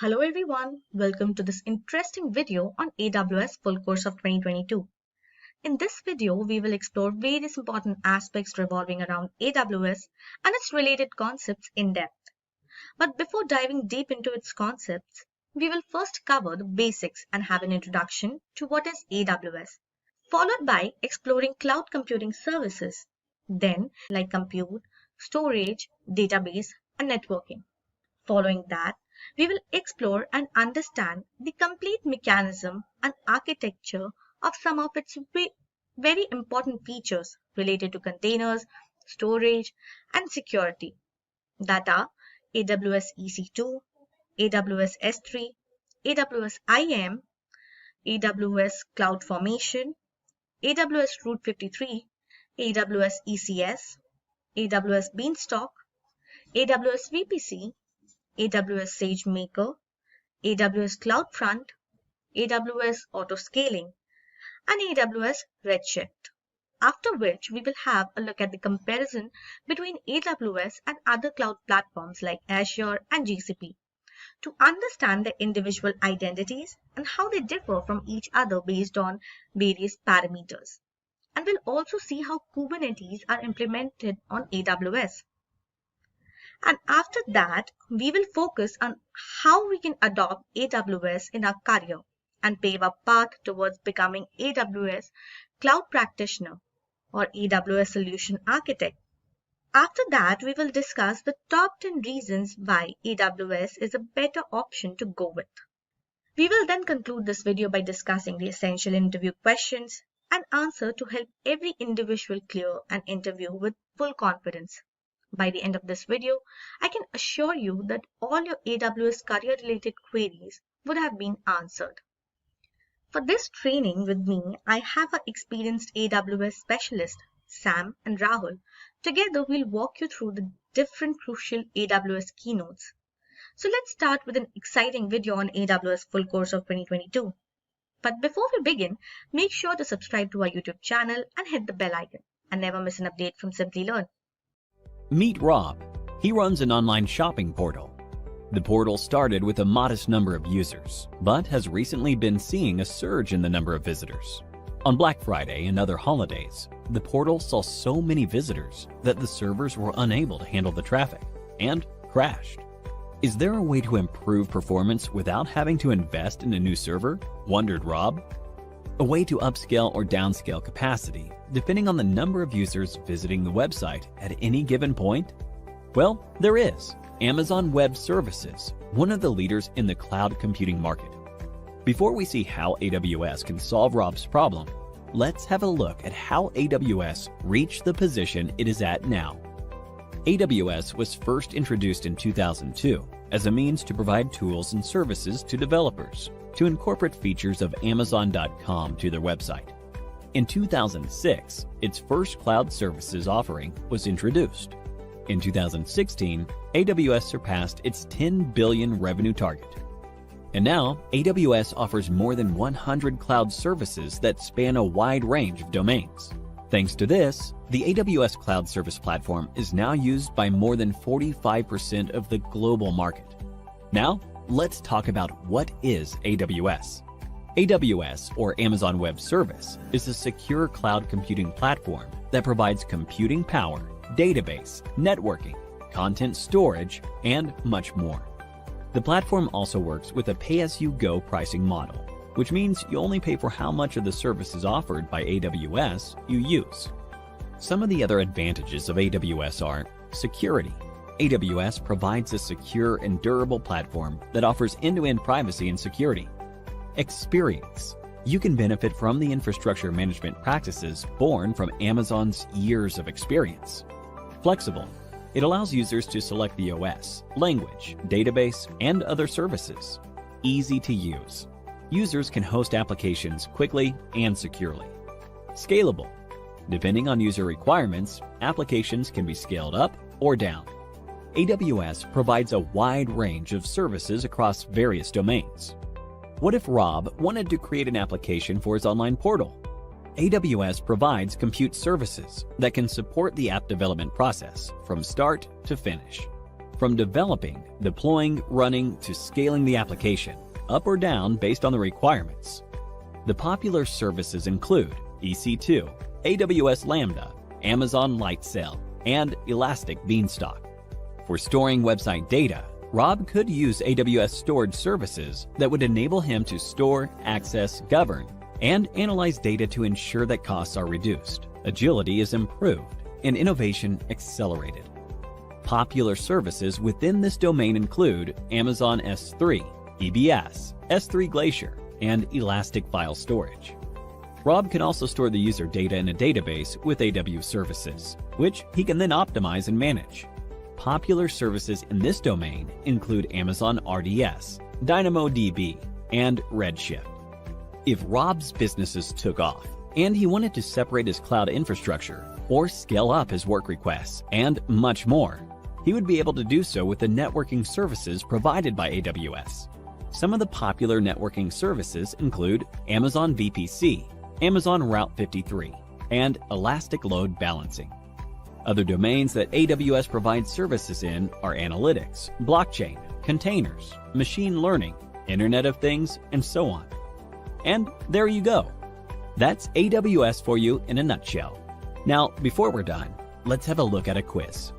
Hello everyone, welcome to this interesting video on AWS Full Course of 2022. In this video, we will explore various important aspects revolving around AWS and its related concepts in depth. But before diving deep into its concepts, we will first cover the basics and have an introduction to what is AWS, followed by exploring cloud computing services, then like compute, storage, database, and networking. Following that, we will explore and understand the complete mechanism and architecture of some of its very important features related to containers, storage, and security that are AWS EC2, AWS S3, AWS IAM, AWS Cloud Formation, AWS Route 53, AWS ECS, AWS Beanstalk, AWS VPC, AWS SageMaker, AWS CloudFront, AWS Auto Scaling, and AWS Redshift. After which, we will have a look at the comparison between AWS and other cloud platforms like Azure and GCP to understand their individual identities and how they differ from each other based on various parameters. And we'll also see how Kubernetes are implemented on AWS. And after that, we will focus on how we can adopt AWS in our career and pave a path towards becoming AWS Cloud Practitioner or AWS Solutions Architect. After that, we will discuss the top 10 reasons why AWS is a better option to go with. We will then conclude this video by discussing the essential interview questions and answer to help every individual clear an interview with full confidence. By the end of this video, I can assure you that all your AWS career-related queries would have been answered. For this training with me, I have an experienced AWS specialist, Sam and Rahul. Together, we'll walk you through the different crucial AWS keynotes. So let's start with an exciting video on AWS Full Course of 2022. But before we begin, make sure to subscribe to our YouTube channel and hit the bell icon and never miss an update from Simplilearn. Meet Rob. He runs an online shopping portal. The portal started with a modest number of users, but has recently been seeing a surge in the number of visitors. On Black Friday and other holidays, the portal saw so many visitors that the servers were unable to handle the traffic and crashed. Is there a way to improve performance without having to invest in a new server? Wondered Rob. A way to upscale or downscale capacity, depending on the number of users visiting the website at any given point? Well, there is. Amazon Web Services, one of the leaders in the cloud computing market. Before we see how AWS can solve Rob's problem, let's have a look at how AWS reached the position it is at now. AWS was first introduced in 2002 as a means to provide tools and services to developers to incorporate features of Amazon.com to their website. In 2006, its first cloud services offering was introduced. In 2016, AWS surpassed its $10 billion revenue target. And now, AWS offers more than 100 cloud services that span a wide range of domains. Thanks to this, the AWS Cloud Service Platform is now used by more than 45% of the global market. Now, let's talk about what is AWS. AWS, or Amazon Web Service, is a secure cloud computing platform that provides computing power, database, networking, content storage, and much more. The platform also works with a pay-as-you-go pricing model, which means you only pay for how much of the services offered by AWS you use. Some of the other advantages of AWS are security. AWS provides a secure and durable platform that offers end-to-end privacy and security. Experience. You can benefit from the infrastructure management practices born from Amazon's years of experience. Flexible. It allows users to select the OS, language, database, and other services. Easy to use. Users can host applications quickly and securely. Scalable. Depending on user requirements, applications can be scaled up or down. AWS provides a wide range of services across various domains. What if Rob wanted to create an application for his online portal? AWS provides compute services that can support the app development process from start to finish. from developing, deploying, running, to scaling the application, up or down based on the requirements. The popular services include EC2, AWS Lambda, Amazon Lightsail, and Elastic Beanstalk. For storing website data, Rob could use AWS storage services that would enable him to store, access, govern, and analyze data to ensure that costs are reduced, agility is improved, and innovation accelerated. Popular services within this domain include Amazon S3, EBS, S3 Glacier, and Elastic File Storage. Rob can also store the user data in a database with AWS services, which he can then optimize and manage. Popular services in this domain include Amazon RDS, DynamoDB, and Redshift. If Rob's businesses took off and he wanted to separate his cloud infrastructure or scale up his work requests and much more, he would be able to do so with the networking services provided by AWS. Some of the popular networking services include Amazon VPC, Amazon Route 53, and Elastic Load Balancing. Other domains that AWS provides services in are analytics, blockchain, containers, machine learning, Internet of Things, and so on. And there you go. That's AWS for you in a nutshell. Now, before we're done, let's have a look at a quiz.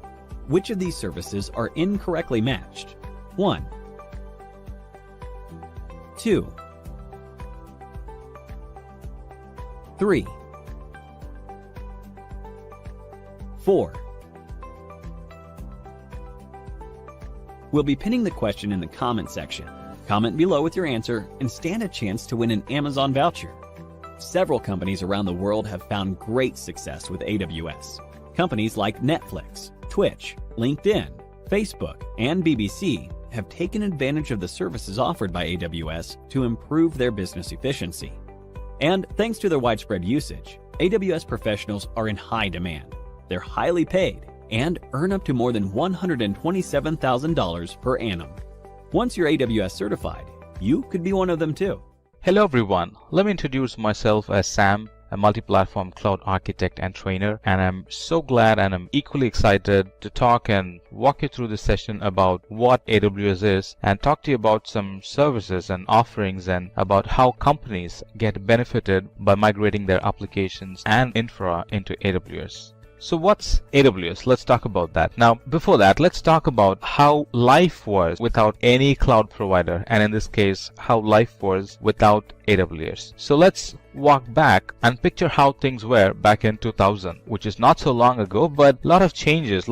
Which of these services are incorrectly matched? 1, 2, 3, 4. We'll be pinning the question in the comment section. Comment below with your answer and stand a chance to win an Amazon voucher. Several companies around the world have found great success with AWS. Companies like Netflix, Twitch, LinkedIn, Facebook, and BBC have taken advantage of the services offered by AWS to improve their business efficiency. And thanks to their widespread usage, AWS professionals are in high demand. They're highly paid and earn up to more than $127,000 per annum. Once you're AWS certified, you could be one of them too. Hello everyone, let me introduce myself as Sam, a multi-platform cloud architect and trainer, and I'm so glad and I'm equally excited to talk and walk you through this session about what AWS is and talk to you about some services and offerings and about how companies get benefited by migrating their applications and infra into AWS. So what's AWS? Let's talk about that. Now, before that, let's talk about how life was without any cloud provider, and in this case, how life was without AWS. So let's walk back and picture how things were back in 2000, which is not so long ago, but a lot of changes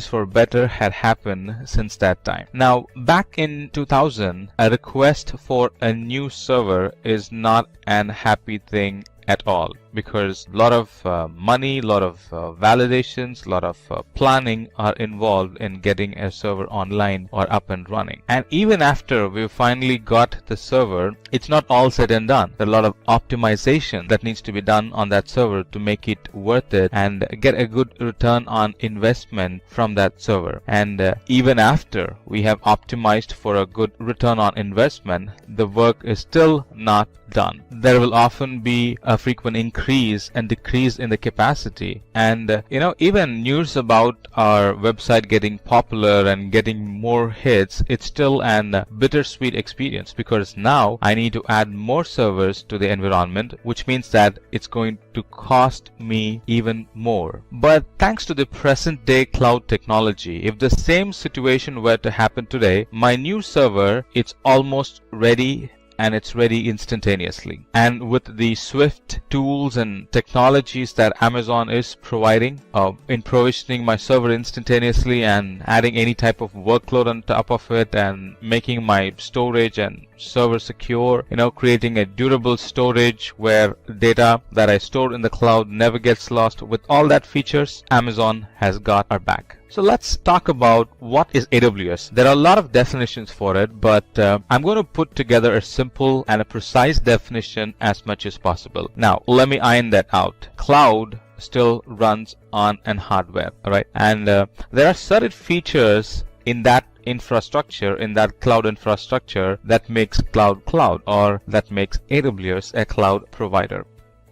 for better had happened since that time. Now, back in 2000, a request for a new server is not an happy thing at all, because a lot of money, a lot of validations, a lot of planning are involved in getting a server online or up and running. And even after we finally got the server, it's not all said and done. There's a lot of optimization that needs to be done on that server to make it worth it and get a good return on investment from that server. And even after we have optimized for a good return on investment, the work is still not done. There will often be a frequent increase and decrease in the capacity, and even news about our website getting popular and getting more hits, it's still an bittersweet experience, because now I need to add more servers to the environment, which means that it's going to cost me even more. But thanks to the present day cloud technology, if the same situation were to happen today, my new server, it's almost ready, and it's ready instantaneously. And with the swift tools and technologies that Amazon is providing in provisioning my server instantaneously and adding any type of workload on top of it and making my storage and server secure, creating a durable storage where data that I store in the cloud never gets lost. With all that features, Amazon has got our back. So let's talk about what is AWS. There are a lot of definitions for it, but I'm going to put together a simple and a precise definition as much as possible. Now, let me iron that out. Cloud still runs on an hardware, right? And there are certain features in that infrastructure, in that cloud infrastructure, that makes cloud, or that makes AWS a cloud provider.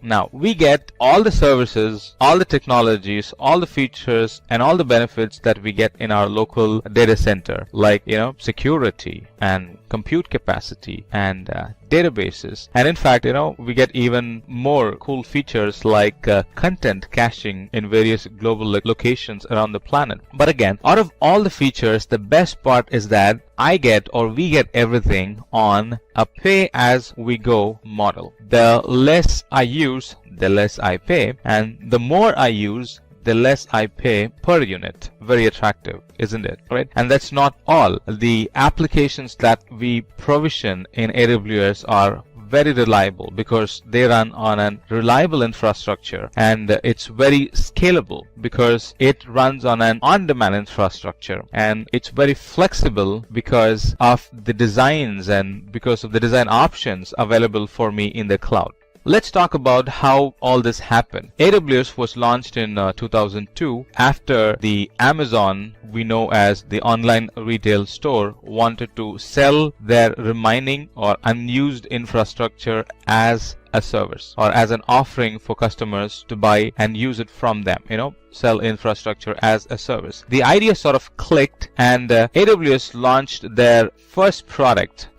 Now, we get all the services, all the technologies, all the features, and all the benefits that we get in our local data center, like, security and compute capacity and databases. And in fact, we get even more cool features like content caching in various global locations around the planet. But again, out of all the features, the best part is that we get everything on a pay-as-we-go model. The less I use, the less I pay, and the more I use, the less I pay per unit. Very attractive, isn't it? Right? And that's not all. The applications that we provision in AWS are very reliable because they run on a reliable infrastructure, and it's very scalable because it runs on an on-demand infrastructure, and it's very flexible because of the designs and because of the design options available for me in the cloud. Let's talk about how all this happened. AWS was launched in 2002 after the Amazon, we know as the online retail store, wanted to sell their remaining or unused infrastructure as a service or as an offering for customers to buy and use it from them, sell infrastructure as a service. The idea sort of clicked, and AWS launched their first product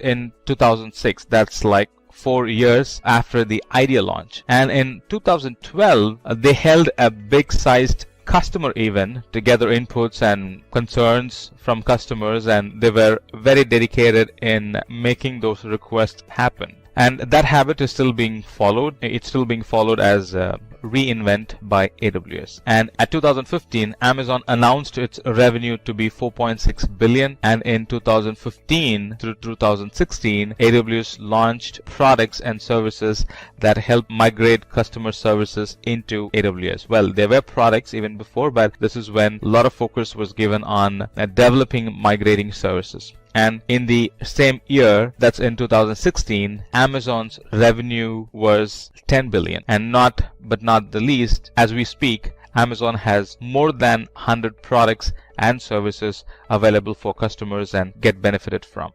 in 2006. That's like 4 years after the idea launch. And in 2012, they held a big-sized customer event to gather inputs and concerns from customers, and they were very dedicated in making those requests happen. And that habit is still being followed. It's still being followed as reInvent by AWS. And at 2015, Amazon announced its revenue to be 4.6 billion. And in 2015 through 2016, AWS launched products and services that help migrate customer services into AWS. Well, there were products even before, but this is when a lot of focus was given on developing migrating services. And in the same year, that's in 2016, Amazon's revenue was 10 billion. And not the least, as we speak, Amazon has more than 100 products and services available for customers and get benefited from.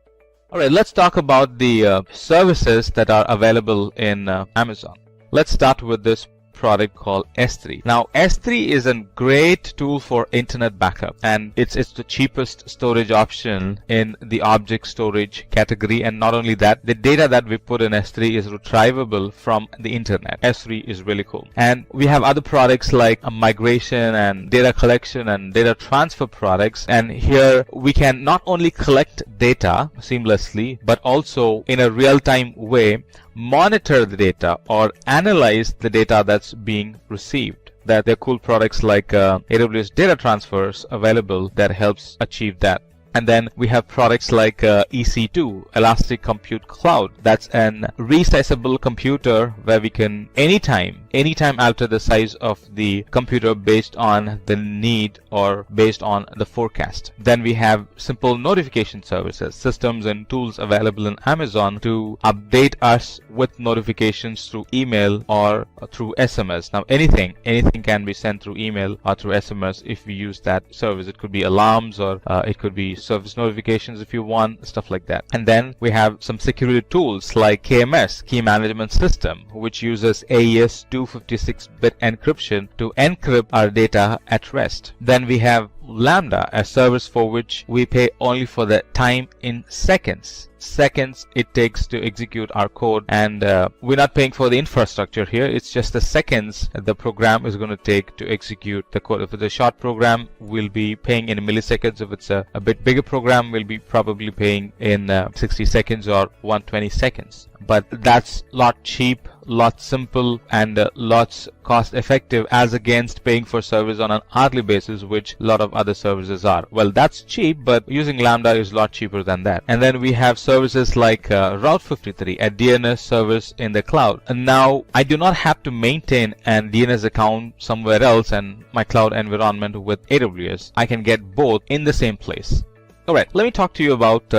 Alright, let's talk about the services that are available in Amazon. Let's start with this product called S3. Now, S3 is a great tool for internet backup, and it's the cheapest storage option in the object storage category. And not only that, the data that we put in S3 is retrievable from the internet. S3 is really cool. And we have other products like migration and data collection and data transfer products. And here we can not only collect data seamlessly, but also in a real-time way monitor the data or analyze the data that's being received. That there are cool products like AWS Data Transfers available that helps achieve that. And then we have products like EC2, Elastic Compute Cloud. That's an resizable computer where we can anytime alter the size of the computer based on the need or based on the forecast. Then we have simple notification services, systems and tools available in Amazon to update us with notifications through email or through SMS. Now anything can be sent through email or through SMS if we use that service. It could be alarms or it could be service notifications if you want, stuff like that. And then we have some security tools like KMS, Key Management System, which uses AES 256-bit encryption to encrypt our data at rest. Then we have Lambda, a service for which we pay only for the time in seconds it takes to execute our code, and we're not paying for the infrastructure here. It's just the seconds the program is going to take to execute the code. If it's a short program, we'll be paying in milliseconds. If it's a bit bigger program, we'll be probably paying in 60 seconds or 120 seconds. But that's a lot cheap, lot simple, and lots cost effective as against paying for service on an hourly basis, which a lot of other services are. Well, that's cheap, but using Lambda is a lot cheaper than that. And then we have services like Route 53, a DNS service in the cloud. And now I do not have to maintain an DNS account somewhere else and my cloud environment with AWS. I can get both in the same place. Alright, let me talk to you about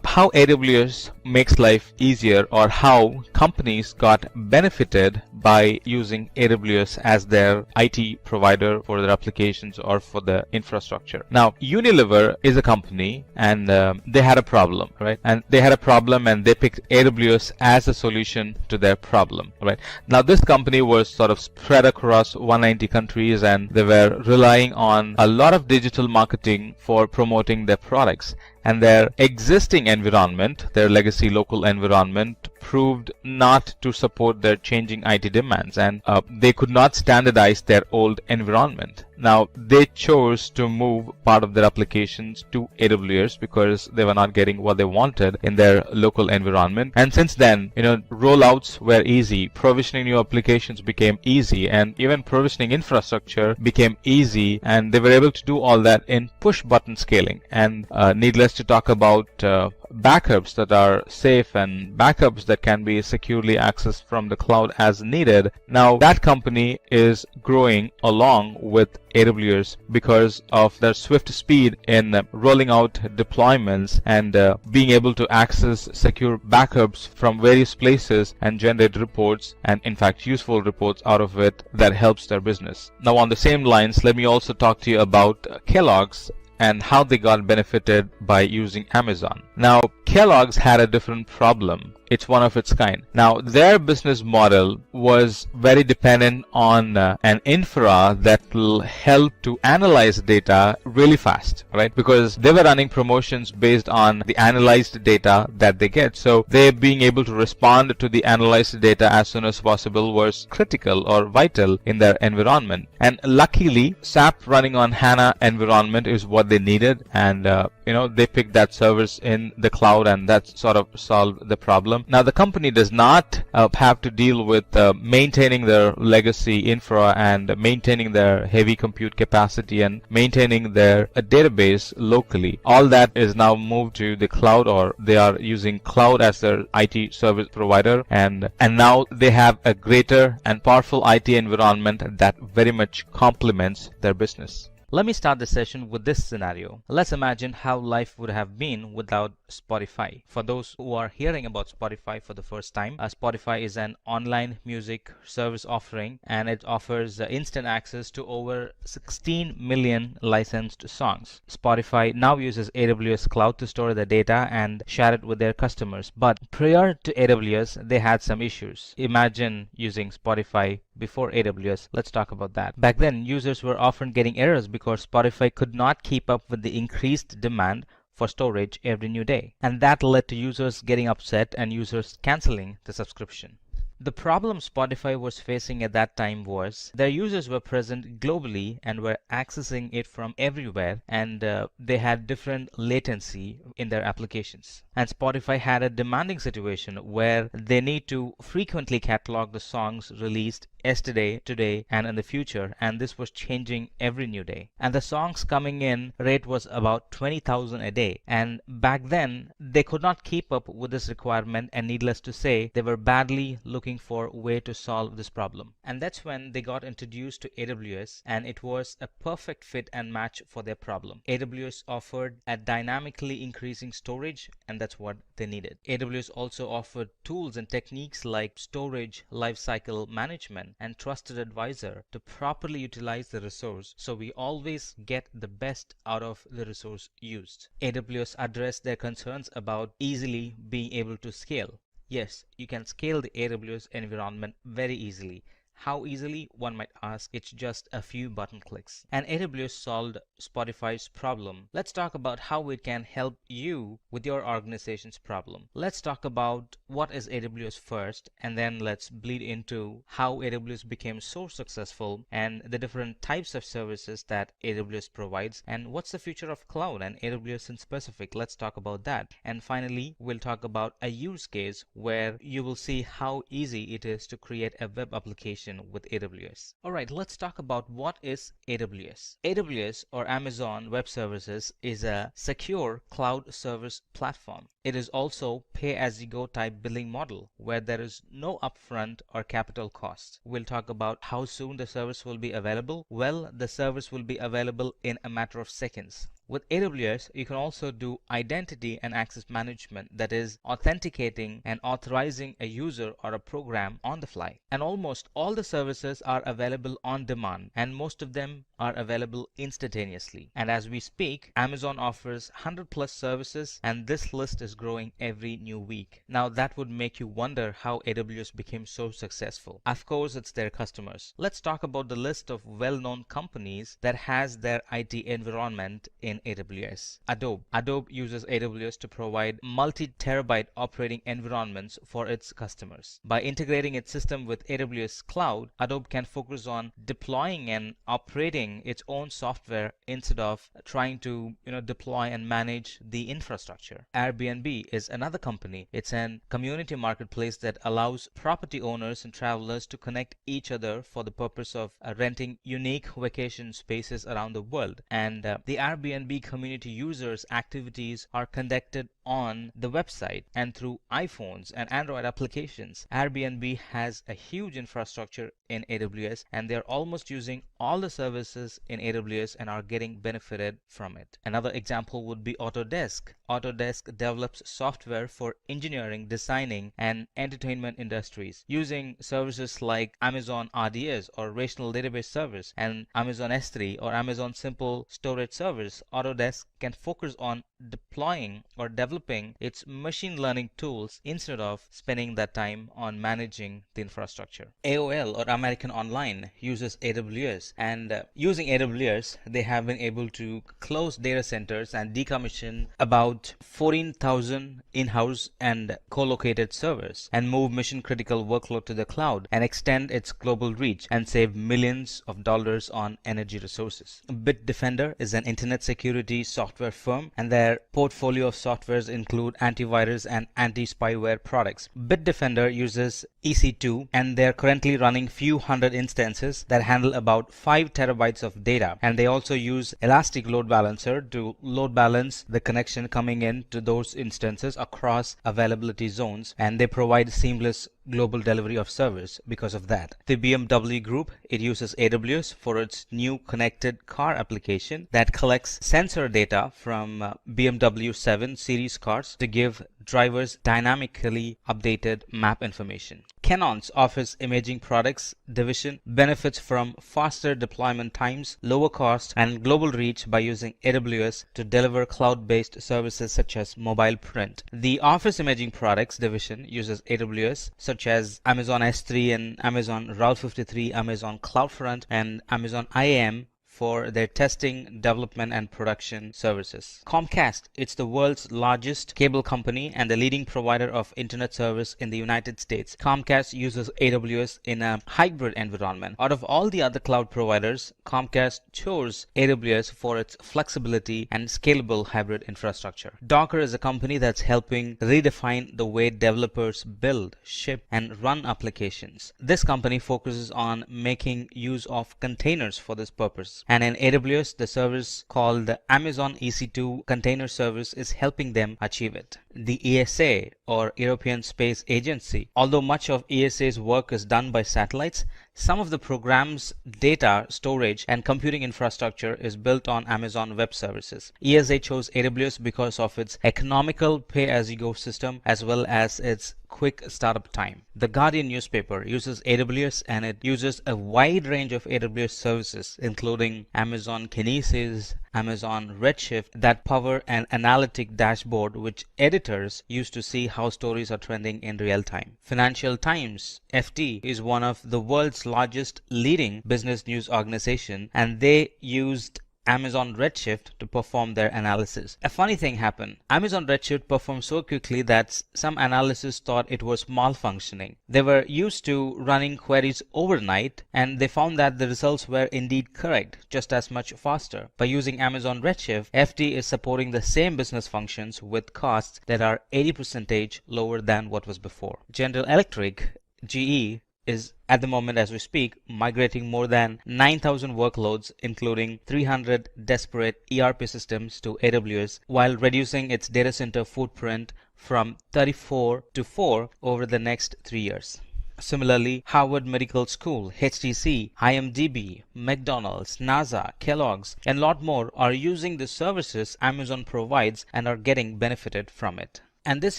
how AWS makes life easier, or how companies got benefited by using AWS as their IT provider for their applications or for the infrastructure. Now, Unilever is a company, and they had a problem, right? And they had a problem, and they picked AWS as a solution to their problem, right? Now, this company was sort of spread across 190 countries, and they were relying on a lot of digital marketing for promoting their products. And their existing environment, their legacy local environment, proved not to support their changing IT demands, and they could not standardize their old environment. Now, they chose to move part of their applications to AWS because they were not getting what they wanted in their local environment. And since then, rollouts were easy, provisioning new applications became easy, and even provisioning infrastructure became easy, and they were able to do all that in push button scaling. And needless to talk about backups that are safe and backups that can be securely accessed from the cloud as needed. Now, that company is growing along with AWS because of their swift speed in rolling out deployments and being able to access secure backups from various places and generate reports, and in fact useful reports out of it that helps their business. Now, on the same lines, let me also talk to you about Kellogg's and how they got benefited by using Amazon. Now, Kellogg's had a different problem. It's one of its kind. Now, their business model was very dependent on an infra that will help to analyze data really fast, right? Because they were running promotions based on the analyzed data that they get. So they being able to respond to the analyzed data as soon as possible was critical or vital in their environment. And luckily, SAP running on HANA environment is what they needed, and they picked that service in the cloud, and that sort of solved the problem. Now, the company does not have to deal with maintaining their legacy infra and maintaining their heavy compute capacity and maintaining their database locally. All that is now moved to the cloud, or they are using cloud as their IT service provider, and now they have a greater and powerful IT environment that very much complements their business. Let me start the session with this scenario. Let's imagine how life would have been without Spotify. For those who are hearing about Spotify for the first time, Spotify is an online music service offering, and it offers instant access to over 16 million licensed songs. Spotify now uses AWS Cloud to store the data and share it with their customers. But prior to AWS, they had some issues. Imagine using Spotify before AWS. Let's talk about that. Back then, users were often getting errors because Spotify could not keep up with the increased demand for storage every new day. And that led to users getting upset and users canceling the subscription. The problem Spotify was facing at that time was their users were present globally and were accessing it from everywhere, and they had different latency in their applications. And Spotify had a demanding situation where they need to frequently catalog the songs released yesterday, today, and in the future, and this was changing every new day. And the songs coming in rate was about 20,000 a day, and back then they could not keep up with this requirement, and needless to say, they were badly looking for a way to solve this problem. And that's when they got introduced to AWS, and it was a perfect fit and match for their problem. AWS offered a dynamically increasing storage, and that's what they needed. AWS also offered tools and techniques like storage lifecycle management and trusted advisor to properly utilize the resource, so we always get the best out of the resource used. AWS addressed their concerns about easily being able to scale. Yes, you can scale the AWS environment very easily. How easily, one might ask? It's just a few button clicks. And AWS solved Spotify's problem. Let's talk about how it can help you with your organization's problem. Let's talk about what is AWS first, and then let's bleed into how AWS became so successful and the different types of services that AWS provides, and what's the future of cloud and AWS in specific. Let's talk about that. And finally, we'll talk about a use case where you will see how easy it is to create a web application with AWS. Alright, let's talk about what is AWS. AWS, or Amazon Web Services, is a secure cloud service platform. It is also pay-as-you-go type billing model where there is no upfront or capital cost. We'll talk about how soon the service will be available. Well, the service will be available in a matter of seconds. With AWS, you can also do identity and access management, that is, authenticating and authorizing a user or a program on the fly. And almost all the services are available on demand, and most of them are available instantaneously. And as we speak, Amazon offers 100 plus services, and this list is growing every new week. Now that would make you wonder how AWS became so successful. Of course, it's their customers. Let's talk about the list of well-known companies that has their IT environment in AWS. Adobe uses AWS to provide multi-terabyte operating environments for its customers. By integrating its system with AWS Cloud, Adobe can focus on deploying and operating its own software instead of trying to deploy and manage the infrastructure. Airbnb is another company. It's an community marketplace that allows property owners and travelers to connect each other for the purpose of renting unique vacation spaces around the world. And the Airbnb community users' activities are conducted on the website and through iPhones and Android applications. Airbnb has a huge infrastructure in AWS, and they're almost using all the services in AWS and are getting benefited from it. Another example would be Autodesk. Autodesk develops software for engineering, designing, and entertainment industries. Using services like Amazon RDS or Relational Database Service and Amazon S3 or Amazon Simple Storage Service, Autodesk can focus on deploying or developing its machine learning tools instead of spending that time on managing the infrastructure. AOL or American Online uses AWS, and using AWS, they have been able to close data centers and decommission about 14,000 in-house and co-located servers and move mission-critical workload to the cloud and extend its global reach and save millions of dollars on energy resources. Bitdefender is an internet security software firm, and their portfolio of softwares include antivirus and anti-spyware products. Bitdefender uses EC2, and they're currently running few hundred instances that handle about 5 terabytes of data, and they also use Elastic Load Balancer to load balance the connection coming in to those instances across availability zones, and they provide seamless global delivery of service because of that. The BMW Group, it uses AWS for its new connected car application that collects sensor data from BMW 7 series cars to give drivers dynamically updated map information. Canon's Office Imaging Products division benefits from faster deployment times, lower cost, and global reach by using AWS to deliver cloud-based services such as mobile print. The Office Imaging Products division uses AWS, such as Amazon S3 and Amazon Route 53, Amazon CloudFront, and Amazon IAM for their testing, development, and production services. Comcast, it's the world's largest cable company and the leading provider of internet service in the United States. Comcast uses AWS in a hybrid environment. Out of all the other cloud providers, Comcast chose AWS for its flexibility and scalable hybrid infrastructure. Docker is a company that's helping redefine the way developers build, ship, and run applications. This company focuses on making use of containers for this purpose. And in AWS, the service called the Amazon EC2 Container Service is helping them achieve it. The ESA, or European Space Agency, although much of ESA's work is done by satellites, some of the program's data storage and computing infrastructure is built on Amazon Web Services. ESA chose AWS because of its economical pay-as-you-go system as well as its quick startup time. The Guardian newspaper uses AWS, and it uses a wide range of AWS services including Amazon Kinesis, Amazon Redshift that power an analytic dashboard which editors use to see how stories are trending in real time. Financial Times, FT, is one of the world's largest leading business news organization, and they used Amazon Redshift to perform their analysis. A funny thing happened. Amazon Redshift performed so quickly that some analysts thought it was malfunctioning. They were used to running queries overnight, and they found that the results were indeed correct, just as much faster. By using Amazon Redshift, FT is supporting the same business functions with costs that are 80% lower than what was before. General Electric, GE, is at the moment as we speak migrating more than 9,000 workloads including 300 disparate ERP systems to AWS while reducing its data center footprint from 34 to 4 over the next 3 years. Similarly, Harvard Medical School, HTC, IMDb, McDonald's, NASA, Kellogg's, and a lot more are using the services Amazon provides and are getting benefited from it. And this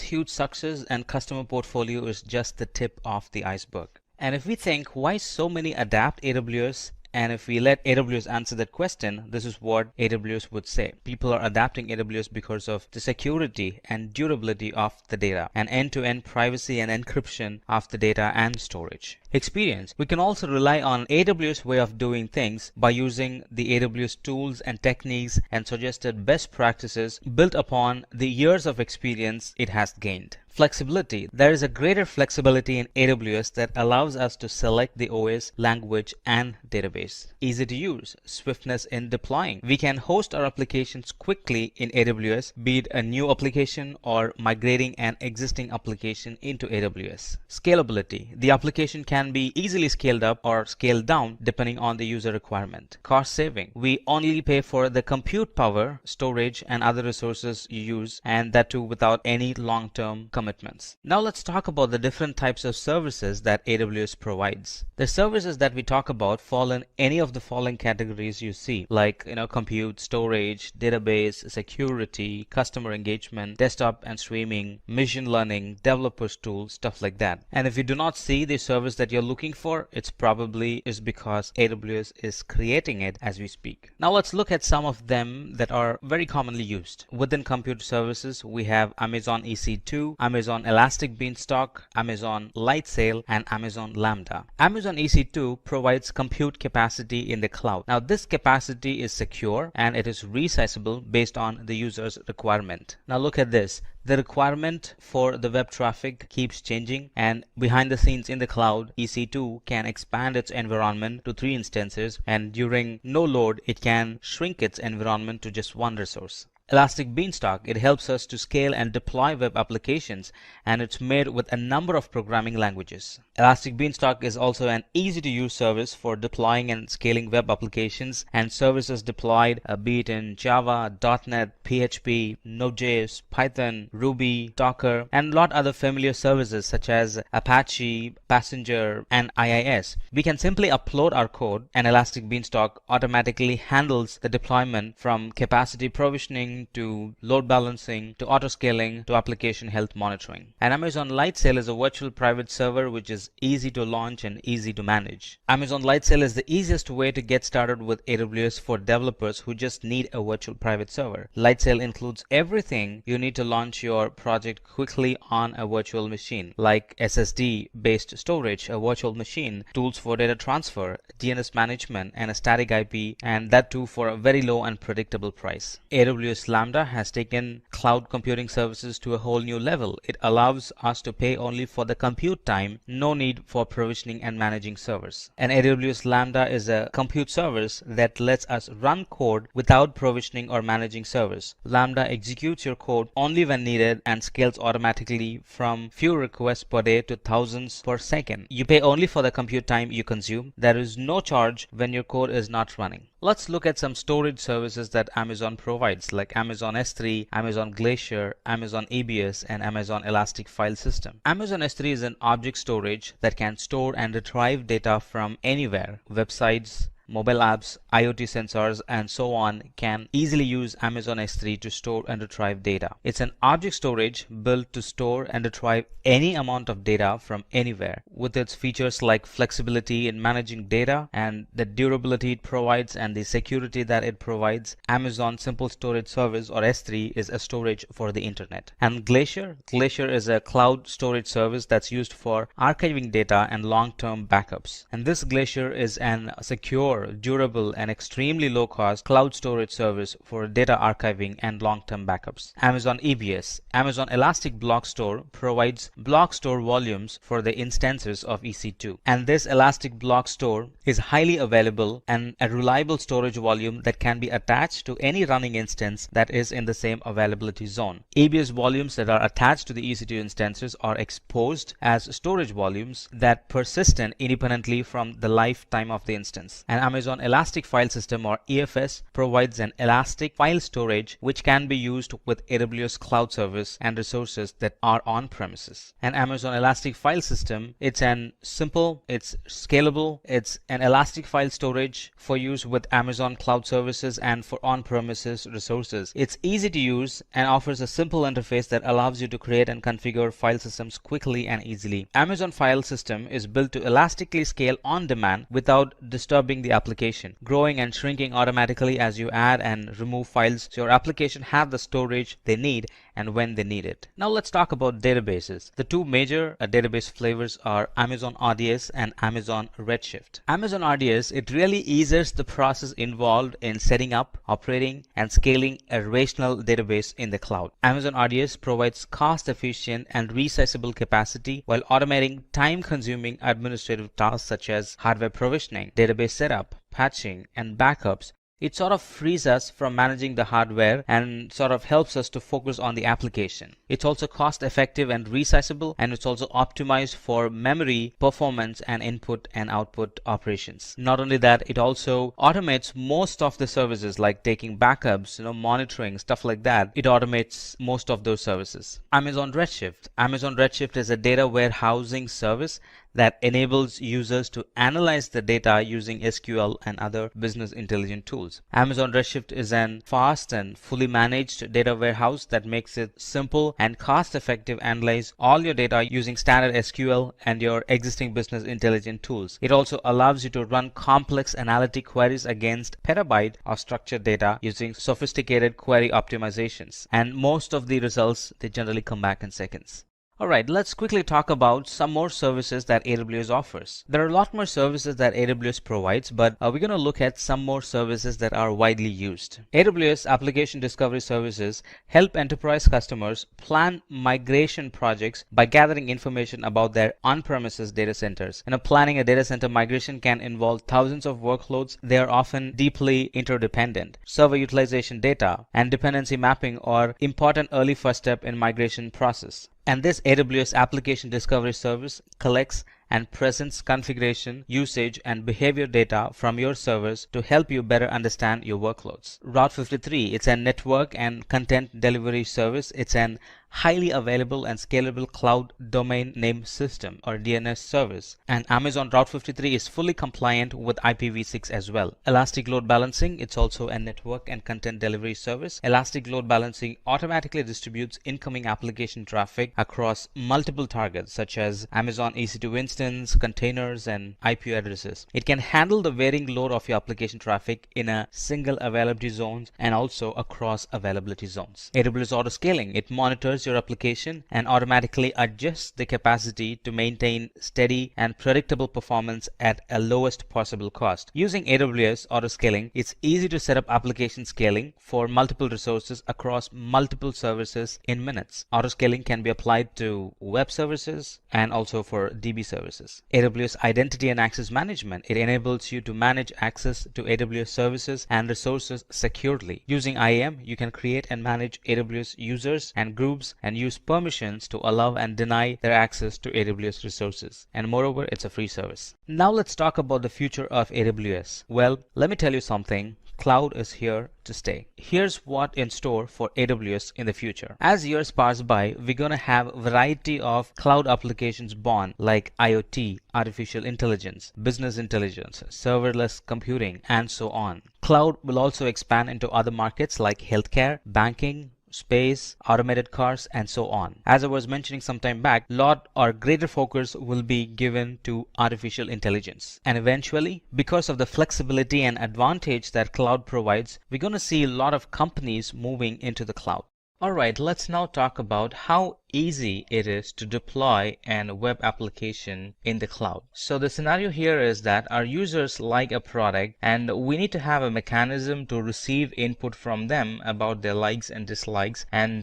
huge success and customer portfolio is just the tip of the iceberg. And if we think why so many adapt AWS, and if we let AWS answer that question, this is what AWS would say. People are adapting AWS because of the security and durability of the data, and end-to-end privacy and encryption of the data and storage. Experience. We can also rely on AWS way of doing things by using the AWS tools and techniques and suggested best practices built upon the years of experience it has gained. Flexibility. There is a greater flexibility in AWS that allows us to select the OS, language, and database. Easy to use. Swiftness in deploying. We can host our applications quickly in AWS, be it a new application or migrating an existing application into AWS. Scalability. The application can be easily scaled up or scaled down depending on the user requirement. Cost saving. We only pay for the compute power, storage, and other resources you use, and that too without any long-term commitments. Now let's talk about the different types of services that AWS provides. The services that we talk about fall in any of the following categories you see, like compute, storage, database, security, customer engagement, desktop and streaming, machine learning, developers tools, stuff like that. And if you do not see the service that you're looking for, it's probably is because AWS is creating it as we speak. Now let's look at some of them that are very commonly used. Within compute services, we have Amazon EC2, Amazon Elastic Beanstalk, Amazon Lightsail, and Amazon Lambda. Amazon EC2 provides compute capacity in the cloud. Now this capacity is secure and it is resizable based on the user's requirement. Now look at this. The requirement for the web traffic keeps changing, and behind the scenes in the cloud, EC2 can expand its environment to 3 instances, and during no load, it can shrink its environment to just 1 resource. Elastic Beanstalk, it helps us to scale and deploy web applications, and it's made with a number of programming languages. Elastic Beanstalk is also an easy-to-use service for deploying and scaling web applications and services deployed be it in Java, .NET, PHP, Node.js, Python, Ruby, Docker, and a lot other familiar services such as Apache, Passenger, and IIS. We can simply upload our code, and Elastic Beanstalk automatically handles the deployment from capacity provisioning to load balancing to auto scaling to application health monitoring. And Amazon Lightsail is a virtual private server which is easy to launch and easy to manage. Amazon Lightsail is the easiest way to get started with AWS for developers who just need a virtual private server. Lightsail includes everything you need to launch your project quickly on a virtual machine, like SSD based storage, a virtual machine, tools for data transfer, DNS management, and a static IP, and that too for a very low and predictable price. AWS Lambda has taken cloud computing services to a whole new level. It allows us to pay only for the compute time, no need for provisioning and managing servers. And AWS Lambda is a compute service that lets us run code without provisioning or managing servers. Lambda executes your code only when needed and scales automatically from few requests per day to thousands per second. You pay only for the compute time you consume. There is no charge when your code is not running. Let's look at some storage services that Amazon provides, like Amazon S3, Amazon Glacier, Amazon EBS, and Amazon Elastic File System. Amazon S3 is an object storage that can store and retrieve data from anywhere. Websites, mobile apps, IoT sensors, and so on can easily use Amazon S3 to store and retrieve data. It's an object storage built to store and retrieve any amount of data from anywhere. With its features like flexibility in managing data and the durability it provides and the security that it provides, Amazon Simple Storage Service or S3 is a storage for the internet. And Glacier is a cloud storage service that's used for archiving data and long-term backups. And this Glacier is an secure, durable, and extremely low-cost cloud storage service for data archiving and long-term backups. Amazon EBS, Amazon Elastic Block Store, provides block store volumes for the instances of EC2. And this Elastic Block Store is highly available and a reliable storage volume that can be attached to any running instance that is in the same availability zone. EBS volumes that are attached to the EC2 instances are exposed as storage volumes that persist independently from the lifetime of the instance. And Amazon Elastic File System, or EFS, provides an elastic file storage which can be used with AWS Cloud Service and resources that are on premises. An Amazon Elastic File System, it's simple, it's scalable, it's an elastic file storage for use with Amazon Cloud Services and for on-premises resources. It's easy to use and offers a simple interface that allows you to create and configure file systems quickly and easily. Amazon File System is built to elastically scale on demand without disturbing the application, growing and shrinking automatically as you add and remove files, so your application have the storage they need and when they need it. Now let's talk about databases. The two major database flavors are Amazon RDS and Amazon Redshift. Amazon RDS, it really eases the process involved in setting up, operating, and scaling a relational database in the cloud. Amazon RDS provides cost-efficient and resizable capacity while automating time-consuming administrative tasks such as hardware provisioning, database setup, patching, and backups. It sort of frees us from managing the hardware and sort of helps us to focus on the application. It's also cost effective and resizable, and it's also optimized for memory, performance, and input and output operations. Not only that, it also automates most of the services like taking backups, monitoring, stuff like that. It automates most of those services. Amazon Redshift. Amazon Redshift is a data warehousing service that enables users to analyze the data using SQL and other business intelligence tools. Amazon Redshift is a fast and fully managed data warehouse that makes it simple and cost-effective to analyze all your data using standard SQL and your existing business intelligence tools. It also allows you to run complex analytic queries against petabyte of structured data using sophisticated query optimizations. And most of the results, they generally come back in seconds. Alright, let's quickly talk about some more services that AWS offers. There are a lot more services that AWS provides, but we're going to look at some more services that are widely used. AWS Application Discovery Services help enterprise customers plan migration projects by gathering information about their on-premises data centers. Planning a data center migration can involve thousands of workloads. They are often deeply interdependent. Server utilization data and dependency mapping are important early first step in migration process. And this AWS Application Discovery Service collects and presents configuration, usage, and behavior data from your servers to help you better understand your workloads. Route 53, it's a network and content delivery service. It's an highly available and scalable cloud domain name system or DNS service. And Amazon Route 53 is fully compliant with IPv6 as well. Elastic Load Balancing, it's also a network and content delivery service. Elastic Load Balancing automatically distributes incoming application traffic across multiple targets such as Amazon EC2 instance, containers, and IP addresses. It can handle the varying load of your application traffic in a single availability zone and also across availability zones. AWS Auto Scaling, it monitors your application and automatically adjusts the capacity to maintain steady and predictable performance at a lowest possible cost. Using AWS Auto Scaling, it's easy to set up application scaling for multiple resources across multiple services in minutes. Auto scaling can be applied to web services and also for DB services. AWS Identity and Access Management, it enables you to manage access to AWS services and resources securely. Using IAM, you can create and manage AWS users and groups and use permissions to allow and deny their access to AWS resources. And moreover, it's a free service. Now let's talk about the future of AWS. Well, let me tell you something. Cloud is here to stay. Here's what in store for AWS in the future. As years pass by, we're going to have a variety of cloud applications born like IoT, artificial intelligence, business intelligence, serverless computing, and so on. Cloud will also expand into other markets like healthcare, banking, space, automated cars, and so on. As I was mentioning some time back, lot or greater focus will be given to artificial intelligence. And eventually, because of the flexibility and advantage that cloud provides, we're going to see a lot of companies moving into the cloud. Alright, let's now talk about how easy it is to deploy a web application in the cloud. So the scenario here is that our users like a product and we need to have a mechanism to receive input from them about their likes and dislikes and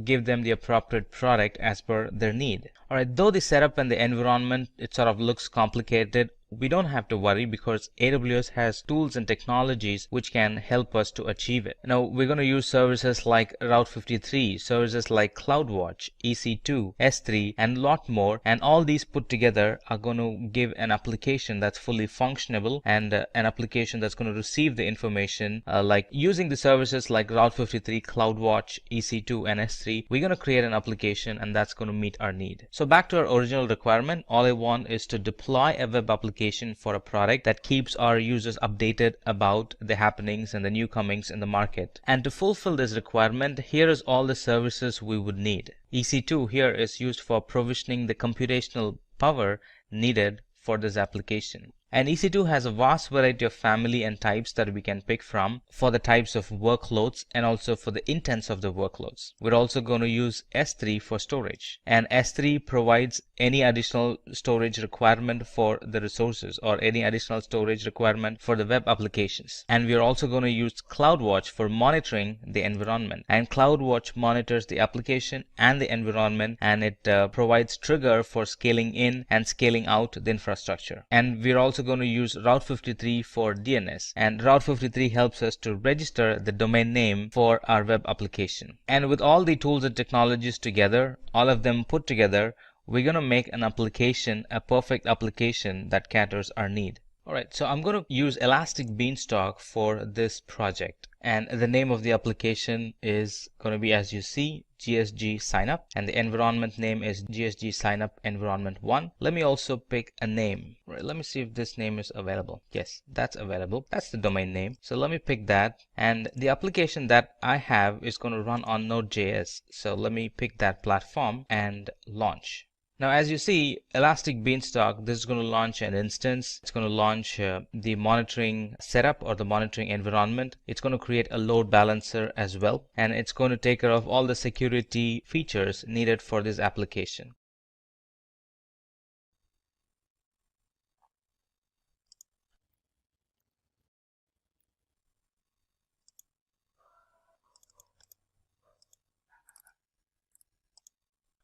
give them the appropriate product as per their need. Alright, though the setup and the environment, it sort of looks complicated, we don't have to worry because AWS has tools and technologies which can help us to achieve it. Now we're going to use services like Route 53, services like CloudWatch, EC2, S3, and a lot more, and all these put together are going to give an application that's fully functionable and an application that's going to receive the information like using the services like Route 53, CloudWatch, EC2, and S3. We're going to create an application and that's going to meet our need. So back to our original requirement, all I want is to deploy a web application for a product that keeps our users updated about the happenings and the new comings in the market. And to fulfill this requirement, here is all the services we would need. EC2 here is used for provisioning the computational power needed for this application. And EC2 has a vast variety of family and types that we can pick from for the types of workloads and also for the intents of the workloads. We're also going to use S3 for storage, and S3 provides any additional storage requirement for the resources or any additional storage requirement for the web applications. And we're also going to use CloudWatch for monitoring the environment, and CloudWatch monitors the application and the environment, and it provides trigger for scaling in and scaling out the infrastructure. And we're also going to use Route 53 for DNS, and Route 53 helps us to register the domain name for our web application. And with all the tools and technologies together, all of them put together, we're going to make an application, a perfect application that caters our need. Alright, so I'm going to use Elastic Beanstalk for this project, and the name of the application is going to be, as you see, GSG Signup, and the environment name is GSG Signup Environment 1. Let me also pick a name. Right, let me see if this name is available. Yes, that's available. That's the domain name. So let me pick that, and the application that I have is going to run on Node.js. So let me pick that platform and launch. Now, as you see, Elastic Beanstalk, this is going to launch an instance. It's going to launch the monitoring setup or the monitoring environment. It's going to create a load balancer as well, and it's going to take care of all the security features needed for this application.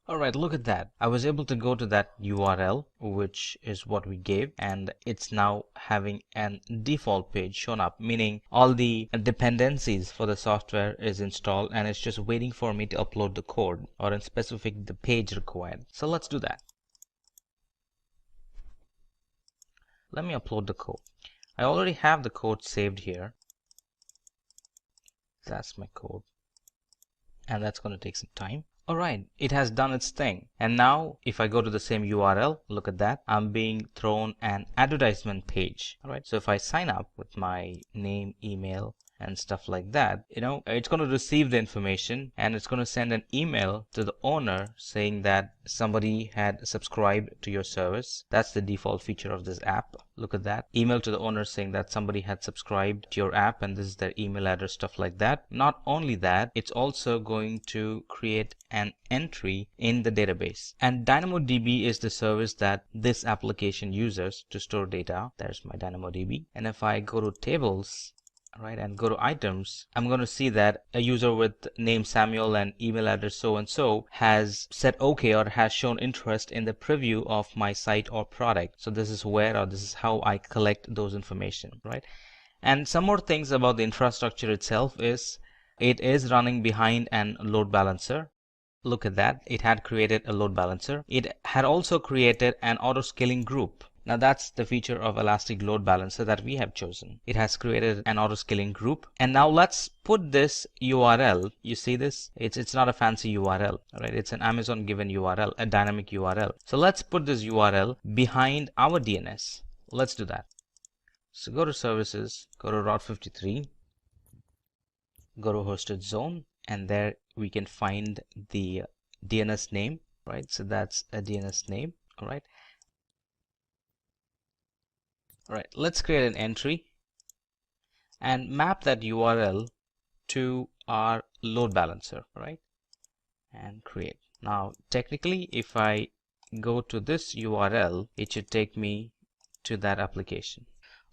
Alright, look at that. I was able to go to that URL, which is what we gave, and it's now having an default page shown up, meaning all the dependencies for the software is installed and it's just waiting for me to upload the code, or in specific the page required. So let's do that. Let me upload the code. I already have the code saved here. That's my code, and that's going to take some time. Alright, it has done its thing. And now if I go to the same URL, look at that, I'm being thrown an advertisement page. Alright, so if I sign up with my name, email, and stuff like that, it's going to receive the information and it's going to send an email to the owner saying that somebody had subscribed to your service. That's the default feature of this app. Look at that. Email to the owner saying that somebody had subscribed to your app and this is their email address, stuff like that. Not only that, it's also going to create an entry in the database. And DynamoDB is the service that this application uses to store data. There's my DynamoDB. And if I go to tables, right, and go to items, I'm going to see that a user with name Samuel and email address so and so has said okay or has shown interest in the preview of my site or product. So this is where, or this is how I collect those information, right? And some more things about the infrastructure itself is it is running behind an load balancer. Look at that. It had created a load balancer. It had also created an auto scaling group. Now that's the feature of Elastic Load Balancer that we have chosen. It has created an auto scaling group. And now let's put this URL. You see this? It's not a fancy URL, right? It's an Amazon given URL, a dynamic URL. So let's put this URL behind our DNS. Let's do that. So go to services, go to Route 53, go to hosted zone, and there we can find the DNS name, right? So that's a DNS name, all right? Alright, let's create an entry and map that URL to our load balancer, right? And create. Now, technically, if I go to this URL, it should take me to that application.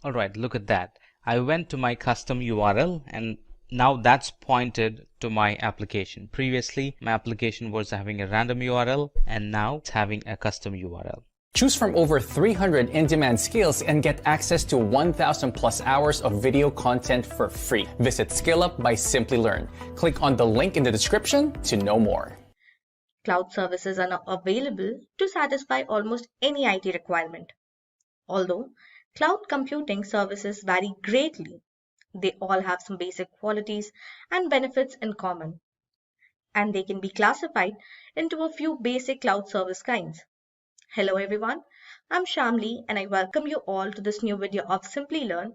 Alright, look at that. I went to my custom URL and now that's pointed to my application. Previously, my application was having a random URL and now it's having a custom URL. Choose from over 300 in-demand skills and get access to 1,000 plus hours of video content for free. Visit SkillUp by Simplilearn. Click on the link in the description to know more. Cloud services are now available to satisfy almost any IT requirement. Although cloud computing services vary greatly, they all have some basic qualities and benefits in common, and they can be classified into a few basic cloud service kinds. Hello everyone, I'm Shamli and I welcome you all to this new video of Simplilearn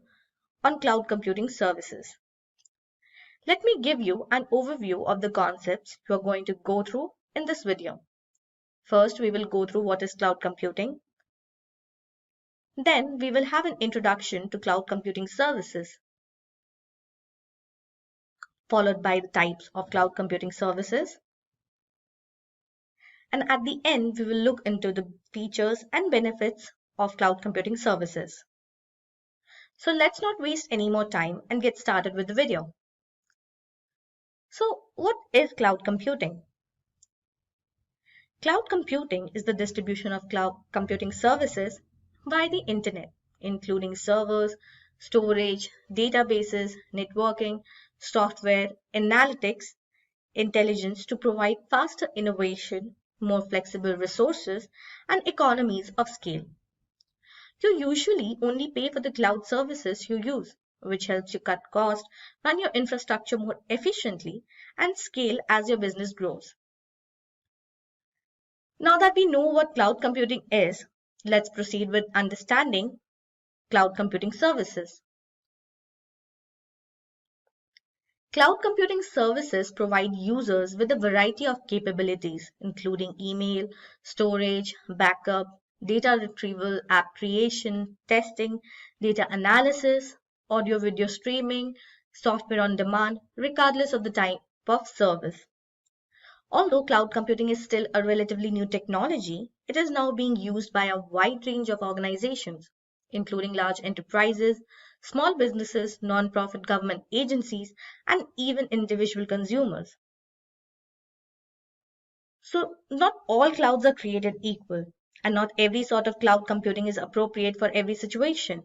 on cloud computing services. Let me give you an overview of the concepts you are going to go through in this video. First, we will go through what is cloud computing. Then we will have an introduction to cloud computing services, followed by the types of cloud computing services. And at the end, we will look into the features and benefits of cloud computing services. So let's not waste any more time and get started with the video. So what is cloud computing? Cloud computing is the distribution of cloud computing services via the internet, including servers, storage, databases, networking, software, analytics, intelligence to provide faster innovation, more flexible resources, and economies of scale. You usually only pay for the cloud services you use, which helps you cut costs, run your infrastructure more efficiently, and scale as your business grows. Now that we know what cloud computing is, let's proceed with understanding cloud computing services. Cloud computing services provide users with a variety of capabilities, including email, storage, backup, data retrieval, app creation, testing, data analysis, audio-video streaming, software on demand, regardless of the type of service. Although cloud computing is still a relatively new technology, it is now being used by a wide range of organizations, including large enterprises, small businesses, non-profit government agencies, and even individual consumers. So, not all clouds are created equal, and not every sort of cloud computing is appropriate for every situation.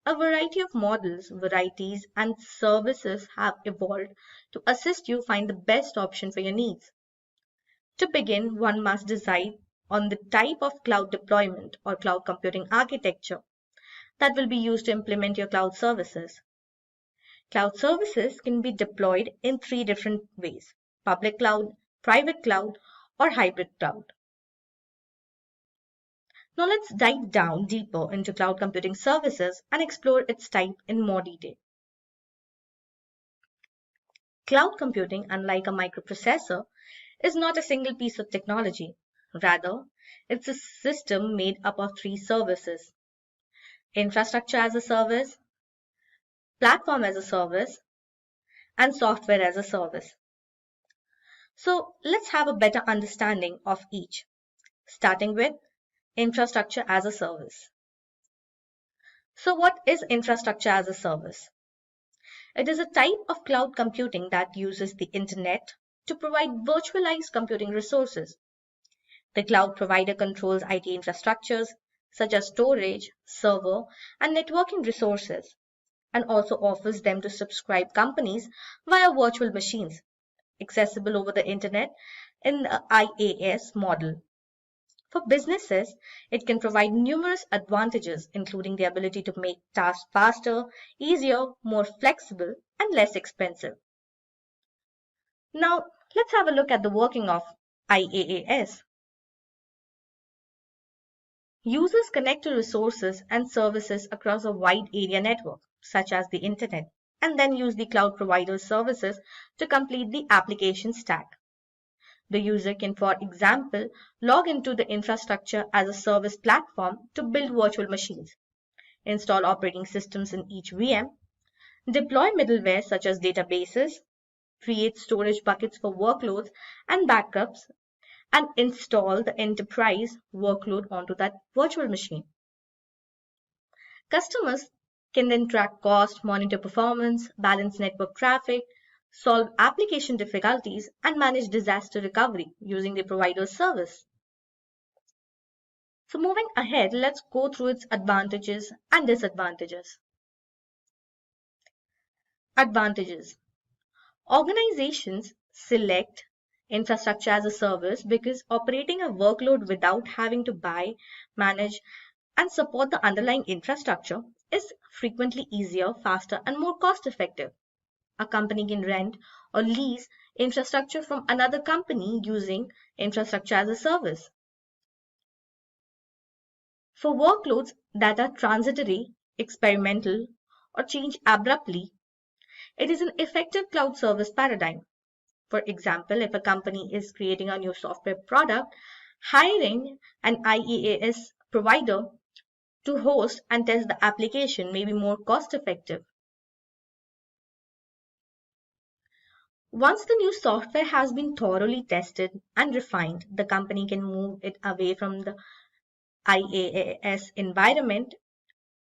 A variety of models, varieties, and services have evolved to assist you find the best option for your needs. To begin, one must decide on the type of cloud deployment or cloud computing architecture that will be used to implement your cloud services. Cloud services can be deployed in three different ways: public cloud, private cloud, or hybrid cloud. Now let's dive down deeper into cloud computing services and explore its type in more detail. Cloud computing, unlike a microprocessor, is not a single piece of technology. Rather, it's a system made up of three services: infrastructure as a service, platform as a service, and software as a service. So let's have a better understanding of each, starting with infrastructure as a service. So what is infrastructure as a service? It is a type of cloud computing that uses the internet to provide virtualized computing resources. The cloud provider controls IT infrastructures such as storage, server, and networking resources, and also offers them to subscribe companies via virtual machines, accessible over the internet in the IaaS model. For businesses, it can provide numerous advantages, including the ability to make tasks faster, easier, more flexible, and less expensive. Now, let's have a look at the working of IaaS. Users connect to resources and services across a wide area network, such as the internet, and then use the cloud provider's services to complete the application stack. The user can, for example, log into the infrastructure as a service platform to build virtual machines, install operating systems in each VM, deploy middleware such as databases, create storage buckets for workloads and backups, and install the enterprise workload onto that virtual machine. Customers can then track cost, monitor performance, balance network traffic, solve application difficulties, and manage disaster recovery using the provider's service. So moving ahead, let's go through its advantages and disadvantages. Advantages. Organizations select infrastructure as a service because operating a workload without having to buy, manage, and support the underlying infrastructure is frequently easier, faster, and more cost effective. A company can rent or lease infrastructure from another company using infrastructure as a service. For workloads that are transitory, experimental, or change abruptly, it is an effective cloud service paradigm. For example, if a company is creating a new software product, hiring an IaaS provider to host and test the application may be more cost effective. Once the new software has been thoroughly tested and refined, the company can move it away from the IaaS environment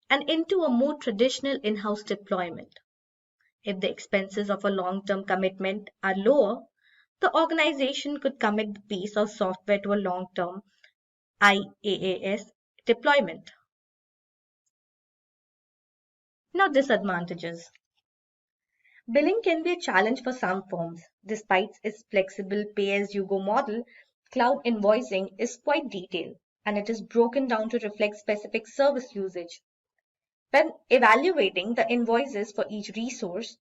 and into a more traditional in-house deployment. If the expenses of a long-term commitment are lower, the organization could commit the piece of software to a long-term IaaS deployment. Now, disadvantages. Billing can be a challenge for some firms. Despite its flexible pay-as-you-go model, cloud invoicing is quite detailed and it is broken down to reflect specific service usage. When evaluating the invoices for each resource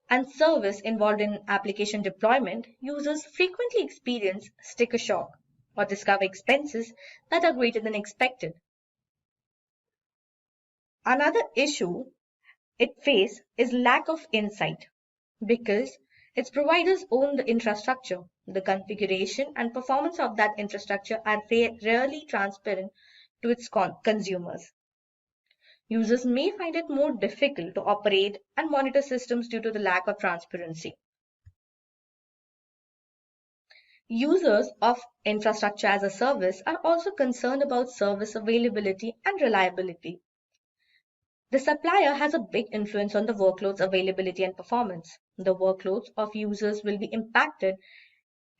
and service involved in application deployment, users frequently experience sticker shock or discover expenses that are greater than expected. Another issue it faces is lack of insight because its providers own the infrastructure. The configuration and performance of that infrastructure are rarely transparent to its consumers. Users may find it more difficult to operate and monitor systems due to the lack of transparency. Users of infrastructure as a service are also concerned about service availability and reliability. The supplier has a big influence on the workload's availability and performance. The workloads of users will be impacted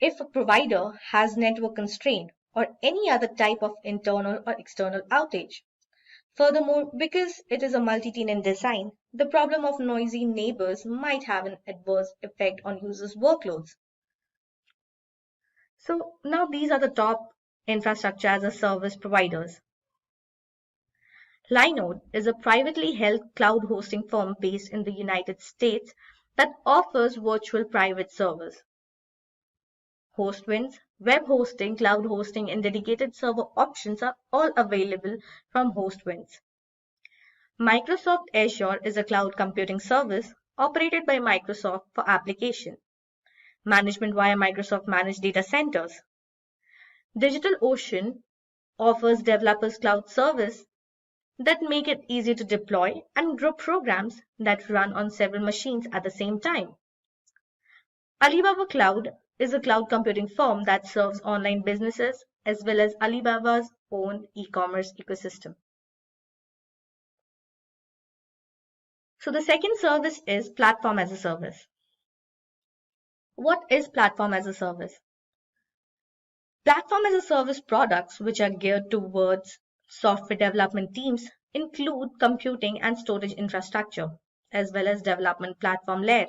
if a provider has network constraint or any other type of internal or external outage. Furthermore, because it is a multi-tenant design, the problem of noisy neighbors might have an adverse effect on users' workloads. So now these are the top infrastructure as a service providers. Linode is a privately held cloud hosting firm based in the United States that offers virtual private servers. Hostwinds, web hosting, cloud hosting, and dedicated server options are all available from Hostwinds. Microsoft Azure is a cloud computing service operated by Microsoft for application management via Microsoft Managed Data Centers. DigitalOcean offers developers cloud service that make it easy to deploy and grow programs that run on several machines at the same time. Alibaba Cloud is a cloud computing firm that serves online businesses as well as Alibaba's own e-commerce ecosystem. So the second service is platform as a service. What is platform as a service? Platform as a service products which are geared towards software development teams include computing and storage infrastructure, as well as development platform layer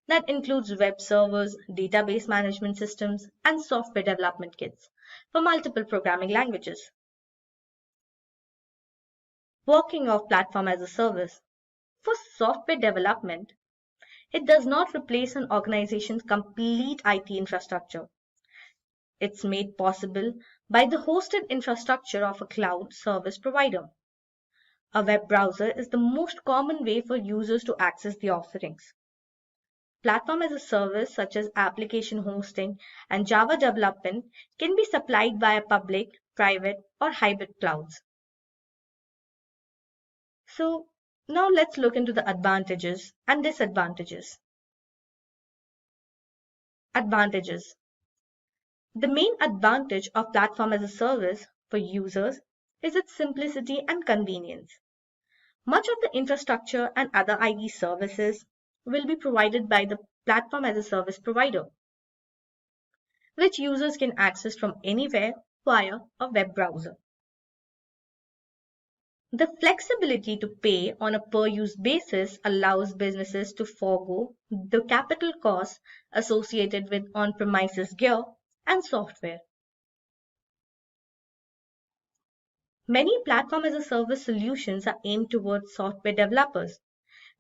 that includes web servers, database management systems, and software development kits for multiple programming languages. Working of platform as a service. For software development, it does not replace an organization's complete IT infrastructure. It's made possible by the hosted infrastructure of a cloud service provider. A web browser is the most common way for users to access the offerings. Platform as a service such as application hosting and Java development can be supplied via public, private, or hybrid clouds. So now let's look into the advantages and disadvantages. Advantages. The main advantage of platform as a service for users is its simplicity and convenience. Much of the infrastructure and other IT services will be provided by the platform as a service provider, which users can access from anywhere via a web browser. The flexibility to pay on a per-use basis allows businesses to forego the capital costs associated with on-premises gear and software. Many platform-as-a-service solutions are aimed towards software developers.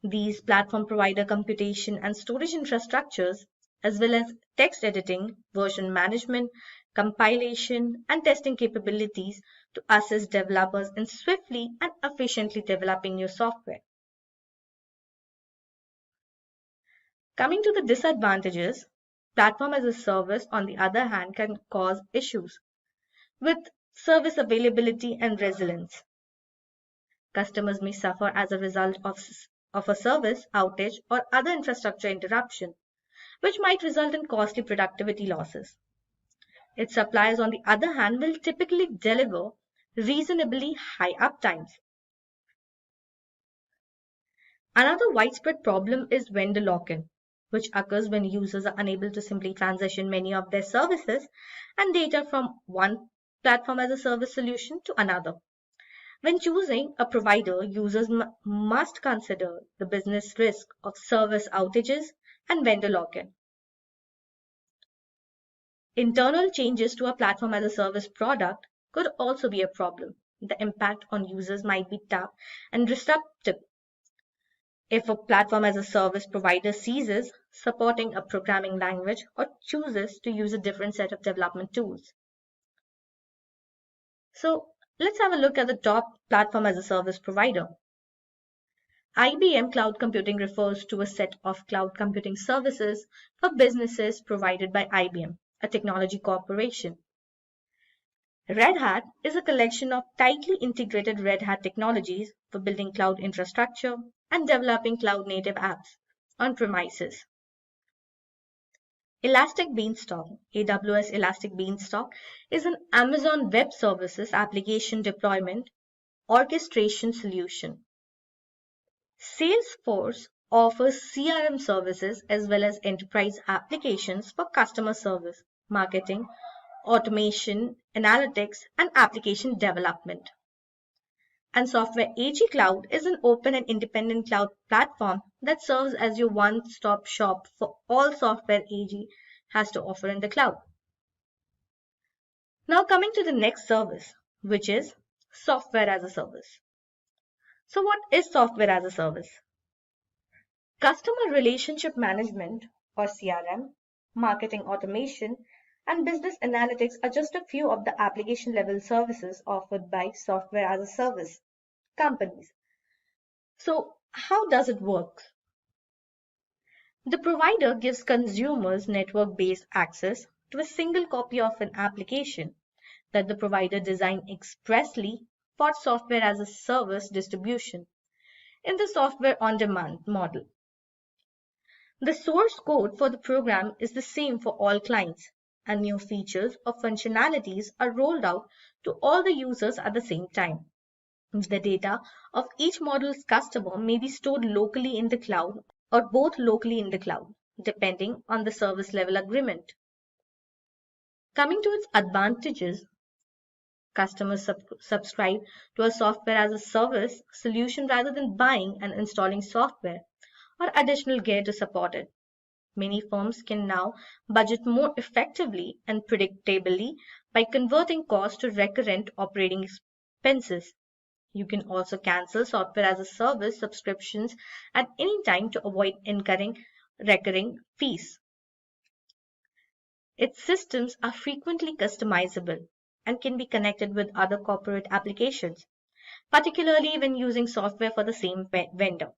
These platform provider computation and storage infrastructures, as well as text editing, version management, compilation, and testing capabilities to assist developers in swiftly and efficiently developing new software. Coming to the disadvantages, platform as a service, on the other hand, can cause issues with service availability and resilience. Customers may suffer as a result of a service outage or other infrastructure interruption, which might result in costly productivity losses. Its suppliers, on the other hand, will typically deliver reasonably high uptimes. Another widespread problem is vendor lock-in, which occurs when users are unable to simply transition many of their services and data from one platform as a service solution to another. When choosing a provider, users must consider the business risk of service outages and vendor lock-in. Internal changes to a platform as a service product could also be a problem. The impact on users might be tough and disruptive. If a platform as a service provider ceases supporting a programming language or chooses to use a different set of development tools. So let's have a look at the top platform as a service provider. IBM Cloud Computing refers to a set of cloud computing services for businesses provided by IBM, a technology corporation. Red Hat is a collection of tightly integrated Red Hat technologies for building cloud infrastructure and developing cloud-native apps on premises. Elastic Beanstalk, AWS Elastic Beanstalk, is an Amazon Web Services application deployment orchestration solution. Salesforce offers CRM services as well as enterprise applications for customer service, marketing, automation, analytics, and application development. And Software AG Cloud is an open and independent cloud platform that serves as your one-stop shop for all software AG has to offer in the cloud. Now coming to the next service, which is software as a service. So what is software as a service? Customer relationship management, or CRM, marketing automation, and business analytics are just a few of the application level services offered by software as a service companies. So how does it work? The provider gives consumers network-based access to a single copy of an application that the provider designed expressly for software as a service distribution in the software on demand model. The source code for the program is the same for all clients, and new features or functionalities are rolled out to all the users at the same time. The data of each model's customer may be stored locally in the cloud or both locally in the cloud, depending on the service level agreement. Coming to its advantages, customers subscribe to a software as a service solution rather than buying and installing software or additional gear to support it. Many firms can now budget more effectively and predictably by converting costs to recurrent operating expenses. You can also cancel software as a service subscriptions at any time to avoid incurring recurring fees. Its systems are frequently customizable and can be connected with other corporate applications, particularly when using software for the same vendor.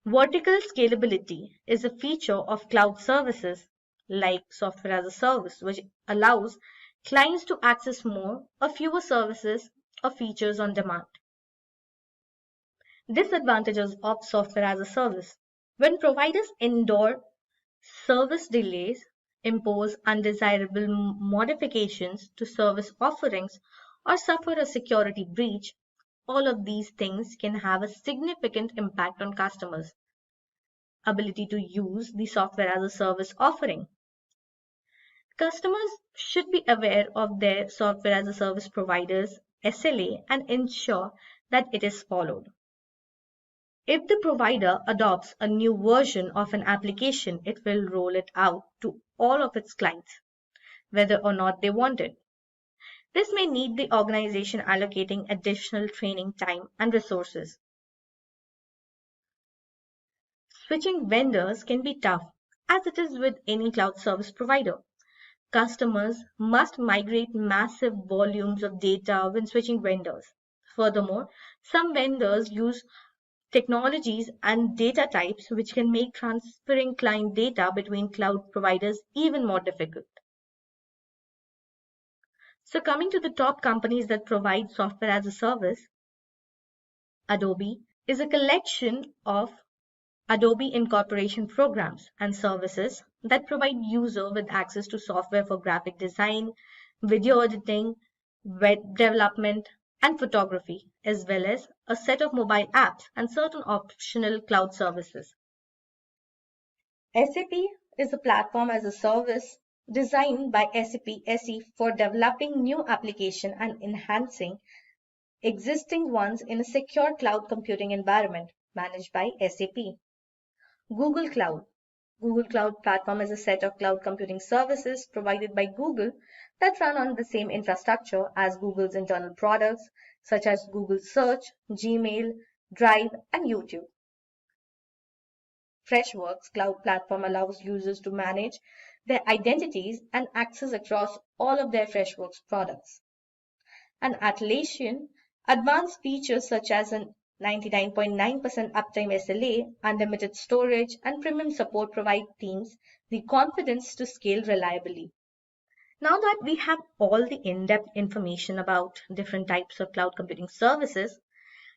Vertical scalability is a feature of cloud services like software as a service, which allows clients to access more or fewer services or features on demand. Disadvantages of software as a service. When providers endure service delays, impose undesirable modifications to service offerings, or suffer a security breach, all of these things can have a significant impact on customers' ability to use the software as a service offering. Customers should be aware of their software as a service providers SLA and ensure that it is followed. If the provider adopts a new version of an application, it will roll it out to all of its clients, whether or not they want it. This may need the organization allocating additional training time and resources. Switching vendors can be tough, as it is with any cloud service provider. Customers must migrate massive volumes of data when switching vendors. Furthermore, some vendors use technologies and data types which can make transferring client data between cloud providers even more difficult. So coming to the top companies that provide software as a service, Adobe is a collection of Adobe incorporation programs and services that provide user with access to software for graphic design, video editing, web development, and photography, as well as a set of mobile apps and certain optional cloud services. SAP is a platform as a service designed by SAP SE for developing new applications and enhancing existing ones in a secure cloud computing environment managed by SAP. Google Cloud. Google Cloud Platform is a set of cloud computing services provided by Google that run on the same infrastructure as Google's internal products, such as Google Search, Gmail, Drive, and YouTube. Freshworks Cloud Platform allows users to manage their identities and access across all of their Freshworks products. And Atlassian, advanced features such as an 99.9% uptime SLA, unlimited storage, and premium support provide teams the confidence to scale reliably. Now that we have all the in-depth information about different types of cloud computing services,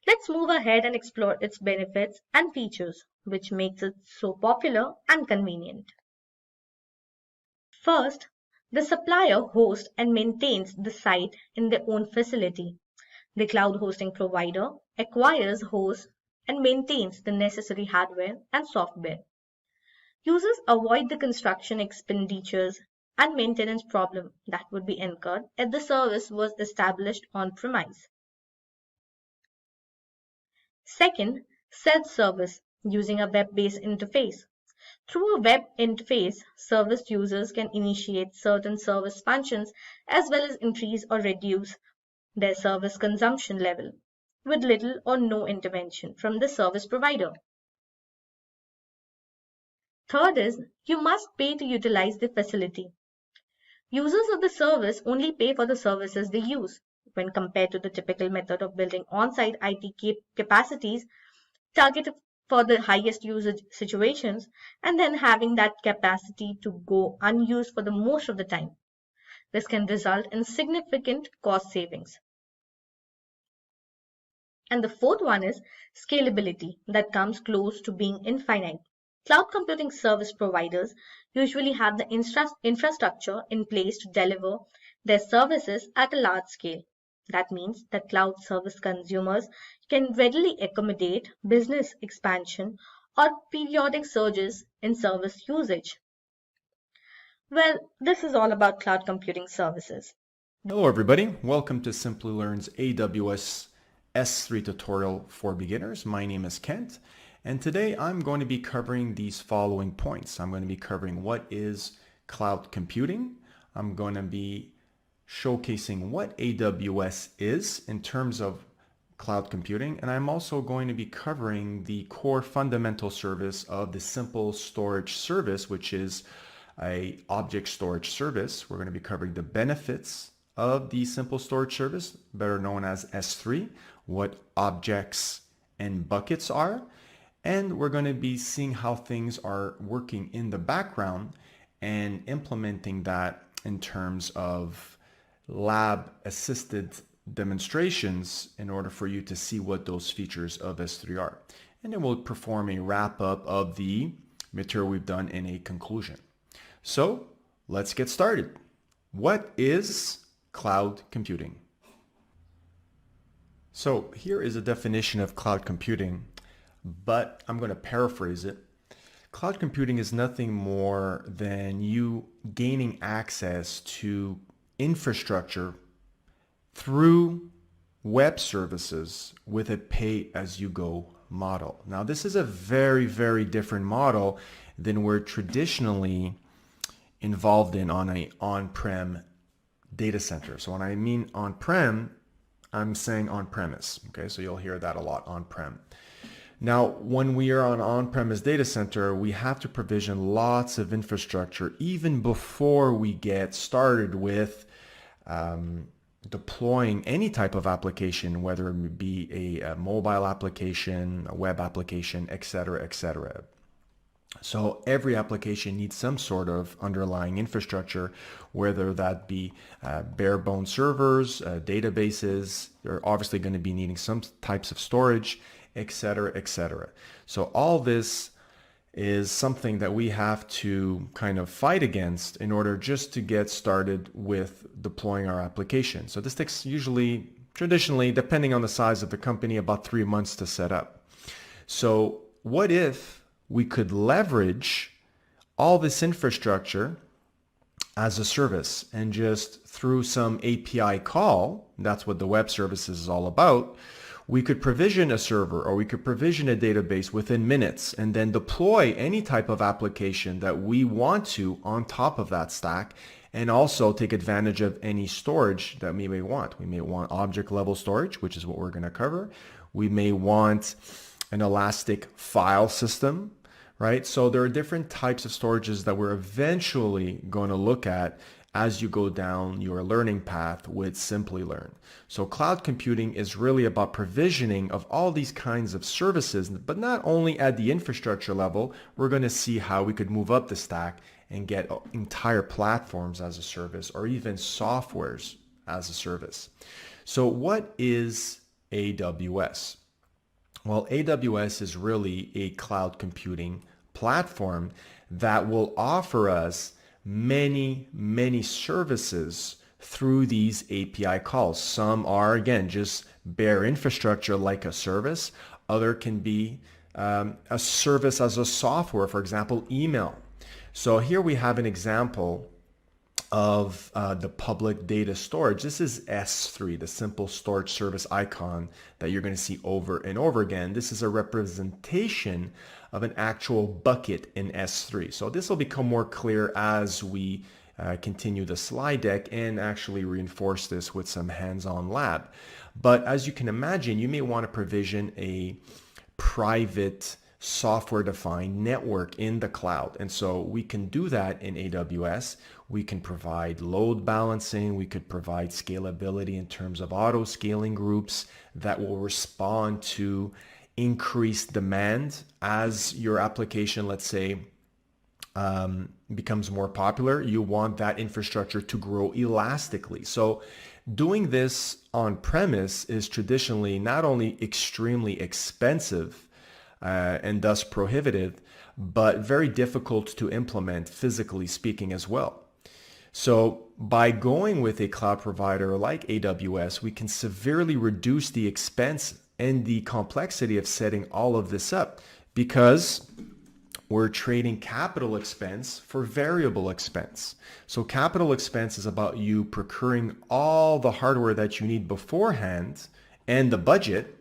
let's move ahead and explore its benefits and features, which makes it so popular and convenient. First, the supplier hosts and maintains the site in their own facility. The cloud hosting provider acquires, hosts, and maintains the necessary hardware and software. Users avoid the construction expenditures and maintenance problem that would be incurred if the service was established on-premise. Second, self-service using a web-based interface. Through a web interface, service users can initiate certain service functions as well as increase or reduce their service consumption level with little or no intervention from the service provider. Third is, you must pay to utilize the facility. Users of the service only pay for the services they use. When compared to the typical method of building on-site IT capacities targeted for the highest usage situations and then having that capacity to go unused for the most of the time, this can result in significant cost savings. And the fourth one is scalability that comes close to being infinite. Cloud computing service providers usually have the infrastructure in place to deliver their services at a large scale. That means that cloud service consumers can readily accommodate business expansion or periodic surges in service usage. Well, this is all about cloud computing services. Hello everybody, welcome to Simplilearn's AWS S3 tutorial for beginners. My name is Kent, and today I'm going to be covering these following points. I'm going to be covering what is cloud computing. I'm going to be showcasing what AWS is in terms of cloud computing, and I'm also going to be covering the core fundamental service of the Simple Storage service, which is a object storage service. We're going to be covering the benefits of the Simple Storage service, better known as S3, what objects and buckets are, and we're going to be seeing how things are working in the background and implementing that in terms of lab assisted demonstrations in order for you to see what those features of S3 are. And then we'll perform a wrap up of the material we've done in a conclusion. So let's get started. What is cloud computing? So here is a definition of cloud computing, but I'm going to paraphrase it. Cloud computing is nothing more than you gaining access to infrastructure through web services with a pay-as-you-go model. Now, this is a very, very different model than we're traditionally involved in on an on-prem data center. So when I mean on-prem, I'm saying on-premise. Okay, so you'll hear that a lot, on-prem. Now, when we are on on-premise data center, we have to provision lots of infrastructure even before we get started with deploying any type of application, whether it be a mobile application, a web application, etc., etc. So every application needs some sort of underlying infrastructure, whether that be bare bone servers, databases. They're obviously going to be needing some types of storage, etc., etc. So all this is something that we have to kind of fight against in order just to get started with deploying our application. So this takes usually, traditionally, depending on the size of the company, about 3 months to set up. So what if we could leverage all this infrastructure as a service, and just through some API call, that's what the web services is all about, we could provision a server or we could provision a database within minutes and then deploy any type of application that we want to on top of that stack, and also take advantage of any storage that we may want. We may want object level storage, which is what we're going to cover. We may want an elastic file system, right? So there are different types of storages that we're eventually going to look at as you go down your learning path with Simplilearn. So cloud computing is really about provisioning of all these kinds of services, but not only at the infrastructure level. We're going to see how we could move up the stack and get entire platforms as a service, or even softwares as a service. So what is AWS? Well, AWS is really a cloud computing platform that will offer us many, many services through these API calls. Some are, again, just bare infrastructure like a service. Other can be a service as a software, for example, email. So here we have an example of the public data storage. This is S3, the simple storage service icon that you're going to see over and over again. This is a representation of an actual bucket in S3. So this will become more clear as we continue the slide deck and actually reinforce this with some hands-on lab. But as you can imagine, you may want to provision a private software-defined network in the cloud. And so we can do that in AWS. We can provide load balancing. We could provide scalability in terms of auto scaling groups that will respond to increased demand as your application, let's say, becomes more popular. You want that infrastructure to grow elastically. So doing this on premise is traditionally not only extremely expensive and thus prohibitive, but very difficult to implement physically speaking as well. So by going with a cloud provider like AWS, we can severely reduce the expense and the complexity of setting all of this up, because we're trading capital expense for variable expense. So capital expense is about you procuring all the hardware that you need beforehand and the budget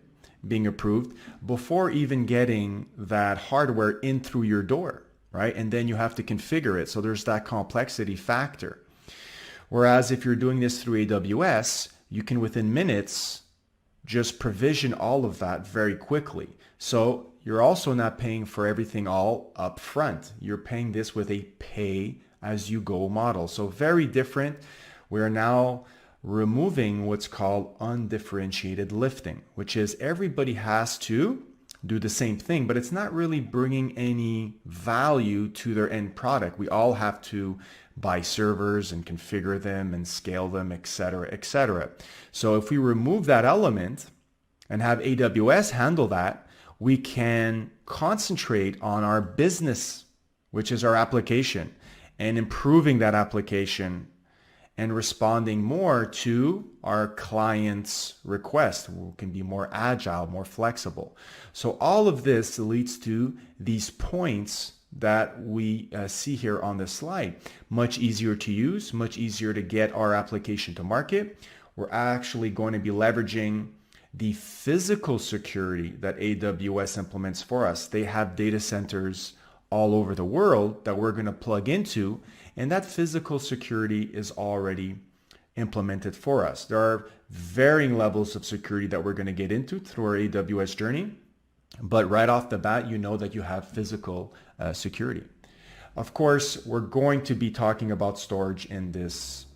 being approved before even getting that hardware in through your door, right? And then you have to configure it. So there's that complexity factor. Whereas if you're doing this through AWS, you can within minutes just provision all of that very quickly. So you're also not paying for everything all up front. You're paying this with a pay-as-you-go model. So very different. We're now removing what's called undifferentiated lifting, which is everybody has to do the same thing, but it's not really bringing any value to their end product. We all have to buy servers and configure them and scale them, etc., etc. So if we remove that element and have AWS handle that, we can concentrate on our business, which is our application, and improving that application and responding more to our clients' requests. We can be more agile, more flexible. So all of this leads to these points that we see here on this slide. Much easier to use, much easier to get our application to market. we're actually going to be leveraging the physical security that AWS implements for us. They have data centers all over the world that we're going to plug into, and that physical security is already implemented for us. There are varying levels of security that we're going to get into through our AWS journey, but right off the bat, you know that you have physical security. Of course, we're going to be talking about storage in this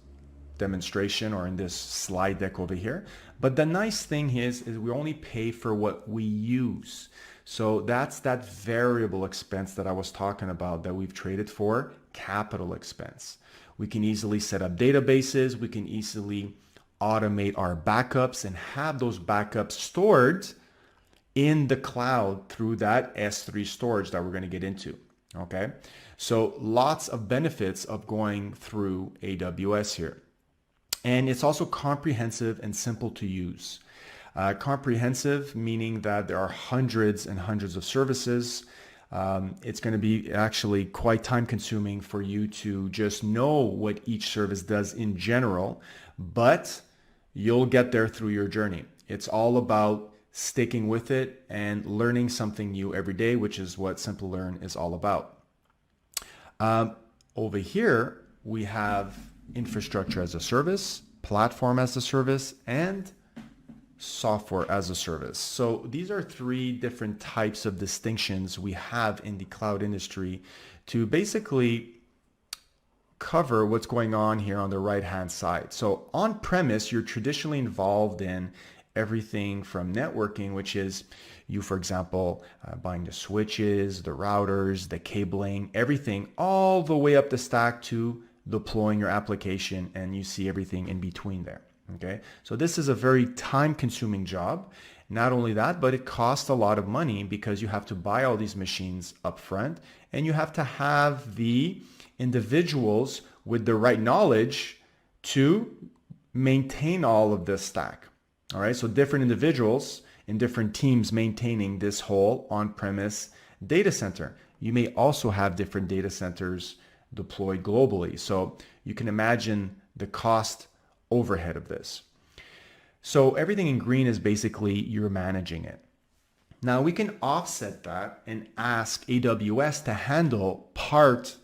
demonstration or in this slide deck over here. But the nice thing is we only pay for what we use. So that's that variable expense that I was talking about that we've traded for capital expense. We can easily set up databases. We can easily automate our backups and have those backups stored in the cloud through that S3 storage that we're going to get into. Okay, so lots of benefits of going through AWS here. And it's also comprehensive and simple to use. Comprehensive meaning that there are hundreds and hundreds of services. It's going to be actually quite time consuming for you to just know what each service does in general, but you'll get there through your journey. It's all about sticking with it and learning something new every day, which is what Simplilearn is all about. Over here, we have infrastructure as a service, platform as a service, and software as a service. So these are three different types of distinctions we have in the cloud industry to basically cover what's going on here on the right-hand side. So on-premise, you're traditionally involved in everything from networking, which is you, for example, buying the switches, the routers, the cabling, everything all the way up the stack to deploying your application, and you see everything in between there. Okay, so this is a very time-consuming job. Not only that, but it costs a lot of money because you have to buy all these machines up front, and you have to have the individuals with the right knowledge to maintain all of this stack. All right, so different individuals in different teams maintaining this whole on-premise data center. You may also have different data centers deployed globally. So you can imagine the cost overhead of this. So everything in green is basically you're managing it. Now we can offset that and ask AWS to handle part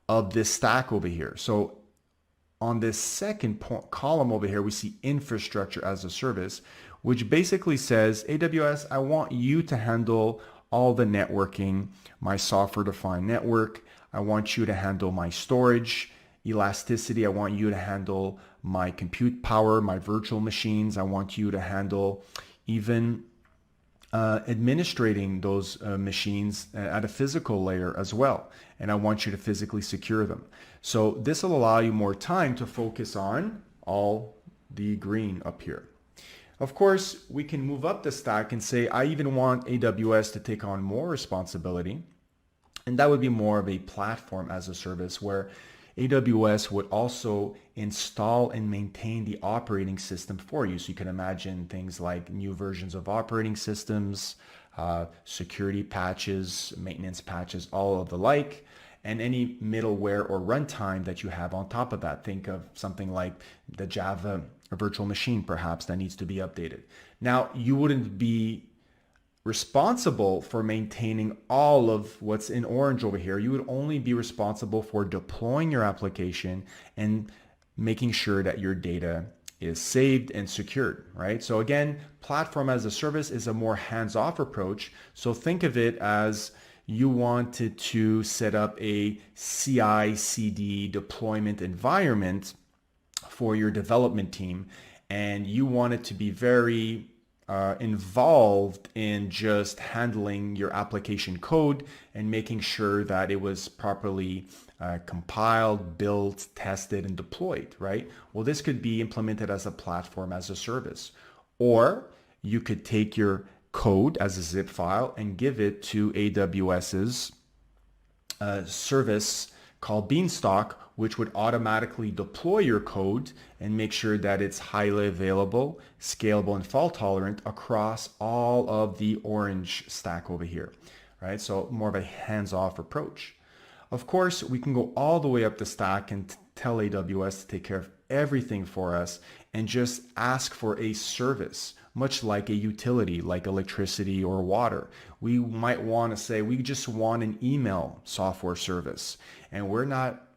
of this stack over here. So on this second column over here, we see infrastructure as a service, which basically says, AWS, I want you to handle all the networking, my software-defined network. I want you to handle my storage, elasticity. I want you to handle my compute power, my virtual machines. I want you to handle even administrating those machines at a physical layer as well. And I want you to physically secure them. So this will allow you more time to focus on all the green up here. Of course, we can move up the stack and say, I even want AWS to take on more responsibility. And that would be more of a platform as a service where AWS would also install and maintain the operating system for you. So you can imagine things like new versions of operating systems, security patches, maintenance patches, all of the like, and any middleware or runtime that you have on top of that. Think of something like the Java virtual machine, perhaps, that needs to be updated. Now, you wouldn't be responsible for maintaining all of what's in orange over here. You would only be responsible for deploying your application and making sure that your data is saved and secured, right? So again, platform as a service is a more hands-off approach. So think of it as you wanted to set up a CI/CD deployment environment for your development team, and you want it to be very involved in just handling your application code and making sure that it was properly compiled, built, tested, and deployed, right? Well, this could be implemented as a platform as a service. Or you could take your code as a zip file and give it to AWS's service called Beanstalk, which would automatically deploy your code and make sure that it's highly available, scalable, and fault tolerant across all of the orange stack over here, right? So more of a hands-off approach. Of course, we can go all the way up the stack and tell AWS to take care of everything for us and just ask for a service, much like a utility, like electricity or water. We might want to say we just want an email software service, and we're not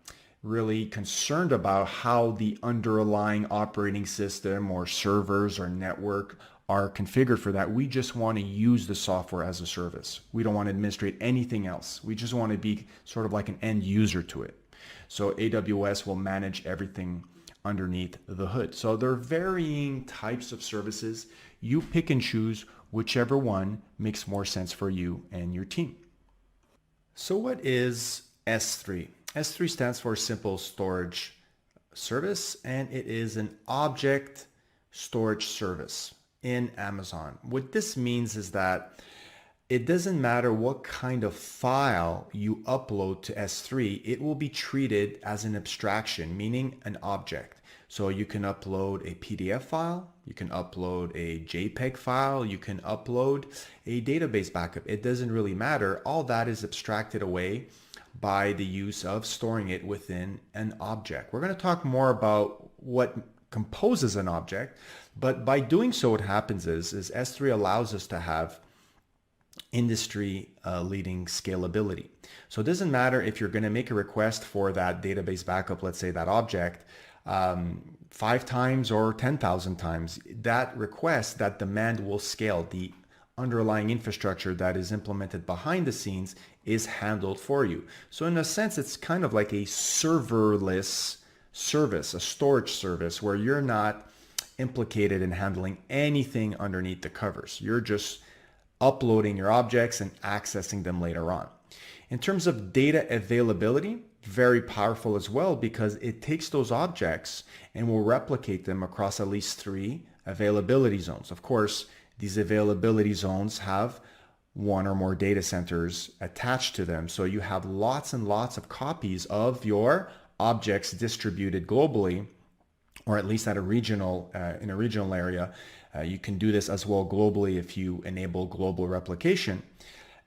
really concerned about how the underlying operating system or servers or network are configured for that. We just want to use the software as a service. We don't want to administrate anything else. We just want to be sort of like an end user to it. So AWS will manage everything underneath the hood. So there are varying types of services. You pick and choose whichever one makes more sense for you and your team. So what is S3? S3 stands for Simple Storage Service, and it is an object storage service in Amazon. What this means is that it doesn't matter what kind of file you upload to S3, it will be treated as an abstraction, meaning an object. So you can upload a PDF file, you can upload a JPEG file, you can upload a database backup. It doesn't really matter. All that is abstracted away by the use of storing it within an object. We're going to talk more about what composes an object, but by doing so, what happens is S3 allows us to have industry leading scalability. So it doesn't matter if you're going to make a request for that database backup, let's say that object, 5 times or 10,000 times, that request, that demand will scale. The underlying infrastructure that is implemented behind the scenes is handled for you. So in a sense, it's kind of like a serverless service, a storage service where you're not implicated in handling anything underneath the covers. You're just uploading your objects and accessing them later on. In terms of data availability, very powerful as well, because it takes those objects and will replicate them across at least 3 availability zones. Of course, these availability zones have 1 or more data centers attached to them. So you have lots and lots of copies of your objects distributed globally, or at least at a regional, in a regional area. You can do this as well globally if you enable global replication.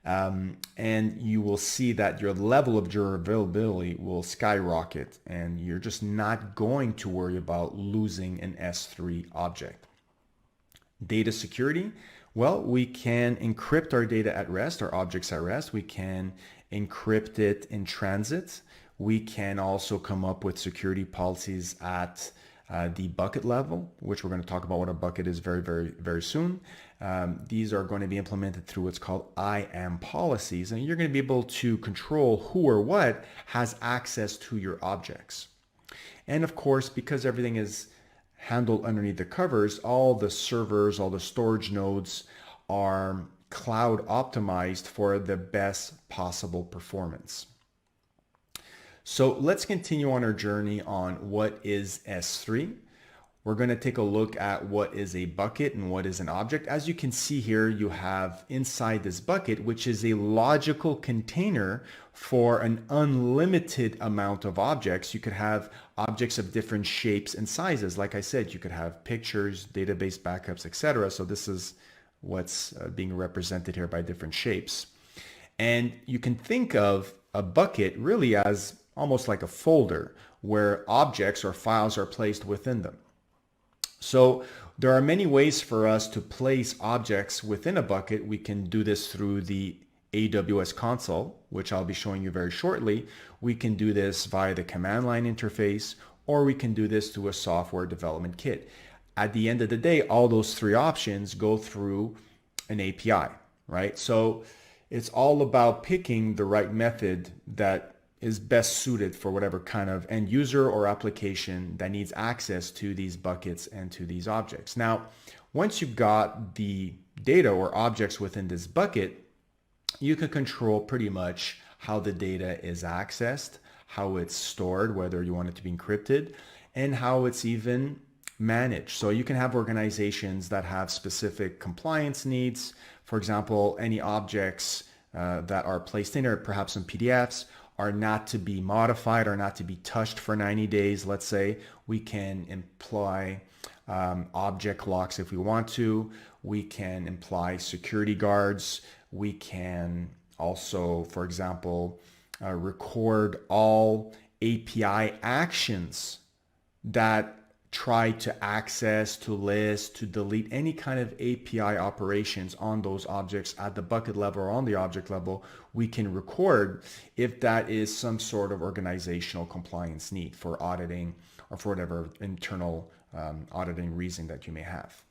And you will see that your level of durability will skyrocket, and you're just not going to worry about losing an S3 object. Data security, well, we can encrypt our data at rest, our objects at rest. We can encrypt it in transit. We can also come up with security policies at the bucket level, which we're going to talk about what a bucket is very, very, very soon. These are going to be implemented through what's called IAM policies, and you're going to be able to control who or what has access to your objects. And of course, because everything is handled underneath the covers, all the servers, all the storage nodes are cloud optimized for the best possible performance. So let's continue on our journey on what is S3. We're going to take a look at what is a bucket and what is an object. As you can see here, you have inside this bucket, which is a logical container for an unlimited amount of objects. You could have objects of different shapes and sizes. Like I said, you could have pictures, database backups, etc. So this is what's being represented here by different shapes. And you can think of a bucket really as almost like a folder where objects or files are placed within them. So there are many ways for us to place objects within a bucket. We can do this through the AWS console, which I'll be showing you very shortly. We can do this via the command line interface, or we can do this through a software development kit. At the end of the day, all those 3 options go through an API, right? So it's all about picking the right method that is best suited for whatever kind of end user or application that needs access to these buckets and to these objects. Now, once you've got the data or objects within this bucket, you can control pretty much how the data is accessed, how it's stored, whether you want it to be encrypted, and how it's even managed. So you can have organizations that have specific compliance needs. For example, any objects that are placed in there, perhaps some PDFs, are not to be modified or not to be touched for 90 days. Let's say we can imply object locks if we want to. We can imply security guards. We can also, for example, record all API actions that try to access, to list, to delete any kind of API operations on those objects at the bucket level or on the object level, we can record if that is some sort of organizational compliance need for auditing or for whatever internal auditing reason that you may have.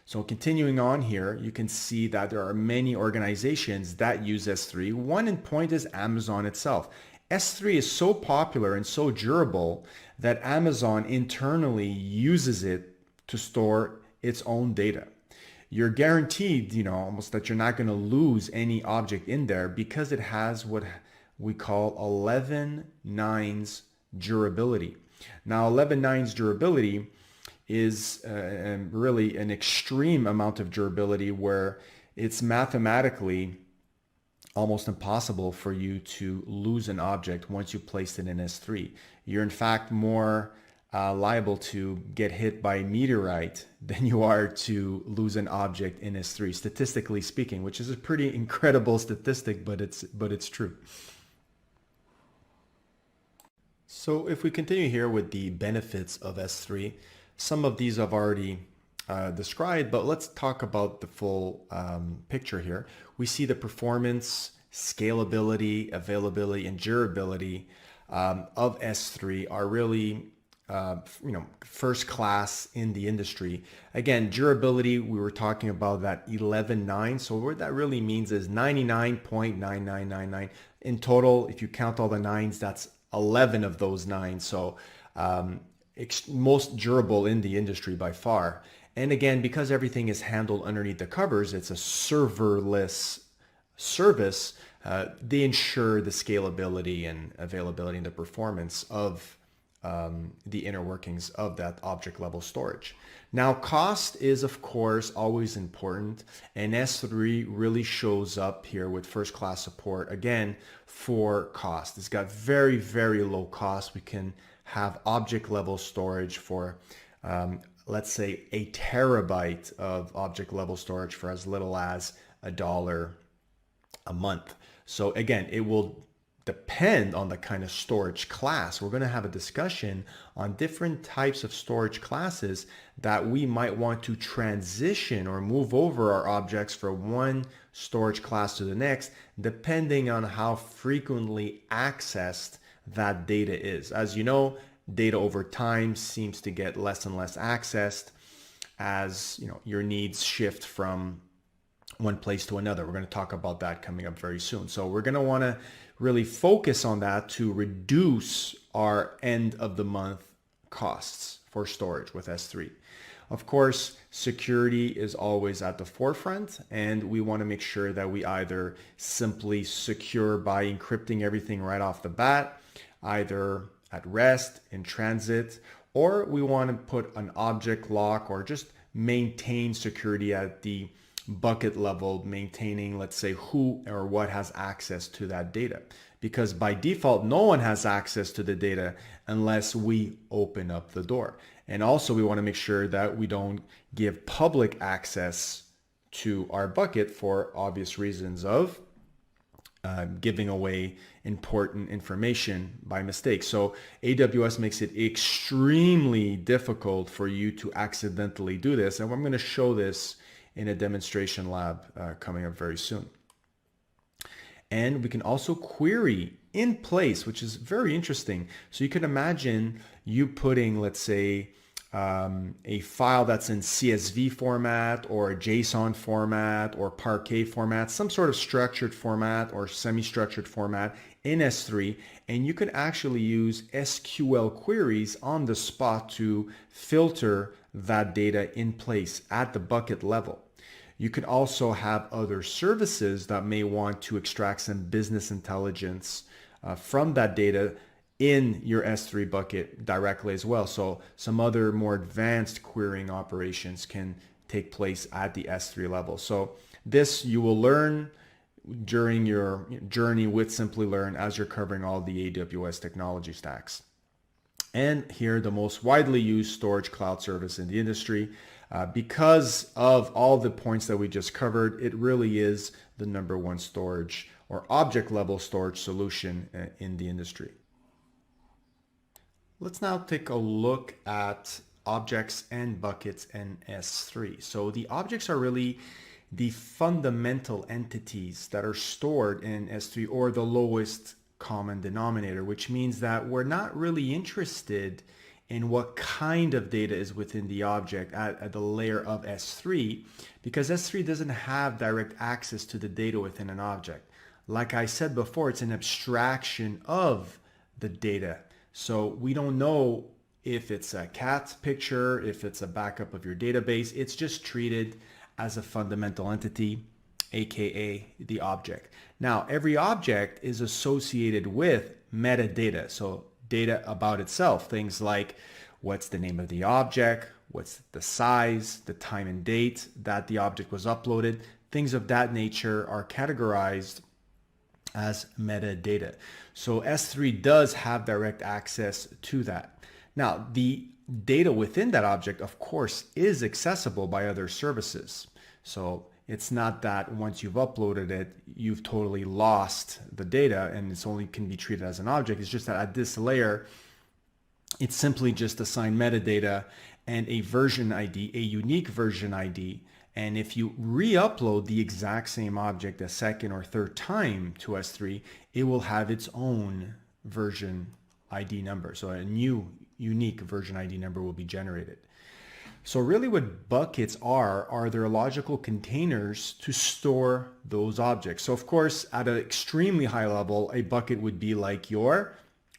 So continuing on here, you can see that there are many organizations that use S3. One in point is Amazon itself. S3 is so popular and so durable that Amazon internally uses it to store its own data. You're guaranteed, almost that you're not going to lose any object in there because it has what we call 11 nines durability. Now, 11 nines durability is really an extreme amount of durability where it's mathematically almost impossible for you to lose an object once you placed it in S3. You're in fact more liable to get hit by a meteorite than you are to lose an object in S3, statistically speaking, which is a pretty incredible statistic, but it's true. So if we continue here with the benefits of S3, some of these I've already described, but let's talk about the full picture here. We see the performance, scalability, availability, and durability of S3 are really first class in the industry. Again, durability, we were talking about that 11.9. So what that really means is 99.9999 in total. If you count all the nines, that's 11 of those nines. So most durable in the industry by far. And again, because everything is handled underneath the covers, it's a serverless service. They ensure the scalability and availability and the performance of the inner workings of that object level storage. Now, cost is of course always important, and S3 really shows up here with first class support again for cost. It's got very, very low cost. We can have object level storage for let's say a terabyte of object level storage for as little as $1 a month. So again, it will depend on the kind of storage class. We're going to have a discussion on different types of storage classes that we might want to transition or move over our objects from one storage class to the next, depending on how frequently accessed that data is. As you know, data over time seems to get less and less accessed as your needs shift from one place to another. We're going to talk about that coming up very soon. So we're going to want to really focus on that to reduce our end of the month costs for storage with S3. Of course, security is always at the forefront, and we want to make sure that we either simply secure by encrypting everything right off the bat, either at rest, in transit, or we want to put an object lock or just maintain security at the bucket level, maintaining, let's say, who or what has access to that data. Because by default, no one has access to the data unless we open up the door. And also we want to make sure that we don't give public access to our bucket for obvious reasons of giving away important information by mistake. So AWS makes it extremely difficult for you to accidentally do this. And I'm going to show this in a demonstration lab coming up very soon. And we can also query in place, which is very interesting. So you can imagine you putting, let's say, a file that's in CSV format or a JSON format or Parquet format, some sort of structured format or semi-structured format in S3, and you can actually use SQL queries on the spot to filter that data in place at the bucket level. You can also have other services that may want to extract some business intelligence from that data in your S3 bucket directly as well. So some other more advanced querying operations can take place at the S3 level. So this you will learn during your journey with Simplilearn as you're covering all the AWS technology stacks. And here, the most widely used storage cloud service in the industry. Because of all the points that we just covered, it really is the #1 storage or object level storage solution in the industry. Let's now take a look at objects and buckets in S3. So the objects are really the fundamental entities that are stored in S3, or the lowest common denominator, which means that we're not really interested in what kind of data is within the object at the layer of S3, because S3 doesn't have direct access to the data within an object. Like I said before, it's an abstraction of the data. So we don't know if it's a cat picture, if it's a backup of your database. It's just treated as a fundamental entity, aka the object. Now, every object is associated with metadata, so data about itself, things like what's the name of the object, what's the size, the time and date that the object was uploaded. Things of that nature are categorized as metadata. So S3 does have direct access to that. Now, the data within that object, of course, is accessible by other services. So it's not that once you've uploaded it, you've totally lost the data and it's only can be treated as an object. It's just that at this layer, it's simply just assigned metadata and a version ID, a unique version ID. And if you re-upload the exact same object a second or third time to S3, it will have its own version ID number. So a new unique version ID number will be generated. So really what buckets are their logical containers to store those objects. So of course, at an extremely high level, a bucket would be like your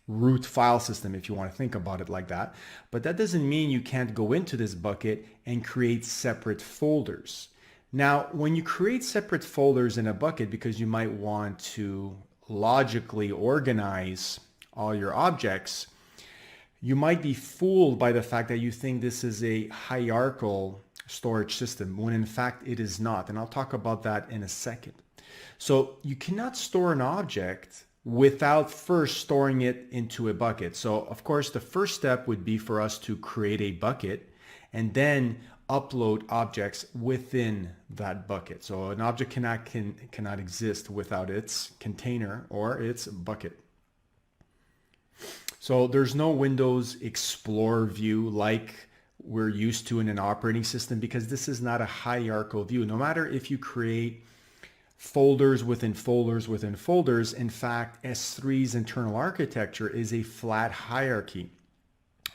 root file system, if you want to think about it like that. But that doesn't mean you can't go into this bucket and create separate folders. Now, when you create separate folders in a bucket, because you might want to logically organize all your objects, you might be fooled by the fact that you think this is a hierarchical storage system, when in fact it is not. And I'll talk about that in a second. So you cannot store an object without first storing it into a bucket. So of course, the first step would be for us to create a bucket and then upload objects within that bucket. So an object cannot exist without its container or its bucket. So there's no Windows Explorer view like we're used to in an operating system, because this is not a hierarchical view. No matter if you create folders within folders within folders, in fact, S3's internal architecture is a flat hierarchy.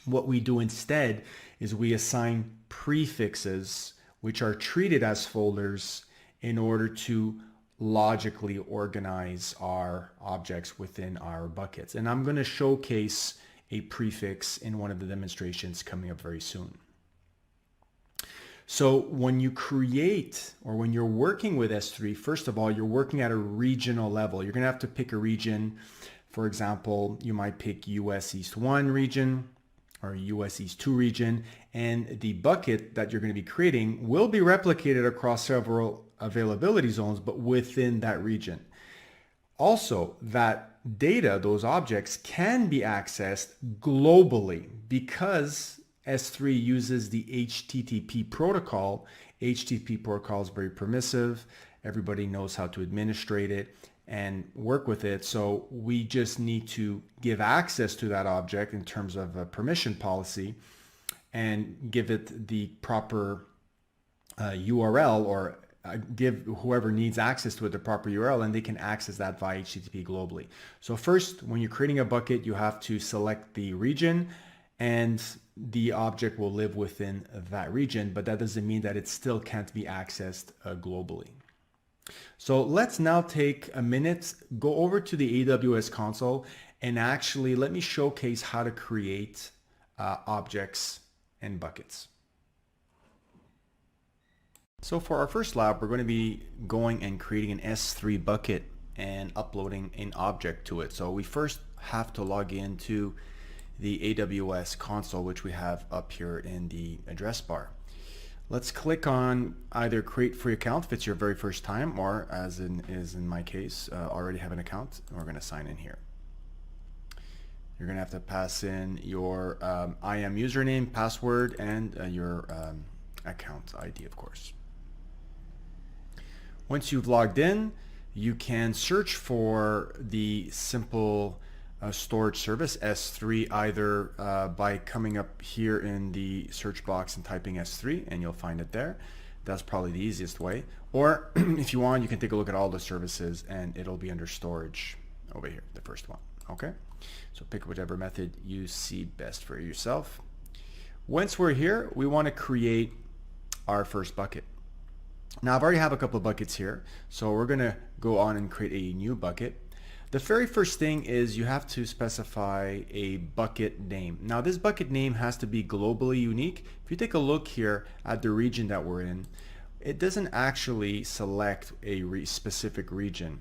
What we do instead is we assign prefixes, which are treated as folders, in order to logically organize our objects within our buckets. And I'm going to showcase a prefix in one of the demonstrations coming up very soon. So when you create, or when you're working with S3, first of all, you're working at a regional level. You're going to have to pick a region. For example, you might pick US East 1 region or US East 2 region, and the bucket that you're going to be creating will be replicated across several availability zones, but within that region. Also, that data, those objects, can be accessed globally because S3 uses the HTTP protocol. HTTP protocol is very permissive. Everybody knows how to administrate it and work with it. So we just need to give access to that object in terms of a permission policy and give it the proper URL, or give whoever needs access to it the proper URL, and they can access that via HTTP globally. So first, when you're creating a bucket, you have to select the region, and the object will live within that region, but that doesn't mean that it still can't be accessed globally. So let's now take a minute, go over to the AWS console, and actually let me showcase how to create objects and buckets. So for our first lab, we're going to be going and creating an S3 bucket and uploading an object to it. So we first have to log into the AWS console, which we have up here in the address bar. Let's click on either create free account if it's your very first time, or as is in my case, already have an account, and we're going to sign in here. You're going to have to pass in your IAM username, password, and your account ID, of course. Once you've logged in, you can search for the simple storage service, S3, either by coming up here in the search box and typing S3 and you'll find it there. That's probably the easiest way. Or if you want, you can take a look at all the services and it'll be under storage over here, the first one. Okay, so pick whichever method you see best for yourself. Once we're here, we want to create our first bucket. Now I've already have a couple of buckets here, so we're going to go on and create a new bucket. The very first thing is you have to specify a bucket name. Now this bucket name has to be globally unique. If you take a look here at the region that we're in, it doesn't actually select a specific region.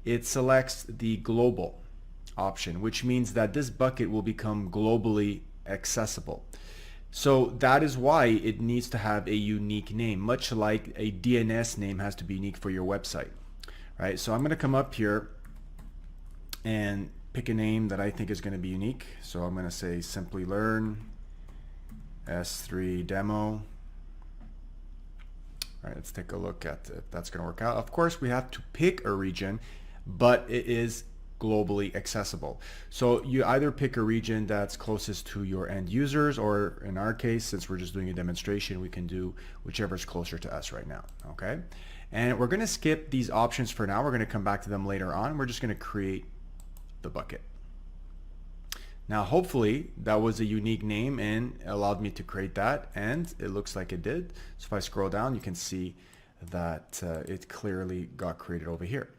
It selects the global option, which means that this bucket will become globally accessible. So that is why it needs to have a unique name, much like a DNS name has to be unique for your website, right? So I'm going to come up here and pick a name that I think is going to be unique. So I'm going to say Simplilearn S3 demo. All right, let's take a look at if that's going to work out. Of course, we have to pick a region, but it is globally accessible. So you either pick a region that's closest to your end users, or in our case, since we're just doing a demonstration, we can do whichever is closer to us right now. Okay, and we're going to skip these options for now. We're going to come back to them later on. We're just going to create the bucket. Now hopefully that was a unique name and allowed me to create that, and it looks like it did. So if I scroll down, you can see that it clearly got created over here.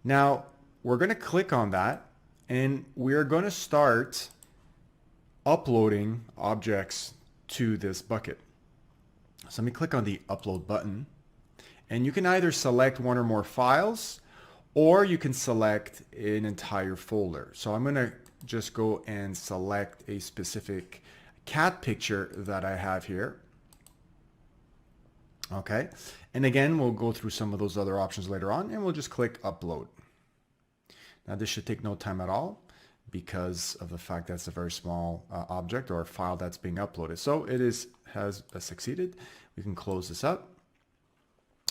Now we're going to click on that and we're going to start uploading objects to this bucket. So let me click on the upload button, and you can either select one or more files, or you can select an entire folder. So I'm going to just go and select a specific cat picture that I have here. Okay, and again, we'll go through some of those other options later on, and we'll just click upload. Now this should take no time at all because of the fact that it's a very small object or a file that's being uploaded. So it has succeeded. We can close this up.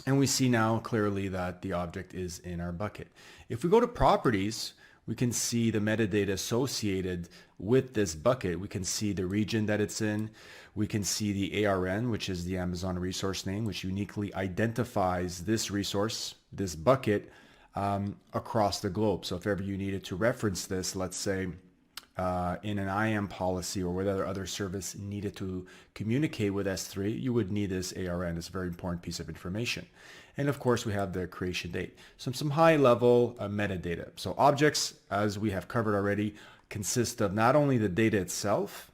And we see now clearly that the object is in our bucket. If we go to properties, we can see the metadata associated with this bucket. We can see the region that it's in. We can see the ARN, which is the Amazon resource name, which uniquely identifies this resource, this bucket, across the globe. So if ever you needed to reference this, let's say in an IAM policy or whatever other service needed to communicate with S3, you would need this ARN. It's a very important piece of information. And of course, we have the creation date. Some high level metadata. So objects, as we have covered already, consist of not only the data itself,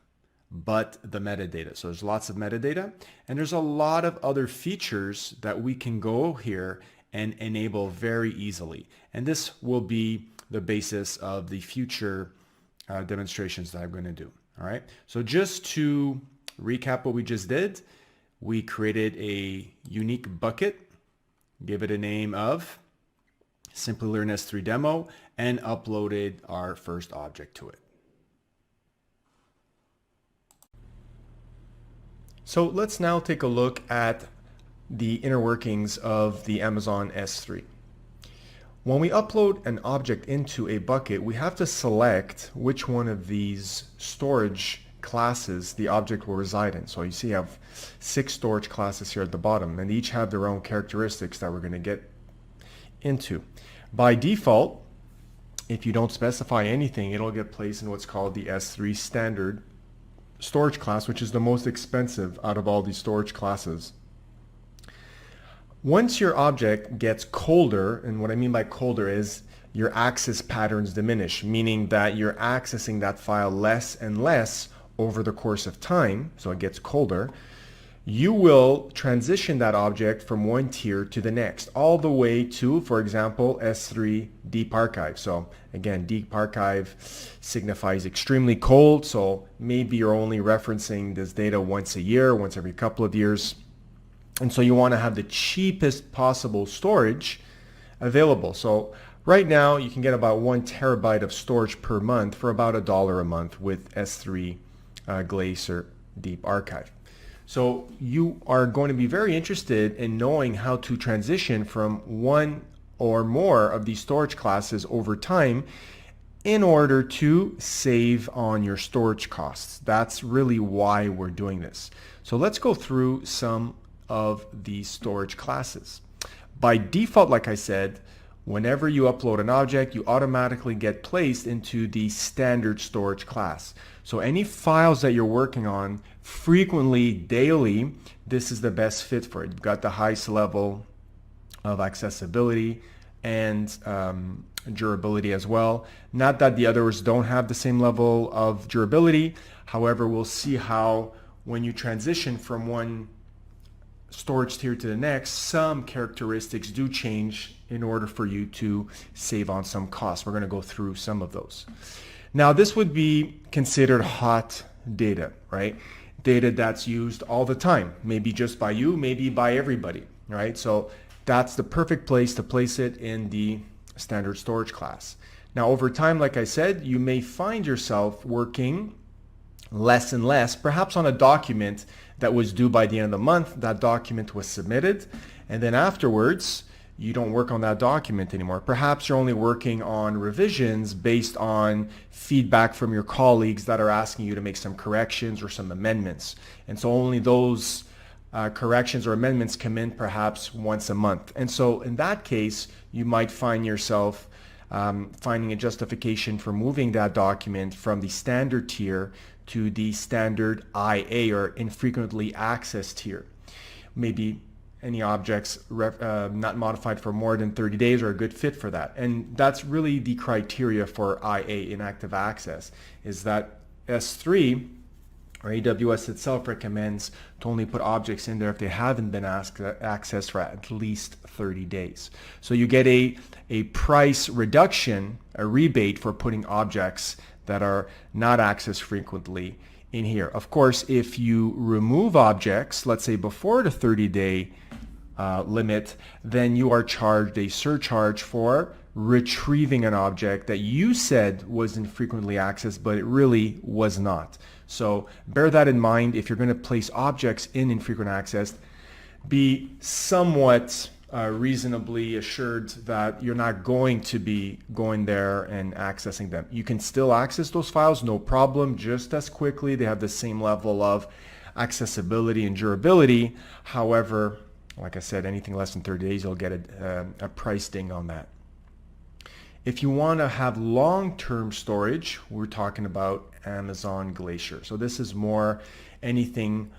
but the metadata. So there's lots of metadata, and there's a lot of other features that we can go here and enable very easily. And this will be the basis of the future demonstrations that I'm going to do. All right. So just to recap what we just did, we created a unique bucket, give it a name of Simplilearn S3 demo, and uploaded our first object to it. So let's now take a look at the inner workings of the Amazon S3. When we upload an object into a bucket, we have to select which one of these storage classes the object will reside in. So you see I have 6 storage classes here at the bottom, and each have their own characteristics that we're going to get into. By default, if you don't specify anything, it'll get placed in what's called the S3 standard storage class, which is the most expensive out of all these storage classes. Once your object gets colder, and what I mean by colder is your access patterns diminish, meaning that you're accessing that file less and less over the course of time, so it gets colder, you will transition that object from one tier to the next, all the way to, for example, S3 Deep Archive. So again, Deep Archive signifies extremely cold, so maybe you're only referencing this data once a year, once every couple of years. And so you want to have the cheapest possible storage available. So right now you can get about 1 terabyte of storage per month for about $1 a month with S3 Glacier Deep Archive. So you are going to be very interested in knowing how to transition from one or more of these storage classes over time in order to save on your storage costs. That's really why we're doing this. So let's go through some of the storage classes. By default, like I said, whenever you upload an object, you automatically get placed into the standard storage class. So any files that you're working on frequently, daily, this is the best fit for it. You've got the highest level of accessibility and durability as well. Not that the others don't have the same level of durability. However, we'll see how when you transition from one storage tier to the next, some characteristics do change in order for you to save on some costs. We're going to go through some of those. Now, this would be considered hot data, right? Data that's used all the time, maybe just by you, maybe by everybody, right? So that's the perfect place to place it in the standard storage class. Now, over time, like I said, you may find yourself working less and less, perhaps on a document that was due by the end of the month. That document was submitted, and then afterwards, you don't work on that document anymore. Perhaps you're only working on revisions based on feedback from your colleagues that are asking you to make some corrections or some amendments. And so only those corrections or amendments come in perhaps once a month. And so in that case, you might find yourself finding a justification for moving that document from the standard tier to the standard IA or infrequently accessed tier. Maybe any objects not modified for more than 30 days are a good fit for that. And that's really the criteria for IA, inactive access, is that S3 or AWS itself recommends to only put objects in there if they haven't been accessed for at least 30 days. So you get a price reduction, a rebate for putting objects that are not accessed frequently in here. Of course, if you remove objects, let's say before the 30-day limit, then you are charged a surcharge for retrieving an object that you said was infrequently accessed, but it really was not. So bear that in mind. If you're going to place objects in infrequent access, be somewhat reasonably assured that you're not going to be going there and accessing them. You can still access those files, no problem, just as quickly. They have the same level of accessibility and durability. However, like I said, anything less than 30 days, you'll get a price ding on that. If you want to have long-term storage, we're talking about Amazon Glacier. So this is more anything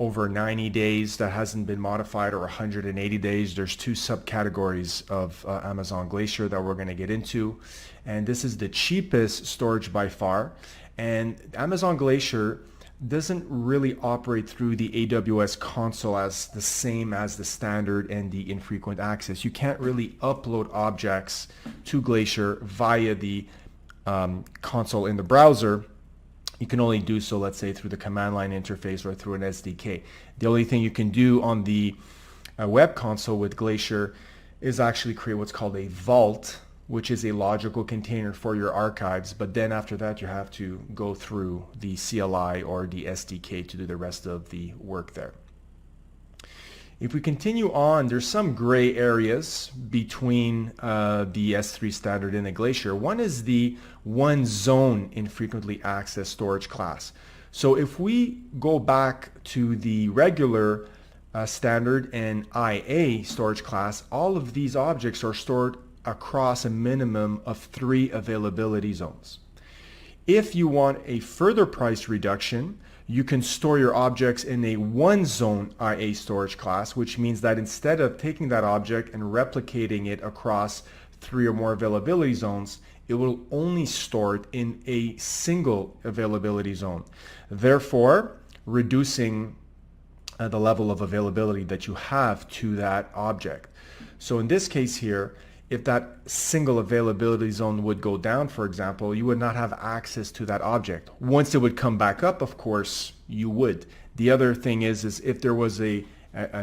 over 90 days that hasn't been modified, or 180 days. There's two subcategories of Amazon Glacier that we're going to get into. And this is the cheapest storage by far. And Amazon Glacier doesn't really operate through the AWS console as the same as the standard and the infrequent access. You can't really upload objects to Glacier via the console in the browser. You can only do so, let's say, through the command line interface or through an SDK. The only thing you can do on the web console with Glacier is actually create what's called a vault, which is a logical container for your archives. But then after that, you have to go through the CLI or the SDK to do the rest of the work there. If we continue on, there's some gray areas between the S3 standard and the Glacier. One is the one zone infrequently accessed storage class. So if we go back to the regular standard and IA storage class, all of these objects are stored across a minimum of 3 availability zones. If you want a further price reduction, you can store your objects in a one zone IA storage class, which means that instead of taking that object and replicating it across 3 or more availability zones, it will only store it in a single availability zone, therefore reducing the level of availability that you have to that object. So in this case here, if that single availability zone would go down, for example, you would not have access to that object. Once it would come back up, of course, you would. The other thing is if there was an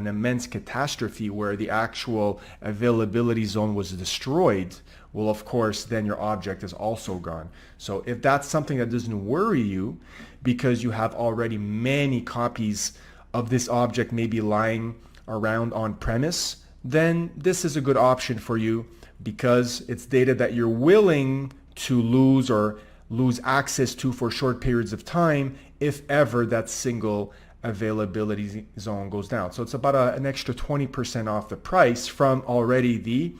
immense catastrophe where the actual availability zone was destroyed, well, of course, then your object is also gone. So if that's something that doesn't worry you because you have already many copies of this object maybe lying around on premise, then this is a good option for you because it's data that you're willing to lose access to for short periods of time if ever that single availability zone goes down. So it's about an extra 20% off the price from already the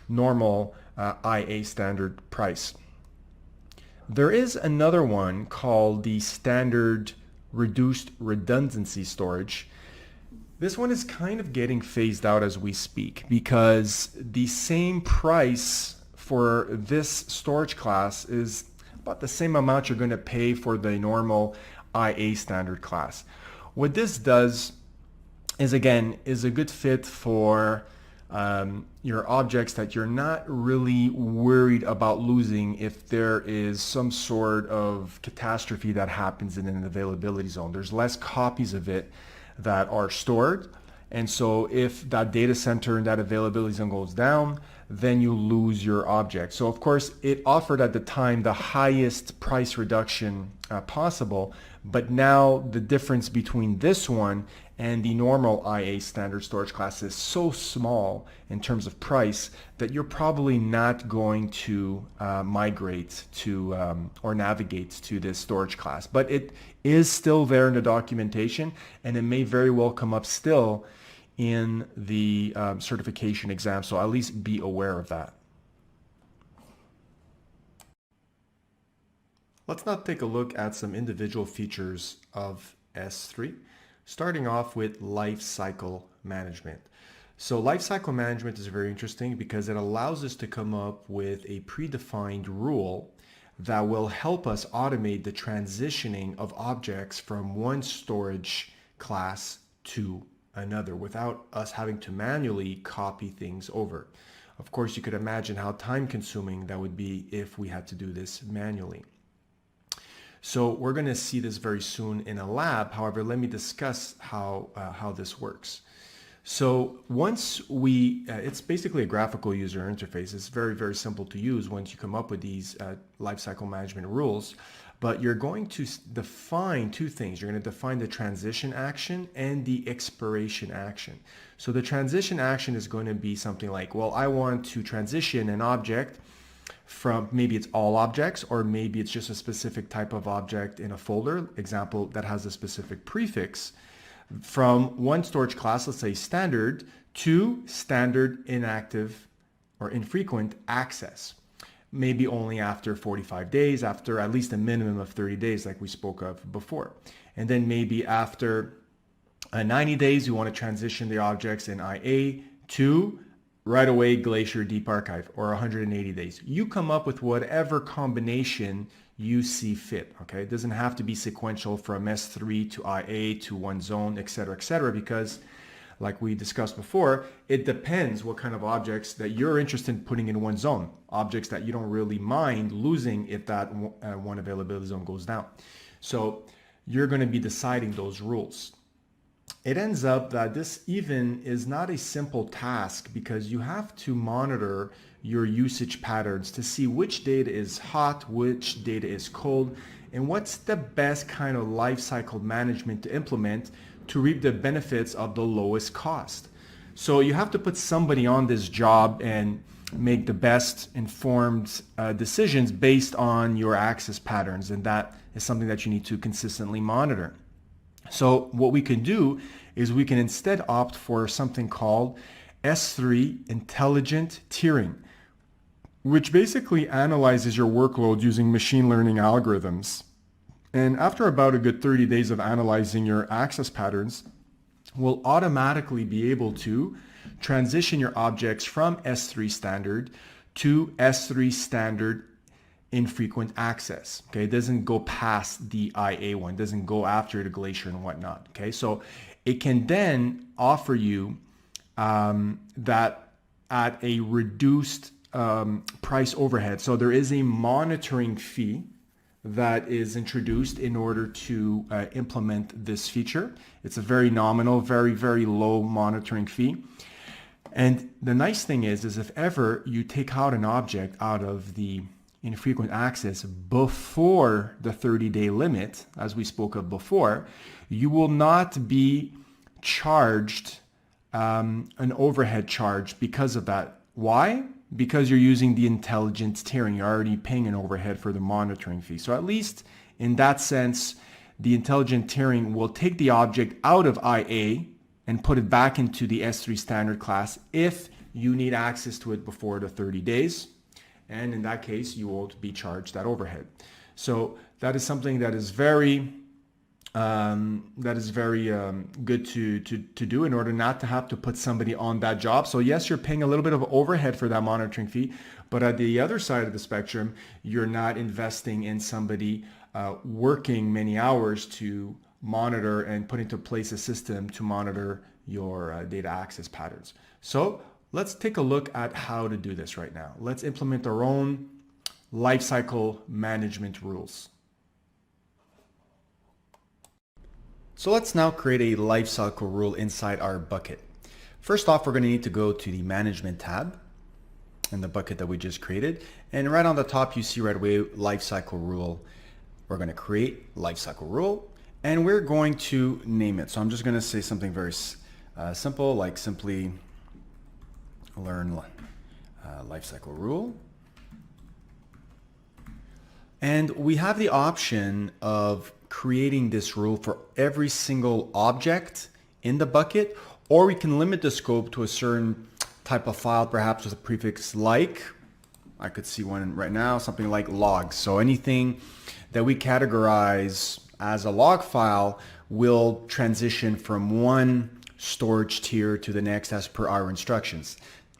normal IA standard price. There is another one called the standard reduced redundancy storage. This one is kind of getting phased out as we speak because the same price for this storage class is about the same amount you're going to pay for the normal IA standard class. What this does is, again, is a good fit for your objects that you're not really worried about losing if there is some sort of catastrophe that happens in an availability zone. There's less copies of it that are stored. And so if that data center and that availability zone goes down, then you lose your object. So of course, it offered at the time the highest price reduction possible. But now the difference between this one and the normal IA standard storage class is so small in terms of price that you're probably not going to migrate to or navigate to this storage class. But it is still there in the documentation, and it may very well come up still in the certification exam. So at least be aware of that. Let's now take a look at some individual features of S3, starting off with lifecycle management. So lifecycle management is very interesting because it allows us to come up with a predefined rule that will help us automate the transitioning of objects from one storage class to another without us having to manually copy things over. Of course, you could imagine how time-consuming that would be if we had to do this manually. So we're going to see this very soon in a lab. However, let me discuss how this works. So once it's basically a graphical user interface. It's very, very simple to use once you come up with these lifecycle management rules. But you're going to define two things. You're going to define the transition action and the expiration action. So the transition action is going to be something like, well, I want to transition an object from, maybe it's all objects, or maybe it's just a specific type of object in a folder, example, that has a specific prefix, from one storage class, let's say standard, to standard inactive or infrequent access. Maybe only after 45 days, after at least a minimum of 30 days, like we spoke of before. And then maybe after 90 days, you want to transition the objects in IA to right away Glacier Deep Archive, or 180 days. You come up with whatever combination you see fit. Okay, it doesn't have to be sequential from S3 to IA to one zone, etc., because like we discussed before, it depends what kind of objects that you're interested in putting in one zone, objects that you don't really mind losing if that one availability zone goes down. So you're going to be deciding those rules. It ends up that this even is not a simple task because you have to monitor your usage patterns to see which data is hot, which data is cold, and what's the best kind of lifecycle management to implement to reap the benefits of the lowest cost. So you have to put somebody on this job and make the best informed decisions based on your access patterns, and that is something that you need to consistently monitor. So what we can do is we can instead opt for something called S3 Intelligent Tiering, which basically analyzes your workload using machine learning algorithms. And after about a good 30 days of analyzing your access patterns, we'll automatically be able to transition your objects from S3 standard to S3 standard infrequent access. Okay, it doesn't go past the IA one, it doesn't go after the Glacier and whatnot. Okay, so it can then offer you that at a reduced price overhead. So there is a monitoring fee that is introduced in order to implement this feature. It's a very nominal, very, very low monitoring fee. And the nice thing is if ever you take out an object out of the infrequent access before the 30-day limit, as we spoke of before, you will not be charged an overhead charge because of that. Why? because you're using the intelligent tiering. You're already paying an overhead for the monitoring fee. So at least in that sense, the intelligent tiering will take the object out of IA and put it back into the S3 standard class if you need access to it before the 30 days. And in that case, you won't be charged that overhead. So that is something that is very good to do in order not to have to put somebody on that job. So yes, you're paying a little bit of overhead for that monitoring fee, but at the other side of the spectrum, you're not investing in somebody working many hours to monitor and put into place a system to monitor your data access patterns. So let's take a look at how to do this right now. Let's implement our own lifecycle management rules. So let's now create a lifecycle rule inside our bucket. First off, we're going to need to go to the management tab in the bucket that we just created. And right on the top, you see right away, lifecycle rule. We're going to create lifecycle rule and we're going to name it. So I'm just going to say something very simple, like simply learn lifecycle rule. And we have the option of creating this rule for every single object in the bucket, or we can limit the scope to a certain type of file, perhaps with a prefix like, I could see one right now, something like logs. So anything that we categorize as a log file will transition from one storage tier to the next as per our instructions.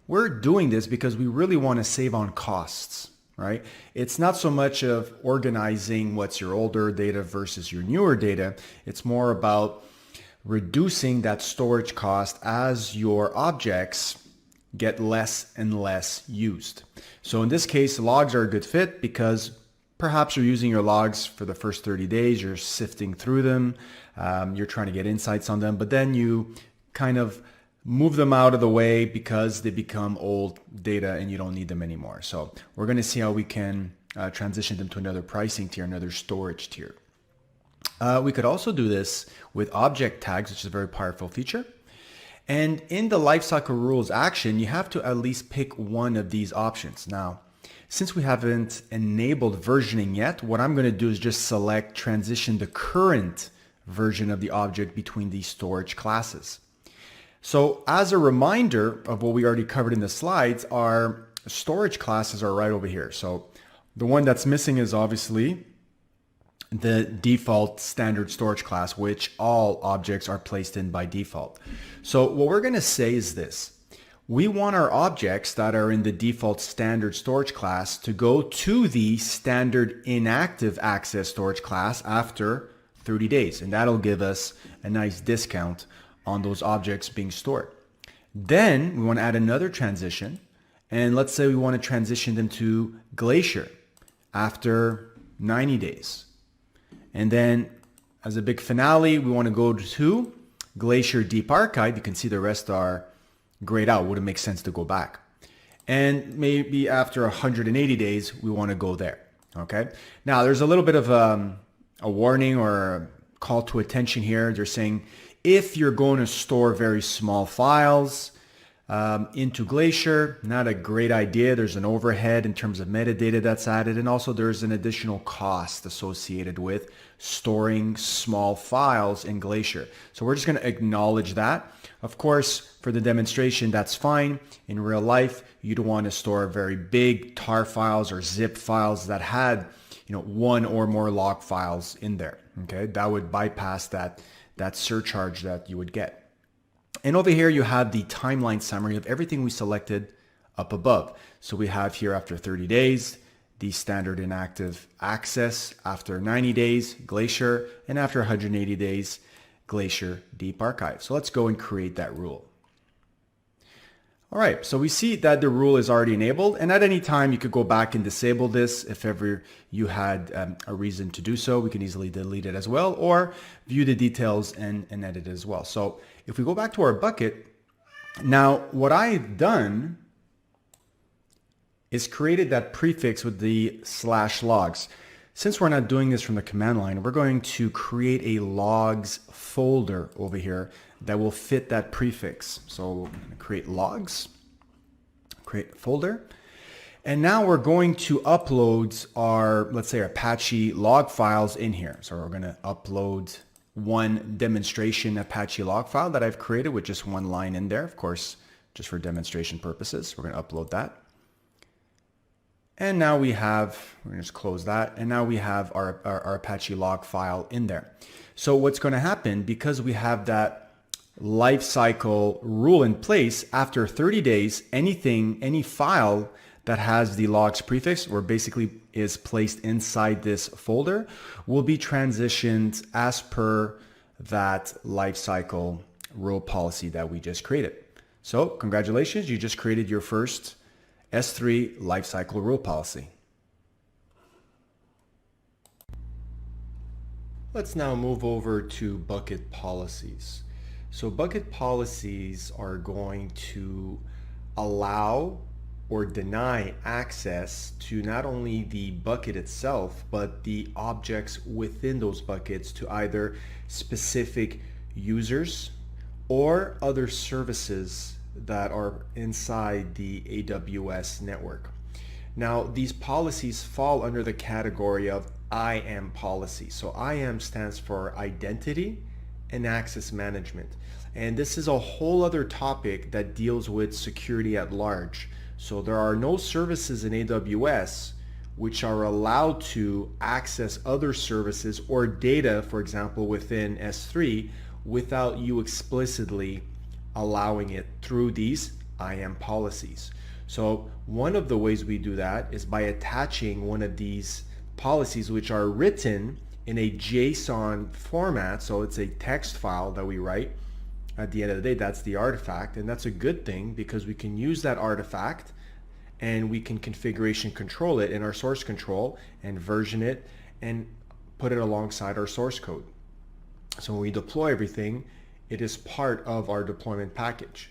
We're doing this because we really want to save on costs. Right? It's not so much of organizing what's your older data versus your newer data. It's more about reducing that storage cost as your objects get less and less used. So in this case, logs are a good fit because perhaps you're using your logs for the first 30 days, you're sifting through them, you're trying to get insights on them, but then you kind of move them out of the way because they become old data and you don't need them anymore. So we're going to see how we can transition them to another pricing tier, another storage tier. We could also do this with object tags, which is a very powerful feature. And in the lifecycle rules action, you have to at least pick one of these options. Now, since we haven't enabled versioning yet, what I'm going to do is just select transition the current version of the object between these storage classes. So as a reminder of what we already covered in the slides, our storage classes are right over here. So the one that's missing is obviously the default standard storage class, which all objects are placed in by default. So what we're going to say is this. We want our objects that are in the default standard storage class to go to the standard inactive access storage class after 30 days. And that'll give us a nice discount on those objects being stored. Then we want to add another transition, and let's say we want to transition them to Glacier after 90 days. And then as a big finale, we want to go to Glacier Deep Archive. You can see the rest are grayed out. Wouldn't make sense to go back. And maybe after 180 days, we want to go there. Okay. Now there's a little bit of a warning or a call to attention here. They're saying, if you're going to store very small files into Glacier, not a great idea. There's an overhead in terms of metadata that's added, and also there's an additional cost associated with storing small files in Glacier. So we're just going to acknowledge that. Of course, for the demonstration, that's fine. In real life, you don't want to store very big tar files or zip files that had, one or more log files in there. Okay, that would bypass that surcharge that you would get. And over here, you have the timeline summary of everything we selected up above. So we have here after 30 days, the standard inactive access, after 90 days, Glacier, and after 180 days, Glacier Deep Archive. So let's go and create that rule. All right, so we see that the rule is already enabled, and at any time you could go back and disable this if ever you had a reason to do so. We can easily delete it as well, or view the details and edit it as well. So if we go back to our bucket, now what I've done is created that prefix with the /logs. Since we're not doing this from the command line, we're going to create a logs folder over here that will fit that prefix. So create logs, create a folder. And now we're going to upload our, let's say, our Apache log files in here. So we're going to upload one demonstration Apache log file that I've created with just one line in there, of course, just for demonstration purposes. We're going to upload that. And now we're going to just close that. And now we have our Apache log file in there. So what's going to happen, because we have that lifecycle rule in place, after 30 days, any file that has the logs prefix, or basically is placed inside this folder, will be transitioned as per that lifecycle rule policy that we just created. So congratulations, you just created your first S3 lifecycle rule policy. Let's now move over to bucket policies. So bucket policies are going to allow or deny access to not only the bucket itself, but the objects within those buckets to either specific users or other services that are inside the AWS network. Now, these policies fall under the category of IAM policy. So IAM stands for Identity and Access Management. And this is a whole other topic that deals with security at large. So there are no services in AWS which are allowed to access other services or data, for example, within S3 without you explicitly allowing it through these IAM policies. So one of the ways we do that is by attaching one of these policies which are written in a JSON format. So it's a text file that we write. At the end of the day, that's the artifact, and that's a good thing because we can use that artifact and we can configuration control it in our source control and version it and put it alongside our source code. So when we deploy everything, it is part of our deployment package.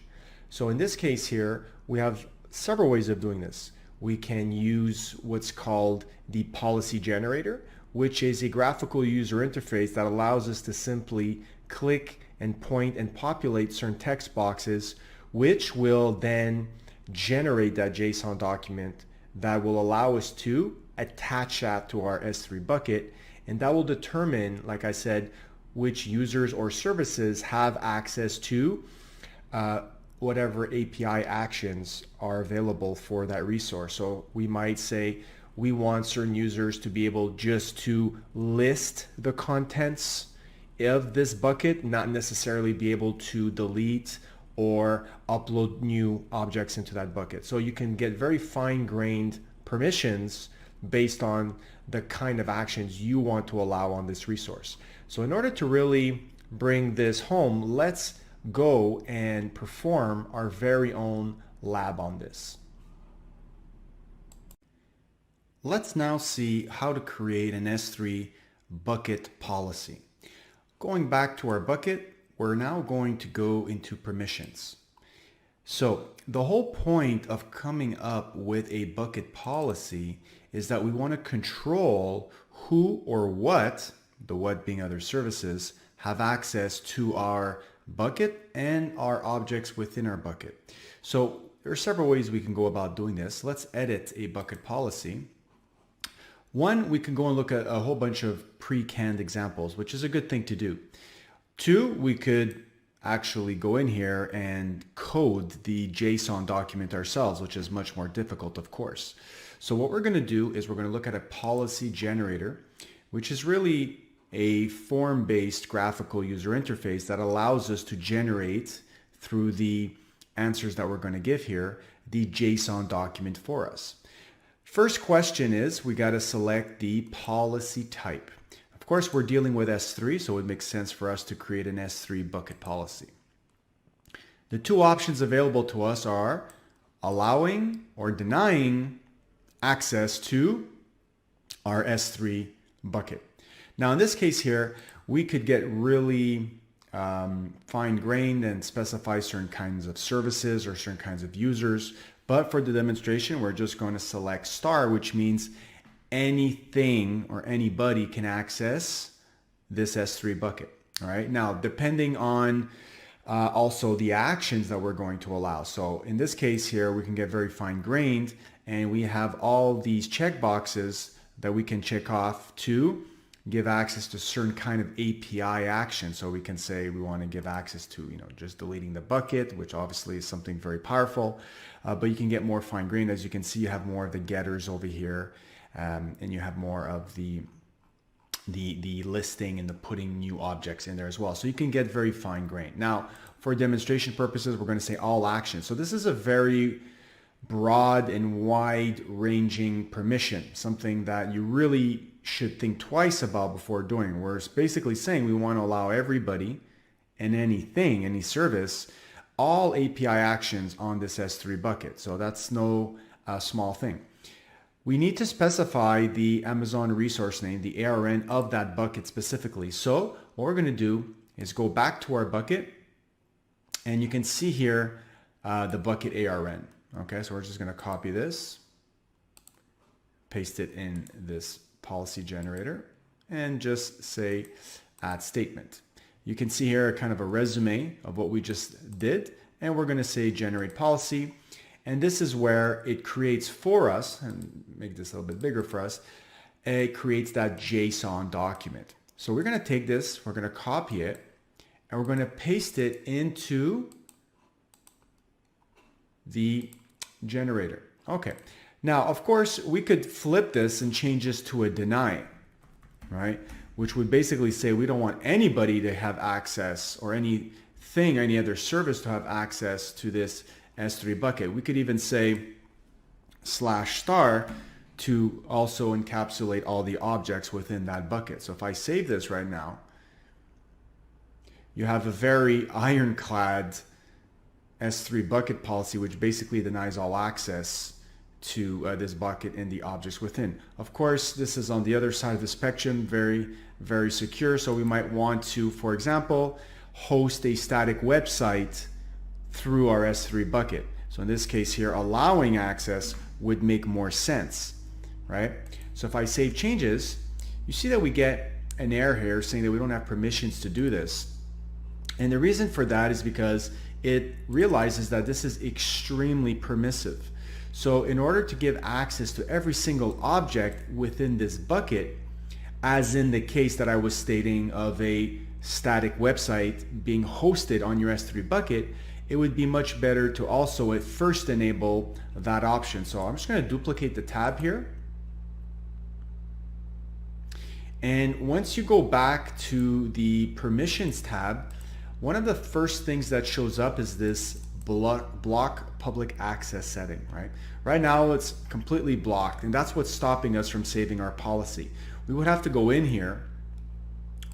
So in this case here, we have several ways of doing this. We can use what's called the policy generator, which is a graphical user interface that allows us to simply click and point and populate certain text boxes, which will then generate that JSON document that will allow us to attach that to our S3 bucket. And that will determine, like I said, which users or services have access to whatever API actions are available for that resource. So we might say we want certain users to be able just to list the contents of this bucket, not necessarily be able to delete or upload new objects into that bucket. So you can get very fine-grained permissions based on the kind of actions you want to allow on this resource. So in order to really bring this home, let's go and perform our very own lab on this. Let's now see how to create an S3 bucket policy. Going back to our bucket, we're now going to go into permissions. So the whole point of coming up with a bucket policy is that we want to control who or what, the what being other services, have access to our bucket and our objects within our bucket. So there are several ways we can go about doing this. Let's edit a bucket policy. One, we can go and look at a whole bunch of pre-canned examples, which is a good thing to do. Two, we could actually go in here and code the JSON document ourselves, which is much more difficult, of course. So what we're going to do is we're going to look at a policy generator, which is really a form-based graphical user interface that allows us to generate, through the answers that we're going to give here, the JSON document for us. First question is, we got to select the policy type. Of course, we're dealing with S3, so it makes sense for us to create an S3 bucket policy. The two options available to us are allowing or denying access to our S3 bucket. Now, in this case here, we could get really fine-grained and specify certain kinds of services or certain kinds of users. But for the demonstration, we're just going to select star, which means anything or anybody can access this S3 bucket. All right. Now, depending on also the actions that we're going to allow. So in this case here, we can get very fine-grained, and we have all these checkboxes that we can check off to give access to certain kind of API action. So we can say we want to give access to, just deleting the bucket, which obviously is something very powerful, but you can get more fine-grained. As you can see, you have more of the getters over here, and you have more of the listing and the putting new objects in there as well. So you can get very fine-grained. Now, for demonstration purposes, we're going to say all actions. So this is a very broad and wide-ranging permission, something that you really should think twice about before doing. We're basically saying we want to allow everybody and anything, any service, all API actions on this S3 bucket. So that's no small thing. We need to specify the Amazon resource name, the ARN of that bucket specifically. So what we're going to do is go back to our bucket, and you can see here the bucket ARN. Okay, so we're just going to copy this, paste it in this policy generator, and just say add statement. You can see here kind of a resume of what we just did, and we're going to say generate policy. And this is where it creates for us, and make this a little bit bigger for us, it creates that JSON document. So we're going to take this, we're going to copy it, and we're going to paste it into the generator. Okay. Now, of course, we could flip this and change this to a deny, right? Which would basically say we don't want anybody to have access, or anything, any other service to have access to this S3 bucket. We could even say /* to also encapsulate all the objects within that bucket. So if I save this right now, you have a very ironclad S3 bucket policy, which basically denies all access to this bucket and the objects within. Of course, this is on the other side of the spectrum, very, very secure. So we might want to, for example, host a static website through our S3 bucket. So in this case here, allowing access would make more sense, right? So if I save changes, you see that we get an error here saying that we don't have permissions to do this. And the reason for that is because it realizes that this is extremely permissive. So in order to give access to every single object within this bucket, as in the case that I was stating of a static website being hosted on your S3 bucket, it would be much better to also at first enable that option. So I'm just going to duplicate the tab here. And once you go back to the permissions tab, one of the first things that shows up is this block public access setting, right? Right now it's completely blocked, and that's what's stopping us from saving our policy. We would have to go in here,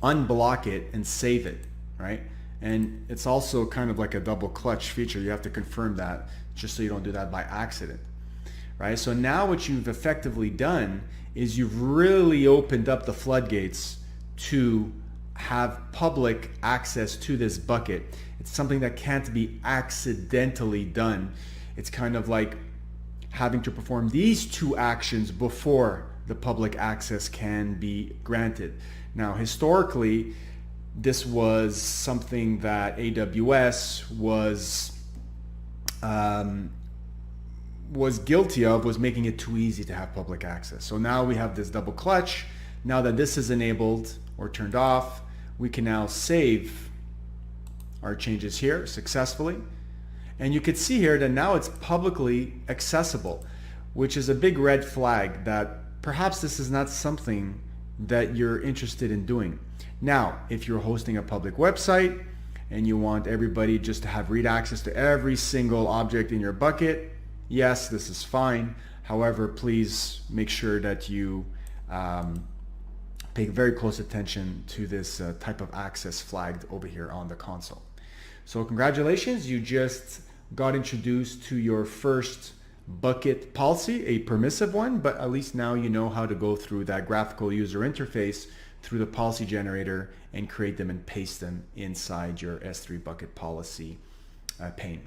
unblock it, and save it, right? And it's also kind of like a double clutch feature. You have to confirm that just so you don't do that by accident, right? So now what you've effectively done is you've really opened up the floodgates to have public access to this bucket. It's something that can't be accidentally done. It's kind of like having to perform these two actions before the public access can be granted. Now, historically, this was something that AWS was guilty of, was making it too easy to have public access. So now we have this double clutch. Now that this is enabled or turned off, we can now save our changes here successfully. And you could see here that now it's publicly accessible, which is a big red flag that perhaps this is not something that you're interested in doing. Now, if you're hosting a public website and you want everybody just to have read access to every single object in your bucket, yes, this is fine. However, please make sure that you pay very close attention to this type of access flagged over here on the console. So congratulations, you just got introduced to your first bucket policy, a permissive one, but at least now you know how to go through that graphical user interface through the policy generator and create them and paste them inside your S3 bucket policy pane.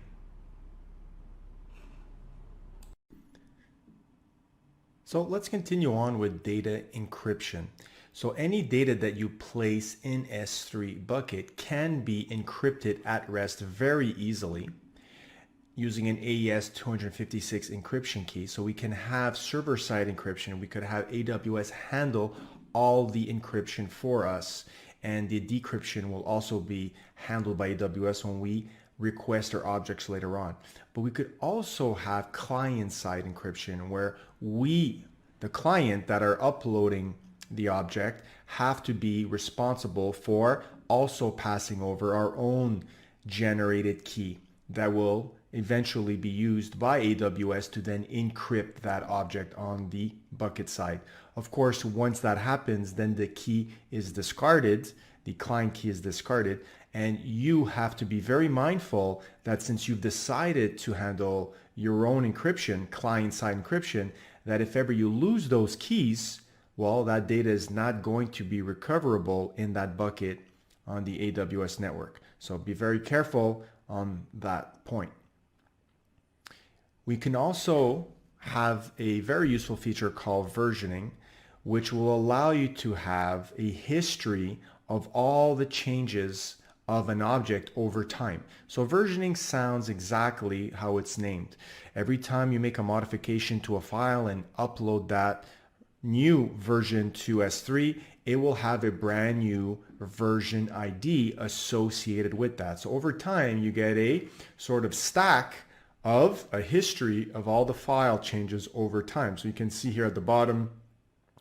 So let's continue on with data encryption. So any data that you place in S3 bucket can be encrypted at rest very easily using an AES 256 encryption key. So we can have server-side encryption. We could have AWS handle all the encryption for us. And the decryption will also be handled by AWS when we request our objects later on. But we could also have client-side encryption where we, the client that are uploading the object, have to be responsible for also passing over our own generated key that will eventually be used by AWS to then encrypt that object on the bucket side. Of course, once that happens, then the key is discarded, the client key is discarded, and you have to be very mindful that since you've decided to handle your own encryption, client-side encryption, that if ever you lose those keys, well, that data is not going to be recoverable in that bucket on the AWS network. So be very careful on that point. We can also have a very useful feature called versioning, which will allow you to have a history of all the changes of an object over time. So versioning sounds exactly how it's named. Every time you make a modification to a file and upload that new version to S3, it will have a brand new version ID associated with that. So over time, you get a sort of stack of a history of all the file changes over time. So you can see here at the bottom,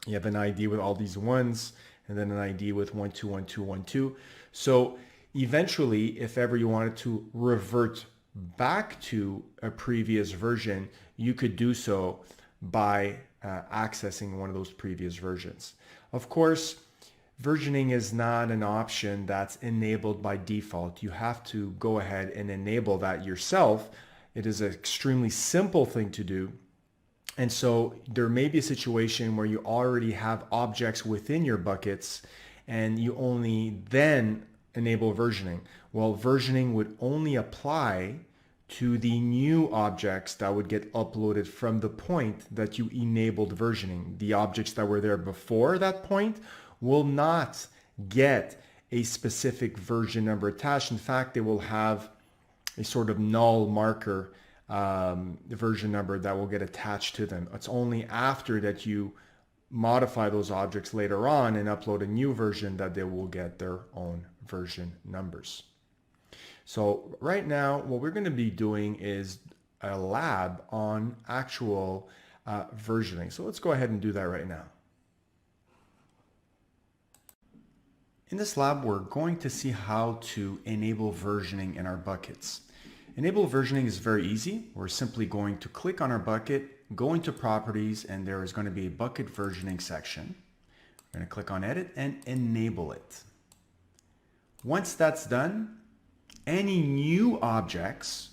you have an ID with all these ones, and then an ID with 121212. So eventually, if ever you wanted to revert back to a previous version, you could do so by accessing one of those previous versions. Of course, versioning is not an option that's enabled by default. You have to go ahead and enable that yourself. It is an extremely simple thing to do. And so there may be a situation where you already have objects within your buckets and you only then enable versioning. Well, versioning would only apply to the new objects that would get uploaded from the point that you enabled versioning. The objects that were there before that point will not get a specific version number attached. In fact, they will have a sort of null marker version number that will get attached to them. It's only after that you modify those objects later on and upload a new version that they will get their own version numbers. So right now, what we're going to be doing is a lab on actual versioning. So let's go ahead and do that right now. In this lab, we're going to see how to enable versioning in our buckets. Enable versioning is very easy. We're simply going to click on our bucket, go into properties, and there is going to be a bucket versioning section. We're going to click on edit and enable it. Once that's done, any new objects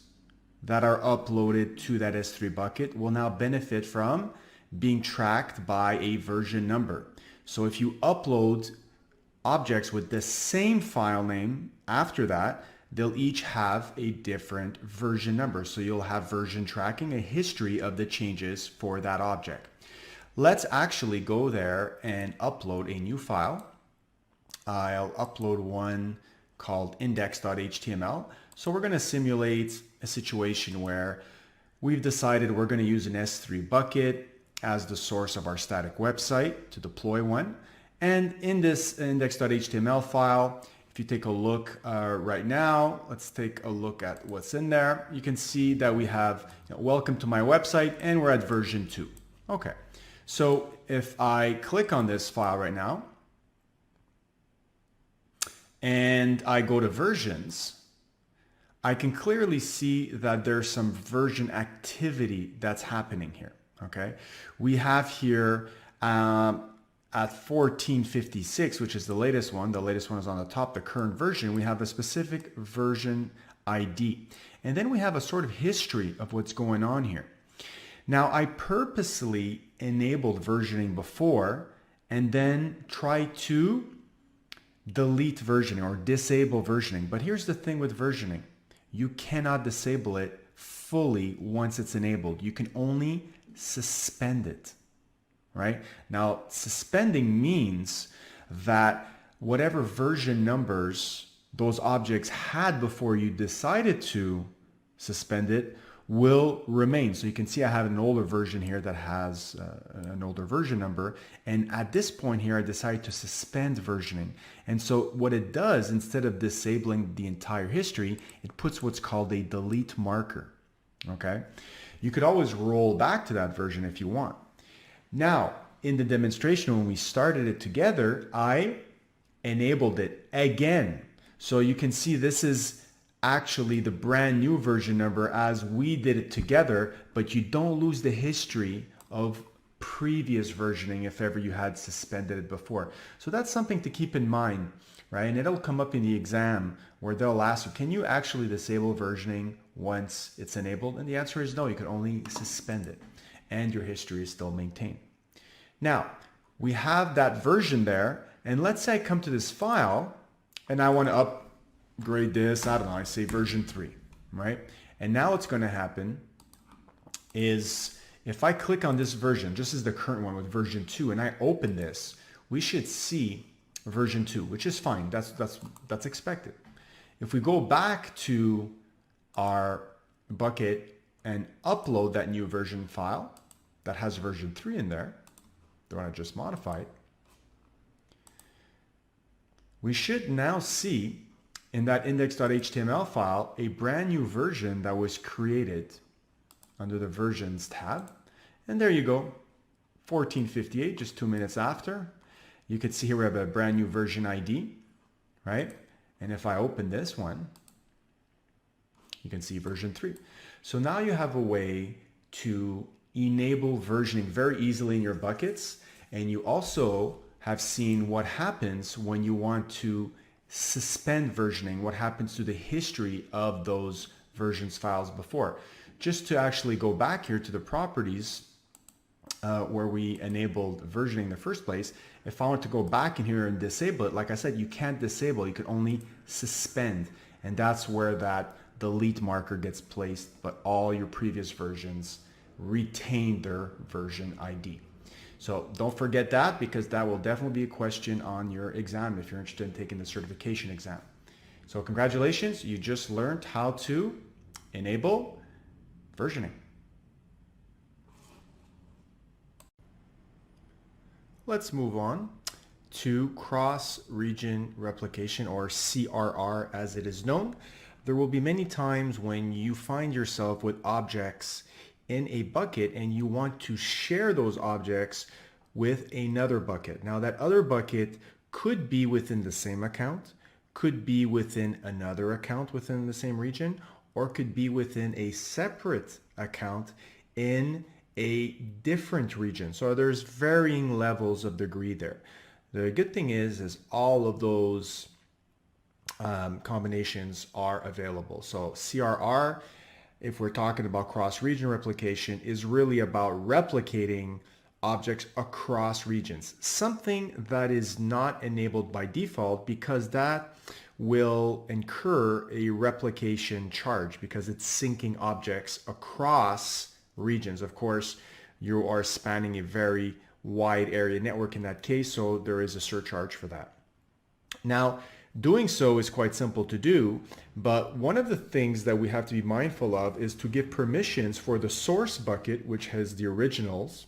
that are uploaded to that S3 bucket will now benefit from being tracked by a version number. So if you upload objects with the same file name after that, they'll each have a different version number. So you'll have version tracking, a history of the changes for that object. Let's actually go there and upload a new file. I'll upload one called index.html. So we're going to simulate a situation where we've decided we're going to use an S3 bucket as the source of our static website to deploy one. And in this index.html file, if you take a look right now, let's take a look at what's in there. You can see that we have welcome to my website and we're at version 2. Okay, so if I click on this file right now and I go to versions, I can clearly see that there's some version activity that's happening here. Okay, we have here at 1456, which is the latest one is on the top, the current version, we have a specific version ID. And then we have a sort of history of what's going on here. Now, I purposely enabled versioning before and then try to delete versioning or disable versioning. But here's the thing with versioning. You cannot disable it fully once it's enabled. You can only suspend it. Right? Now, suspending means that whatever version numbers those objects had before you decided to suspend it will remain. So you can see I have an older version here that has an older version number. And at this point here, I decided to suspend versioning. And so what it does, instead of disabling the entire history, it puts what's called a delete marker. Okay. You could always roll back to that version if you want. Now, in the demonstration, when we started it together, I enabled it again. So you can see this is actually the brand new version number as we did it together, but you don't lose the history of previous versioning if ever you had suspended it before. So that's something to keep in mind, right? And it'll come up in the exam where they'll ask you, can you actually disable versioning once it's enabled? And the answer is no, you can only suspend it and your history is still maintained. Now, we have that version there, and let's say I come to this file and I want to upgrade this, I don't know, I say version 3, right? And now what's going to happen is if I click on this version, just as the current one with version 2, and I open this, we should see version 2, which is fine. That's expected. If we go back to our bucket and upload that new version file that has version 3 in there, the one I just modified, we should now see in that index.html file a brand new version that was created under the versions tab. And there you go, 1458, just 2 minutes after. You can see here we have a brand new version ID, right? And if I open this one, you can see version 3. So now you have a way to enable versioning very easily in your buckets. And you also have seen what happens when you want to suspend versioning, what happens to the history of those versions files before. Just to actually go back here to the properties where we enabled versioning in the first place, if I want to go back in here and disable it, like I said, you can't disable, you can only suspend. And that's where that delete marker gets placed, but all your previous versions retain their version ID. So don't forget that, because that will definitely be a question on your exam if you're interested in taking the certification exam. So congratulations, you just learned how to enable versioning. Let's move on to cross-region replication, or CRR as it is known. There will be many times when you find yourself with objects in a bucket and you want to share those objects with another bucket. Now that other bucket could be within the same account, could be within another account within the same region, or could be within a separate account in a different region. So there's varying levels of degree there. The good thing is all of those combinations are available. So CRR, if we're talking about cross-region replication, is really about replicating objects across regions. Something that is not enabled by default, because that will incur a replication charge because it's syncing objects across regions. Of course, you are spanning a very wide area network in that case, so there is a surcharge for that. Now, doing so is quite simple to do, but one of the things that we have to be mindful of is to give permissions for the source bucket, which has the originals,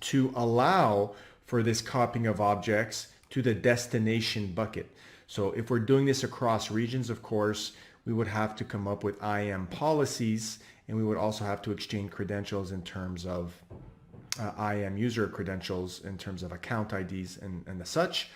to allow for this copying of objects to the destination bucket. So if we're doing this across regions, of course, we would have to come up with IAM policies, and we would also have to exchange credentials in terms of IAM user credentials, in terms of account IDs and the such.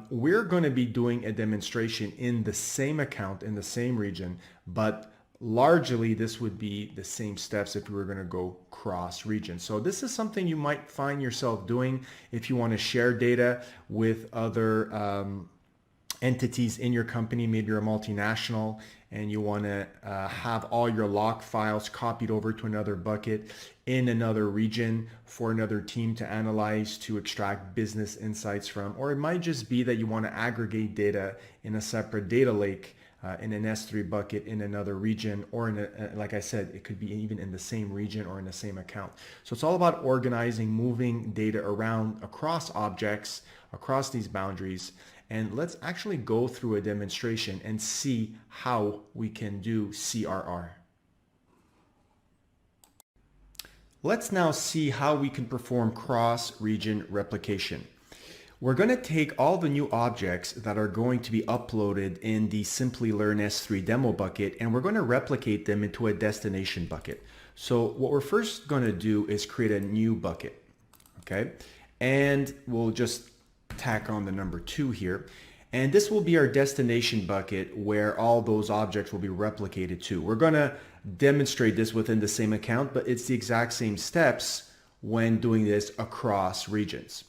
We're going to be doing a demonstration in the same account, in the same region, but largely this would be the same steps if we were going to go cross region. So this is something you might find yourself doing if you want to share data with other entities in your company. Maybe you're a multinational and you want to have all your log files copied over to another bucket in another region for another team to analyze, to extract business insights from. Or it might just be that you want to aggregate data in a separate data lake in an S3 bucket in another region, or in like I said, it could be even in the same region or in the same account. So it's all about organizing, moving data around across objects, across these boundaries. And let's actually go through a demonstration and see how we can do CRR. Let's now see how we can perform cross-region replication. We're going to take all the new objects that are going to be uploaded in the Simplilearn S3 demo bucket, and we're going to replicate them into a destination bucket. So what we're first going to do is create a new bucket, okay? And we'll just tack on the number 2 here. And this will be our destination bucket where all those objects will be replicated to. We're going to demonstrate this within the same account, but it's the exact same steps when doing this across regions.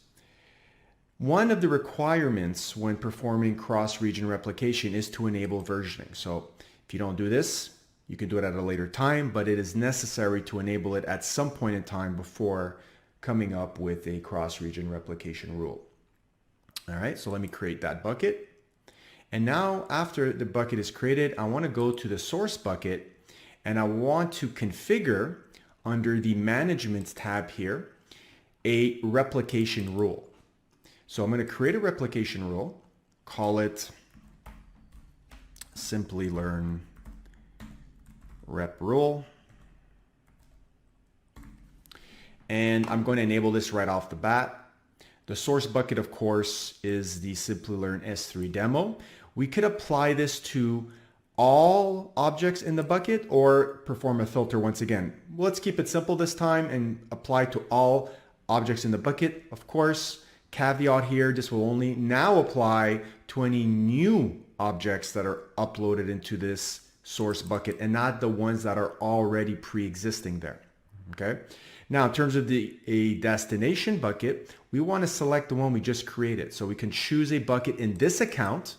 One of the requirements when performing cross-region replication is to enable versioning. So if you don't do this, you can do it at a later time, but it is necessary to enable it at some point in time before coming up with a cross-region replication rule. All right, so let me create that bucket. And now after the bucket is created, I want to go to the source bucket and I want to configure under the management tab here a replication rule. So I'm going to create a replication rule, call it Simplilearn rep rule. And I'm going to enable this right off the bat. The source bucket, of course, is the Simplilearn S3 demo. We could apply this to all objects in the bucket or perform a filter once again. Let's keep it simple this time and apply to all objects in the bucket. Of course, caveat here, this will only now apply to any new objects that are uploaded into this source bucket and not the ones that are already pre-existing there. Okay. Now, in terms of a destination bucket, we want to select the one we just created. So we can choose a bucket in this account,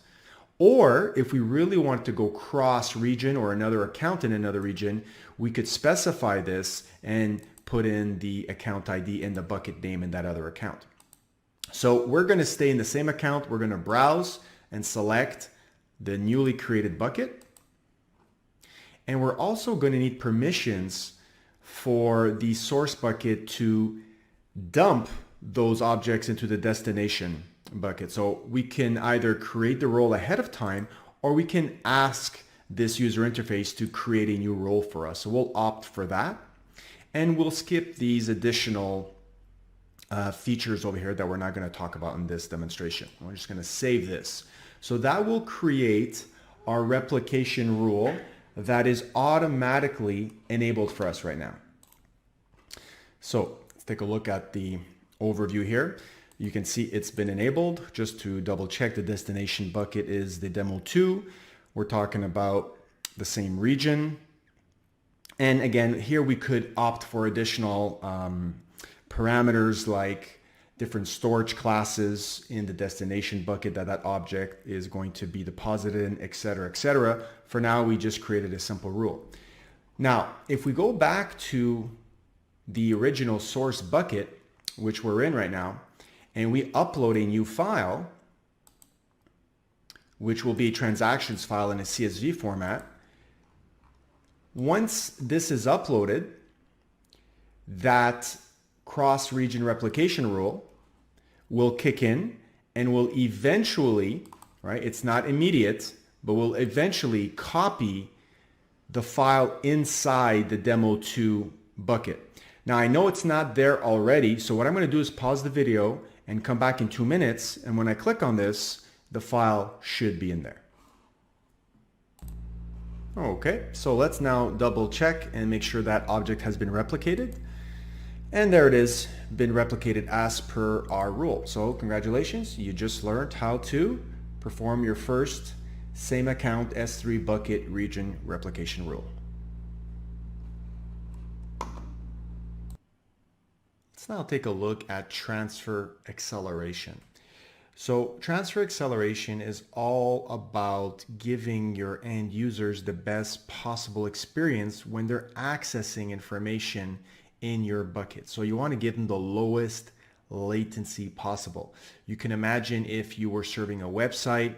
or if we really want to go cross region or another account in another region, we could specify this and put in the account ID and the bucket name in that other account. So we're going to stay in the same account. We're going to browse and select the newly created bucket. And we're also going to need permissions for the source bucket to dump those objects into the destination bucket. So we can either create the role ahead of time or we can ask this user interface to create a new role for us. So we'll opt for that and we'll skip these additional features over here that we're not going to talk about in this demonstration. We're just going to save this. So that will create our replication rule that is automatically enabled for us right now. So let's take a look at the overview here. You can see it's been enabled. Just to double check, the destination bucket is the demo 2. We're talking about the same region. And again, here we could opt for additional parameters like different storage classes in the destination bucket that object is going to be deposited in, etc., etc. For now, we just created a simple rule. Now, if we go back to the original source bucket, which we're in right now, and we upload a new file, which will be a transactions file in a CSV format, once this is uploaded, that cross-region replication rule will kick in and will eventually, right, it's not immediate, but will eventually copy the file inside the demo 2 bucket. Now I know it's not there already, so what I'm going to do is pause the video and come back in 2 minutes, and when I click on this, the file should be in there. Okay, so let's now double check and make sure that object has been replicated. And there it is, been replicated as per our rule. So congratulations, you just learned how to perform your first same account S3 bucket region replication rule. Let's now take a look at transfer acceleration. So transfer acceleration is all about giving your end users the best possible experience when they're accessing information in your bucket. So you want to give them the lowest latency possible. You can imagine if you were serving a website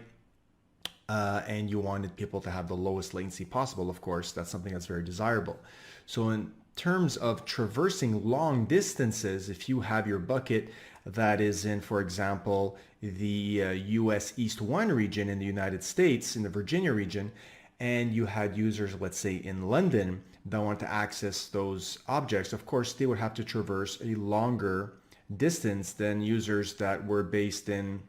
and you wanted people to have the lowest latency possible, of course, that's something that's very desirable. So in terms of traversing long distances, if you have your bucket that is in, for example, the US East 1 region in the United States, in the Virginia region, and you had users, let's say in London, that want to access those objects, of course, they would have to traverse a longer distance than users that were based in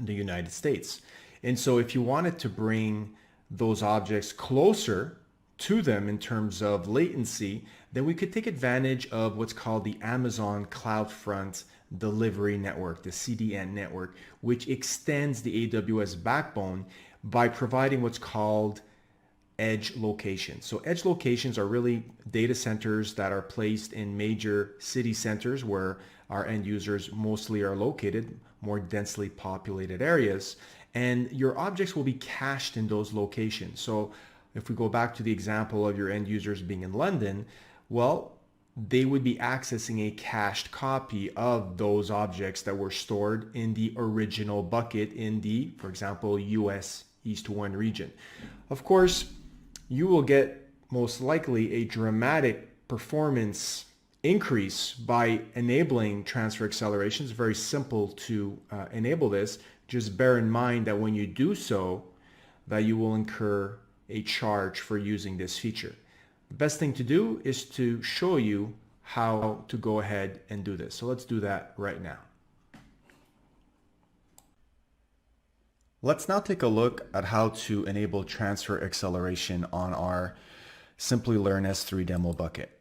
the United States. And so if you wanted to bring those objects closer to them in terms of latency, then we could take advantage of what's called the Amazon CloudFront Delivery Network, the CDN network, which extends the AWS backbone by providing what's called edge locations. So edge locations are really data centers that are placed in major city centers where our end users mostly are located, more densely populated areas, and your objects will be cached in those locations. So if we go back to the example of your end users being in London, well, they would be accessing a cached copy of those objects that were stored in the original bucket in the, for example, US East 1 region. Of course, you will get most likely a dramatic performance increase by enabling transfer acceleration. It's very simple to enable this. Just bear in mind that when you do so, that you will incur a charge for using this feature. The best thing to do is to show you how to go ahead and do this. So let's do that right now. Let's now take a look at how to enable transfer acceleration on our Simplilearn S3 demo bucket.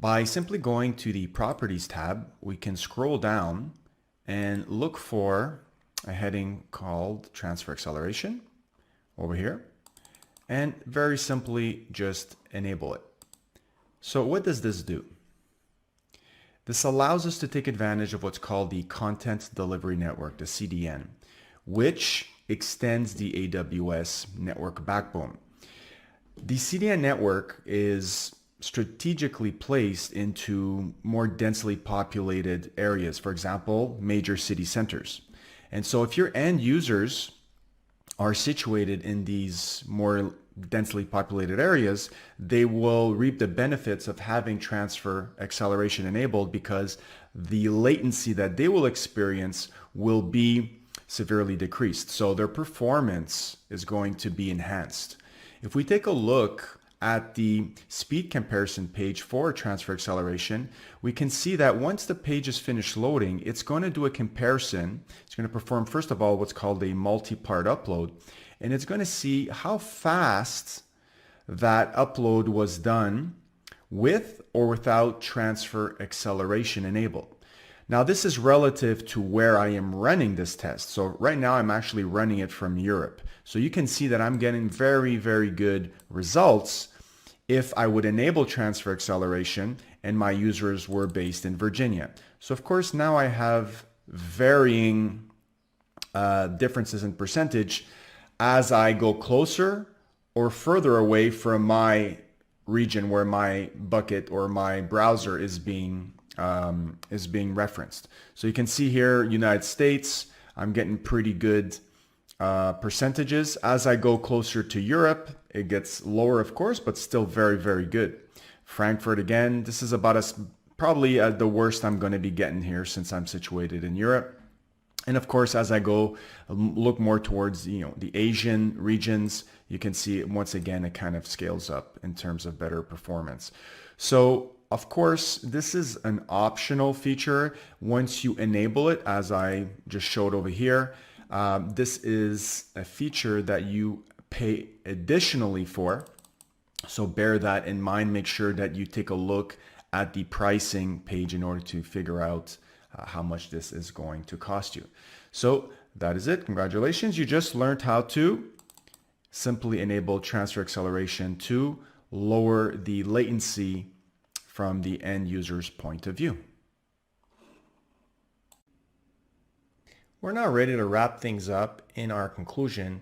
By simply going to the Properties tab, we can scroll down and look for a heading called Transfer Acceleration over here, and very simply just enable it. So what does this do? This allows us to take advantage of what's called the Content Delivery Network, the CDN, which extends the AWS network backbone. The CDN network is strategically placed into more densely populated areas, for example, major city centers. And so if your end users are situated in these more densely populated areas, they will reap the benefits of having transfer acceleration enabled because the latency that they will experience will be severely decreased. So their performance is going to be enhanced. If we take a look at the speed comparison page for transfer acceleration, we can see that once the page is finished loading, it's going to do a comparison. It's going to perform, first of all, what's called a multi-part upload, and it's going to see how fast that upload was done with or without transfer acceleration enabled. Now, this is relative to where I am running this test. So right now I'm actually running it from Europe. So you can see that I'm getting very, very good results if I would enable transfer acceleration and my users were based in Virginia. So of course, now I have varying differences in percentage as I go closer or further away from my region where my bucket or my browser is being referenced. So you can see here, United States, I'm getting pretty good percentages. As I go closer to Europe, it gets lower, of course, but still very, very good. Frankfurt, again, this is about probably the worst I'm going to be getting here since I'm situated in Europe. And of course, as I go look more towards the Asian regions, you can see once again it kind of scales up in terms of better performance. So of course, this is an optional feature. Once you enable it, as I just showed over here, this is a feature that you pay additionally for. So bear that in mind. Make sure that you take a look at the pricing page in order to figure out how much this is going to cost you. So that is it. Congratulations. You just learned how to simply enable transfer acceleration to lower the latency from the end user's point of view. We're now ready to wrap things up in our conclusion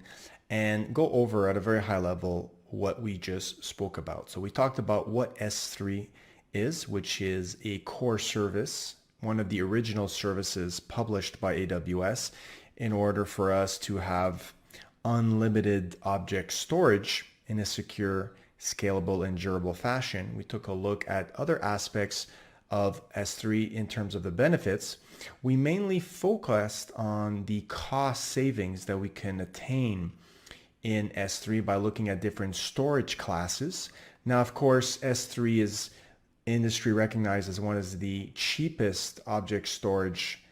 and go over at a very high level what we just spoke about. So we talked about what S3 is, which is a core service, one of the original services published by AWS in order for us to have unlimited object storage in a secure, scalable, and durable fashion. We took a look at other aspects of S3 in terms of the benefits, we mainly focused on the cost savings that we can attain in S3 by looking at different storage classes. Now, of course, S3 is industry recognized as one of the cheapest object storage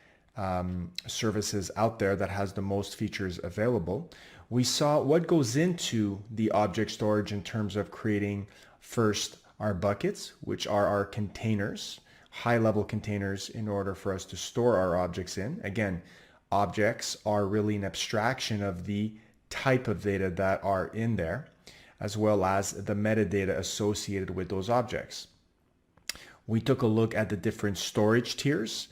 services out there that has the most features available. We saw what goes into the object storage in terms of creating first our buckets, which are our containers, high-level containers in order for us to store our objects in. Again, objects are really an abstraction of the type of data that are in there, as well as the metadata associated with those objects. We took a look at the different storage tiers,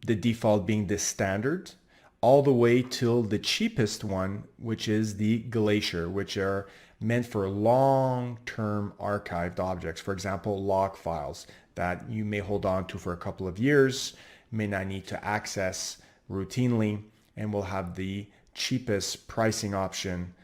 the default being the standard, all the way till the cheapest one, which is the Glacier, which are meant for long-term archived objects. For example, log files that you may hold on to for a couple of years, may not need to access routinely, and will have the cheapest pricing option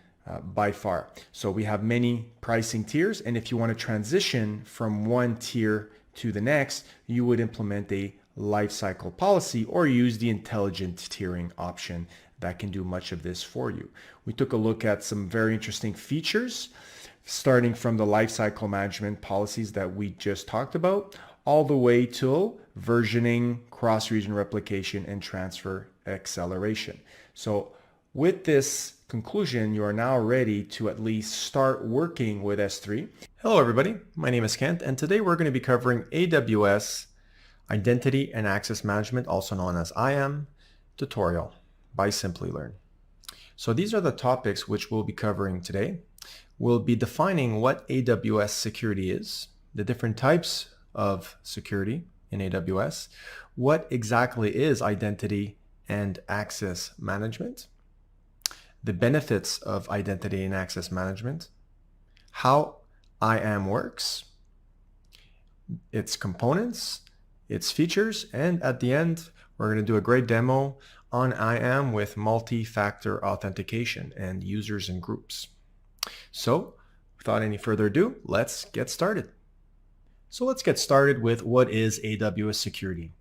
by far. So we have many pricing tiers, and if you want to transition from one tier to the next, you would implement a lifecycle policy or use the intelligent tiering option that can do much of this for you. We took a look at some very interesting features, starting from the lifecycle management policies that we just talked about, all the way to versioning, cross-region replication, and transfer acceleration. So with this conclusion, you are now ready to at least start working with S3. Hello everybody, my name is Kent, and today we're going to be covering AWS Identity and Access Management, also known as IAM, tutorial by Simplilearn. So these are the topics which we'll be covering today. We'll be defining what AWS security is, the different types of security in AWS, what exactly is identity and access management, the benefits of identity and access management, how IAM works, its components, its features, and at the end, we're going to do a great demo on IAM with multi-factor authentication and users and groups. So without any further ado, let's get started. So let's get started with what is AWS security.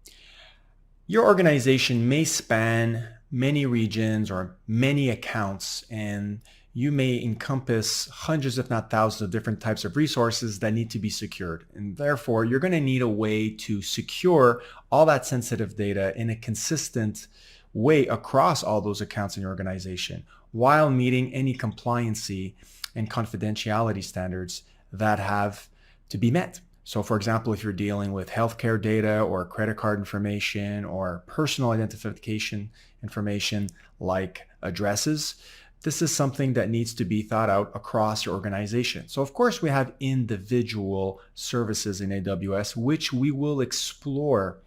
Your organization may span many regions or many accounts, and you may encompass hundreds if not thousands of different types of resources that need to be secured. And therefore, you're going to need a way to secure all that sensitive data in a consistent way across all those accounts in your organization while meeting any compliancy and confidentiality standards that have to be met. So for example, if you're dealing with healthcare data or credit card information or personal identification information like addresses, this is something that needs to be thought out across your organization. So of course we have individual services in AWS, which we will explore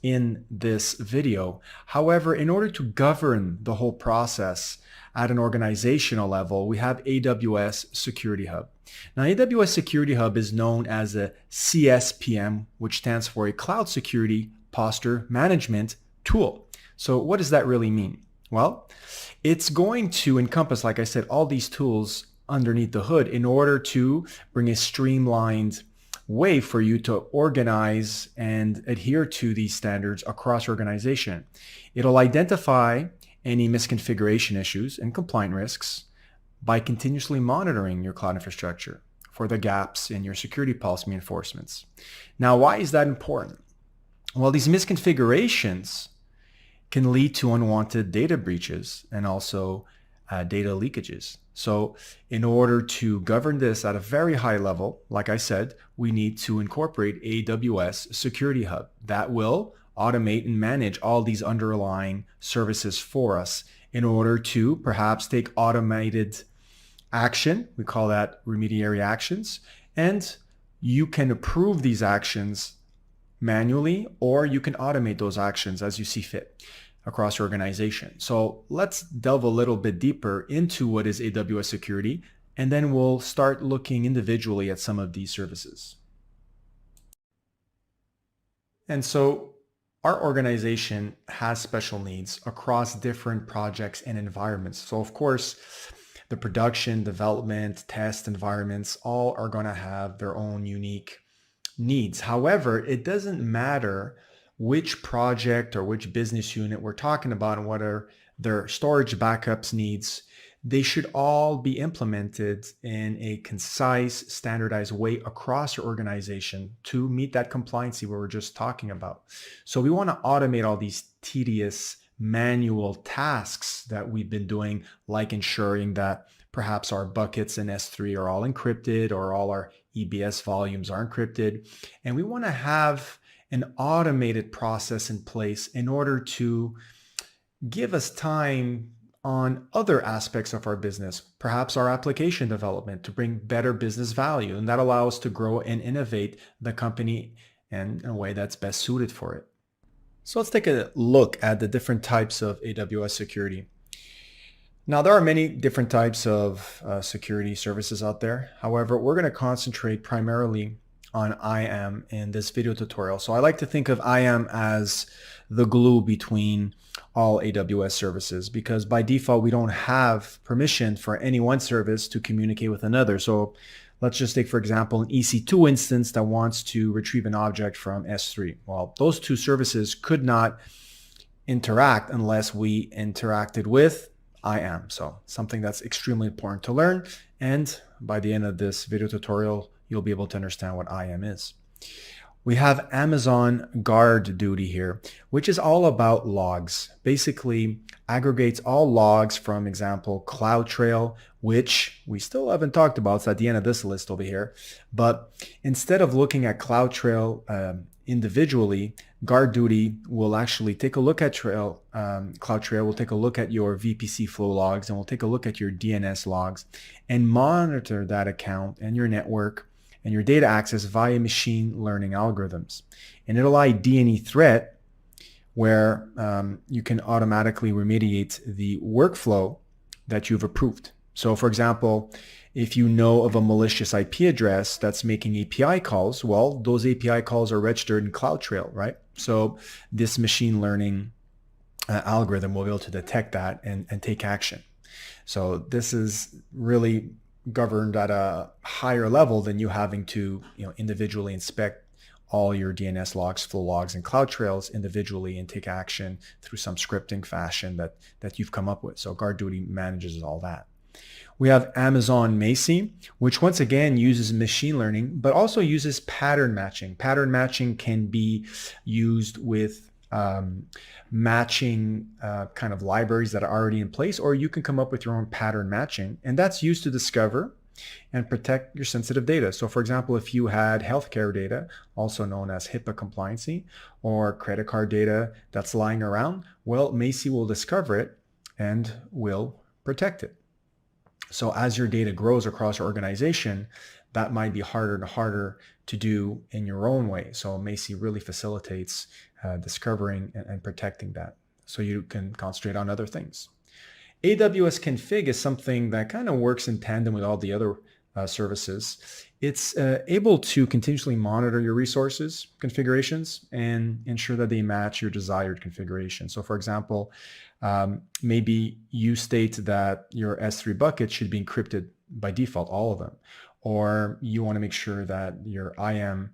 in this video. However, in order to govern the whole process at an organizational level, we have AWS Security Hub. Now, AWS Security Hub is known as a CSPM, which stands for a Cloud Security Posture Management Tool. So what does that really mean? Well, it's going to encompass, like I said, all these tools underneath the hood in order to bring a streamlined way for you to organize and adhere to these standards across your organization. It'll identify any misconfiguration issues and compliance risks by continuously monitoring your cloud infrastructure for the gaps in your security policy enforcements. Now, why is that important? Well, these misconfigurations can lead to unwanted data breaches and also data leakages. So in order to govern this at a very high level, like I said, we need to incorporate AWS Security Hub that will automate and manage all these underlying services for us in order to perhaps take automated action. We call that remediary actions. And you can approve these actions manually, or you can automate those actions as you see fit across your organization. So let's delve a little bit deeper into what is AWS security, and then we'll start looking individually at some of these services. And so our organization has special needs across different projects and environments. So of course, the production, development, test environments all are going to have their own unique needs. However, it doesn't matter which project or which business unit we're talking about and what are their storage backups needs. They should all be implemented in a concise, standardized way across your organization to meet that compliancy we were just talking about. So we want to automate all these tedious manual tasks that we've been doing, like ensuring that perhaps our buckets in S3 are all encrypted or all our EBS volumes are encrypted. And we want to have an automated process in place in order to give us time on other aspects of our business, perhaps our application development, to bring better business value. And that allows us to grow and innovate the company in a way that's best suited for it. So let's take a look at the different types of AWS security. Now, there are many different types of security services out there. However, we're going to concentrate primarily on IAM in this video tutorial. So I like to think of IAM as the glue between all AWS services, because by default, we don't have permission for any one service to communicate with another. So let's just take, for example, an EC2 instance that wants to retrieve an object from S3. Well, those two services could not interact unless we interacted with IAM. So something that's extremely important to learn. And by the end of this video tutorial, you'll be able to understand what IAM is. We have Amazon Guard Duty here, which is all about logs. Basically aggregates all logs from, example, CloudTrail, which we still haven't talked about. It's at the end of this list over here. But instead of looking at CloudTrail individually, Guard Duty will actually take a look at CloudTrail will take a look at your VPC flow logs, and we'll take a look at your DNS logs and monitor that account and your network and your data access via machine learning algorithms. And it'll ID any threat where you can automatically remediate the workflow that you've approved. So for example, if you know of a malicious IP address that's making API calls, well, those API calls are registered in CloudTrail, right? So this machine learning algorithm will be able to detect that and take action. So this is really governed at a higher level than you having to individually inspect all your DNS logs, flow logs, and CloudTrails individually and take action through some scripting fashion that you've come up with. So Guard Duty manages all that. We have Amazon Macie, which once again uses machine learning, but also uses pattern matching. Pattern matching can be used with matching kind of libraries that are already in place, or you can come up with your own pattern matching, and that's used to discover and protect your sensitive data. So for example, if you had healthcare data, also known as HIPAA compliancy, or credit card data that's lying around, well, Macie will discover it and will protect it. So as your data grows across your organization, that might be harder and harder to do in your own way. So Macie really facilitates discovering and protecting that, so you can concentrate on other things. AWS Config is something that kind of works in tandem with all the other services. It's able to continuously monitor your resources configurations and ensure that they match your desired configuration. So for example, maybe you state that your S3 buckets should be encrypted by default, all of them. Or you want to make sure that your IAM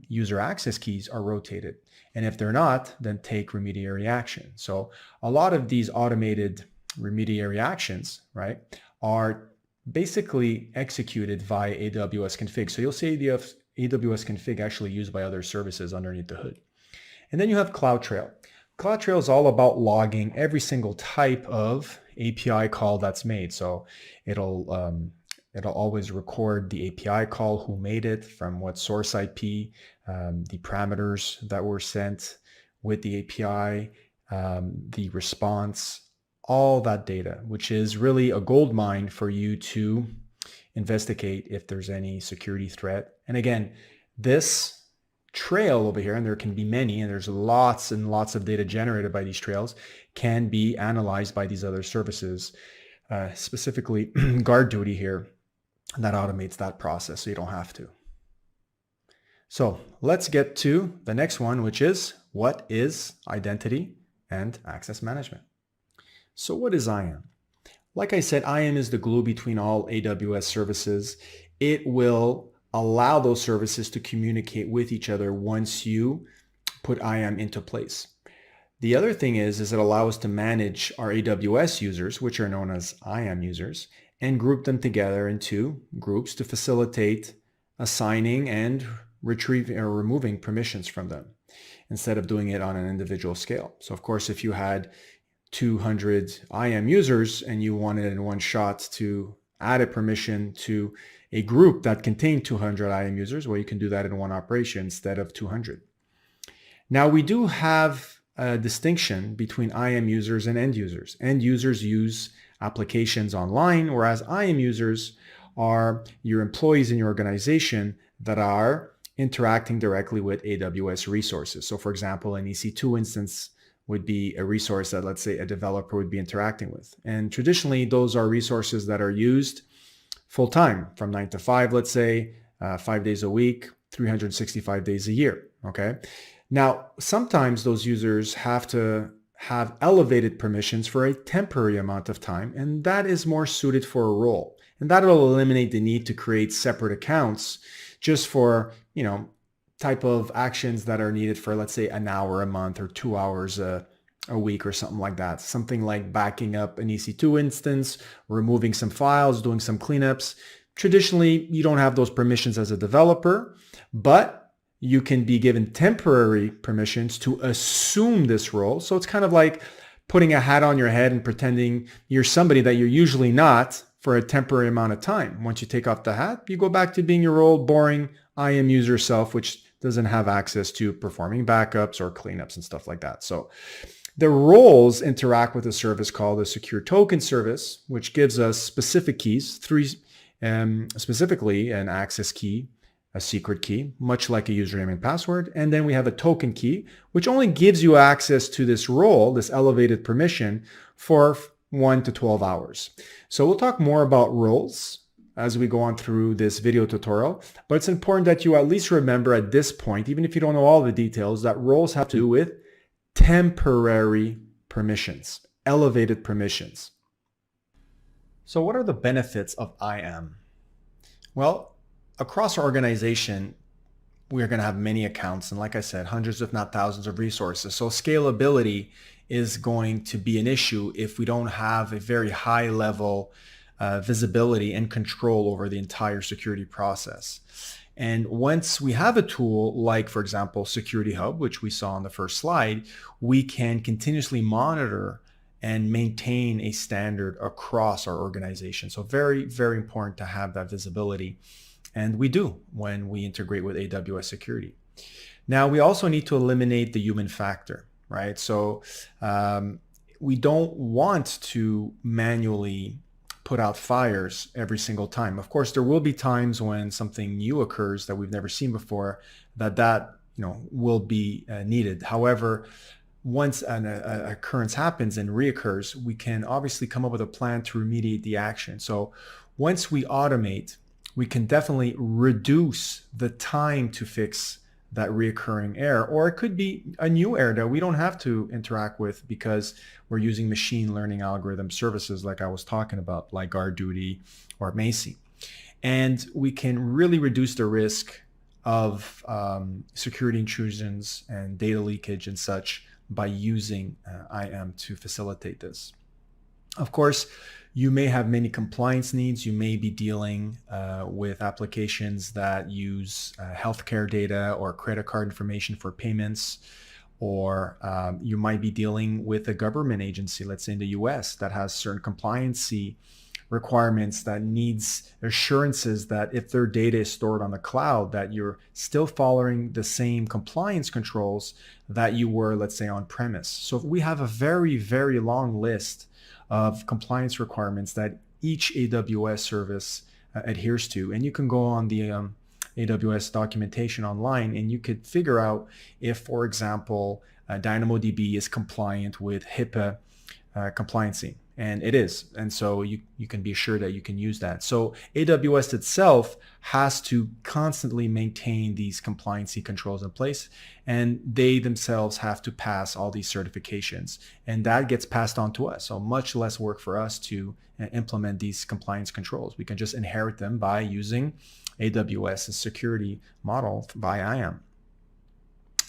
user access keys are rotated. And if they're not, then take remediary action. So a lot of these automated remediary actions, right, are basically executed via AWS Config. So you'll see the AWS Config actually used by other services underneath the hood. And then you have CloudTrail. CloudTrail is all about logging every single type of API call that's made. So it'll always record the API call, who made it, from what source IP, the parameters that were sent with the API, the response, all that data, which is really a gold mine for you to investigate if there's any security threat. And again, this trail over here, and there can be many, and there's lots and lots of data generated by these trails, can be analyzed by these other services, specifically Guard Duty here, that automates that process so you don't have to. So let's get to the next one, which is, what is identity and access management? So what is IAM? Like I said, IAM is the glue between all AWS services. It will allow those services to communicate with each other once you put IAM into place. The other thing is it allows us to manage our AWS users, which are known as IAM users, and group them together into groups to facilitate assigning and retrieving or removing permissions from them instead of doing it on an individual scale. So of course, if you had 200 IAM users and you wanted in one shot to add a permission to a group that contained 200 IAM users, well, you can do that in one operation instead of 200. Now we do have a distinction between IAM users and end users. End users use applications online, whereas IAM users are your employees in your organization that are interacting directly with AWS resources. So for example, an EC2 instance would be a resource that, let's say, a developer would be interacting with. And traditionally, those are resources that are used full-time from 9 to 5, let's say, 5 days a week, 365 days a year, okay? Now, sometimes those users have to have elevated permissions for a temporary amount of time, and that is more suited for a role. And that will eliminate the need to create separate accounts just for, type of actions that are needed for, let's say, an hour a month or 2 hours a week or something like that. Something like backing up an EC2 instance, removing some files, doing some cleanups. Traditionally, you don't have those permissions as a developer, but you can be given temporary permissions to assume this role. So it's kind of like putting a hat on your head and pretending you're somebody that you're usually not for a temporary amount of time. Once you take off the hat, you go back to being your old, boring IAM user self, which doesn't have access to performing backups or cleanups and stuff like that. So the roles interact with a service called a secure token service, which gives us specific keys, specifically an access key, a secret key, much like a username and password. And then we have a token key, which only gives you access to this role, this elevated permission, for 1 to 12 hours. So we'll talk more about roles as we go on through this video tutorial, but it's important that you at least remember at this point, even if you don't know all the details, that roles have to do with temporary permissions, elevated permissions. So what are the benefits of IAM? Well, across our organization, we're going to have many accounts, and like I said, hundreds if not thousands of resources. So scalability is going to be an issue if we don't have a very high level visibility and control over the entire security process. And once we have a tool like, for example, Security Hub, which we saw on the first slide, we can continuously monitor and maintain a standard across our organization. So very, very important to have that visibility. And we do when we integrate with AWS Security. Now, we also need to eliminate the human factor, right? So we don't want to manually put out fires every single time. Of course, there will be times when something new occurs that we've never seen before that will be needed. However, once an occurrence happens and reoccurs, we can obviously come up with a plan to remediate the action. So once we automate, we can definitely reduce the time to fix that reoccurring error, or it could be a new error that we don't have to interact with because we're using machine learning algorithm services like I was talking about, like GuardDuty or Macy. And we can really reduce the risk of security intrusions and data leakage and such by using IAM to facilitate this. Of course, you may have many compliance needs. You may be dealing with applications that use healthcare data or credit card information for payments, or you might be dealing with a government agency, let's say in the US, that has certain compliancy requirements that needs assurances that if their data is stored on the cloud, that you're still following the same compliance controls that you were, let's say, on premise. So we have a very, very long list of compliance requirements that each AWS service adheres to. And you can go on the AWS documentation online and you could figure out if, for example, DynamoDB is compliant with HIPAA compliancy. And it is. And so you can be sure that you can use that. So AWS itself has to constantly maintain these compliancy controls in place, and they themselves have to pass all these certifications. And that gets passed on to us. So much less work for us to implement these compliance controls. We can just inherit them by using AWS's security model by IAM.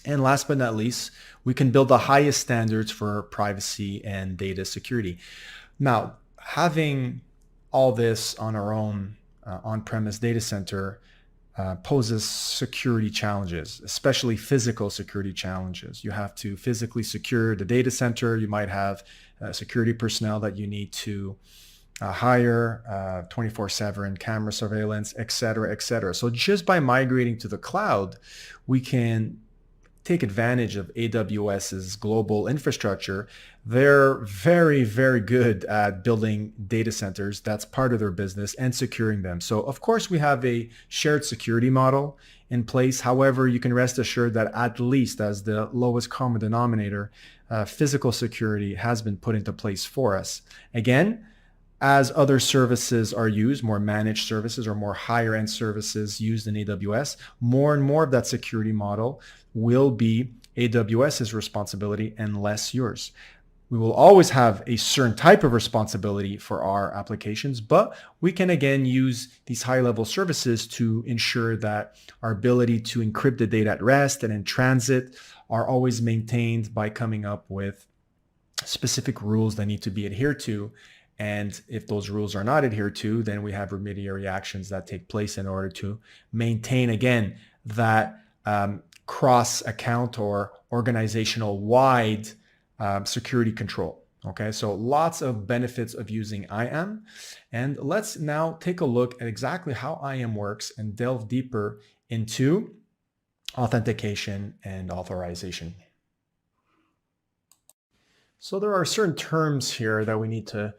And last but not least, we can build the highest standards for privacy and data security. Now, having all this on our own on-premise data center poses security challenges, especially physical security challenges. You have to physically secure the data center. You might have security personnel that you need to hire, 24/7 camera surveillance, et cetera, et cetera. So just by migrating to the cloud, we can take advantage of AWS's global infrastructure. They're very, very good at building data centers. That's part of their business, and securing them. So of course we have a shared security model in place. However, you can rest assured that at least as the lowest common denominator, physical security has been put into place for us. Again, as other services are used, more managed services or more higher end services used in AWS, more and more of that security model will be AWS's responsibility and less yours. We will always have a certain type of responsibility for our applications, but we can again use these high-level services to ensure that our ability to encrypt the data at rest and in transit are always maintained by coming up with specific rules that need to be adhered to. And if those rules are not adhered to, then we have remediary actions that take place in order to maintain, again, that cross-account or organizational-wide security control. Okay, so lots of benefits of using IAM. And let's now take a look at exactly how IAM works and delve deeper into authentication and authorization. So there are certain terms here that we need to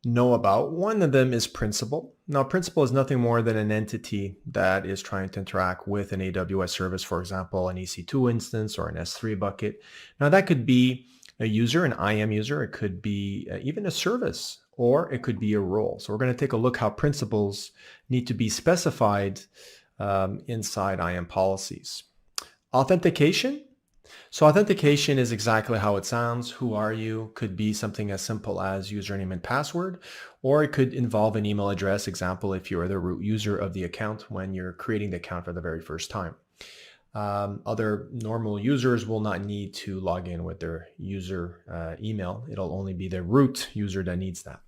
know about. One of them is principal. Now, principal is nothing more than an entity that is trying to interact with an AWS service, for example, an EC2 instance or an S3 bucket. Now, that could be a user, an IAM user. It could be even a service, or it could be a role. So we're going to take a look how principals need to be specified inside IAM policies. Authentication. So authentication is exactly how it sounds. Who are you? Could be something as simple as username and password, or it could involve an email address. Example, if you are the root user of the account when you're creating the account for the very first time. Other normal users will not need to log in with their user email. It'll only be the root user that needs that.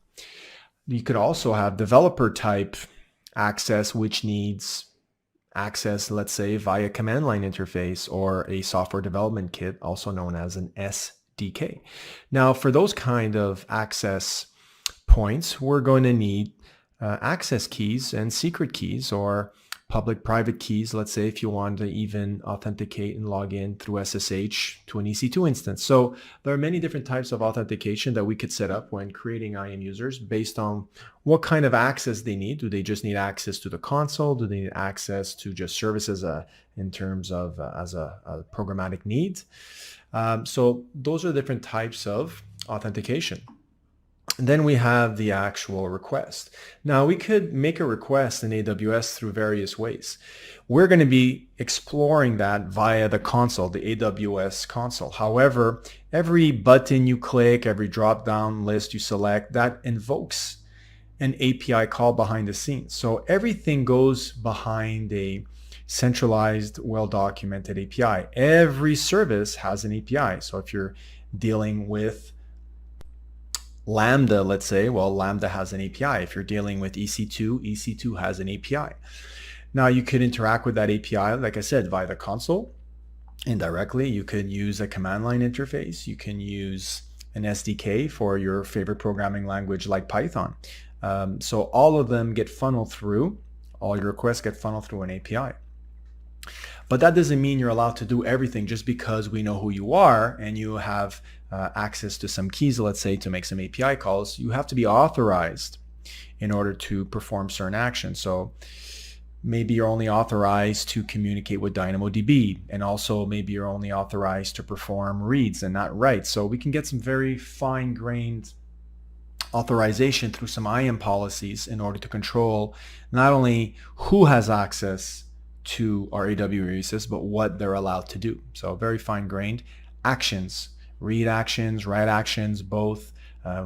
You could also have developer type access, which needs access, let's say, via command line interface or a software development kit, also known as an SDK. Now, for those kind of access points, we're going to need access keys and secret keys, or public-private keys, let's say, if you want to even authenticate and log in through SSH to an EC2 instance. So there are many different types of authentication that we could set up when creating IAM users based on what kind of access they need. Do they just need access to the console? Do they need access to just services in terms of as a programmatic need? So those are different types of authentication. And then we have the actual request. Now, we could make a request in AWS through various ways. We're going to be exploring that via the console, the AWS console. However, every button you click, every drop-down list you select, that invokes an API call behind the scenes. So everything goes behind a centralized, well-documented API. Every service has an API. So if you're dealing with Lambda, let's say, well, Lambda has an API. If you're dealing with EC2, EC2 has an API. Now, you could interact with that API, like I said, via the console indirectly. You could use a command line interface. You can use an SDK for your favorite programming language like Python. So all of them get funneled through, all your requests get funneled through an API. But that doesn't mean you're allowed to do everything just because we know who you are and you have access to some keys, let's say, to make some API calls. You have to be authorized in order to perform certain actions. So maybe you're only authorized to communicate with DynamoDB, and also maybe you're only authorized to perform reads and not writes. So we can get some very fine-grained authorization through some IAM policies in order to control not only who has access to our AWS, but what they're allowed to do. So very fine-grained actions, read actions, write actions, both,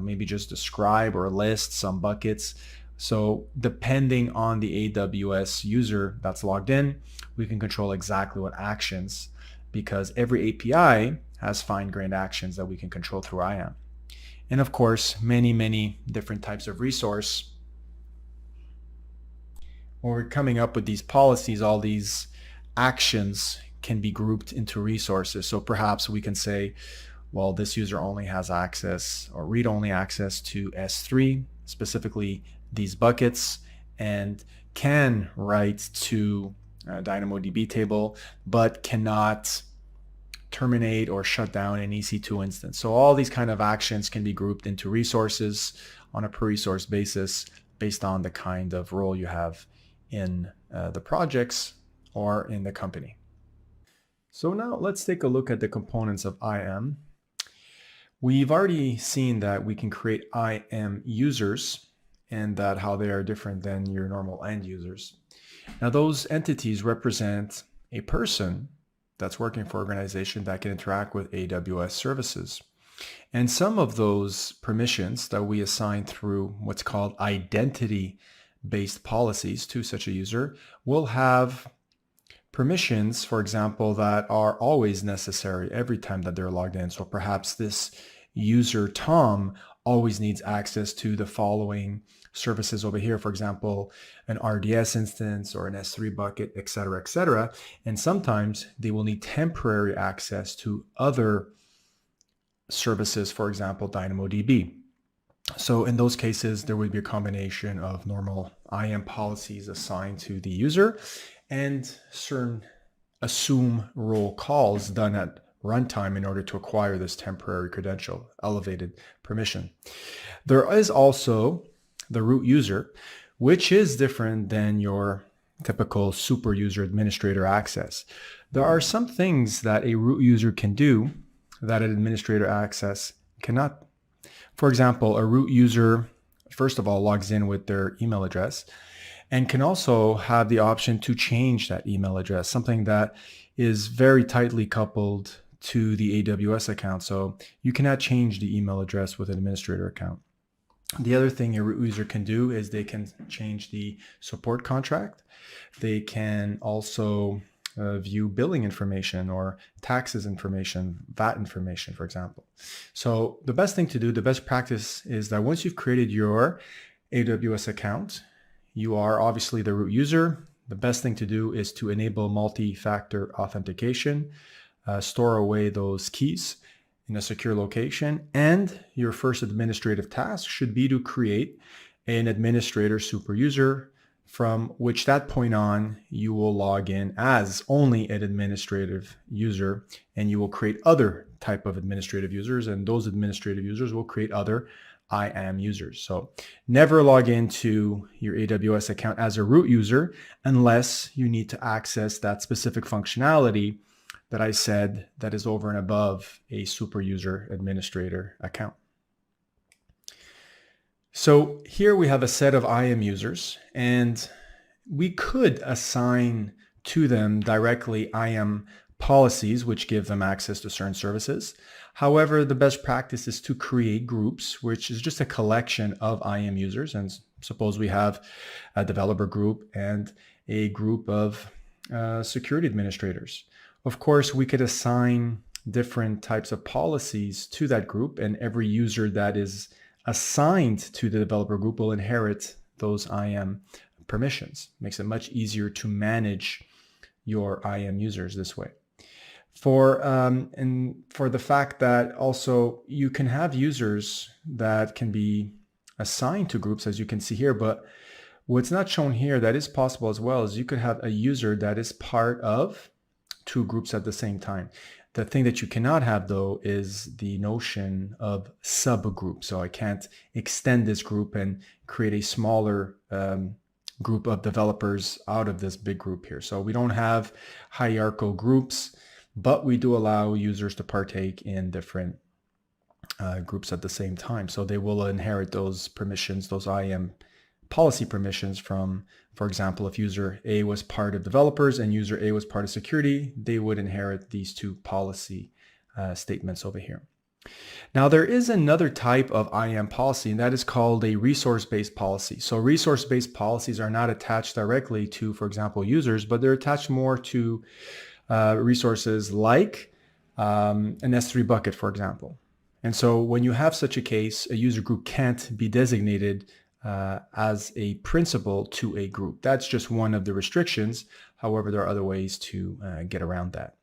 maybe just describe or list some buckets. So depending on the AWS user that's logged in, we can control exactly what actions, because every API has fine-grained actions that we can control through IAM. And of course, many different types of resource. When we're coming up with these policies, all these actions can be grouped into resources. So perhaps we can say, well, this user only has access or read-only access to S3, specifically these buckets, and can write to DynamoDB table, but cannot terminate or shut down an EC2 instance. So all these kind of actions can be grouped into resources on a per resource basis based on the kind of role you have in the projects or in the company. So now let's take a look at the components of IAM. We've already seen that we can create IAM users and that how they are different than your normal end users. Now those entities represent a person that's working for an organization that can interact with AWS services. And some of those permissions that we assign through what's called identity-based policies to such a user will have permissions, for example, that are always necessary every time that they're logged in. So perhaps this user Tom always needs access to the following services over here, for example, an RDS instance or an S3 bucket, etc., etc. And sometimes they will need temporary access to other services, for example, DynamoDB. So in those cases, there would be a combination of normal IAM policies assigned to the user and certain assume role calls done at runtime in order to acquire this temporary credential, elevated permission. There is also the root user, which is different than your typical super user administrator access. There are some things that a root user can do that an administrator access cannot. For example, a root user, first of all, logs in with their email address and can also have the option to change that email address, something that is very tightly coupled to the AWS account. So you cannot change the email address with an administrator account. The other thing a root user can do is they can change the support contract. They can also view billing information or taxes information, VAT information, for example. So the best thing to do, the best practice is that once you've created your AWS account, you are obviously the root user. The best thing to do is to enable multi-factor authentication, store away those keys in a secure location, and your first administrative task should be to create an administrator super user, from which that point on you will log in as only an administrative user, and you will create other type of administrative users, and those administrative users will create other IAM users. So never log into your AWS account as a root user unless you need to access that specific functionality that I said that is over and above a super user administrator account. So here we have a set of IAM users, and we could assign to them directly IAM policies, which give them access to certain services. However, the best practice is to create groups, which is just a collection of IAM users. And suppose we have a developer group and a group of security administrators. Of course, we could assign different types of policies to that group, and every user that is assigned to the developer group will inherit those IAM permissions. Makes it much easier to manage your IAM users this way. For the fact that also you can have users that can be assigned to groups, as you can see here, but what's not shown here that is possible as well is you could have a user that is part of two groups at the same time. The thing that you cannot have, though, is the notion of subgroup. So I can't extend this group and create a smaller group of developers out of this big group here. So we don't have hierarchical groups, but we do allow users to partake in different groups at the same time. So they will inherit those permissions, those IAM policy permissions from, for example, if user A was part of developers and user A was part of security, they would inherit these two policy statements over here. Now, there is another type of IAM policy, and that is called a resource-based policy. So resource-based policies are not attached directly to, for example, users, but they're attached more to resources like an S3 bucket, for example. And so when you have such a case, a user group can't be designated as a principal to a group. That's just one of the restrictions. However, there are other ways to get around that.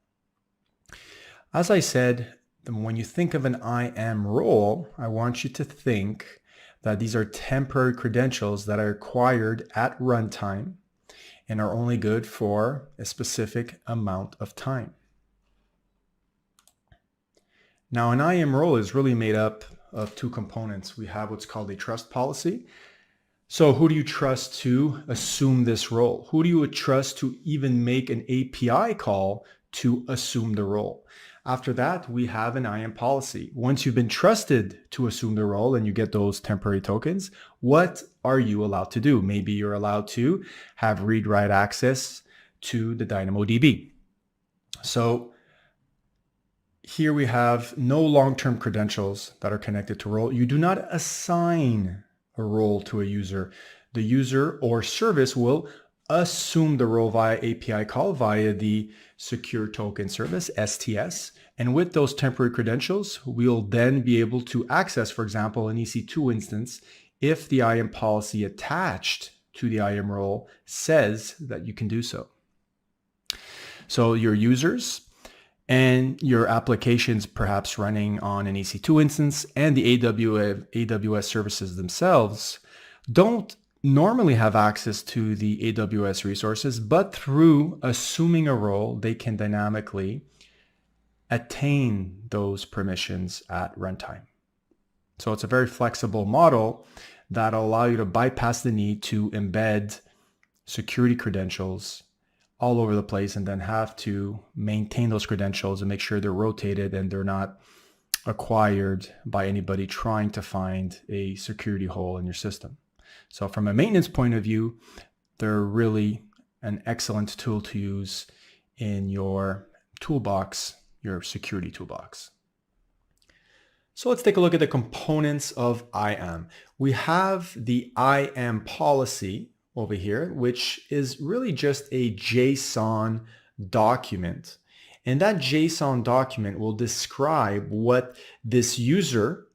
As I said, when you think of an IAM role, I want you to think that these are temporary credentials that are acquired at runtime and are only good for a specific amount of time. Now, an IAM role is really made up of two components. We have what's called a trust policy. So who do you trust to assume this role? Who do you trust to even make an API call to assume the role? After that, we have an IAM policy. Once you've been trusted to assume the role and you get those temporary tokens, what are you allowed to do? Maybe you're allowed to have read-write access to the DynamoDB. So here we have no long-term credentials that are connected to role. You do not assign a role to a user. The user or service will assume the role via API call via the secure token service, STS. And with those temporary credentials, we'll then be able to access, for example, an EC2 instance if the IAM policy attached to the IAM role says that you can do so. So your users and your applications perhaps running on an EC2 instance and the AWS services themselves don't normally have access to the AWS resources, but through assuming a role, they can dynamically attain those permissions at runtime. So it's a very flexible model that'll allow you to bypass the need to embed security credentials all over the place and then have to maintain those credentials and make sure they're rotated and they're not acquired by anybody trying to find a security hole in your system. So from a maintenance point of view, they're really an excellent tool to use in your toolbox, your security toolbox. So let's take a look at the components of IAM. We have the IAM policy over here, which is really just a JSON document. And that JSON document will describe what this user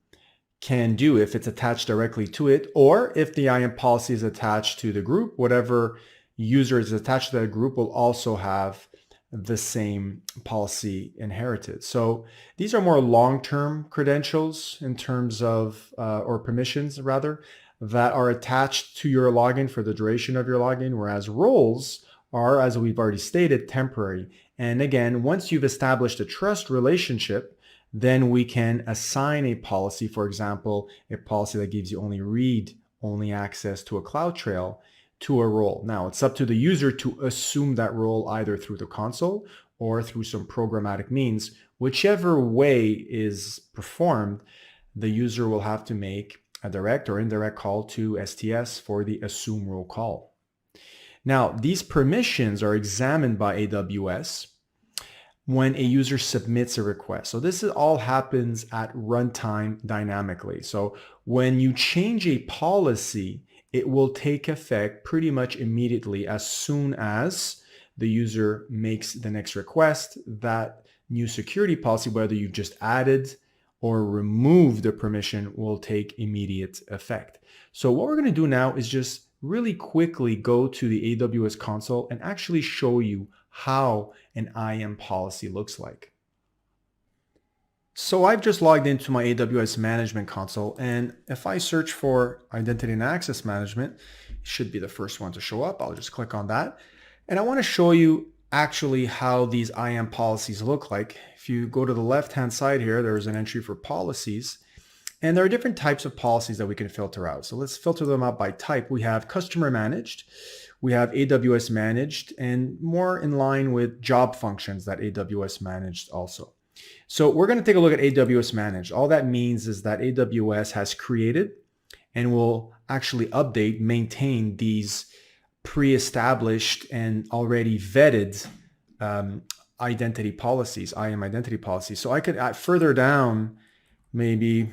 can do if it's attached directly to it, or if the IAM policy is attached to the group, whatever user is attached to that group will also have the same policy inherited. So these are more long-term credentials in terms of, or permissions rather, that are attached to your login for the duration of your login, whereas roles are, as we've already stated, temporary. And again, once you've established a trust relationship, then we can assign a policy, for example, a policy that gives you only read-only access to a CloudTrail to a role. Now, it's up to the user to assume that role either through the console or through some programmatic means. Whichever way is performed, the user will have to make a direct or indirect call to STS for the assume role call. Now, these permissions are examined by AWS when a user submits a request. So this all happens at runtime dynamically. So when you change a policy, it will take effect pretty much immediately as soon as the user makes the next request. That new security policy, whether you've just added or removed the permission, will take immediate effect. So what we're going to do now is just really quickly go to the AWS console and actually show you how an IAM policy looks like. So I've just logged into my AWS management console, and if I search for identity and access management, it should be the first one to show up. I'll just click on that. And I want to show you actually how these IAM policies look like. If you go to the left-hand side here, there's an entry for policies, and there are different types of policies that we can filter out. So let's filter them out by type. We have customer managed, we have AWS managed, and more in line with job functions that AWS managed also. So we're going to take a look at AWS managed. All that means is that AWS has created and will actually update, maintain these pre-established and already vetted identity policies, IAM identity policies. So I could add further down maybe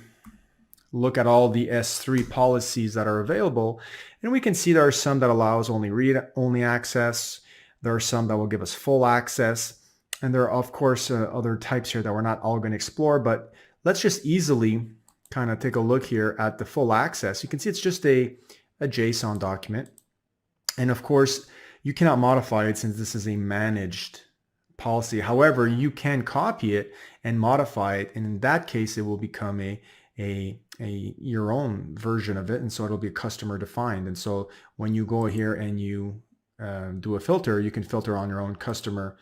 look at all the S3 policies that are available, and we can see there are some that allows only read-only access. There are some that will give us full access. And there are, of course, other types here that we're not all going to explore, but let's just easily kind of take a look here at the full access. You can see it's just a JSON document. And of course, you cannot modify it since this is a managed policy. However, you can copy it and modify it. And in that case, it will become your own version of it. And so it'll be customer defined. And so when you go here and you do a filter, you can filter on your own customer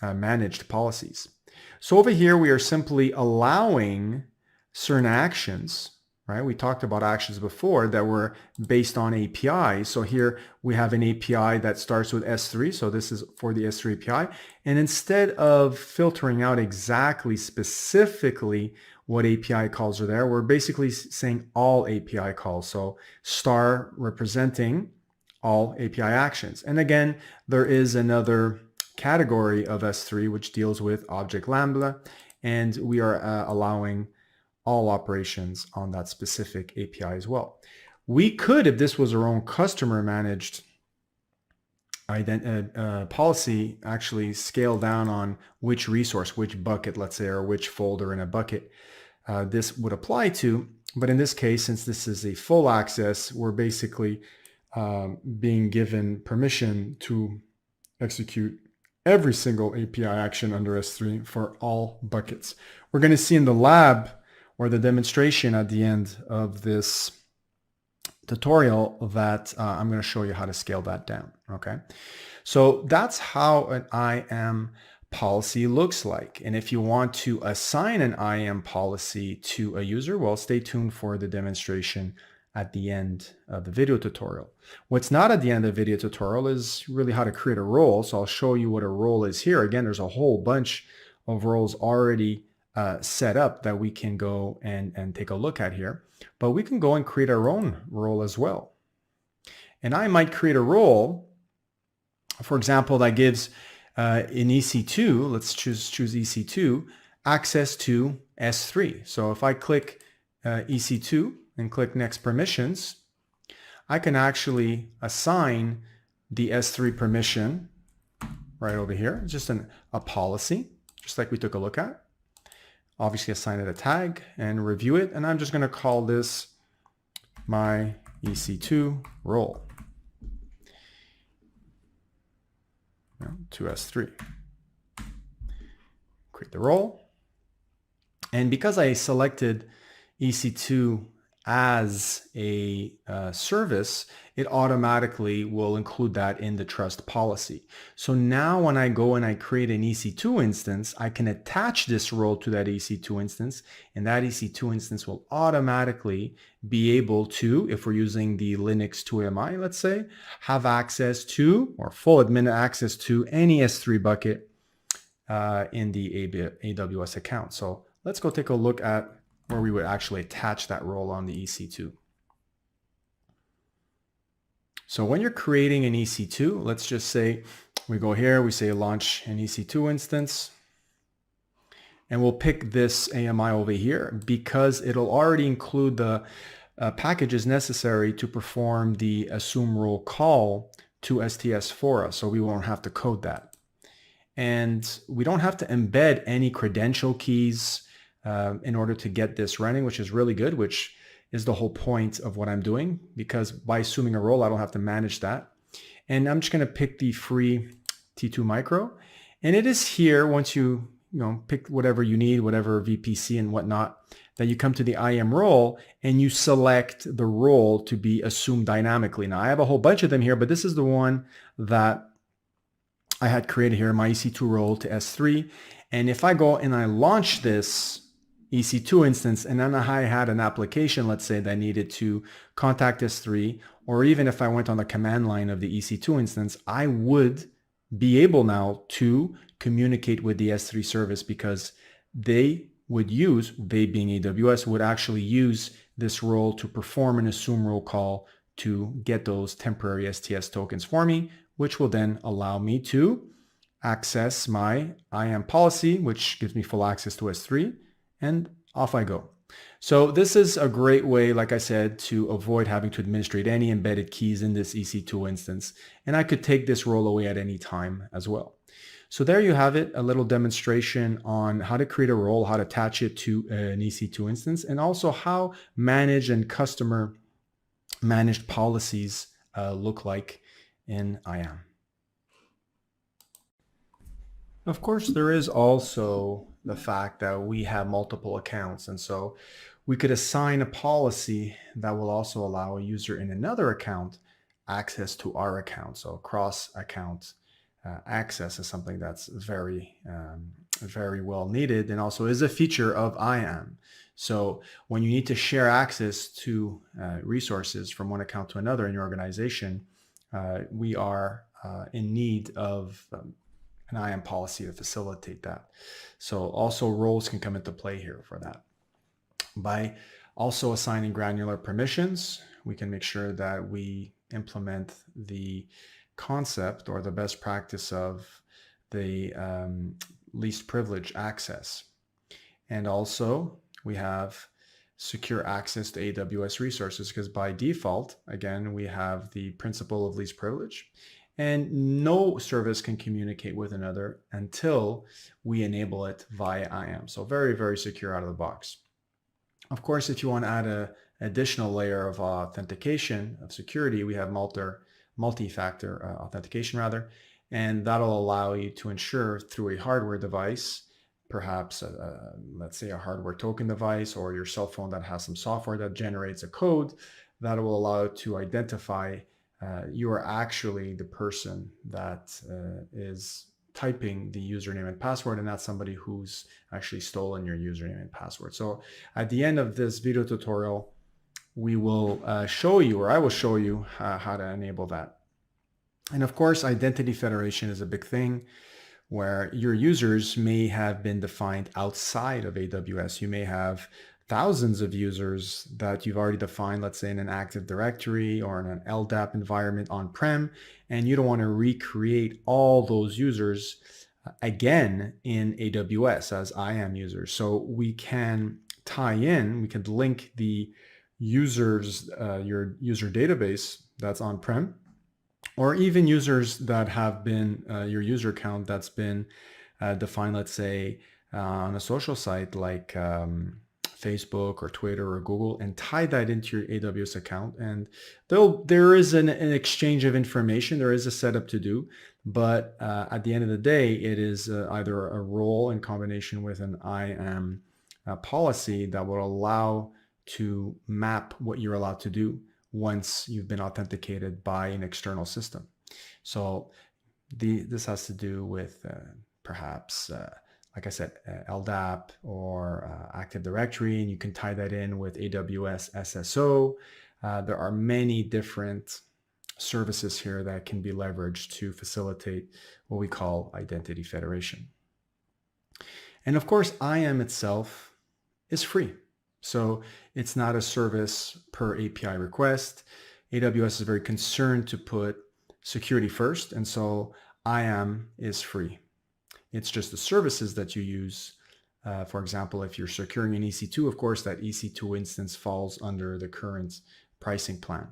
managed policies. So over here, we are simply allowing certain actions, right? We talked about actions before that were based on API. So here we have an API that starts with S3. So this is for the S3 API. And instead of filtering out exactly specifically what API calls are there, we're basically saying all API calls. So star representing all API actions. And again, there is another category of S3 which deals with object lambda, and we are allowing all operations on that specific API as well. We could, if this was our own customer managed policy, actually scale down on which resource, which bucket, let's say, or which folder in a bucket this would apply to. But in this case, since this is a full access, we're basically being given permission to execute every single API action under S3 for all buckets. We're going to see in the lab or the demonstration at the end of this tutorial that I'm going to show you how to scale that down. Okay, so that's how an IAM policy looks like. And if you want to assign an IAM policy to a user, well, stay tuned for the demonstration at the end of the video tutorial. What's not at the end of the video tutorial is really how to create a role. So I'll show you what a role is here. Again, there's a whole bunch of roles already set up that we can go and take a look at here. But we can go and create our own role as well. And I might create a role, for example, that gives in EC2, let's choose EC2, access to S3. So if I click EC2 and click next permissions, I can actually assign the S3 permission right over here. It's just a policy, just like we took a look at. Obviously assign it a tag and review it. And I'm just going to call this my EC2 role to S3. Create the role. And because I selected EC2 as a service, it automatically will include that in the trust policy. So now when I go and I create an EC2 instance, I can attach this role to that EC2 instance, and that EC2 instance will automatically be able to, if we're using the Linux 2AMI, let's say, have access to, or full admin access to, any S3 bucket in the AWS account. So let's go take a look at where we would actually attach that role on the EC2. So when you're creating an EC2, let's just say we go here, we say launch an EC2 instance, and we'll pick this AMI over here because it'll already include the packages necessary to perform the assume role call to STS for us, so we won't have to code that. And we don't have to embed any credential keys in order to get this running, which is really good, which is the whole point of what I'm doing, because by assuming a role, I don't have to manage that. And I'm just going to pick the free T2 micro. And it is here, once you pick whatever you need, whatever VPC and whatnot, that you come to the IAM role and you select the role to be assumed dynamically. Now I have a whole bunch of them here, but this is the one that I had created here, my EC2 role to S3. And if I go and I launch this EC2 instance, and then I had an application, let's say, that needed to contact S3, or even if I went on the command line of the EC2 instance, I would be able now to communicate with the S3 service, because they would use, they being AWS, would actually use this role to perform an assume role call to get those temporary STS tokens for me, which will then allow me to access my IAM policy, which gives me full access to S3. And off I go. So this is a great way, like I said, to avoid having to administrate any embedded keys in this EC2 instance. And I could take this role away at any time as well. So there you have it, a little demonstration on how to create a role, how to attach it to an EC2 instance, and also how managed and customer managed policies look like in IAM. Of course, there is also the fact that we have multiple accounts, and so we could assign a policy that will also allow a user in another account access to our account. So cross-account access is something that's very well needed, and also is a feature of IAM. So when you need to share access to resources from one account to another in your organization, we are in need of an IAM policy to facilitate that. So also roles can come into play here for that. By also assigning granular permissions, we can make sure that we implement the concept or the best practice of the least privilege access. And also we have secure access to AWS resources, because by default, again, we have the principle of least privilege, and no service can communicate with another until we enable it via IAM. So very, very secure out of the box. Of course, if you want to add an additional layer of authentication, of security, we have multi-factor authentication rather, and that'll allow you to ensure through a hardware device, perhaps let's say a hardware token device, or your cell phone that has some software that generates a code that will allow it to identify you are actually the person that is typing the username and password, and not somebody who's actually stolen your username and password. So at the end of this video tutorial, we will show you, or I will show you how to enable that. And of course, identity federation is a big thing, where your users may have been defined outside of AWS. You may have thousands of users that you've already defined, let's say in an Active Directory or in an LDAP environment on-prem, and you don't want to recreate all those users again in AWS as IAM users. So we can tie in, we can link the users, your user database that's on-prem, or even users that have been, your user account that's been defined, let's say on a social site like Facebook or Twitter or Google, and tie that into your AWS account. And though there is an exchange of information, there is a setup to do, but at the end of the day, it is either a role in combination with an IAM policy that will allow to map what you're allowed to do once you've been authenticated by an external system. So this has to do with perhaps like I said, LDAP or Active Directory, and you can tie that in with AWS SSO. There are many different services here that can be leveraged to facilitate what we call identity federation. And of course, IAM itself is free. So it's not a service per API request. AWS is very concerned to put security first, and so IAM is free. It's just the services that you use. For example, if you're securing an EC2, of course, that EC2 instance falls under the current pricing plan.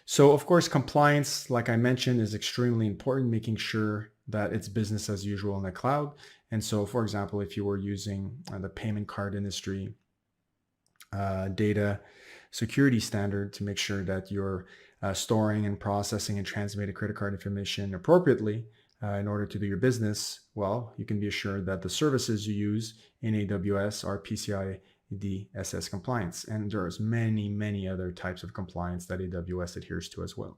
So of course, compliance, like I mentioned, is extremely important, making sure that it's business as usual in the cloud. And so, for example, if you were using the payment card industry data security standard to make sure that you're storing and processing and transmitting credit card information appropriately, in order to do your business, well, you can be assured that the services you use in AWS are PCI DSS compliance. And there's many, many other types of compliance that AWS adheres to as well.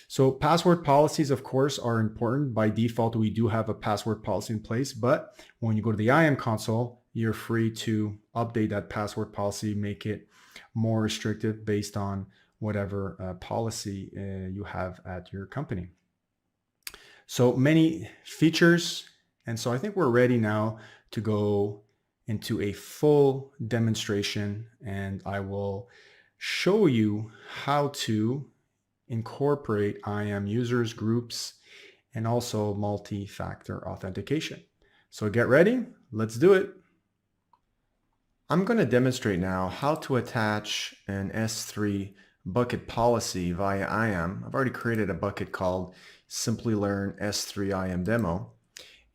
So password policies, of course, are important. By default, we do have a password policy in place, but when you go to the IAM console, you're free to update that password policy, make it more restrictive based on whatever policy you have at your company. So many features, and so I think we're ready now to go into a full demonstration, and I will show you how to incorporate IAM users, groups, and also multi-factor authentication. So get ready, let's do it. I'm going to demonstrate now how to attach an S3 bucket policy via IAM. I've already created a bucket called Simplilearn S3 IAM demo.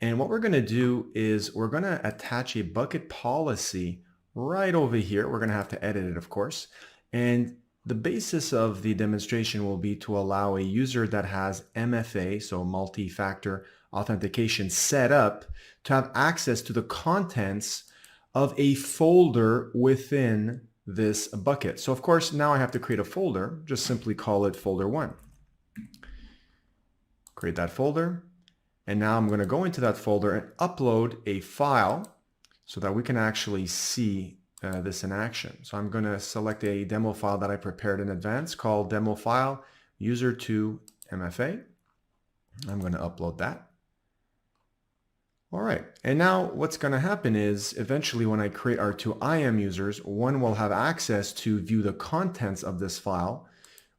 And what we're going to do is we're going to attach a bucket policy right over here. We're going to have to edit it, of course. And the basis of the demonstration will be to allow a user that has MFA, so multi-factor authentication, set up to have access to the contents of a folder within this bucket. So of course, now I have to create a folder. Just simply call it folder 1. Create that folder. And now I'm going to go into that folder and upload a file so that we can actually see this in action. So I'm going to select a demo file that I prepared in advance called demo file user2 MFA. I'm going to upload that. All right, and now what's going to happen is eventually when I create our two IAM users, one will have access to view the contents of this file,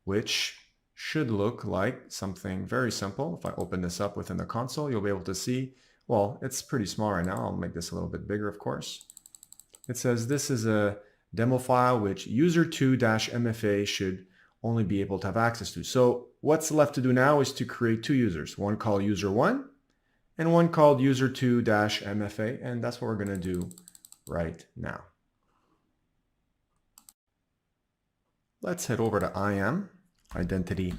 which should look like something very simple. If I open this up within the console, you'll be able to see, well, it's pretty small right now. I'll make this a little bit bigger, of course. It says this is a demo file which user2-MFA should only be able to have access to. So what's left to do now is to create two users, one called user1 and one called user2-MFA, and that's what we're going to do right now. Let's head over to IAM, Identity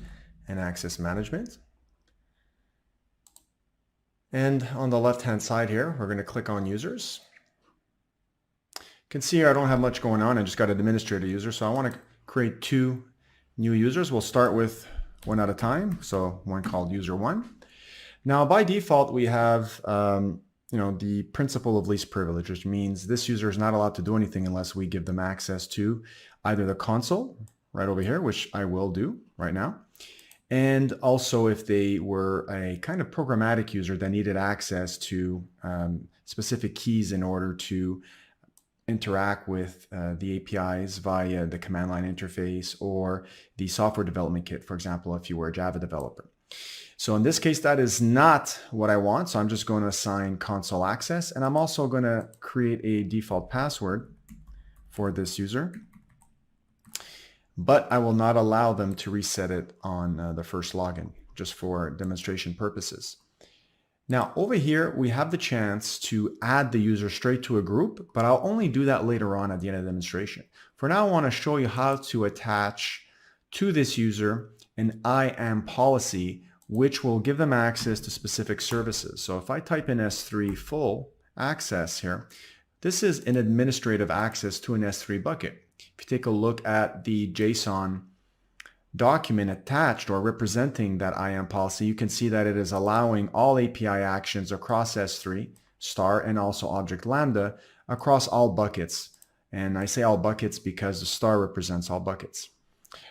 and Access Management. And on the left-hand side here, we're going to click on Users. You can see here I don't have much going on. I just got an administrator user, so I want to create two new users. We'll start with one at a time, so one called user1. Now, by default, we have the principle of least privilege, which means this user is not allowed to do anything unless we give them access to either the console right over here, which I will do right now, and also if they were a kind of programmatic user that needed access to specific keys in order to interact with the APIs via the command line interface or the software development kit, for example, if you were a Java developer. So in this case, that is not what I want. So I'm just going to assign console access, and I'm also going to create a default password for this user, but I will not allow them to reset it on the first login, just for demonstration purposes. Now over here, we have the chance to add the user straight to a group, but I'll only do that later on at the end of the demonstration. For now, I want to show you how to attach to this user an IAM policy, which will give them access to specific services. So if I type in S3 full access here, this is an administrative access to an S3 bucket. If you take a look at the JSON document attached or representing that IAM policy, you can see that it is allowing all API actions across S3, star, and also object lambda across all buckets. And I say all buckets because the star represents all buckets.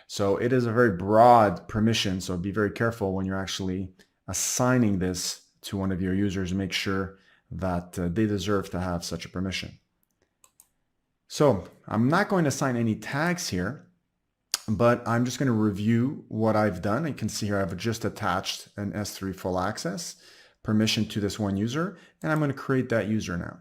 So it is a very broad permission, so be very careful when you're actually assigning this to one of your users and make sure that they deserve to have such a permission. So I'm not going to assign any tags here, but I'm just going to review what I've done. You can see here I've just attached an S3 full access permission to this one user, and I'm going to create that user now.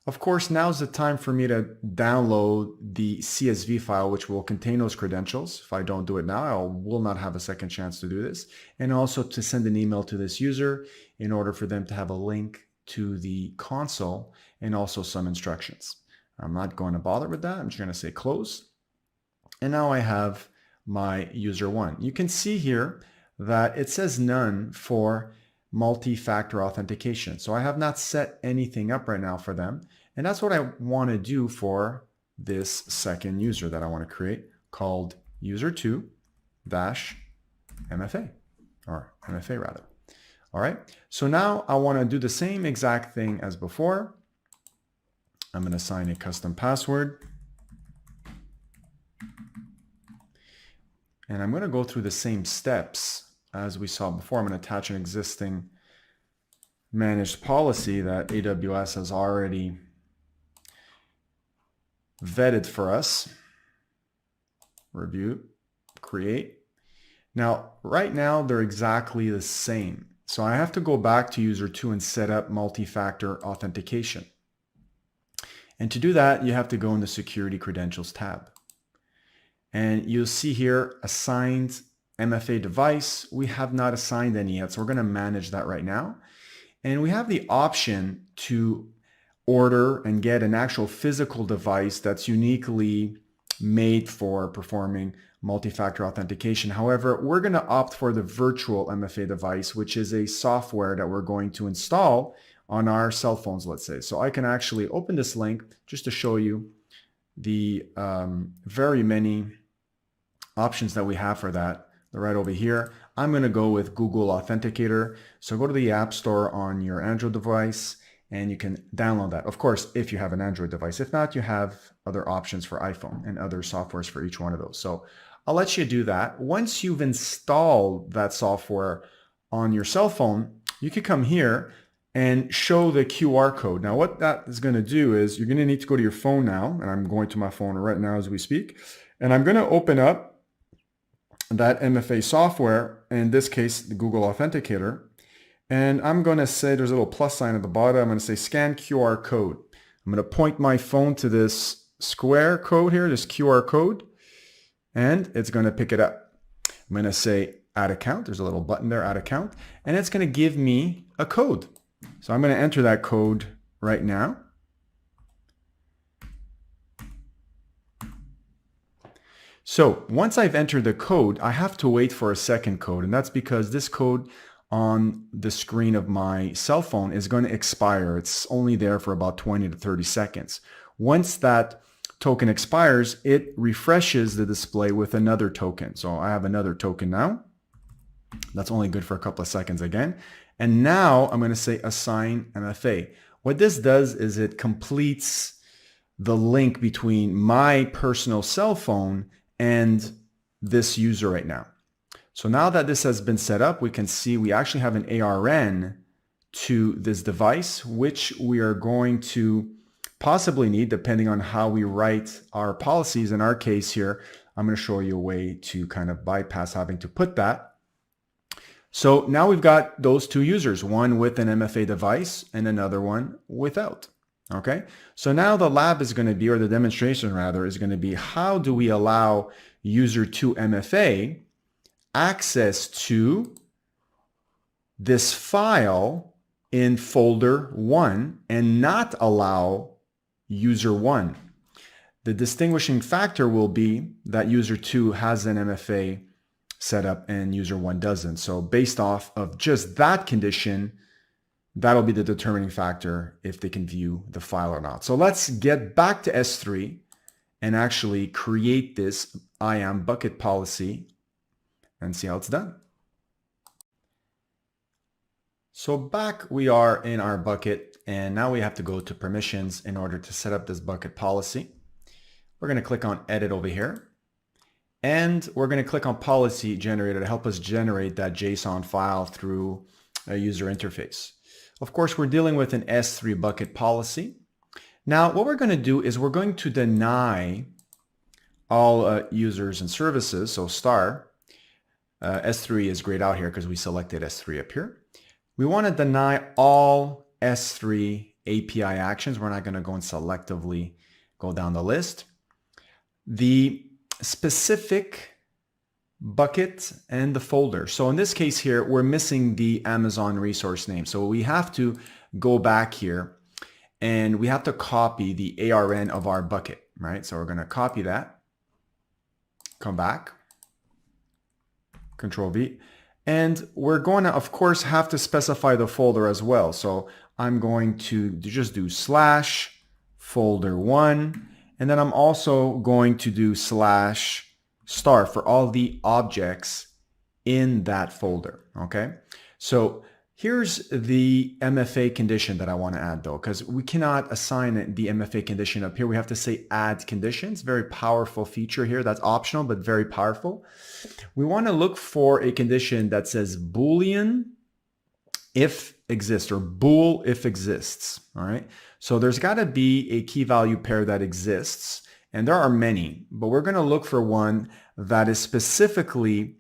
Of course, now's the time for me to download the CSV file, which will contain those credentials. If I don't do it now, I will not have a second chance to do this. And also to send an email to this user in order for them to have a link to the console and also some instructions. I'm not going to bother with that. I'm just going to say close. And now I have my user1. You can see here that it says none for multi-factor authentication. So I have not set anything up right now for them. And that's what I want to do for this second user that I want to create called user2-MFA, or MFA rather. All right. So now I want to do the same exact thing as before. I'm going to assign a custom password. And I'm going to go through the same steps as we saw before. I'm going to attach an existing managed policy that AWS has already vetted for us. Review, create. Now, right now, they're exactly the same. So I have to go back to user2 and set up multi-factor authentication. And to do that, you have to go in the Security Credentials tab. And you'll see here, assigned MFA device. We have not assigned any yet, so we're going to manage that right now. And we have the option to order and get an actual physical device that's uniquely made for performing multi-factor authentication. However, we're going to opt for the virtual MFA device, which is a software that we're going to install on our cell phones, let's say. So I can actually open this link just to show you the very many options that we have for that. They're right over here. I'm going to go with Google Authenticator. So go to the App Store on your Android device and you can download that. Of course, if you have an Android device. If not, you have other options for iPhone and other softwares for each one of those. So I'll let you do that. Once you've installed that software on your cell phone, you can come here and show the QR code. Now what that is going to do is you're going to need to go to your phone now, and I'm going to my phone right now as we speak, and I'm going to open up that MFA software, in this case the Google Authenticator, and I'm going to say there's a little plus sign at the bottom. I'm going to say scan QR code. I'm going to point my phone to this square code here, this QR code, and it's going to pick it up. I'm going to say add account. There's a little button there, add account, and it's going to give me a code. So I'm going to enter that code right now. So once I've entered the code, I have to wait for a second code, and that's because this code on the screen of my cell phone is going to expire. It's only there for about 20 to 30 seconds. Once that token expires, it refreshes the display with another token. So I have another token now. That's only good for a couple of seconds again. And now I'm going to say assign MFA. What this does is it completes the link between my personal cell phone and this user right now. So now that this has been set up, we can see we actually have an ARN to this device, which we are going to possibly need depending on how we write our policies. In our case here, I'm going to show you a way to kind of bypass having to put that. So now we've got those two users, one with an MFA device and another one without. Okay, so now the lab is going to be, or the demonstration rather, is going to be how do we allow user 2 MFA access to this file in folder 1 and not allow user 1. The distinguishing factor will be that user 2 has an MFA set up and user 1 doesn't. So based off of just that condition, that'll be the determining factor if they can view the file or not. So let's get back to S3 and actually create this IAM bucket policy and see how it's done. So back we are in our bucket, and now we have to go to permissions in order to set up this bucket policy. We're going to click on edit over here, and we're going to click on policy generator to help us generate that JSON file through a user interface. Of course, we're dealing with an S3 bucket policy. Now, what we're going to do is we're going to deny all users and services, so star. S3 is grayed out here because we selected S3 up here. We want to deny all S3 API actions. We're not going to go and selectively go down the list. The specific bucket and the folder. So in this case here, we're missing the Amazon resource name. So we have to go back here and we have to copy the ARN of our bucket, right? So we're going to copy that, come back, Control V, and we're going to, of course, have to specify the folder as well. So I'm going to just do /folder1, and then I'm also going to do /star for all the objects in that folder, okay? So here's the MFA condition that I want to add though, because we cannot assign the MFA condition up here. We have to say add conditions. Very powerful feature here. That's optional, but very powerful. We want to look for a condition that says Boolean if exists, or bool if exists, all right? So there's got to be a key value pair that exists, and there are many, but we're going to look for one that is specifically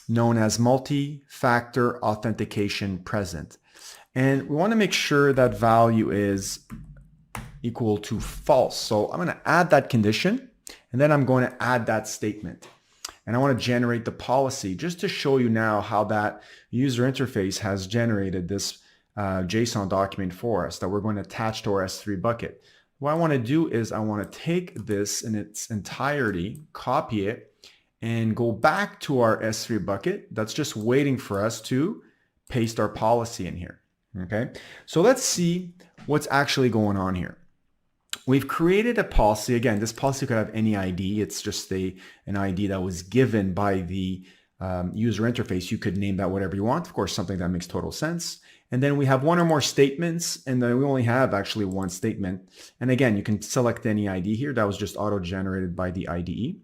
known as multi-factor authentication present. And we want to make sure that value is equal to false. So I'm going to add that condition, and then I'm going to add that statement. And I want to generate the policy just to show you now how that user interface has generated this JSON document for us that we're going to attach to our S3 bucket. What I want to do is I want to take this in its entirety, copy it, and go back to our S3 bucket that's just waiting for us to paste our policy in here. Okay, so let's see what's actually going on here. We've created a policy. Again, this policy could have any ID. It's just an ID that was given by the user interface. You could name that whatever you want. Of course, something that makes total sense. And then we have one or more statements, and then we only have actually one statement. And again, you can select any ID here. That was just auto-generated by the IDE.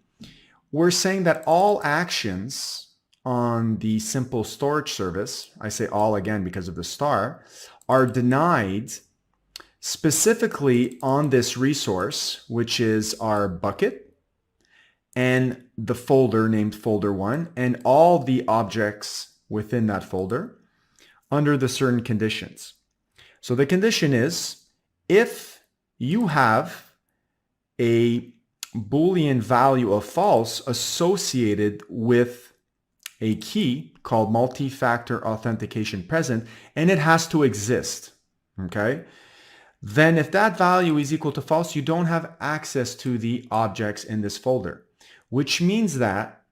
We're saying that all actions on the simple storage service, I say all again because of the star, are denied specifically on this resource, which is our bucket and the folder named folder 1 and all the objects within that folder under the certain conditions. So the condition is if you have a Boolean value of false associated with a key called multi-factor authentication present, and it has to exist, okay? Then if that value is equal to false, you don't have access to the objects in this folder, which means that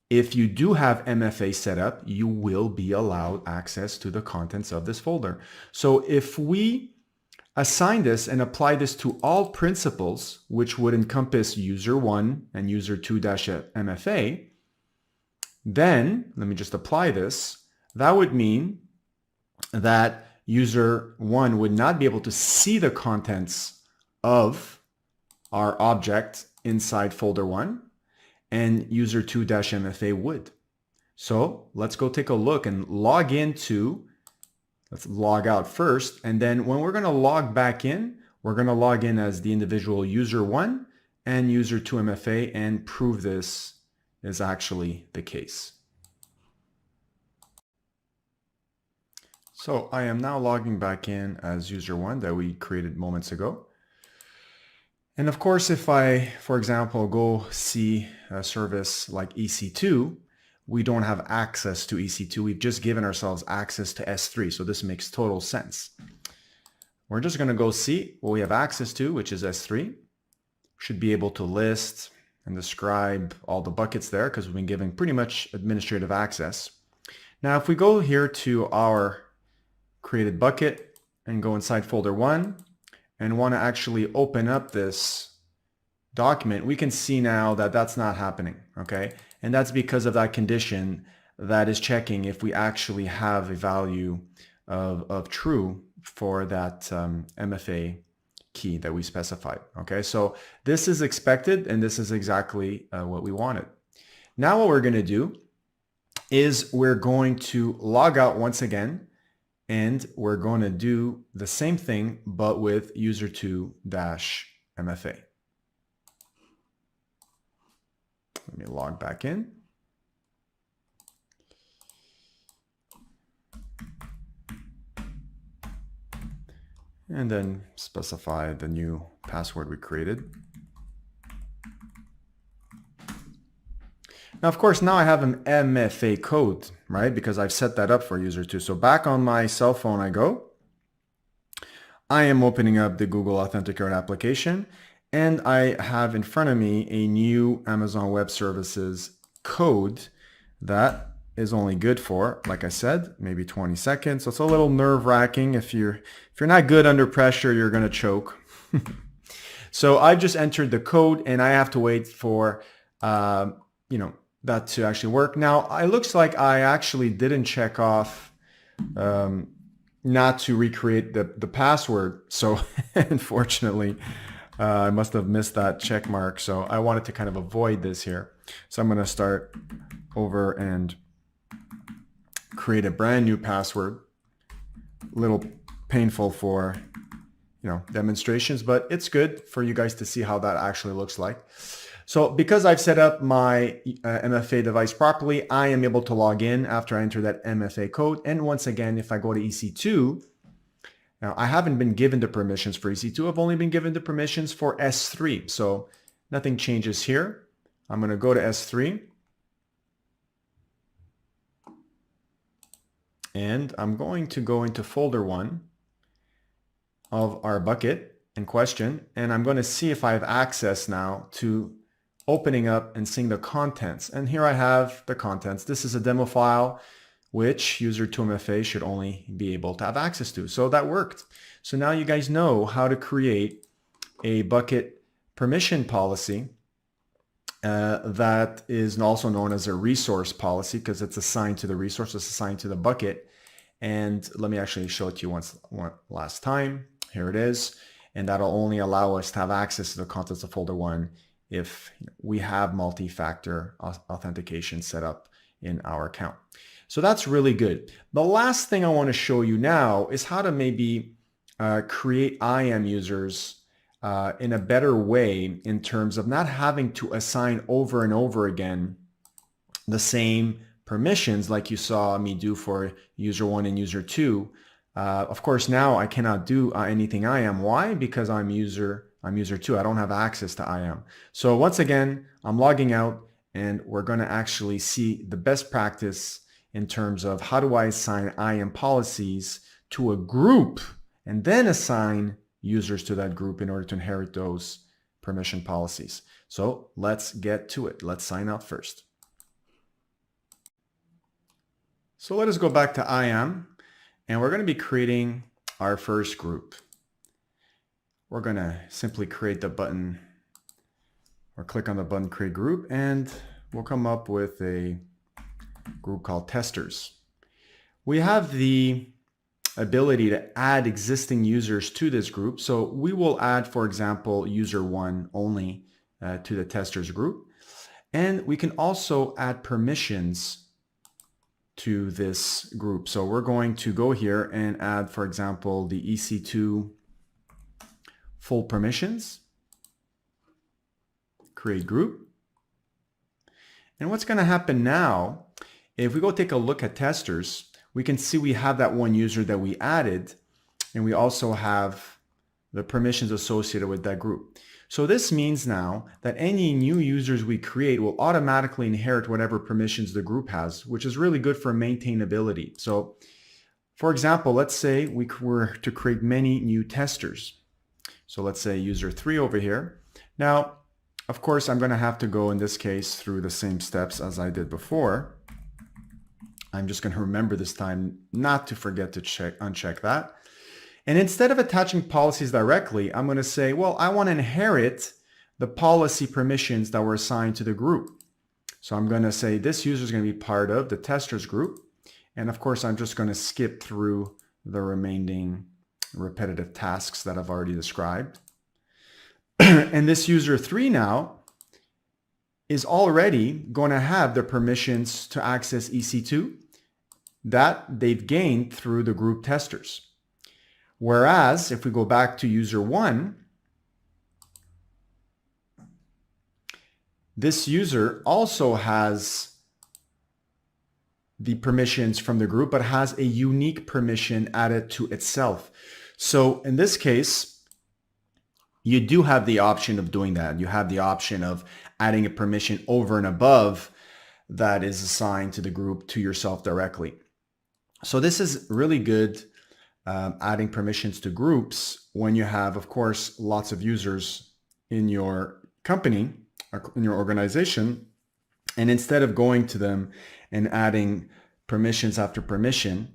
if you do have MFA set up, you will be allowed access to the contents of this folder. So if we assign this and apply this to all principals, which would encompass user 1 and user 2-MFA, then, let me just apply this, that would mean that user 1 would not be able to see the contents of our object inside folder 1, and user 2-MFA would. So let's go take a look and log into, let's log out first, and then when we're going to log back in, we're going to log in as the individual user 1 and user 2-MFA and prove this is actually the case. So I am now logging back in as user 1 that we created moments ago. And of course, if I, for example, go see a service like EC2, we don't have access to EC2. We've just given ourselves access to S3. So this makes total sense. We're just going to go see what we have access to, which is S3. Should be able to list and describe all the buckets there because we've been given pretty much administrative access. Now, if we go here to our created bucket and go inside folder 1 and want to actually open up this document, we can see now that that's not happening, okay? And that's because of that condition that is checking if we actually have a value of true for that MFA key that we specified, okay? So this is expected and this is exactly what we wanted. Now what we're going to do is we're going to log out once again, and we're going to do the same thing but with user 2-MFA. Let me log back in. And then specify the new password we created. Now, of course, now I have an MFA code, right? Because I've set that up for user 2. So back on my cell phone I go. I am opening up the Google Authenticator application, and I have in front of me a new Amazon Web Services code that is only good for, like I said, maybe 20 seconds. So it's a little nerve-wracking. If you're not good under pressure, you're going to choke. So I just entered the code, and I have to wait for that to actually work. Now, it looks like I actually didn't check off not to recreate the password. So unfortunately, I must have missed that check mark. So I wanted to kind of avoid this here. So I'm going to start over and create a brand new password. A little painful for demonstrations, but it's good for you guys to see how that actually looks like. So because I've set up my MFA device properly, I am able to log in after I enter that MFA code. And once again, if I go to EC2 Now, I haven't been given the permissions for EC2. I've only been given the permissions for S3. So nothing changes here. I'm going to go to S3. And I'm going to go into folder 1 of our bucket in question. And I'm going to see if I have access now to opening up and seeing the contents. And here I have the contents. This is a demo file which user 2MFA should only be able to have access to. So that worked. So now you guys know how to create a bucket permission policy that is also known as a resource policy because it's assigned to the resource, it's assigned to the bucket. And let me actually show it to you one last time. Here it is. And that'll only allow us to have access to the contents of folder 1 if we have multi-factor authentication set up in our account. So that's really good. The last thing I want to show you now is how to maybe create IAM users in a better way in terms of not having to assign over and over again the same permissions like you saw me do for user 1 and user 2. Of course, now I cannot do anything IAM. Why? Because I'm user 2. I don't have access to IAM. So once again, I'm logging out and we're going to actually see the best practice in terms of how do I assign IAM policies to a group and then assign users to that group in order to inherit those permission policies. So let's get to it. Let's sign out first. So let us go back to IAM and we're going to be creating our first group. We're going to simply create the button or click on the button create group and we'll come up with a group called testers. We have the ability to add existing users to this group. So we will add, for example, user 1 only to the testers group. And we can also add permissions to this group. So we're going to go here and add, for example, the EC2 full permissions, create group. And what's going to happen now, if we go take a look at testers, we can see we have that one user that we added, and we also have the permissions associated with that group. So this means now that any new users we create will automatically inherit whatever permissions the group has, which is really good for maintainability. So for example, let's say we were to create many new testers. So let's say user 3 over here. Now, of course, I'm going to have to go in this case through the same steps as I did before. I'm just going to remember this time not to forget to uncheck that. And instead of attaching policies directly, I'm going to say, well, I want to inherit the policy permissions that were assigned to the group. So I'm going to say this user is going to be part of the testers group. And of course, I'm just going to skip through the remaining repetitive tasks that I've already described. And this user 3 now is already going to have the permissions to access EC2 that they've gained through the group testers. Whereas if we go back to user 1, this user also has the permissions from the group, but has a unique permission added to itself. So in this case, you do have the option of doing that. You have the option of adding a permission over and above that is assigned to the group to yourself directly. So this is really good, adding permissions to groups when you have, of course, lots of users in your company, in your organization. And instead of going to them and adding permissions after permission,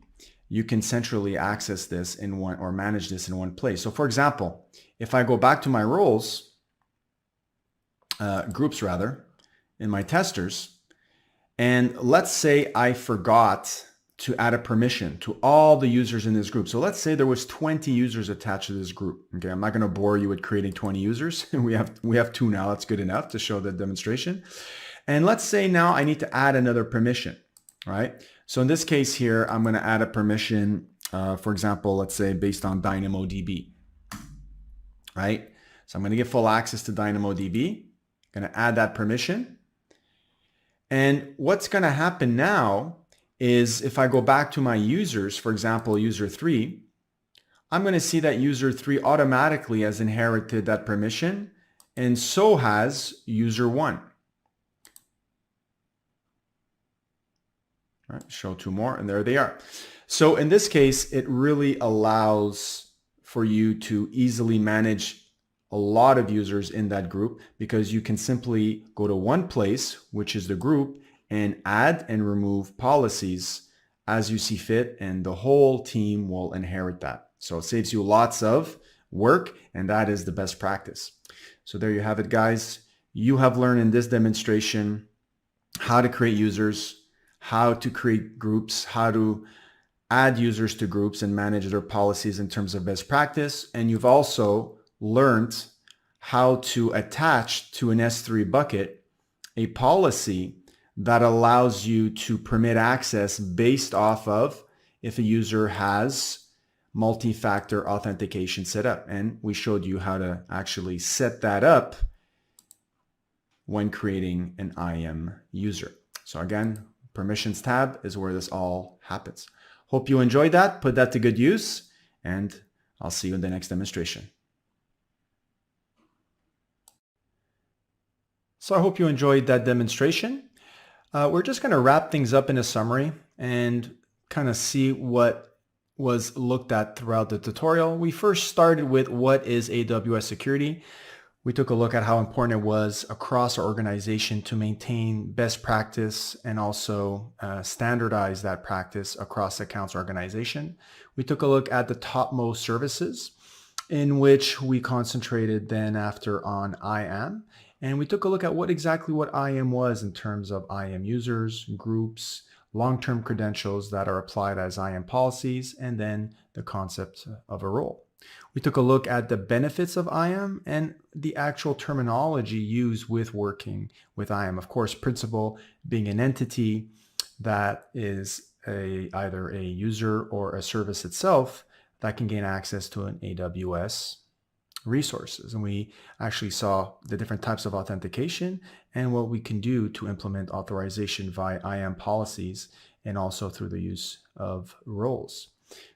you can centrally access this in one or manage this in one place. So for example, if I go back to my roles, groups rather, in my testers, and let's say I forgot to add a permission to all the users in this group. So let's say there was 20 users attached to this group. Okay, I'm not going to bore you with creating 20 users. we have 2 now. That's good enough to show the demonstration. And let's say now I need to add another permission, right? So in this case here, I'm going to add a permission, for example, let's say based on DynamoDB, right? So I'm going to get full access to DynamoDB. I'm going to add that permission. And what's going to happen now is if I go back to my users, for example, user 3, I'm going to see that user 3 automatically has inherited that permission, and so has user 1. All right, show 2 more, and there they are. So in this case, it really allows for you to easily manage a lot of users in that group, because you can simply go to one place, which is the group, and add and remove policies as you see fit, and the whole team will inherit that. So it saves you lots of work, and that is the best practice. So there you have it, guys. You have learned in this demonstration how to create users, how to create groups, how to add users to groups and manage their policies in terms of best practice. And you've also learned how to attach to an S3 bucket a policy that allows you to permit access based off of if a user has multi-factor authentication set up. And we showed you how to actually set that up when creating an IAM user. So again, permissions tab is where this all happens. Hope you enjoyed that, put that to good use, and I'll see you in the next demonstration. So I hope you enjoyed that demonstration. We're just going to wrap things up in a summary and kind of see what was looked at throughout the tutorial. We first started with what is AWS security. We took a look at how important it was across our organization to maintain best practice and also standardize that practice across the accounts organization. We took a look at the topmost services, in which we concentrated then after on IAM. And we took a look at what IAM was in terms of IAM users, groups, long-term credentials that are applied as IAM policies, and then the concept of a role. We took a look at the benefits of IAM and the actual terminology used with working with IAM. Of course, principal being an entity that is either a user or a service itself that can gain access to an AWS resources. And we actually saw the different types of authentication and what we can do to implement authorization via IAM policies and also through the use of roles.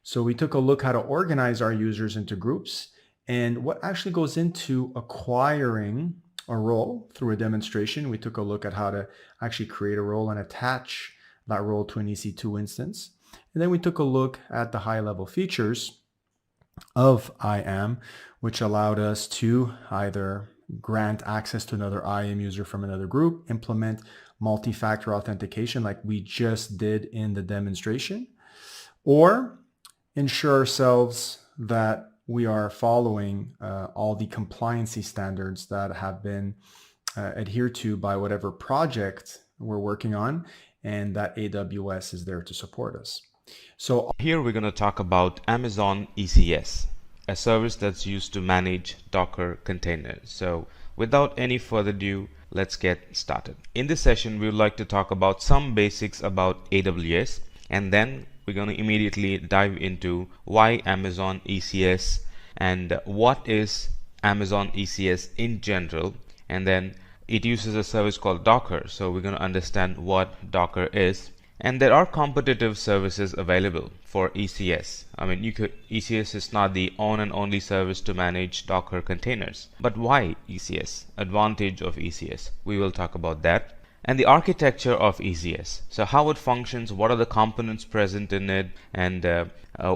So we took a look how to organize our users into groups and what actually goes into acquiring a role through a demonstration. We took a look at how to actually create a role and attach that role to an EC2 instance. And then we took a look at the high-level features of IAM, which allowed us to either grant access to another IAM user from another group, implement multi-factor authentication like we just did in the demonstration, or ensure ourselves that we are following all the compliancy standards that have been adhered to by whatever project we're working on, and that AWS is there to support us. So here we're going to talk about Amazon ECS, a service that's used to manage Docker containers. So without any further ado, let's get started. In this session, we would like to talk about some basics about AWS, and then we're going to immediately dive into why Amazon ECS and what is Amazon ECS in general, and then it uses a service called Docker, so we're going to understand what Docker is. And there are competitive services available for ECS. I mean, ECS is not the on and only service to manage Docker containers. But why ECS? Advantage of ECS. We will talk about that. And the architecture of ECS. So how it functions, what are the components present in it, and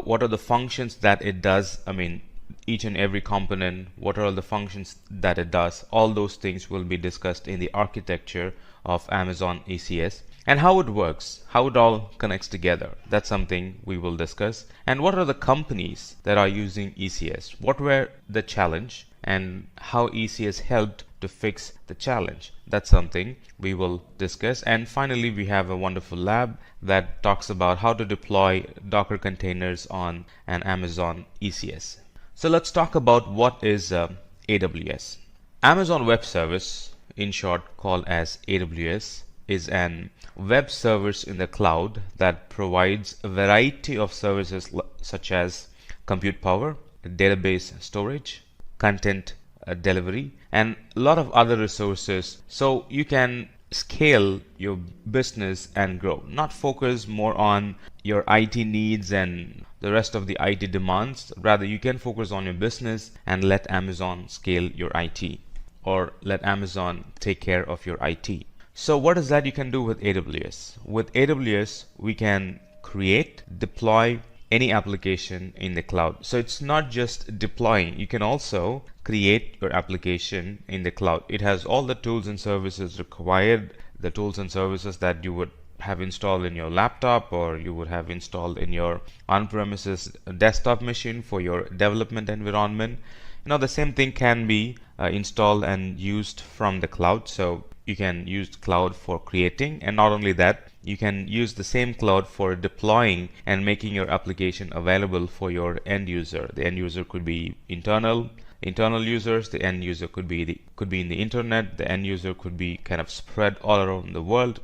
what are the functions that it does. I mean, each and every component, what are all the functions that it does. All those things will be discussed in the architecture of Amazon ECS. And how it works, how it all connects together. That's something we will discuss. And what are the companies that are using ECS? What were the challenge and how ECS helped to fix the challenge? That's something we will discuss. And finally, we have a wonderful lab that talks about how to deploy Docker containers on an Amazon ECS. So let's talk about what is AWS. Amazon Web Service, in short called as AWS, is an web service in the cloud that provides a variety of services such as compute power, database storage, content delivery, and a lot of other resources. So you can scale your business and grow, not focus more on your IT needs and the rest of the IT demands. Rather, you can focus on your business and let Amazon scale your IT, or let Amazon take care of your IT. So what is that you can do with AWS? With AWS, we can create, deploy any application in the cloud. So it's not just deploying, you can also create your application in the cloud. It has all the tools and services required, the tools and services that you would have installed in your laptop or you would have installed in your on-premises desktop machine for your development environment. The same thing can be installed and used from the cloud. So you can use cloud for creating, and not only that, you can use the same cloud for deploying and making your application available for your end user. The end user could be internal users, the end user could be in the internet, the end user could be kind of spread all around the world.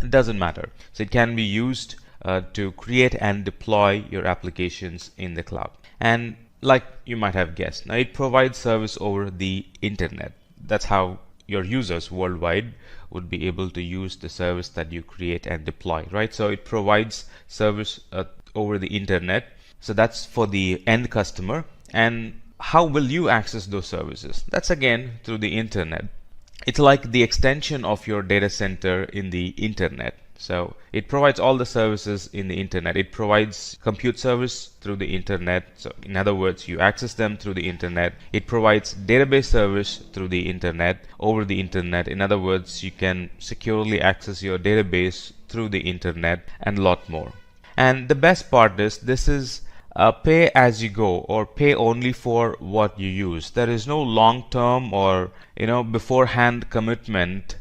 It doesn't matter. So it can be used to create and deploy your applications in the cloud. And like you might have guessed, now it provides service over the internet. That's how your users worldwide would be able to use the service that you create and deploy, right? So it provides service over the internet. So that's for the end customer. And how will you access those services? That's again through the internet. It's like the extension of your data center in the internet. So it provides all the services in the internet. It provides compute service through the internet. So in other words, you access them through the internet. It provides database service through the internet, over the internet. In other words, you can securely access your database through the internet, and a lot more. And the best part is this is pay as you go, or pay only for what you use. There is no long-term or beforehand commitment.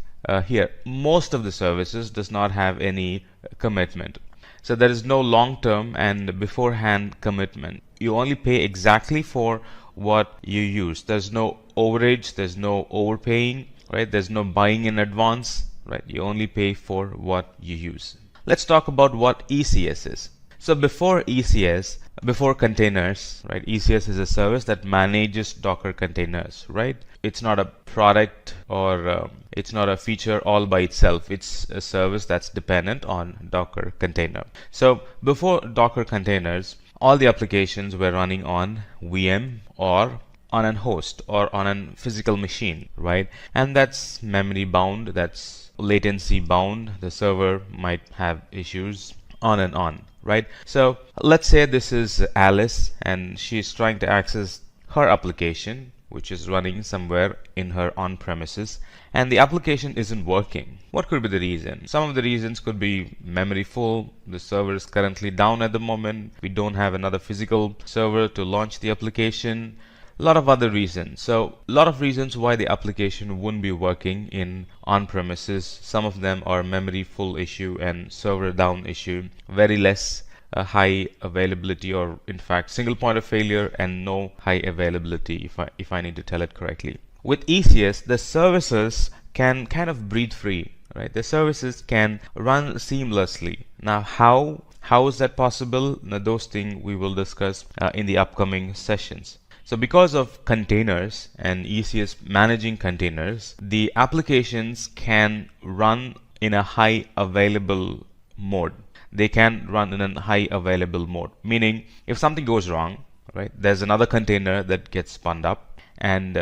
Here, most of the services does not have any commitment. So there is no long-term and beforehand commitment. You only pay exactly for what you use. There's no overage, there's no overpaying, right? There's no buying in advance, right? You only pay for what you use. Let's talk about what ECS is. So before ECS, before containers, right? ECS is a service that manages Docker containers, right? It's not a product or it's not a feature all by itself. It's a service that's dependent on Docker container. So before Docker containers, all the applications were running on VM or on a host or on a physical machine, right? And that's memory bound, that's latency bound. The server might have issues, on and on, right? So let's say this is Alice and she's trying to access her application, which is running somewhere in her on-premises, and the application isn't working. What could be the reason? Some of the reasons could be memory full, the server is currently down at the moment, we don't have another physical server to launch the application, a lot of other reasons. So a lot of reasons why the application wouldn't be working in on-premises. Some of them are memory full issue and server down issue, very less high availability, or in fact single point of failure and no high availability, if I need to tell it correctly. With ECS, the services can kind of breathe free, right? The services can run seamlessly. Now how is that possible? Now, those things we will discuss in the upcoming sessions. So because of containers and ECS managing containers, the applications can run in a high available mode. They can run in a high available mode, meaning if something goes wrong, right, there's another container that gets spun up and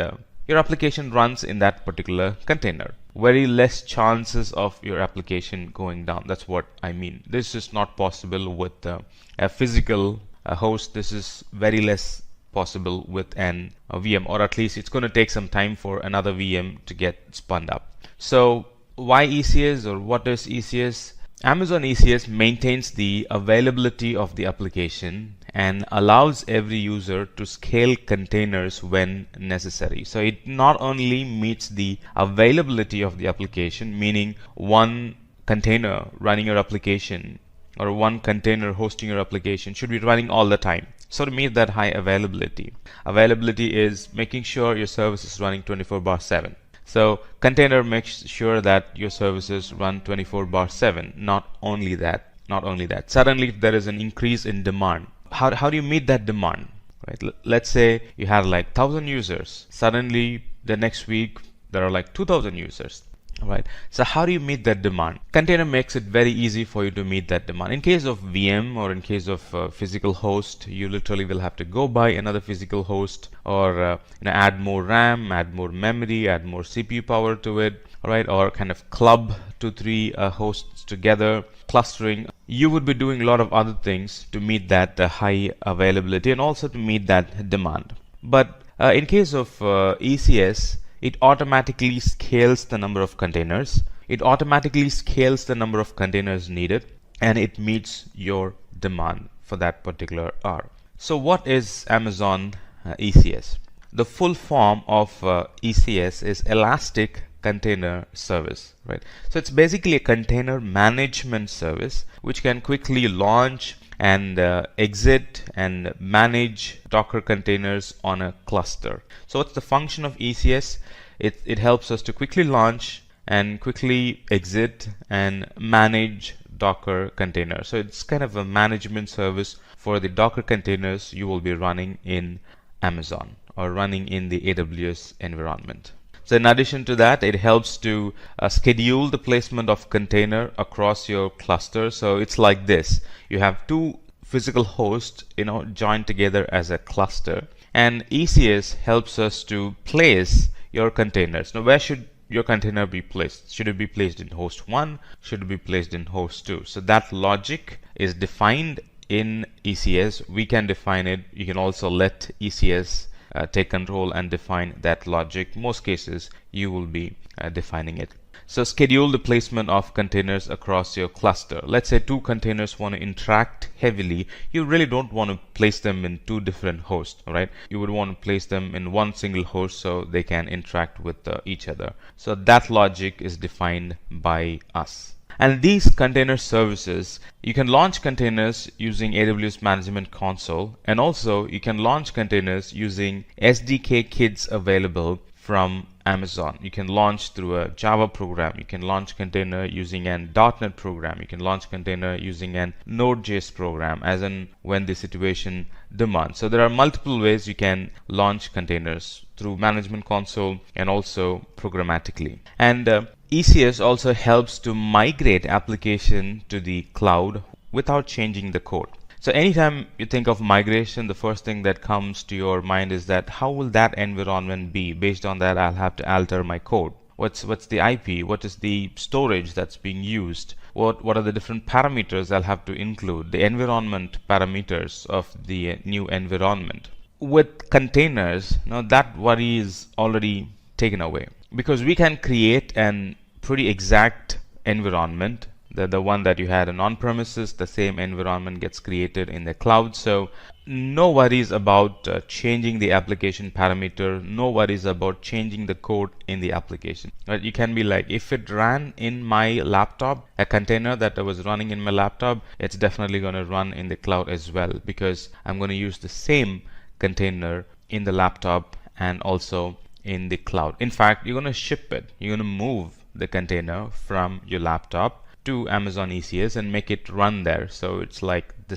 your application runs in that particular container. Very less chances of your application going down. That's what I mean. This is not possible with a physical host. This is very less possible with a VM, or at least it's going to take some time for another VM to get spun up. So why ECS, or what is ECS? Amazon ECS maintains the availability of the application and allows every user to scale containers when necessary. So it not only meets the availability of the application, meaning one container running your application or one container hosting your application should be running all the time. So to meet that high availability, availability is making sure your service is running 24/7. So container makes sure that your services run 24/7. Not only that. Suddenly if there is an increase in demand, how do you meet that demand? Right? Let's say you have like 1,000 users. Suddenly the next week there are like 2,000 users. Right. So how do you meet that demand? Container makes it very easy for you to meet that demand. In case of VM or in case of physical host, you literally will have to go buy another physical host, or add more RAM, add more memory, add more CPU power to it, right? Or kind of club 2-3 hosts together, clustering. You would be doing a lot of other things to meet that high availability and also to meet that demand. But in case of ECS, it automatically scales the number of containers. It automatically scales the number of containers needed, and it meets your demand for that particular hour. So what is Amazon ECS? The full form of ECS is Elastic Container Service, right? So it's basically a container management service which can quickly launch and exit and manage Docker containers on a cluster. So what's the function of ECS? It helps us to quickly launch and quickly exit and manage Docker containers. So it's kind of a management service for the Docker containers you will be running in Amazon or running in the AWS environment. So in addition to that, it helps to schedule the placement of container across your cluster. So it's like this. You have two physical hosts, joined together as a cluster. And ECS helps us to place your containers. Now, where should your container be placed? Should it be placed in host 1? Should it be placed in host 2? So that logic is defined in ECS. We can define it. You can also let ECS take control and define that logic. Most cases you will be defining it. So schedule the placement of containers across your cluster. Let's say two containers want to interact heavily. You really don't want to place them in two different hosts, right? You would want to place them in one single host so they can interact with each other. So that logic is defined by us. And these container services, you can launch containers using AWS Management Console, and also you can launch containers using SDK kits available from Amazon. You can launch through a Java program. You can launch container using an .NET program. You can launch container using an Node.js program, as in when the situation demands. So there are multiple ways you can launch containers through Management Console and also programmatically. And ECS also helps to migrate application to the cloud without changing the code. So anytime you think of migration, the first thing that comes to your mind is that how will that environment be? Based on that, I'll have to alter my code. What's the IP? What is the storage that's being used? What are the different parameters I'll have to include? The environment parameters of the new environment. With containers, now that worry is already taken away, because we can create an pretty exact environment. The one that you had on premises, the same environment gets created in the cloud. So no worries about changing the application parameter, no worries about changing the code in the application. Right? You can be like, if it ran in my laptop, a container that I was running in my laptop, it's definitely going to run in the cloud as well, because I'm going to use the same container in the laptop and also in the cloud. In fact, you're going to ship it. You're going to move the container from your laptop to Amazon ECS and make it run there. So it's like the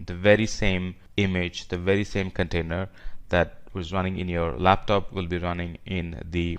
very same image, the very same container that was running in your laptop will be running in the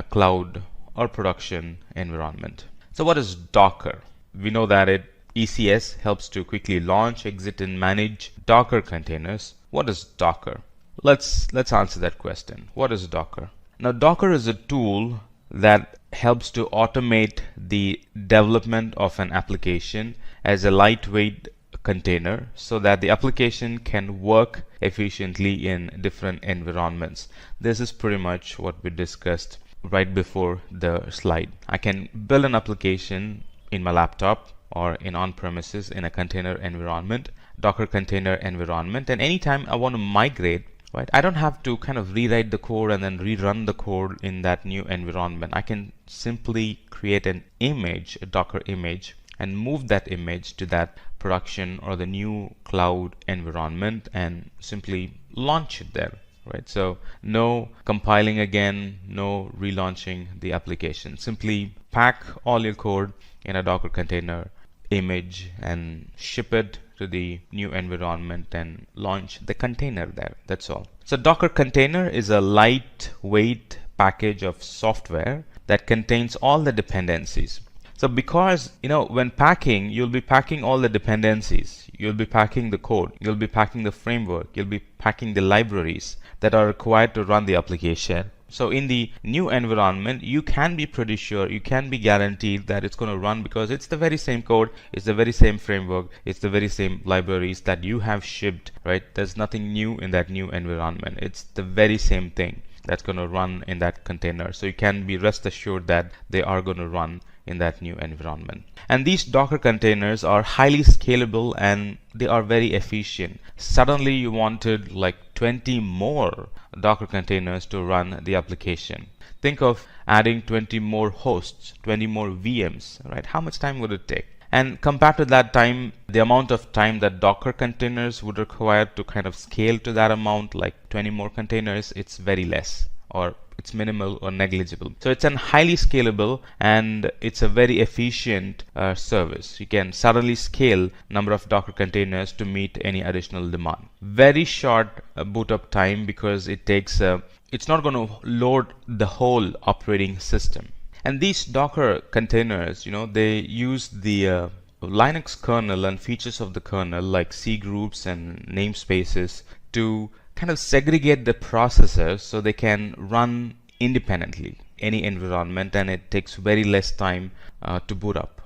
cloud or production environment. So what is Docker? We know that ECS helps to quickly launch, exit, and manage Docker containers. What is Docker? Let's answer that question. What is Docker? Now, Docker is a tool that helps to automate the development of an application as a lightweight container so that the application can work efficiently in different environments. This is pretty much what we discussed right before the slide. I can build an application in my laptop or in on-premises in a container environment, Docker container environment, and anytime I want to migrate, right, I don't have to kind of rewrite the code and then rerun the code in that new environment. I can simply create an image, a Docker image, and move that image to that production or the new cloud environment and simply launch it there. Right? So no compiling again, no relaunching the application. Simply pack all your code in a Docker container image and ship it to the new environment and launch the container there. That's all. So Docker container is a lightweight package of software that contains all the dependencies. So because, when packing, you'll be packing all the dependencies, you'll be packing the code, you'll be packing the framework, you'll be packing the libraries that are required to run the application. So in the new environment, you can be pretty sure, you can be guaranteed that it's going to run because it's the very same code, it's the very same framework, it's the very same libraries that you have shipped, right? There's nothing new in that new environment. It's the very same thing that's going to run in that container. So you can be rest assured that they are going to run in that new environment. And these Docker containers are highly scalable and they are very efficient. Suddenly you wanted like 20 more Docker containers to run the application. Think of adding 20 more hosts, 20 more VMs, right? How much time would it take? And compared to that time, the amount of time that Docker containers would require to kind of scale to that amount, like 20 more containers, it's very less, or it's minimal or negligible. So it's a highly scalable and it's a very efficient service. You can suddenly scale number of Docker containers to meet any additional demand. Very short boot up time because it takes it's not going to load the whole operating system. And these Docker containers, they use the Linux kernel and features of the kernel like C groups and namespaces to kind of segregate the processors so they can run independently any environment, and it takes very less time to boot up.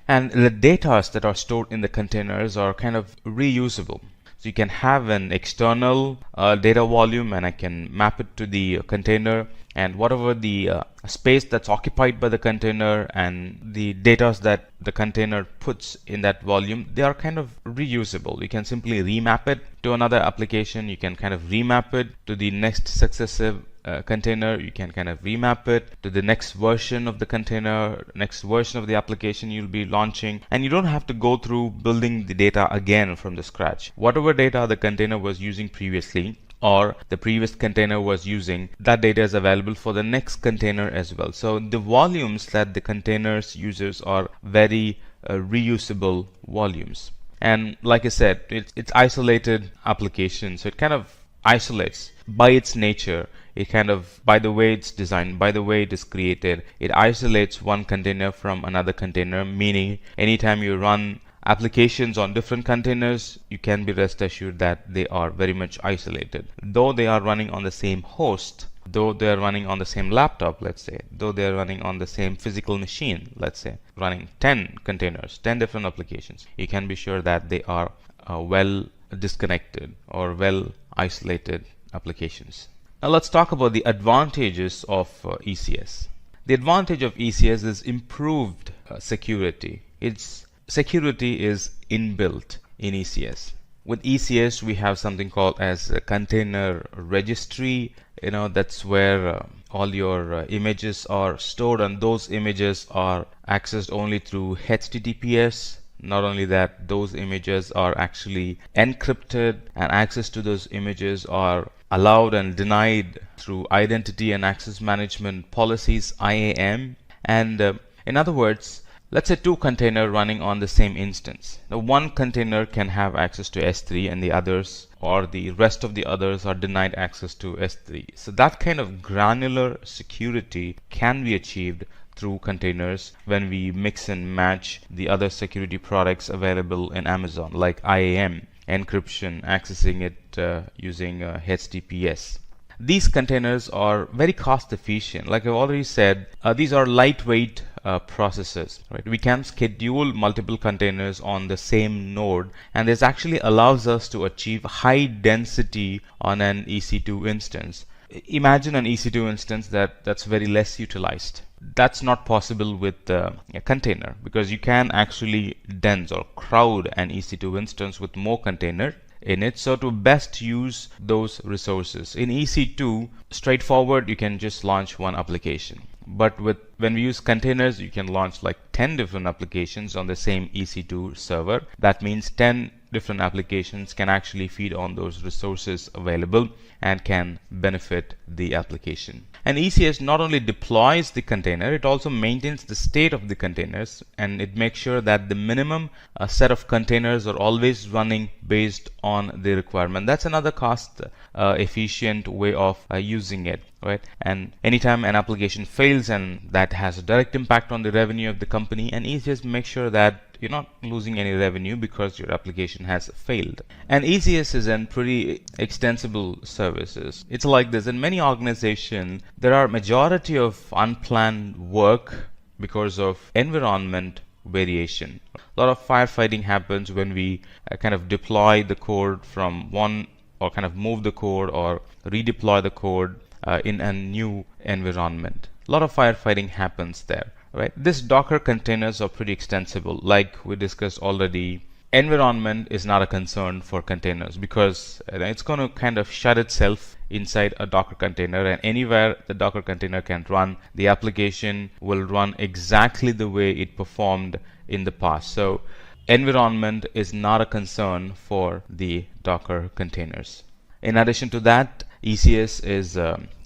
And the data that are stored in the containers are kind of reusable. So you can have an external data volume and I can map it to the container, and whatever the space that's occupied by the container and the data that the container puts in that volume, they are kind of reusable. You can simply remap it to another application. You can kind of remap it to the next successive container. You can kind of remap it to the next version of the container, next version of the application you'll be launching, and you don't have to go through building the data again from the scratch. Whatever data the container was using previously or the previous container was using, that data is available for the next container as well. So the volumes that the containers uses are very reusable volumes. And like I said, it's isolated application, so it kind of isolates by its nature. It kind of, by the way it's designed, by the way it is created, it isolates one container from another container, meaning anytime you run applications on different containers, you can be rest assured that they are very much isolated. Though they are running on the same host, though they are running on the same laptop, let's say, though they are running on the same physical machine, let's say, running 10 containers, 10 different applications, you can be sure that they are well disconnected or well isolated applications. Now let's talk about the advantages of ECS. The advantage of ECS is improved security. Its security is inbuilt in ECS. With ECS, we have something called as a container registry. That's where all your images are stored, and those images are accessed only through HTTPS. Not only that, those images are actually encrypted, and access to those images are allowed and denied through identity and access management policies, IAM. And in other words, let's say two containers running on the same instance. Now one container can have access to S3 and the others, or the rest of the others, are denied access to S3. So that kind of granular security can be achieved through containers when we mix and match the other security products available in Amazon, like IAM, encryption, accessing it using HTTPS. These containers are very cost efficient. Like I've already said, these are lightweight processes, right? We can schedule multiple containers on the same node, and this actually allows us to achieve high density on an EC2 instance. Imagine an EC2 instance that's very less utilized. That's not possible with a container, because you can actually dense or crowd an EC2 instance with more containers in it, so to best use those resources. In EC2, straightforward, you can just launch one application. But when we use containers, you can launch like 10 different applications on the same EC2 server. That means 10 different applications can actually feed on those resources available and can benefit the application. And ECS not only deploys the container, it also maintains the state of the containers, and it makes sure that the minimum set of containers are always running based on the requirement. That's another cost efficient way of using it, right? And anytime an application fails and that has a direct impact on the revenue of the company, and ECS makes sure that you're not losing any revenue because your application has failed. And ECS is a pretty extensible services. It's like this. In many organizations, there are majority of unplanned work because of environment variation. A lot of firefighting happens when we kind of deploy the code from one, or kind of move the code or redeploy the code in a new environment. A lot of firefighting happens there. Right. This Docker containers are pretty extensible. Like we discussed already, environment is not a concern for containers because it's going to kind of shut itself inside a Docker container, and anywhere the Docker container can run, the application will run exactly the way it performed in the past. So environment is not a concern for the Docker containers. In addition to that, ECS is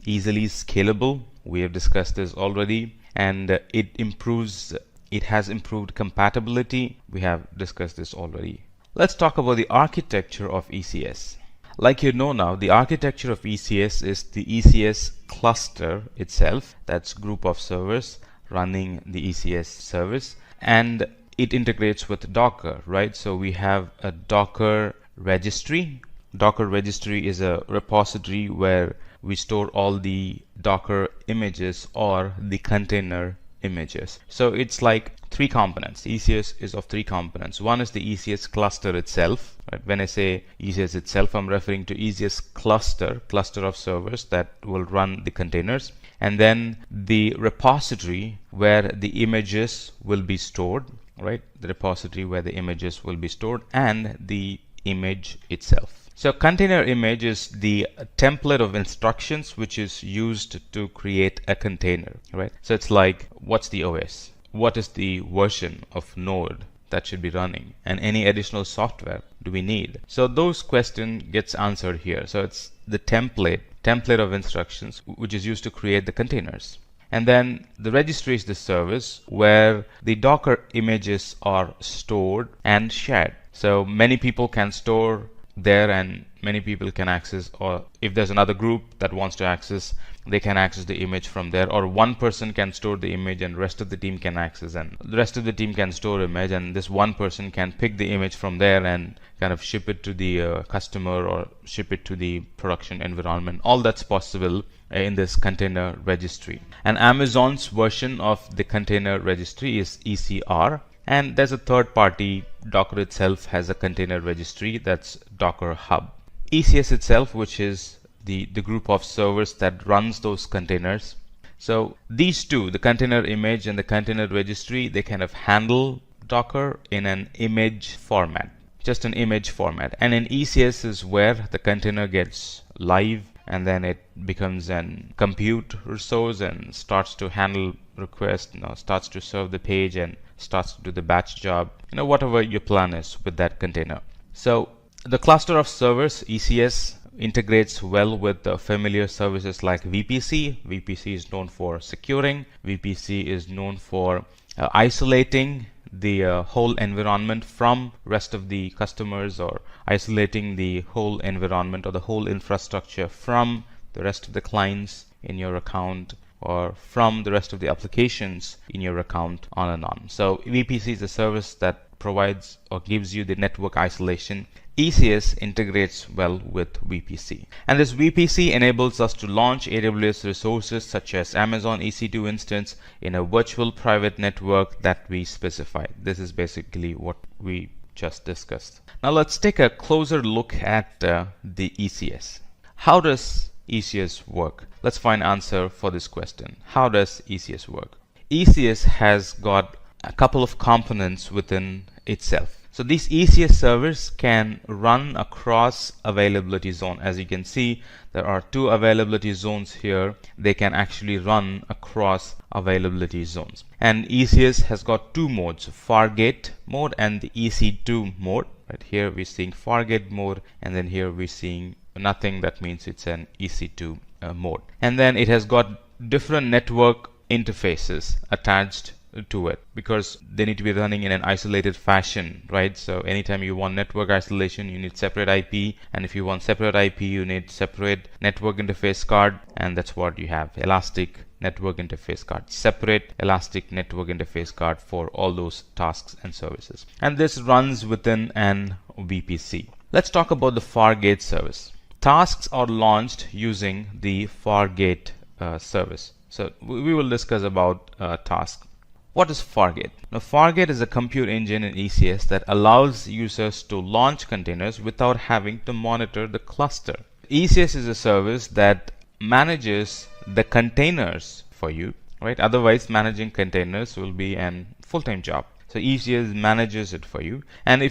easily scalable. We have discussed this already. And it has improved compatibility. We have discussed this already. Let's talk about the architecture of ECS. Like you know now, the architecture of ECS is the ECS cluster itself. That's group of servers running the ECS service. And it integrates with Docker, right? So we have a Docker registry. Docker registry is a repository where we store all the Docker images or the container images. So it's like three components. ECS is of three components. One is the ECS cluster itself. Right? When I say ECS itself, I'm referring to ECS cluster of servers that will run the containers. And then the repository where the images will be stored, right? The repository where the images will be stored, and the image itself. So container image is the template of instructions which is used to create a container, right? So it's like, what's the OS? What is the version of node that should be running? And any additional software do we need? So those questions gets answered here. So it's the template of instructions which is used to create the containers. And then the registry is the service where the Docker images are stored and shared. So many people can store there and many people can access, or if there's another group that wants to access, they can access the image from there, or one person can store the image and rest of the team can access, and the rest of the team can store image, and this one person can pick the image from there and kind of ship it to the customer or ship it to the production environment. All that's possible in this container registry. And Amazon's version of the container registry is ECR. And there's a third party. Docker itself has a container registry, that's Docker Hub. ECS itself, which is the group of servers that runs those containers. So these two, the container image and the container registry, they kind of handle Docker in an image format, just an image format. And in ECS is where the container gets live, and then it becomes an compute resource and starts to handle requests, starts to serve the page and starts to do the batch job, whatever your plan is with that container. So the cluster of servers, ECS, integrates well with the familiar services like VPC. VPC is known for securing. VPC is known for isolating the whole environment from rest of the customers, or isolating the whole environment or the whole infrastructure from the rest of the clients in your account, or from the rest of the applications in your account, on and on. So VPC is a service that provides or gives you the network isolation. ECS integrates well with VPC. And this VPC enables us to launch AWS resources such as Amazon EC2 instance in a virtual private network that we specify. This is basically what we just discussed. Now let's take a closer look at the ECS. How does ECS work? Let's find answer for this question. How does ECS work? ECS has got a couple of components within itself. So these ECS servers can run across availability zone. As you can see, there are two availability zones here. They can actually run across availability zones. And ECS has got two modes, Fargate mode and the EC2 mode. Right here we're seeing Fargate mode, and then here we're seeing nothing. That means it's an EC2 mode. And then it has got different network interfaces attached to it because they need to be running in an isolated fashion, right? So anytime you want network isolation, you need separate IP, and if you want separate IP, you need separate network interface card, and that's what you have, Elastic Network Interface Card, separate Elastic Network Interface Card for all those tasks and services. And this runs within an VPC. Let's talk about the Fargate service. Tasks are launched using the Fargate service. So we will discuss about tasks. What is Fargate? Now, Fargate is a compute engine in ECS that allows users to launch containers without having to monitor the cluster. ECS is a service that manages the containers for you, right? Otherwise, managing containers will be a full-time job. So ECS manages it for you, and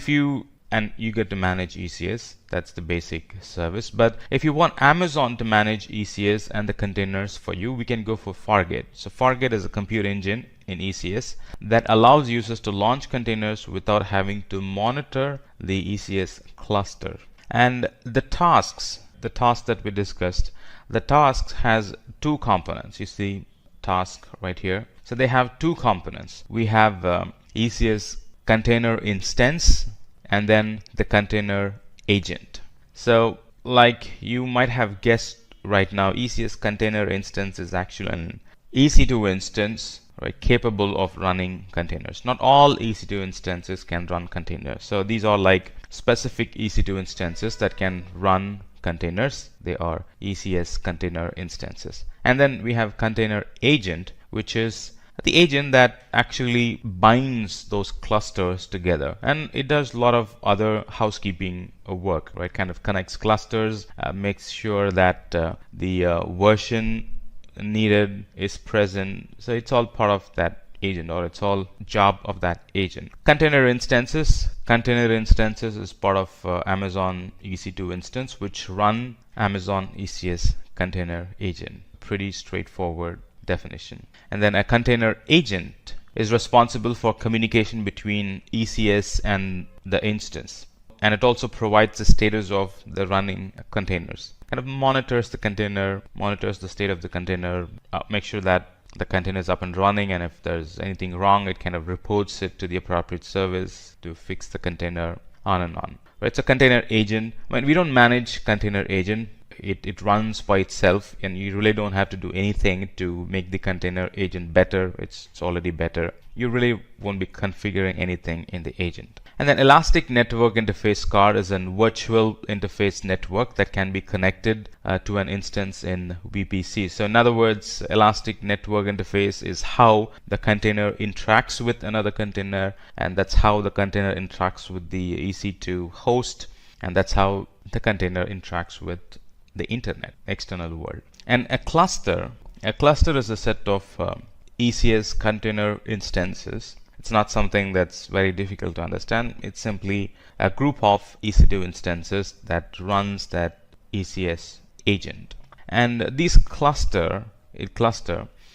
you get to manage ECS. That's the basic service. But if you want Amazon to manage ECS and the containers for you, we can go for Fargate. So Fargate is a compute engine in ECS that allows users to launch containers without having to monitor the ECS cluster. And the tasks that we discussed, the tasks has two components. You see task right here. So they have two components. We have ECS container instance and then the container agent. So like you might have guessed right now, ECS container instance is actually an EC2 instance, right, capable of running containers. Not all EC2 instances can run containers. So these are like specific EC2 instances that can run containers. They are ECS container instances. And then we have container agent, which is the agent that actually binds those clusters together, and it does a lot of other housekeeping work, right? Kind of connects clusters, makes sure that the version needed is present. So it's all part of that agent, or it's all job of that agent. Container instances is part of Amazon EC2 instance, which run Amazon ECS container agent. Pretty straightforward definition. And then a container agent is responsible for communication between ECS and the instance, and it also provides the status of the running containers. Kind of monitors the container, monitors the state of the container, make sure that the container is up and running, and if there's anything wrong, it kind of reports it to the appropriate service to fix the container, on and on. Right? So container agent, when we don't manage container agent, it runs by itself, and you really don't have to do anything to make the container agent better. It's already better. You really won't be configuring anything in the agent. And then Elastic Network Interface Card is a virtual interface network that can be connected to an instance in VPC. So in other words, Elastic Network Interface is how the container interacts with another container, and that's how the container interacts with the EC2 host, and that's how the container interacts with the internet, external world. And a cluster is a set of ECS container instances. It's not something that's very difficult to understand. It's simply a group of EC2 instances that runs that ECS agent. And this cluster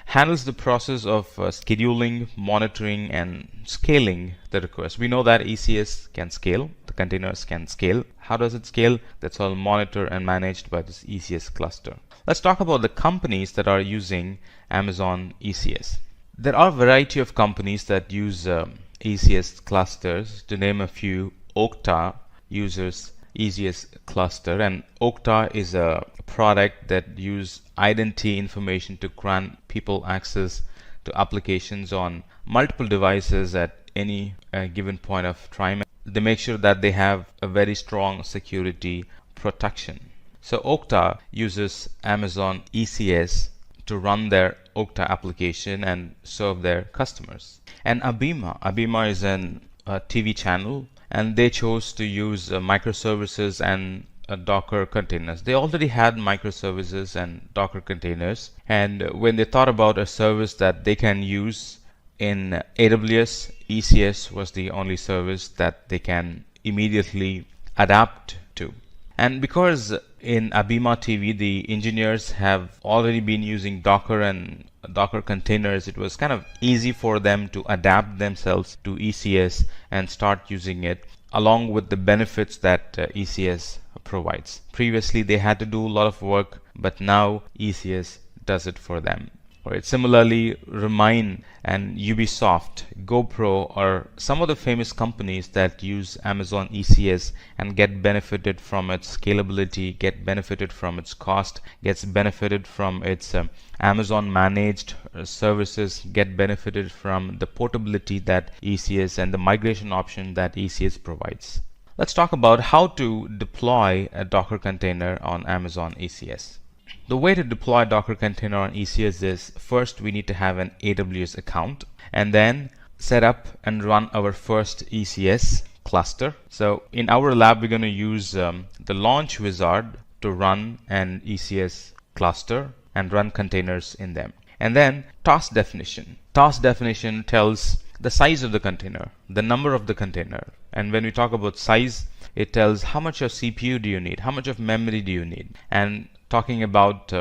handles the process of scheduling, monitoring, and scaling the request. We know that ECS can scale, the containers can scale. How does it scale? That's all monitored and managed by this ECS cluster. Let's talk about the companies that are using Amazon ECS. There are a variety of companies that use ECS clusters. To name a few, Okta uses ECS cluster, and Okta is a product that uses identity information to grant people access to applications on multiple devices at any given point of time. They make sure that they have a very strong security protection. So Okta uses Amazon ECS to run their Okta application and serve their customers. And Abima is a TV channel, and they chose to use microservices and Docker containers. They already had microservices and Docker containers, and when they thought about a service that they can use in AWS, ECS was the only service that they can immediately adapt to. And because in Abima TV the engineers have already been using Docker and Docker containers, it was kind of easy for them to adapt themselves to ECS and start using it along with the benefits that ECS provides. Previously they had to do a lot of work, but now ECS does it for them. Right? Similarly, Remain and Ubisoft, GoPro are some of the famous companies that use Amazon ECS and get benefited from its scalability, get benefited from its cost, gets benefited from its Amazon managed services, get benefited from the portability that ECS and the migration option that ECS provides. Let's talk about how to deploy a Docker container on Amazon ECS. The way to deploy a Docker container on ECS is first we need to have an AWS account and then set up and run our first ECS cluster. So in our lab, we're going to use the launch wizard to run an ECS cluster and run containers in them. And then task definition. Task definition tells the size of the container, the number of the container. And when we talk about size, it tells how much of CPU do you need, how much of memory do you need. And talking about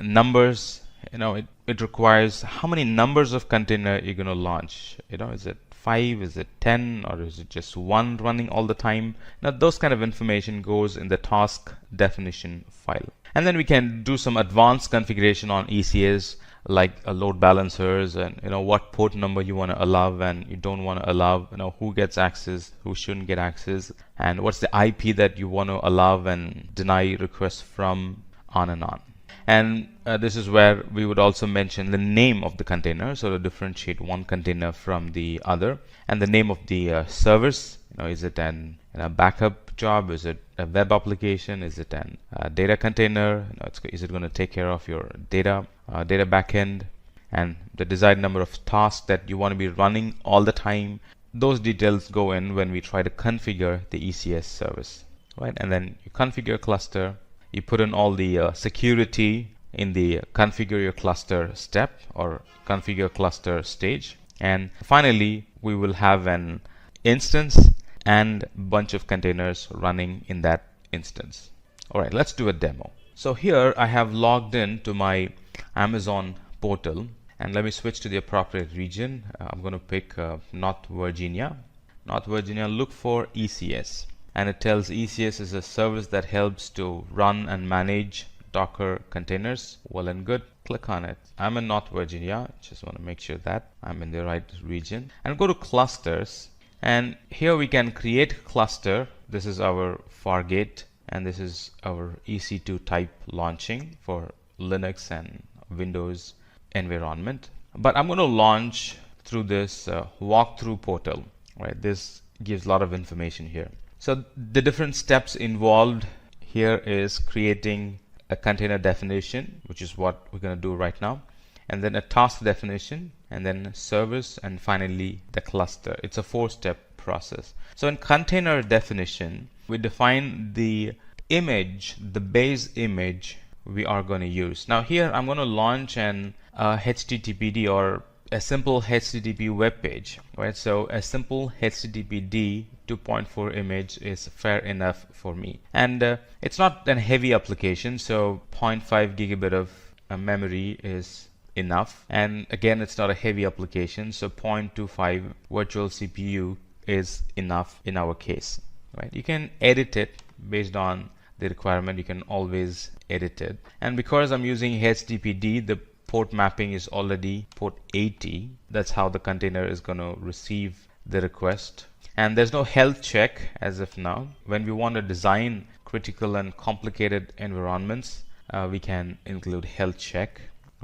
numbers, it requires how many numbers of container you're going to launch. Is it 5, is it 10, or is it just 1 running all the time? Now those kind of information goes in the task definition file. And then we can do some advanced configuration on ECS, like load balancers and what port number you want to allow and you don't want to allow, who gets access, who shouldn't get access, and what's the IP that you want to allow and deny requests from, on and on. And this is where we would also mention the name of the container, so to differentiate one container from the other, and the name of the service. Is it a backup job? Is it a web application? Is it a data container? Is it going to take care of your data backend? And the desired number of tasks that you want to be running all the time. Those details go in when we try to configure the ECS service, right? And then you configure a cluster. You put in all the security in the configure your cluster step or configure cluster stage. And finally, we will have an instance and bunch of containers running in that instance. All right, let's do a demo. So here I have logged in to my Amazon portal, and let me switch to the appropriate region. I'm going to pick North Virginia. North Virginia, look for ECS. And it tells ECS is a service that helps to run and manage Docker containers. Well and good. Click on it. I'm in North Virginia. Just want to make sure that I'm in the right region. And go to clusters. And here we can create cluster. This is our Fargate. And this is our EC2 type launching for Linux and Windows environment. But I'm going to launch through this walkthrough portal. Right? This gives a lot of information here. So the different steps involved here is creating a container definition, which is what we're going to do right now, and then a task definition, and then service, and finally the cluster. It's a 4-step process. So in container definition, we define the image, the base image we are going to use. Now here I'm going to launch an HTTPD or a simple HTTP web page, right? So a simple HTTPD 2.4 image is fair enough for me. And it's not a heavy application, so 0.5 gigabit of memory is enough. And again, it's not a heavy application, so 0.25 virtual CPU is enough in our case, right? You can edit it based on the requirement. You can always edit it. And because I'm using HTTPD, the port mapping is already port 80. That's how the container is going to receive the request. And there's no health check as of now. When we want to design critical and complicated environments, we can include health check,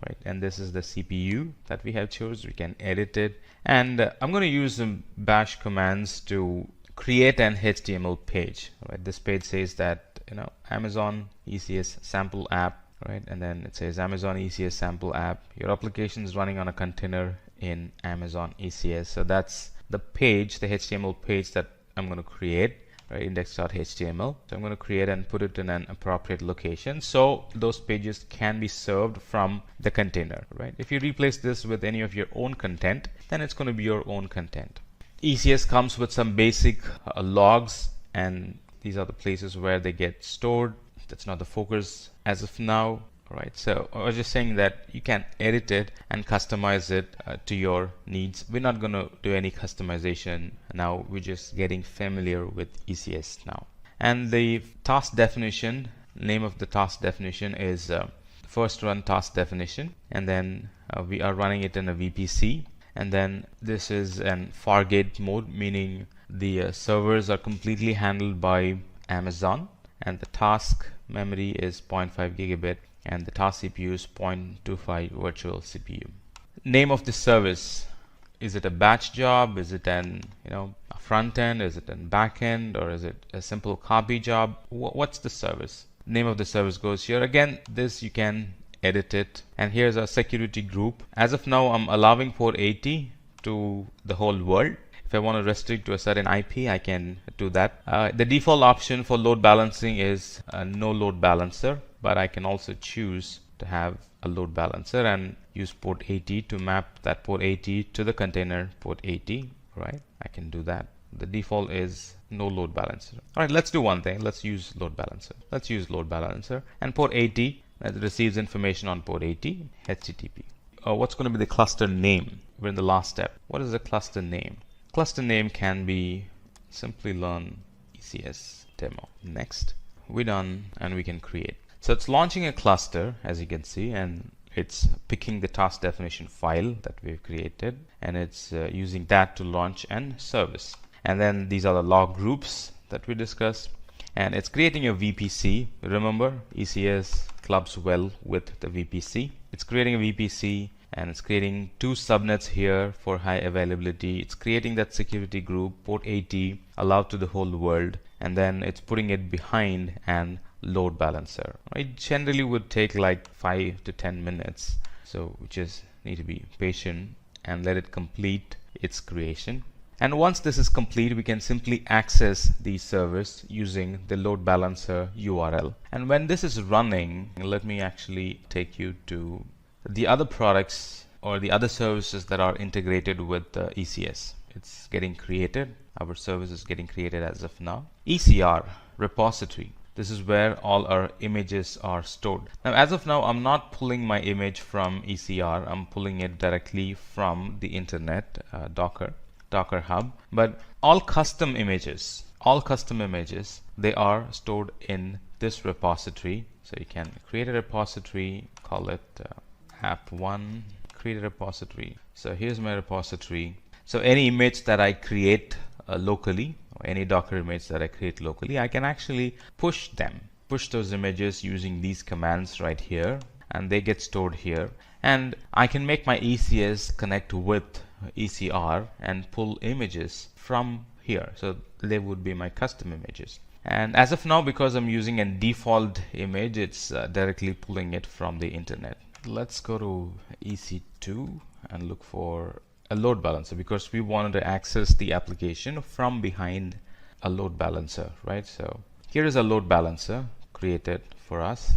right? And this is the CPU that we have chosen. We can edit it. And I'm going to use some bash commands to create an HTML page, right? This page says that, Amazon ECS sample app, right? And then it says Amazon ECS sample app. Your application is running on a container in Amazon ECS. So that's the page, the HTML page that I'm going to create, right? Index.html. So I'm going to create and put it in an appropriate location so those pages can be served from the container, right? If you replace this with any of your own content, then it's going to be your own content. ECS comes with some basic logs, and these are the places where they get stored. That's not the focus as of now. Right, so I was just saying that you can edit it and customize it to your needs. We're not going to do any customization now. We're just getting familiar with ECS now. And the task definition, name of the task definition is first run task definition, and then we are running it in a VPC. And then this is an Fargate mode, meaning the servers are completely handled by Amazon, and the task memory is 0.5 gigabit and the task CPU is 0.25 virtual CPU. Name of the service: is it a batch job? Is it an a front end? Is it a back end? Or is it a simple copy job? What's the service? Name of the service goes here. Again, this you can edit it. And here's our security group. As of now, I'm allowing port 80 to the whole world. If I want to restrict to a certain IP, I can do that. The default option for load balancing is no load balancer, but I can also choose to have a load balancer and use port 80 to map that port 80 to the container port 80, right? I can do that. The default is no load balancer. All right, let's do one thing. Let's use load balancer. Let's use load balancer and port 80 that receives information on port 80, HTTP. What's going to be the cluster name? We're in the last step. What is the cluster name? Cluster name can be Simplilearn ECS demo. Next, we're done and we can create. So it's launching a cluster, as you can see, and it's picking the task definition file that we've created, and it's using that to launch an service. And then these are the log groups that we discussed, and it's creating a VPC. Remember, ECS clubs well with the VPC. It's creating a VPC and it's creating two subnets here for high availability. It's creating that security group, port 80, allowed to the whole world, and then it's putting it behind an load balancer. It generally would take like 5 to 10 minutes, so we just need to be patient and let it complete its creation. And once this is complete, we can simply access these servers using the load balancer URL. And when this is running, let me actually take you to the other products or the other services that are integrated with ECS. It's getting created. Our service is getting created as of now. ECR repository. This is where all our images are stored. Now, as of now, I'm not pulling my image from ECR. I'm pulling it directly from the internet, Docker Hub. But all custom images, they are stored in this repository. So you can create a repository, call it app1, create a repository. So here's my repository. So any image that I create locally, or any Docker image that I create locally, I can actually push those images using these commands right here, and they get stored here. And I can make my ECS connect with ECR and pull images from here. So they would be my custom images. And as of now, because I'm using a default image, it's directly pulling it from the internet. Let's go to EC2 and look for a load balancer, because we wanted to access the application from behind a load balancer, right? So here is a load balancer created for us,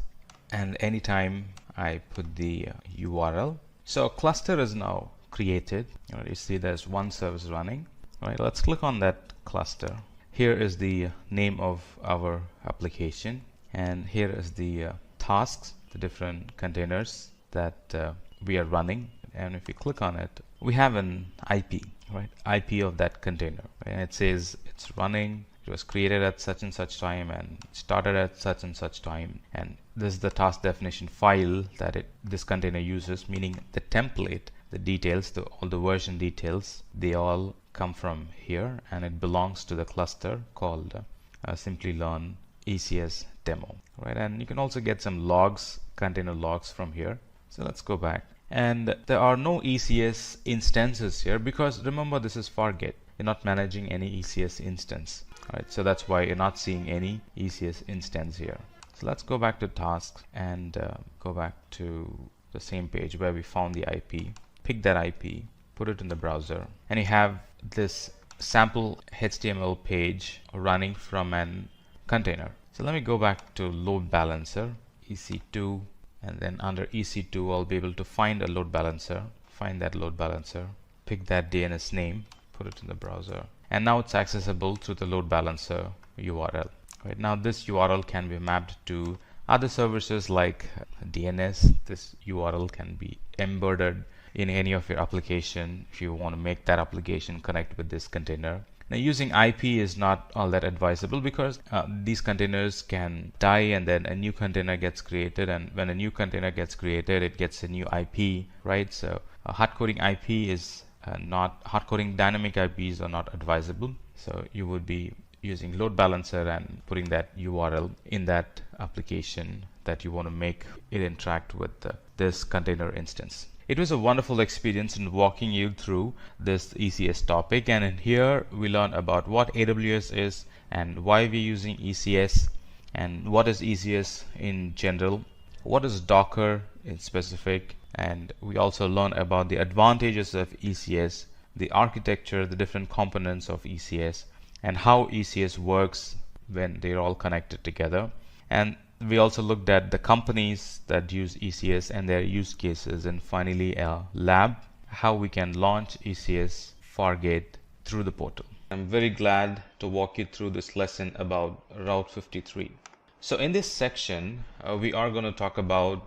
and anytime I put the URL, so a cluster is now created. You see there's one service running. All right, let's click on that cluster. Here is the name of our application, and here is the tasks, the different containers that we are running. And if you click on it, we have an IP, right? IP of that container, right? And it says it's running, it was created at such and such time and started at such and such time. And this is the task definition file that this container uses, meaning the template, the details, all the version details, they all come from here, and it belongs to the cluster called Simplilearn ECS demo, right? And you can also get some logs, container logs from here. So let's go back. And there are no ECS instances here, because remember, this is Fargate. You're not managing any ECS instance, right? So that's why you're not seeing any ECS instance here. So let's go back to tasks and go back to the same page where we found the IP. Pick that IP, put it in the browser, and you have this sample HTML page running from an container. So let me go back to load balancer, EC2, and then under EC2 I'll be able to find a load balancer, find that load balancer, pick that DNS name, put it in the browser, and now it's accessible through the load balancer URL. Right now this URL can be mapped to other services like DNS. This URL can be embedded in any of your application if you want to make that application connect with this container. Now, using IP is not all that advisable because these containers can die and then a new container gets created, and when a new container gets created, it gets a new IP, right? So hardcoding IP is not, hardcoding dynamic IPs are not advisable. So you would be using load balancer and putting that URL in that application that you want to make it interact with this container instance. It was a wonderful experience in walking you through this ECS topic, and in here we learned about what AWS is and why we're using ECS and what is ECS in general, what is Docker in specific, and we also learned about the advantages of ECS, the architecture, the different components of ECS, and how ECS works when they're all connected together. And we also looked at the companies that use ECS and their use cases, and finally a lab, how we can launch ECS Fargate through the portal. I'm very glad to walk you through this lesson about Route 53. So in this section, we are going to talk about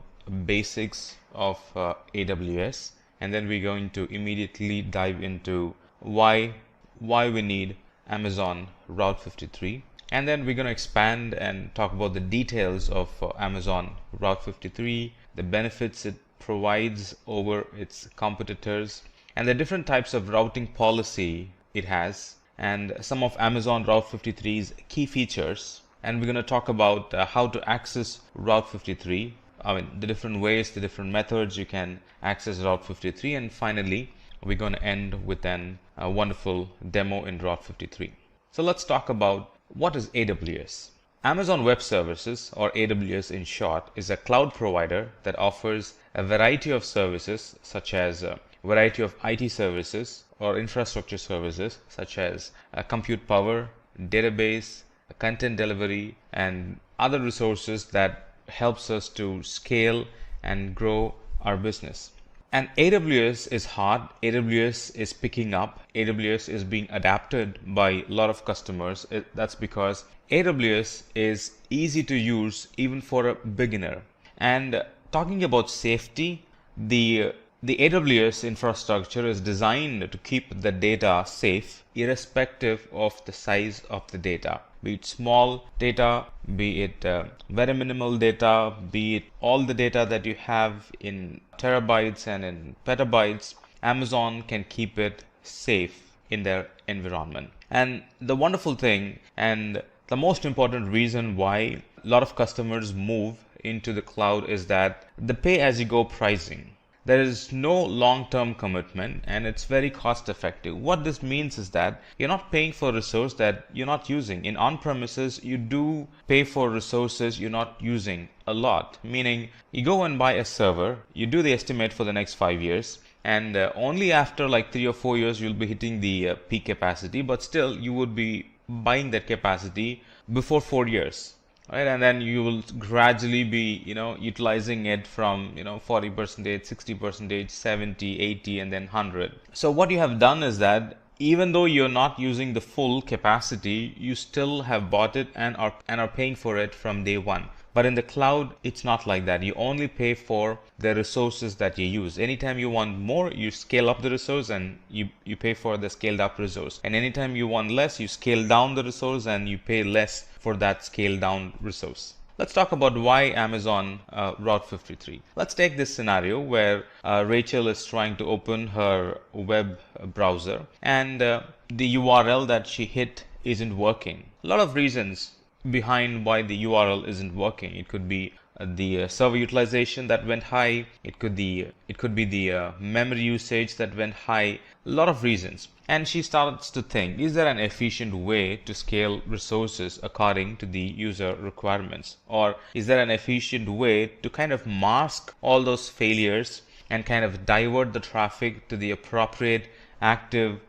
basics of AWS, and then we're going to immediately dive into why we need Amazon Route 53. And then we're going to expand and talk about the details of Amazon Route 53, the benefits it provides over its competitors, and the different types of routing policy it has, and some of Amazon Route 53's key features. And we're going to talk about how to access Route 53, the different ways, the different methods you can access Route 53. And finally, we're going to end with a wonderful demo in Route 53. So let's talk about what is AWS. Amazon Web Services, or AWS in short, is a cloud provider that offers a variety of services, such as a variety of IT services or infrastructure services, such as compute power, database, content delivery, and other resources that helps us to scale and grow our business. And AWS is hot, AWS is picking up, AWS is being adapted by a lot of customers. That's because AWS is easy to use even for a beginner. And talking about safety, the AWS infrastructure is designed to keep the data safe irrespective of the size of the data. Be it small data, be it very minimal data, be it all the data that you have in terabytes and in petabytes, Amazon can keep it safe in their environment. And the wonderful thing and the most important reason why a lot of customers move into the cloud is that the pay-as-you-go pricing. There is no long-term commitment and it's very cost effective. What this means is that you're not paying for a resource that you're not using. In on-premises, you do pay for resources you're not using a lot, meaning you go and buy a server, you do the estimate for the next 5 years, and only after like 3 or 4 years you'll be hitting the peak capacity, but still you would be buying that capacity before 4 years. Right, and then you will gradually be, utilizing it from, 40%, 60%, 70, 80, and then 100. So what you have done is that even though you're not using the full capacity, you still have bought it and are paying for it from day one. But in the cloud, it's not like that. You only pay for the resources that you use. Anytime you want more, you scale up the resource and you pay for the scaled up resource. And anytime you want less, you scale down the resource and you pay less for that scaled down resource. Let's talk about why Amazon Route 53. Let's take this scenario where Rachel is trying to open her web browser and the URL that she hit isn't working. A lot of reasons behind why the URL isn't working. It could be the server utilization that went high. It could be the memory usage that went high. A lot of reasons. And she starts to think, is there an efficient way to scale resources according to the user requirements? Or is there an efficient way to kind of mask all those failures and kind of divert the traffic to the appropriate active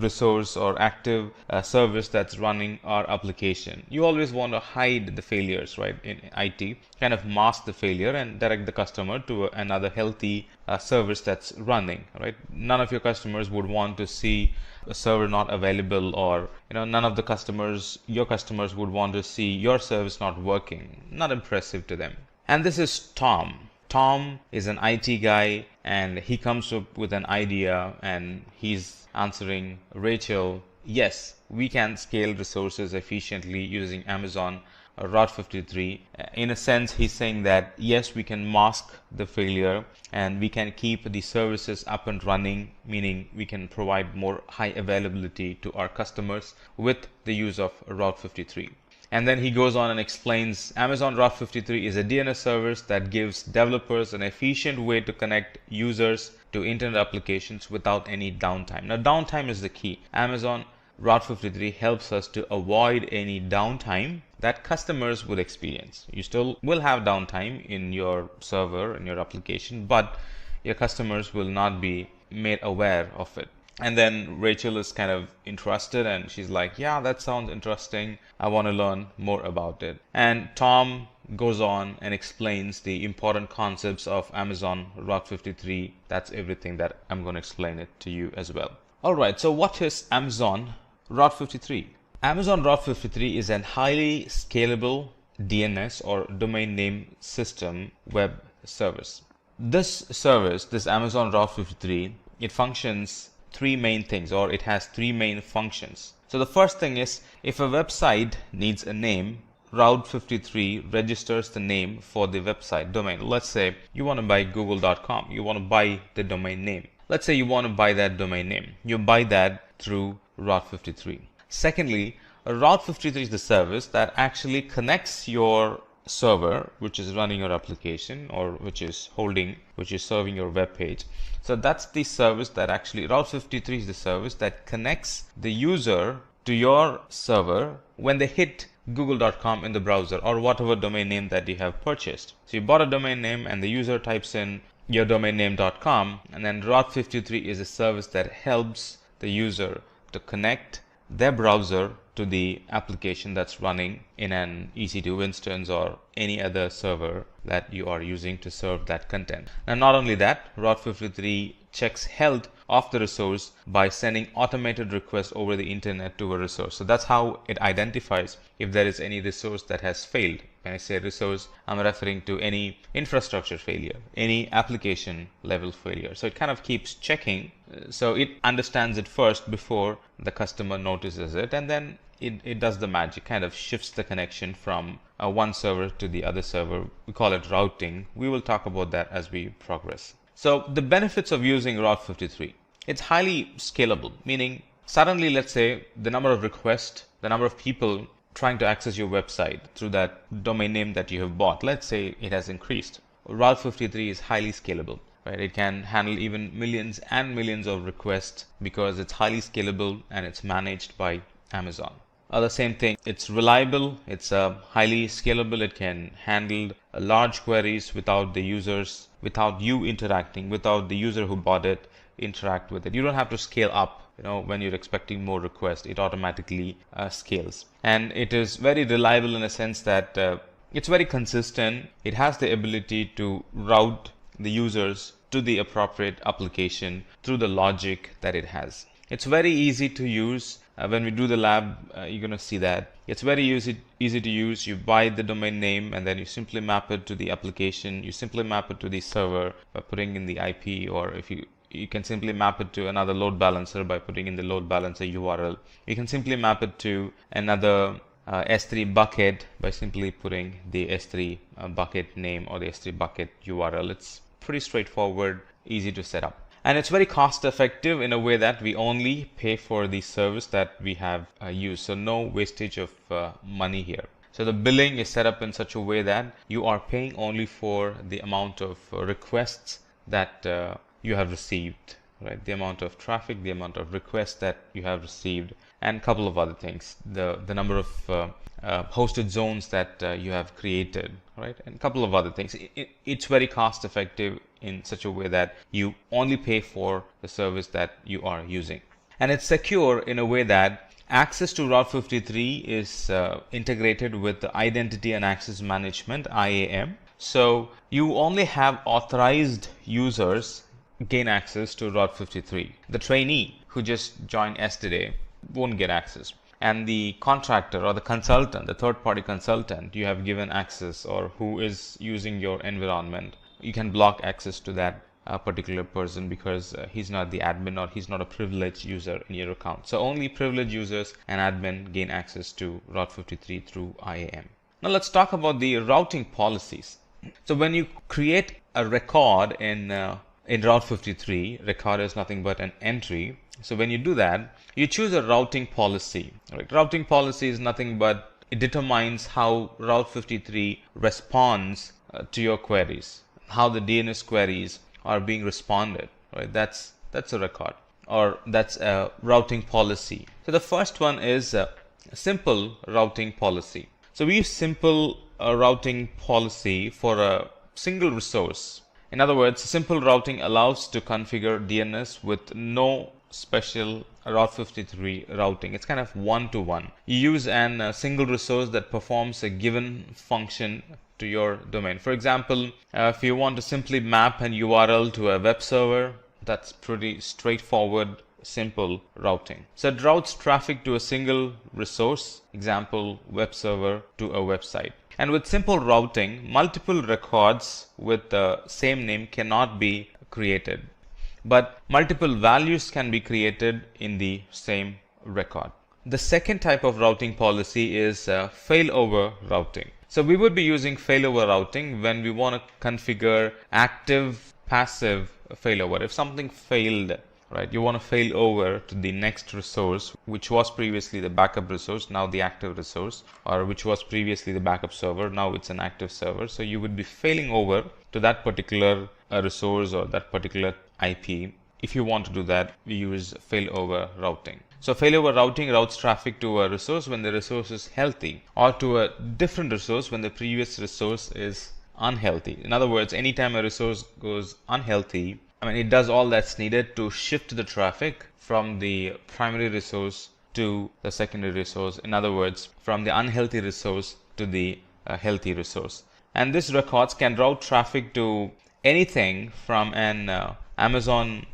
resource or active service that's running our application? You always want to hide the failures, right? In IT, kind of mask the failure and direct the customer to another healthy service that's running, right? None of your customers would want to see a server not available, or none of your customers would want to see your service not working. Not impressive to them. And this is Tom. Tom is an IT guy and he comes up with an idea and he's answering Rachel yes, we can scale resources efficiently using Amazon Route 53. In a sense, he's saying that yes, we can mask the failure and we can keep the services up and running, meaning we can provide more high availability to our customers with the use of Route 53. And then he goes on and explains Amazon Route 53 is a DNS service that gives developers an efficient way to connect users to internet applications without any downtime. Now, downtime is the key. Amazon Route 53 helps us to avoid any downtime that customers will experience. You still will have downtime in your server, in your application, but your customers will not be made aware of it. And then Rachel is kind of interested and she's like, yeah, that sounds interesting. I want to learn more about it. And Tom goes on and explains the important concepts of Amazon Route 53. That's everything that I'm going to explain it to you as well. All right, so what is Amazon Route 53? Amazon Route 53 is an highly scalable DNS or domain name system web service. This service, this Amazon Route 53, it functions three main things, or it has three main functions. So the first thing is, if a website needs a name, Route 53 registers the name for the website domain. Let's say you want to buy google.com. You want to buy the domain name. Let's say you want to buy that domain name. You buy that through Route 53. Secondly, Route 53 is the service that actually connects your server, which is running your application or which is serving your web page. So that's the service that actually, Route 53 is the service that connects the user to your server when they hit google.com in the browser or whatever domain name that you have purchased. So you bought a domain name and the user types in your domain name.com, and then Route 53 is a service that helps the user to connect their browser to the application that's running in an EC2 instance or any other server that you are using to serve that content. Now, not only that, Route 53 checks health of the resource by sending automated requests over the internet to a resource. So that's how it identifies if there is any resource that has failed. When I say resource, I'm referring to any infrastructure failure, any application level failure. So it kind of keeps checking. So it understands it first before the customer notices it, and then it does the magic, kind of shifts the connection from one server to the other server. We call it routing. We will talk about that as we progress. So the benefits of using Route 53. It's highly scalable, meaning suddenly, let's say, the number of requests, the number of people trying to access your website through that domain name that you have bought, let's say it has increased. Route 53 is highly scalable, right? It can handle even millions and millions of requests because it's highly scalable and it's managed by Amazon. The same thing, it's reliable, it's highly scalable, it can handle large queries without the users, without you interacting, without the user who bought it interact with it. You don't have to scale up. When you're expecting more requests, it automatically scales. And it is very reliable in a sense that it's very consistent. It has the ability to route the users to the appropriate application through the logic that it has. It's very easy to use. When we do the lab, you're going to see that. It's very easy to use. You buy the domain name and then you simply map it to the application. You simply map it to the server by putting in the IP, or if you can simply map it to another load balancer by putting in the load balancer URL. You can simply map it to another S3 bucket by simply putting the S3 bucket name or the S3 bucket URL. It's pretty straightforward, easy to set up. And it's very cost effective in a way that we only pay for the service that we have used. So no wastage of money here. So the billing is set up in such a way that you are paying only for the amount of requests that you have received, right? The amount of traffic, the amount of requests that you have received, and a couple of other things. The number of hosted zones that you have created, right? And a couple of other things. It's very cost effective in such a way that you only pay for the service that you are using. And it's secure in a way that access to Route 53 is integrated with the Identity and Access Management, IAM. So you only have authorized users gain access to Route 53. The trainee who just joined yesterday won't get access. And the contractor or the consultant, the third-party consultant you have given access or who is using your environment, you can block access to that a particular person because he's not the admin or he's not a privileged user in your account. So only privileged users and admin gain access to Route 53 through IAM. Now let's talk about the routing policies. So when you create a record in Route 53, record is nothing but an entry. So when you do that, you choose a routing policy. Right? Routing policy is nothing but it determines how Route 53 responds to your queries, how the DNS queries are being responded. Right? That's a record, or that's a routing policy. So the first one is a simple routing policy. So we use simple routing policy for a single resource. In other words, simple routing allows to configure DNS with no special Route 53 routing. It's kind of one-to-one. You use a single resource that performs a given function to your domain. For example, if you want to simply map an URL to a web server, that's pretty straightforward, simple routing. So it routes traffic to a single resource, example web server, to a website. And with simple routing, multiple records with the same name cannot be created, but multiple values can be created in the same record. The second type of routing policy is failover routing. So we would be using failover routing when we want to configure active, passive failover. If something failed, right, you want to fail over to the next resource, which was previously the backup resource, now the active resource, or which was previously the backup server, now it's an active server. So you would be failing over to that particular resource or that particular IP. If you want to do that, we use failover routing. So failover routing routes traffic to a resource when the resource is healthy, or to a different resource when the previous resource is unhealthy. In other words, anytime a resource goes unhealthy, it does all that's needed to shift the traffic from the primary resource to the secondary resource. In other words, from the unhealthy resource to the healthy resource. And this records can route traffic to anything from an Amazon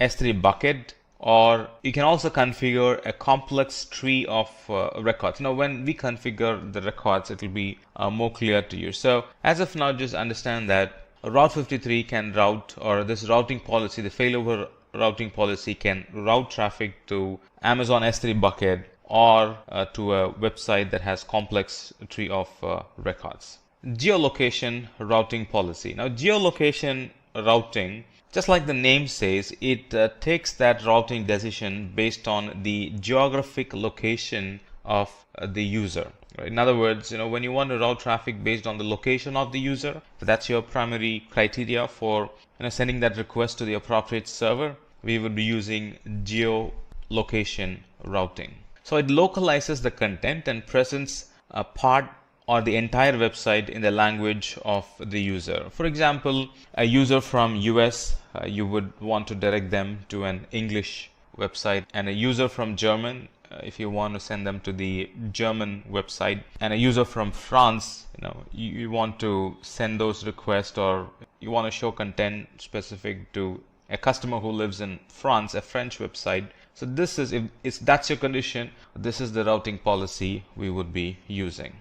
S3 bucket, or you can also configure a complex tree of records. Now, when we configure the records, it will be more clear to you. So as of now, just understand that Route 53 can route, or this routing policy, the failover routing policy, can route traffic to Amazon S3 bucket or to a website that has complex tree of records. Geolocation routing policy. Now, geolocation routing, just like the name says, it takes that routing decision based on the geographic location of the user. In other words, when you want to route traffic based on the location of the user, that's your primary criteria for sending that request to the appropriate server, we would be using geolocation routing. So it localizes the content and presents a part or the entire website in the language of the user. For example, a user from US, you would want to direct them to an English website, and a user from German, if you want to send them to the German website, and a user from France, you want to send those requests, or you want to show content specific to a customer who lives in France, a French website. So this is, if that's your condition, this is the routing policy we would be using.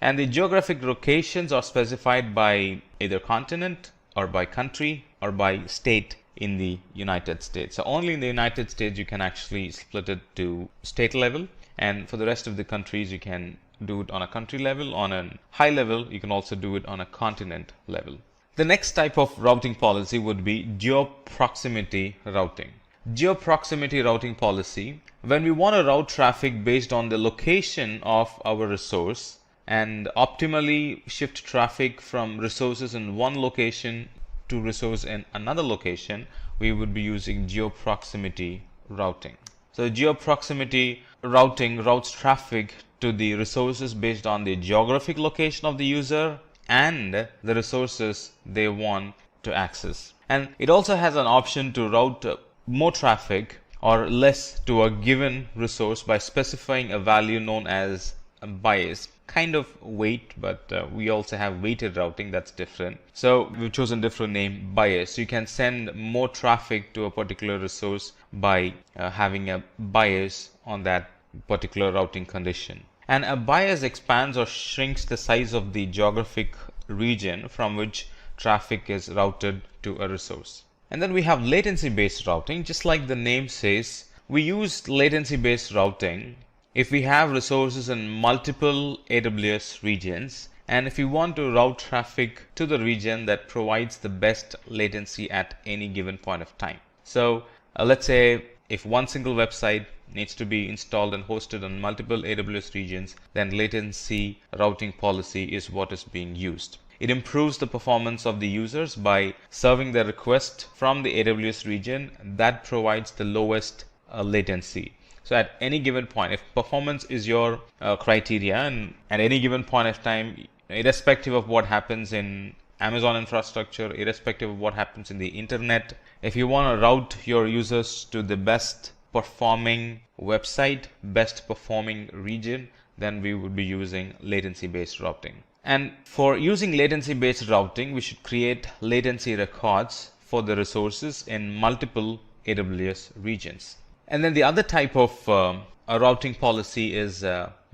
And the geographic locations are specified by either continent or by country or by state in the United States. So only in the United States you can actually split it to state level, and for the rest of the countries you can do it on a country level. On a high level, you can also do it on a continent level. The next type of routing policy would be geo-proximity routing. Geo-proximity routing policy, when we want to route traffic based on the location of our resource and optimally shift traffic from resources in one location to resource in another location, we would be using geo-proximity routing. So geo-proximity routing routes traffic to the resources based on the geographic location of the user and the resources they want to access. And it also has an option to route more traffic or less to a given resource by specifying a value known as a bias. Kind of weight, but we also have weighted routing that's different. So we've chosen different name, bias. You can send more traffic to a particular resource by having a bias on that particular routing condition. And a bias expands or shrinks the size of the geographic region from which traffic is routed to a resource. And then we have latency-based routing. Just like the name says, we use latency-based routing if we have resources in multiple AWS regions, and if we want to route traffic to the region that provides the best latency at any given point of time. So let's say if one single website needs to be installed and hosted on multiple AWS regions, then latency routing policy is what is being used. It improves the performance of the users by serving the request from the AWS region that provides the lowest latency. So at any given point, if performance is your criteria, and at any given point of time, irrespective of what happens in Amazon infrastructure, irrespective of what happens in the internet, if you want to route your users to the best performing website, best performing region, then we would be using latency based routing. And for using latency based routing, we should create latency records for the resources in multiple AWS regions. And then the other type of a routing policy is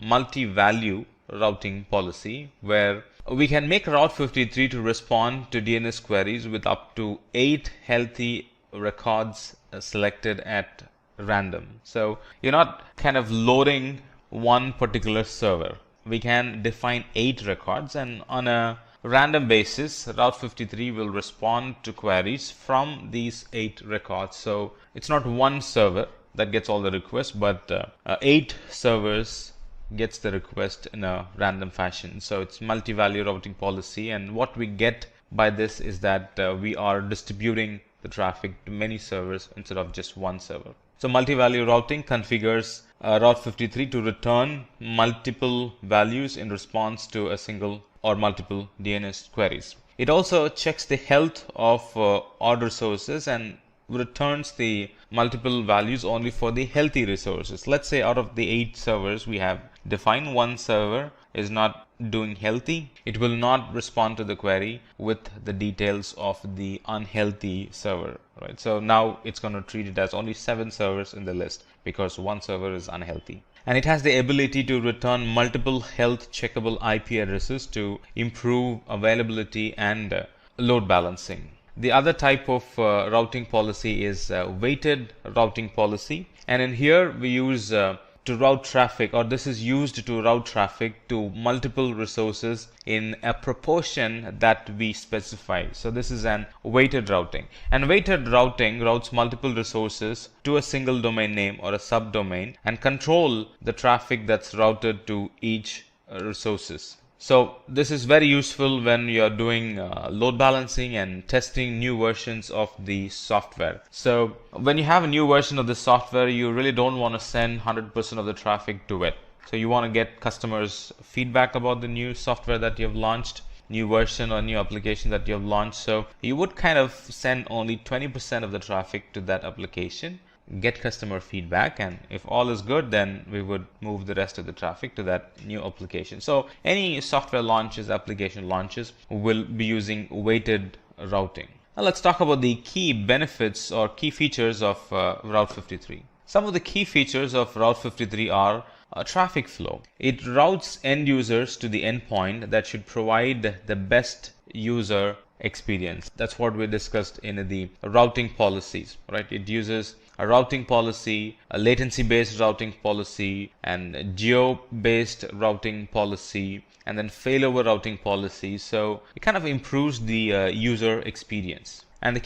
multi-value routing policy, where we can make Route 53 to respond to DNS queries with up to 8 healthy records selected at random. So you're not kind of loading one particular server. We can define 8 records, and on a random basis, Route 53 will respond to queries from these 8 records. So it's not one server that gets all the requests, but 8 servers gets the request in a random fashion. So it's multi-value routing policy, and what we get by this is that we are distributing the traffic to many servers instead of just one server. So multi-value routing configures Route 53 to return multiple values in response to a single or multiple DNS queries. It also checks the health of odd resources and returns the multiple values only for the healthy resources. Let's say out of the 8 servers we have defined, one server is not doing healthy. It will not respond to the query with the details of the unhealthy server, right? So now it's going to treat it as only 7 servers in the list because one server is unhealthy. And it has the ability to return multiple health checkable IP addresses to improve availability and load balancing. The other type of routing policy is weighted routing policy, and in here we use to route traffic, or this is used to route traffic to multiple resources in a proportion that we specify. So this is an weighted routing, and weighted routing routes multiple resources to a single domain name or a subdomain and control the traffic that's routed to each resources. So this is very useful when you're doing load balancing and testing new versions of the software. So when you have a new version of the software, you really don't want to send 100% of the traffic to it. So you want to get customers' feedback about the new software that you've launched, new version or new application that you've launched. So you would kind of send only 20% of the traffic to that application, get customer feedback, and if all is good, then we would move the rest of the traffic to that new application. So any software launches, application launches will be using weighted routing. Now let's talk about the key benefits or key features of Route 53. Some of the key features of Route 53 are traffic flow. It routes end users to the endpoint that should provide the best user experience. That's what we discussed in the routing policies, right? It uses a routing policy, a latency-based routing policy, and geo-based routing policy, and then failover routing policy. So it kind of improves the user experience. And the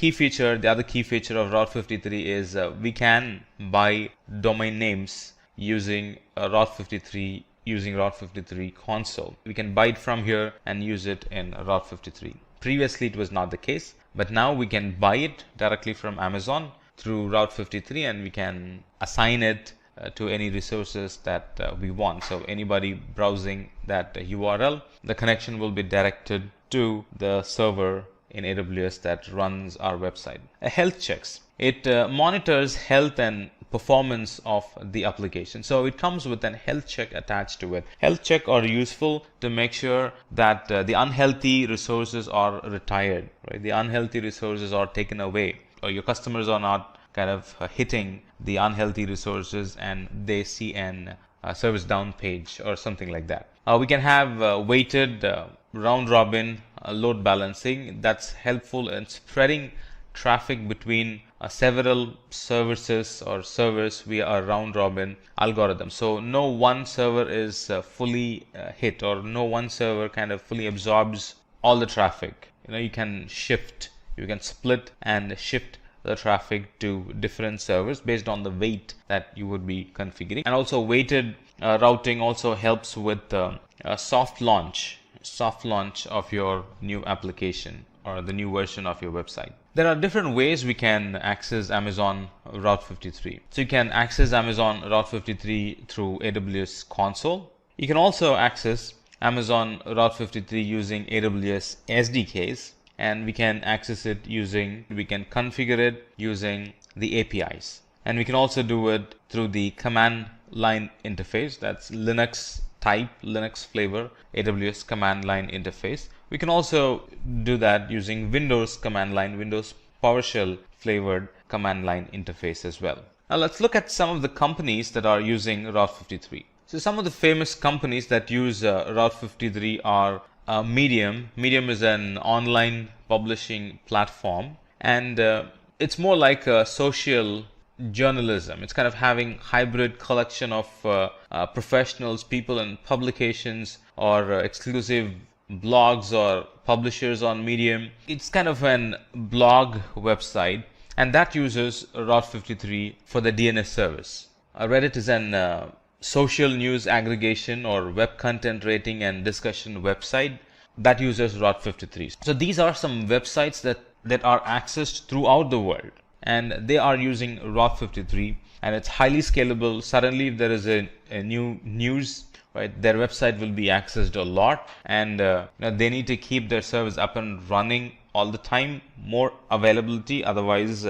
other key feature of Route 53 is we can buy domain names using Route 53 console. We can buy it from here and use it in Route 53. Previously it was not the case, but now we can buy it directly from Amazon through Route 53, and we can assign it to any resources that we want. So anybody browsing that URL, the connection will be directed to the server in AWS that runs our website. Health checks. It monitors health and performance of the application. So it comes with an health check attached to it. Health check are useful to make sure that the unhealthy resources are retired, right? The unhealthy resources are taken away, or your customers are not kind of hitting the unhealthy resources and they see an service down page or something like that. We can have weighted round robin load balancing. That's helpful in spreading traffic between several services or servers via a round robin algorithm. So no one server is fully hit, or no one server kind of fully absorbs all the traffic. You can shift, you can split and shift the traffic to different servers based on the weight that you would be configuring. And also weighted routing also helps with a soft launch of your new application or the new version of your website. There are different ways we can access Amazon Route 53. So you can access Amazon Route 53 through AWS console. You can also access Amazon Route 53 using AWS SDKs, and we can access it we can configure it using the APIs. And we can also do it through the command line interface. That's Linux type, Linux flavor, AWS command line interface. We can also do that using Windows command line, Windows PowerShell flavored command line interface as well. Now let's look at some of the companies that are using Route 53. So some of the famous companies that use Route 53 are Medium. Medium is an online publishing platform, and it's more like a social journalism. It's kind of having hybrid collection of professionals, people and publications, or exclusive blogs or publishers on Medium. It's kind of an blog website, and that uses Route 53 for the DNS service. Reddit is an social news aggregation or web content rating and discussion website that uses Route 53. So these are some websites that are accessed throughout the world, and they are using Route 53, and it's highly scalable. Suddenly if there is a new news, right, their website will be accessed a lot, and they need to keep their service up and running all the time, more availability, otherwise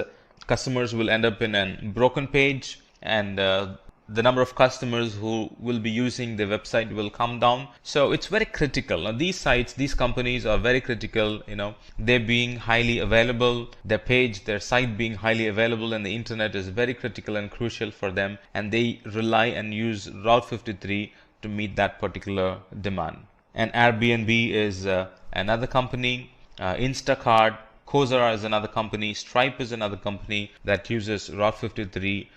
customers will end up in a broken page, and the number of customers who will be using the website will come down. So it's very critical. Now these sites, these companies are very critical, they're being highly available, their site being highly available, and the internet is very critical and crucial for them, and they rely and use Route 53 to meet that particular demand. And Airbnb is another company, Instacart, Coursera is another company, Stripe is another company that uses Route 53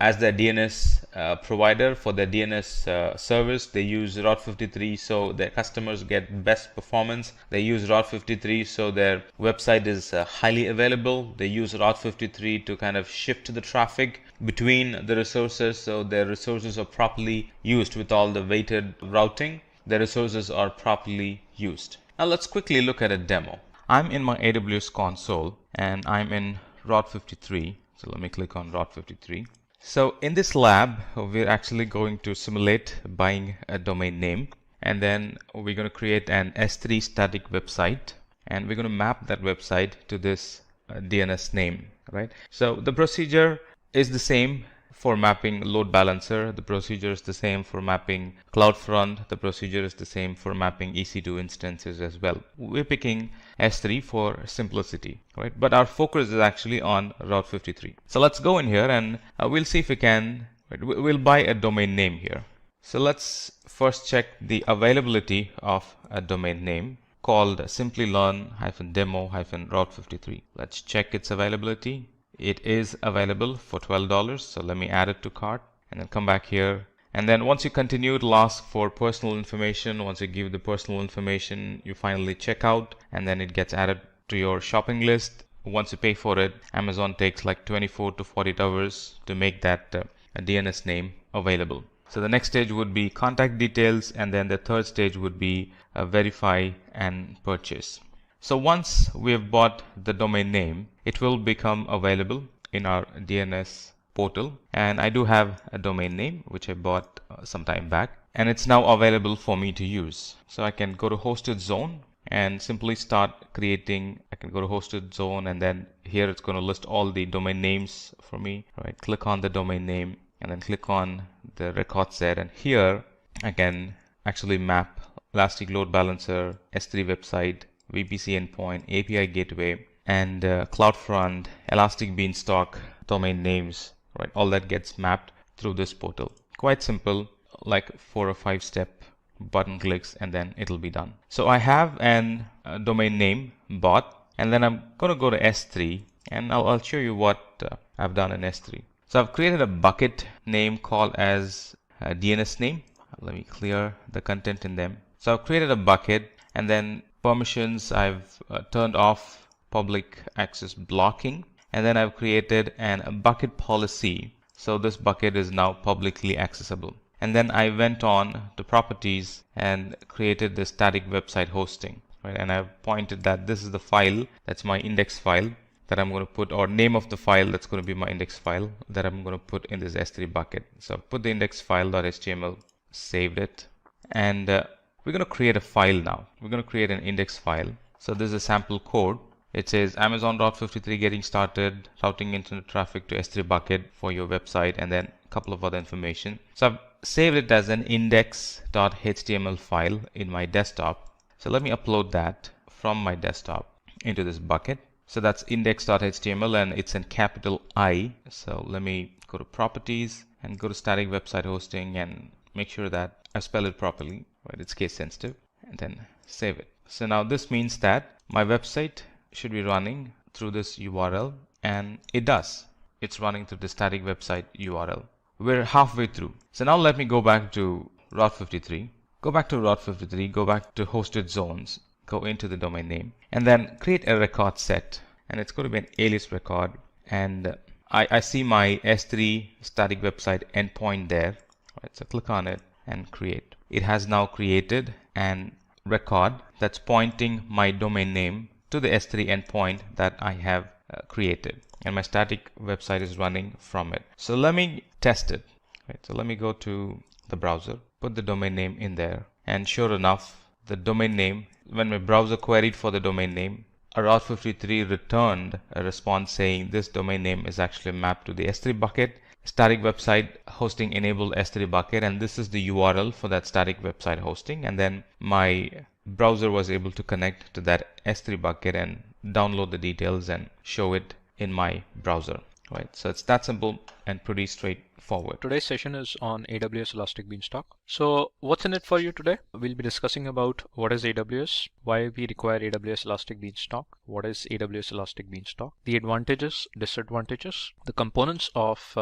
as their DNS provider for their DNS service. They use Route 53 so their customers get best performance. They use Route 53 so their website is highly available. They use Route 53 to kind of shift the traffic between the resources, so their resources are properly used with all the weighted routing. Their resources are properly used. Now let's quickly look at a demo. I'm in my AWS console and I'm in Route 53. So let me click on Route 53. So in this lab, we're actually going to simulate buying a domain name, and then we're going to create an S3 static website, and we're going to map that website to this DNS name, right? So the procedure is the same for mapping load balancer. The procedure is the same for mapping CloudFront. The procedure is the same for mapping EC2 instances as well. We're picking S3 for simplicity, right? But our focus is actually on Route 53. So let's go in here and we'll see if we can, right? We'll buy a domain name here. So let's first check the availability of a domain name called Simplilearn-demo-Route 53. Let's check its availability. It is available for $12. So let me add it to cart and then come back here. And then once you continue, it'll ask for personal information. Once you give the personal information, you finally check out, and then it gets added to your shopping list. Once you pay for it, Amazon takes like 24 to 48 hours to make that DNS name available. So the next stage would be contact details, and then the third stage would be verify and purchase. So once we have bought the domain name, it will become available in our DNS portal. And I do have a domain name which I bought some time back, and it's now available for me to use. So I can go to hosted zone and simply start creating. I can go to hosted zone, and then here it's going to list all the domain names for me. Right, click on the domain name and then click on the record set, and here I can actually map Elastic Load Balancer, S3 website, VPC endpoint, API gateway, and CloudFront, Elastic Beanstalk domain names, right? All that gets mapped through this portal. Quite simple, like 4 or 5 step button clicks, and then it'll be done. So I have an domain name bought, and then I'm going to go to S3 And I'll show you what I've done in S3. So I've created a bucket name called as DNS name. Let me clear the content in them. So I've created a bucket, and then permissions, I've turned off public access blocking, and then I've created a bucket policy. So this bucket is now publicly accessible. And then I went on to properties and created the static website hosting, right? And I've pointed that this is the file, that's my index file that I'm going to put, or name of the file that's going to be my index file that I'm going to put in this S3 bucket. So I've put the index file.html, saved it, and we're going to create a file now. We're going to create an index file. So this is a sample code. It says Amazon Route 53 getting started, routing internet traffic to S3 bucket for your website, and then a couple of other information. So I've saved it as an index.html file in my desktop. So let me upload that from my desktop into this bucket. So that's index.html, and it's in capital I. So let me go to properties and go to static website hosting and make sure that I spell it properly, right? It's case sensitive, and then save it. So now this means that my website should be running through this URL, and it does. It's running through the static website URL. We're halfway through. So now let me go back to Route 53. Go back to Route 53, go back to hosted zones, go into the domain name, and then create a record set. And it's going to be an alias record. And I see my S3 static website endpoint there. Right, so click on it and create. It has now created an record that's pointing my domain name to the S3 endpoint that I have created, and my static website is running from it. So let me test it. Right, so let me go to the browser, put the domain name in there, and sure enough, the domain name, when my browser queried for the domain name, Route 53 returned a response saying this domain name is actually mapped to the S3 bucket. Static website hosting enabled S3 bucket, and this is the URL for that static website hosting. And then my browser was able to connect to that S3 bucket and download the details and show it in my browser. Right, so it's that simple and pretty straightforward. Today's session is on AWS Elastic Beanstalk. So what's in it for you today? We'll be discussing about what is AWS, why we require AWS Elastic Beanstalk, what is AWS Elastic Beanstalk, the advantages, disadvantages, the components of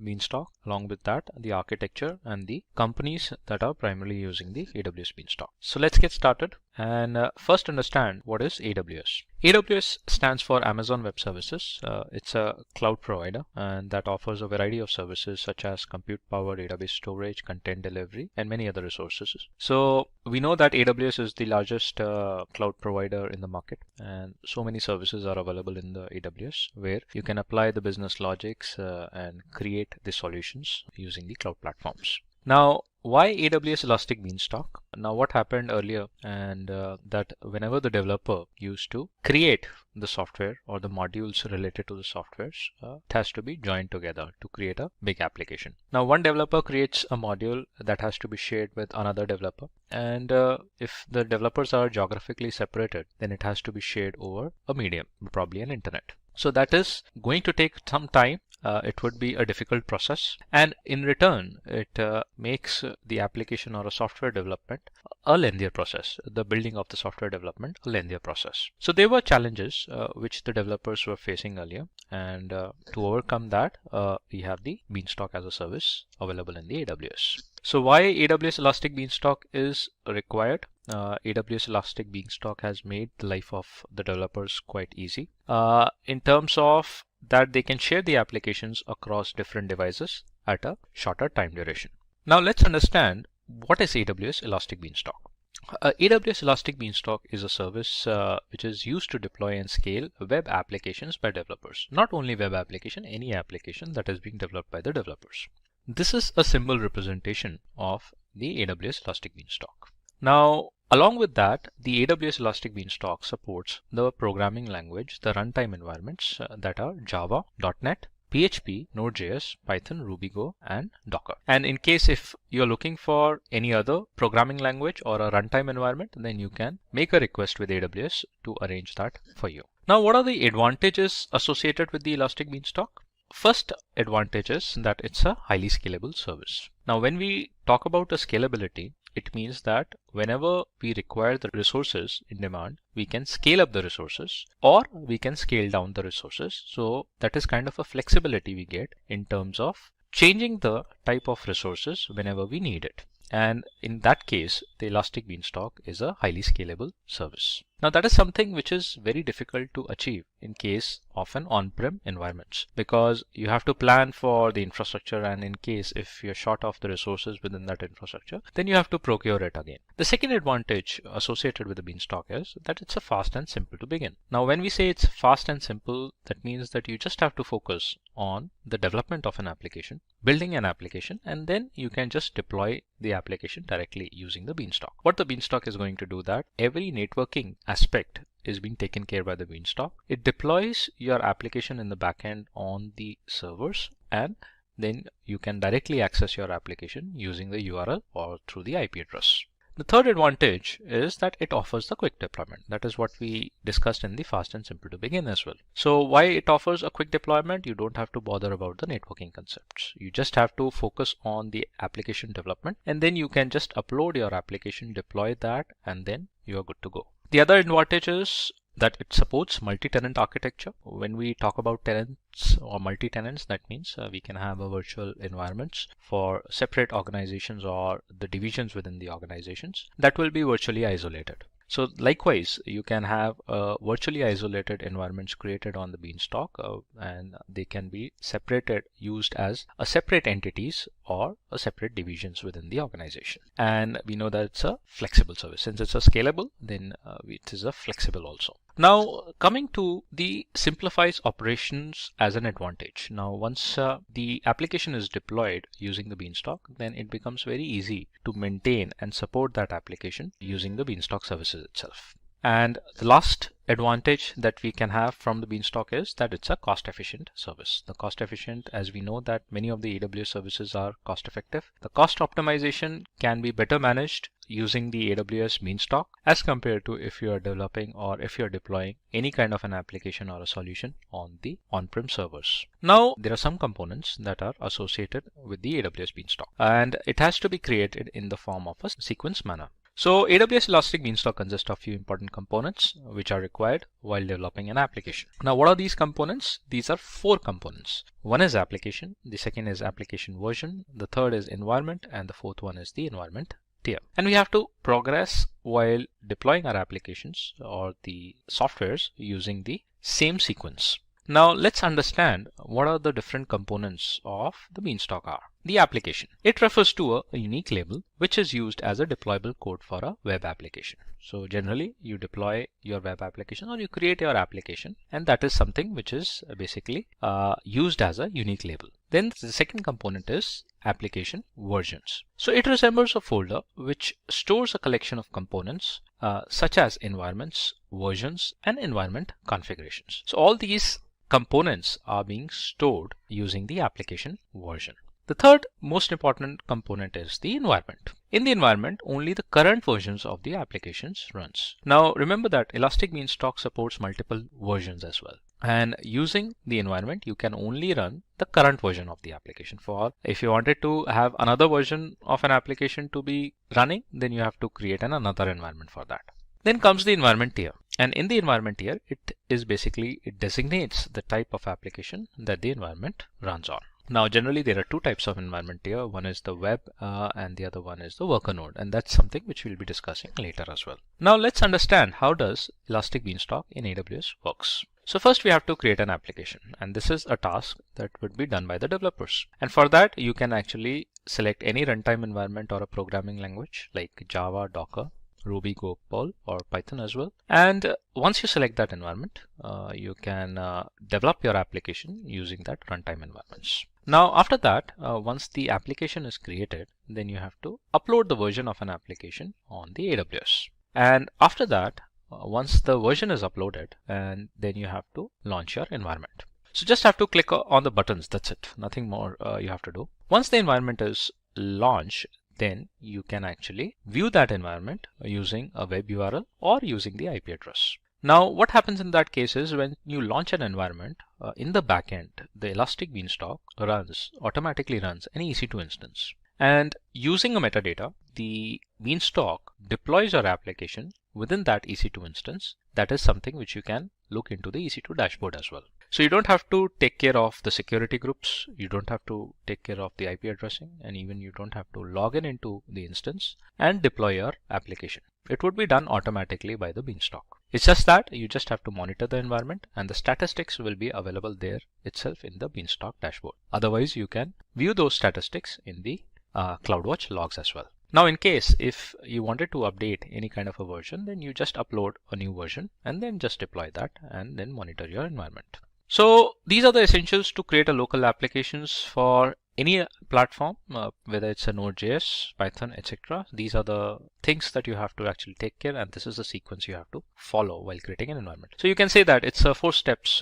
Beanstalk, along with that, the architecture and the companies that are primarily using the AWS Beanstalk. So let's get started and first understand what is AWS. AWS stands for Amazon Web Services. It's a cloud provider and that offers a variety of services such as compute power, database storage, content delivery, and many other resources. So we know that AWS is the largest cloud provider in the market, and so many services are available in the AWS where you can apply the business logics and create the solutions using the cloud platforms. Now, why AWS Elastic Beanstalk? Now, what happened earlier, and that whenever the developer used to create the software or the modules related to the softwares, it has to be joined together to create a big application. Now, one developer creates a module that has to be shared with another developer, and if the developers are geographically separated, then it has to be shared over a medium, probably an internet. So that is going to take some time. It would be a difficult process, and in return it makes the application or a software development a lengthier process, the building of the software development a lengthier process. So there were challenges which the developers were facing earlier, and to overcome that we have the Beanstalk as a service available in the AWS. So why AWS Elastic Beanstalk is required? AWS Elastic Beanstalk has made the life of the developers quite easy in terms of that they can share the applications across different devices at a shorter time duration. Now let's understand what is AWS Elastic Beanstalk. AWS Elastic Beanstalk is a service which is used to deploy and scale web applications by developers. Not only web application, any application that is being developed by the developers. This is a symbol representation of the AWS Elastic Beanstalk. Now, along with that, the AWS Elastic Beanstalk supports the programming language, the runtime environments that are Java, .NET, PHP, Node.js, Python, RubyGo, and Docker. And in case if you're looking for any other programming language or a runtime environment, then you can make a request with AWS to arrange that for you. Now, what are the advantages associated with the Elastic Beanstalk? First advantage is that it's a highly scalable service. Now, when we talk about the scalability, it means that whenever we require the resources in demand, we can scale up the resources or we can scale down the resources. So that is kind of a flexibility we get in terms of changing the type of resources whenever we need it. And in that case, the Elastic Beanstalk is a highly scalable service. Now that is something which is very difficult to achieve in case of an on-prem environments, because you have to plan for the infrastructure, and in case if you're short of the resources within that infrastructure, then you have to procure it again. The second advantage associated with the Beanstalk is that it's a fast and simple to begin. Now when we say it's fast and simple, that means that you just have to focus on the development of an application, building an application, and then you can just deploy the application directly using the Beanstalk. What the Beanstalk is going to do, that every networking aspect is being taken care by the Beanstalk. It deploys your application in the backend on the servers, and then you can directly access your application using the URL or through the IP address. The third advantage is that it offers the quick deployment. That is what we discussed in the fast and simple to begin as well. So why it offers a quick deployment? You don't have to bother about the networking concepts. You just have to focus on the application development, and then you can just upload your application, deploy that, and then you are good to go. The other advantage is that it supports multi-tenant architecture. When we talk about tenants or multi-tenants, that means we can have a virtual environments for separate organizations or the divisions within the organizations that will be virtually isolated. So likewise, you can have virtually isolated environments created on the Beanstalk, and they can be separated, used as a separate entities or a separate divisions within the organization. And we know that it's a flexible service. Since it's a scalable, then it is a flexible also. Now coming to the simplifies operations as an advantage. Now once the application is deployed using the Beanstalk, then it becomes very easy to maintain and support that application using the Beanstalk services itself. And the last advantage that we can have from the Beanstalk is that it's a cost efficient service. The cost efficient, as we know that many of the AWS services are cost effective. The cost optimization can be better managed using the AWS Beanstalk as compared to if you are developing or if you are deploying any kind of an application or a solution on the on-prem servers. Now there are some components that are associated with the AWS Beanstalk, and it has to be created in the form of a sequence manner. So AWS Elastic Beanstalk consists of few important components which are required while developing an application. Now what are these components? These are 4 components. One is application, the second is application version, the third is environment, and the fourth one is the environment tier. And we have to progress while deploying our applications or the softwares using the same sequence. Now let's understand what are the different components of the Beanstalk are. The application. It refers to a unique label which is used as a deployable code for a web application. So generally you deploy your web application or you create your application, and that is something which is basically used as a unique label. Then the second component is application versions. So it resembles a folder which stores a collection of components such as environments, versions, and environment configurations. So all these components are being stored using the application version. The third most important component is the environment. In the environment, only the current versions of the applications runs. Now remember that Elastic Beanstalk supports multiple versions as well. And using the environment, you can only run the current version of the application. For if you wanted to have another version of an application to be running, then you have to create another environment for that. Then comes the environment tier. And in the environment tier, it designates the type of application that the environment runs on. Now generally there are 2 types of environment tier. One is the web and the other one is the worker node, and that's something which we'll be discussing later as well. Now let's understand how does Elastic Beanstalk in AWS works. So first we have to create an application, and this is a task that would be done by the developers. And for that you can actually select any runtime environment or a programming language like Java, Docker, Ruby, Go, Perl, or Python as well. And once you select that environment, you can develop your application using that runtime environments. Now after that, once the application is created, then you have to upload the version of an application on the AWS. And after that, once the version is uploaded, and then you have to launch your environment. So just have to click on the buttons, that's it. Nothing more you have to do. Once the environment is launched, then you can actually view that environment using a web URL or using the IP address. Now what happens in that case is when you launch an environment, in the backend, the Elastic Beanstalk automatically runs an EC2 instance. And using a metadata, the Beanstalk deploys your application within that EC2 instance, that is something which you can look into the EC2 dashboard as well. So you don't have to take care of the security groups, you don't have to take care of the IP addressing, and even you don't have to log in into the instance and deploy your application. It would be done automatically by the Beanstalk. It's just that you just have to monitor the environment, and the statistics will be available there itself in the Beanstalk dashboard. Otherwise, you can view those statistics in the CloudWatch logs as well. Now, in case if you wanted to update any kind of a version, then you just upload a new version and then just deploy that and then monitor your environment. So these are the essentials to create a local applications for any platform, whether it's a Node.js, Python, etc. These are the things that you have to actually take care, and this is the sequence you have to follow while creating an environment. So you can say that it's a 4 steps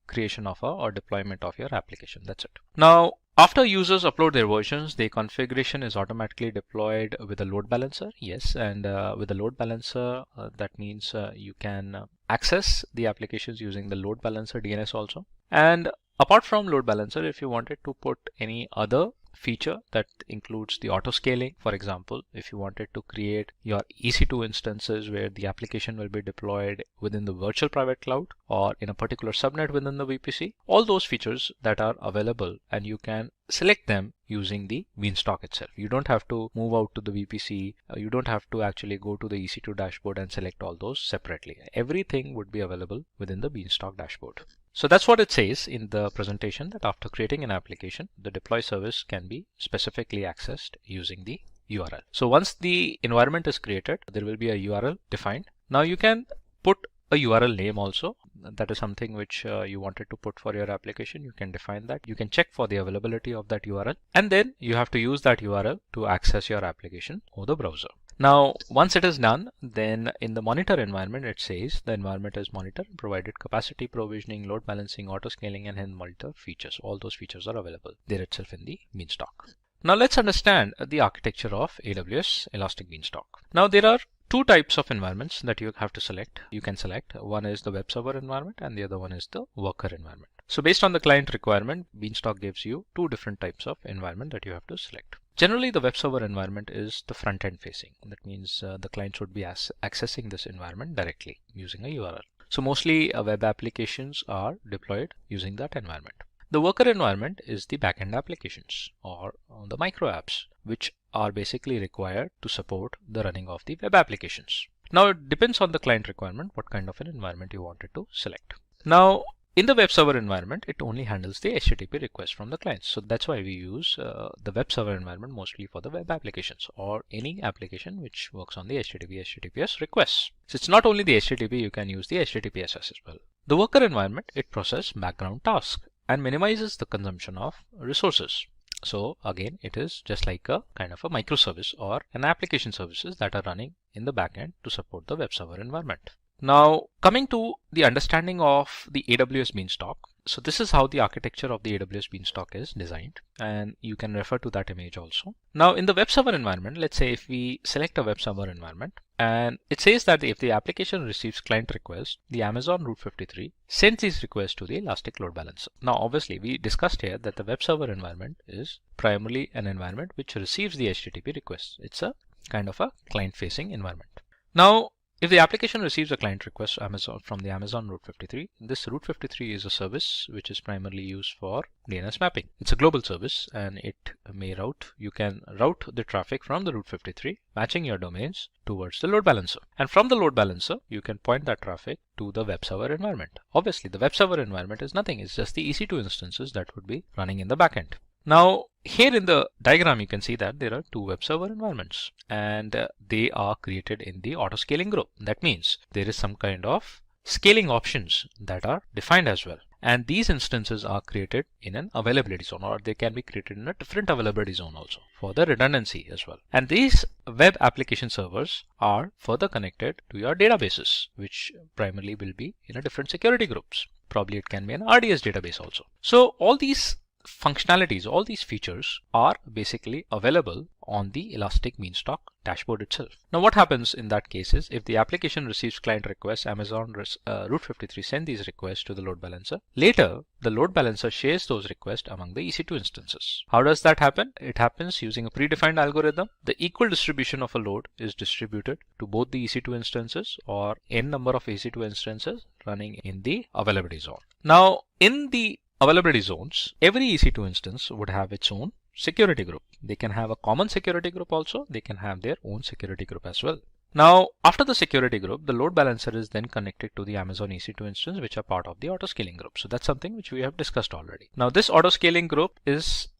creation of or deployment of your application. That's it. Now, after users upload their versions, the configuration is automatically deployed with a load balancer. Yes, and with the load balancer, that means you can access the applications using the load balancer DNS also. And apart from load balancer, if you wanted to put any other feature that includes the auto scaling, for example, if you wanted to create your EC2 instances where the application will be deployed within the virtual private cloud or in a particular subnet within the VPC, all those features that are available, and you can select them using the Beanstalk itself. You don't have to move out to the VPC. You don't have to actually go to the EC2 dashboard and select all those separately. Everything would be available within the Beanstalk dashboard. So that's what it says in the presentation, that after creating an application, the deploy service can be specifically accessed using the URL. So once the environment is created, there will be a URL defined. Now you can put a URL name also. That is something which you wanted to put for your application. You can define that. You can check for the availability of that URL, and then you have to use that URL to access your application over the browser. Now, once it is done, then in the monitor environment, it says the environment is monitored, provided capacity provisioning, load balancing, auto scaling, and monitor features. All those features are available there itself in the Beanstalk. Now let's understand the architecture of AWS Elastic Beanstalk. Now there are 2 types of environments that you have to select. You can select. One is the web server environment and the other one is the worker environment. So based on the client requirement, Beanstalk gives you 2 different types of environment that you have to select. Generally, the web server environment is the front end facing. That means the client should be accessing this environment directly using a URL. So mostly web applications are deployed using that environment. The worker environment is the backend applications or the micro apps, which are basically required to support the running of the web applications. Now it depends on the client requirement what kind of an environment you wanted to select. Now in the web server environment, it only handles the HTTP request from the clients. So that's why we use the web server environment mostly for the web applications or any application which works on the HTTP, HTTPS requests. So it's not only the HTTP, you can use the HTTPS as well. The worker environment, it processes background tasks and minimizes the consumption of resources. So again, it is just like a kind of a microservice or an application services that are running in the backend to support the web server environment. Now coming to the understanding of the AWS Beanstalk. So this is how the architecture of the AWS Beanstalk is designed, and you can refer to that image also. Now in the web server environment, let's say if we select a web server environment, and it says that if the application receives client requests, the Amazon Route 53 sends these requests to the Elastic Load Balancer. Now obviously we discussed here that the web server environment is primarily an environment which receives the HTTP requests. It's a kind of a client facing environment. Now if the application receives a client request from the Amazon Route 53, this Route 53 is a service which is primarily used for DNS mapping. It's a global service and it may route, you can route the traffic from the Route 53, matching your domains towards the load balancer. And from the load balancer, you can point that traffic to the web server environment. Obviously, the web server environment is nothing. It's just the EC2 instances that would be running in the backend. Now here in the diagram you can see that there are 2 web server environments and they are created in the auto scaling group. That means there is some kind of scaling options that are defined as well, and these instances are created in an availability zone, or they can be created in a different availability zone also for the redundancy as well. And these web application servers are further connected to your databases, which primarily will be in a different security groups. Probably it can be an RDS database also. So all these functionalities, all these features are basically available on the Elastic Beanstalk dashboard itself. Now what happens in that case is if the application receives client requests, Amazon Route 53 send these requests to the load balancer. Later, the load balancer shares those requests among the EC2 instances. How does that happen? It happens using a predefined algorithm. The equal distribution of a load is distributed to both the EC2 instances or n number of EC2 instances running in the availability zone. Now, in the availability zones, every EC2 instance would have its own security group. They can have a common security group also. They can have their own security group as well. Now, after the security group, the load balancer is then connected to the Amazon EC2 instance, which are part of the auto scaling group. So that's something which we have discussed already. Now, this auto scaling group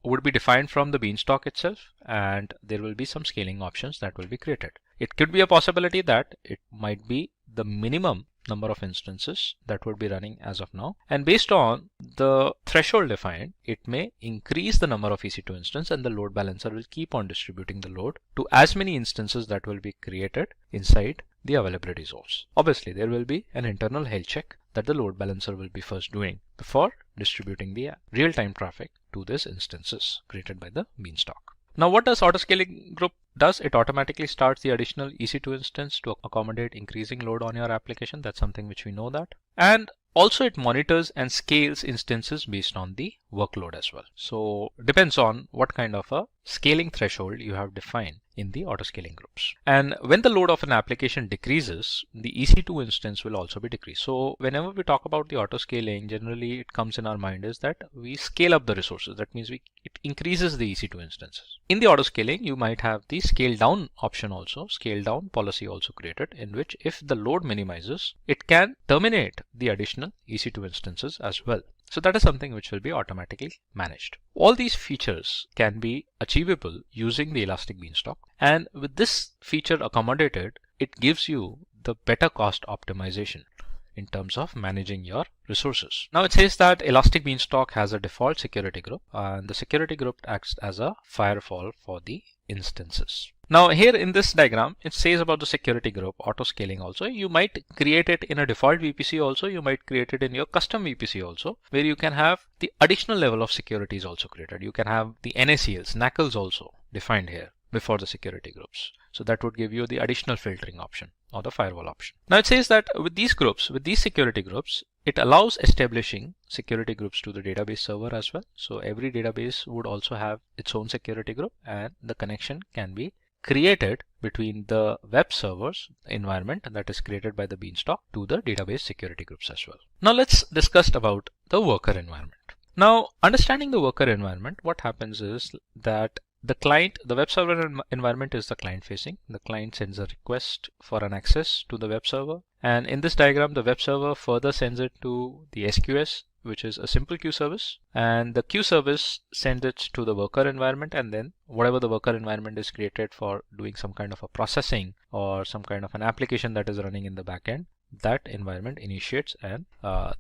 would be defined from the Beanstalk itself, and there will be some scaling options that will be created. It could be a possibility that it might be the minimum number of instances that would be running as of now, and based on the threshold defined, it may increase the number of EC2 instances, and the load balancer will keep on distributing the load to as many instances that will be created inside the availability zones. Obviously, there will be an internal health check that the load balancer will be first doing before distributing the real-time traffic to these instances created by the Beanstalk. Now, what does auto scaling group does? It automatically starts the additional EC2 instance to accommodate increasing load on your application. That's something which we know that. And also it monitors and scales instances based on the workload as well. So depends on what kind of a scaling threshold you have defined in the auto scaling groups. And when the load of an application decreases, the EC2 instance will also be decreased. So whenever we talk about the auto scaling, generally it comes in our mind is that we scale up the resources. That means it increases the EC2 instances. In the auto scaling, you might have the scale down option also, scale down policy also created, in which if the load minimizes, it can terminate the additional EC2 instances as well. So that is something which will be automatically managed. All these features can be achievable using the Elastic Beanstalk. And with this feature accommodated, it gives you the better cost optimization in terms of managing your resources. Now it says that Elastic Beanstalk has a default security group, and the security group acts as a firewall for the instances. Now here in this diagram, it says about the security group auto scaling also. You might create it in a default VPC also. You might create it in your custom VPC also, where you can have the additional level of security is also created. You can have the NACLs, NACLs also defined here before the security groups. So that would give you the additional filtering option or the firewall option. Now it says that with these groups, with these security groups, it allows establishing security groups to the database server as well. So every database would also have its own security group, and the connection can be created between the web servers environment that is created by the Beanstalk to the database security groups as well. Now let's discuss about the worker environment. Now, understanding the worker environment, what happens is that the client, the web server environment is the client facing. The client sends a request for an access to the web server. And in this diagram, the web server further sends it to the SQS, which is a simple queue service. And the queue service sends it to the worker environment. And then whatever the worker environment is created for doing some kind of a processing or some kind of an application that is running in the backend, that environment initiates and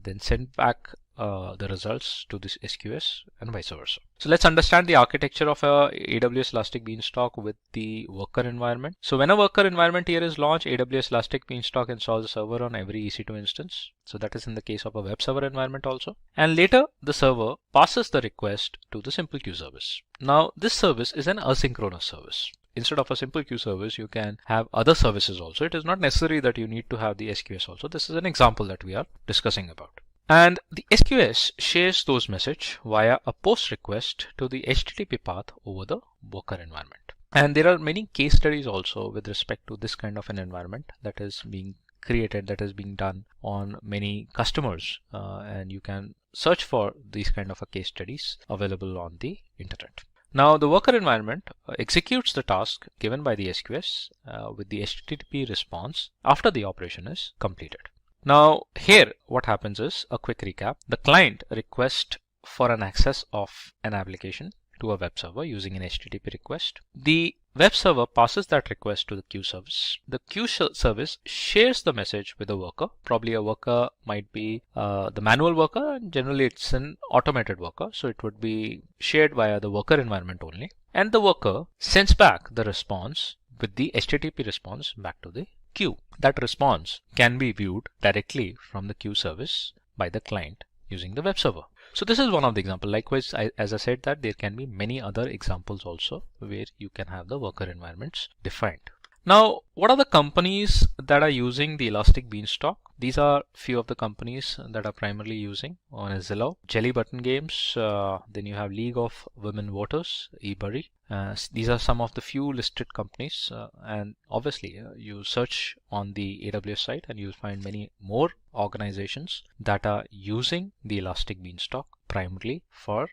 then send back the results to this SQS and vice versa. So let's understand the architecture of a AWS Elastic Beanstalk with the worker environment. So when a worker environment here is launched, AWS Elastic Beanstalk installs a server on every EC2 instance. So that is in the case of a web server environment also. And later the server passes the request to the simple queue service. Now this service is an asynchronous service. Instead of a simple queue service, you can have other services also. It is not necessary that you need to have the SQS also. This is an example that we are discussing about. And the SQS shares those messages via a post request to the HTTP path over the worker environment. And there are many case studies also with respect to this kind of an environment that is being created, that is being done on many customers. And you can search for these kind of case studies available on the internet. Now the worker environment executes the task given by the SQS with the HTTP response after the operation is completed. Now here what happens is a quick recap. The client requests for an access of an application to a web server using an HTTP request. The web server passes that request to the queue service. The queue service shares the message with the worker. Probably a worker might be the manual worker, and generally it's an automated worker. So it would be shared via the worker environment only. And the worker sends back the response with the HTTP response back to the queue. That response can be viewed directly from the queue service by the client using the web server. So this is one of the examples. Likewise, as I said, that there can be many other examples also where you can have the worker environments defined. Now, what are the companies that are using the Elastic Beanstalk? These are few of the companies that are primarily using. One is Zillow, Jelly Button Games, then you have League of Women Voters, eBury. These are some of the few listed companies, and obviously you search on the AWS site and you'll find many more organizations that are using the Elastic Beanstalk primarily for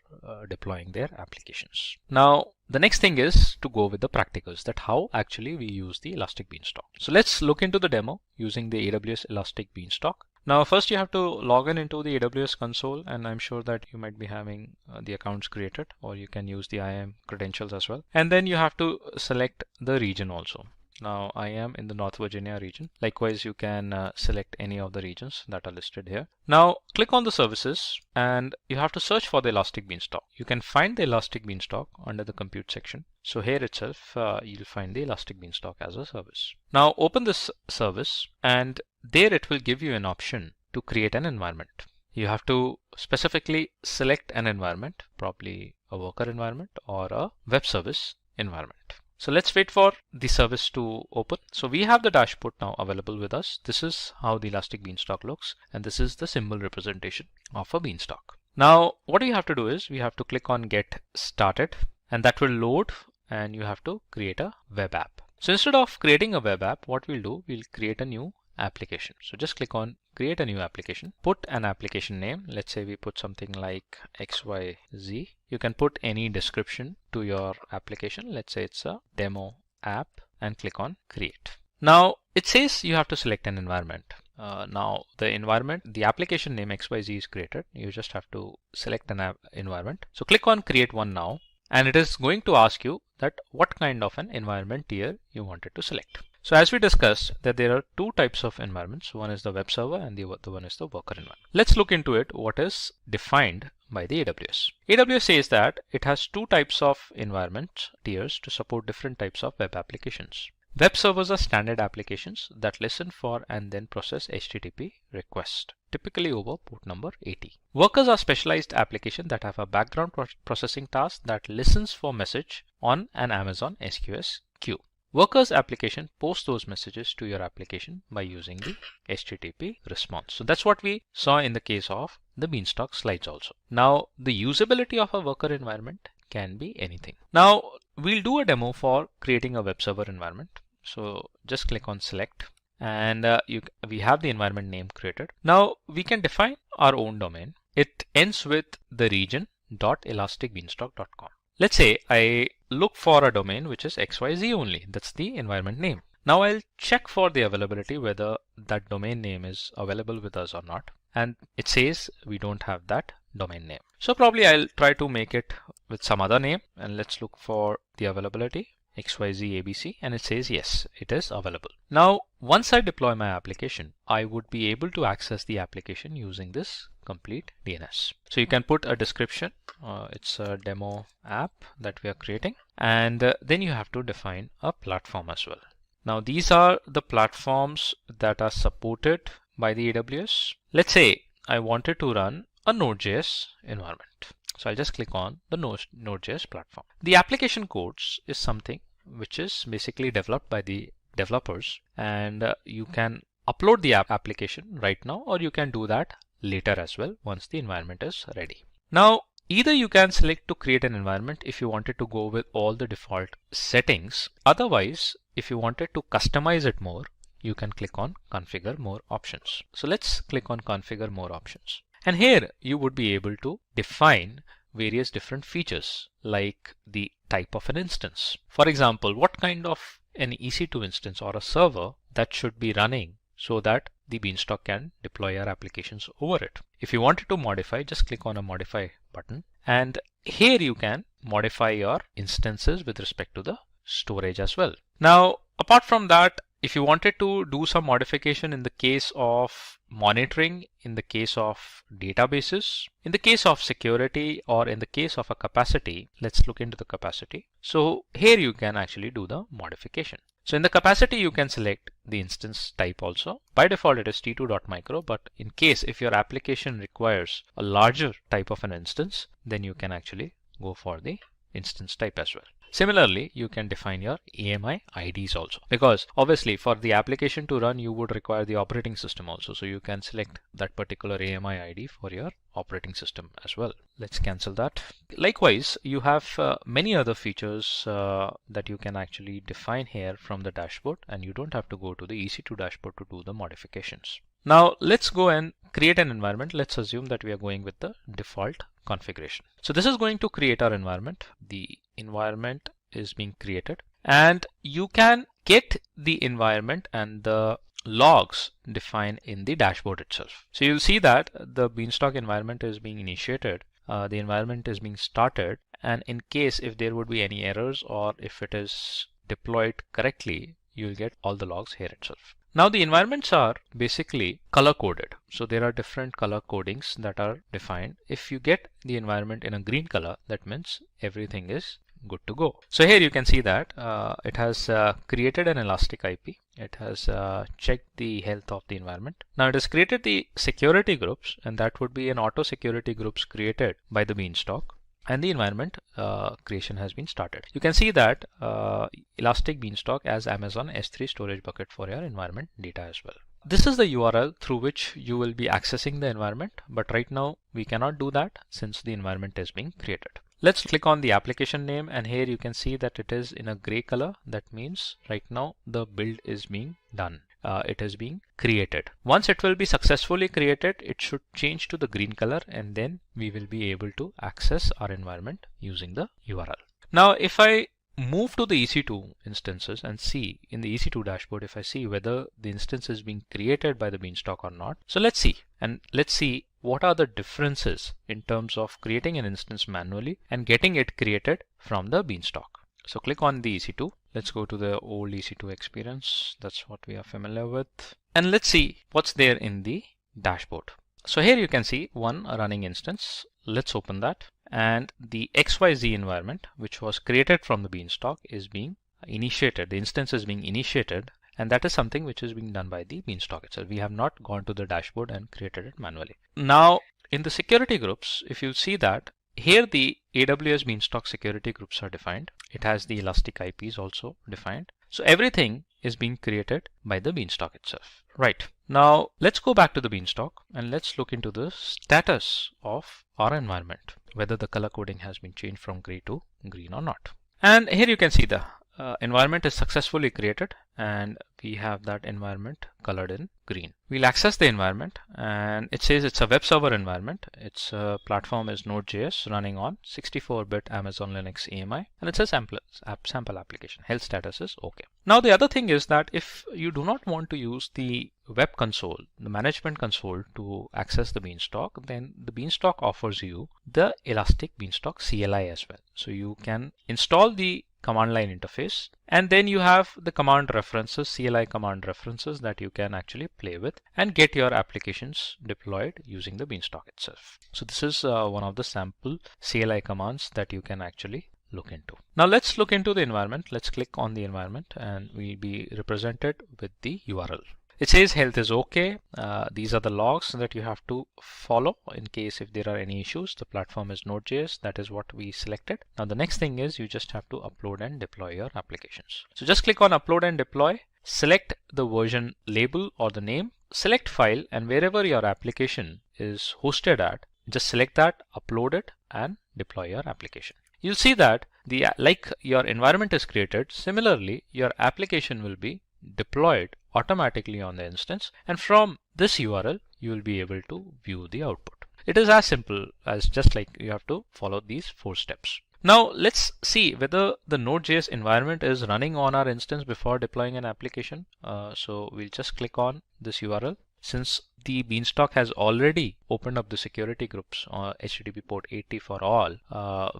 deploying their applications. Now, the next thing is to go with the practicals, that how actually we use the Elastic Beanstalk. So let's look into the demo using the AWS Elastic Beanstalk. Now, first you have to log in into the AWS console, and I'm sure that you might be having the accounts created, or you can use the IAM credentials as well. And then you have to select the region also. Now, I am in the North Virginia region. Likewise, you can select any of the regions that are listed here. Now, click on the services and you have to search for the Elastic Beanstalk. You can find the Elastic Beanstalk under the compute section. So here itself, you'll find the Elastic Beanstalk as a service. Now, open this service and there it will give you an option to create an environment. You have to specifically select an environment, probably a worker environment or a web service environment. So let's wait for the service to open. So we have the dashboard now available with us. This is how the Elastic Beanstalk looks, and this is the symbol representation of a beanstalk. Now, what we have to do is we have to click on Get Started, and that will load, and you have to create a web app. So instead of creating a web app, what we'll do, we'll create a new application. So just click on Create a new application. Put an application name. Let's say we put something like XYZ. You can put any description to your application. Let's say it's a demo app, and click on Create. Now it says you have to select an environment. Now the environment, the application name XYZ is created. You just have to select an environment. So click on Create One now, and it is going to ask you that what kind of an environment tier you wanted to select. So as we discussed that there are two types of environments. One is the web server and the other one is the worker environment. Let's look into it, what is defined by the AWS. AWS says that it has two types of environment tiers to support different types of web applications. Web servers are standard applications that listen for and then process HTTP requests, typically over port number 80. Workers are specialized applications that have a background processing task that listens for message on an Amazon SQS queue. Workers application posts those messages to your application by using the HTTP response. So that's what we saw in the case of the Beanstalk slides also. Now, the usability of a worker environment can be anything. Now, we'll do a demo for creating a web server environment. So just click on Select, and we have the environment name created. Now, we can define our own domain. It ends with the region.elasticbeanstalk.com. Let's say I look for a domain which is XYZ only. That's the environment name. Now I'll check for the availability whether that domain name is available with us or not. And it says we don't have that domain name. So probably I'll try to make it with some other name, and let's look for the availability. XYZ ABC, and it says yes, it is available. Now, once I deploy my application, I would be able to access the application using this complete DNS. So you can put a description. It's a demo app that we are creating, and then you have to define a platform as well. Now, these are the platforms that are supported by the AWS. Let's say I wanted to run a Node.js environment. So I'll just click on the Node.js platform. The application codes is something which is basically developed by the developers, and you can upload the application right now, or you can do that later as well once the environment is ready. Now, either you can select to create an environment if you wanted to go with all the default settings. Otherwise, if you wanted to customize it more, you can click on Configure More Options. So let's click on Configure More Options. And here you would be able to define various different features like the type of an instance. For example, what kind of an EC2 instance or a server that should be running so that the Beanstalk can deploy your applications over it. If you wanted to modify, just click on a Modify button. And here you can modify your instances with respect to the storage as well. Now, apart from that, if you wanted to do some modification in the case of monitoring, in the case of databases, in the case of security, or in the case of a capacity, let's look into the capacity. So here you can actually do the modification. So in the capacity, you can select the instance type also. By default, it is t2.micro, but in case if your application requires a larger type of an instance, then you can actually go for the instance type as well. Similarly, you can define your AMI IDs also, because obviously for the application to run, you would require the operating system also. So you can select that particular AMI ID for your operating system as well. Let's cancel that. Likewise, you have many other features that you can actually define here from the dashboard, and you don't have to go to the EC2 dashboard to do the modifications. Now let's go and create an environment. Let's assume that we are going with the default configuration. So this is going to create our environment. The environment is being created, and you can get the environment and the logs defined in the dashboard itself. So you'll see that the Beanstalk environment is being initiated, the environment is being started, and in case if there would be any errors or if it is deployed correctly, you'll get all the logs here itself. Now the environments are basically color coded. So there are different color codings that are defined. If you get the environment in a green color, that means everything is good to go. So here you can see that it has created an Elastic IP. It has checked the health of the environment. Now it has created the security groups, and that would be an auto security groups created by the Beanstalk. And the environment creation has been started. You can see that Elastic Beanstalk as Amazon S3 storage bucket for your environment data as well. This is the URL through which you will be accessing the environment, but right now we cannot do that since the environment is being created. Let's click on the application name, and here you can see that it is in a gray color. That means right now the build is being done. It is being created. Once it will be successfully created, it should change to the green color, and then we will be able to access our environment using the URL. Now if I move to the EC2 instances and see in the EC2 dashboard, if I see whether the instance is being created by the Beanstalk or not. So let's see, and let's see what are the differences in terms of creating an instance manually and getting it created from the Beanstalk. So click on the EC2. Let's go to the old EC2 experience. That's what we are familiar with. And let's see what's there in the dashboard. So here you can see one running instance. Let's open that. And the XYZ environment, which was created from the Beanstalk, is being initiated. The instance is being initiated, and that is something which is being done by the Beanstalk itself. We have not gone to the dashboard and created it manually. Now in the security groups, if you see that here the AWS Beanstalk security groups are defined. It has the Elastic IPs also defined. So everything is being created by the Beanstalk itself. Right. Now let's go back to the Beanstalk and let's look into the status of our environment, whether the color coding has been changed from gray to green or not. And here you can see the environment is successfully created, and we have that environment colored in green. We'll access the environment, and it says it's a web server environment. Its platform is Node.js running on 64-bit Amazon Linux AMI, and it's a sample application. Health status is OK. Now the other thing is that if you do not want to use the web console, the management console, to access the Beanstalk, then the Beanstalk offers you the Elastic Beanstalk CLI as well. So you can install the command line interface, and then you have the command references, CLI command references, that you can actually play with and get your applications deployed using the Beanstalk itself. So this is one of the sample CLI commands that you can actually look into. Now let's look into the environment. Let's click on the environment and we'll be represented with the URL. It says health is OK. These are the logs that you have to follow in case if there are any issues. The platform is Node.js. That is what we selected. Now the next thing is you just have to upload and deploy your applications. So just click on upload and deploy. Select the version label or the name. Select file, and wherever your application is hosted at, just select that, upload it and deploy your application. You'll see that like your environment is created, similarly your application will be deployed automatically on the instance, and from this URL you will be able to view the output. It is as simple as just like you have to follow these 4 steps. Now let's see whether the Node.js environment is running on our instance before deploying an application. So we'll just click on this URL. Since the Beanstalk has already opened up the security groups on HTTP port 80 for all,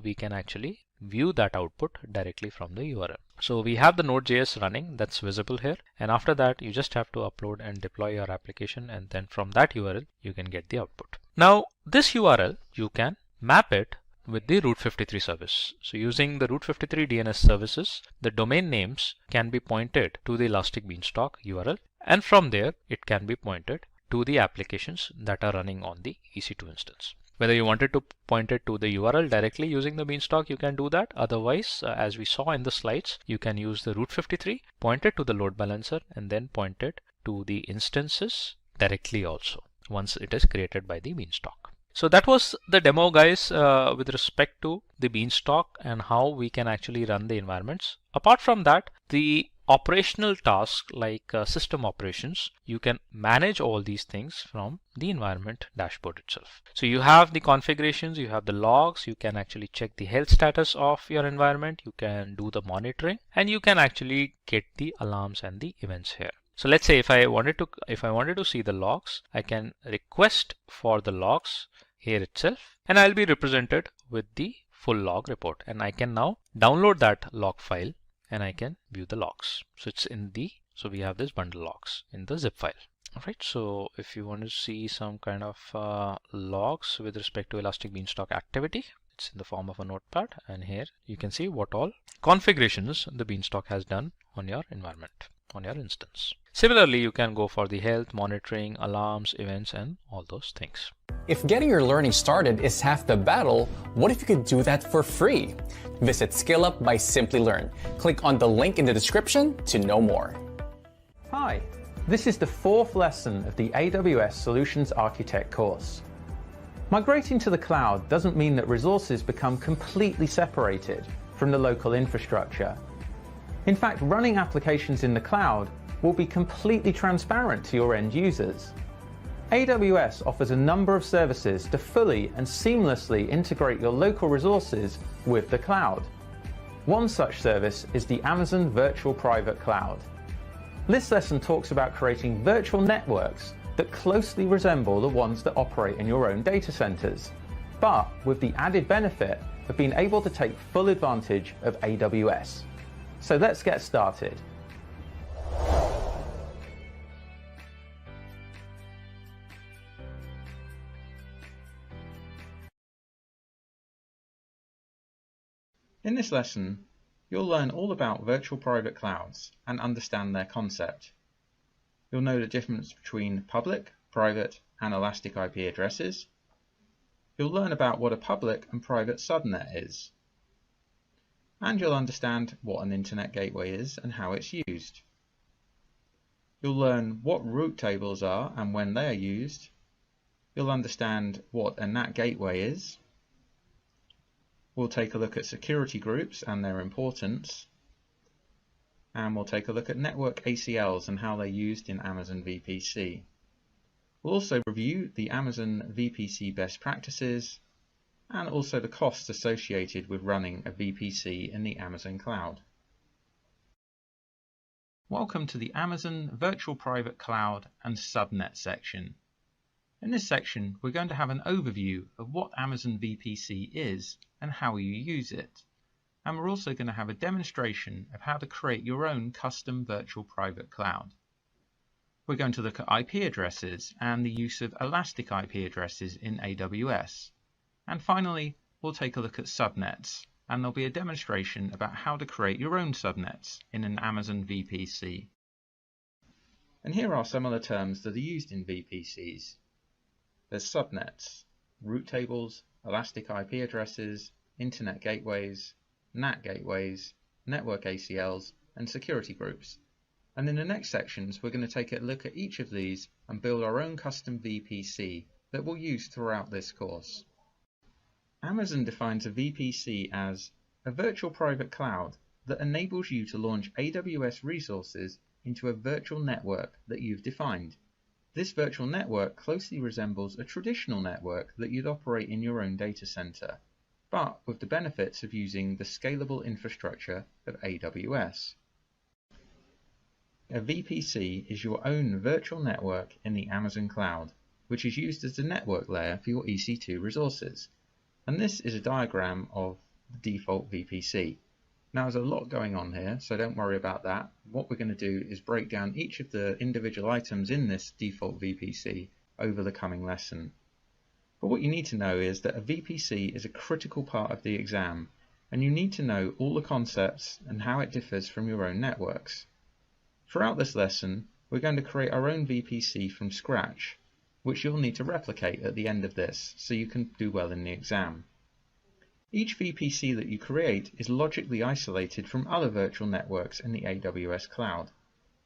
we can actually view that output directly from the URL. So we have the Node.js running, that's visible here, and after that you just have to upload and deploy your application, and then from that URL you can get the output. Now this URL you can map it with the Route 53 service. So using the Route 53 DNS services, the domain names can be pointed to the Elastic Beanstalk URL, and from there it can be pointed to the applications that are running on the EC2 instance. Whether you wanted to point it to the URL directly using the Beanstalk, you can do that. Otherwise, as we saw in the slides, you can use the Route 53, point it to the load balancer, and then point it to the instances directly also once it is created by the Beanstalk. So that was the demo, guys, with respect to the Beanstalk and how we can actually run the environments. Apart from that, the operational tasks like system operations, you can manage all these things from the environment dashboard itself. So you have the configurations, you have the logs, you can actually check the health status of your environment, you can do the monitoring, and you can actually get the alarms and the events here. So let's say if I wanted to see the logs, I can request for the logs here itself, and I'll be represented with the full log report, and I can now download that log file and I can view the logs. So it's in the, so we have this bundle logs in the zip file. All right, so if you want to see some kind of logs with respect to Elastic Beanstalk activity, it's in the form of a notepad, and here you can see what all configurations the Beanstalk has done on your environment, on your instance. Similarly, you can go for the health, monitoring, alarms, events, and all those things. If getting your learning started is half the battle, what if you could do that for free? Visit SkillUp by Simplilearn. Click on the link in the description to know more. Hi, this is the 4th lesson of the AWS Solutions Architect course. Migrating to the cloud doesn't mean that resources become completely separated from the local infrastructure. In fact, running applications in the cloud will be completely transparent to your end users. AWS offers a number of services to fully and seamlessly integrate your local resources with the cloud. One such service is the Amazon Virtual Private Cloud. This lesson talks about creating virtual networks that closely resemble the ones that operate in your own data centers, but with the added benefit of being able to take full advantage of AWS. So let's get started. In this lesson, you'll learn all about virtual private clouds and understand their concept. You'll know the difference between public, private, and elastic IP addresses. You'll learn about what a public and private subnet is. And you'll understand what an internet gateway is and how it's used. You'll learn what route tables are and when they are used. You'll understand what a NAT gateway is. We'll take a look at security groups and their importance. And we'll take a look at network ACLs and how they're used in Amazon VPC. We'll also review the Amazon VPC best practices and also the costs associated with running a VPC in the Amazon cloud. Welcome to the Amazon Virtual Private Cloud and Subnet section. In this section, we're going to have an overview of what Amazon VPC is and how you use it. And we're also going to have a demonstration of how to create your own custom virtual private cloud. We're going to look at IP addresses and the use of elastic IP addresses in AWS. And finally, we'll take a look at subnets, and there'll be a demonstration about how to create your own subnets in an Amazon VPC. And here are some of the terms that are used in VPCs. There's subnets, route tables, elastic IP addresses, internet gateways, NAT gateways, network ACLs, and security groups. And in the next sections, we're going to take a look at each of these and build our own custom VPC that we'll use throughout this course. Amazon defines a VPC as a virtual private cloud that enables you to launch AWS resources into a virtual network that you've defined. This virtual network closely resembles a traditional network that you'd operate in your own data center, but with the benefits of using the scalable infrastructure of AWS. A VPC is your own virtual network in the Amazon cloud, which is used as the network layer for your EC2 resources. And this is a diagram of the default VPC. Now there's a lot going on here, so don't worry about that. What we're going to do is break down each of the individual items in this default VPC over the coming lesson. But what you need to know is that a VPC is a critical part of the exam, and you need to know all the concepts and how it differs from your own networks. Throughout this lesson, we're going to create our own VPC from scratch, which you'll need to replicate at the end of this so you can do well in the exam. Each VPC that you create is logically isolated from other virtual networks in the AWS cloud.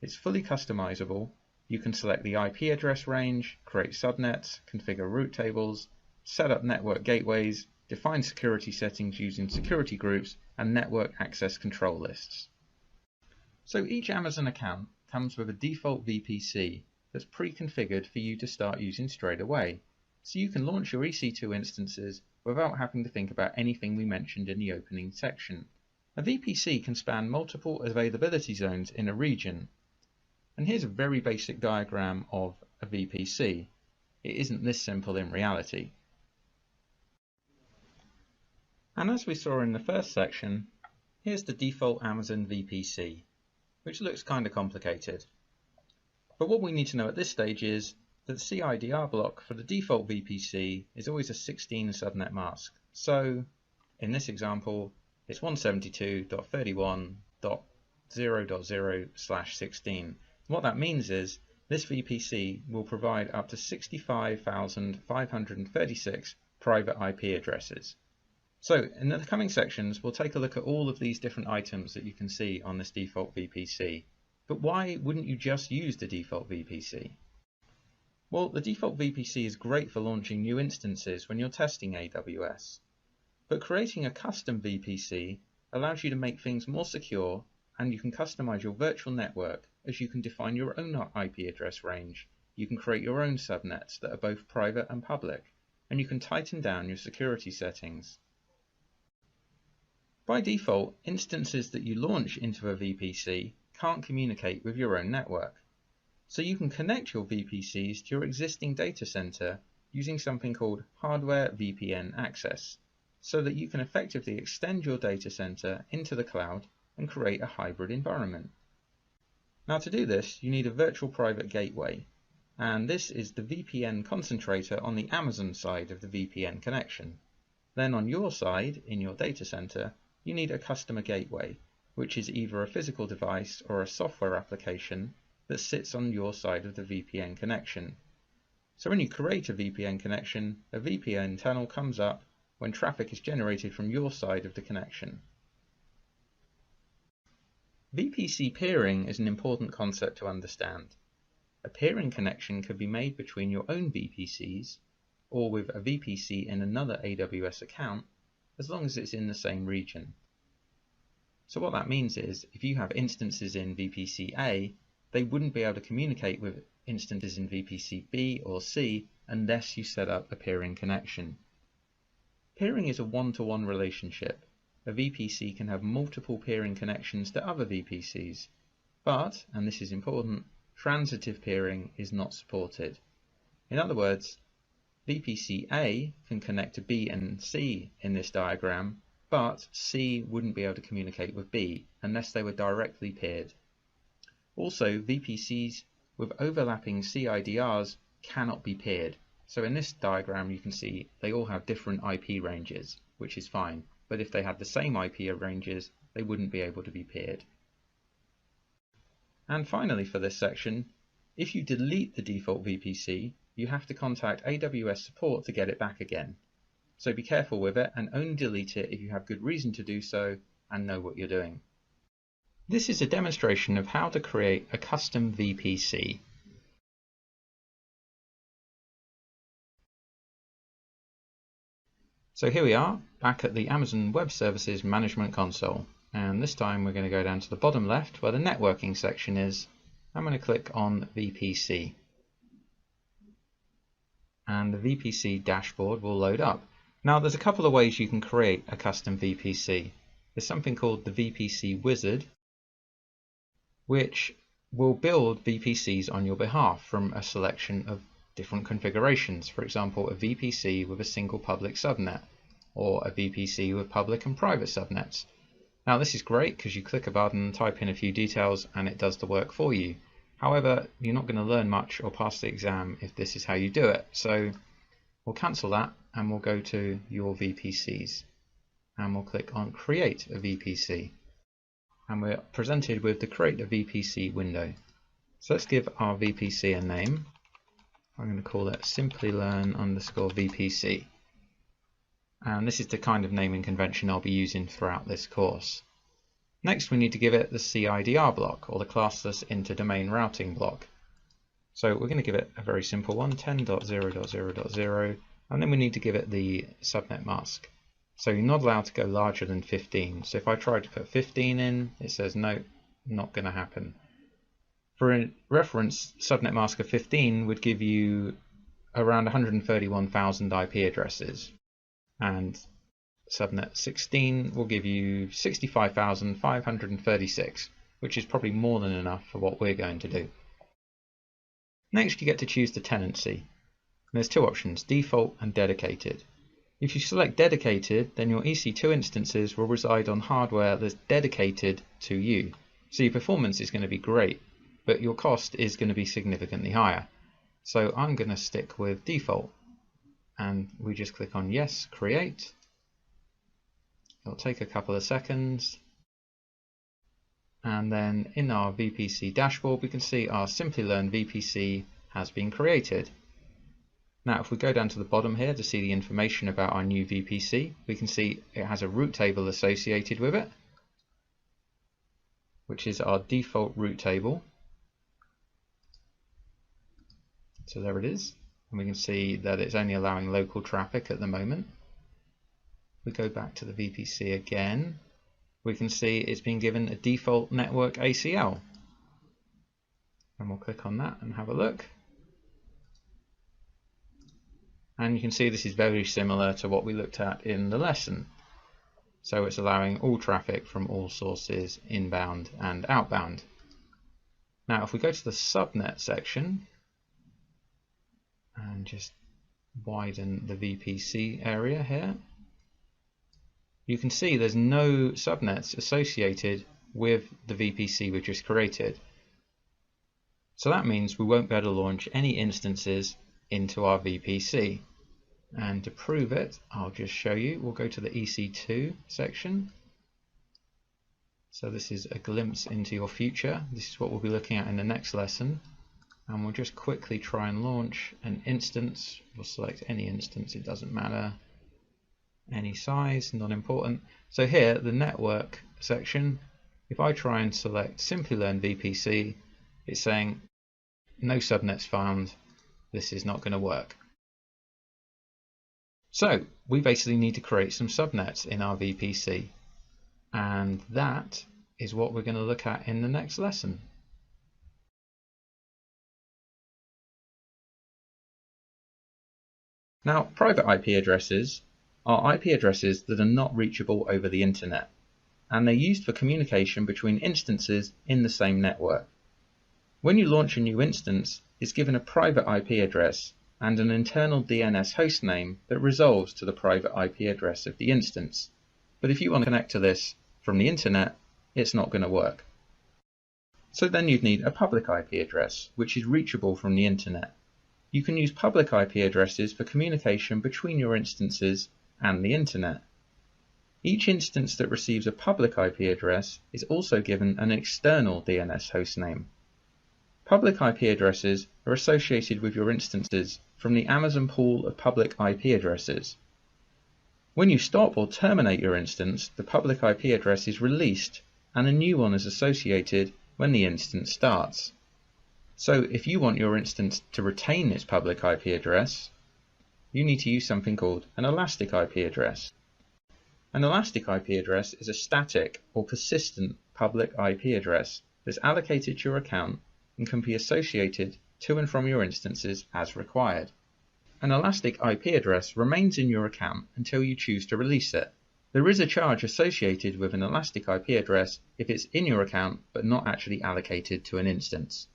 It's fully customizable. You can select the IP address range, create subnets, configure route tables, set up network gateways, define security settings using security groups, and network access control lists. So each Amazon account comes with a default VPC that's pre-configured for you to start using straight away, so you can launch your EC2 instances without having to think about anything we mentioned in the opening section. A VPC can span multiple availability zones in a region, and here's a very basic diagram of a VPC. It isn't this simple in reality. And as we saw in the first section, here's the default Amazon VPC, which looks kind of complicated. But what we need to know at this stage is that the CIDR block for the default VPC is always a 16 subnet mask. So in this example, it's 172.31.0.0/16. What that means is this VPC will provide up to 65,536 private IP addresses. So in the coming sections, we'll take a look at all of these different items that you can see on this default VPC. But why wouldn't you just use the default VPC? Well, the default VPC is great for launching new instances when you're testing AWS. But creating a custom VPC allows you to make things more secure, and you can customize your virtual network as you can define your own IP address range. You can create your own subnets that are both private and public, and you can tighten down your security settings. By default, instances that you launch into a VPC can't communicate with your own network. So you can connect your VPCs to your existing data center using something called hardware VPN access, so that you can effectively extend your data center into the cloud and create a hybrid environment. Now to do this, you need a virtual private gateway, and this is the VPN concentrator on the Amazon side of the VPN connection. Then on your side, in your data center, you need a customer gateway, which is either a physical device or a software application that sits on your side of the VPN connection. So when you create a VPN connection, a VPN tunnel comes up when traffic is generated from your side of the connection. VPC peering is an important concept to understand. A peering connection can be made between your own VPCs or with a VPC in another AWS account, as long as it's in the same region. So what that means is, if you have instances in VPC A, they wouldn't be able to communicate with instances in VPC B or C unless you set up a peering connection. Peering is a one-to-one relationship. A VPC can have multiple peering connections to other VPCs, but, and this is important, transitive peering is not supported. In other words, VPC A can connect to B and C in this diagram, but C wouldn't be able to communicate with B unless they were directly peered. Also, VPCs with overlapping CIDRs cannot be peered. So in this diagram you can see they all have different IP ranges, which is fine, but if they had the same IP ranges, they wouldn't be able to be peered. And finally for this section, if you delete the default VPC, you have to contact AWS support to get it back again. So be careful with it and only delete it if you have good reason to do so and know what you're doing. This is a demonstration of how to create a custom VPC. So here we are, back at the Amazon Web Services Management Console. And this time we're going to go down to the bottom left where the networking section is. I'm going to click on VPC. And the VPC dashboard will load up. Now there's a couple of ways you can create a custom VPC. There's something called the VPC wizard, which will build VPCs on your behalf from a selection of different configurations. For example, a VPC with a single public subnet, or a VPC with public and private subnets. Now this is great because you click a button, type in a few details, and it does the work for you. However, you're not going to learn much or pass the exam if this is how you do it. So We'll cancel that and we'll go to your VPCs and we'll click on Create a VPC. And we're presented with the Create a VPC window. So let's give our VPC a name. I'm going to call it Simplilearn_VPC. And this is the kind of naming convention I'll be using throughout this course. Next, we need to give it the CIDR block, or the classless interdomain routing block. So we're going to give it a very simple one, 10.0.0.0, and then we need to give it the subnet mask. So you're not allowed to go larger than 15. So if I try to put 15 in, it says no, not going to happen. For a reference, subnet mask of 15 would give you around 131,000 IP addresses, and subnet 16 will give you 65,536, which is probably more than enough for what we're going to do. Next, you get to choose the tenancy. There's two options, default and dedicated. If you select dedicated, then your EC2 instances will reside on hardware that's dedicated to you. So your performance is going to be great, but your cost is going to be significantly higher. So I'm going to stick with default. And we just click on yes, create. It'll take a couple of seconds. And then in our VPC dashboard, we can see our Simplilearn VPC has been created. Now, if we go down to the bottom here to see the information about our new VPC, we can see it has a route table associated with it, which is our default route table. So there it is. And we can see that it's only allowing local traffic at the moment. We go back to the VPC again. We can see it's been given a default network ACL. And we'll click on that and have a look. And you can see this is very similar to what we looked at in the lesson. So it's allowing all traffic from all sources, inbound and outbound. Now, if we go to the subnet section and just widen the VPC area here, you can see there's no subnets associated with the VPC we just created. So that means we won't be able to launch any instances into our VPC. And to prove it, I'll just show you. We'll go to the EC2 section. So this is a glimpse into your future. This is what we'll be looking at in the next lesson. And we'll just quickly try and launch an instance. We'll select any instance, it doesn't matter. Any size, not important. So here, the network section, if I try and select Simplilearn VPC, it's saying no subnets found. This is not going to work. So we basically need to create some subnets in our VPC, and that is what we're going to look at in the next lesson. Now, private IP addresses are IP addresses that are not reachable over the internet, and they're used for communication between instances in the same network. When you launch a new instance, it's given a private IP address and an internal DNS hostname that resolves to the private IP address of the instance. But if you want to connect to this from the internet, it's not going to work. So then you'd need a public IP address, which is reachable from the internet. You can use public IP addresses for communication between your instances and the internet. Each instance that receives a public IP address is also given an external DNS hostname. Public IP addresses are associated with your instances from the Amazon pool of public IP addresses. When you stop or terminate your instance, the public IP address is released and a new one is associated when the instance starts. So if you want your instance to retain its public IP address, you need to use something called an elastic IP address. An elastic IP address is a static or persistent public IP address that's allocated to your account and can be associated to and from your instances as required. An elastic IP address remains in your account until you choose to release it. There is a charge associated with an elastic IP address if it's in your account but not actually allocated to an instance.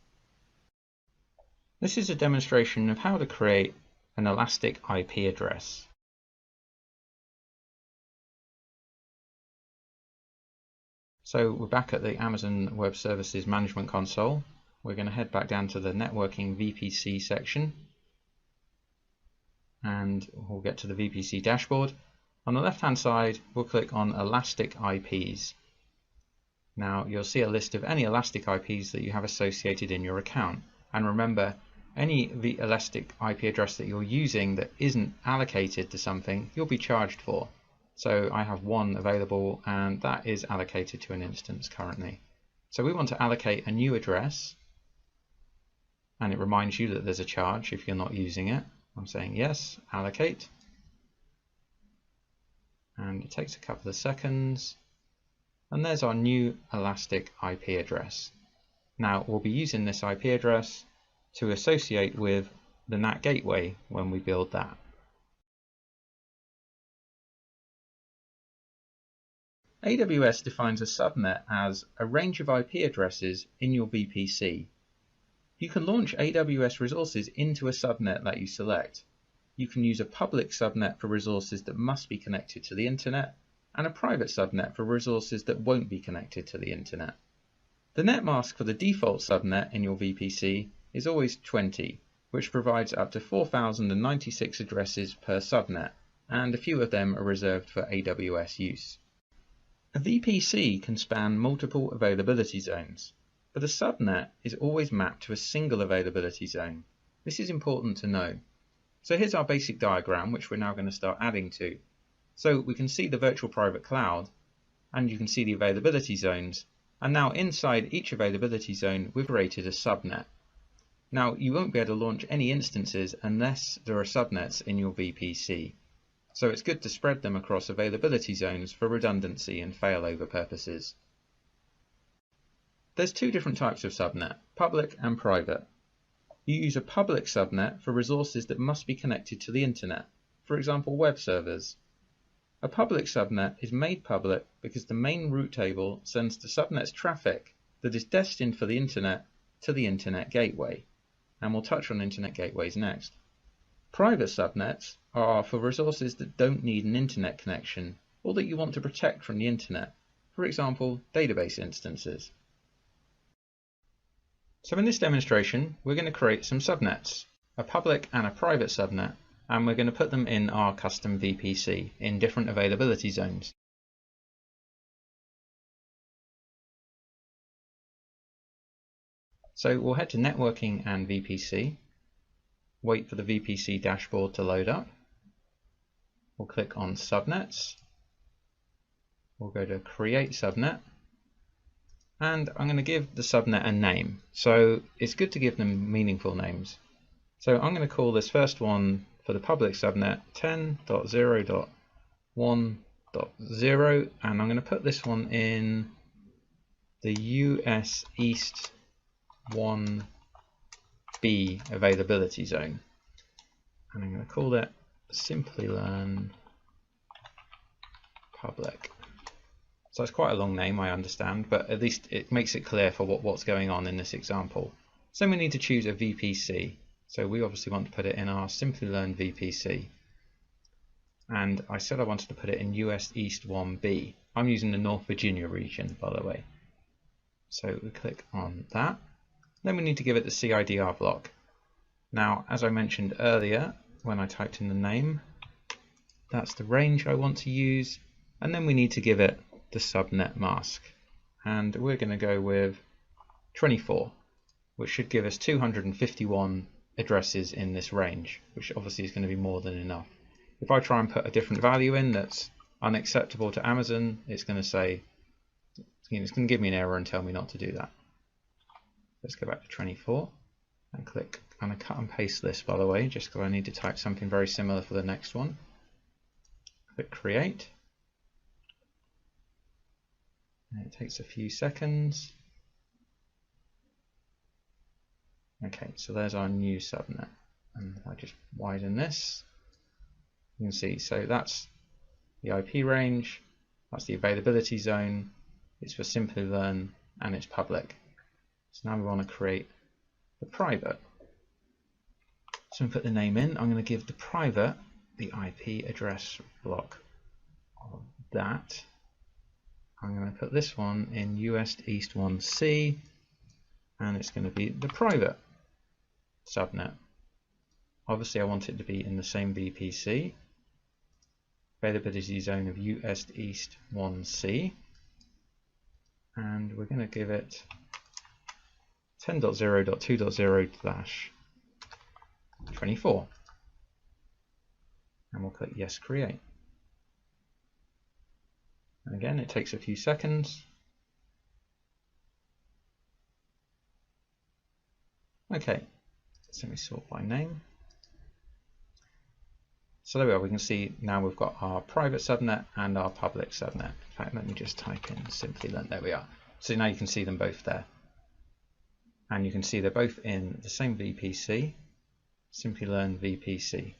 This is a demonstration of how to create an elastic IP address. So we're back at the Amazon Web Services Management Console. We're going to head back down to the networking VPC section. and we'll get to the VPC dashboard. On the left hand side, we'll click on Elastic IPs. Now you'll see a list of any Elastic IPs that you have associated in your account, and remember, any Elastic IP address that you're using that isn't allocated to something, you'll be charged for. So I have one available, and that is allocated to an instance currently. So we want to allocate a new address, and it reminds you that there's a charge if you're not using it. I'm saying yes, allocate, and it takes a couple of seconds, and there's our new Elastic IP address. Now we'll be using this IP address to associate with the NAT gateway when we build that. AWS defines a subnet as a range of IP addresses in your VPC. You can launch AWS resources into a subnet that you select. You can use a public subnet for resources that must be connected to the internet, and a private subnet for resources that won't be connected to the internet. The net mask for the default subnet in your VPC is always 20, which provides up to 4,096 addresses per subnet, and a few of them are reserved for AWS use. A VPC can span multiple availability zones, but a subnet is always mapped to a single availability zone. This is important to know. So here's our basic diagram, which we're now going to start adding to. So we can see the virtual private cloud, and you can see the availability zones, and now inside each availability zone we've created a subnet. Now you won't be able to launch any instances unless there are subnets in your VPC. So it's good to spread them across availability zones for redundancy and failover purposes. There's two different types of subnet, public and private. You use a public subnet for resources that must be connected to the internet, for example web servers. A public subnet is made public because the main route table sends the subnet's traffic that is destined for the internet to the internet gateway, and we'll touch on internet gateways next. Private subnets are for resources that don't need an internet connection or that you want to protect from the internet, for example database instances. So in this demonstration we're going to create some subnets, a public and a private subnet, and we're going to put them in our custom VPC in different availability zones. So we'll head to Networking and VPC, wait for the VPC dashboard to load up. We'll click on Subnets. We'll go to Create Subnet, and I'm going to give the subnet a name. So it's good to give them meaningful names. So I'm going to call this first one for the public subnet 10.0.1.0, and I'm going to put this one in the US East 1B availability zone, and I'm going to call that Simplilearn public. So it's quite a long name, I understand, but at least it makes it clear for what's going on in this example. So we need to choose a VPC. So we obviously want to put it in our Simplilearn VPC. And I said I wanted to put it in US East 1B. I'm using the North Virginia region, by the way. So we click on that. Then we need to give it the CIDR block. Now, as I mentioned earlier, when I typed in the name, that's the range I want to use. And then we need to give it the subnet mask. And we're going to go with 24, which should give us 251 addresses in this range, which obviously is going to be more than enough. If I try and put a different value in that's unacceptable to Amazon, it's going to say, it's going to give me an error and tell me not to do that. Let's go back to 24 and click. I'm going to cut and paste this, by the way, just because I need to type something very similar for the next one. Click Create. And it takes a few seconds. Okay, so there's our new subnet, and I just widen this. You can see, so that's the IP range, that's the availability zone, it's for Simplilearn, and it's public. So now we want to create the private. So we put the name in. I'm going to give the private the IP address block of that. I'm going to put this one in US East 1C, and it's going to be the private subnet. Obviously I want it to be in the same VPC. Availability zone of US East 1C. And we're going to give it 10.0.2.0/24. And we'll click Yes, Create. And again, it takes a few seconds. Okay, so let me sort by name. So there we are, we can see now we've got our private subnet and our public subnet. In fact, let me just type in Simplilearn, there we are. So now you can see them both there. And you can see they're both in the same VPC, Simplilearn VPC.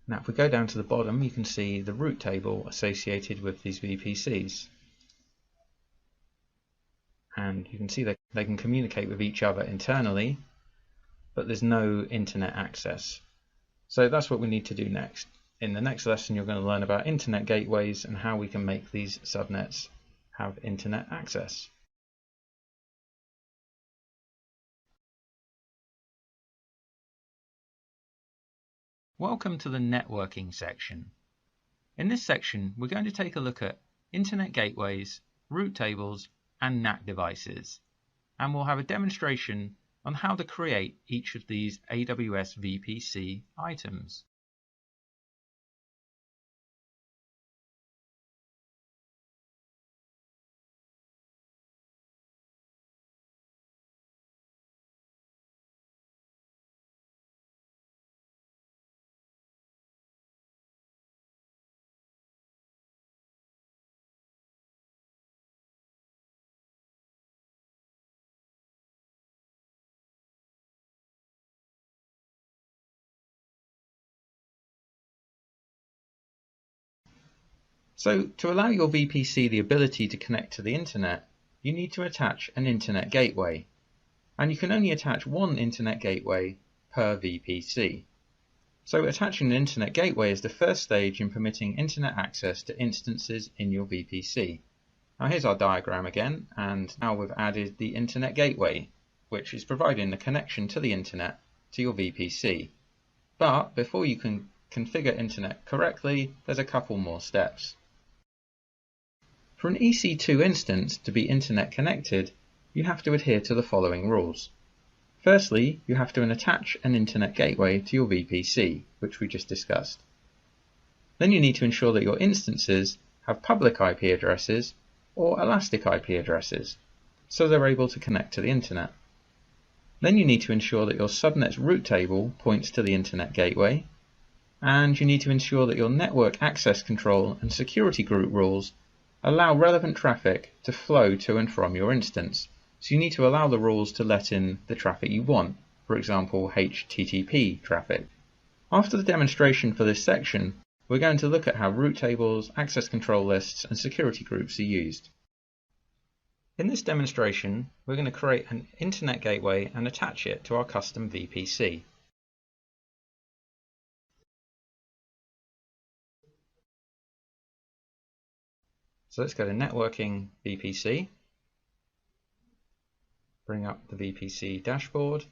Now if we go down to the bottom, you can see the route table associated with these VPCs. And you can see that they can communicate with each other internally, but there's no internet access. So that's what we need to do next. In the next lesson, you're going to learn about internet gateways and how we can make these subnets have internet access. Welcome to the networking section. In this section, we're going to take a look at internet gateways, route tables, and NAT devices, and we'll have a demonstration on how to create each of these AWS VPC items. So to allow your VPC the ability to connect to the internet, you need to attach an internet gateway. And you can only attach one internet gateway per VPC. So attaching an internet gateway is the first stage in permitting internet access to instances in your VPC. Now here's our diagram again, and now we've added the internet gateway, which is providing the connection to the internet to your VPC. But before you can configure internet correctly, there's a couple more steps. For an EC2 instance to be internet connected, you have to adhere to the following rules. Firstly, you have to attach an internet gateway to your VPC, which we just discussed. Then you need to ensure that your instances have public IP addresses or elastic IP addresses, so they're able to connect to the internet. Then you need to ensure that your subnet's route table points to the internet gateway, and you need to ensure that your network access control and security group rules allow relevant traffic to flow to and from your instance. So you need to allow the rules to let in the traffic you want, for example HTTP traffic. After the demonstration for this section, we're going to look at how route tables, access control lists, and security groups are used. In this demonstration, we're going to create an internet gateway and attach it to our custom VPC. So let's go to Networking VPC, bring up the VPC dashboard,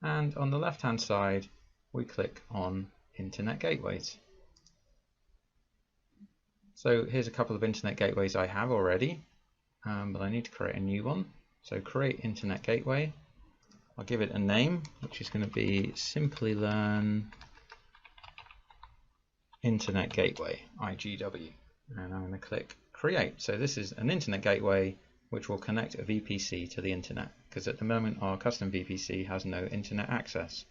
and on the left hand side we click on Internet Gateways. So here's a couple of internet gateways I have already, but I need to create a new one. So create Internet Gateway. I'll give it a name, which is going to be Simplilearn Internet Gateway, IGW. And I'm going to click Create. So this is an internet gateway which will connect a VPC to the internet, because at the moment our custom VPC has no internet access.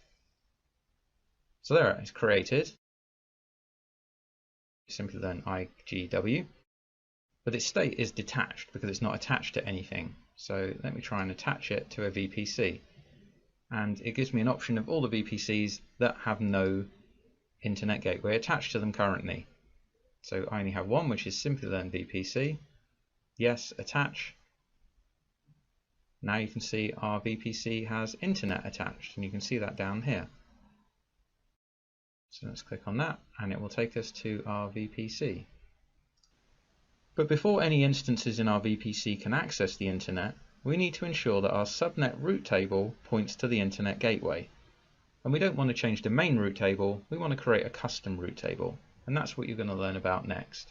So there, it's created. Simplilearn IGW. But its state is detached because it's not attached to anything. So let me try and attach it to a VPC. And it gives me an option of all the VPCs that have no internet gateway attached to them currently. So I only have one, which is Simplilearn VPC. Yes, attach. Now you can see our VPC has internet attached, and you can see that down here. So let's click on that, and it will take us to our VPC. But before any instances in our VPC can access the internet, we need to ensure that our subnet route table points to the internet gateway. and we don't want to change the main route table, we want to create a custom route table, and that's what you're going to learn about next.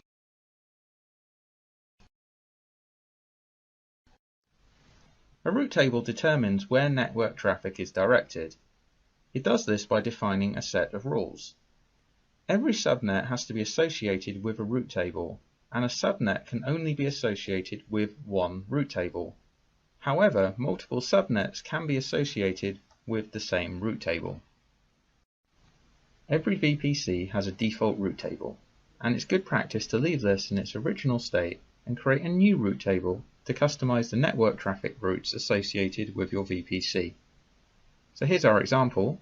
A route table determines where network traffic is directed. It does this by defining a set of rules. Every subnet has to be associated with a route table, and a subnet can only be associated with one route table. However, multiple subnets can be associated with the same route table. Every VPC has a default route table, and it's good practice to leave this in its original state and create a new route table to customize the network traffic routes associated with your VPC. So here's our example,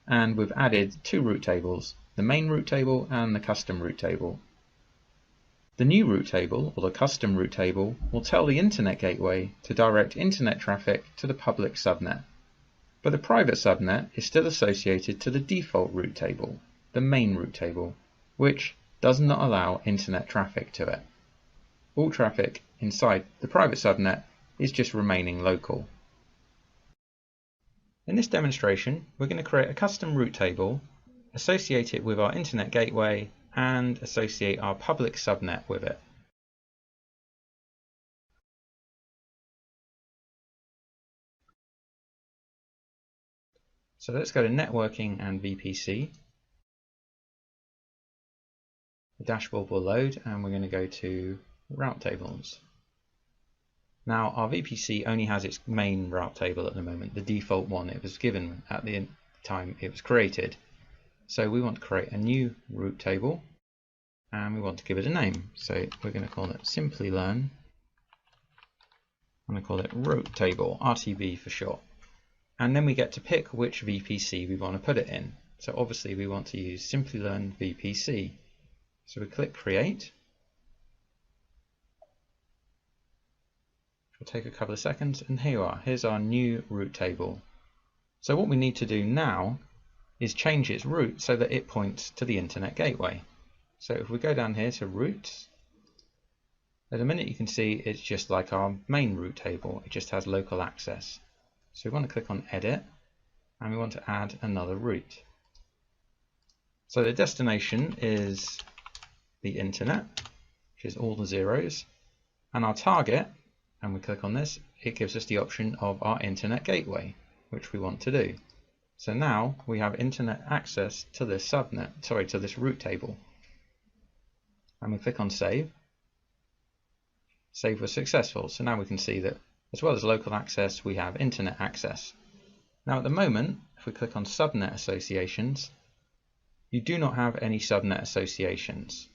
and we've added two route tables, the main route table and the custom route table. The new route table, or the custom route table, will tell the Internet Gateway to direct Internet traffic to the public subnet. But the private subnet is still associated to the default route table, the main route table, which does not allow Internet traffic to it. All traffic inside the private subnet is just remaining local. In this demonstration, we're going to create a custom route table, associate it with our Internet Gateway, and associate our public subnet with it. So let's go to Networking and VPC. The dashboard will load, and we're going to go to Route Tables. Now our VPC only has its main route table at the moment, the default one it was given at the time it was created. So we want to create a new route table, and we want to give it a name. So we're going to call it Simplilearn. I'm going to call it route table, RTB for short. And then we get to pick which VPC we want to put it in. So obviously we want to use Simplilearn VPC. So we click Create. It'll take a couple of seconds, and here you are. Here's our new route table. So what we need to do now is change its route so that it points to the Internet Gateway. So if we go down here to Routes, at the minute you can see it's just like our main route table. It just has local access. So we want to click on Edit, and we want to add another route. So the destination is the Internet, which is all the zeros, and our target, and we click on this, it gives us the option of our Internet Gateway, which we want to do. So now we have Internet access to this subnet, to this route table. And we click on Save. Save was successful. So now we can see that as well as local access, we have Internet access. Now at the moment, if we click on Subnet Associations, you do not have any subnet associations.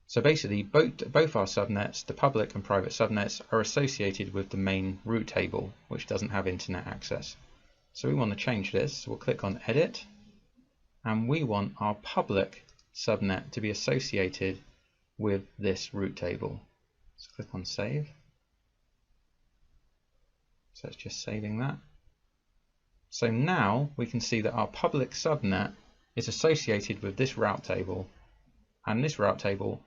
So basically, both our subnets, the public and private subnets, are associated with the main route table, which doesn't have Internet access. So we want to change this. So we'll click on Edit, and we want our public subnet to be associated with this route table. So click on Save. So it's just saving that. So now we can see that our public subnet is associated with this route table, and this route table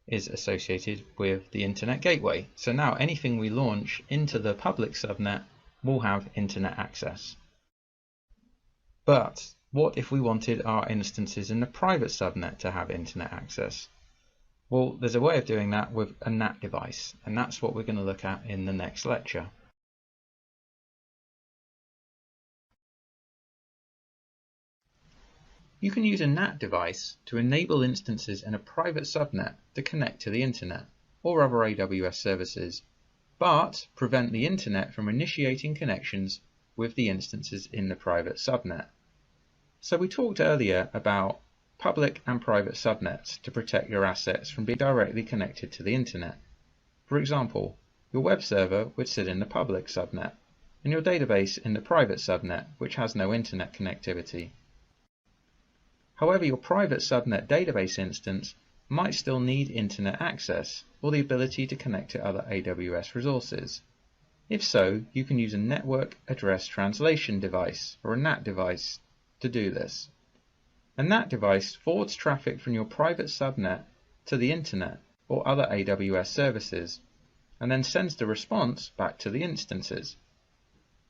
is associated with the Internet Gateway. So now anything we launch into the public subnet will have Internet access. But what if we wanted our instances in the private subnet to have Internet access? Well, there's a way of doing that with a NAT device, and that's what we're going to look at in the next lecture. You can use a NAT device to enable instances in a private subnet to connect to the Internet or other AWS services, but prevent the Internet from initiating connections with the instances in the private subnet. So we talked earlier about public and private subnets to protect your assets from being directly connected to the Internet. For example, your web server would sit in the public subnet, and your database in the private subnet, which has no Internet connectivity. However, your private subnet database instance might still need Internet access or the ability to connect to other AWS resources. If so, you can use a Network Address Translation device, or a NAT device, to do this. A NAT device forwards traffic from your private subnet to the Internet or other AWS services, and then sends the response back to the instances.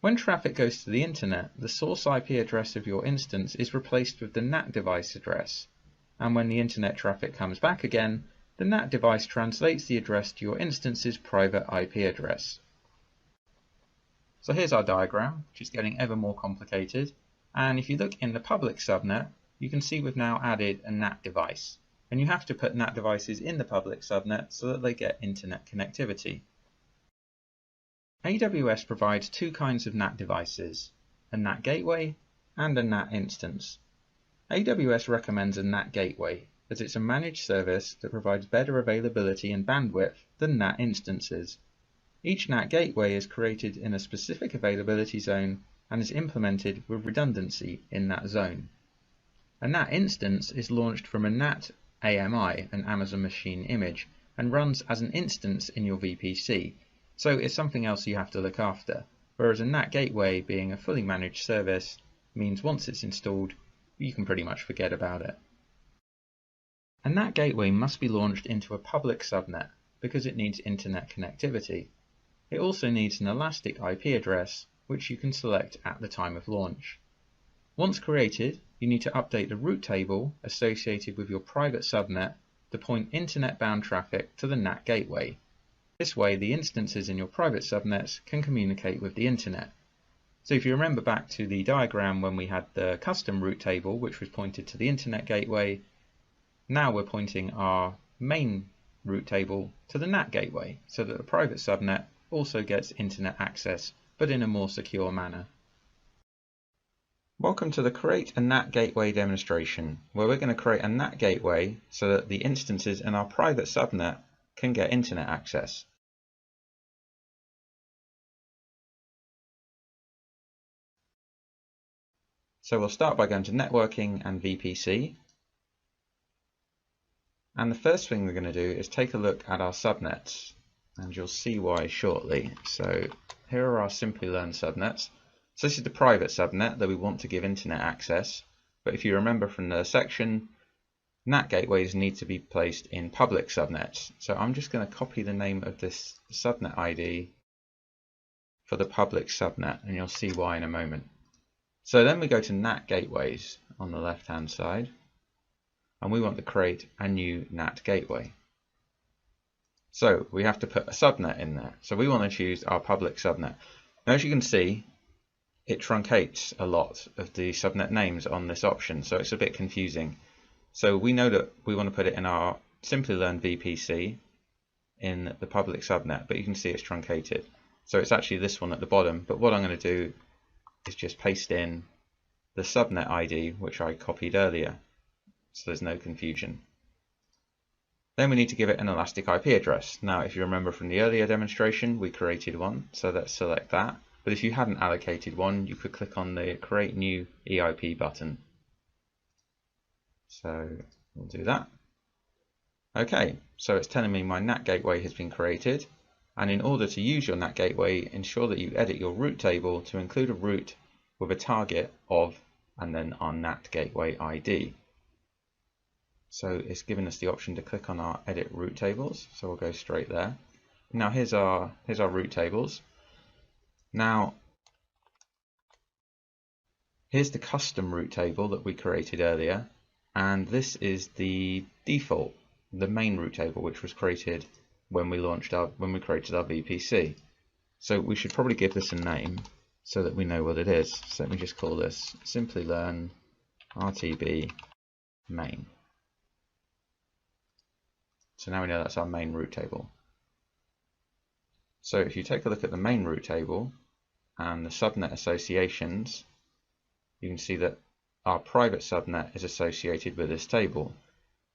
When traffic goes to the internet, the source IP address of your instance is replaced with the NAT device address, and when the internet traffic comes back again, the NAT device translates the address to your instance's private IP address. So here's our diagram, which is getting ever more complicated, and if you look in the public subnet, you can see we've now added a NAT device, and you have to put NAT devices in the public subnet so that they get internet connectivity. AWS provides two kinds of NAT devices, a NAT gateway and a NAT instance. AWS recommends a NAT gateway as it's a managed service that provides better availability and bandwidth than NAT instances. Each NAT gateway is created in a specific availability zone and is implemented with redundancy in that zone. A NAT instance is launched from a NAT AMI, an Amazon Machine Image, and runs as an instance in your VPC, so it's something else you have to look after, whereas a NAT gateway, being a fully managed service, means once it's installed, you can pretty much forget about it. A NAT gateway must be launched into a public subnet because it needs internet connectivity. It also needs an elastic IP address, which you can select at the time of launch. Once created, you need to update the route table associated with your private subnet to point internet-bound traffic to the NAT gateway. This way, the instances in your private subnets can communicate with the internet. So if you remember back to the diagram when we had the custom route table, which was pointed to the internet gateway, now we're pointing our main route table to the NAT gateway, so that the private subnet also gets internet access, but in a more secure manner. Welcome to the Create a NAT Gateway demonstration, where we're going to create a NAT gateway so that the instances in our private subnet can get internet access. So we'll start by going to Networking and VPC. And the first thing we're going to do is take a look at our subnets, and you'll see why shortly. So here are our Simplilearn subnets. So this is the private subnet that we want to give internet access, but if you remember from the section, NAT gateways need to be placed in public subnets. So I'm just going to copy the name of this subnet ID for the public subnet, and you'll see why in a moment. So then we go to NAT gateways on the left hand side, and we want to create a new NAT gateway. So we have to put a subnet in there. So we want to choose our public subnet. Now, as you can see, it truncates a lot of the subnet names on this option, so it's a bit confusing. So we know that we want to put it in our Simplilearn VPC in the public subnet, but you can see it's truncated. So it's actually this one at the bottom, but what I'm going to do is just paste in the subnet ID, which I copied earlier, so there's no confusion. Then we need to give it an elastic IP address. Now, if you remember from the earlier demonstration, we created one, so let's select that. But if you hadn't allocated one, you could click on the Create New EIP button. So we'll do that. Okay, so it's telling me my NAT gateway has been created. And in order to use your NAT gateway, ensure that you edit your route table to include a route with a target of, and then our NAT gateway ID. So it's given us the option to click on our edit route tables. So we'll go straight there. Now here's our route tables. Now, here's the custom route table that we created earlier, and this is the default, the main route table, which was created when we created our VPC. So we should probably give this a name so that we know what it is. So let me just call this Simplilearn RTB main. So now we know that's our main route table. So if you take a look at the main route table and the subnet associations, you can see that our private subnet is associated with this table.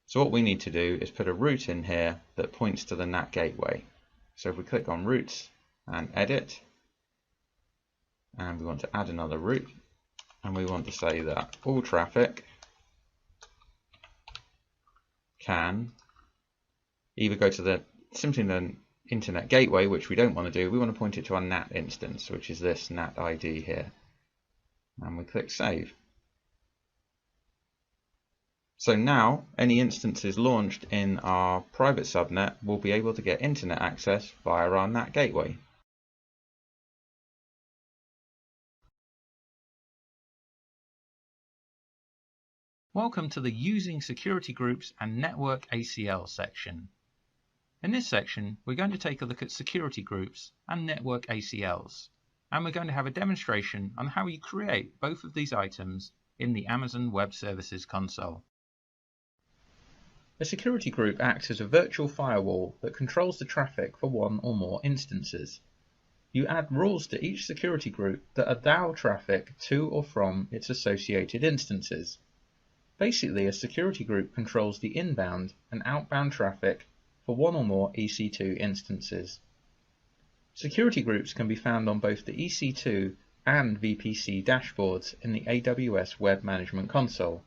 So what we need to do is put a route in here that points to the NAT gateway. So if we click on routes and edit, and we want to add another route, and we want to say that all traffic can either go to the Simplilearn internet gateway, which we don't want to do. We want to point it to our NAT instance, which is this NAT ID here, and we click save. So now any instances launched in our private subnet will be able to get internet access via our NAT gateway. Welcome to the Using Security Groups and Network ACL section. In this section, we're going to take a look at security groups and network ACLs, and we're going to have a demonstration on how you create both of these items in the Amazon Web Services console. A security group acts as a virtual firewall that controls the traffic for one or more instances. You add rules to each security group that allow traffic to or from its associated instances. Basically, a security group controls the inbound and outbound traffic for one or more EC2 instances. Security groups can be found on both the EC2 and VPC dashboards in the AWS Web Management Console.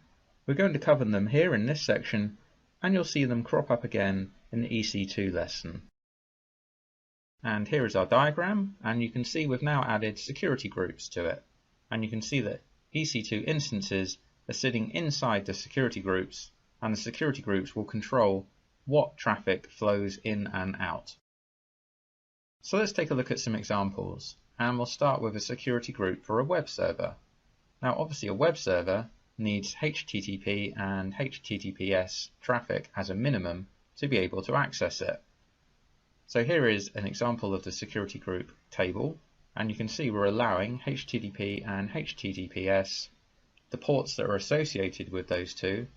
We're going to cover them here in this section, and you'll see them crop up again in the EC2 lesson. And here is our diagram, and you can see we've now added security groups to it. And you can see that EC2 instances are sitting inside the security groups, and the security groups will control what traffic flows in and out. So let's take a look at some examples, and we'll start with a security group for a web server. Now obviously a web server needs HTTP and HTTPS traffic as a minimum to be able to access it. So here is an example of the security group table, and you can see we're allowing HTTP and HTTPS, the ports that are associated with those two,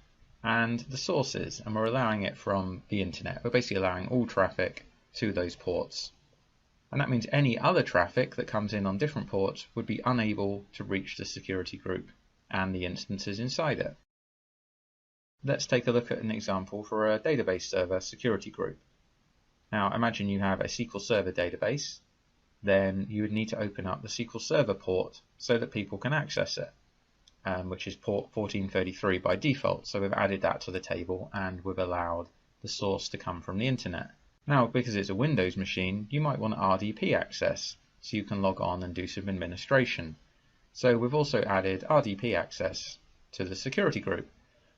and the sources, and we're allowing it from the internet. We're basically allowing all traffic to those ports. And that means any other traffic that comes in on different ports would be unable to reach the security group and the instances inside it. Let's take a look at an example for a database server security group. Now imagine you have a SQL Server database, then you would need to open up the SQL Server port so that people can access it, which is port 1433 by default. So we've added that to the table and we've allowed the source to come from the internet. Now because it's a Windows machine, you might want RDP access so you can log on and do some administration. So we've also added RDP access to the security group.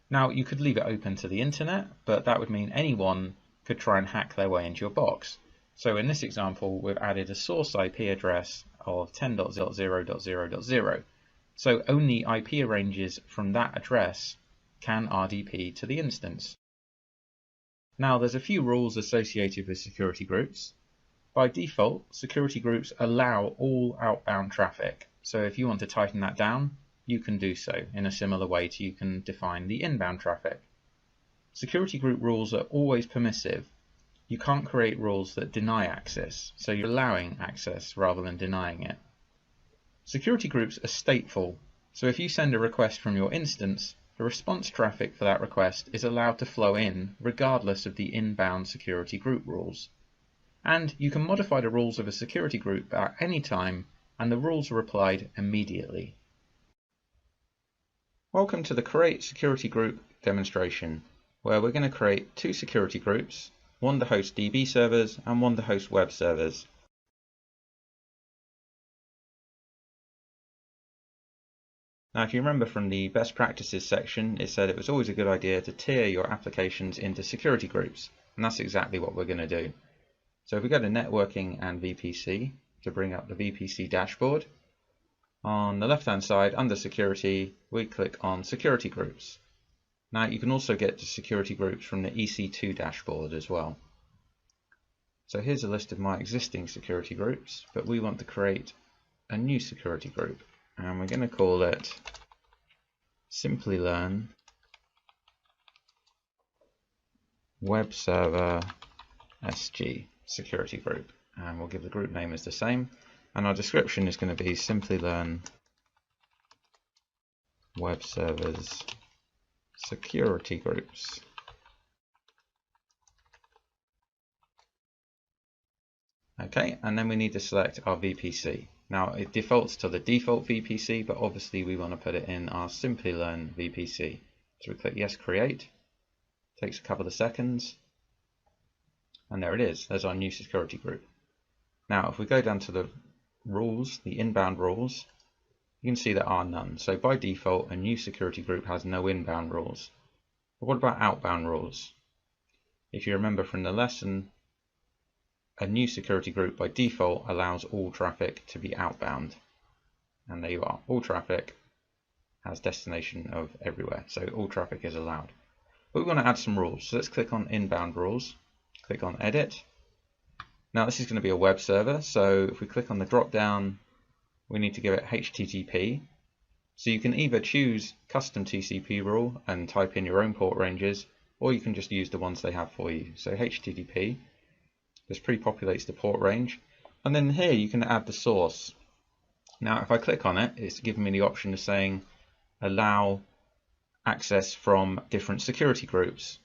Now you could leave it open to the internet, but that would mean anyone could try and hack their way into your box. So in this example, we've added a source IP address of 10.0.0.0.0. So only IP ranges from that address can RDP to the instance. Now there's a few rules associated with security groups. By default, security groups allow all outbound traffic. So if you want to tighten that down, you can do so in a similar way to you can define the inbound traffic. Security group rules are always permissive. You can't create rules that deny access, so you're allowing access rather than denying it. Security groups are stateful, so if you send a request from your instance, the response traffic for that request is allowed to flow in regardless of the inbound security group rules. And you can modify the rules of a security group at any time, and the rules are applied immediately. Welcome to the Create Security Group demonstration, where we're going to create two security groups, one to host DB servers and one to host web servers. Now if you remember from the best practices section, it said it was always a good idea to tier your applications into security groups, and that's exactly what we're going to do. So if we go to networking and VPC to bring up the VPC dashboard, on the left hand side under security we click on security groups. Now you can also get to security groups from the EC2 dashboard as well. So here's a list of my existing security groups, but we want to create a new security group, and we're going to call it Simplilearn Web Server SG security group, and we'll give the group name as the same, and our description is going to be Simplilearn Web Servers Security Groups. Okay, and then we need to select our VPC. Now it defaults to the default VPC, but obviously we want to put it in our Simplilearn VPC. So we click Yes, Create. Takes a couple of seconds, and there it is. There's our new security group. Now if we go down to the rules, the inbound rules, you can see there are none. So by default, a new security group has no inbound rules. But what about outbound rules? If you remember from the lesson, a new security group by default allows all traffic to be outbound. And there you are, all traffic as destination of everywhere. So all traffic is allowed. But we want to add some rules. So let's click on inbound rules, click on edit. Now this is going to be a web server. So if we click on the drop down, we need to give it HTTP. So you can either choose custom TCP rule and type in your own port ranges, or you can just use the ones they have for you. So HTTP, this pre-populates the port range. And then here you can add the source. Now if I click on it, it's giving me the option of saying allow access from different security groups.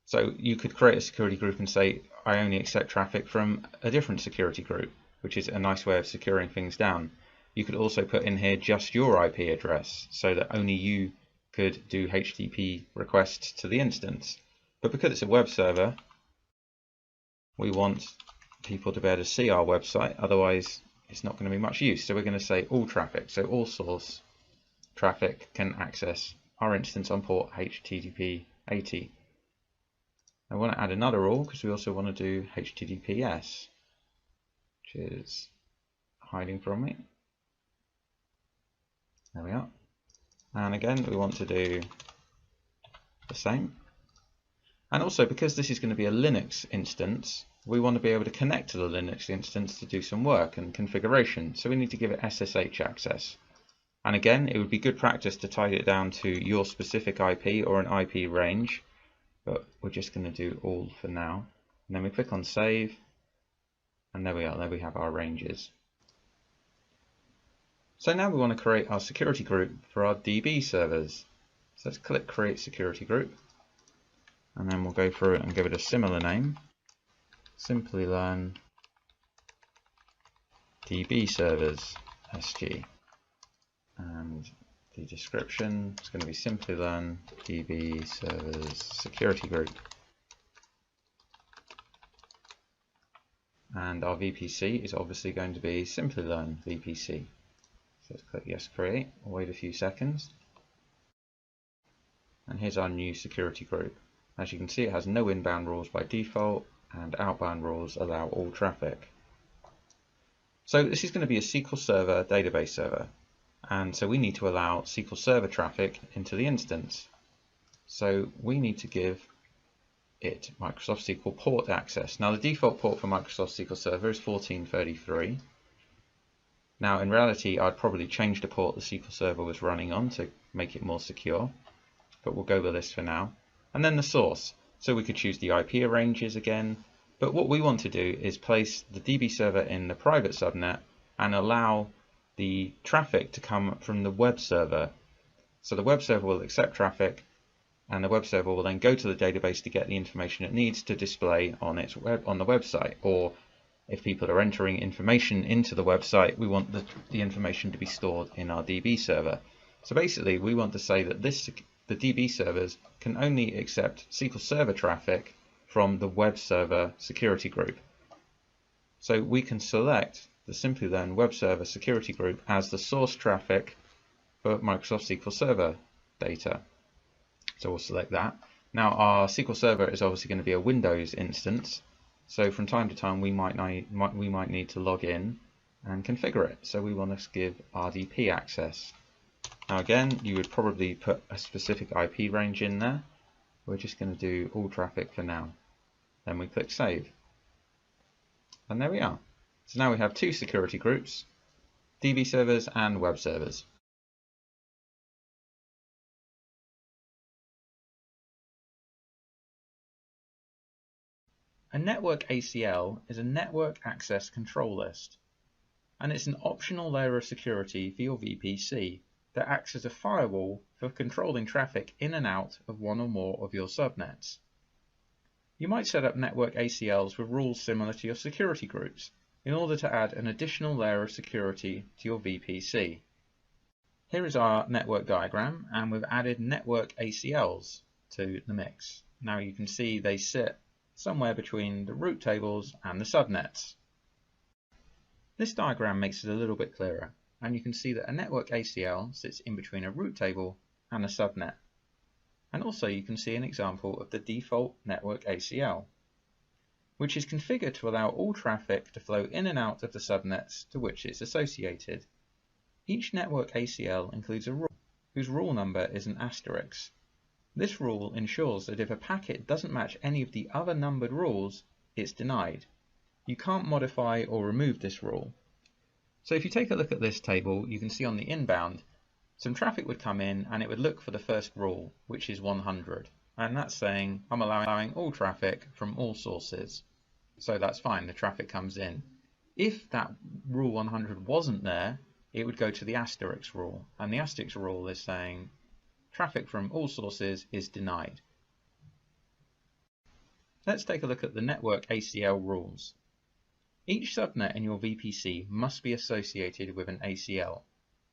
So you could create a security group and say I only accept traffic from a different security group, which is a nice way of securing things down. You could also put in here just your IP address so that only you could do HTTP requests to the instance. But because it's a web server, we want people to be able to see our website, otherwise it's not going to be much use. So we're going to say all traffic, so all source traffic can access our instance on port HTTP 80. I want to add another rule because we also want to do HTTPS, which is hiding from me. There we are. And again, we want to do the same. And also, because this is going to be a Linux instance, we want to be able to connect to the Linux instance to do some work and configuration. So we need to give it SSH access. And again, it would be good practice to tie it down to your specific IP or an IP range, but we're just going to do all for now. And then we click on save, and there we are, there we have our ranges. So now we want to create our security group for our DB servers. So let's click create security group, and then we'll go through it and give it a similar name, Simplilearn DB servers SG. And the description is going to be Simplilearn DB servers security group. And our VPC is obviously going to be Simplilearn VPC. So let's click yes, create. We'll wait a few seconds. And here's our new security group. As you can see, it has no inbound rules by default, and outbound rules allow all traffic. So this is going to be a SQL Server database server. And so we need to allow SQL Server traffic into the instance. So we need to give it Microsoft SQL port access. Now the default port for Microsoft SQL Server is 1433. Now in reality, I'd probably change the port the SQL Server was running on to make it more secure, but we'll go with this for now. And then the source. So we could choose the IP ranges again, but what we want to do is place the DB server in the private subnet and allow the traffic to come from the web server. So the web server will accept traffic, and the web server will then go to the database to get the information it needs to display on its on the website. Or if people are entering information into the website, we want the information to be stored in our DB server. So basically, we want to say that the DB servers can only accept SQL Server traffic from the web server security group. So we can select the Simplilearn Web Server Security Group as the source traffic for Microsoft SQL Server data. So we'll select that. Now our SQL Server is obviously going to be a Windows instance, so from time to time we might need to log in and configure it. So we want to give RDP access. Now again, you would probably put a specific IP range in there. We're just going to do all traffic for now. Then we click save. And there we are. So now we have two security groups, DB servers and web servers. A network ACL is a network access control list, and it's an optional layer of security for your VPC that acts as a firewall for controlling traffic in and out of one or more of your subnets. You might set up network ACLs with rules similar to your security groups in order to add an additional layer of security to your VPC. Here is our network diagram, and we've added network ACLs to the mix. Now you can see they sit somewhere between the route tables and the subnets. This diagram makes it a little bit clearer, and you can see that a network ACL sits in between a route table and a subnet. And also you can see an example of the default network ACL, which is configured to allow all traffic to flow in and out of the subnets to which it's associated. Each network ACL includes a rule, whose rule number is an asterisk. This rule ensures that if a packet doesn't match any of the other numbered rules, it's denied. You can't modify or remove this rule. So if you take a look at this table, you can see on the inbound, some traffic would come in and it would look for the first rule, which is 100. And that's saying I'm allowing all traffic from all sources. So that's fine, the traffic comes in. If that rule 100 wasn't there, it would go to the asterisk rule. And the asterisk rule is saying traffic from all sources is denied. Let's take a look at the network ACL rules. Each subnet in your VPC must be associated with an ACL.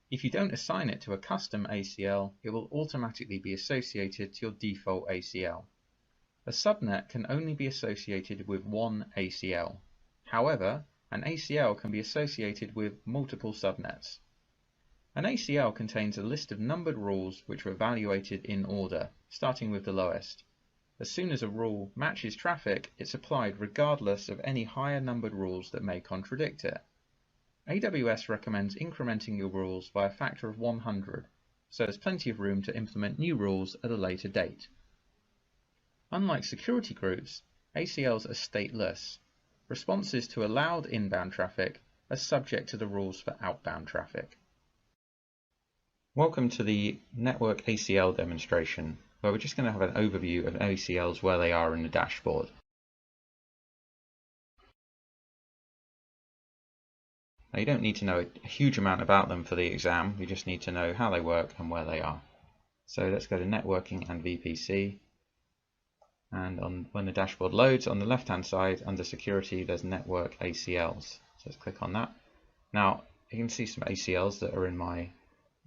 If you don't assign it to a custom ACL, it will automatically be associated to your default ACL. A subnet can only be associated with one ACL. However, an ACL can be associated with multiple subnets. An ACL contains a list of numbered rules which are evaluated in order, starting with the lowest. As soon as a rule matches traffic, it's applied regardless of any higher numbered rules that may contradict it. AWS recommends incrementing your rules by a factor of 100, so there's plenty of room to implement new rules at a later date. Unlike security groups, ACLs are stateless. Responses to allowed inbound traffic are subject to the rules for outbound traffic. Welcome to the network ACL demonstration, where we're just going to have an overview of ACLs where they are in the dashboard. Now, you don't need to know a huge amount about them for the exam, you just need to know how they work and where they are. So let's go to networking and VPC, and when the dashboard loads, on the left hand side under security there's network ACLs. So let's click on that. Now you can see some ACLs that are in my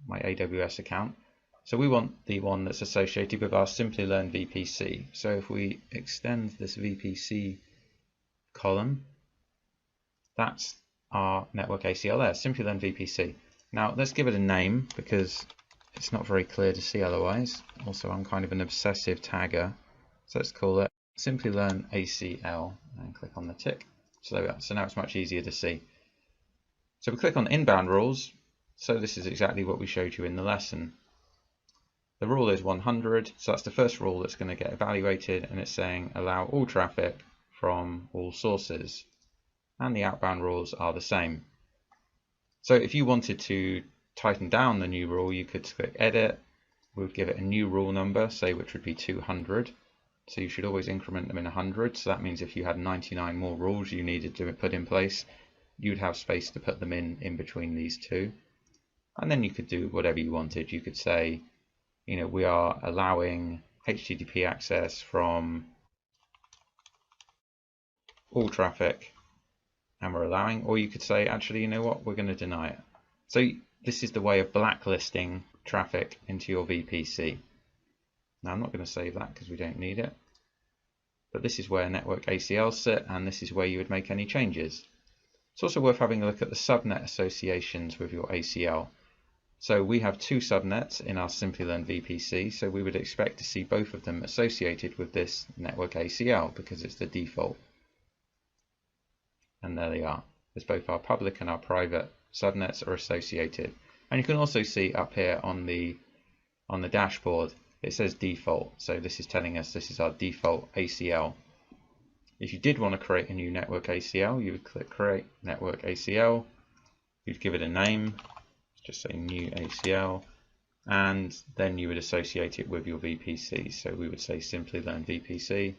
AWS account. So we want the one that's associated with our Simplilearn VPC. So if we extend this VPC column, that's our network ACL there, Simplilearn VPC. Now let's give it a name because it's not very clear to see otherwise. Also, I'm kind of an obsessive tagger, so let's call it Simplilearn ACL and click on the tick. So there we are. So now it's much easier to see. So we click on inbound rules. So this is exactly what we showed you in the lesson. The rule is 100, so that's the first rule that's going to get evaluated, and it's saying allow all traffic from all sources. And the outbound rules are the same. So if you wanted to tighten down the new rule, you could click edit. We would give it a new rule number, say, which would be 200. So you should always increment them in 100. So that means if you had 99 more rules you needed to put in place, you'd have space to put them in between these two. And then you could do whatever you wanted. You could say, you know, we are allowing HTTP access from all traffic, and we're allowing, or you could say, actually, you know what, we're going to deny it. So this is the way of blacklisting traffic into your VPC. Now I'm not going to save that because we don't need it, but this is where network ACLs sit, and this is where you would make any changes. It's also worth having a look at the subnet associations with your ACL. So we have two subnets in our Simplilearn VPC, so we would expect to see both of them associated with this network ACL because it's the default. And there they are. There's both our public and our private subnets are associated. And you can also see up here on the dashboard, it says default. So this is telling us this is our default ACL. If you did want to create a new network ACL, you would click create network ACL. You'd give it a name, just say new ACL, and then you would associate it with your VPC. So we would say Simplilearn VPC.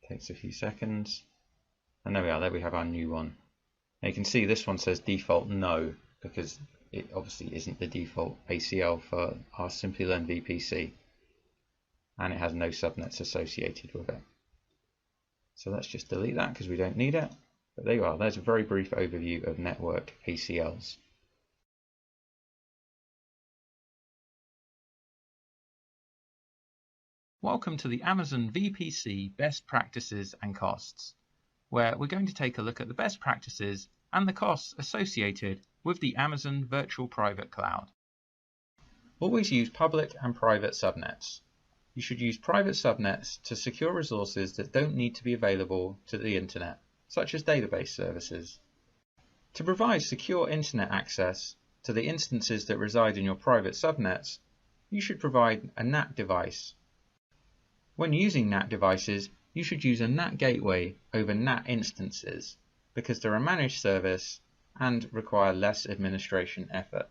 Takes a few seconds, and there we are. There we have our new one. Now you can see this one says default no, because it obviously isn't the default ACL for our Simplilearn VPC, and it has no subnets associated with it. So let's just delete that because we don't need it. But there you are. There's a very brief overview of network ACLs. Welcome to the Amazon VPC Best Practices and Costs, where we're going to take a look at the best practices and the costs associated with the Amazon Virtual Private Cloud. Always use public and private subnets. You should use private subnets to secure resources that don't need to be available to the internet, such as database services. To provide secure internet access, to the instances that reside in your private subnets, you should provide a NAT device. When using NAT devices, you should use a NAT gateway over NAT instances because they're a managed service and require less administration effort.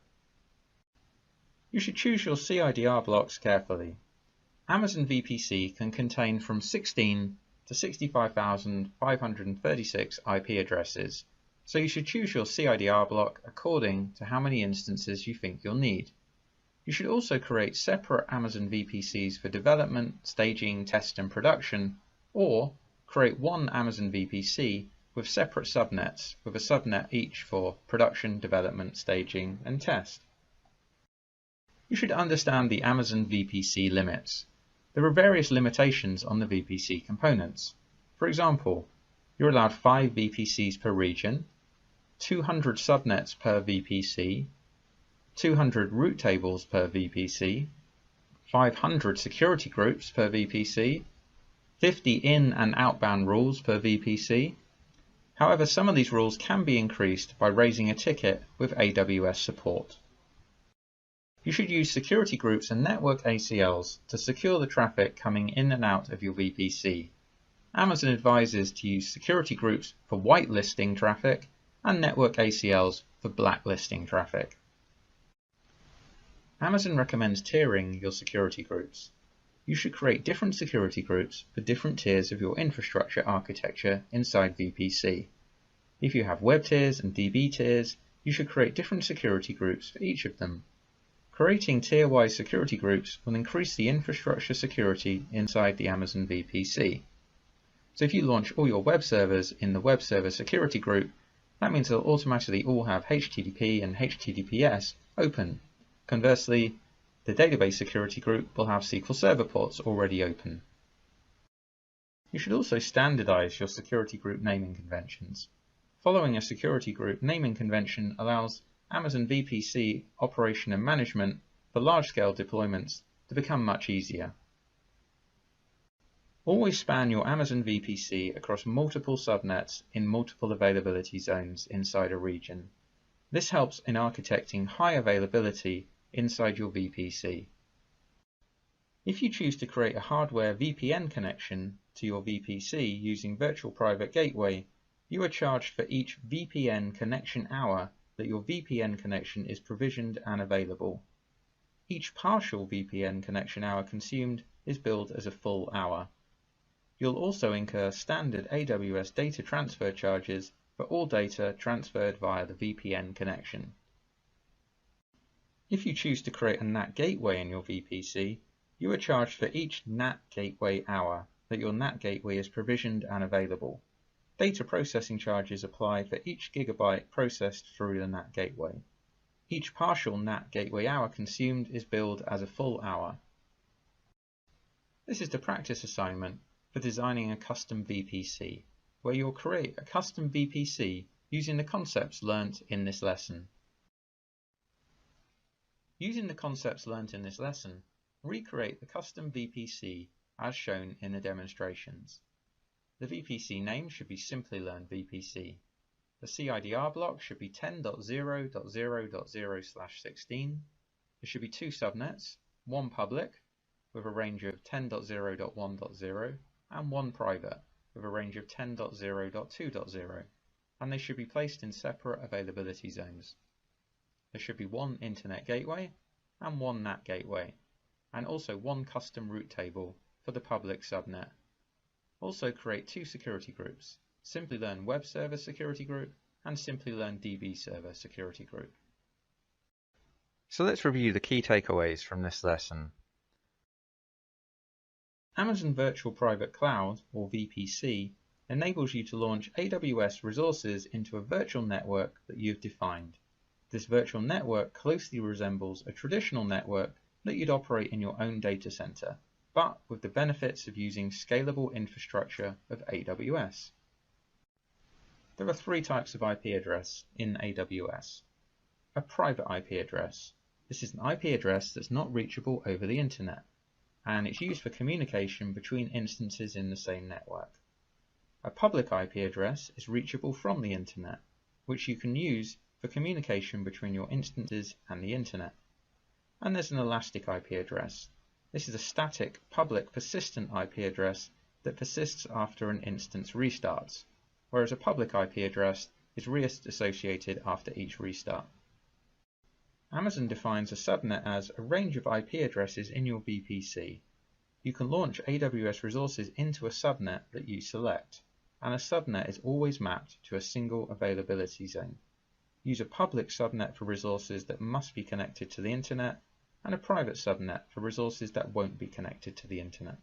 You should choose your CIDR blocks carefully. Amazon VPC can contain from 16 to 65,536 IP addresses, so you should choose your CIDR block according to how many instances you think you'll need. You should also create separate Amazon VPCs for development, staging, test and production, or create one Amazon VPC with separate subnets, with a subnet each for production, development, staging and test. You should understand the Amazon VPC limits. There are various limitations on the VPC components. For example, you're allowed 5 VPCs per region, 200 subnets per VPC, 200 route tables per VPC, 500 security groups per VPC, 50 in- and outbound rules per VPC. However, some of these rules can be increased by raising a ticket with AWS support. You should use security groups and network ACLs to secure the traffic coming in and out of your VPC. Amazon advises to use security groups for whitelisting traffic and network ACLs for blacklisting traffic. Amazon recommends tiering your security groups. You should create different security groups for different tiers of your infrastructure architecture inside VPC. If you have web tiers and DB tiers, you should create different security groups for each of them. Creating tier-wise security groups will increase the infrastructure security inside the Amazon VPC. So if you launch all your web servers in the web server security group, that means they'll automatically all have HTTP and HTTPS open. Conversely, the database security group will have SQL Server ports already open. You should also standardize your security group naming conventions. Following a security group naming convention allows Amazon VPC operation and management for large-scale deployments to become much easier. Always span your Amazon VPC across multiple subnets in multiple availability zones inside a region. This helps in architecting high availability inside your VPC. If you choose to create a hardware VPN connection to your VPC using Virtual Private Gateway, you are charged for each VPN connection hour that your VPN connection is provisioned and available. Each partial VPN connection hour consumed is billed as a full hour. You'll also incur standard AWS data transfer charges for all data transferred via the VPN connection. If you choose to create a NAT gateway in your VPC, you are charged for each NAT gateway hour that your NAT gateway is provisioned and available. Data processing charges apply for each gigabyte processed through the NAT gateway. Each partial NAT gateway hour consumed is billed as a full hour. This is the practice assignment for designing a custom VPC, where you'll create a custom VPC using the concepts learnt in this lesson. Using the concepts learnt in this lesson, recreate the custom VPC as shown in the demonstrations. The VPC name should be Simplilearn VPC. The CIDR block should be 10.0.0.0/16. There should be 2 subnets, one public with a range of 10.0.1.0 and one private with a range of 10.0.2.0, and they should be placed in separate availability zones. There should be one internet gateway and one NAT gateway, and also one custom route table for the public subnet. Also create 2 security groups, Simplilearn Web Server Security Group and Simplilearn DB Server Security Group. So let's review the key takeaways from this lesson. Amazon Virtual Private Cloud, or VPC, enables you to launch AWS resources into a virtual network that you've defined. This virtual network closely resembles a traditional network that you'd operate in your own data center, but with the benefits of using scalable infrastructure of AWS. There are 3 types of IP address in AWS. A private IP address. This is an IP address that's not reachable over the internet, and it's used for communication between instances in the same network. A public IP address is reachable from the internet, which you can use for communication between your instances and the internet. And there's an Elastic IP address. This is a static, public, persistent IP address that persists after an instance restarts, whereas a public IP address is reassociated after each restart. Amazon defines a subnet as a range of IP addresses in your VPC. You can launch AWS resources into a subnet that you select, and a subnet is always mapped to a single availability zone. Use a public subnet for resources that must be connected to the internet, and a private subnet for resources that won't be connected to the internet.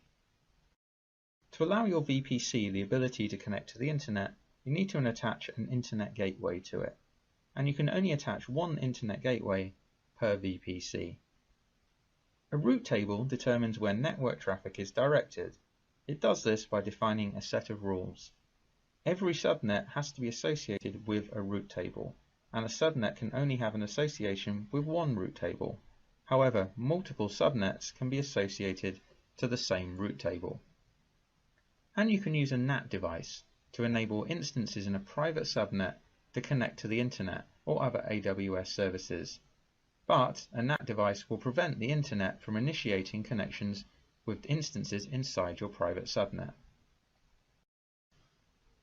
To allow your VPC the ability to connect to the internet, you need to attach an internet gateway to it, and you can only attach one internet gateway per VPC. A route table determines where network traffic is directed. It does this by defining a set of rules. Every subnet has to be associated with a route table, and a subnet can only have an association with one route table. However, multiple subnets can be associated to the same route table. And you can use a NAT device to enable instances in a private subnet to connect to the internet or other AWS services. But a NAT device will prevent the internet from initiating connections with instances inside your private subnet.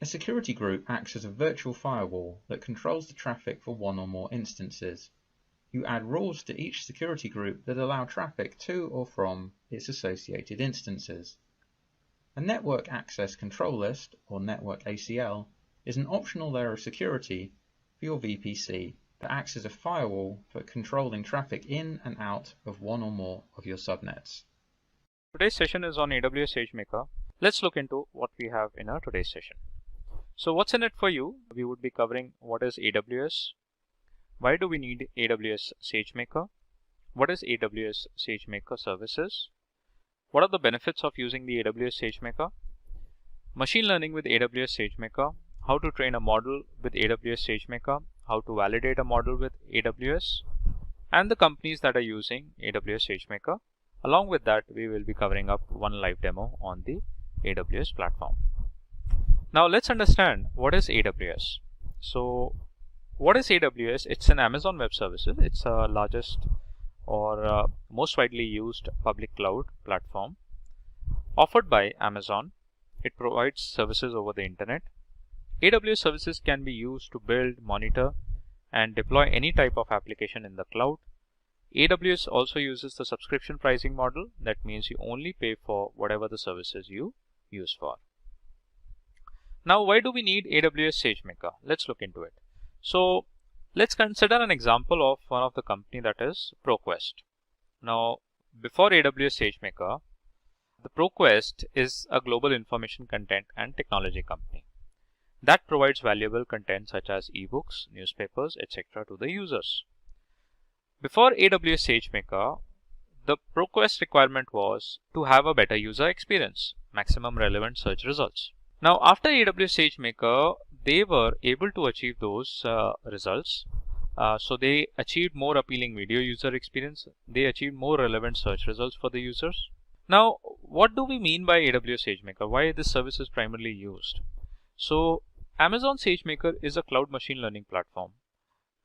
A security group acts as a virtual firewall that controls the traffic for one or more instances. You add rules to each security group that allow traffic to or from its associated instances. A Network Access Control List, or Network ACL, is an optional layer of security for your VPC that acts as a firewall for controlling traffic in and out of one or more of your subnets. Today's session is on AWS SageMaker. Let's look into what we have in our today's session. So what's in it for you? We would be covering what is AWS, why do we need AWS SageMaker, what is AWS SageMaker services, what are the benefits of using the AWS SageMaker, machine learning with AWS SageMaker, how to train a model with AWS SageMaker, how to validate a model with AWS, and the companies that are using AWS SageMaker. Along with that, we will be covering up one live demo on the AWS platform. Now let's understand what is AWS. So what is AWS? It's an Amazon Web Services. It's the largest or most widely used public cloud platform offered by Amazon. It provides services over the internet. AWS services can be used to build, monitor, and deploy any type of application in the cloud. AWS also uses the subscription pricing model. That means you only pay for whatever the services you use for. Now, why do we need AWS SageMaker? Let's look into it. So let's consider an example of one of the company, that is ProQuest. Now, before AWS SageMaker, the ProQuest is a global information content and technology company that provides valuable content such as ebooks, newspapers, etc. to the users. Before AWS SageMaker, the ProQuest requirement was to have a better user experience, maximum relevant search results. Now, after AWS SageMaker, they were able to achieve those results. So they achieved more appealing video user experience. They achieved more relevant search results for the users. Now, what do we mean by AWS SageMaker? Why this service is primarily used? So Amazon SageMaker is a cloud machine learning platform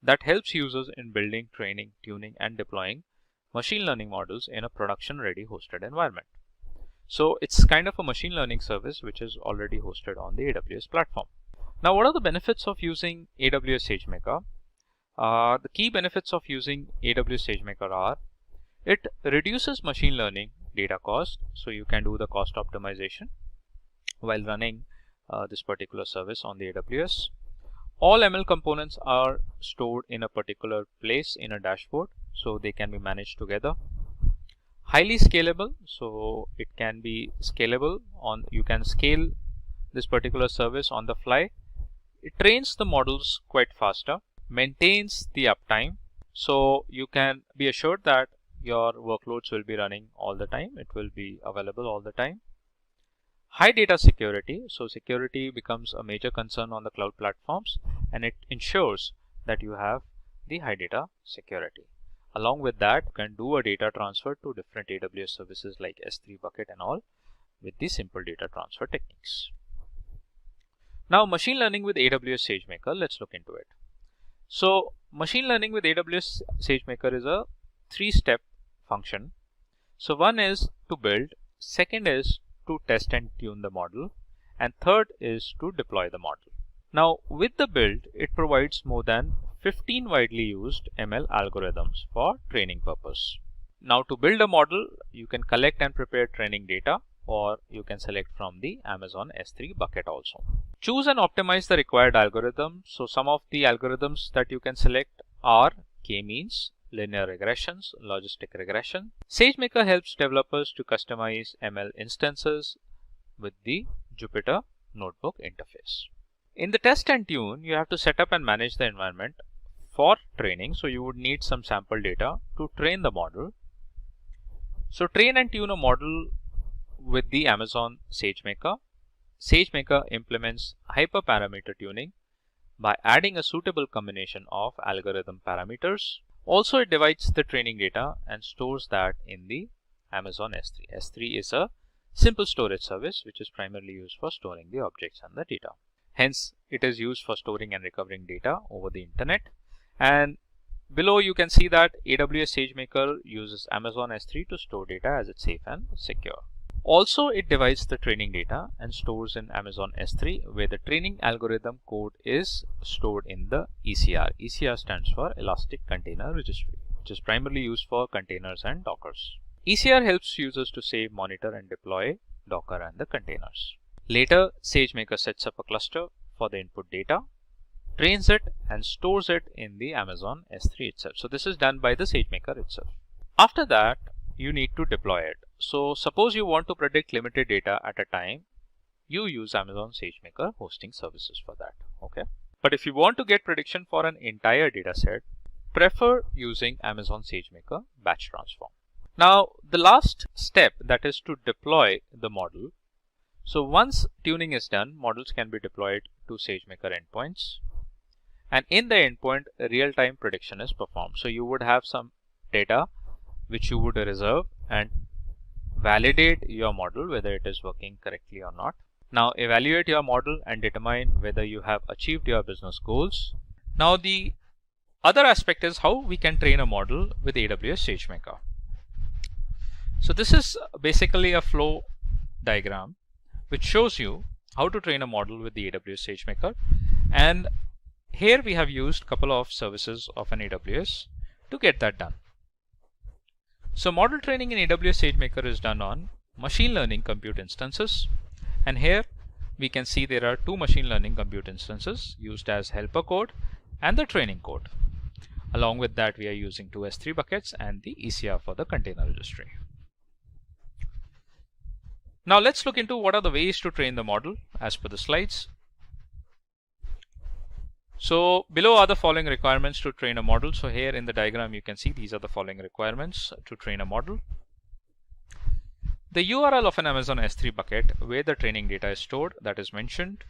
that helps users in building, training, tuning, and deploying machine learning models in a production-ready hosted environment. So it's kind of a machine learning service which is already hosted on the AWS platform. Now, what are the benefits of using AWS SageMaker? The key benefits of using AWS SageMaker are: it reduces machine learning data cost, so you can do the cost optimization while running this particular service on the AWS. All ML components are stored in a particular place in a dashboard, so they can be managed together. Highly scalable, so it can be scalable on, you can scale this particular service on the fly. It trains the models quite faster, maintains the uptime, so you can be assured that your workloads will be running all the time, it will be available all the time. High data security, so security becomes a major concern on the cloud platforms, and it ensures that you have the high data security. Along with that, you can do a data transfer to different AWS services like S3 bucket and all with the simple data transfer techniques. Now, machine learning with AWS SageMaker, let's look into it. So machine learning with AWS SageMaker is a 3-step function. So one is to build, second is to test and tune the model, and third is to deploy the model. Now with the build, it provides more than 15 widely used ML algorithms for training purpose. Now to build a model, you can collect and prepare training data, or you can select from the Amazon S3 bucket also. Choose and optimize the required algorithm. So some of the algorithms that you can select are k-means, linear regressions, logistic regression. SageMaker helps developers to customize ML instances with the Jupyter Notebook interface. In the test and tune, you have to set up and manage the environment for training. So you would need some sample data to train the model. So train and tune a model with the Amazon SageMaker. SageMaker implements hyperparameter tuning by adding a suitable combination of algorithm parameters. Also, it divides the training data and stores that in the Amazon S3. S3 is a simple storage service which is primarily used for storing the objects and the data. Hence, it is used for storing and recovering data over the internet. And below you can see that AWS SageMaker uses Amazon S3 to store data as it's safe and secure. Also, it divides the training data and stores in Amazon S3, where the training algorithm code is stored in the ECR. ECR stands for Elastic Container Registry, which is primarily used for containers and Dockers. ECR helps users to save, monitor, and deploy Docker and the containers. Later, SageMaker sets up a cluster for the input data, trains it, and stores it in the Amazon S3 itself. So this is done by the SageMaker itself. After that, you need to deploy it. So suppose you want to predict limited data at a time, you use Amazon SageMaker hosting services for that. Okay. But if you want to get prediction for an entire data set, prefer using Amazon SageMaker batch transform. Now the last step, that is to deploy the model. So once tuning is done, models can be deployed to SageMaker endpoints. And in the endpoint, real-time prediction is performed. So you would have some data which you would reserve and validate your model whether it is working correctly or not. Now evaluate your model and determine whether you have achieved your business goals. Now the other aspect is how we can train a model with AWS SageMaker. So this is basically a flow diagram which shows you how to train a model with the AWS SageMaker. And here we have used a couple of services of an AWS to get that done. So model training in AWS SageMaker is done on machine learning compute instances. And here we can see there are two machine learning compute instances used as helper code and the training code. Along with that, we are using two S3 buckets and the ECR for the container registry. Now let's look into what are the ways to train the model as per the slides. So below are the following requirements to train a model. So here in the diagram you can see these are the following requirements to train a model. The URL of an Amazon S3 bucket where the training data is stored, that is mentioned.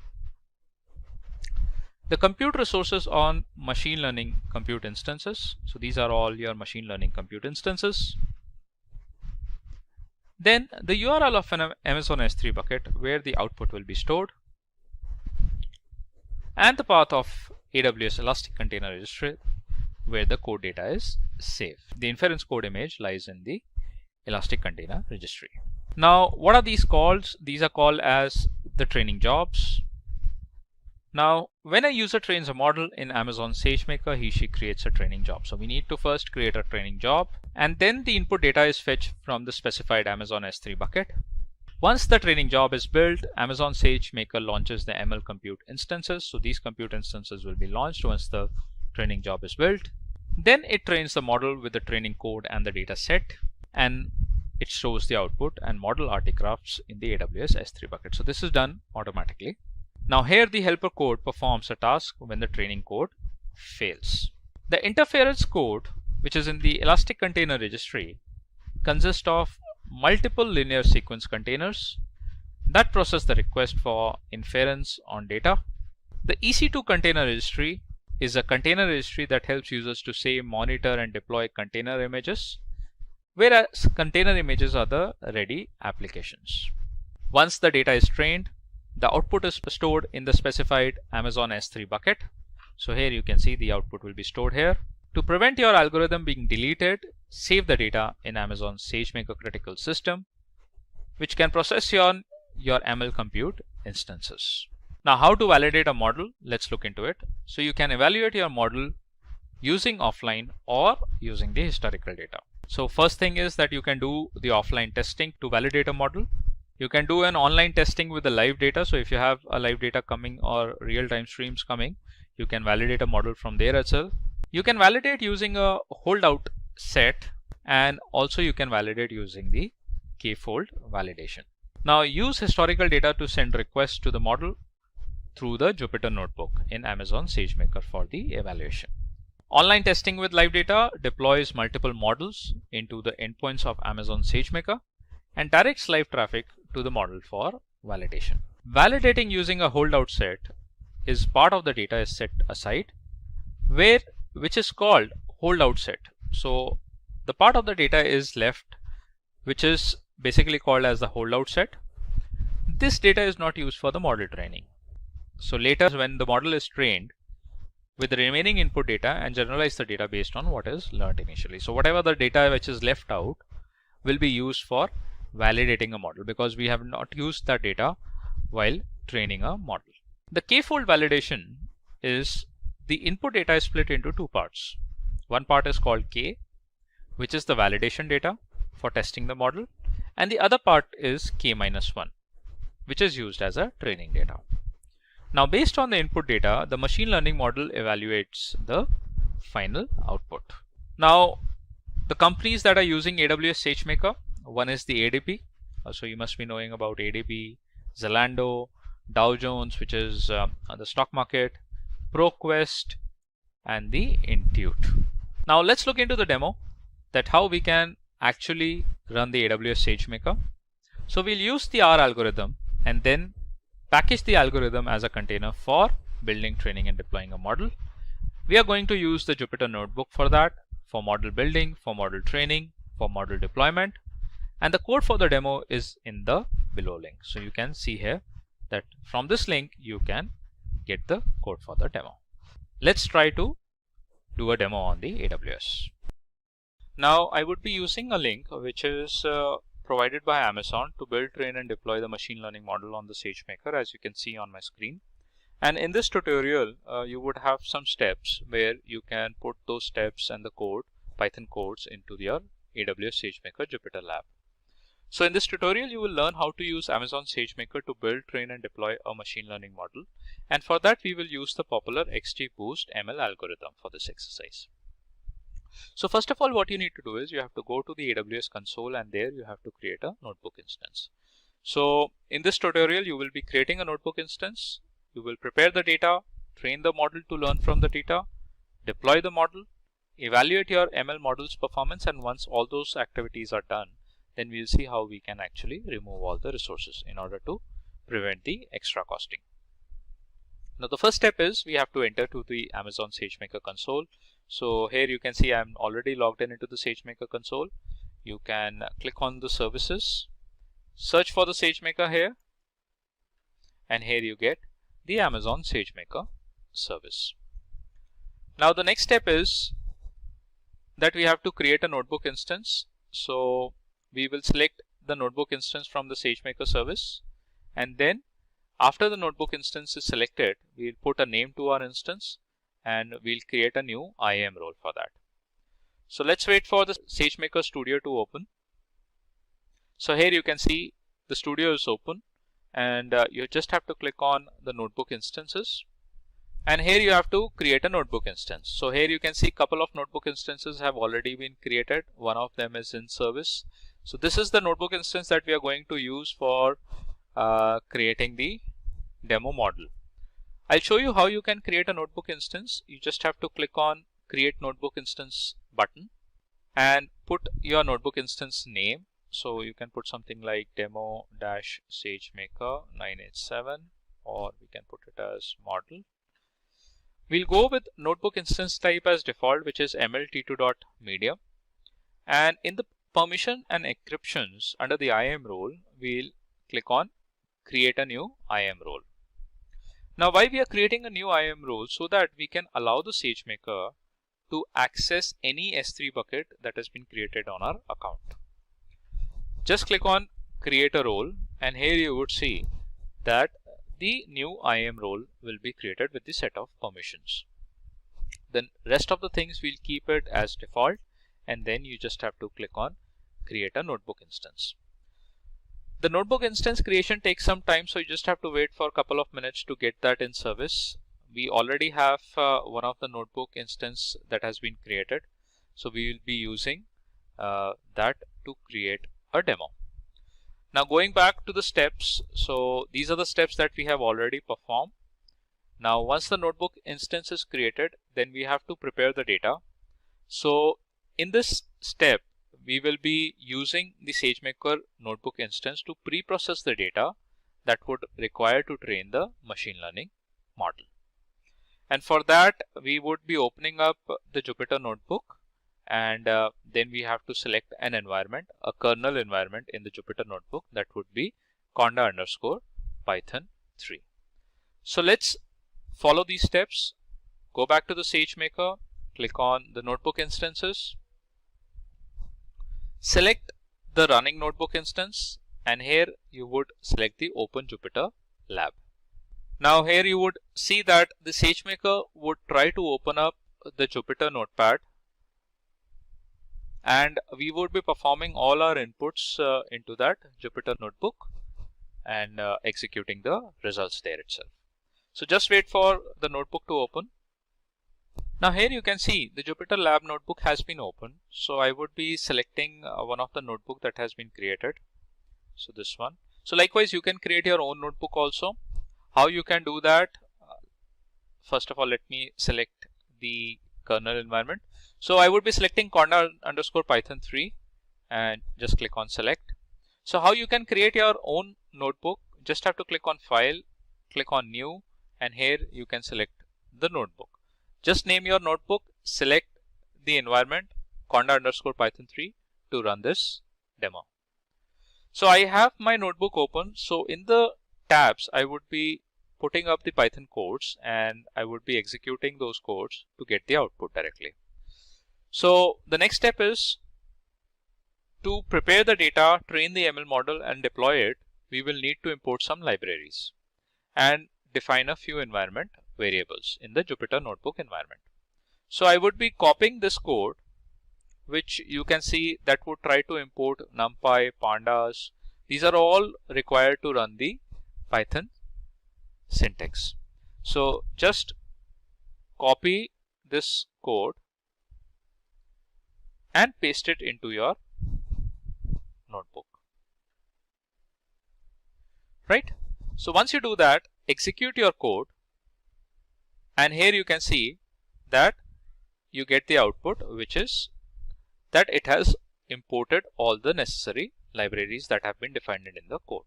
The compute resources on machine learning compute instances. So these are all your machine learning compute instances. Then the URL of an Amazon S3 bucket where the output will be stored. And the path of AWS Elastic Container Registry where the code data is saved. The inference code image lies in the Elastic Container Registry. Now what are these called? These are called as the training jobs. Now when a user trains a model in Amazon SageMaker, he/she creates a training job. So we need to first create a training job, and then the input data is fetched from the specified Amazon S3 bucket. Once the training job is built, Amazon SageMaker launches the ML compute instances. So these compute instances will be launched once the training job is built. Then it trains the model with the training code and the data set, and it shows the output and model artifacts in the AWS S3 bucket. So this is done automatically. Now here the helper code performs a task when the training code fails. The interference code, which is in the Elastic Container Registry, consists of multiple linear sequence containers that process the request for inference on data. The EC2 container registry is a container registry that helps users to save, monitor, and deploy container images, whereas container images are the ready applications. Once the data is trained, the output is stored in the specified Amazon S3 bucket. So here you can see the output will be stored here. To prevent your algorithm being deleted, save the data in Amazon SageMaker critical system, which can process your ML compute instances. Now, how to validate a model? Let's look into it. So you can evaluate your model using offline or using the historical data. So first thing is that you can do the offline testing to validate a model. You can do an online testing with the live data. So if you have a live data coming or real-time streams coming, you can validate a model from there as well. You can validate using a holdout set, and also you can validate using the k-fold validation. Now use historical data to send requests to the model through the Jupyter Notebook in Amazon SageMaker for the evaluation. Online testing with live data deploys multiple models into the endpoints of Amazon SageMaker and directs live traffic to the model for validation. Validating using a holdout set is part of the data is set aside, which is called holdout set. So the part of the data is left, which is basically called as the holdout set. This data is not used for the model training. So later, when the model is trained with the remaining input data and generalize the data based on what is learned initially. So whatever the data which is left out will be used for validating a model, because we have not used that data while training a model. The k-fold validation is the input data is split into two parts. One part is called k, which is the validation data for testing the model, and the other part is k-1, which is used as a training data. Now, based on the input data, the machine learning model evaluates the final output. Now, the companies that are using AWS SageMaker, one is the ADP. So you must be knowing about ADP, Zalando, Dow Jones, which is the stock market, ProQuest, and the Intuit. Now let's look into the demo that how we can actually run the AWS SageMaker. So we'll use the R algorithm and then package the algorithm as a container for building, training, and deploying a model. We are going to use the Jupyter Notebook for that, for model building, for model training, for model deployment, and the code for the demo is in the below link. So you can see here that from this link you can get the code for the demo. Let's try to do a demo on the AWS. Now I would be using a link which is provided by Amazon to build, train, and deploy the machine learning model on the SageMaker, as you can see on my screen. And in this tutorial, you would have some steps where you can put those steps and the code, Python codes, into your AWS SageMaker Jupyter Lab. So in this tutorial, you will learn how to use Amazon SageMaker to build, train, and deploy a machine learning model. And for that, we will use the popular XGBoost ML algorithm for this exercise. So first of all, what you need to do is you have to go to the AWS console, and there you have to create a notebook instance. So in this tutorial, you will be creating a notebook instance. You will prepare the data, train the model to learn from the data, deploy the model, evaluate your ML model's performance, and once all those activities are done, then we'll see how we can actually remove all the resources in order to prevent the extra costing. Now the first step is we have to enter to the Amazon SageMaker console. So here you can see I'm already logged in into the SageMaker console. You can click on the services, search for the SageMaker here, and here you get the Amazon SageMaker service. Now the next step is that we have to create a notebook instance. So we will select the notebook instance from the SageMaker service, and then after the notebook instance is selected, we'll put a name to our instance and we'll create a new IAM role for that. So let's wait for the SageMaker Studio to open. So here you can see the studio is open, and you just have to click on the notebook instances, and here you have to create a notebook instance. So here you can see a couple of notebook instances have already been created. One of them is in service. So this is the notebook instance that we are going to use for creating the demo model. I'll show you how you can create a notebook instance. You just have to click on create notebook instance button and put your notebook instance name. So you can put something like demo-SageMaker 987, or we can put it as model. We'll go with notebook instance type as default, which is mlt2.media. And in the permission and encryptions under the IAM role, we'll click on create a new IAM role. Now why we are creating a new IAM role? So that we can allow the SageMaker to access any S3 bucket that has been created on our account. Just click on create a role, and here you would see that the new IAM role will be created with the set of permissions. The rest of the things we'll keep it as default, and then you just have to click on create a notebook instance. The notebook instance creation takes some time, so you just have to wait for a couple of minutes to get that in service. We already have one of the notebook instance that has been created, so we will be using that to create a demo. Now going back to the steps, so these are the steps that we have already performed. Now once the notebook instance is created, then we have to prepare the data. So in this step, we will be using the SageMaker notebook instance to pre-process the data that would require to train the machine learning model. And for that, we would be opening up the Jupyter notebook, and then we have to select an environment, a kernel environment in the Jupyter notebook that would be conda_python 3. So let's follow these steps. Go back to the SageMaker, click on the notebook instances, select the running notebook instance, and here you would select the Open Jupyter Lab. Now here you would see that the SageMaker would try to open up the Jupyter notepad, and we would be performing all our inputs into that Jupyter notebook and executing the results there itself. So just wait for the notebook to open. Now here you can see the Jupyter Lab notebook has been opened. So I would be selecting one of the notebook that has been created. So this one. So likewise, you can create your own notebook also. How you can do that? First of all, let me select the kernel environment. So I would be selecting conda_python 3 and just click on select. So how you can create your own notebook? Just have to click on file, click on new, and here you can select the notebook. Just name your notebook, select the environment conda_python 3 to run this demo. So I have my notebook open. So in the tabs, I would be putting up the Python codes, and I would be executing those codes to get the output directly. So the next step is to prepare the data, train the ML model, and deploy it. We will need to import some libraries and define a few environment variables in the Jupyter notebook environment. So I would be copying this code, which you can see that would try to import NumPy, pandas. These are all required to run the Python syntax. So just copy this code and paste it into your notebook. Right? So once you do that, execute your code, and here you can see that you get the output, which is that it has imported all the necessary libraries that have been defined in the code.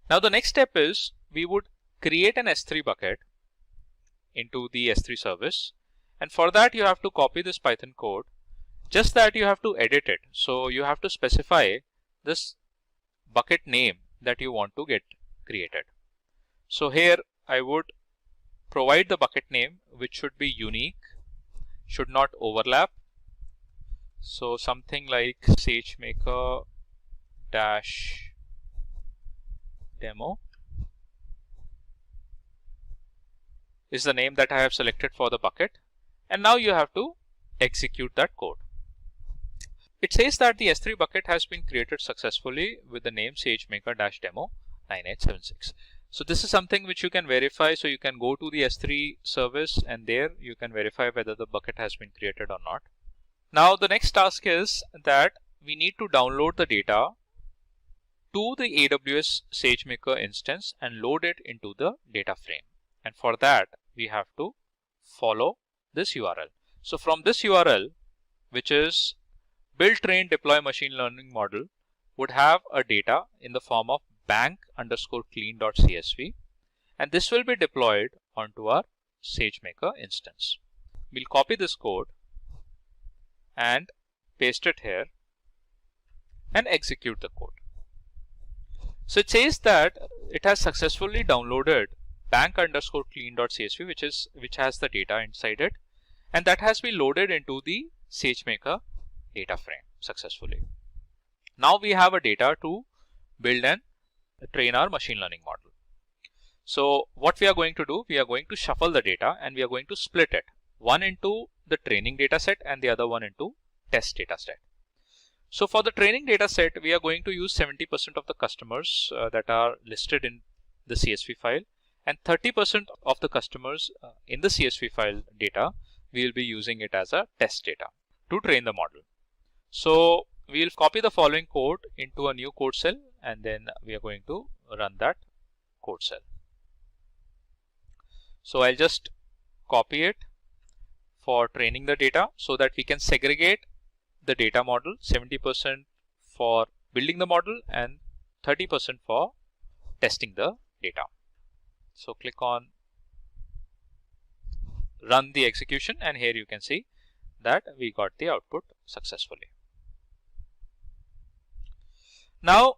Now the next step is we would create an S3 bucket into the S3 service, and for that you have to copy this Python code, just that you have to edit it. So you have to specify this bucket name that you want to get created. So here I would provide the bucket name, which should be unique, should not overlap. So something like SageMaker -demo is the name that I have selected for the bucket. And now you have to execute that code. It says that the S3 bucket has been created successfully with the name SageMaker-demo 9876. So this is something which you can verify. So you can go to the S3 service, and there you can verify whether the bucket has been created or not. Now the next task is that we need to download the data to the AWS SageMaker instance and load it into the data frame. And for that, we have to follow this URL. So from this URL, which is build, train, deploy machine learning model, would have a data in the form of bank_clean.csv, and this will be deployed onto our SageMaker instance. We'll copy this code and paste it here and execute the code. So it says that it has successfully downloaded bank_clean.csv, which has the data inside it, and that has been loaded into the SageMaker data frame successfully. Now we have a data to build and train our machine learning model. So what we are going to do, we are going to shuffle the data and we are going to split it, one into the training data set and the other one into test data set. So for the training data set, we are going to use 70% of the customers that are listed in the CSV file, and 30% of the customers in the CSV file data, we will be using it as a test data to train the model. So we will copy the following code into a new code cell, and then we are going to run that code cell. So I'll just copy it for training the data so that we can segregate the data model, 70% for building the model and 30% for testing the data. So click on run the execution, and here you can see that we got the output successfully. Now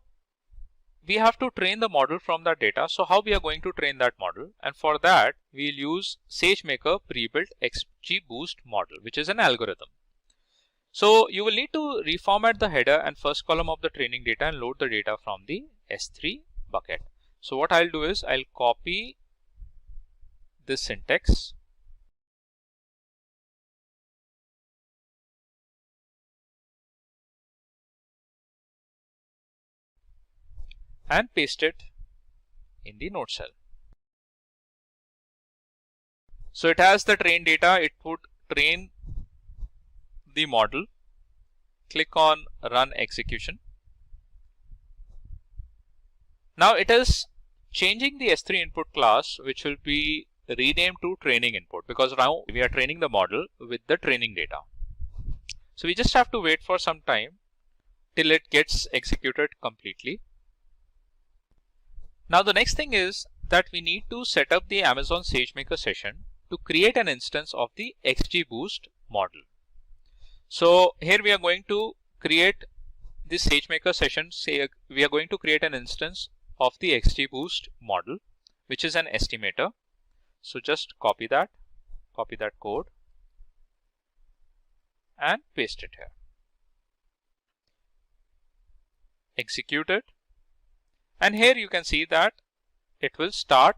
we have to train the model from that data. So how we are going to train that model? And for that, we'll use SageMaker pre-built XGBoost model, which is an algorithm. So you will need to reformat the header and first column of the training data and load the data from the S3 bucket. So what I'll do is I'll copy this syntax and paste it in the node cell. So it has the train data, it would train the model. Click on run execution. Now it is changing the S3 input class, which will be renamed to training input, because now we are training the model with the training data. So we just have to wait for some time till it gets executed completely. Now the next thing is that we need to set up the Amazon SageMaker session to create an instance of the XGBoost model. So here we are going to create the SageMaker session. We are going to create an instance of the XGBoost model, which is an estimator. So just copy that code and paste it here. Execute it. And here you can see that it will start.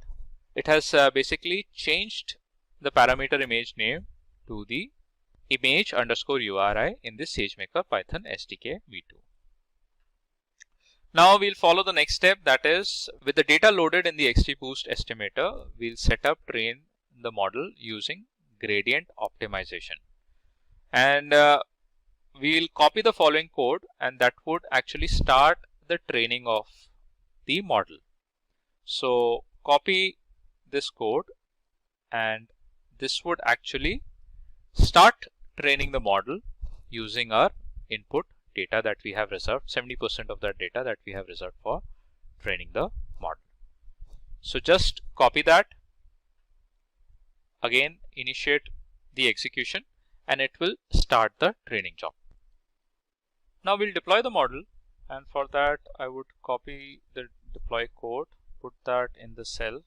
It has basically changed the parameter image name to the image_URI in the SageMaker Python SDK v2. Now we'll follow the next step, that is with the data loaded in the XGBoost estimator, we'll set up train the model using gradient optimization. And we'll copy the following code, and that would actually start the training of the model. So copy this code, and this would actually start training the model using our input data that we have reserved, 70% of that data that we have reserved for training the model. So just copy that, again initiate the execution, and it will start the training job. Now we'll deploy the model, and for that I would copy the deploy code, put that in the cell,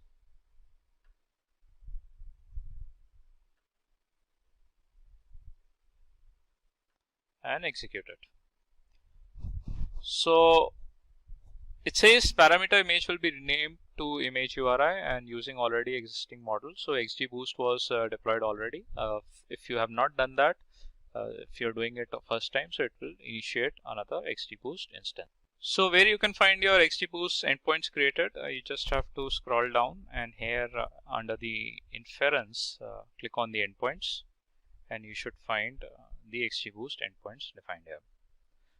and execute it. So it says parameter image will be renamed to image URI and using already existing model. So XGBoost was deployed already. If you have not done that, if you're doing it the first time, so it will initiate another XGBoost instance. So where you can find your XGBoost endpoints created, you just have to scroll down, and here under the inference, click on the endpoints, and you should find the XGBoost endpoints defined here.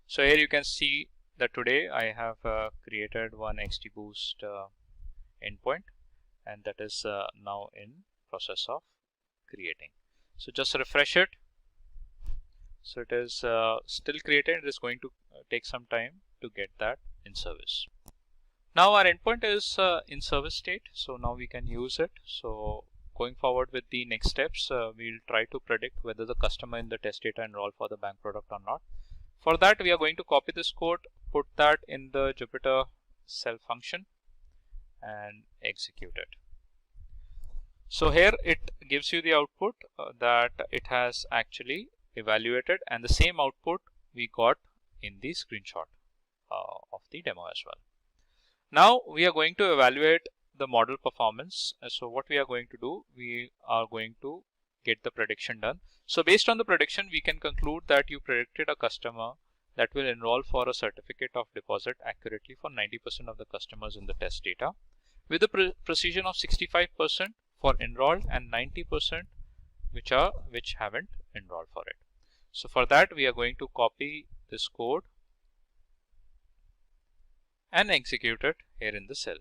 So here you can see that today I have created one XGBoost endpoint, and that is now in process of creating. So just refresh it. So it is still created. It is going to take some time to get that in service. Now our endpoint is in service state, so now we can use it. So going forward with the next steps, we'll try to predict whether the customer in the test data enroll for the bank product or not. For that, we are going to copy this code, put that in the Jupyter cell function, and execute it. So here it gives you the output that it has actually evaluated, and the same output we got in the screenshot of the demo as well. Now we are going to evaluate the model performance. So what we are going to do, we are going to get the prediction done. So based on the prediction, we can conclude that you predicted a customer that will enroll for a certificate of deposit accurately for 90% of the customers in the test data, with a precision of 65% for enrolled and 90% which haven't enrolled for it. So for that, we are going to copy this code and execute it here in the cell.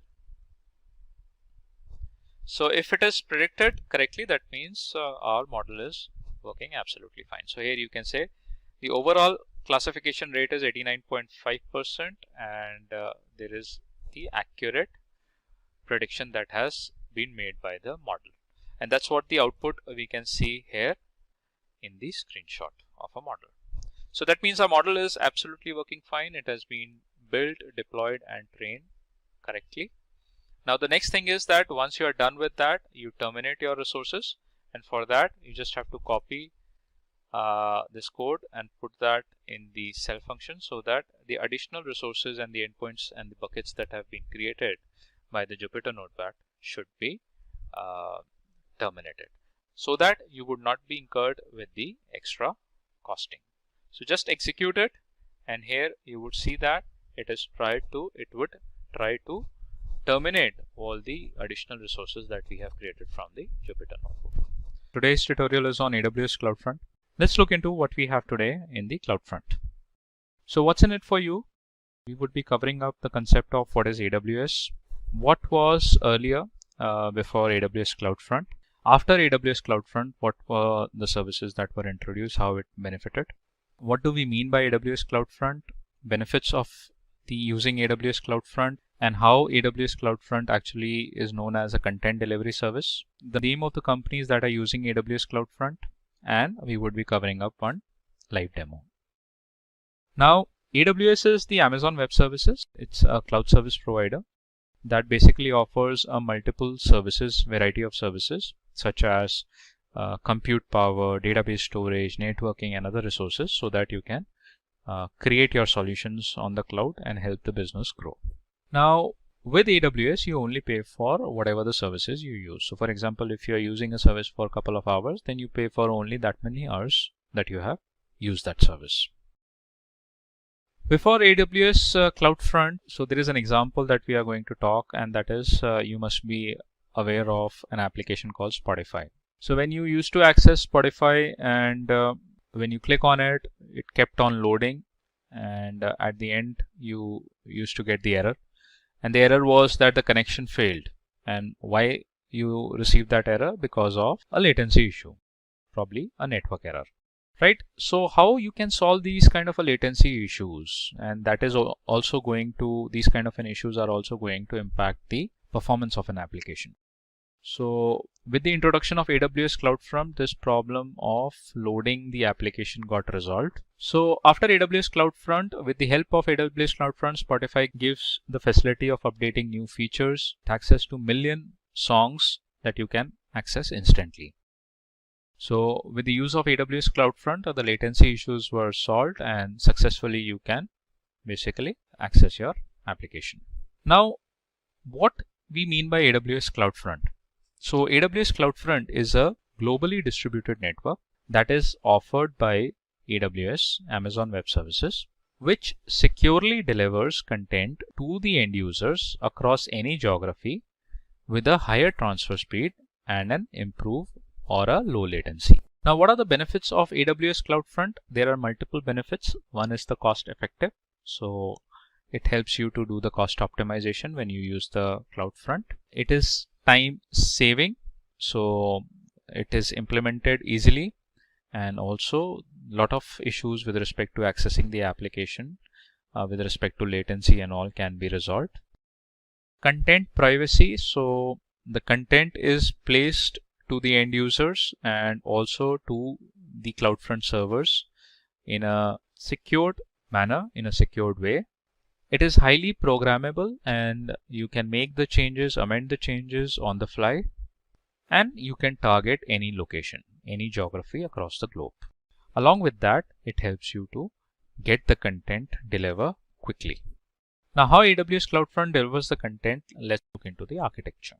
So if it is predicted correctly, that means our model is working absolutely fine. So here you can say the overall classification rate is 89.5%, and there is the accurate prediction that has been made by the model. And that's what the output we can see here in the screenshot of a model. So that means our model is absolutely working fine. It has been built, deployed, and trained correctly. Now the next thing is that once you are done with that, you terminate your resources, and for that you just have to copy this code and put that in the cell function, so that the additional resources and the endpoints and the buckets that have been created by the Jupyter Notepad should be terminated, so that you would not be incurred with the extra costing. So just execute it, and here you would see that it would try to terminate all the additional resources that we have created from the Jupyter Notebook. Today's tutorial is on AWS CloudFront. Let's look into what we have today in the CloudFront. So what's in it for you? We would be covering up the concept of what is AWS, what was earlier before AWS CloudFront, after AWS CloudFront, what were the services that were introduced, how it benefited. What do we mean by AWS CloudFront, benefits of the using AWS CloudFront, and how AWS CloudFront actually is known as a content delivery service, the name of the companies that are using AWS CloudFront, and we would be covering up one live demo. Now, AWS is the Amazon Web Services. It's a cloud service provider that basically offers a multiple services, variety of services, such as compute power, database storage, networking, and other resources, so that you can create your solutions on the cloud and help the business grow. Now, with AWS, you only pay for whatever the services you use. So for example, if you are using a service for a couple of hours, then you pay for only that many hours that you have used that service. Before AWS CloudFront, so there is an example that we are going to talk, and that is you must be aware of an application called Spotify. So when you used to access Spotify, and when you click on it, it kept on loading, and at the end you used to get the error. And the error was that the connection failed. And why you received that error? Because of a latency issue, probably a network error, right? So how you can solve these kind of a latency issues, and that is also going to, these kind of an issues are also going to impact the performance of an application. So with the introduction of AWS CloudFront, this problem of loading the application got resolved. So after AWS CloudFront, with the help of AWS CloudFront, Spotify gives the facility of updating new features, access to million songs that you can access instantly. So with the use of AWS CloudFront, the latency issues were solved, and successfully you can basically access your application. Now, what we mean by AWS CloudFront? So AWS CloudFront is a globally distributed network that is offered by AWS, Amazon Web Services, which securely delivers content to the end users across any geography with a higher transfer speed and an improved or a low latency. Now, what are the benefits of AWS CloudFront? There are multiple benefits. One is the cost effective. So it helps you to do the cost optimization when you use the CloudFront. It is time saving, so it is implemented easily, and also a lot of issues with respect to accessing the application with respect to latency and all can be resolved. Content privacy, so the content is placed to the end users and also to the CloudFront servers in a secured manner, in a secured way. It is highly programmable, and you can make the changes, amend the changes on the fly. and you can target any location, any geography across the globe. Along with that, it helps you to get the content deliver quickly. Now, how AWS CloudFront delivers the content, let's look into the architecture.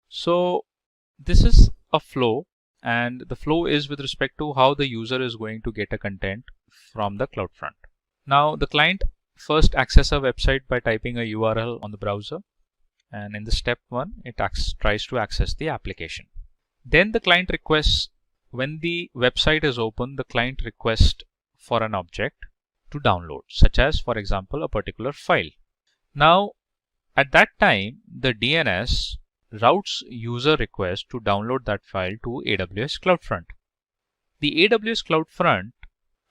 So this is a flow, and the flow is with respect to how the user is going to get a content from the CloudFront. Now, the client first access a website by typing a URL on the browser, and in the step 1, it tries to access the application. Then the client requests, when the website is open, the client requests for an object to download, such as, for example, a particular file. Now, at that time, the DNS routes user request to download that file to AWS CloudFront. The AWS CloudFront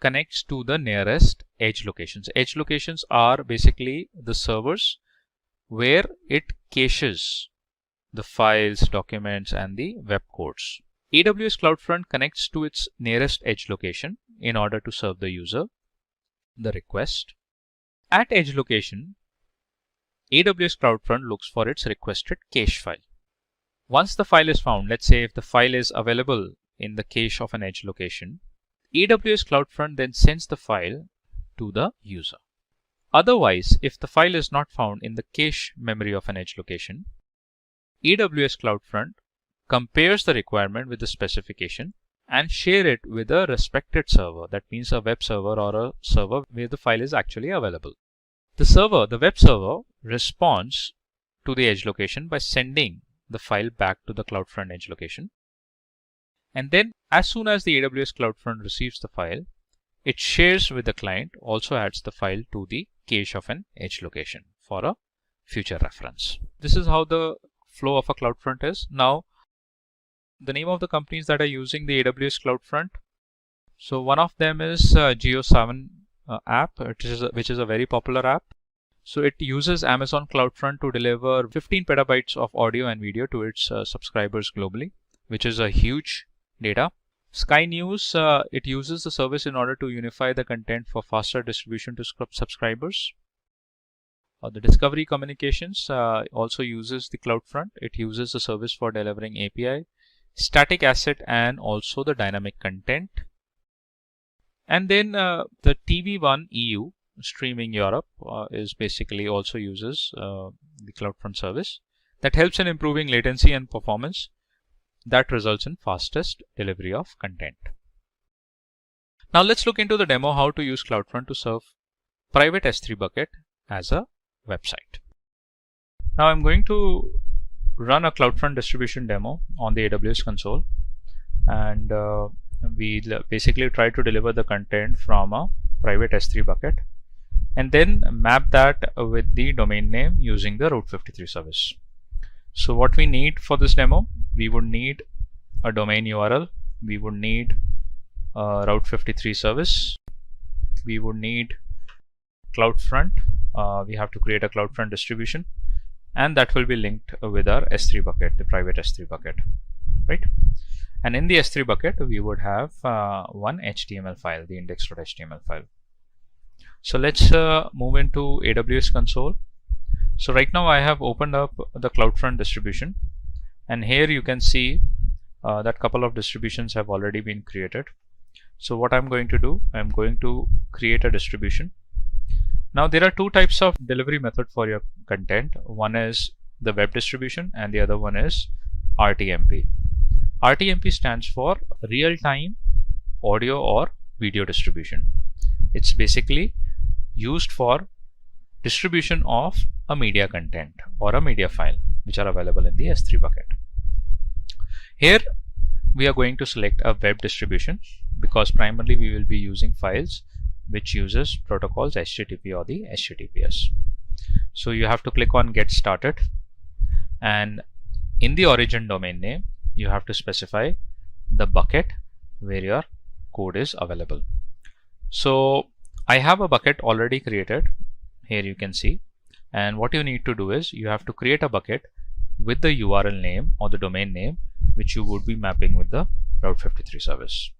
connects to the nearest edge locations. Edge locations are basically the servers where it caches the files, documents, and the web codes. AWS CloudFront connects to its nearest edge location in order to serve the user the request. At edge location, AWS CloudFront looks for its requested cache file. Once the file is found, let's say if the file is available in the cache of an edge location, AWS CloudFront then sends the file to the user. Otherwise, if the file is not found in the cache memory of an edge location, AWS CloudFront compares the requirement with the specification and share it with a respected server. That means a web server or a server where the file is actually available. The web server responds to the edge location by sending the file back to the CloudFront edge location. And then as soon as the AWS CloudFront receives the file, it shares with the client, also adds the file to the cache of an edge location for a future reference. This is how the flow of a CloudFront is. Now, the name of the companies that are using the AWS CloudFront. So one of them is Geo7 app, which is a very popular app. So it uses Amazon CloudFront to deliver 15 petabytes of audio and video to its subscribers globally, which is a huge data. Sky News, it uses the service in order to unify the content for faster distribution to subscribers. The Discovery Communications also uses the CloudFront. It uses the service for delivering API, static asset, and also the dynamic content. And then the TV1 EU, Streaming Europe, is basically also uses the CloudFront service that helps in improving latency and performance that results in fastest delivery of content. Now let's look into the demo how to use CloudFront to serve private S3 bucket as a website. Now I'm going to run a CloudFront distribution demo on the AWS console, and we'll basically try to deliver the content from a private S3 bucket and then map that with the domain name using the Route 53 service. So what we need for this demo, we would need a domain URL, we would need a Route 53 service, we would need CloudFront, we have to create a CloudFront distribution, and that will be linked with our S3 bucket, the private S3 bucket, right? And in the S3 bucket, we would have one HTML file, the index.html file. So let's move into AWS console. So right now I have opened up the CloudFront distribution, and here you can see that couple of distributions have already been created. So what I'm going to do, I'm going to create a distribution. Now there are two types of delivery method for your content. One is the web distribution and the other one is RTMP. RTMP stands for real-time audio or video distribution. It's basically used for distribution of a media content or a media file which are available in the S3 bucket. Here we are going to select a web distribution because primarily we will be using files which uses protocols HTTP or the HTTPS. So you have to click on Get Started, and in the origin domain name you have to specify the bucket where your code is available. So I have a bucket already created, here you can see, and what you need to do is you have to create a bucket with the URL name or the domain name which you would be mapping with the Route 53 service.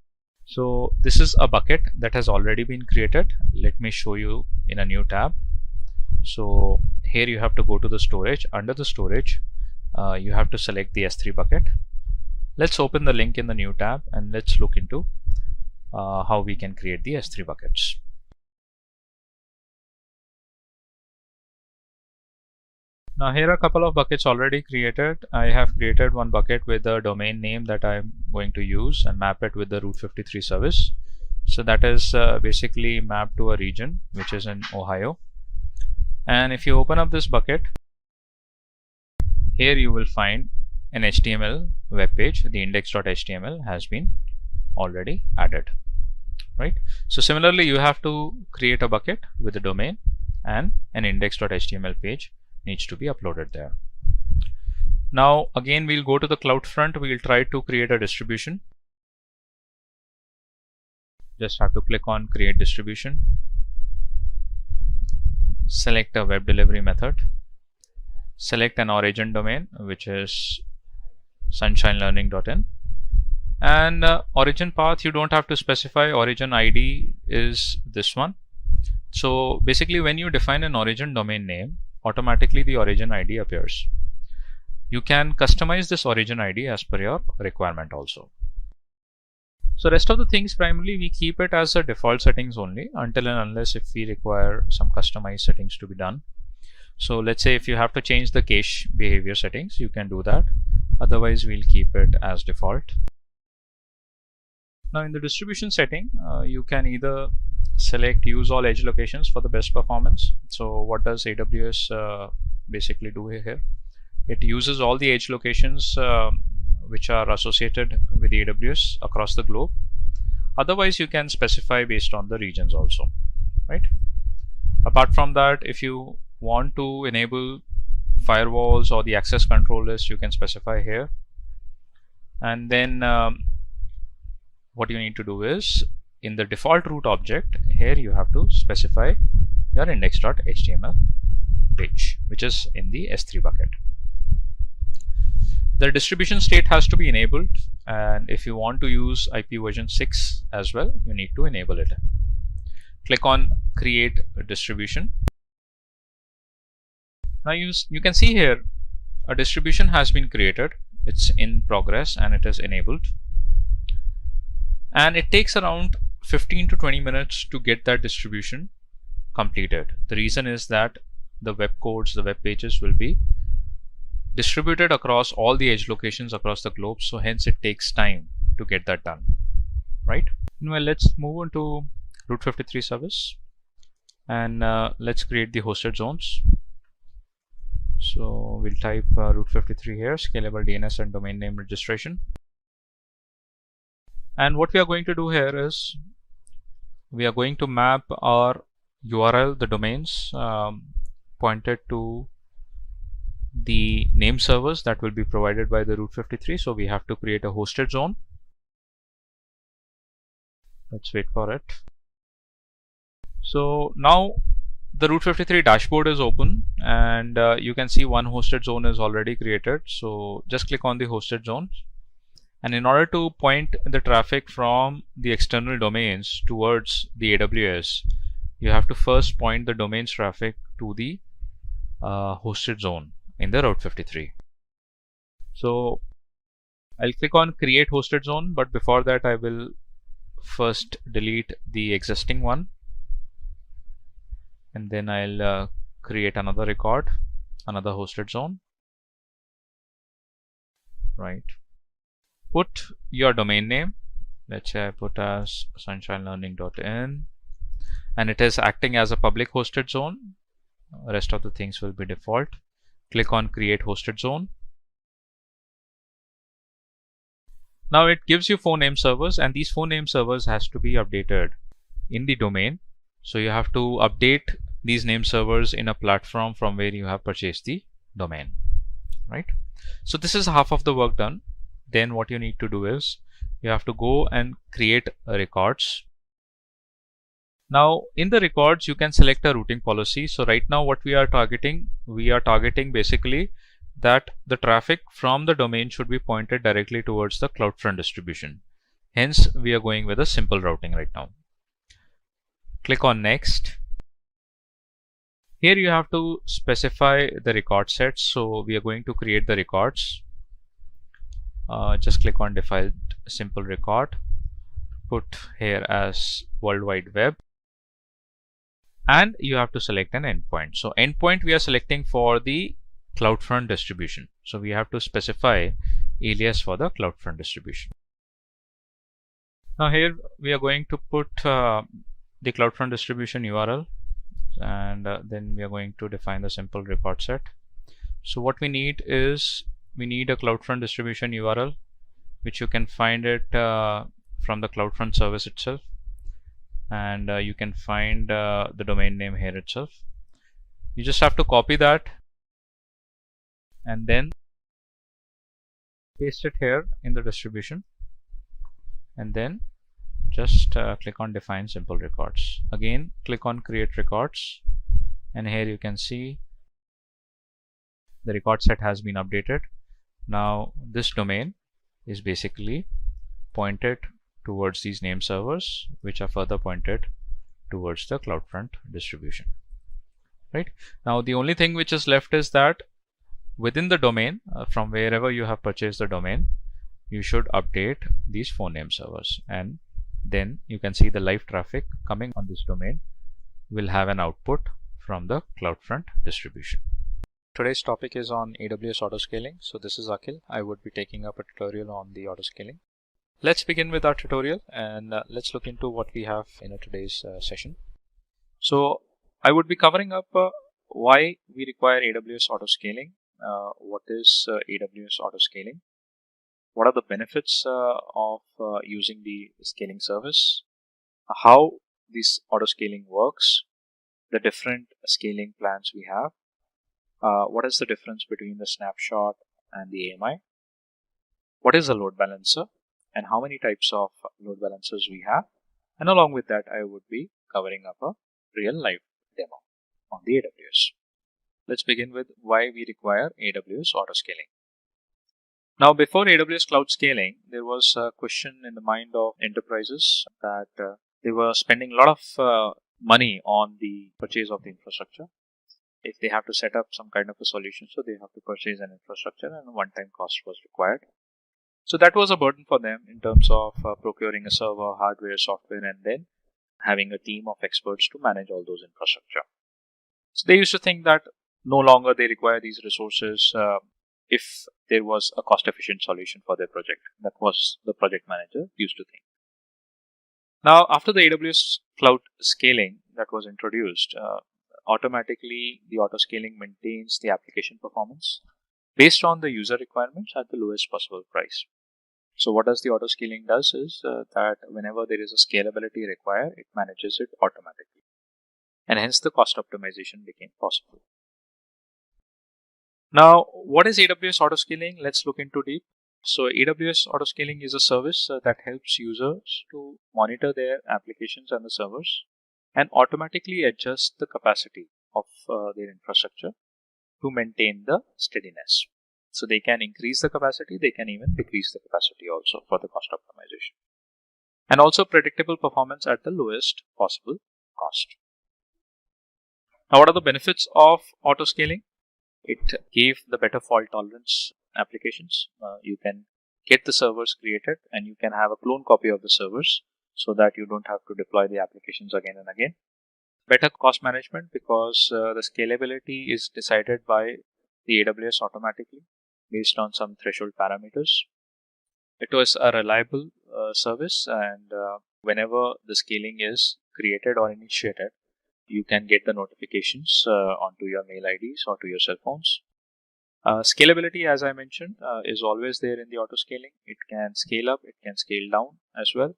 So this is a bucket that has already been created. Let me show you in a new tab. So here you have to go to the storage. Under the storage you have to select the S3 bucket. Let's open the link in the new tab and let's look into how we can create the S3 buckets. Now here are a couple of buckets already created. I have created one bucket with the domain name that I'm going to use and map it with the Route 53 service. So that is basically mapped to a region which is in Ohio. And if you open up this bucket, here you will find an HTML web page. The index.html has been already added, right? So similarly, you have to create a bucket with a domain, and an index.html page needs to be uploaded there. Now again, we'll go to the CloudFront. We'll try to create a distribution. Just have to click on create distribution, select a web delivery method, select an origin domain which is sunshinelearning.in, and origin path you don't have to specify. Origin ID is this one. So basically, when you define an origin domain name, automatically the origin ID appears. You can customize this origin ID as per your requirement also. So rest of the things, primarily we keep it as a default settings only until and unless if we require some customized settings to be done. So let's say if you have to change the cache behavior settings, you can do that. Otherwise, we'll keep it as default. Now in the distribution setting, you can either select use all edge locations for the best performance. So what does AWS basically do here? It uses all the edge locations which are associated with AWS across the globe. Otherwise, you can specify based on the regions also, right? Apart from that, if you want to enable firewalls or the access control list, you can specify here. And then what you need to do is, in the default root object, here you have to specify your index.html page, which is in the S3 bucket. The distribution state has to be enabled, and if you want to use IP version 6 as well, you need to enable it. Click on create a distribution. Now you can see here a distribution has been created. It's in progress and it is enabled. And it takes around 15 to 20 minutes to get that distribution completed. The reason is that the web codes, the web pages will be distributed across all the edge locations across the globe. So hence it takes time to get that done, right? Well, let's move on to Route 53 service, and let's create the hosted zones. So we'll type Route 53 here, scalable DNS and domain name registration. And what we are going to do here is we are going to map our URL, the domains pointed to the name servers that will be provided by the Route 53. So we have to create a hosted zone. Let's wait for it. So now the Route 53 dashboard is open, and you can see one hosted zone is already created. So just click on the hosted zone. And in order to point the traffic from the external domains towards the AWS, you have to first point the domains traffic to the hosted zone in the Route 53. So I'll click on create hosted zone, but before that I will first delete the existing one, and then I'll create another record, another hosted zone, right? Put your domain name. Let's say I put as sunshinelearning.in, and it is acting as a public hosted zone. Rest of the things will be default. Click on create hosted zone. Now it gives you 4 name servers, and these 4 name servers has to be updated in the domain. So you have to update these name servers in a platform from where you have purchased the domain, right? So this is half of the work done. Then what you need to do is you have to go and create records. Now in the records you can select a routing policy. So right now what we are targeting basically that the traffic from the domain should be pointed directly towards the CloudFront distribution. Hence we are going with a simple routing right now. Click on next. Here you have to specify the record sets. So we are going to create the records. Just click on define simple record. Put here as World Wide Web. And you have to select an endpoint. So endpoint we are selecting for the CloudFront distribution. So we have to specify alias for the CloudFront distribution. Now here we are going to put the CloudFront distribution URL, and then we are going to define the simple record set. So what we need is we need a CloudFront distribution URL, which you can find it from the CloudFront service itself, and you can find the domain name here itself. You just have to copy that and then paste it here in the distribution, and then just click on define simple records. Again, click on create records, and here you can see the record set has been updated. Now this domain is basically pointed towards these name servers, which are further pointed towards the CloudFront distribution. Right now, the only thing which is left is that within the domain, from wherever you have purchased the domain, you should update these 4 name servers, and then you can see the live traffic coming on this domain will have an output from the CloudFront distribution. Today's topic is on AWS Auto Scaling. So this is Akhil. I would be taking up a tutorial on the auto scaling. Let's begin with our tutorial, and let's look into what we have in today's session. So I would be covering up why we require AWS Auto Scaling. What is AWS Auto Scaling? What are the benefits of using the scaling service? How this auto scaling works? The different scaling plans we have. What is the difference between the snapshot and the AMI? What is a load balancer? And how many types of load balancers we have? And along with that, I would be covering up a real live demo on the AWS. Let's begin with why we require AWS Auto Scaling. Now, before AWS Cloud Scaling, there was a question in the mind of enterprises that they were spending a lot of money on the purchase of the infrastructure. If they have to set up some kind of a solution, so they have to purchase an infrastructure, and a one-time cost was required. So that was a burden for them in terms of procuring a server, hardware, software, and then having a team of experts to manage all those infrastructure. So they used to think that no longer they require these resources if there was a cost-efficient solution for their project. That was the project manager used to think. Now, after the AWS Cloud Scaling that was introduced, automatically the auto scaling maintains the application performance based on the user requirements at the lowest possible price. So what does the auto scaling does is that whenever there is a scalability required, it manages it automatically, and hence the cost optimization became possible. Now, what is AWS Auto Scaling? Let's look into deep. So AWS Auto Scaling is a service that helps users to monitor their applications and the servers and automatically adjust the capacity of their infrastructure to maintain the steadiness. So they can increase the capacity, they can even decrease the capacity also for the cost optimization. And also predictable performance at the lowest possible cost. Now, what are the benefits of auto scaling? It gave the better fault tolerance applications. You can get the servers created and you can have a clone copy of the servers so that you don't have to deploy the applications again and again. Better cost management because the scalability is decided by the AWS automatically based on some threshold parameters. It was a reliable service, and whenever the scaling is created or initiated, you can get the notifications onto your mail IDs or to your cell phones. Scalability, as I mentioned, is always there in the auto scaling. It can scale up, it can scale down as well.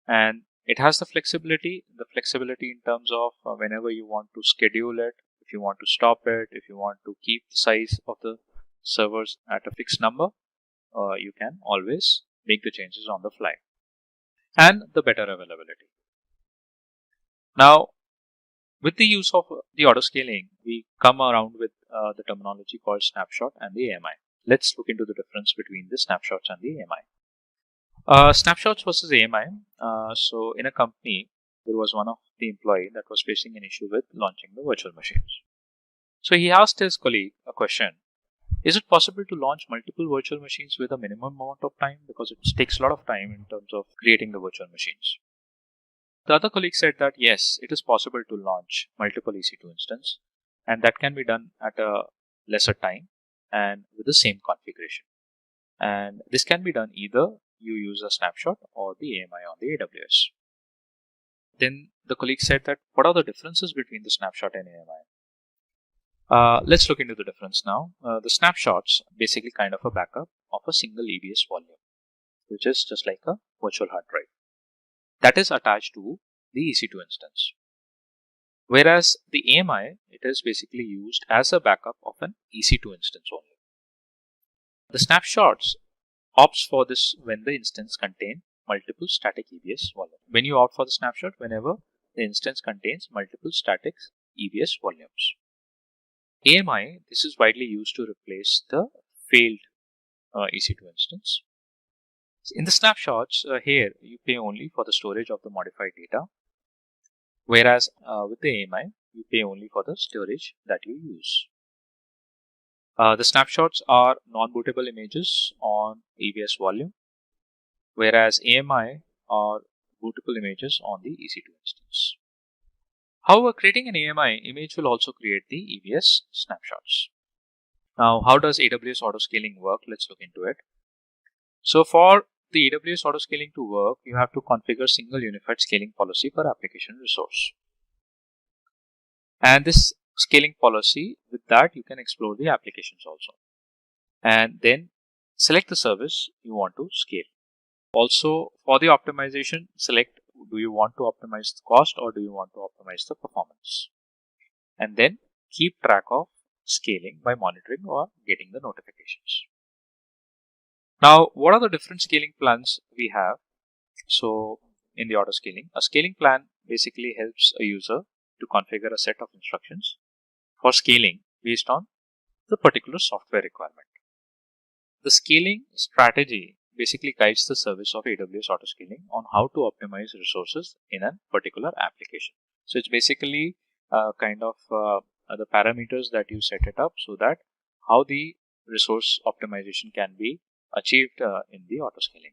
And it has the flexibility in terms of whenever you want to schedule it, if you want to stop it, if you want to keep the size of the servers at a fixed number, you can always make the changes on the fly. And the better availability. Now, with the use of the auto scaling, we come around with the terminology called snapshot and the AMI. Let's look into the difference between the snapshots and the AMI. Snapshots versus AMI. So in a company, there was one of the employee that was facing an issue with launching the virtual machines. So he asked his colleague a question. Is it possible to launch multiple virtual machines with a minimum amount of time? Because it takes a lot of time in terms of creating the virtual machines. The other colleague said that yes, it is possible to launch multiple EC2 instances, and that can be done at a lesser time and with the same configuration. And this can be done either you use a snapshot or the AMI on the AWS. Then the colleague said that what are the differences between the snapshot and AMI? Let's look into the difference now. The snapshots basically kind of a backup of a single EBS volume, which is just like a virtual hard drive that is attached to the EC2 instance. Whereas the AMI, it is basically used as a backup of an EC2 instance only. The snapshots opts for this when the instance contains multiple static EBS volumes. When you opt for the snapshot, whenever the instance contains multiple static EBS volumes. AMI, this is widely used to replace the failed EC2 instance. In the snapshots, here you pay only for the storage of the modified data, whereas with the AMI, you pay only for the storage that you use. The snapshots are non-bootable images on EBS volume, whereas AMI are bootable images on the EC2 instance. However, creating an AMI image will also create the EBS snapshots. Now, how does AWS Auto Scaling work? Let's look into it. So for the AWS Auto Scaling to work, you have to configure single unified scaling policy per application resource. And this scaling policy, with that you can explore the applications also. And then select the service you want to scale. Also, for the optimization, select do you want to optimize the cost or do you want to optimize the performance. And then keep track of scaling by monitoring or getting the notifications. Now, what are the different scaling plans we have? So in the auto scaling, a scaling plan basically helps a user to configure a set of instructions for scaling based on the particular software requirement. The scaling strategy basically guides the service of AWS Auto Scaling on how to optimize resources in a particular application. So it's basically kind of the parameters that you set it up so that how the resource optimization can be achieved in the auto scaling.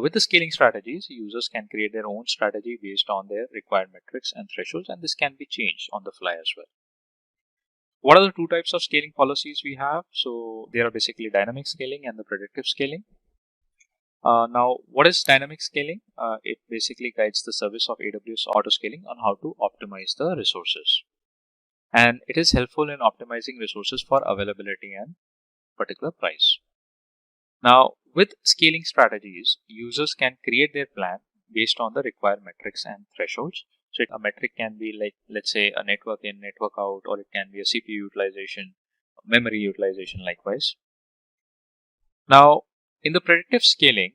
With the scaling strategies, users can create their own strategy based on their required metrics and thresholds, and this can be changed on the fly as well. What are the two types of scaling policies we have? So there are basically dynamic scaling and the predictive scaling. Now, what is dynamic scaling? It basically guides the service of AWS Auto Scaling on how to optimize the resources. And it is helpful in optimizing resources for availability and particular price. Now, with scaling strategies, users can create their plan based on the required metrics and thresholds. So a metric can be like, let's say, a network in, network out, or it can be a CPU utilization, memory utilization likewise. Now, in the predictive scaling,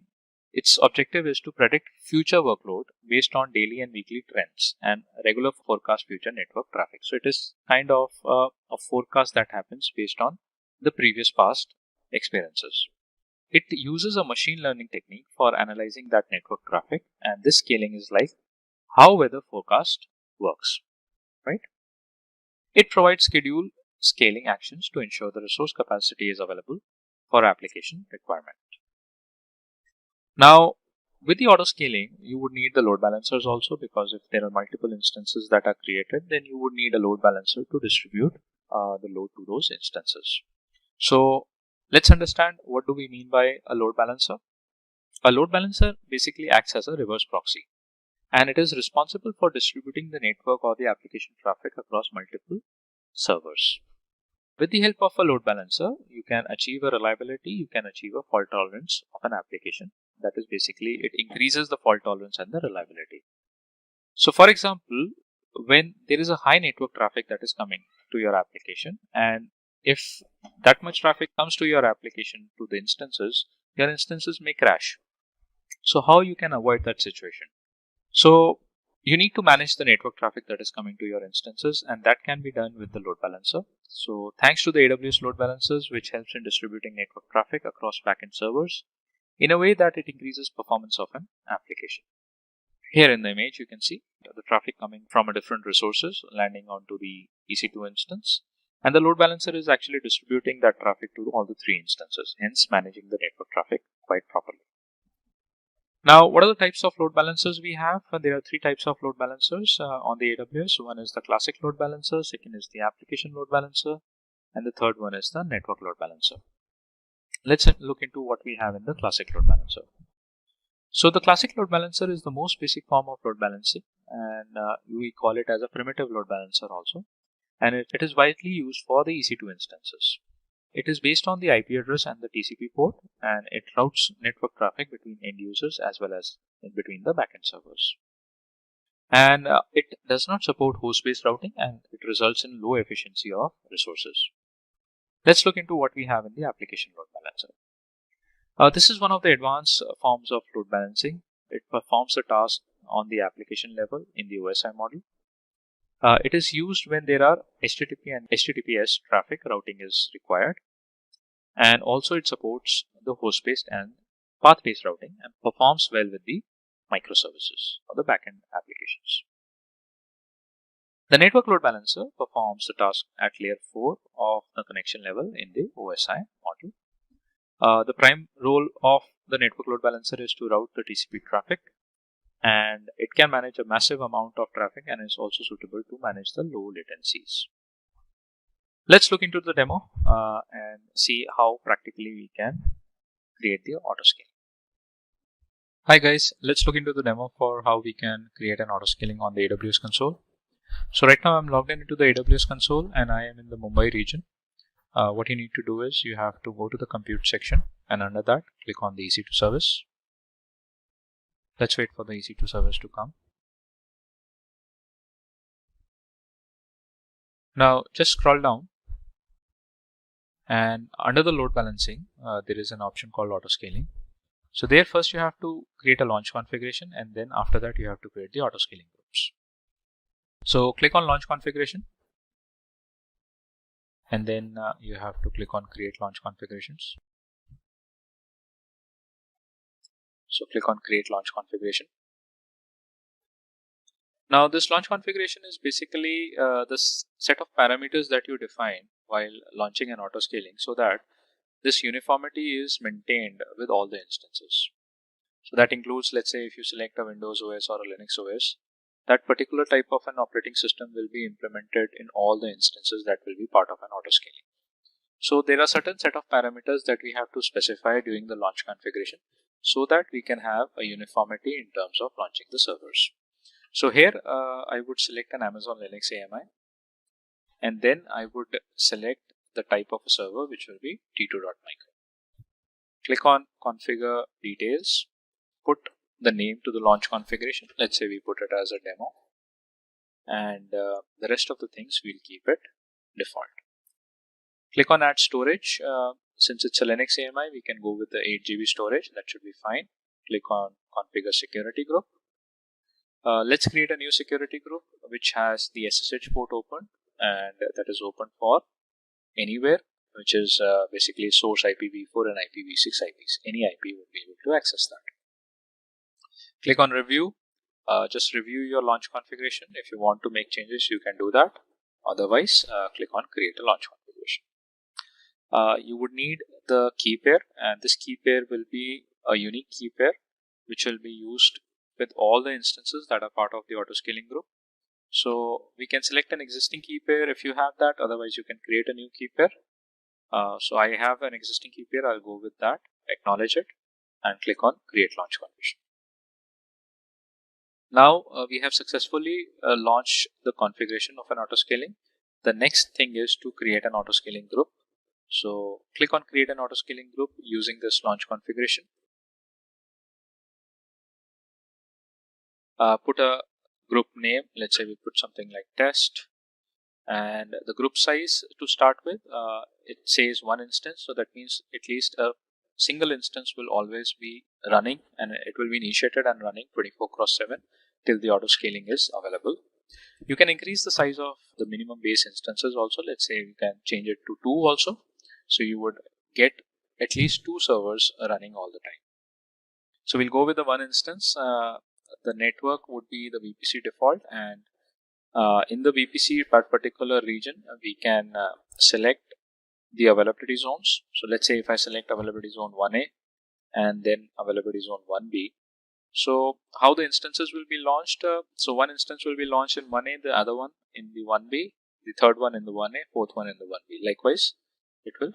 its objective is to predict future workload based on daily and weekly trends and regular forecast future network traffic. So it is kind of a forecast that happens based on the previous past experiences. It uses a machine learning technique for analyzing that network traffic, and this scaling is like how weather forecast works, right? It provides schedule scaling actions to ensure the resource capacity is available for application requirement. Now, with the auto scaling, you would need the load balancers also, because if there are multiple instances that are created, then you would need a load balancer to distribute the load to those instances. So let's understand what do we mean by a load balancer. A load balancer basically acts as a reverse proxy, and it is responsible for distributing the network or the application traffic across multiple servers. With the help of a load balancer, you can achieve a reliability, you can achieve a fault tolerance of an application. That is basically, it increases the fault tolerance and the reliability. So for example, when there is a high network traffic that is coming to your application, and if that much traffic comes to your application, to the instances, your instances may crash. So how you can avoid that situation? So you need to manage the network traffic that is coming to your instances, and that can be done with the load balancer. So thanks to the AWS load balancers, which helps in distributing network traffic across backend servers in a way that it increases performance of an application. Here in the image, you can see the traffic coming from a different resources landing onto the EC2 instance. And the load balancer is actually distributing that traffic to all the three instances, hence managing the network traffic quite properly. Now, what are the types of load balancers we have? There are three types of load balancers on the AWS. One is the classic load balancer, second is the application load balancer, and the third one is the network load balancer. Let's look into what we have in the classic load balancer. So the classic load balancer is the most basic form of load balancing, and we call it as a primitive load balancer also. And it is widely used for the EC2 instances. It is based on the IP address and the TCP port, and it routes network traffic between end users as well as in between the backend servers. And it does not support host-based routing, and it results in low efficiency of resources. Let's look into what we have in the application load balancer. This is one of the advanced forms of load balancing. It performs the task on the application level in the OSI model. It is used when there are HTTP and HTTPS traffic routing is required, and also it supports the host-based and path-based routing and performs well with the microservices or the backend applications. The network load balancer performs the task at layer 4 of the connection level in the OSI model. The prime role of the network load balancer is to route the TCP traffic, and it can manage a massive amount of traffic and is also suitable to manage the low latencies. Let's look into the demo and see how practically we can create the auto scaling. Hi guys, let's look into the demo for how we can create an auto scaling on the AWS console. So right now I'm logged into the AWS console and I am in the Mumbai region. What you need to do is you have to go to the compute section, and under that click on the EC2 service. Let's wait for the EC2 service to come. Now just scroll down, and under the load balancing there is an option called auto scaling. So there first you have to create a launch configuration, and then after that you have to create the auto scaling groups. So click on launch configuration, and then you have to click on create launch configurations. So click on create launch configuration. Now this launch configuration is basically this set of parameters that you define while launching an auto scaling, so that this uniformity is maintained with all the instances. So that includes, let's say if you select a Windows OS or a Linux OS, that particular type of an operating system will be implemented in all the instances that will be part of an auto scaling. So there are certain set of parameters that we have to specify during the launch configuration so that we can have a uniformity in terms of launching the servers. So here I would select an Amazon Linux AMI, and then I would select the type of a server, which will be t2.micro. Click on configure details, put the name to the launch configuration. Let's say we put it as a demo, and the rest of the things we'll keep it default. Click on add storage. Since it's a Linux AMI, we can go with the 8 GB storage. That should be fine. Click on configure security group. Let's create a new security group which has the SSH port open, and that is open for anywhere, which is basically source IPv4 and IPv6 IPs. Any IP will be able to access that. Click on review. Just review your launch configuration. If you want to make changes, you can do that. Otherwise, click on create a launch configuration. You would need the key pair, and this key pair will be a unique key pair which will be used with all the instances that are part of the auto scaling group. So we can select an existing key pair if you have that. Otherwise, you can create a new key pair. So I have an existing key pair. I'll go with that, acknowledge it, and click on create launch configuration. Now we have successfully launched the configuration of an auto scaling. The next thing is to create an auto scaling group. So click on create an auto scaling group using this launch configuration. Put a group name. Let's say we put something like test, and the group size to start with, it says one instance, so that means at least a single instance will always be running, and it will be initiated and running 24/7 till the auto scaling is available. You can increase the size of the minimum base instances also. Let's say you can change it to 2 also, so you would get at least 2 servers running all the time. So we'll go with the one instance. the network would be the VPC default, and in the VPC particular region, we can select the availability zones. So let's say if I select availability zone 1A and then availability zone 1B. So how the instances will be launched? So one instance will be launched in 1A, the other one in the 1B, the third one in the 1A, fourth one in the 1B. Likewise, it will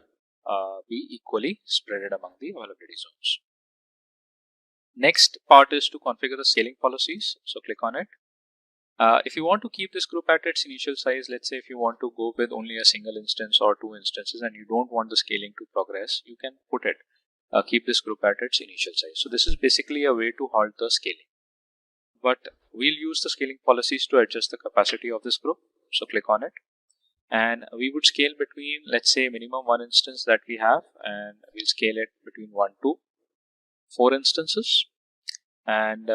be equally spread among the availability zones. Next part is to configure the scaling policies. So click on it. If you want to keep this group at its initial size, let's say if you want to go with only a single instance or two instances and you don't want the scaling to progress, you can put it, keep this group at its initial size. So this is basically a way to halt the scaling. But we'll use the scaling policies to adjust the capacity of this group. So click on it. And we would scale between, let's say, minimum one instance that we have, and we'll scale it between 1 to 4 instances. And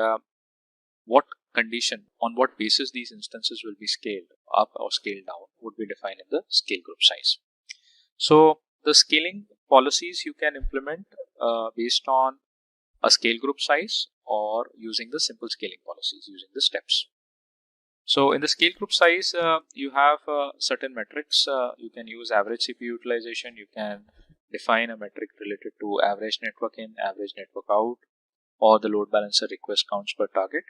what condition, on what basis these instances will be scaled up or scaled down would be defined in the scale group size. So the scaling policies you can implement based on a scale group size or using the simple scaling policies using the steps. So in the scale group size, you have certain metrics. You can use average CPU utilization. You can define a metric related to average network in, average network out, or the load balancer request counts per target.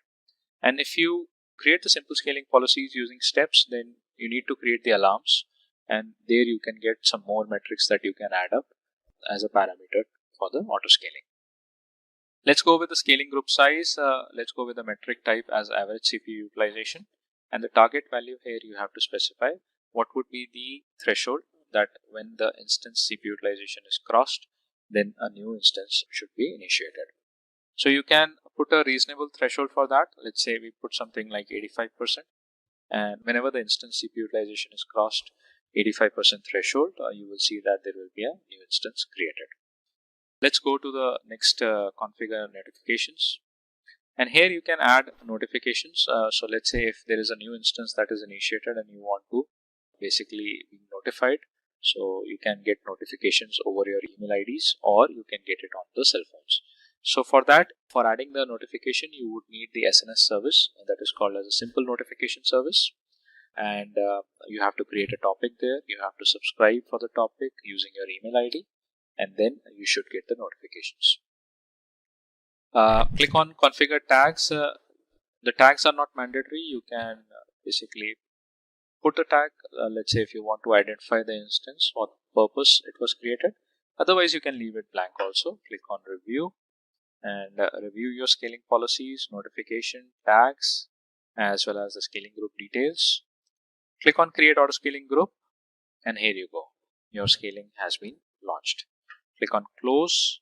And if you create the simple scaling policies using steps, then you need to create the alarms, and there you can get some more metrics that you can add up as a parameter for the auto scaling. Let's go with the scaling group size. Let's go with the metric type as average CPU utilization, and the target value here you have to specify what would be the threshold that when the instance CPU utilization is crossed, then a new instance should be initiated. So you can put a reasonable threshold for that. Let's say we put something like 85%, and whenever the instance CPU utilization is crossed 85% threshold, you will see that there will be a new instance created. Let's go to the next configure notifications, and here you can add notifications. So let's say if there is a new instance that is initiated and you want to basically be notified, so you can get notifications over your email IDs or you can get it on the cell phones. So for that, for adding the notification, you would need the SNS service that is called as a simple notification service, and you have to create a topic there. You have to subscribe for the topic using your email ID, and then you should get the notifications. Click on configure tags. The tags are not mandatory. You can basically put a tag. Let's say if you want to identify the instance for the purpose it was created. Otherwise, you can leave it blank also. Click on review and review your scaling policies, notification, tags, as well as the scaling group details. Click on create auto scaling group, and here you go. Your scaling has been launched. Click on close,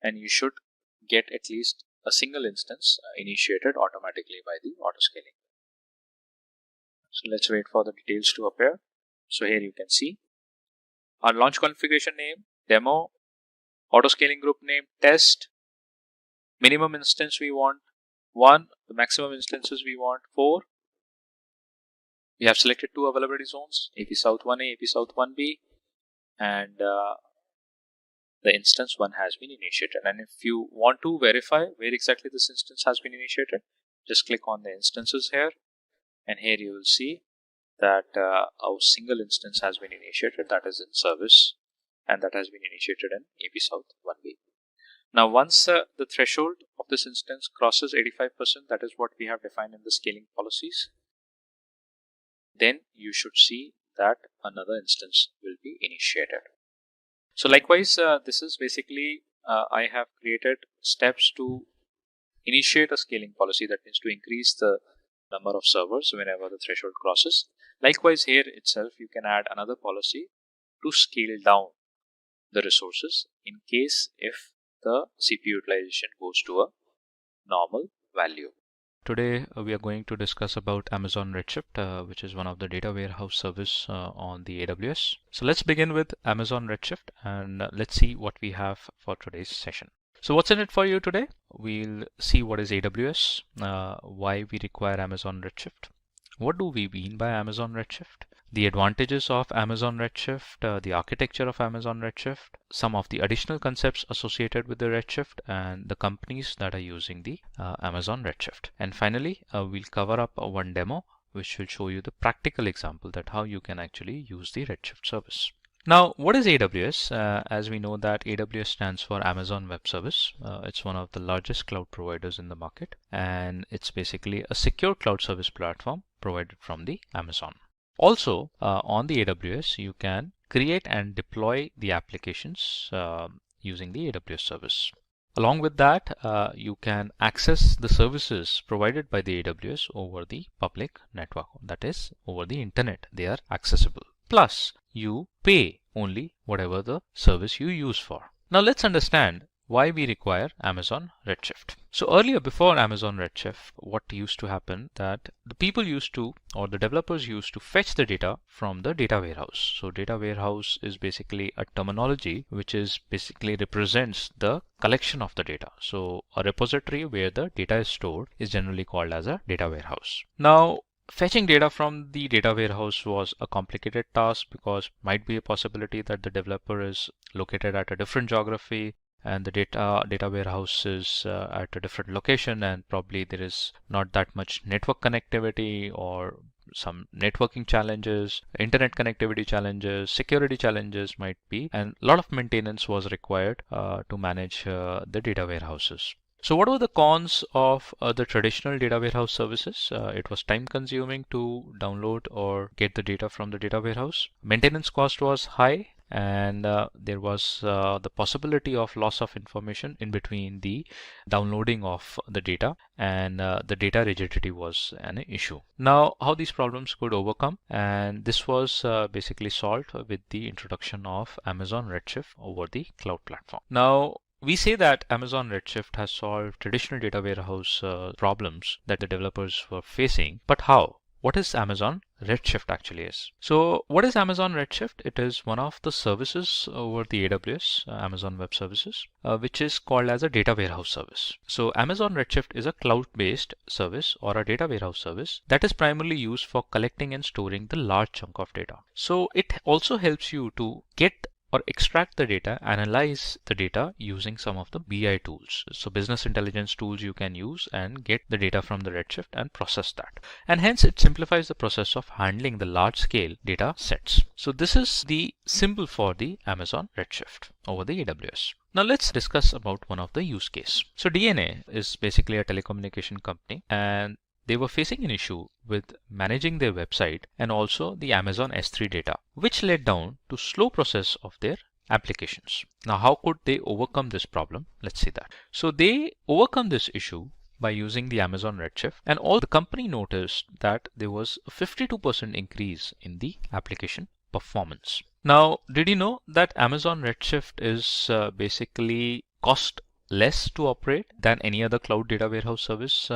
and you should get at least a single instance initiated automatically by the auto scaling. So let's wait for the details to appear. So here you can see our launch configuration name, demo, auto scaling group name, test, minimum instance we want 1, the maximum instances we want 4. We have selected 2 availability zones, AP South 1A, AP South 1B, and the instance 1 has been initiated. And if you want to verify where exactly this instance has been initiated, just click on the instances here, and here you will see that a single instance has been initiated, that is in service, and that has been initiated in AP South 1B. Now once the threshold of this instance crosses 85%, that is what we have defined in the scaling policies, then you should see that another instance will be initiated. So likewise, this is basically I have created steps to initiate a scaling policy, that means to increase the number of servers whenever the threshold crosses. Likewise, here itself you can add another policy to scale down the resources in case if the CPU utilization goes to a normal value. Today we are going to discuss about Amazon Redshift, which is one of the data warehouse service on the AWS. So let's begin with Amazon Redshift, and let's see what we have for today's session. So what's in it for you today? We'll see what is AWS, why we require Amazon Redshift, what do we mean by Amazon Redshift, the advantages of Amazon Redshift, the architecture of Amazon Redshift, some of the additional concepts associated with the Redshift, and the companies that are using the Amazon Redshift. And finally, we'll cover up one demo which will show you the practical example that how you can actually use the Redshift service. Now, what is AWS? As we know that AWS stands for Amazon Web Service. It's one of the largest cloud providers in the market, and it's basically a secure cloud service platform provided from the Amazon. Also, on the AWS, you can create and deploy the applications using the AWS service. Along with that, you can access the services provided by the AWS over the public network, that is, over the internet. They are accessible. Plus, you pay only whatever the service you use for. Now, let's understand why we require Amazon Redshift. So earlier, before Amazon Redshift, what used to happen that the people used to, or the developers used to fetch the data from the data warehouse. So data warehouse is basically a terminology which is basically represents the collection of the data. So a repository where the data is stored is generally called as a data warehouse. Now, fetching data from the data warehouse was a complicated task because might be a possibility that the developer is located at a different geography and the data warehouse is at a different location, and probably there is not that much network connectivity or some networking challenges, internet connectivity challenges, security challenges might be, and a lot of maintenance was required to manage the data warehouses. So what were the cons of the traditional data warehouse services? It was time consuming to download or get the data from the data warehouse. Maintenance cost was high, and there was the possibility of loss of information in between the downloading of the data, and the data rigidity was an issue. Now, how these problems could overcome, and this was basically solved with the introduction of Amazon Redshift over the cloud platform. Now, we say that Amazon Redshift has solved traditional data warehouse problems that the developers were facing, but how? What is Amazon Redshift actually is? So what is Amazon Redshift? It is one of the services over the AWS, Amazon Web Services, which is called as a data warehouse service. So Amazon Redshift is a cloud-based service or a data warehouse service that is primarily used for collecting and storing the large chunk of data. So it also helps you to get or extract the data, analyze the data using some of the BI tools. So business intelligence tools you can use and get the data from the Redshift and process that. And hence it simplifies the process of handling the large scale data sets. So this is the symbol for the Amazon Redshift over the AWS. Now let's discuss about one of the use case. So DNA is basically a telecommunication company, and they were facing an issue with managing their website and also the Amazon S3 data, which led down to slow process of their applications. Now, how could they overcome this problem? Let's see that. So they overcome this issue by using the Amazon Redshift, and all the company noticed that there was a 52% increase in the application performance. Now, did you know that Amazon Redshift is basically cost less to operate than any other cloud data warehouse service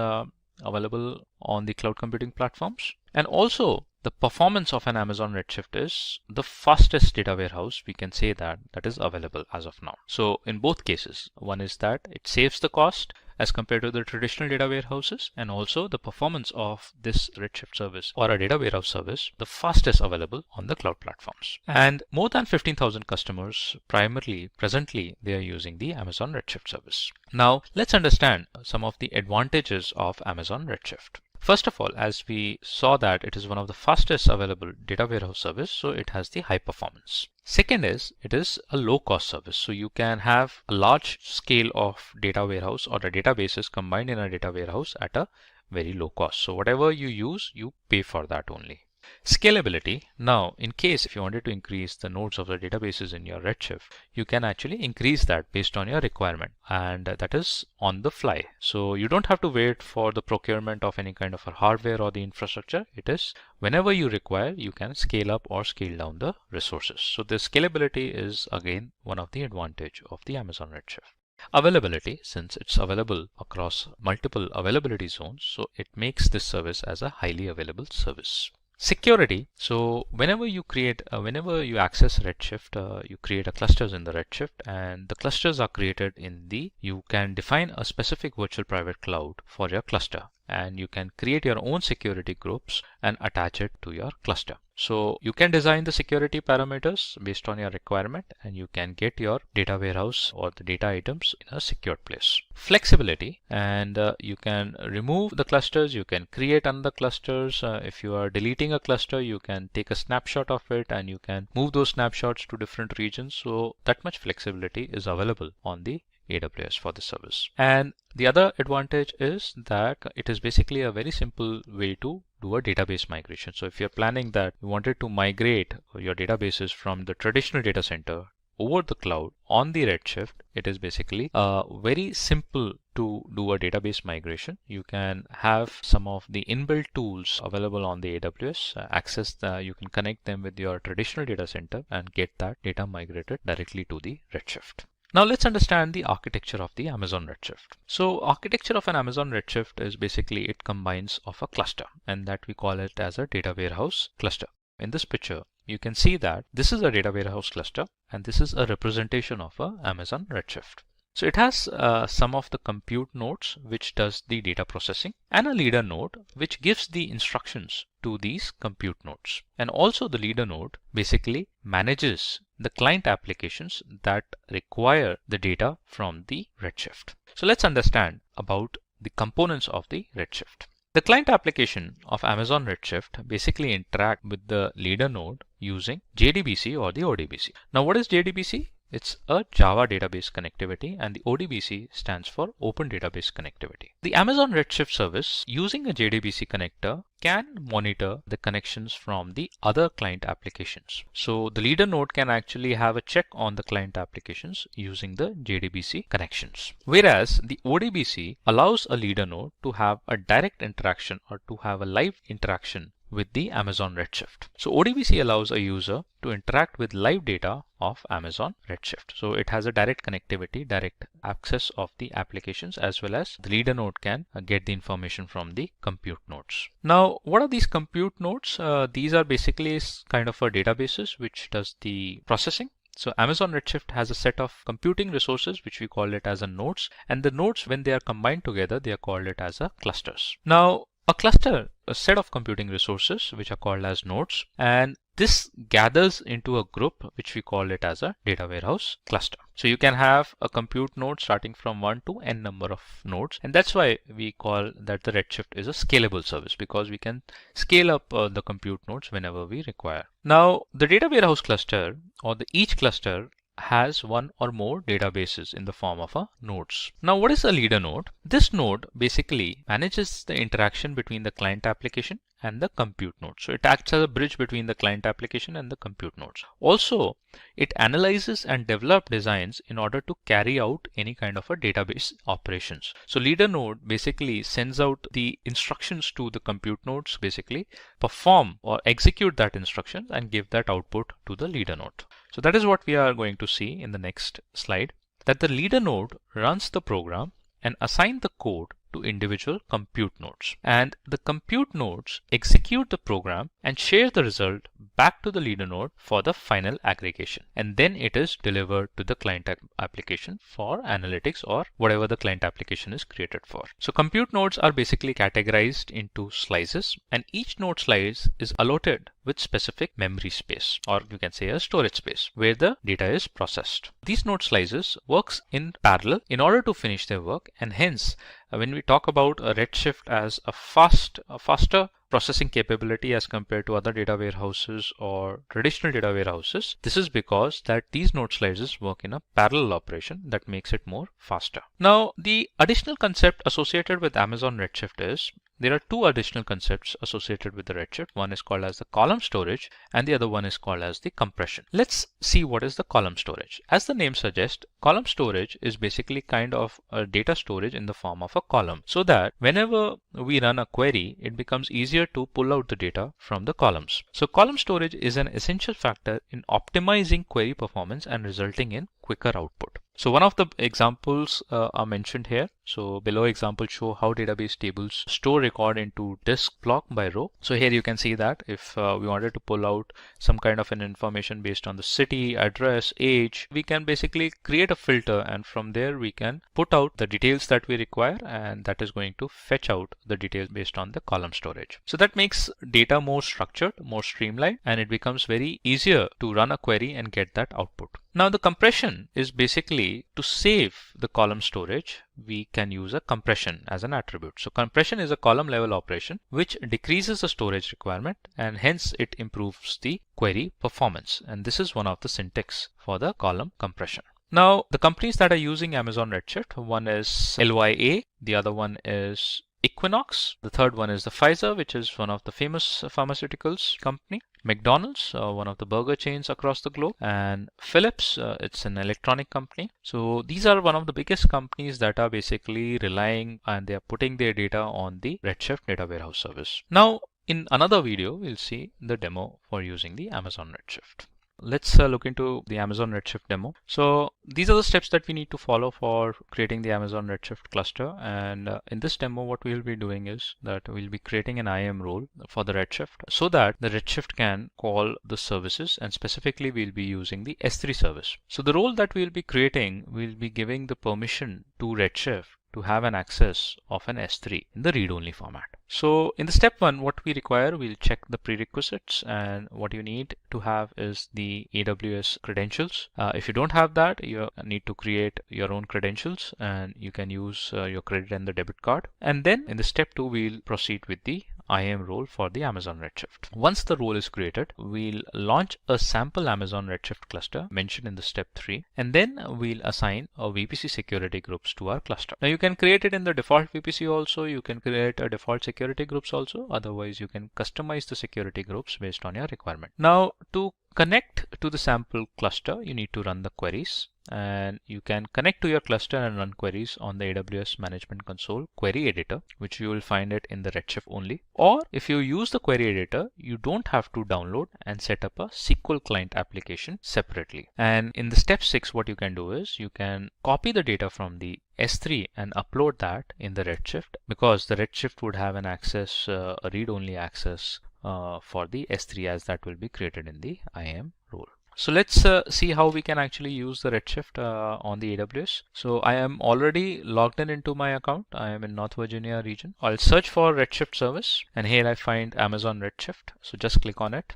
available on the cloud computing platforms? And also the performance of an Amazon Redshift is the fastest data warehouse we can say that is available as of now. So in both cases, one is that it saves the cost as compared to the traditional data warehouses, and also the performance of this Redshift service or a data warehouse service, the fastest available on the cloud platforms. And more than 15,000 customers presently they are using the Amazon Redshift service. Now let's understand some of the advantages of Amazon Redshift. First of all, as we saw that it is one of the fastest available data warehouse service, so it has the high performance. Second is, it is a low cost service. So you can have a large scale of data warehouse or the databases combined in a data warehouse at a very low cost. So whatever you use, you pay for that only. Scalability. Now, in case if you wanted to increase the nodes of the databases in your Redshift, you can actually increase that based on your requirement, and that is on the fly. So you don't have to wait for the procurement of any kind of a hardware or the infrastructure. It is whenever you require, you can scale up or scale down the resources. So the scalability is again one of the advantage of the Amazon Redshift. Availability, since it's available across multiple availability zones, so it makes this service as a highly available service. Security. So whenever you access Redshift, you create a clusters in the Redshift, and the clusters are created in you can define a specific virtual private cloud for your cluster. and you can create your own security groups and attach it to your cluster. So you can design the security parameters based on your requirement, and you can get your data warehouse or the data items in a secured place. Flexibility, and you can remove the clusters, you can create another clusters. If you are deleting a cluster, you can take a snapshot of it and you can move those snapshots to different regions. So that much flexibility is available on the AWS for the service. And the other advantage is that it is basically a very simple way to do a database migration. So if you're planning that you wanted to migrate your databases from the traditional data center over the cloud on the Redshift, it is basically very simple to do a database migration. You can have some of the inbuilt tools available on the AWS, you can connect them with your traditional data center and get that data migrated directly to the Redshift. Now let's understand the architecture of the Amazon Redshift. So architecture of an Amazon Redshift is basically it combines of a cluster, and that we call it as a data warehouse cluster. In this picture, you can see that this is a data warehouse cluster and this is a representation of a Amazon Redshift. So it has some of the compute nodes which does the data processing, and a leader node which gives the instructions to these compute nodes. And also the leader node basically manages the client applications that require the data from the Redshift. So let's understand about the components of the Redshift. The client application of Amazon Redshift basically interact with the leader node using JDBC or the ODBC. Now what is JDBC? It's a Java database connectivity, and the ODBC stands for Open Database Connectivity. The Amazon Redshift service using a JDBC connector can monitor the connections from the other client applications. So the leader node can actually have a check on the client applications using the JDBC connections. Whereas the ODBC allows a leader node to have a direct interaction or to have a live interaction with the Amazon Redshift. So ODBC allows a user to interact with live data of Amazon Redshift. So it has a direct connectivity, direct access of the applications, as well as the leader node can get the information from the compute nodes. Now, what are these compute nodes? These are basically kind of a databases which does the processing. So Amazon Redshift has a set of computing resources which we call it as a nodes, and the nodes, when they are combined together, they are called it as a clusters. Now a cluster, a set of computing resources which are called as nodes, and this gathers into a group which we call it as a data warehouse cluster. So you can have a compute node starting from 1 to n number of nodes, and that's why we call that the Redshift is a scalable service, because we can scale up the compute nodes whenever we require. Now the data warehouse cluster, or each cluster, has one or more databases in the form of a nodes. Now what is a leader node? This node basically manages the interaction between the client application and the compute node. So it acts as a bridge between the client application and the compute nodes. Also, it analyzes and develops designs in order to carry out any kind of a database operations. So leader node basically sends out the instructions to the compute nodes, basically perform or execute that instruction and give that output to the leader node. So that is what we are going to see in the next slide, that the leader node runs the program and assign the code to individual compute nodes, and the compute nodes execute the program and share the result back to the leader node for the final aggregation, and then it is delivered to the client application for analytics or whatever the client application is created for. So compute nodes are basically categorized into slices, and each node slice is allotted with specific memory space, or you can say a storage space, where the data is processed. These node slices works in parallel in order to finish their work, and hence when we talk about a Redshift as a faster processing capability as compared to other data warehouses or traditional data warehouses, this is because that these node slices work in a parallel operation that makes it more faster. Now, the additional concept associated with Amazon Redshift is there are two additional concepts associated with the Redshift. One is called as the column storage and the other one is called as the compression. Let's see what is the column storage. As the name suggests, column storage is basically kind of a data storage in the form of a column, so that whenever we run a query, it becomes easier to pull out the data from the columns. So column storage is an essential factor in optimizing query performance and resulting in quicker output. So one of the examples are mentioned here. So below example show how database tables store record into disk block by row. So here you can see that if we wanted to pull out some kind of an information based on the city, address, age, we can basically create a filter, and from there we can put out the details that we require, and that is going to fetch out the details based on the column storage. So that makes data more structured, more streamlined, and it becomes very easier to run a query and get that output. Now the compression is basically to save the column storage. We can use a compression as an attribute. So compression is a column level operation which decreases the storage requirement, and hence it improves the query performance. And this is one of the syntax for the column compression. Now the companies that are using Amazon Redshift, one is LYA, the other one is Equinox, the third one is the Pfizer, which is one of the famous pharmaceuticals company. McDonald's, one of the burger chains across the globe, and Philips, it's an electronic company. So these are one of the biggest companies that are basically relying and they are putting their data on the Redshift data warehouse service. Now in another video, we'll see the demo for using the Amazon Redshift. Let's look into the Amazon Redshift demo. So these are the steps that we need to follow for creating the Amazon Redshift cluster. And in this demo, what we'll be doing is that we'll be creating an IAM role for the Redshift so that the Redshift can call the services, and specifically we'll be using the S3 service. So the role that we'll be creating, we'll be giving the permission to Redshift to have an access of an S3 in the read-only format. So in the step 1, what we require, we'll check the prerequisites, and what you need to have is the AWS credentials. If you don't have that, you need to create your own credentials, and you can use your credit and the debit card. And then in the step 2, we'll proceed with the IAM role for the Amazon Redshift. Once the role is created, we'll launch a sample Amazon Redshift cluster mentioned in the step 3, and then we'll assign a VPC security groups to our cluster. Now you can create it in the default VPC also, you can create a default security groups also, otherwise you can customize the security groups based on your requirement. Now to connect to the sample cluster, you need to run the queries, and you can connect to your cluster and run queries on the AWS Management Console query editor, which you will find it in the Redshift only. Or if you use the query editor, you don't have to download and set up a SQL client application separately. And in the step 6, what you can do is you can copy the data from the S3 and upload that in the Redshift, because the Redshift would have an access, a read-only access for the S3, as that will be created in the IAM role. So let's see how we can actually use the Redshift on the AWS. So I am already logged in into my account. I am in North Virginia region. I'll search for Redshift service, and here I find Amazon Redshift. So just click on it.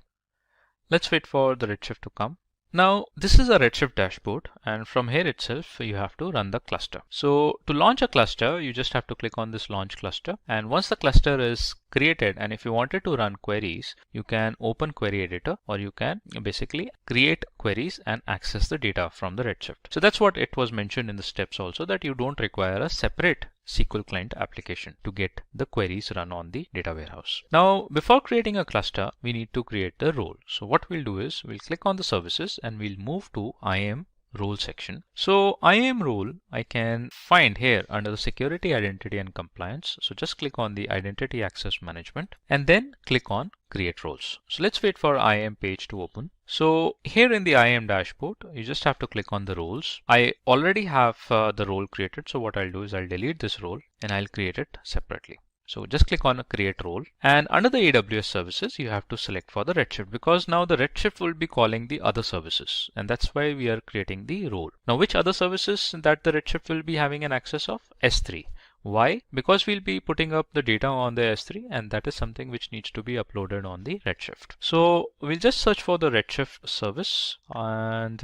Let's wait for the Redshift to come. Now this is a Redshift dashboard, and from here itself you have to run the cluster. So to launch a cluster, you just have to click on this launch cluster, and once the cluster is created, and if you wanted to run queries, you can open query editor, or you can basically create queries and access the data from the Redshift. So that's what it was mentioned in the steps also, that you don't require a separate SQL client application to get the queries run on the data warehouse. Now, before creating a cluster, we need to create the role. So what we'll do is we'll click on the services and we'll move to IAM role section. So IAM role I can find here under the security, identity and compliance. So just click on the identity access management and then click on create roles. So let's wait for IAM page to open. So here in the IAM dashboard, you just have to click on the roles. I already have the role created. So what I'll do is I'll delete this role and I'll create it separately. So just click on a create role, and under the AWS services, you have to select for the Redshift, because now the Redshift will be calling the other services, and that's why we are creating the role. Now, which other services that the Redshift will be having an access of? S3. Why? Because we'll be putting up the data on the S3, and that is something which needs to be uploaded on the Redshift. So we'll just search for the Redshift service, and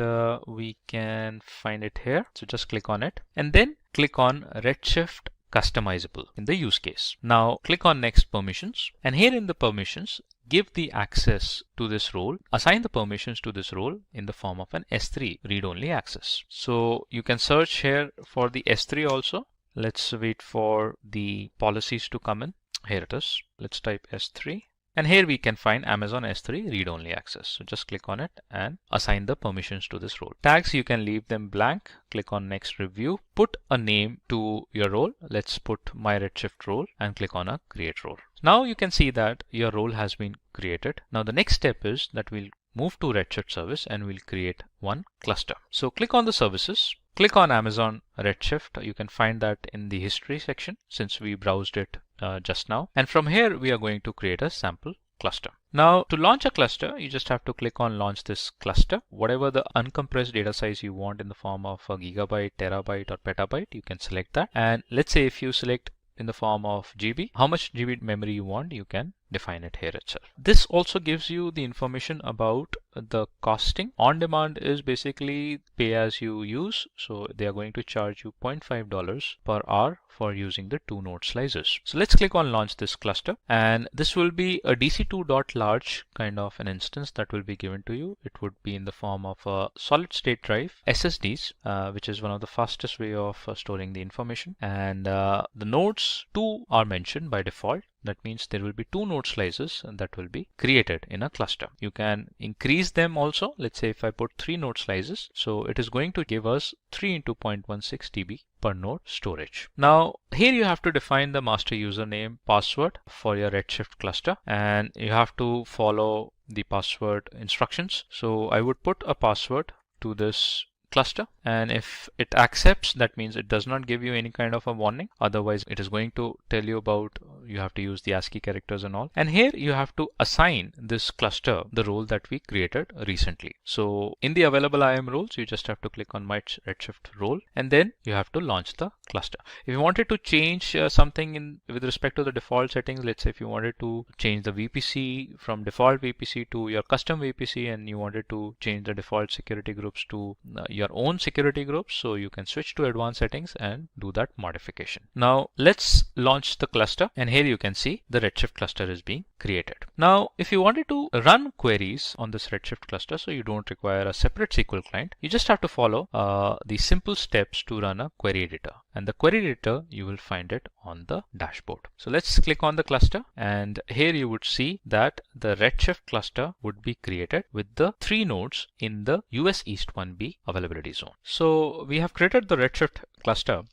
we can find it here. So just click on it and then click on Redshift customizable in the use case. Now click on next permissions, and here in the permissions, give the access to this role, assign the permissions to this role in the form of an S3 read-only access. So you can search here for the S3 also. Let's wait for the policies to come in. Here it is. Let's type S3. And here we can find Amazon S3 read-only access. So just click on it and assign the permissions to this role. Tags, you can leave them blank. Click on next review. Put a name to your role. Let's put my Redshift role and click on a create role. Now you can see that your role has been created. Now the next step is that we'll move to Redshift service and we'll create one cluster. So click on the services click on Amazon Redshift. You can find that in the history section since we browsed it just now. And from here, we are going to create a sample cluster. Now, to launch a cluster, you just have to click on launch this cluster. Whatever the uncompressed data size you want in the form of a gigabyte, terabyte, or petabyte, you can select that. And let's say if you select in the form of GB, how much GB memory you want, you can define it here itself. This also gives you the information about the costing. On demand is basically pay as you use. So they are going to charge you $0.5 per hour for using the 2 node slices. So let's click on launch this cluster, and this will be a DC2.large kind of an instance that will be given to you. It would be in the form of a solid state drive, SSDs, which is one of the fastest way of storing the information. And the nodes 2 are mentioned by default. That means there will be 2 node slices that will be created in a cluster. You can increase them also. Let's say if I put 3 node slices, so it is going to give us 3 into 0.16 TB per node storage. Now here you have to define the master username password for your Redshift cluster, and you have to follow the password instructions. So I would put a password to this cluster, and if it accepts, that means it does not give you any kind of a warning. Otherwise it is going to tell you about you have to use the ASCII characters and all. And here you have to assign this cluster the role that we created recently. So in the available IAM roles, you just have to click on my Redshift role, and then you have to launch the cluster. If you wanted to change something with respect to the default settings, let's say if you wanted to change the VPC from default VPC to your custom VPC, and you wanted to change the default security groups to your own security groups, so you can switch to advanced settings and do that modification. Now let's launch the cluster, and here you can see the Redshift cluster is being created. Now if you wanted to run queries on this Redshift cluster, so you don't require a separate SQL client, you just have to follow the simple steps to run a query editor, and the query editor you will find it on the dashboard. So let's click on the cluster, and here you would see that the Redshift cluster would be created with the 3 nodes in the US East 1B availability zone. So we have created the Redshift cluster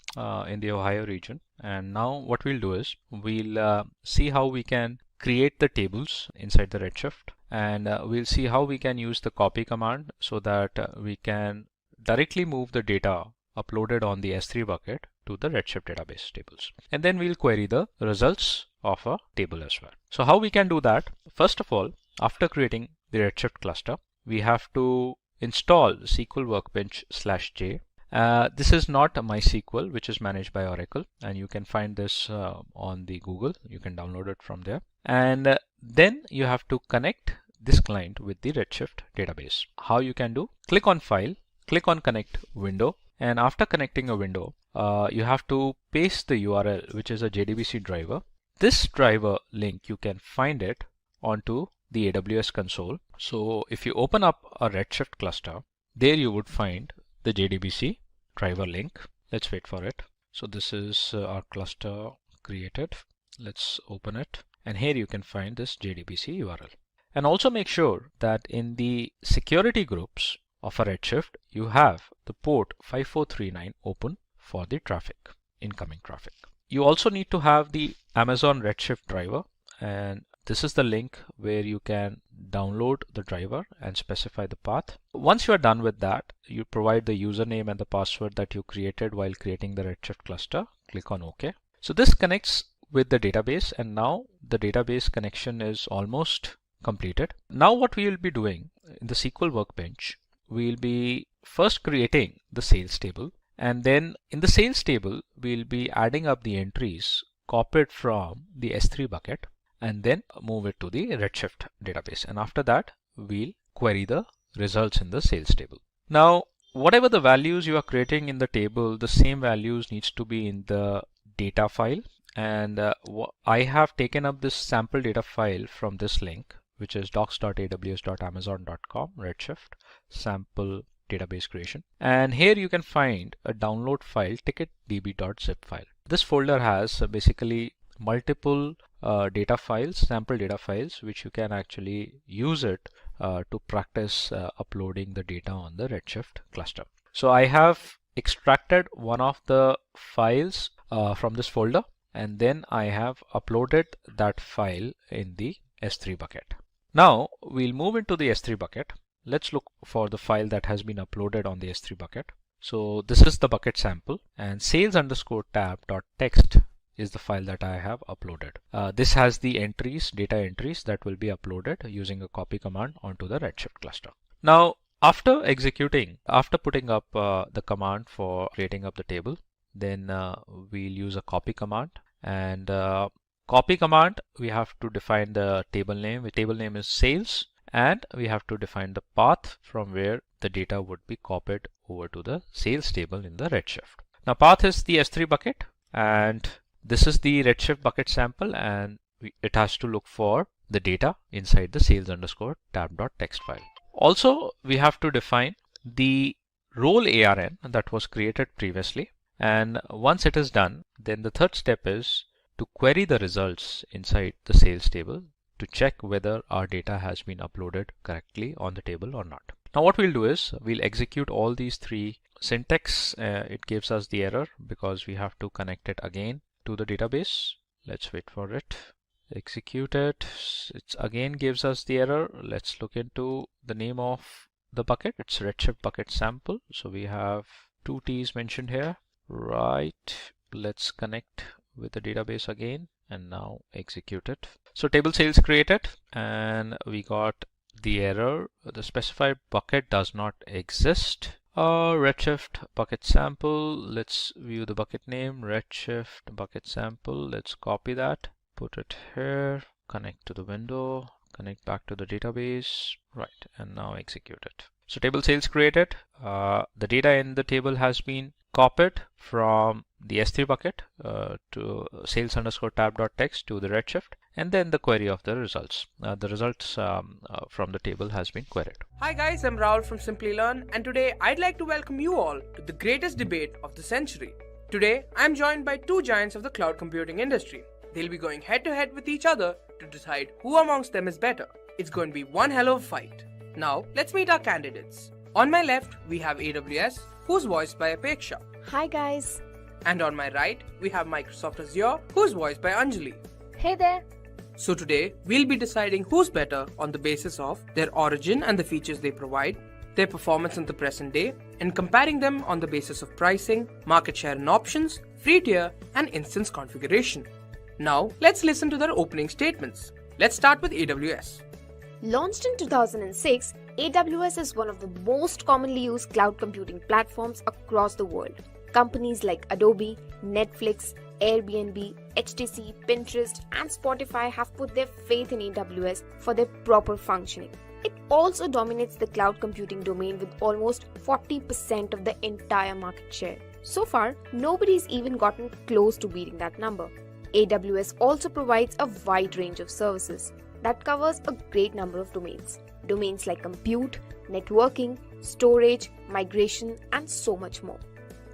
in the Ohio region, and now what we'll do is we'll see how we can create the tables inside the Redshift, and we'll see how we can use the copy command so that we can directly move the data uploaded on the S3 bucket to the Redshift database tables. And then we'll query the results of a table as well. So how we can do that? First of all, after creating the Redshift cluster, we have to install SQL Workbench /J. This is not a MySQL, which is managed by Oracle, and you can find this on the Google. You can download it from there. And then you have to connect this client with the Redshift database. How you can do? Click on File, click on Connect Window, and after connecting a window, you have to paste the URL, which is a JDBC driver. This driver link, you can find it onto the AWS console. So if you open up a Redshift cluster, there you would find the JDBC driver link. Let's wait for it. So this is our cluster created. Let's open it. And here you can find this JDBC URL. And also make sure that in the security groups of a Redshift, you have the port 5439 open for the traffic, incoming traffic. You also need to have the Amazon Redshift driver, and this is the link where you can download the driver and specify the path. Once you are done with that, you provide the username and the password that you created while creating the Redshift cluster. Click on OK. So this connects with the database, and now the database connection is almost completed. Now what we will be doing in the SQL Workbench, we'll be first creating the sales table, and then in the sales table, we'll be adding up the entries copied from the S3 bucket, and then move it to the Redshift database. And after that, we'll query the results in the sales table. Now, whatever the values you are creating in the table, the same values needs to be in the data file. And I have taken up this sample data file from this link, which is docs.aws.amazon.com, Redshift, sample database creation. And here you can find a download file, ticketdb.zip file. This folder has basically multiple data files, sample data files, which you can actually use it to practice uploading the data on the Redshift cluster. So I have extracted one of the files from this folder, and then I have uploaded that file in the S3 bucket. Now we'll move into the S3 bucket. Let's look for the file that has been uploaded on the S3 bucket. So this is the bucket sample, and sales_tab.txt is the file that I have uploaded. This has the entries, data entries that will be uploaded using a copy command onto the Redshift cluster. Now, after putting up the command for creating up the table, then we'll use a copy command. And copy command, we have to define the table name. The table name is sales, and we have to define the path from where the data would be copied over to the sales table in the Redshift. Now, path is the S3 bucket, and this is the Redshift bucket sample, and it has to look for the data inside the sales_tab.txt file. Also, we have to define the role ARN that was created previously. And once it is done, then the third step is to query the results inside the sales table to check whether our data has been uploaded correctly on the table or not. Now what we'll do is we'll execute all these three syntax. It gives us the error because we have to connect it again to the database. Let's wait for it. Execute it. It again gives us the error. Let's look into the name of the bucket. It's Redshift bucket sample. So we have 2 T's mentioned here. Right. Let's connect with the database again and now execute it. So table sales created, and we got the error. The specified bucket does not exist. Redshift bucket sample. Let's view the bucket name, Redshift bucket sample. Let's copy that, put it here, connect to the window, connect back to the database. Right, and now execute it. So table sales created. The data in the table has been copied from the S3 bucket to sales_tab.txt to the Redshift, and then the query of the results. The results from the table has been queried. Hi guys, I'm Rahul from Simplilearn, and today I'd like to welcome you all to the greatest debate of the century. Today, I'm joined by 2 giants of the cloud computing industry. They'll be going head to head with each other to decide who amongst them is better. It's going to be one hell of a fight. Now, let's meet our candidates. On my left, we have AWS, who's voiced by Apeksha. Hi guys. And on my right, we have Microsoft Azure, who's voiced by Anjali. Hey there. So today, we'll be deciding who's better on the basis of their origin and the features they provide, their performance in the present day, and comparing them on the basis of pricing, market share and options, free tier, and instance configuration. Now, let's listen to their opening statements. Let's start with AWS. Launched in 2006, AWS is one of the most commonly used cloud computing platforms across the world. Companies like Adobe, Netflix, Airbnb, HTC, Pinterest, and Spotify have put their faith in AWS for their proper functioning. It also dominates the cloud computing domain with almost 40% of the entire market share. So far, nobody's even gotten close to beating that number. AWS also provides a wide range of services that covers a great number of domains. Domains like compute, networking, storage, migration, and so much more.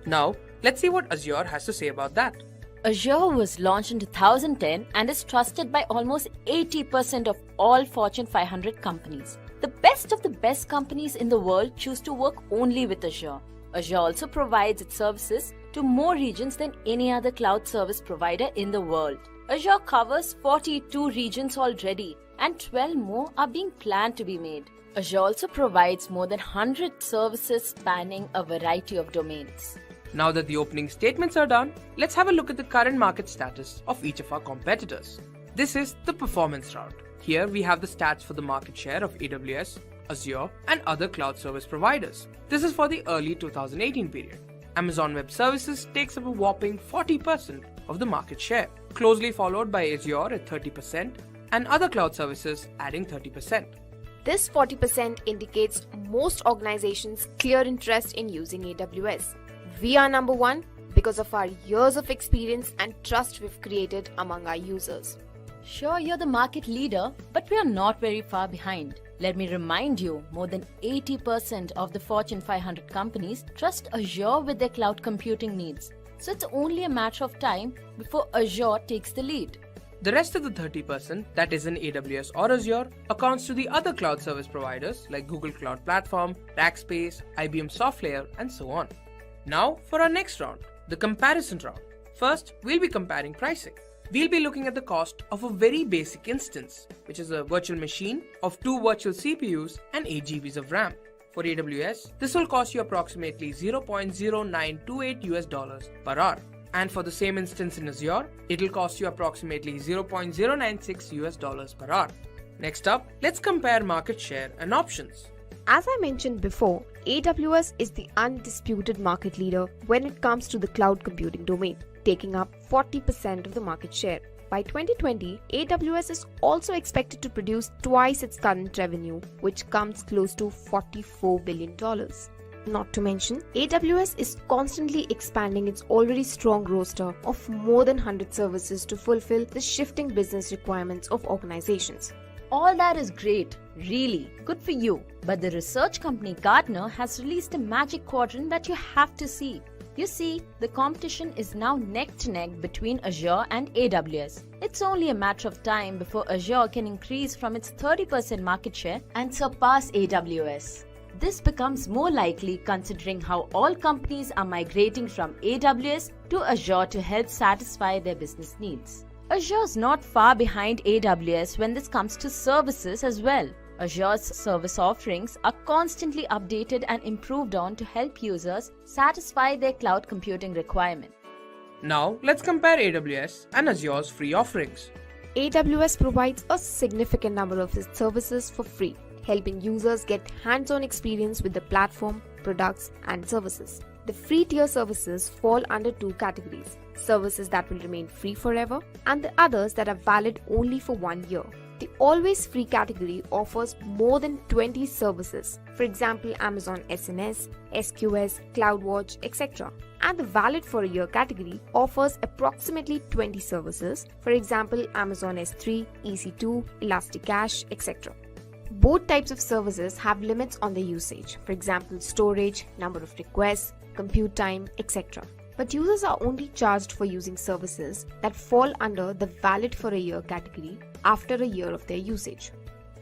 Now, let's see what Azure has to say about that. Azure was launched in 2010 and is trusted by almost 80% of all Fortune 500 companies. The best of the best companies in the world choose to work only with Azure. Azure also provides its services to more regions than any other cloud service provider in the world. Azure covers 42 regions already, and 12 more are being planned to be made. Azure also provides more than 100 services spanning a variety of domains. Now that the opening statements are done, let's have a look at the current market status of each of our competitors. This is the performance round. Here we have the stats for the market share of AWS, Azure, and other cloud service providers. This is for the early 2018 period. Amazon Web Services takes up a whopping 40% of the market share, closely followed by Azure at 30% and other cloud services adding 30%. This 40% indicates most organizations' clear interest in using AWS. We are number 1 because of our years of experience and trust we've created among our users. Sure, you're the market leader, but we are not very far behind. Let me remind you, more than 80% of the Fortune 500 companies trust Azure with their cloud computing needs. So it's only a matter of time before Azure takes the lead. The rest of the 30% that is in AWS or Azure accounts to the other cloud service providers like Google Cloud Platform, Rackspace, IBM SoftLayer, and so on. Now for our next round, the comparison round. First, we'll be comparing pricing. We'll be looking at the cost of a very basic instance, which is a virtual machine of 2 virtual CPUs and 8 GBs of RAM. For AWS, this will cost you approximately $0.0928 per hour. And for the same instance in Azure, it will cost you approximately $0.096 per hour. Next up, let's compare market share and options. As I mentioned before, AWS is the undisputed market leader when it comes to the cloud computing domain, taking up 40% of the market share. By 2020, AWS is also expected to produce twice its current revenue, which comes close to $44 billion. Not to mention, AWS is constantly expanding its already strong roster of more than 100 services to fulfill the shifting business requirements of organizations. All that is great, really, good for you. But the research company Gartner has released a magic quadrant that you have to see. You see, the competition is now neck to neck between Azure and AWS. It's only a matter of time before Azure can increase from its 30% market share and surpass AWS. This becomes more likely considering how all companies are migrating from AWS to Azure to help satisfy their business needs. Azure is not far behind AWS when this comes to services as well. Azure's service offerings are constantly updated and improved on to help users satisfy their cloud computing requirements. Now, let's compare AWS and Azure's free offerings. AWS provides a significant number of its services for free, helping users get hands-on experience with the platform, products, and services. The free tier services fall under two categories: services that will remain free forever and the others that are valid only for 1 year. The always free category offers more than 20 services, for example Amazon SNS, SQS, CloudWatch, etc. And the valid for a year category offers approximately 20 services, for example Amazon S3, EC2, Elastic Cache, etc. Both types of services have limits on their usage, for example storage, number of requests, compute time, etc. But users are only charged for using services that fall under the valid for a year category after a year of their usage.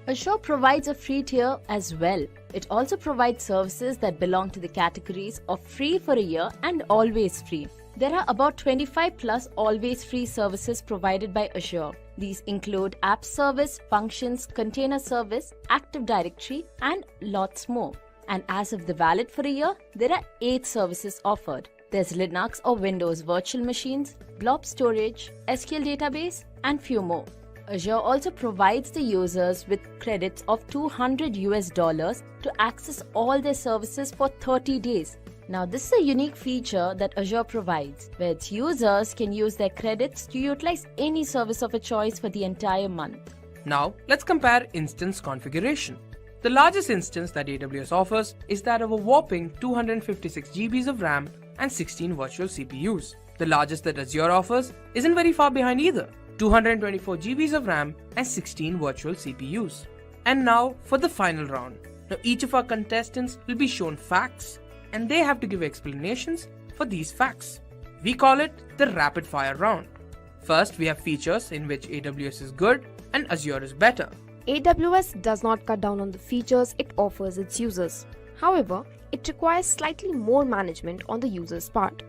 Azure provides a free tier as well. It also provides services that belong to the categories of free for a year and always free. There are about 25 plus always free services provided by Azure. These include App Service, Functions, Container Service, Active Directory, and lots more. And as of the valid for a year, there are 8 services offered. There's Linux or Windows virtual machines, blob storage, SQL database, and few more. Azure also provides the users with credits of $200 to access all their services for 30 days. Now this is a unique feature that Azure provides, where its users can use their credits to utilize any service of a choice for the entire month. Now let's compare instance configuration. The largest instance that AWS offers is that of a whopping 256 GB of RAM and 16 virtual CPUs. The largest that Azure offers isn't very far behind either, 224 GB of RAM and 16 virtual CPUs. And now for the final round. Now each of our contestants will be shown facts and they have to give explanations for these facts. We call it the rapid fire round. First, we have features in which AWS is good and Azure is better. AWS does not cut down on the features it offers its users. However, it requires slightly more management on the user's part.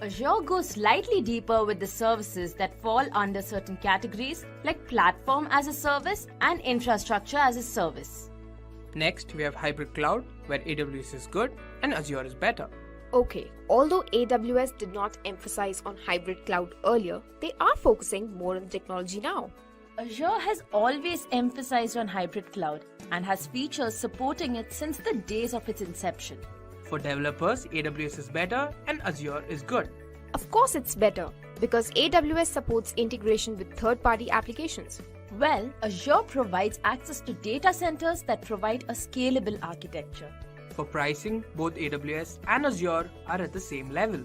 Azure goes slightly deeper with the services that fall under certain categories like Platform as a Service and Infrastructure as a Service. Next, we have hybrid cloud, where AWS is good and Azure is better. Okay, although AWS did not emphasize on hybrid cloud earlier, they are focusing more on technology now. Azure has always emphasized on hybrid cloud and has features supporting it since the days of its inception. For developers, AWS is better and Azure is good. Of course it's better, because AWS supports integration with third-party applications. Well, Azure provides access to data centers that provide a scalable architecture. For pricing, both AWS and Azure are at the same level.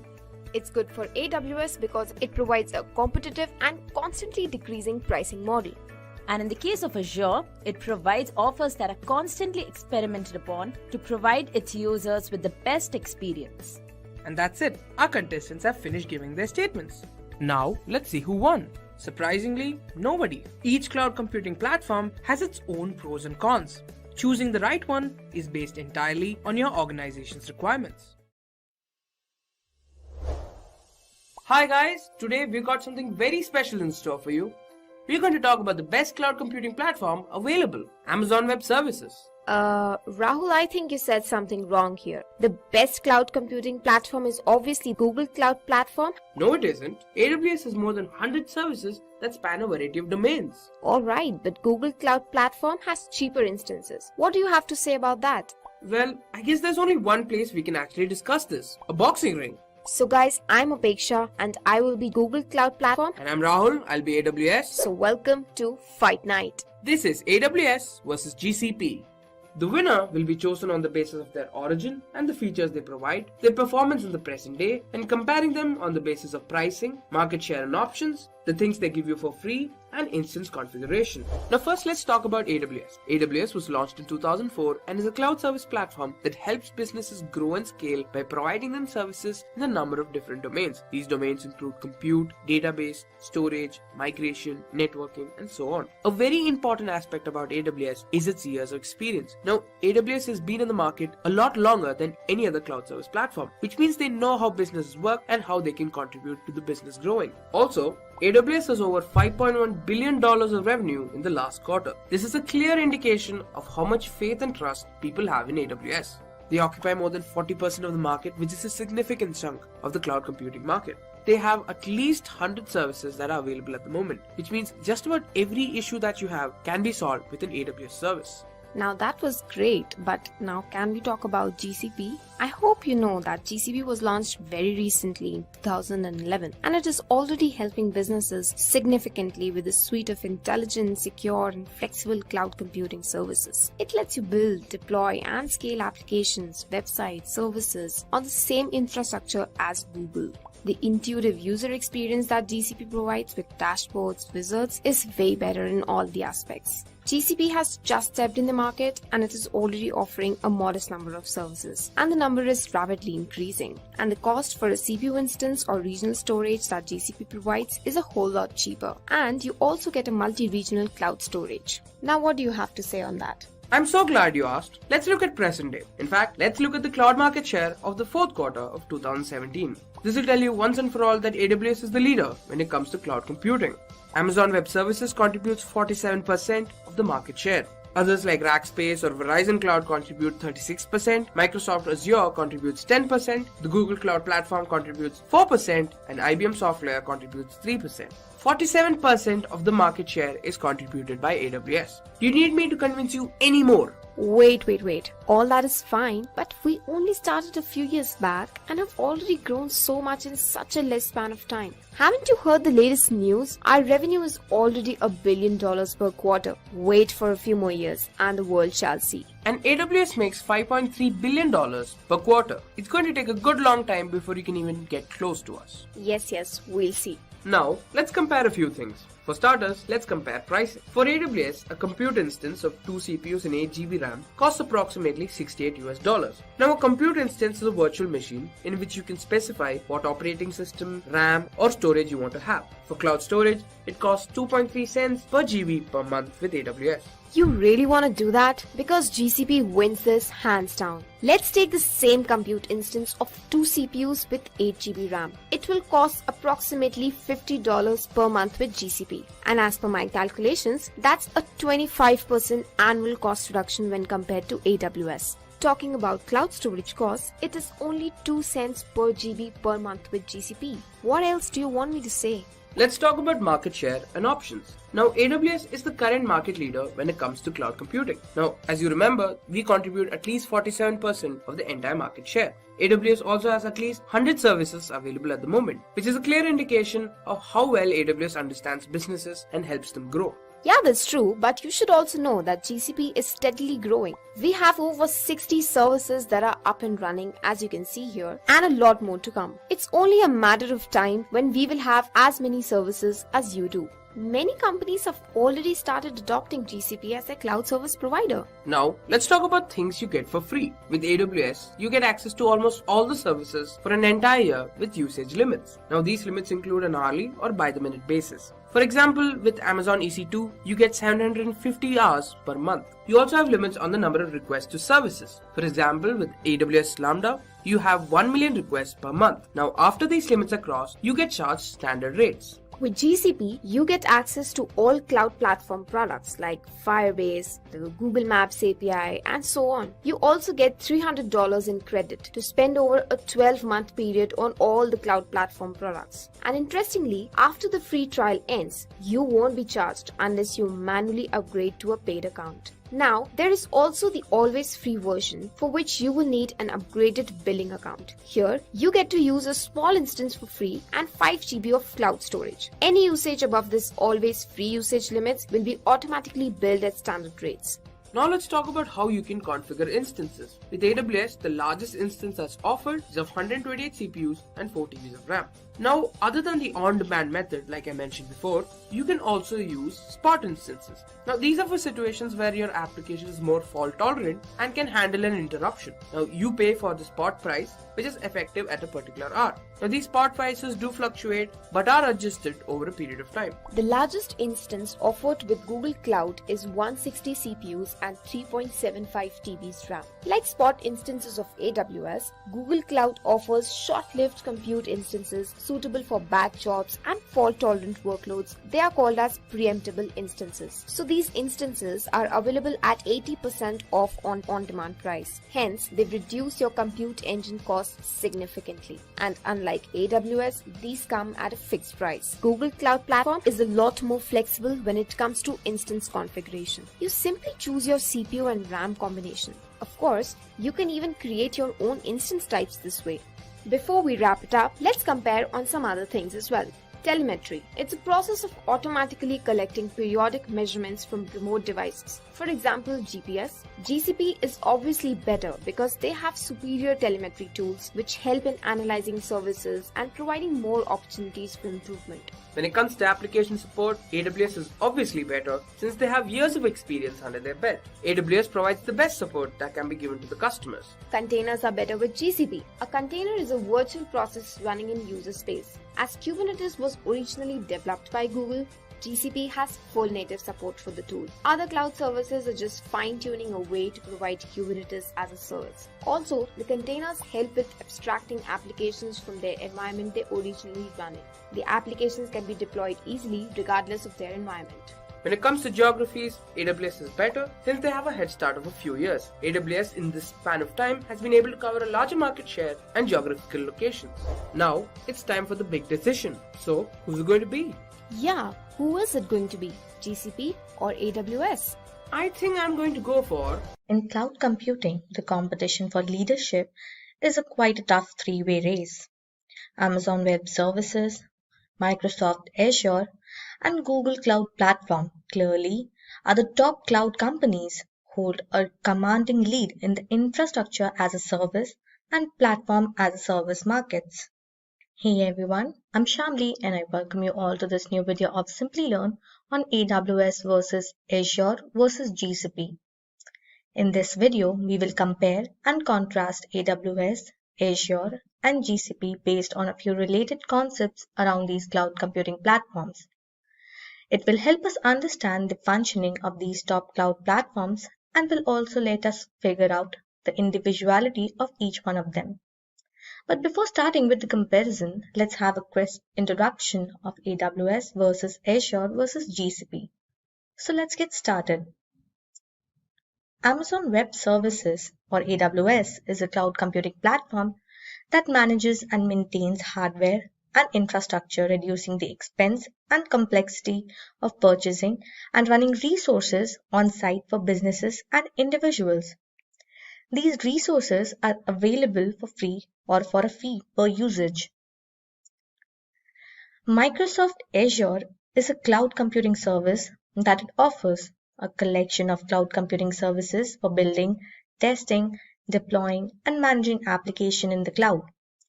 It's good for AWS because it provides a competitive and constantly decreasing pricing model. And in the case of Azure, it provides offers that are constantly experimented upon to provide its users with the best experience. And that's it. Our contestants have finished giving their statements. Now, let's see who won. Surprisingly, nobody. Each cloud computing platform has its own pros and cons. Choosing the right one is based entirely on your organization's requirements. Hi guys, today we've got something very special in store for you. We're going to talk about the best cloud computing platform available, Amazon Web Services. Rahul, I think you said something wrong here. The best cloud computing platform is obviously Google Cloud Platform. No, it isn't. AWS has more than 100 services that span a variety of domains. Alright, but Google Cloud Platform has cheaper instances. What do you have to say about that? Well, I guess there's only one place we can actually discuss this. A boxing ring. So guys, I'm Apeksha and I will be Google Cloud Platform. And I'm Rahul, I'll be AWS. So welcome to Fight Night. This is AWS versus GCP. The winner will be chosen on the basis of their origin and the features they provide, their performance in the present day, and comparing them on the basis of pricing, market share and options, the things they give you for free, and instance configuration. Now first let's talk about AWS. AWS was launched in 2004 and is a cloud service platform that helps businesses grow and scale by providing them services in a number of different domains. These domains include compute, database, storage, migration, networking, and so on. A very important aspect about AWS is its years of experience. Now AWS has been in the market a lot longer than any other cloud service platform, which means they know how businesses work and how they can contribute to the business growing. Also, AWS has over $5.1 billion of revenue in the last quarter. This is a clear indication of how much faith and trust people have in AWS. They occupy more than 40% of the market, which is a significant chunk of the cloud computing market. They have at least 100 services that are available at the moment, which means just about every issue that you have can be solved with an AWS service. Now that was great, but now can we talk about GCP? I hope you know that GCP was launched very recently in 2011 and it is already helping businesses significantly with a suite of intelligent, secure and flexible cloud computing services. It lets you build, deploy and scale applications, websites, services on the same infrastructure as Google. The intuitive user experience that GCP provides with dashboards, wizards is way better in all the aspects. GCP has just stepped in the market and it is already offering a modest number of services. And the number is rapidly increasing. And the cost for a CPU instance or regional storage that GCP provides is a whole lot cheaper. And you also get a multi-regional cloud storage. Now what do you have to say on that? I'm so glad you asked. Let's look at present day. In fact, let's look at the cloud market share of the fourth quarter of 2017. This will tell you once and for all that AWS is the leader when it comes to cloud computing. Amazon Web Services contributes 47% of the market share. Others like Rackspace or Verizon Cloud contribute 36%, Microsoft Azure contributes 10%, the Google Cloud Platform contributes 4%, and IBM Software contributes 3%. 47% of the market share is contributed by AWS. Do you need me to convince you any more? Wait. All that is fine, but we only started a few years back and have already grown so much in such a less span of time. Haven't you heard the latest news? Our revenue is already $1 billion per quarter. Wait for a few more years and the world shall see. And AWS makes $5.3 billion per quarter. It's going to take a good long time before you can even get close to us. Yes, we'll see. Now, let's compare a few things. For starters, let's compare pricing. For AWS, a compute instance of 2 CPUs and 8 GB RAM costs approximately $68 US. Now, a compute instance is a virtual machine in which you can specify what operating system, RAM, or storage you want to have. For cloud storage, it costs 2.3 cents per GB per month with AWS. You really want to do that? Because GCP wins this hands down. Let's take the same compute instance of 2 CPUs with 8 GB RAM. It will cost approximately $50 per month with GCP. And as per my calculations, that's a 25% annual cost reduction when compared to AWS. Talking about cloud storage costs, it is only 2 cents per GB per month with GCP. What else do you want me to say? Let's talk about market share and options. Now, AWS is the current market leader when it comes to cloud computing. Now, as you remember, we contribute at least 47% of the entire market share. AWS also has at least 100 services available at the moment, which is a clear indication of how well AWS understands businesses and helps them grow. Yeah, that's true, but you should also know that GCP is steadily growing. We have over 60 services that are up and running, as you can see here, and a lot more to come. It's only a matter of time when we will have as many services as you do. Many companies have already started adopting GCP as their cloud service provider. Now, let's talk about things you get for free. With AWS, you get access to almost all the services for an entire year with usage limits. Now, these limits include an hourly or by-the-minute basis. For example, with Amazon EC2, you get 750 hours per month. You also have limits on the number of requests to services. For example, with AWS Lambda, you have 1 million requests per month. Now, after these limits are crossed, you get charged standard rates. With GCP, you get access to all cloud platform products like Firebase, the Google Maps API, and so on. You also get $300 in credit to spend over a 12-month period on all the cloud platform products. And interestingly, after the free trial ends, you won't be charged unless you manually upgrade to a paid account. Now, there is also the always free version for which you will need an upgraded billing account. Here, you get to use a small instance for free and 5 GB of cloud storage. Any usage above this always free usage limits will be automatically billed at standard rates. Now let's talk about how you can configure instances. With AWS, the largest instance that's offered is of 128 CPUs and 4 TBs of RAM. Now, other than the on-demand method, like I mentioned before, you can also use spot instances. Now, these are for situations where your application is more fault-tolerant and can handle an interruption. Now, you pay for the spot price, which is effective at a particular hour. Now, these spot prices do fluctuate, but are adjusted over a period of time. The largest instance offered with Google Cloud is 160 CPUs and 3.75 TBs RAM. Like spot instances of AWS, Google Cloud offers short-lived compute instances suitable for batch jobs and fault-tolerant workloads. They are called as preemptible instances. So these instances are available at 80% off on on-demand price. Hence, they reduce your compute engine costs significantly. And unlike AWS, these come at a fixed price. Google Cloud Platform is a lot more flexible when it comes to instance configuration. You simply choose your CPU and RAM combination. Of course, you can even create your own instance types this way. Before we wrap it up, let's compare on some other things as well. Telemetry. It's a process of automatically collecting periodic measurements from remote devices. For example, GPS. GCP is obviously better because they have superior telemetry tools which help in analyzing services and providing more opportunities for improvement. When it comes to application support, AWS is obviously better since they have years of experience under their belt. AWS provides the best support that can be given to the customers. Containers are better with GCP. A container is a virtual process running in user space. As Kubernetes was originally developed by Google, GCP has full native support for the tool. Other cloud services are just fine-tuning a way to provide Kubernetes as a service. Also, the containers help with abstracting applications from their environment they originally run in. The applications can be deployed easily regardless of their environment. When it comes to geographies, AWS is better since they have a head start of a few years. AWS in this span of time has been able to cover a larger market share and geographical locations. Now, it's time for the big decision. So, who's it going to be? Yeah, who is it going to be? GCP or AWS? I think I'm going to go for... In cloud computing, the competition for leadership is quite a tough three-way race. Amazon Web Services, Microsoft Azure, and Google Cloud Platform clearly are the top cloud companies, hold a commanding lead in the infrastructure as a service and platform as a service markets. Hey everyone, I'm Shamli and I welcome you all to this new video of Simplilearn on AWS versus Azure versus GCP. In this video, we will compare and contrast AWS, Azure, and GCP based on a few related concepts around these cloud computing platforms. It will help us understand the functioning of these top cloud platforms and will also let us figure out the individuality of each one of them. But before starting with the comparison, let's have a quick introduction of AWS versus Azure versus GCP. So let's get started. Amazon Web Services or AWS is a cloud computing platform that manages and maintains hardware and infrastructure, reducing the expense and complexity of purchasing and running resources on site for businesses and individuals. These resources are available for free or for a fee per usage. Microsoft Azure is a cloud computing service that it offers a collection of cloud computing services for building, testing, deploying, and managing applications in the cloud,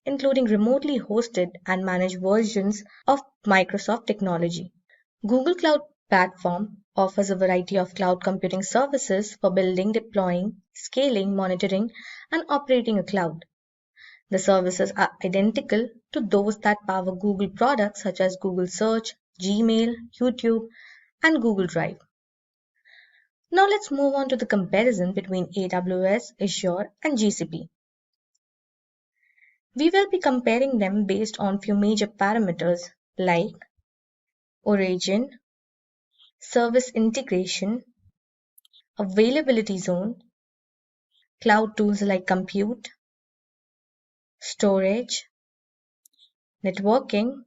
including remotely hosted and managed versions of Microsoft technology. Google Cloud Platform offers a variety of cloud computing services for building, deploying, scaling, monitoring, and operating a cloud. The services are identical to those that power Google products such as Google Search, Gmail, YouTube, and Google Drive. Now let's move on to the comparison between AWS, Azure, and GCP. We will be comparing them based on few major parameters like origin, service integration, availability zone, cloud tools like compute, storage, networking,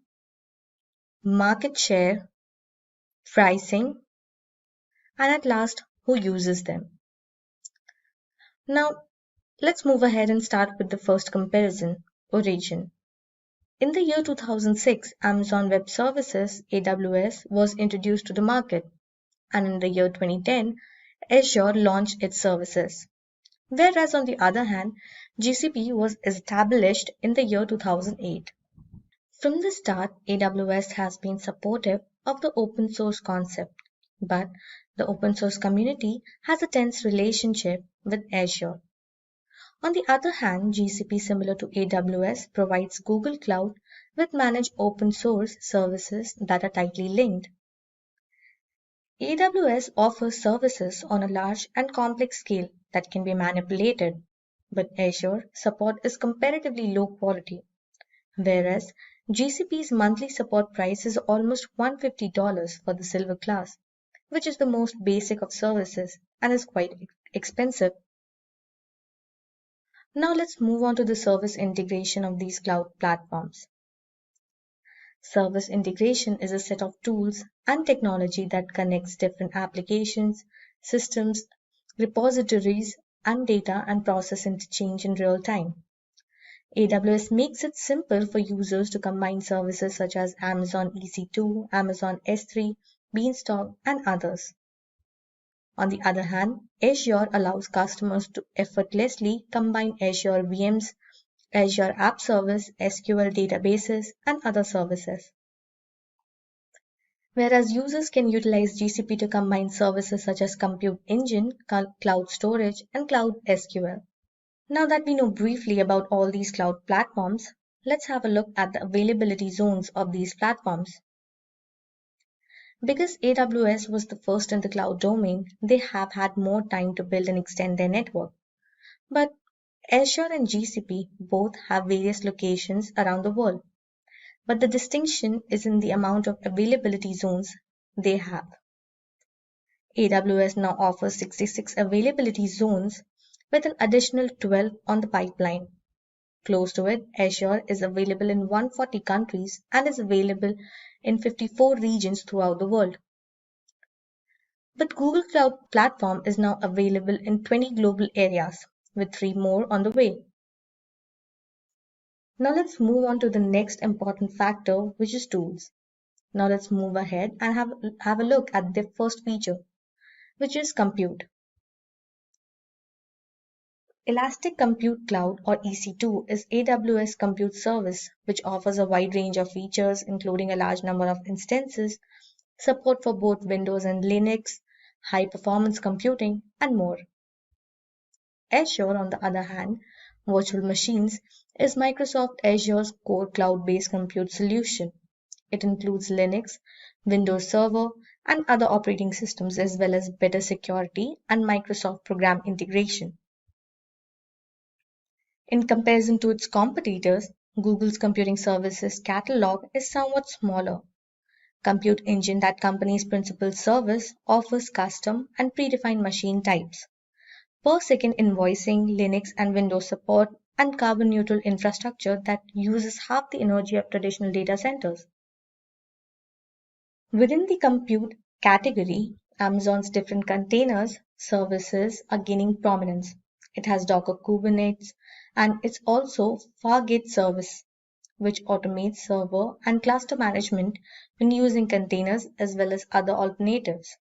market share, pricing, and at last, who uses them. Now, let's move ahead and start with the first comparison, origin. In the year 2006, Amazon Web Services, AWS, was introduced to the market, and in the year 2010, Azure launched its services. Whereas on the other hand, GCP was established in the year 2008. From the start, AWS has been supportive of the open source concept, but the open source community has a tense relationship with Azure. On the other hand, GCP, similar to AWS, provides Google Cloud with managed open source services that are tightly linked. AWS offers services on a large and complex scale that can be manipulated, but Azure support is comparatively low quality, whereas GCP's monthly support price is almost $150 for the Silver class, which is the most basic of services and is quite expensive. Now let's move on to the service integration of these cloud platforms. Service integration is a set of tools and technology that connects different applications, systems, repositories, and data and process interchange in real time. AWS makes it simple for users to combine services such as Amazon EC2, Amazon S3, Beanstalk, and others. On the other hand, Azure allows customers to effortlessly combine Azure VMs, Azure App Service, SQL databases, and other services. Whereas users can utilize GCP to combine services such as Compute Engine, Cloud Storage, and Cloud SQL. Now that we know briefly about all these cloud platforms, let's have a look at the availability zones of these platforms. Because AWS was the first in the cloud domain, they have had more time to build and extend their network. But Azure and GCP both have various locations around the world. But the distinction is in the amount of availability zones they have. AWS now offers 66 availability zones with an additional 12 on the pipeline. Close to it, Azure is available in 140 countries and is available in 54 regions throughout the world. But Google Cloud Platform is now available in 20 global areas, with 3 more on the way. Now let's move on to the next important factor, which is tools. Now let's move ahead and have a look at the first feature, which is compute. Elastic Compute Cloud, or EC2, is AWS compute service which offers a wide range of features including a large number of instances, support for both Windows and Linux, high performance computing, and more. Azure, on the other hand, virtual machines, is Microsoft Azure's core cloud-based compute solution. It includes Linux, Windows Server, and other operating systems as well as better security and Microsoft program integration. In comparison to its competitors, Google's computing services catalog is somewhat smaller. Compute Engine, that company's principal service, offers custom and predefined machine types, per second invoicing, Linux and Windows support, and carbon neutral infrastructure that uses half the energy of traditional data centers. Within the compute category, Amazon's different containers services are gaining prominence. It has Docker Kubernetes, and it's also Fargate service, which automates server and cluster management when using containers as well as other alternatives.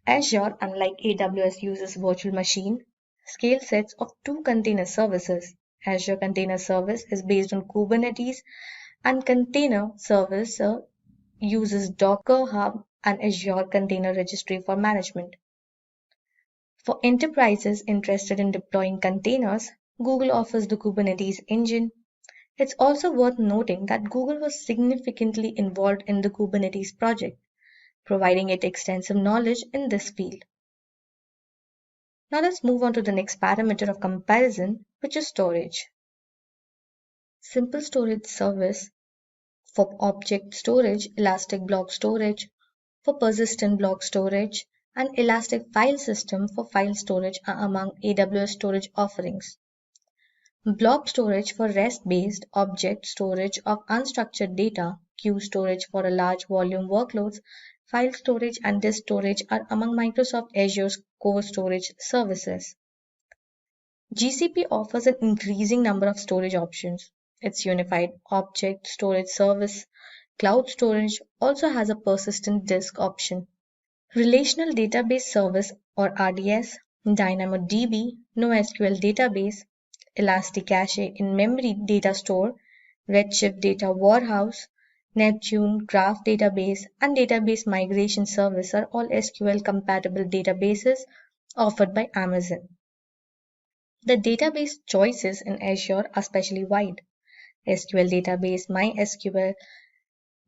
Azure, unlike AWS, uses virtual machine scale sets of 2 container services. Azure Container Service is based on Kubernetes, and Container Service uses Docker Hub and Azure Container Registry for management. For enterprises interested in deploying containers, Google offers the Kubernetes engine. It's also worth noting that Google was significantly involved in the Kubernetes project, providing it extensive knowledge in this field. Now let's move on to the next parameter of comparison, which is storage. Simple Storage Service For object storage, Elastic Block Storage. For persistent block storage, and Elastic File System for file storage are among AWS storage offerings. Blob storage for REST-based object storage of unstructured data, queue storage for a large volume workloads, file storage and disk storage are among Microsoft Azure's core storage services. GCP offers an increasing number of storage options. Its unified object storage service, cloud storage, also has a persistent disk option. Relational Database Service or RDS, DynamoDB, NoSQL Database, Elasticache in-memory data store, Redshift data warehouse, Neptune graph database, and database migration service are all SQL-compatible databases offered by Amazon. The database choices in Azure are especially wide. SQL database, MySQL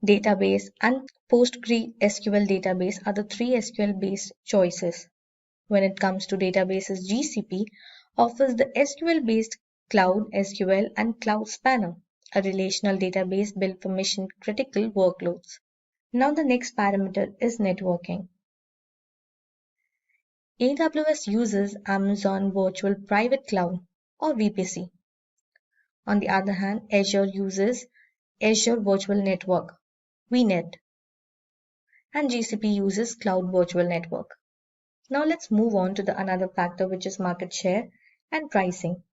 database, and PostgreSQL database are the three SQL-based choices. When it comes to databases, GCP offers the SQL-based Cloud SQL and Cloud Spanner, a relational database built for mission-critical workloads. Now the next parameter is networking. AWS uses Amazon Virtual Private Cloud or VPC. On the other hand, Azure uses Azure Virtual Network, VNet, and GCP uses Cloud Virtual Network. Now let's move on to another factor, which is market share and pricing.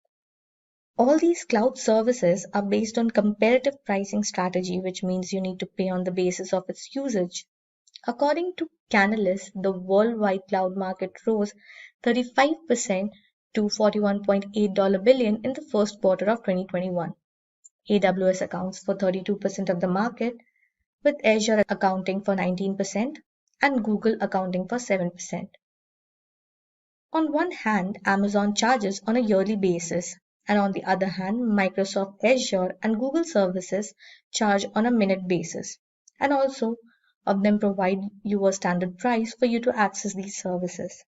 All these cloud services are based on comparative pricing strategy, which means you need to pay on the basis of its usage. According to Canalys, the worldwide cloud market rose 35% to $41.8 billion in the first quarter of 2021. AWS accounts for 32% of the market, with Azure accounting for 19% and Google accounting for 7%. On one hand, Amazon charges on a yearly basis, and on the other hand, Microsoft Azure and Google services charge on a minute basis, and also of them provide you a standard price for you to access these services.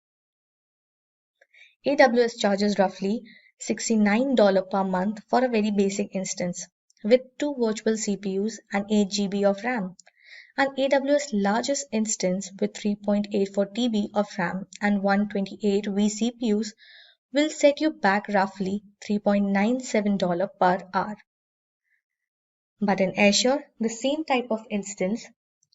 AWS charges roughly $69 per month for a very basic instance with 2 virtual CPUs and 8 GB of RAM. And AWS largest instance with 3.84 TB of RAM and 128 vCPUs will set you back roughly $3.97 per hour. But in Azure, the same type of instance,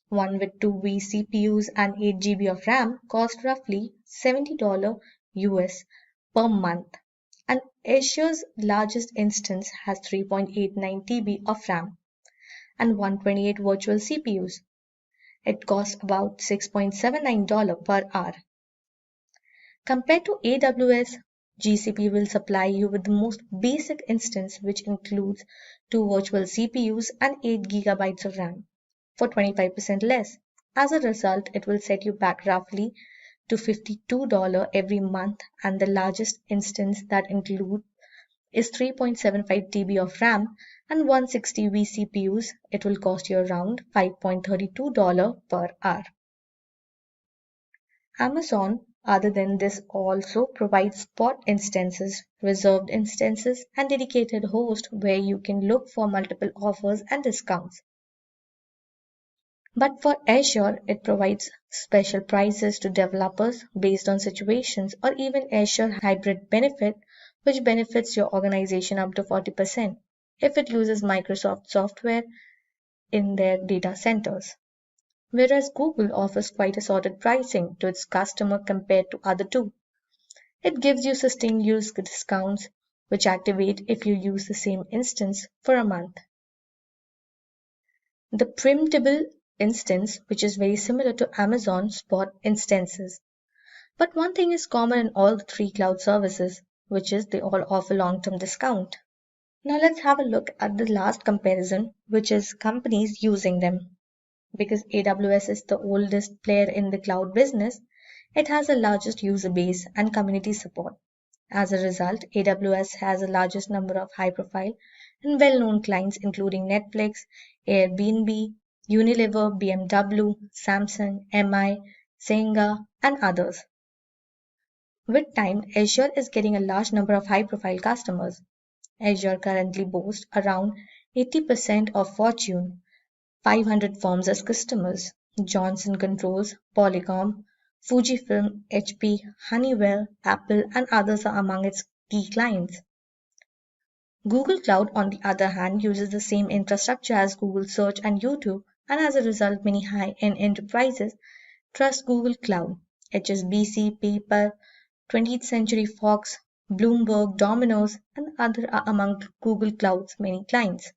one with 2 vCPUs and 8 GB of RAM, cost roughly $70 US per month. And Azure's largest instance has 3.89 TB of RAM and 128 virtual CPUs. It costs about $6.79 per hour. Compared to AWS, GCP will supply you with the most basic instance, which includes 2 virtual CPUs and 8 GB of RAM for 25% less. As a result, it will set you back roughly to $52 every month, and the largest instance that includes is 3.75 TB of RAM and 160 vCPUs. It will cost you around $5.32 per hour. Amazon, other than this, also provides spot instances, reserved instances, and dedicated host where you can look for multiple offers and discounts. But for Azure, it provides special prices to developers based on situations, or even Azure Hybrid Benefit, which benefits your organization up to 40% if it uses Microsoft software in their data centers. Whereas Google offers quite assorted pricing to its customer compared to other two. It gives you sustained use discounts, which activate if you use the same instance for a month. The printable instance, which is very similar to Amazon spot instances. But one thing is common in all the 3 cloud services, which is they all offer long-term discount. Now let's have a look at the last comparison, which is companies using them. Because AWS is the oldest player in the cloud business, it has the largest user base and community support. As a result, AWS has the largest number of high-profile and well-known clients including Netflix, Airbnb, Unilever, BMW, Samsung, MI, Senga, and others. With time, Azure is getting a large number of high-profile customers. Azure currently boasts around 80% of Fortune 500 firms as customers. Johnson Controls, Polycom, Fujifilm, HP, Honeywell, Apple, and others are among its key clients. Google Cloud, on the other hand, uses the same infrastructure as Google Search and YouTube, and as a result, many high-end enterprises trust Google Cloud. HSBC, PayPal, 20th Century Fox, Bloomberg, Domino's, and others are among Google Cloud's many clients.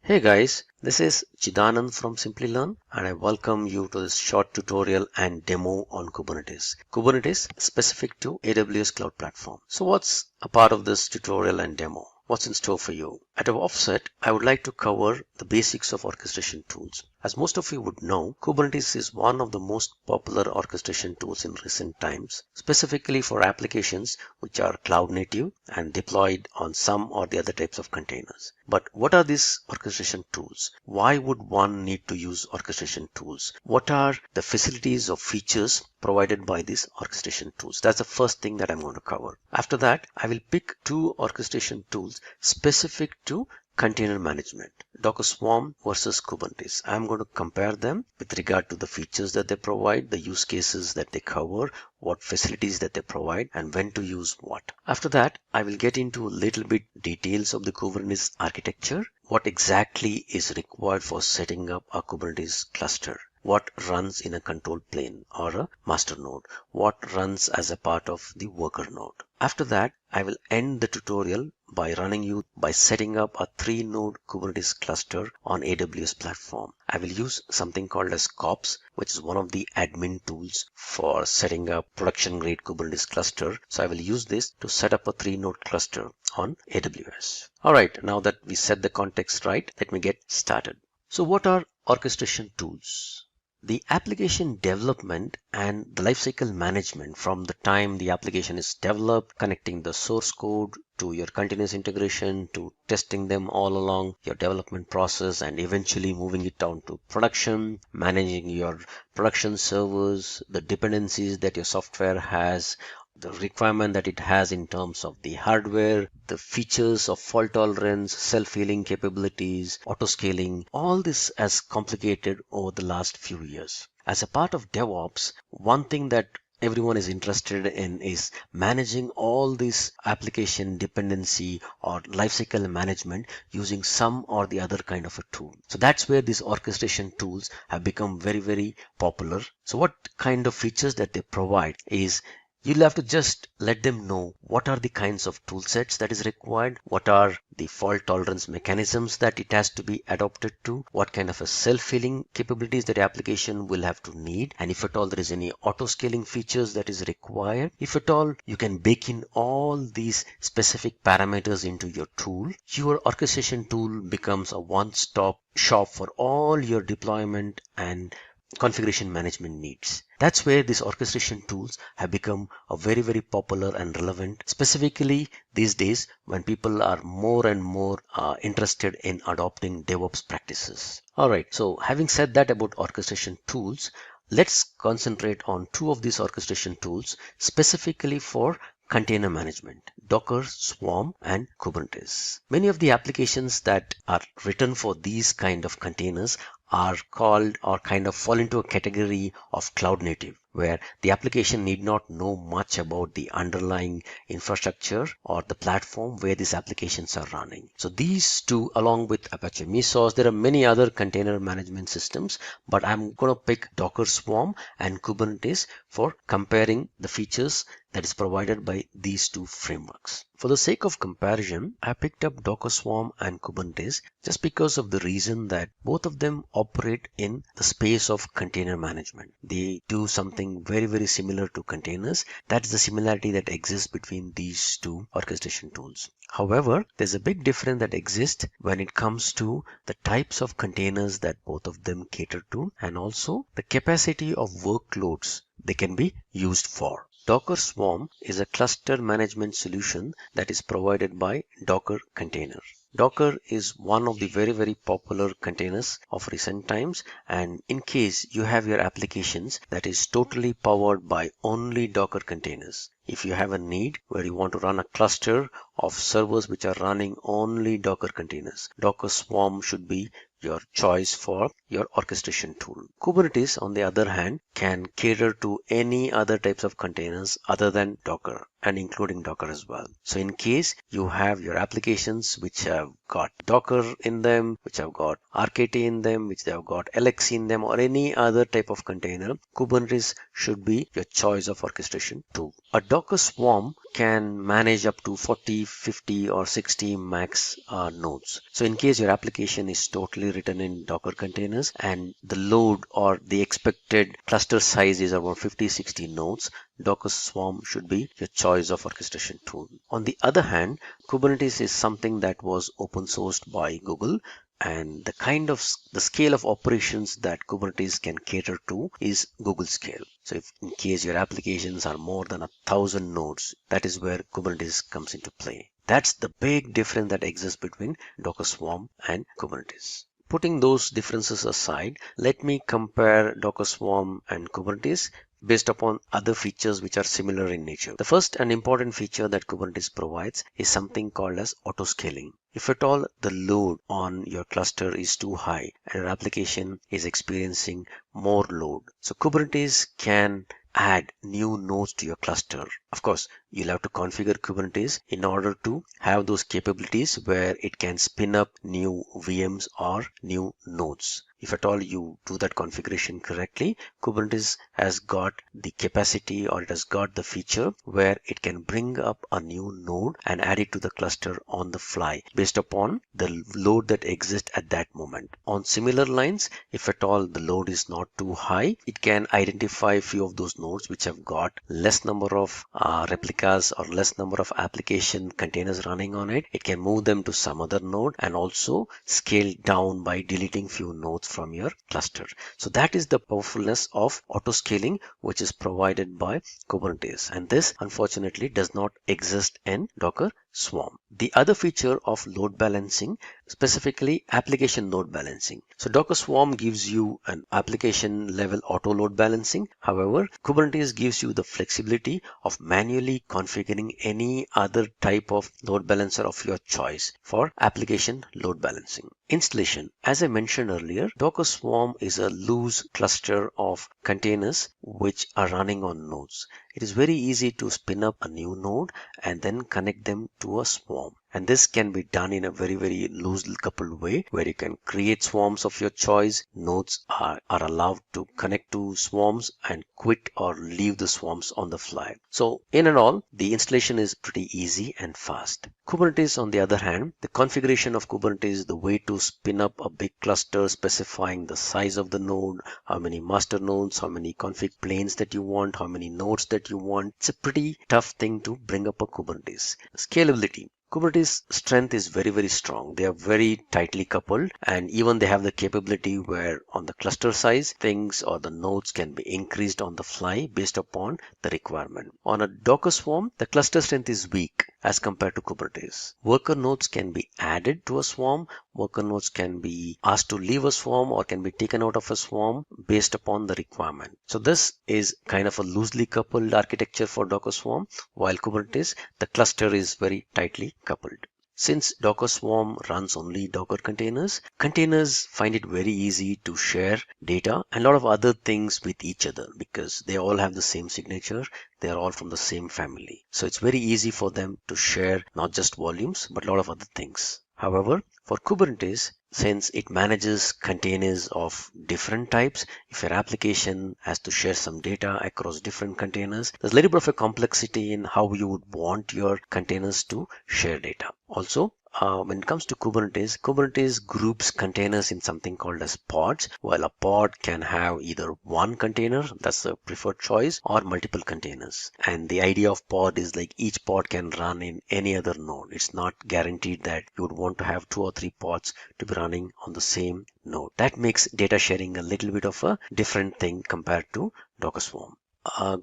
Hey guys, this is Chidanand from Simplilearn, and I welcome you to this short tutorial and demo on Kubernetes. Kubernetes specific to AWS Cloud Platform. So what's a part of this tutorial and demo? What's in store for you? At our offset, I would like to cover the basics of orchestration tools. As most of you would know, Kubernetes is one of the most popular orchestration tools in recent times, specifically for applications which are cloud native and deployed on some or the other types of containers. But what are these orchestration tools? Why would one need to use orchestration tools? What are the facilities or features provided by these orchestration tools? That's the first thing that I'm going to cover. After that, I will pick two orchestration tools specific to container management, Docker Swarm versus Kubernetes. I'm going to compare them with regard to the features that they provide, the use cases that they cover, what facilities that they provide, and when to use what. After that, I will get into a little bit details of the Kubernetes architecture, what exactly is required for setting up a Kubernetes cluster, what runs in a control plane or a master node, what runs as a part of the worker node. After that, I will end the tutorial by running you by setting up a 3-node Kubernetes cluster on AWS platform. I will use something called as KOPS, which is one of the admin tools for setting up production grade Kubernetes cluster. So I will use this to set up a 3-node cluster on AWS. All right, now that we set the context right, let me get started. So what are orchestration tools? The application development and the lifecycle management from the time the application is developed, connecting the source code to your continuous integration, to testing them all along your development process, and eventually moving it down to production, managing your production servers, the dependencies that your software has, the requirement that it has in terms of the hardware, the features of fault tolerance, self-healing capabilities, auto scaling, all this has complicated over the last few years. As a part of DevOps, one thing that everyone is interested in is managing all this application dependency or lifecycle management using some or the other kind of a tool. So that's where these orchestration tools have become very, very popular. So what kind of features that they provide is you'll have to just let them know what are the kinds of tool sets that is required, what are the fault tolerance mechanisms that it has to be adopted to, what kind of a self-healing capabilities that application will have to need, and if at all there is any auto scaling features that is required. If at all you can bake in all these specific parameters into your tool, your orchestration tool becomes a one-stop shop for all your deployment and configuration management needs. That's where these orchestration tools have become a very, very popular and relevant, specifically these days when people are more and more interested in adopting DevOps practices. All right, so having said that about orchestration tools, let's concentrate on two of these orchestration tools specifically for container management, Docker, Swarm, and Kubernetes. Many of the applications that are written for these kind of containers are called or kind of fall into a category of cloud native, where the application need not know much about the underlying infrastructure or the platform where these applications are running. So these two, along with Apache Mesos, there are many other container management systems, but I'm going to pick Docker, Swarm, and Kubernetes for comparing the features that is provided by these two frameworks. For the sake of comparison, I picked up Docker Swarm and Kubernetes just because of the reason that both of them operate in the space of container management. They do something very, very similar to containers. That's the similarity that exists between these two orchestration tools. However, there's a big difference that exists when it comes to the types of containers that both of them cater to, and also the capacity of workloads they can be used for. Docker Swarm is a cluster management solution that is provided by Docker Container. Docker is one of the very, very popular containers of recent times, and in case you have your applications that is totally powered by only Docker containers, if you have a need where you want to run a cluster of servers which are running only Docker containers, Docker Swarm should be your choice for your orchestration tool. Kubernetes, on the other hand, can cater to any other types of containers other than Docker, and including Docker as well. So in case you have your applications which have got Docker in them, which have got RKT in them, which they have got LX in them, or any other type of container, Kubernetes should be your choice of orchestration tool. A Docker swarm can manage up to 40, 50 or 60 max nodes. So in case your application is totally written in Docker containers and the load or the expected cluster size is around 50-60 nodes, Docker Swarm should be your choice of orchestration tool. On the other hand, Kubernetes is something that was open sourced by Google, and the scale of operations that Kubernetes can cater to is Google scale. So if in case your applications are more than 1,000 nodes, that is where Kubernetes comes into play. That's the big difference that exists between Docker Swarm and Kubernetes. Putting those differences aside, let me compare Docker Swarm and Kubernetes based upon other features which are similar in nature. The first and important feature that Kubernetes provides is something called as auto scaling. If at all the load on your cluster is too high and your application is experiencing more load, so Kubernetes can add new nodes to your cluster. Of course, you'll have to configure Kubernetes in order to have those capabilities where it can spin up new VMs or new nodes. If at all you do that configuration correctly, Kubernetes has got the capacity, or it has got the feature where it can bring up a new node and add it to the cluster on the fly based upon the load that exists at that moment. On similar lines, if at all the load is not too high, it can identify a few of those nodes which have got less number of replicas or less number of application containers running on it. It can move them to some other node and also scale down by deleting few nodes from your cluster. So that is the powerfulness of auto scaling which is provided by Kubernetes, and this unfortunately does not exist in Docker Swarm. The other feature of load balancing, specifically application load balancing. So Docker Swarm gives you an application level auto load balancing. However, Kubernetes gives you the flexibility of manually configuring any other type of load balancer of your choice for application load balancing. Installation. As I mentioned earlier, Docker Swarm is a loose cluster of containers which are running on nodes. It is very easy to spin up a new node and then connect them to a swarm. And this can be done in a very, very loosely coupled way where you can create swarms of your choice. Nodes are allowed to connect to swarms and quit or leave the swarms on the fly. So in and all, the installation is pretty easy and fast. Kubernetes, on the other hand, the configuration of Kubernetes, the way to spin up a big cluster specifying the size of the node, how many master nodes, how many config planes that you want, how many nodes that you want. It's a pretty tough thing to bring up a Kubernetes. Scalability. Kubernetes strength is very, very strong. They are very tightly coupled, and even they have the capability where on the cluster size, things or the nodes can be increased on the fly based upon the requirement. On a Docker Swarm, the cluster strength is weak as compared to Kubernetes. Worker nodes can be added to a swarm. Worker nodes can be asked to leave a swarm or can be taken out of a swarm based upon the requirement. So this is kind of a loosely coupled architecture for Docker Swarm, while Kubernetes, the cluster is very tightly coupled. Since Docker Swarm runs only Docker containers, containers find it very easy to share data and a lot of other things with each other because they all have the same signature. They are all from the same family. So it's very easy for them to share not just volumes, but a lot of other things. However, for Kubernetes, since it manages containers of different types, if your application has to share some data across different containers, there's a little bit of a complexity in how you would want your containers to share data. Also, when it comes to Kubernetes groups containers in something called as pods, while a pod can have either one container, that's the preferred choice, or multiple containers. And the idea of pod is like each pod can run in any other node. It's not guaranteed that you would want to have 2 or 3 pods to be running on the same node. That makes data sharing a little bit of a different thing compared to Docker Swarm.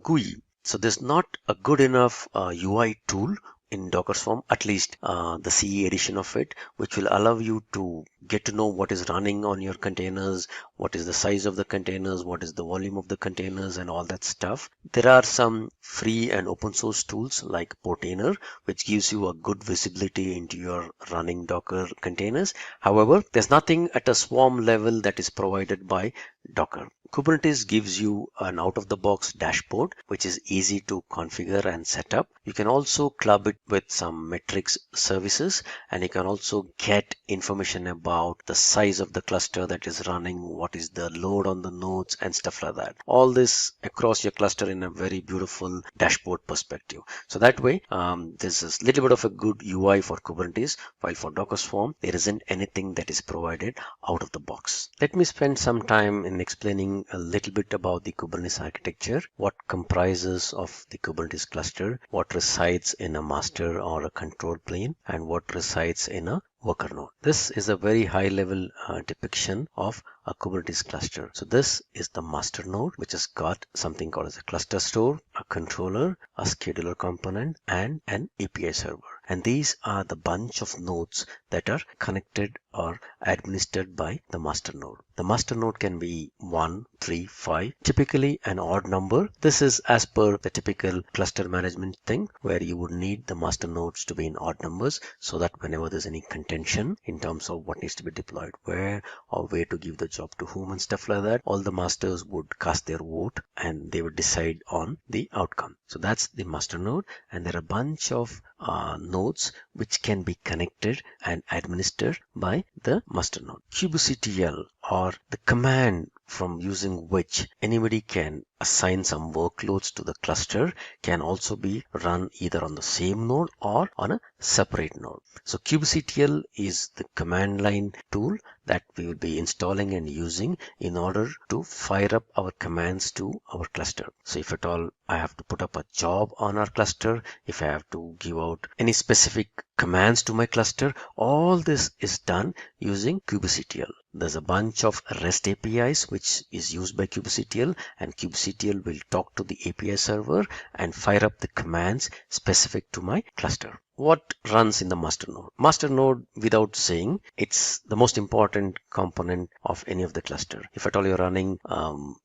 GUI. So there's not a good enough UI tool in Docker's form, at least the CE edition of it, which will allow you to get to know what is running on your containers, what is the size of the containers, what is the volume of the containers, and all that stuff. There are some free and open source tools like Portainer, which gives you a good visibility into your running Docker containers. However, there's nothing at a swarm level that is provided by Docker. Kubernetes gives you an out-of-the-box dashboard, which is easy to configure and set up. You can also club it with some metrics services, and you can also get information about the size of the cluster that is running, what is the load on the nodes, and stuff like that. All this across your cluster in a very beautiful dashboard perspective. So that way, there's a little bit of a good UI for Kubernetes, while for Docker Swarm, there isn't anything that is provided out of the box. Let me spend some time in explaining a little bit about the Kubernetes architecture, what comprises of the Kubernetes cluster, what resides in a master or a control plane, and what resides in a worker node. This is a very high level depiction of a Kubernetes cluster. So this is the master node, which has got something called as a cluster store, a controller, a scheduler component, and an API server. And these are the bunch of nodes that are connected or administered by the master node. The master node can be 1, 3, 5, typically an odd number. This is as per the typical cluster management thing, where you would need the master nodes to be in odd numbers, so that whenever there's any contention in terms of what needs to be deployed where, or where to give the job to whom and stuff like that, all the masters would cast their vote and they would decide on the outcome. So that's the master node, and there are a bunch of nodes which can be connected and administered by the master node. kubectl, or the command from using which anybody can assign some workloads to the cluster, can also be run either on the same node or on a separate node. So kubectl is the command line tool that we will be installing and using in order to fire up our commands to our cluster. So if at all I have to put up a job on our cluster, if I have to give out any specific commands to my cluster, all this is done using kubectl. There's a bunch of REST APIs which is used by kubectl, and kubectl will talk to the API server and fire up the commands specific to my cluster. What runs in the master node? Master node, without saying, it's the most important component of any of the cluster. If at all you're running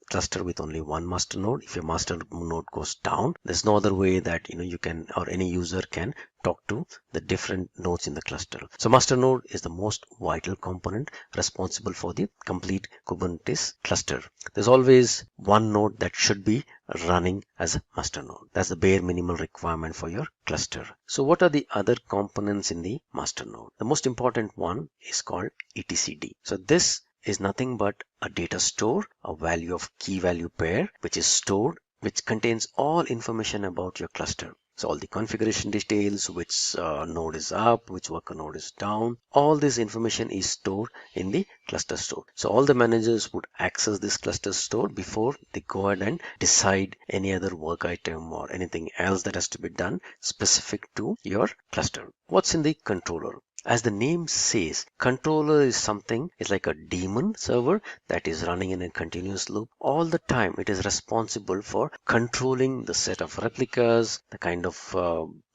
cluster with only one master node, if your master node goes down, there's no other way that you can, or any user can talk to the different nodes in the cluster. So master node is the most vital component responsible for the complete Kubernetes cluster. There's always one node that should be running as a master node. That's the bare minimal requirement for your cluster. So what are the other components in the master node? The most important one is called etcd. So this is nothing but a data store, a value of key value pair, which is stored, which contains all information about your cluster. So all the configuration details, which node is up, which worker node is down, all this information is stored in the cluster store. So all the managers would access this cluster store before they go ahead and decide any other work item or anything else that has to be done specific to your cluster. What's in the controller? As the name says, controller is something, it's like a daemon server that is running in a continuous loop. All the time it is responsible for controlling the set of replicas, the kind of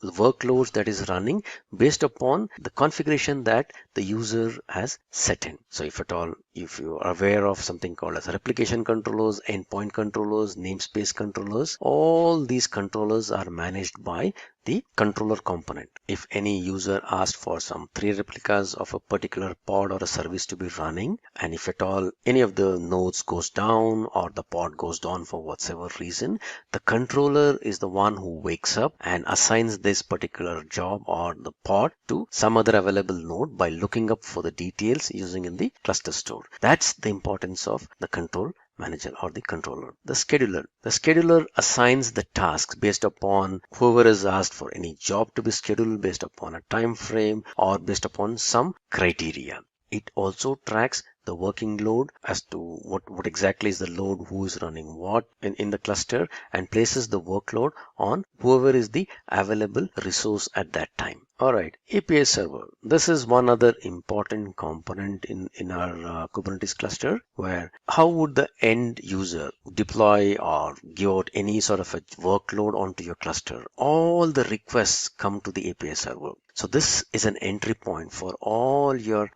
workloads that is running based upon the configuration that the user has set in. So if at all, if you are aware of something called as replication controllers, endpoint controllers, namespace controllers, all these controllers are managed by the controller component. If any user asked for some 3 replicas of a particular pod or a service to be running, and if at all any of the nodes goes down or the pod goes down for whatever reason, the controller is the one who wakes up and assigns this particular job or the pod to some other available node by looking up for the details using in the cluster store. That's the importance of the control manager or the controller. The scheduler assigns the tasks based upon whoever has asked for any job to be scheduled, based upon a time frame or based upon some criteria. It also tracks the working load as to what exactly is the load, who is running what in the cluster, and places the workload on whoever is the available resource at that time. Alright, API server. This is one other important component in our Kubernetes cluster, where how would the end user deploy or give out any sort of a workload onto your cluster? All the requests come to the API server. So this is an entry point for all your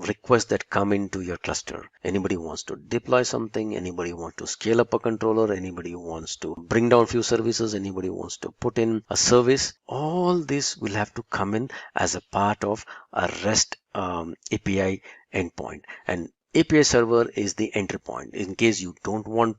requests that come into your cluster. Anybody wants to deploy something, anybody wants to scale up a controller, anybody wants to bring down few services, anybody wants to put in a service, all this will have to come in as a part of a REST API endpoint. And API server is the entry point in case you don't want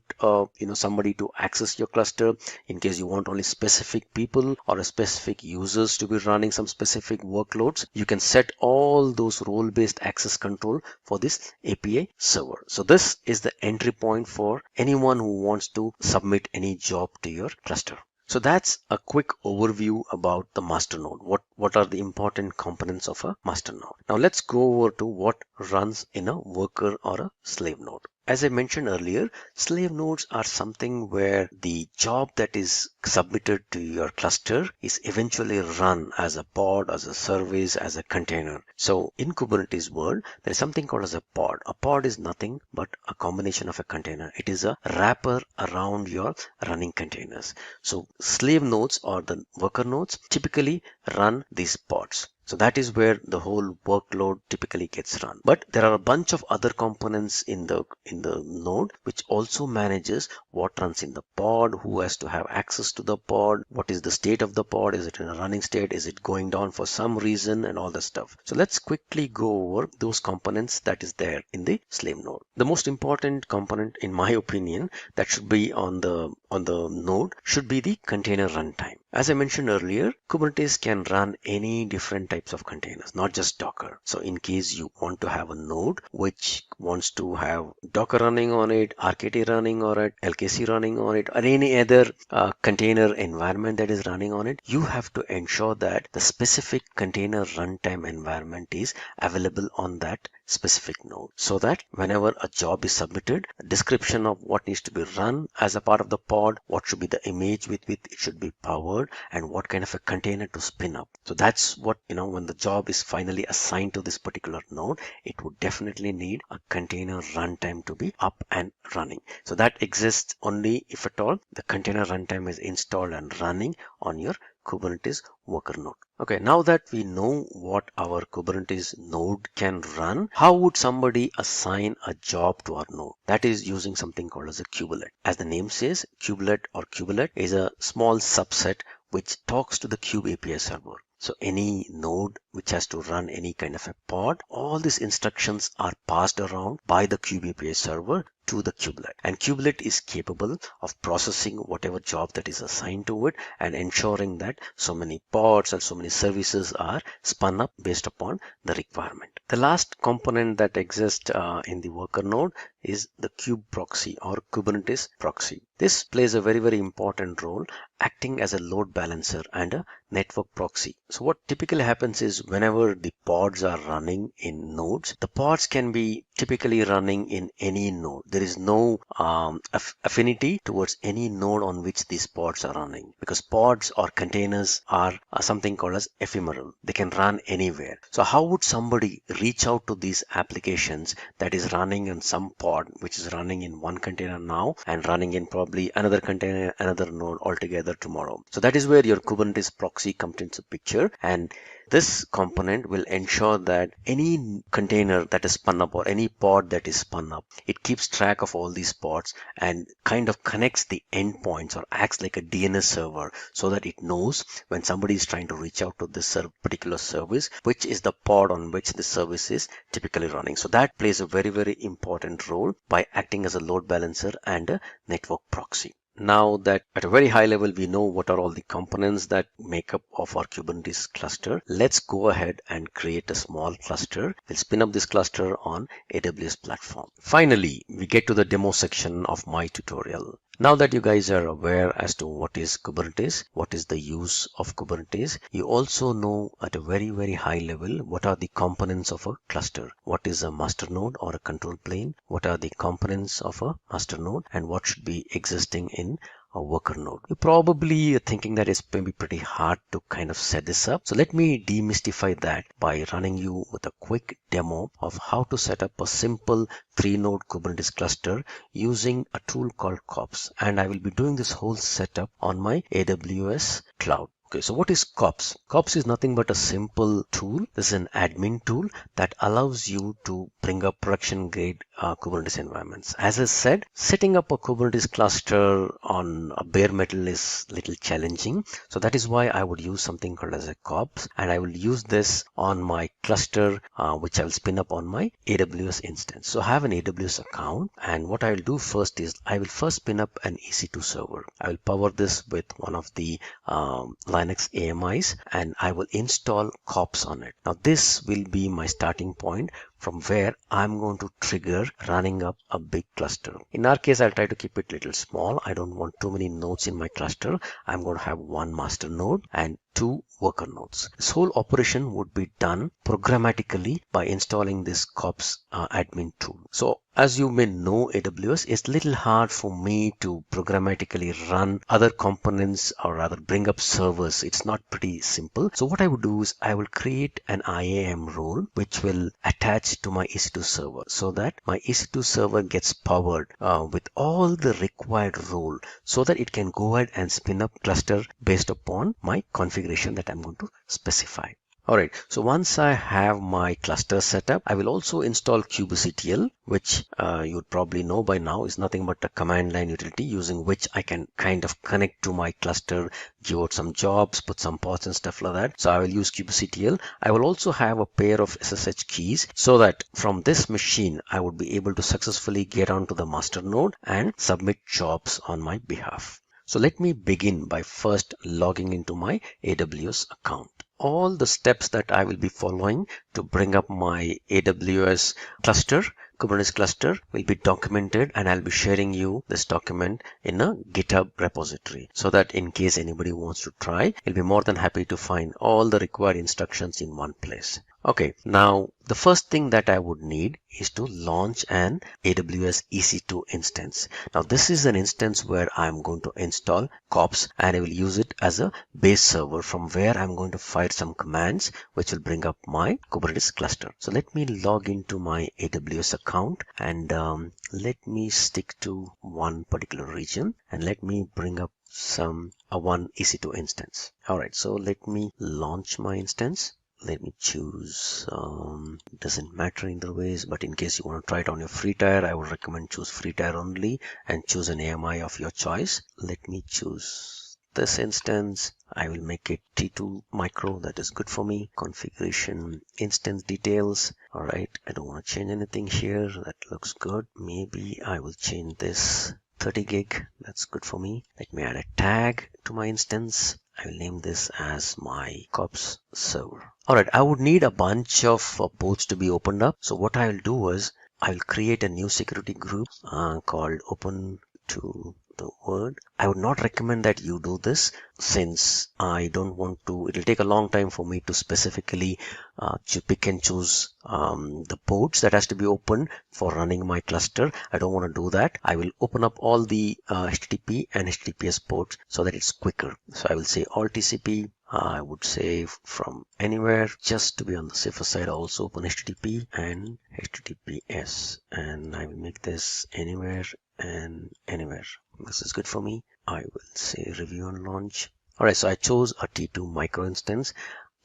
somebody to access your cluster, in case you want only specific people or a specific users to be running some specific workloads. You can set all those role-based access control for this API server. So this is the entry point for anyone who wants to submit any job to your cluster. So that's a quick overview about the master node. What are the important components of a master node? Now let's go over to what runs in a worker or a slave node. As I mentioned earlier, slave nodes are something where the job that is submitted to your cluster is eventually run as a pod, as a service, as a container. So in Kubernetes world, there is something called as a pod. A pod is nothing but a combination of a container. It is a wrapper around your running containers. So slave nodes or the worker nodes typically run these pods. So that is where the whole workload typically gets run. But there are a bunch of other components in the node which also manages what runs in the pod, who has to have access to the pod, what is the state of the pod, is it in a running state, is it going down for some reason, and all that stuff. So let's quickly go over those components that is there in the slave node. The most important component, in my opinion, that should be on the node should be the container runtime. As I mentioned earlier, Kubernetes can run any different types of containers, not just Docker. So in case you want to have a node which wants to have Docker running on it, RKT running on it, LKC running on it, or any other container environment that is running on it, you have to ensure that the specific container runtime environment is available on that specific node, so that whenever a job is submitted, a description of what needs to be run as a part of the pod, what should be the image with which it should be powered, and what kind of a container to spin up. So that's what, when the job is finally assigned to this particular node, it would definitely need a container runtime to be up and running. So that exists only if at all the container runtime is installed and running on your Kubernetes worker node. Okay, now that we know what our Kubernetes node can run, how would somebody assign a job to our node? That is using something called as a kubelet. As the name says, kubelet is a small subset which talks to the kube API server. So any node which has to run any kind of a pod, all these instructions are passed around by the kube API server to the kubelet. And kubelet is capable of processing whatever job that is assigned to it and ensuring that so many pods and so many services are spun up based upon the requirement. The last component that exists in the worker node is the kube proxy or Kubernetes proxy. This plays a very, very important role, acting as a load balancer and a network proxy. So what typically happens is whenever the pods are running in nodes, the pods can be typically running in any node. There is no affinity towards any node on which these pods are running, because pods or containers are something called as ephemeral. They can run anywhere. So how would somebody reach out to these applications that is running in some pod which is running in one container now and running in probably another container, another node altogether tomorrow? So that is where your Kubernetes proxy comes into picture, and this component will ensure that any container that is spun up or any pod that is spun up, it keeps track of all these pods and kind of connects the endpoints or acts like a DNS server, so that it knows when somebody is trying to reach out to this particular service, which is the pod on which the service is typically running. So that plays a very, very important role by acting as a load balancer and a network proxy. Now that at a very high level we know what are all the components that make up of our Kubernetes cluster, let's go ahead and create a small cluster. We'll spin up this cluster on AWS platform. Finally, we get to the demo section of my tutorial. Now that you guys are aware as to what is Kubernetes, what is the use of Kubernetes, you also know at a very, very high level what are the components of a cluster. What is a master node or a control plane? What are the components of a master node and what should be existing in a worker node. You're probably thinking that it's maybe pretty hard to kind of set this up. So let me demystify that by running you with a quick demo of how to set up a simple 3-node Kubernetes cluster using a tool called kops. And I will be doing this whole setup on my AWS cloud. Okay, so what is kops? Kops is nothing but a simple tool. This is an admin tool that allows you to bring up production grade Kubernetes environments. As I said, setting up a Kubernetes cluster on a bare metal is a little challenging. So that is why I would use something called as a kops, and I will use this on my cluster, which I will spin up on my AWS instance. So I have an AWS account, and what I will do first is I will first spin up an EC2 server. I will power this with one of the Linux AMIs, and I will install kops on it. Now this will be my starting point from where I'm going to trigger running up a big cluster. In our case, I'll try to keep it a little small. I don't want too many nodes in my cluster. I'm going to have one master node and 2 worker nodes. This whole operation would be done programmatically by installing this kops admin tool. So as you may know, AWS, it's a little hard for me to programmatically run other components or rather bring up servers. It's not pretty simple. So what I would do is I will create an IAM role which will attach to my EC2 server so that my EC2 server gets powered with all the required role so that it can go ahead and spin up cluster based upon my configuration that I'm going to specify. Alright, so once I have my cluster set up, I will also install kubectl, which you'd probably know by now is nothing but a command line utility using which I can kind of connect to my cluster, give out some jobs, put some pods and stuff like that. So I will use kubectl. I will also have a pair of SSH keys so that from this machine, I would be able to successfully get onto the master node and submit jobs on my behalf. So let me begin by first logging into my AWS account. All the steps that I will be following to bring up my AWS cluster, Kubernetes cluster, will be documented, and I'll be sharing you this document in a GitHub repository so that in case anybody wants to try, you'll be more than happy to find all the required instructions in one place. Okay, now the first thing that I would need is to launch an AWS EC2 instance. Now this is an instance where I'm going to install kops and I will use it as a base server from where I'm going to fire some commands which will bring up my Kubernetes cluster. So let me log into my AWS account and let me stick to one particular region and let me bring up one EC2 instance. Alright, so let me launch my instance. Let me choose, doesn't matter either ways, but in case you want to try it on your free tier, I would recommend choose free tier only and choose an AMI of your choice. Let me choose this instance. I will make it T2 micro. That is good for me. Configuration, instance details. All right. I don't want to change anything here. That looks good. Maybe I will change this 30 gig. That's good for me. Let me add a tag to my instance. I will name this as my kops server. Alright, I would need a bunch of ports to be opened up. So what I will do is I will create a new security group called open to the word. I would not recommend that you do this since I don't want to, it'll take a long time for me to specifically pick and choose the ports that has to be opened for running my cluster. I don't want to do that. I will open up all the HTTP and HTTPS ports so that it's quicker. So I will say all TCP. I would say from anywhere, just to be on the safer side. I also open HTTP and HTTPS, and I will make this anywhere and anywhere. This is good for me. I will say review and launch. Alright, so I chose a T2 micro instance.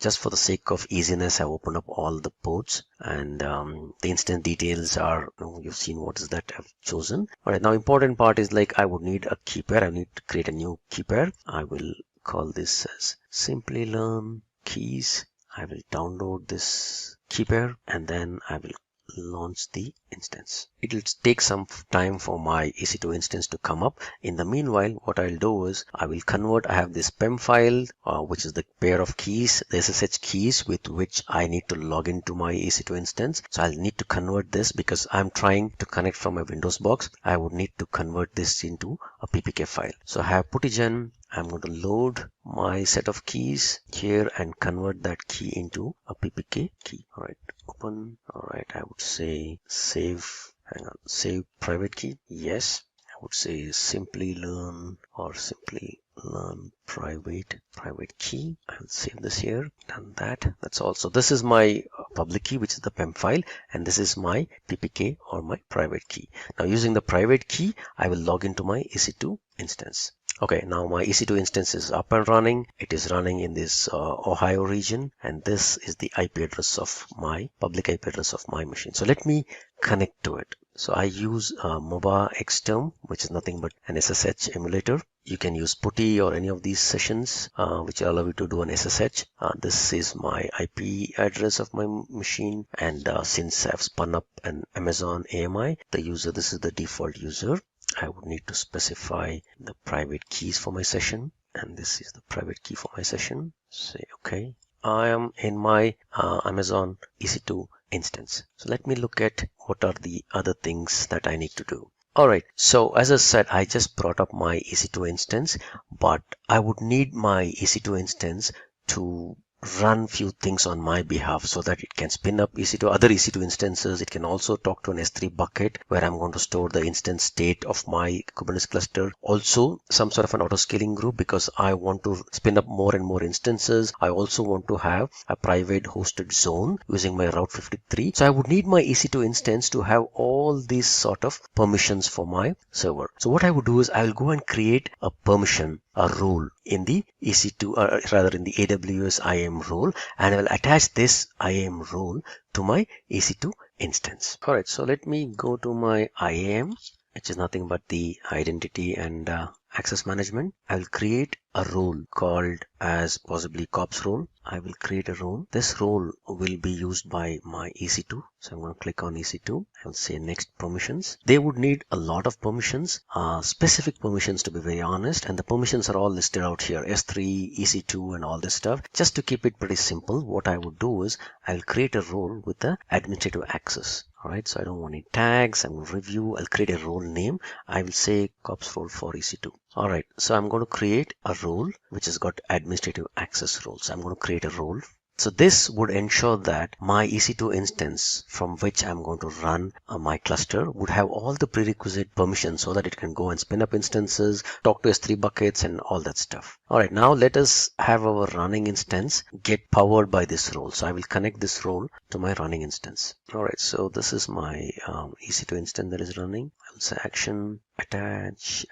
Just for the sake of easiness, I've opened up all the ports and the instance details are, you've seen what is that I've chosen. Alright, now important part is like I would need a key pair. I need to create a new key pair. I will call this as Simplilearn keys. I will download this key pair and then I will launch the instance. It will take some time for my EC2 instance to come up. In the meanwhile, what I'll do is I will convert. I have this PEM file, which is the pair of keys, the SSH keys with which I need to log into my EC2 instance. So I'll need to convert this because I'm trying to connect from a Windows box. I would need to convert this into a PPK file. So I have puttigen. I'm going to load my set of keys here and convert that key into a PPK key. All right, open. All right, I would say save. Hang on, save private key. Yes. I would say Simplilearn or Simplilearn private key. I'll save this here. Done that. That's also, this is my public key, which is the PEM file, and this is my PPK or my private key. Now using the private key, I will log into my EC2 instance. Okay, now my EC2 instance is up and running. It is running in this Ohio region, and this is the IP address of my public IP address of my machine. So let me connect to it. So I use MOBA Xterm, which is nothing but an SSH emulator. You can use PuTTY or any of these sessions which allow you to do an SSH. This is my IP address of my machine, and since I've spun up an Amazon AMI, the user, this is the default user. I would need to specify the private keys for my session, and this is the private key for my session. Say okay. I am in my Amazon EC2 instance. So let me look at what are the other things that I need to do. Alright, so as I said, I just brought up my EC2 instance, but I would need my EC2 instance to run few things on my behalf so that it can spin up other EC2 instances. It can also talk to an S3 bucket where I'm going to store the instance state of my Kubernetes cluster. Also some sort of an auto scaling group because I want to spin up more and more instances. I also want to have a private hosted zone using my Route 53. So I would need my EC2 instance to have all these sort of permissions for my server. So what I would do is I will go and create a permission, a role in the EC2, rather in the AWS IAM role, and I will attach this IAM role to my EC2 instance. Alright, so let me go to my IAM, which is nothing but the identity and access management. I will create a role called as possibly COPS role. I will create a role. This role will be used by my EC2. So I'm going to click on EC2. I will say next permissions. They would need a lot of permissions, specific permissions to be very honest, and the permissions are all listed out here, S3, EC2 and all this stuff. Just to keep it pretty simple, what I would do is I will create a role with the administrative access. Alright, so I don't want any tags. I'm going to review. I'll create a role name. I will say COPS role for EC2. Alright, so I'm going to create a role which has got administrative access role. So I'm going to create a role. So this would ensure that my EC2 instance from which I'm going to run my cluster would have all the prerequisite permissions so that it can go and spin up instances, talk to S3 buckets and all that stuff. Alright, now let us have our running instance get powered by this role. So I will connect this role to my running instance. Alright, so this is my EC2 instance that is running. I will say action, attach,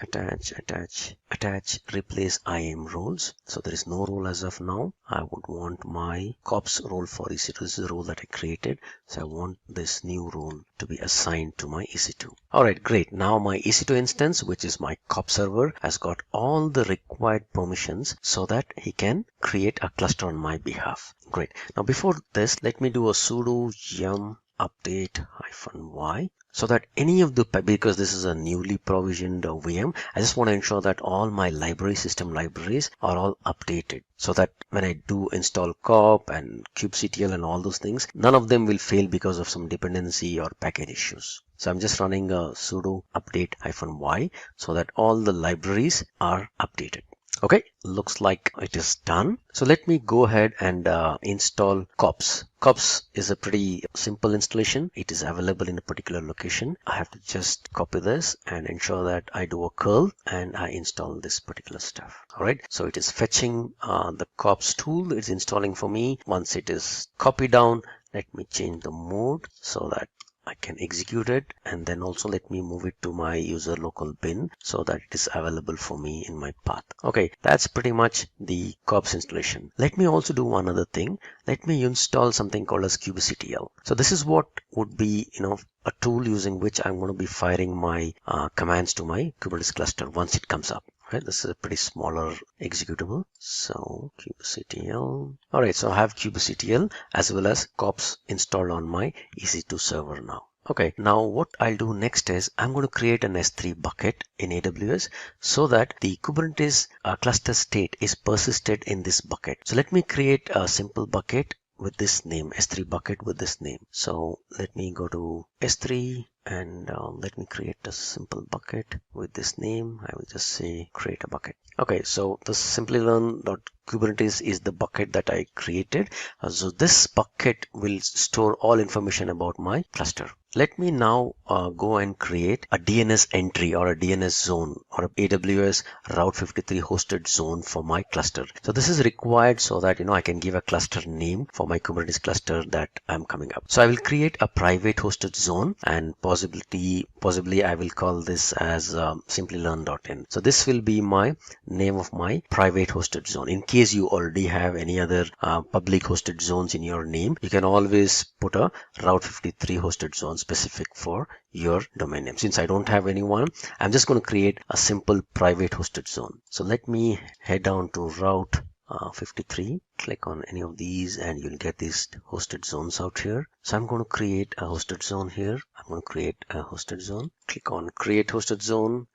replace IAM roles. So there is no role as of now. I would want my COPS role for EC2. This is the role that I created. So I want this new role to be assigned to my EC2. Alright, great. Now my EC2 instance, which is my COPS server, has got all the required permissions so that he can create a cluster on my behalf. Great. Now before this, let me do a sudo yum update -y. So that any of the, because this is a newly provisioned VM, I just want to ensure that all my system libraries are all updated. So that when I do install COP and kubectl and all those things, none of them will fail because of some dependency or package issues. So I'm just running a sudo update -y so that all the libraries are updated. Okay, looks like it is done. So let me go ahead and install COPS. COPS is a pretty simple installation. It is available in a particular location. I have to just copy this and ensure that I do a curl and I install this particular stuff. Alright, so it is fetching the COPS tool. It's installing for me. Once it is copied down, let me change the mode so that I can execute it, and then also let me move it to my user local bin so that it is available for me in my path. Okay, that's pretty much the COPS installation. Let me also do one other thing. Let me install something called as kubectl. So this is what would be, a tool using which I'm going to be firing my commands to my Kubernetes cluster once it comes up. Right, this is a pretty smaller executable. So kubectl. Alright, so I have kubectl as well as COPS installed on my EC2 server now. Okay, now what I'll do next is I'm going to create an S3 bucket in AWS so that the Kubernetes cluster state is persisted in this bucket. So let me create a simple bucket with this name, S3 bucket with this name. So let me go to S3 and let me create a simple bucket with this name. I will just say create a bucket. Okay, so the Simplilearn.Kubernetes is the bucket that I created. So this bucket will store all information about my cluster. let me now go and create a DNS entry or a DNS zone or a AWS Route 53 hosted zone for my cluster. So this is required so that I can give a cluster name for my Kubernetes cluster that I'm coming up. So I will create a private hosted zone, and possibly I will call this as Simplilearn.in. So this will be my name of my private hosted zone. In case you already have any other public hosted zones in your name, you can always put a Route 53 hosted zone specific for your domain name. Since I don't have anyone, I'm just going to create a simple private hosted zone. So let me head down to Route 53, click on any of these, and you'll get these hosted zones out here. So I'm going to create a hosted zone here. I'm going to create a hosted zone. Click on create hosted zone.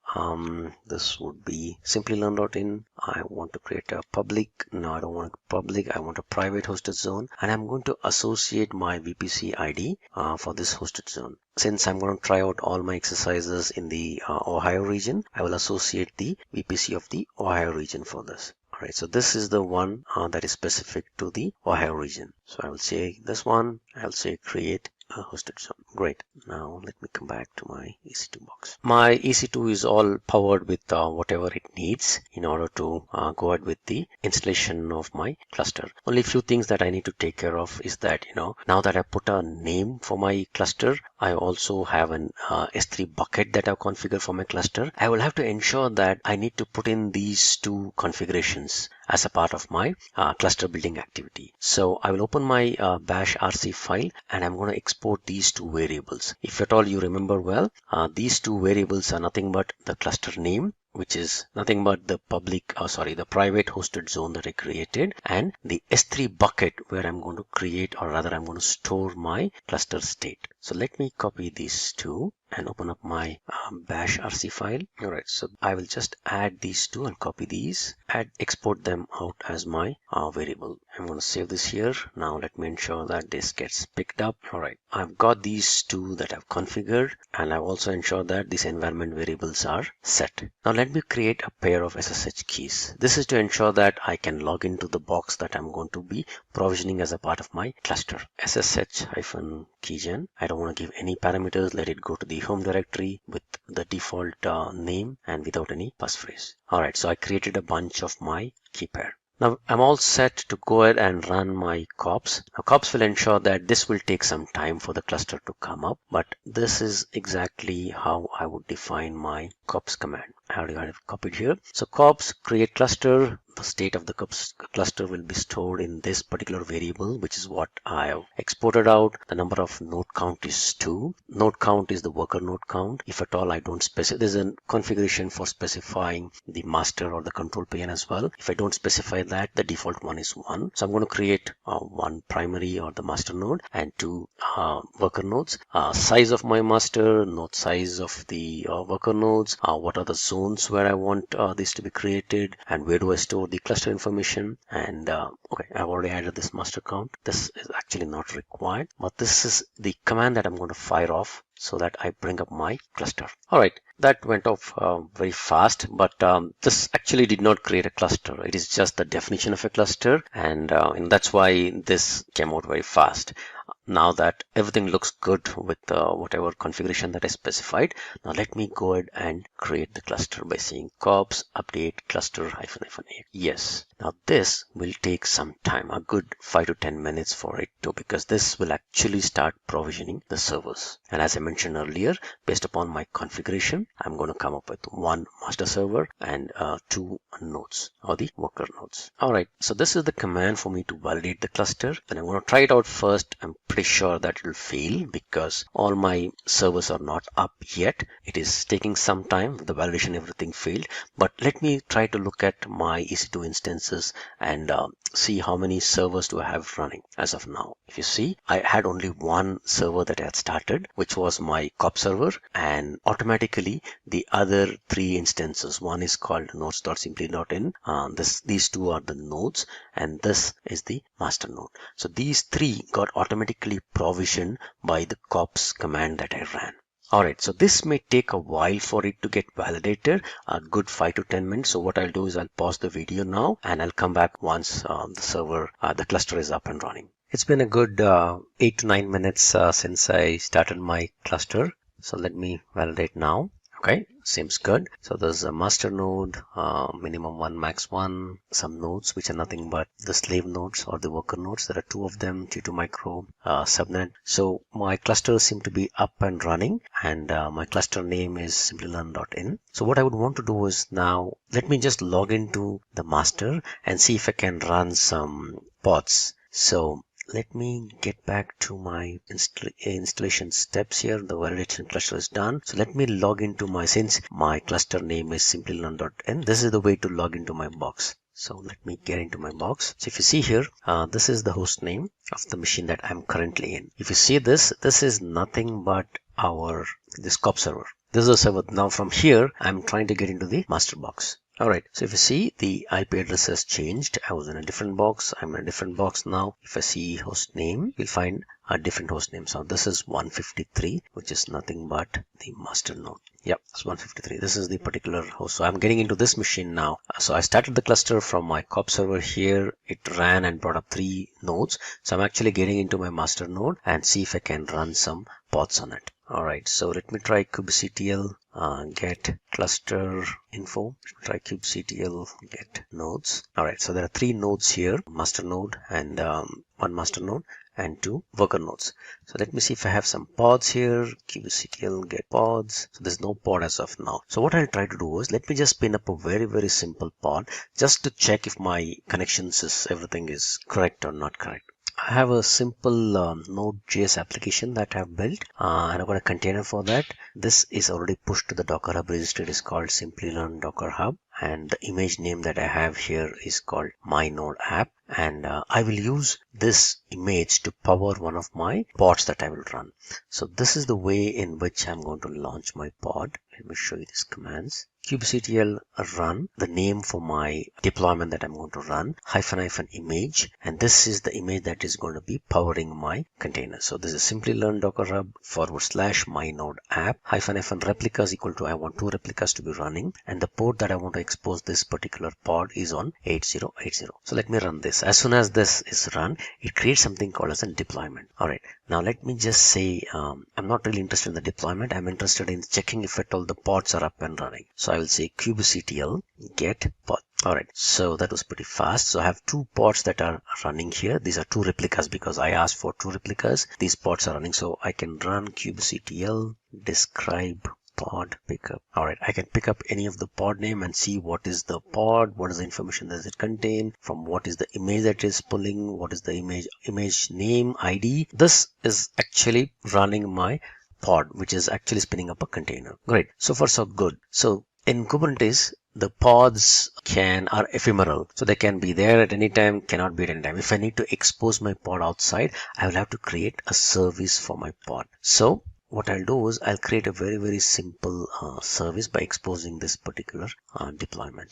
This would be Simplilearn.in. I want to create a public. No, I don't want a public. I want a private hosted zone, and I'm going to associate my VPC ID for this hosted zone. Since I'm going to try out all my exercises in the Ohio region, I will associate the VPC of the Ohio region for this. Alright, so this is the one that is specific to the Ohio region. So I will say this one, I'll say create a hosted zone. Great. Now let me come back to my EC2 box. My EC2 is all powered with whatever it needs in order to go ahead with the installation of my cluster. Only few things that I need to take care of is that, now that I put a name for my cluster, I also have an S3 bucket that I've configured for my cluster. I will have to ensure that I need to put in these two configurations as a part of my cluster building activity. So I will open my bash rc file, and I'm going to export these two variables. If at all you remember well, these two variables are nothing but the cluster name, which is nothing but the the private hosted zone that I created, and the S3 bucket where I'm going to create, or rather I'm going to store my cluster state. So let me copy these two and open up my bash rc file. Alright, so I will just add these two and copy these and export them out as my variable. I'm going to save this here. Now let me ensure that this gets picked up. Alright, I've got these two that I've configured, and I've also ensured that these environment variables are set. Now let me create a pair of SSH keys. This is to ensure that I can log into the box that I'm going to be provisioning as a part of my cluster. SSH-keygen. I don't want to give any parameters. Let it go to the home directory with the default name and without any passphrase. Alright, so I created a bunch of my key pair. Now I'm all set to go ahead and run my kops. Now kops will ensure that this will take some time for the cluster to come up, but this is exactly how I would define my kops command. I already got it copied here. So kops create cluster. The state of the cluster will be stored in this particular variable, which is what I have exported out. The number of node count is 2. Node count is the worker node count. If at all I don't specify, there's a configuration for specifying the master or the control plane as well. If I don't specify that, the default one is 1. So I'm going to create one primary or the master node and two worker nodes. Size of my master, node size of the worker nodes, what are the zones where I want this to be created, and where do I store the cluster information. And okay, I've already added this master count. This is actually not required, but this is the command that I'm going to fire off so that I bring up my cluster. Alright, that went off very fast, but this actually did not create a cluster. It is just the definition of a cluster, and that's why this came out very fast. Now that everything looks good with whatever configuration that I specified, now let me go ahead and create the cluster by saying kops update cluster -a. Yes. Now this will take some time, a good 5 to 10 minutes for it to, because this will actually start provisioning the servers. And as I mentioned earlier, based upon my configuration, I'm going to come up with one master server and two nodes, or the worker nodes. Alright, so this is the command for me to validate the cluster. And I'm going to try it out first. I'm pretty sure that it will fail because all my servers are not up yet. It is taking some time. The validation, everything failed. But let me try to look at my EC2 instances and see how many servers do I have running as of now. If you see, I had only one server that I had started, which was my COP server, and automatically the other three instances, one is called nodes.simply.in, these two are the nodes, and this is the master node. So these three got automatically provisioned by the kops command that I ran. Alright, so this may take a while for it to get validated, a good 5 to 10 minutes. So what I'll do is I'll pause the video now and I'll come back once the cluster is up and running. It's been a good 8 to 9 minutes since I started my cluster. So let me validate now. Okay, seems good. So there's a master node, minimum 1, max 1, some nodes which are nothing but the slave nodes or the worker nodes. There are 2 of them, T2 micro, subnet. So my clusters seem to be up and running, and my cluster name is Simplilearn.in. So what I would want to do is now, let me just log into the master and see if I can run some pods. So let me get back to my installation steps here. The validation cluster is done. So let me log into since my cluster name is Simplilearn.in, this is the way to log into my box. So let me get into my box. So if you see here, this is the host name of the machine that I'm currently in. If you see this is nothing but this COP server. This is a server. Now from here, I'm trying to get into the master box. Alright, so if you see, the IP address has changed. I was in a different box. I'm in a different box now. If I see host name, you'll find a different host name. So this is 153, which is nothing but the master node. Yep, it's 153. This is the particular host. So I'm getting into this machine now. So I started the cluster from my COP server here. It ran and brought up 3 nodes. So I'm actually getting into my master node and see if I can run some pods on it. Alright, so let me try kubectl get cluster info. Try kubectl get nodes. Alright, so there are 3 nodes here, master node and 1 master node and 2 worker nodes. So let me see if I have some pods here. Kubectl get pods. So there's no pod as of now. So what I'll try to do is, let me just spin up a very simple pod just to check if my connections everything is correct or not correct. I have a simple Node.js application that I have built, and I've got a container for that. This is already pushed to the Docker Hub registry. It is called Simplilearn Docker Hub, and the image name that I have here is called my node app, and I will use this image to power one of my pods that I will run. So this is the way in which I'm going to launch my pod. Let me show you these commands. Kubectl run, the name for my deployment that I'm going to run, -- image, and this is the image that is going to be powering my container. So this is Simplilearn Docker Hub / my node app -- replicas equal to, I want 2 replicas to be running, and the port that I want to expose this particular pod is on 8080. So let me run this. As soon as this is run, it creates something called as a deployment. Alright, now let me just say, I'm not really interested in the deployment. I'm interested in checking if at all the pods are up and running. So I will say kubectl get pod. Alright, so that was pretty fast. So I have 2 pods that are running here. These are 2 replicas because I asked for 2 replicas. These pods are running, so I can run kubectl describe pod pickup. Alright, I can pick up any of the pod name and see what is the pod, what is the information does it contain, from what is the image that is pulling, what is the image name, ID. This is actually running my pod, which is actually spinning up a container. Great, so far so good. So in Kubernetes, the pods are ephemeral, so they can be there at any time, cannot be at any time. If I need to expose my pod outside, I will have to create a service for my pod. So what I'll do is I'll create a very simple service by exposing this particular deployment.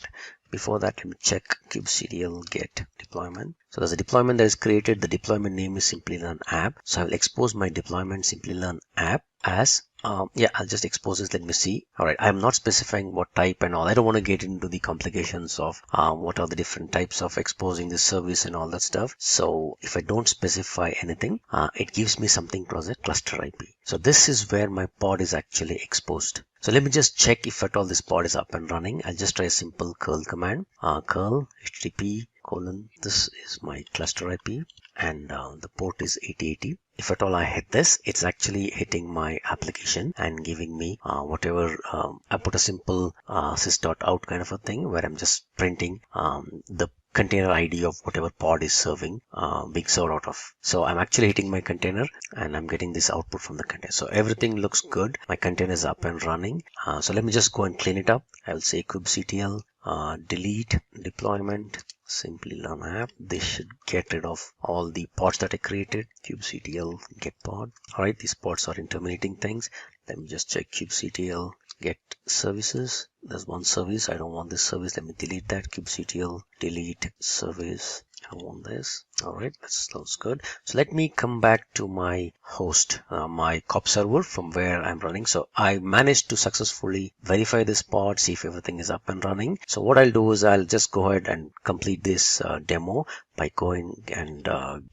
Before that, let me check kubectl get deployment. So there's a deployment that is created. The deployment name is Simplilearn app. So I will expose my deployment Simplilearn app as I'll just expose this. Let me see. Alright, I'm not specifying what type and all. I don't want to get into the complications of what are the different types of exposing this service and all that stuff. So if I don't specify anything, it gives me something called a cluster IP. So this is where my pod is actually exposed. So let me just check if at all this pod is up and running. I'll just try a simple curl command. Curl http : this is my cluster IP, and the port is 8080. If at all I hit this, it's actually hitting my application and giving me whatever. I put a simple sys.out kind of a thing where I'm just printing the container ID of whatever pod is serving, being served out of. So I'm actually hitting my container and I'm getting this output from the container. So everything looks good. My container is up and running. So let me just go and clean it up. I will say kubectl delete deployment Simplilearn app. This should get rid of all the pods that I created. Kubectl get pod. Alright, these pods are interminating things. Let me just check kubectl get services. There's one service. I don't want this service. Let me delete that. Kubectl delete service. I want this. Alright, that sounds good. So let me come back to my host, my COP server from where I'm running. So I managed to successfully verify this pod, see if everything is up and running. So what I'll do is I'll just go ahead and complete this demo by going and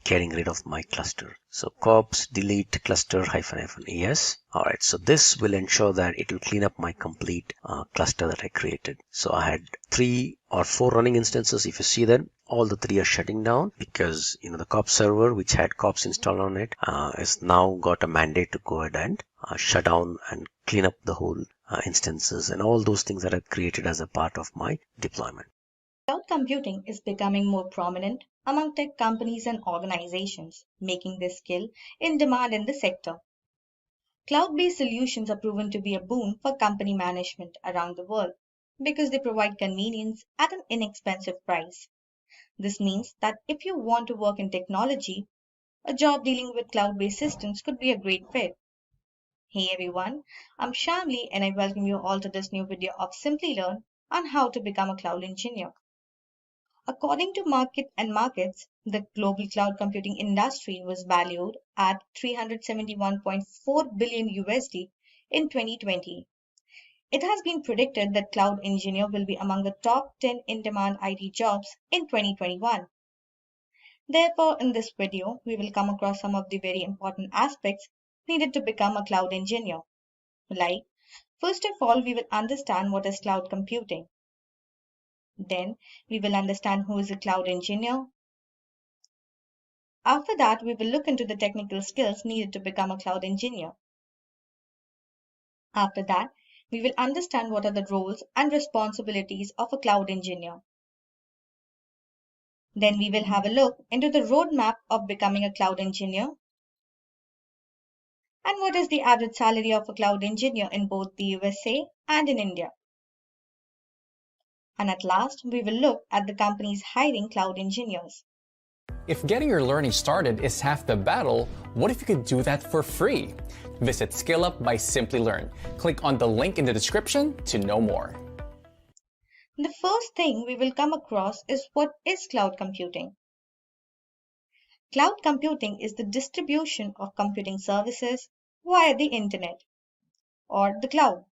getting rid of my cluster. So corps delete cluster -es. Alright, so this will ensure that it will clean up my complete cluster that I created. So I had 3 or 4 running instances. If you see that, all the 3 are shutting down because the corps server, which had corps installed on it, has now got a mandate to go ahead and shut down and clean up the whole instances and all those things that are created as a part of my deployment. Cloud computing is becoming more prominent among tech companies and organizations, making this skill in demand in the sector. Cloud-based solutions are proven to be a boon for company management around the world because they provide convenience at an inexpensive price. This means that if you want to work in technology, a job dealing with cloud-based systems could be a great fit. Hey everyone, I'm Shamli and I welcome you all to this new video of Simplilearn on how to become a cloud engineer. According to Markets, the global cloud computing industry was valued at $371.4 billion in 2020. It has been predicted that cloud engineer will be among the top 10 in-demand IT jobs in 2021. Therefore, in this video, we will come across some of the very important aspects needed to become a cloud engineer. Like, first of all, we will understand what is cloud computing. Then, we will understand who is a cloud engineer. After that, we will look into the technical skills needed to become a cloud engineer. After that, we will understand what are the roles and responsibilities of a cloud engineer. Then we will have a look into the roadmap of becoming a cloud engineer. And what is the average salary of a cloud engineer in both the USA and in India? And at last, we will look at the companies hiring cloud engineers. If getting your learning started is half the battle, what if you could do that for free? Visit SkillUp by Simplilearn. Click on the link in the description to know more. The first thing we will come across is what is cloud computing. Cloud computing is the distribution of computing services via the internet or the cloud,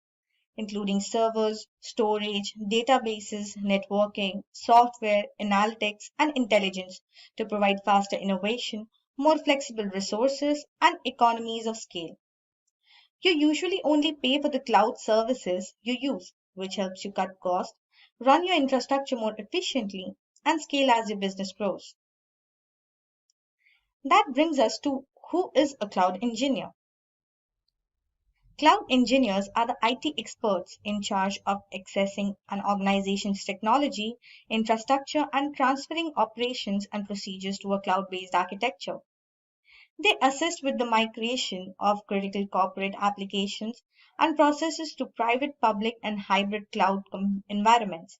including servers, storage, databases, networking, software, analytics, and intelligence to provide faster innovation, more flexible resources, and economies of scale. You usually only pay for the cloud services you use, which helps you cut costs, run your infrastructure more efficiently, and scale as your business grows. That brings us to who is a cloud engineer. Cloud engineers are the IT experts in charge of accessing an organization's technology, infrastructure, and transferring operations and procedures to a cloud-based architecture. They assist with the migration of critical corporate applications and processes to private, public, and hybrid cloud environments.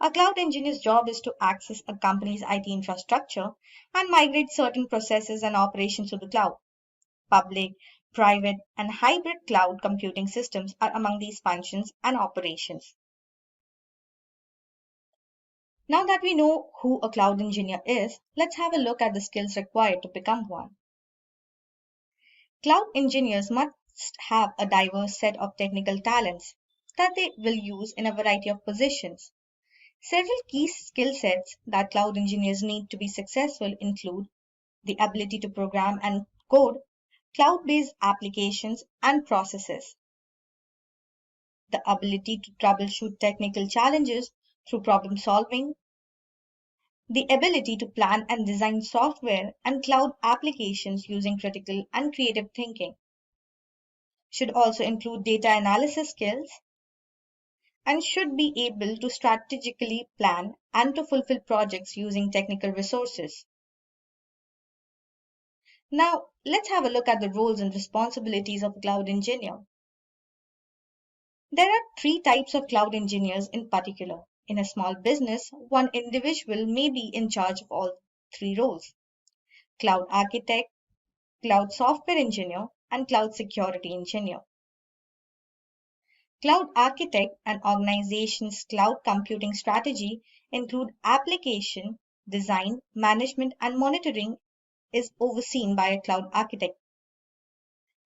A cloud engineer's job is to access a company's IT infrastructure and migrate certain processes and operations to the cloud. Public, private, and hybrid cloud computing systems are among these functions and operations. Now that we know who a cloud engineer is, let's have a look at the skills required to become one. Cloud engineers must have a diverse set of technical talents that they will use in a variety of positions. Several key skill sets that cloud engineers need to be successful include the ability to program and code cloud-based applications and processes, the ability to troubleshoot technical challenges through problem solving, the ability to plan and design software and cloud applications using critical and creative thinking. Should also include data analysis skills and should be able to strategically plan and to fulfill projects using technical resources. Now, let's have a look at the roles and responsibilities of a cloud engineer. There are 3 types of cloud engineers in particular. In a small business, one individual may be in charge of all 3 roles: cloud architect, cloud software engineer, and cloud security engineer. Cloud architect and organization's cloud computing strategy include application, design, management, and monitoring is overseen by a cloud architect.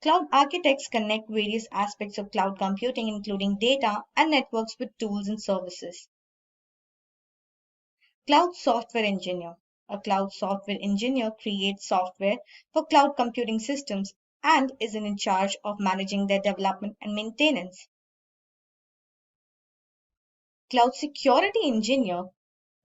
Cloud architects connect various aspects of cloud computing, including data and networks with tools and services. Cloud software engineer. A cloud software engineer creates software for cloud computing systems and is in charge of managing their development and maintenance. Cloud security engineer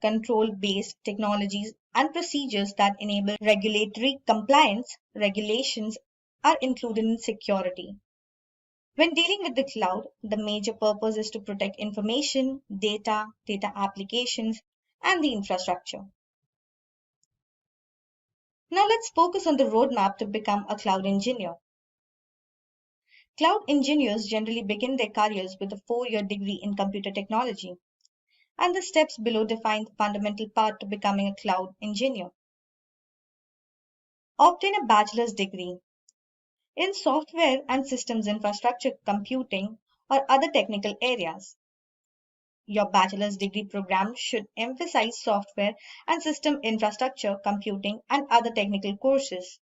control-based technologies and procedures that enable regulatory compliance. Regulations are included in security. When dealing with the cloud, the major purpose is to protect information, data applications, and the infrastructure. Now let's focus on the roadmap to become a cloud engineer. Cloud engineers generally begin their careers with a 4-year degree in computer technology, and the steps below define the fundamental path to becoming a cloud engineer. Obtain a bachelor's degree in software and systems infrastructure computing or other technical areas. Your bachelor's degree program should emphasize software and system infrastructure computing and other technical courses.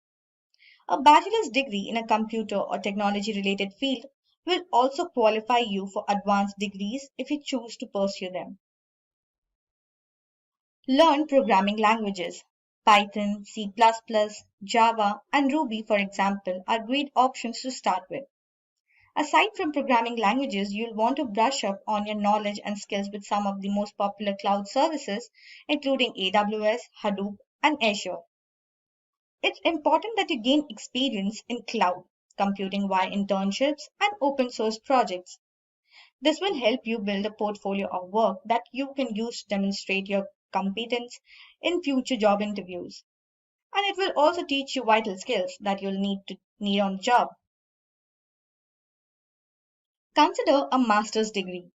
A bachelor's degree in a computer or technology related field will also qualify you for advanced degrees if you choose to pursue them. Learn programming languages. Python, C++, Java, and Ruby, for example, are great options to start with. Aside from programming languages, you'll want to brush up on your knowledge and skills with some of the most popular cloud services, including AWS, Hadoop, and Azure. It's important that you gain experience in cloud computing via internships and open source projects. This will help you build a portfolio of work that you can use to demonstrate your competence in future job interviews. And it will also teach you vital skills that you'll need on the job. Consider a master's degree.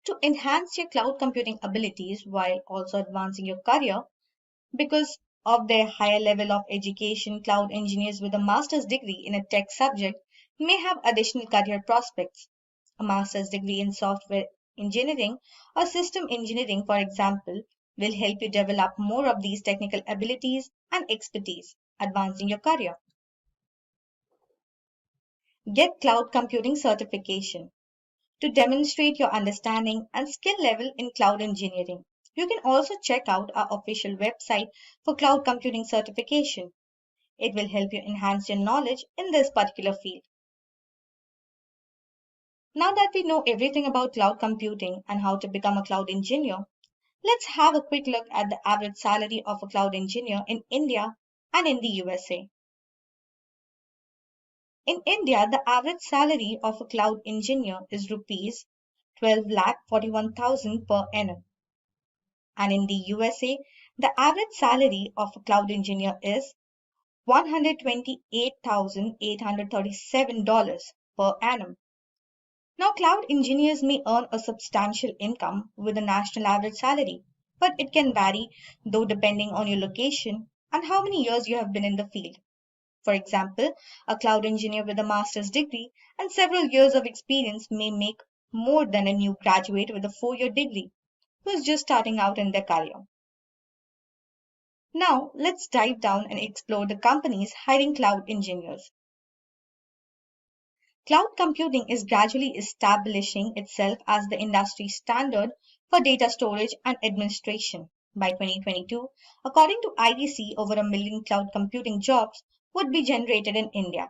To enhance your cloud computing abilities while also advancing your career, because of their higher level of education, cloud engineers with a master's degree in a tech subject may have additional career prospects. A master's degree in software engineering or system engineering, for example, will help you develop more of these technical abilities and expertise, advancing your career. Get cloud computing certification. To demonstrate your understanding and skill level in cloud engineering, you can also check out our official website for cloud computing certification. It will help you enhance your knowledge in this particular field. Now that we know everything about cloud computing and how to become a cloud engineer, let's have a quick look at the average salary of a cloud engineer in India and in the USA. In India, the average salary of a cloud engineer is Rs 12,41,000 per annum. And in the USA, the average salary of a cloud engineer is $128,837 per annum. Now, cloud engineers may earn a substantial income with a national average salary, but it can vary, though, depending on your location and how many years you have been in the field. For example, a cloud engineer with a master's degree and several years of experience may make more than a new graduate with a 4-year degree who is just starting out in their career. Now, let's dive down and explore the companies hiring cloud engineers. Cloud computing is gradually establishing itself as the industry standard for data storage and administration. By 2022, according to IDC, over 1 million cloud computing jobs would be generated in India.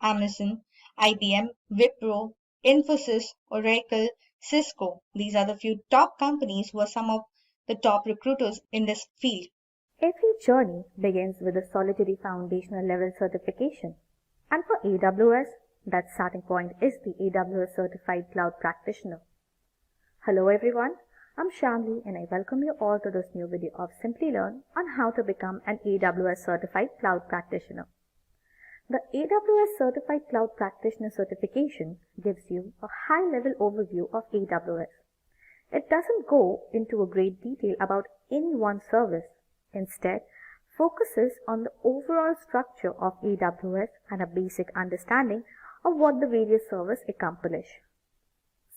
Amazon, IBM, Wipro, Infosys, Oracle, Cisco, these are the few top companies who are some of the top recruiters in this field. Every journey begins with a solitary foundational level certification. And for AWS, that starting point is the AWS Certified Cloud Practitioner. Hello everyone, I'm Shamli and I welcome you all to this new video of Simplilearn on how to become an AWS Certified Cloud Practitioner. The AWS Certified Cloud Practitioner certification gives you a high-level overview of AWS. It doesn't go into a great detail about any one service. Instead, focuses on the overall structure of AWS and a basic understanding of what the various services accomplish.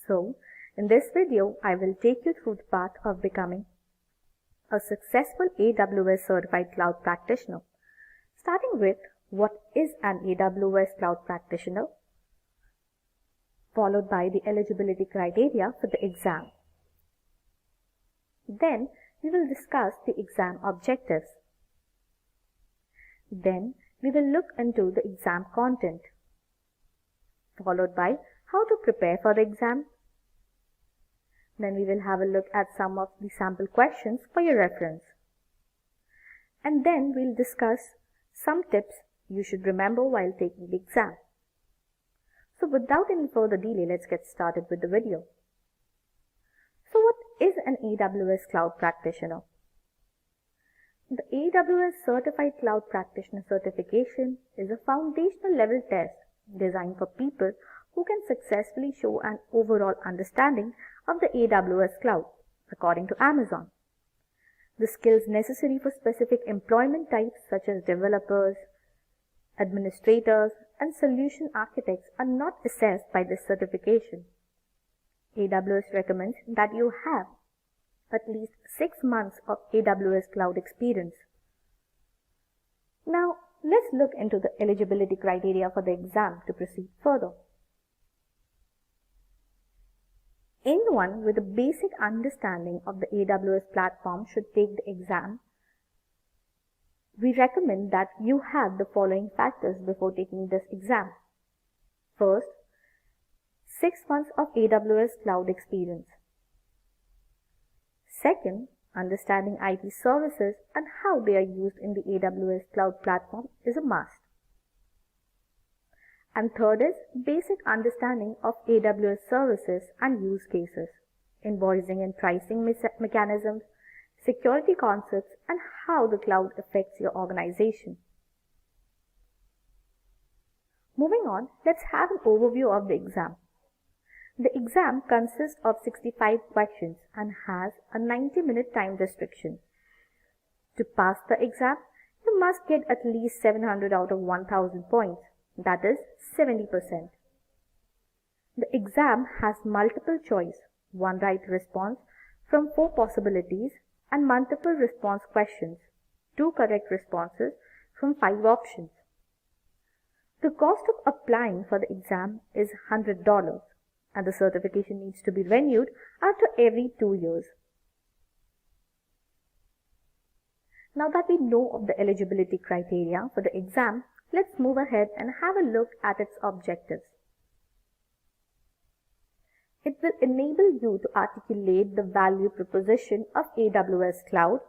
So, in this video, I will take you through the path of becoming a successful AWS Certified Cloud Practitioner, starting with what is an AWS Cloud Practitioner, followed by the eligibility criteria for the exam. Then, we will discuss the exam objectives Then we will look into the exam content, followed by how to prepare for the exam. Then we will have a look at some of the sample questions for your reference. And then we'll discuss some tips you should remember while taking the exam. So without any further delay, let's get started with the video. So what is an AWS Cloud Practitioner? The AWS Certified Cloud Practitioner certification is a foundational level test designed for people who can successfully show an overall understanding of the AWS Cloud, according to Amazon. The skills necessary for specific employment types such as developers, administrators, and solution architects are not assessed by this certification. AWS recommends that you have at least 6 months of AWS Cloud experience. Now, let's look into the eligibility criteria for the exam to proceed further. Anyone with a basic understanding of the AWS platform should take the exam. We recommend that you have the following factors before taking this exam. First, 6 months of AWS Cloud experience. Second, understanding IT services and how they are used in the AWS Cloud platform is a must. And third is basic understanding of AWS services and use cases, invoicing and pricing mechanisms, security concepts, and how the cloud affects your organization. Moving on, let's have an overview of the exam. The exam consists of 65 questions and has a 90-minute time restriction. To pass the exam, you must get at least 700 out of 1000 points, that is 70%. The exam has multiple choice, one right response from 4 possibilities, and multiple response questions, 2 correct responses from 5 options. The cost of applying for the exam is $100, and the certification needs to be renewed after every 2 years. Now that we know of the eligibility criteria for the exam, let's move ahead and have a look at its objectives. It will enable you to articulate the value proposition of AWS Cloud.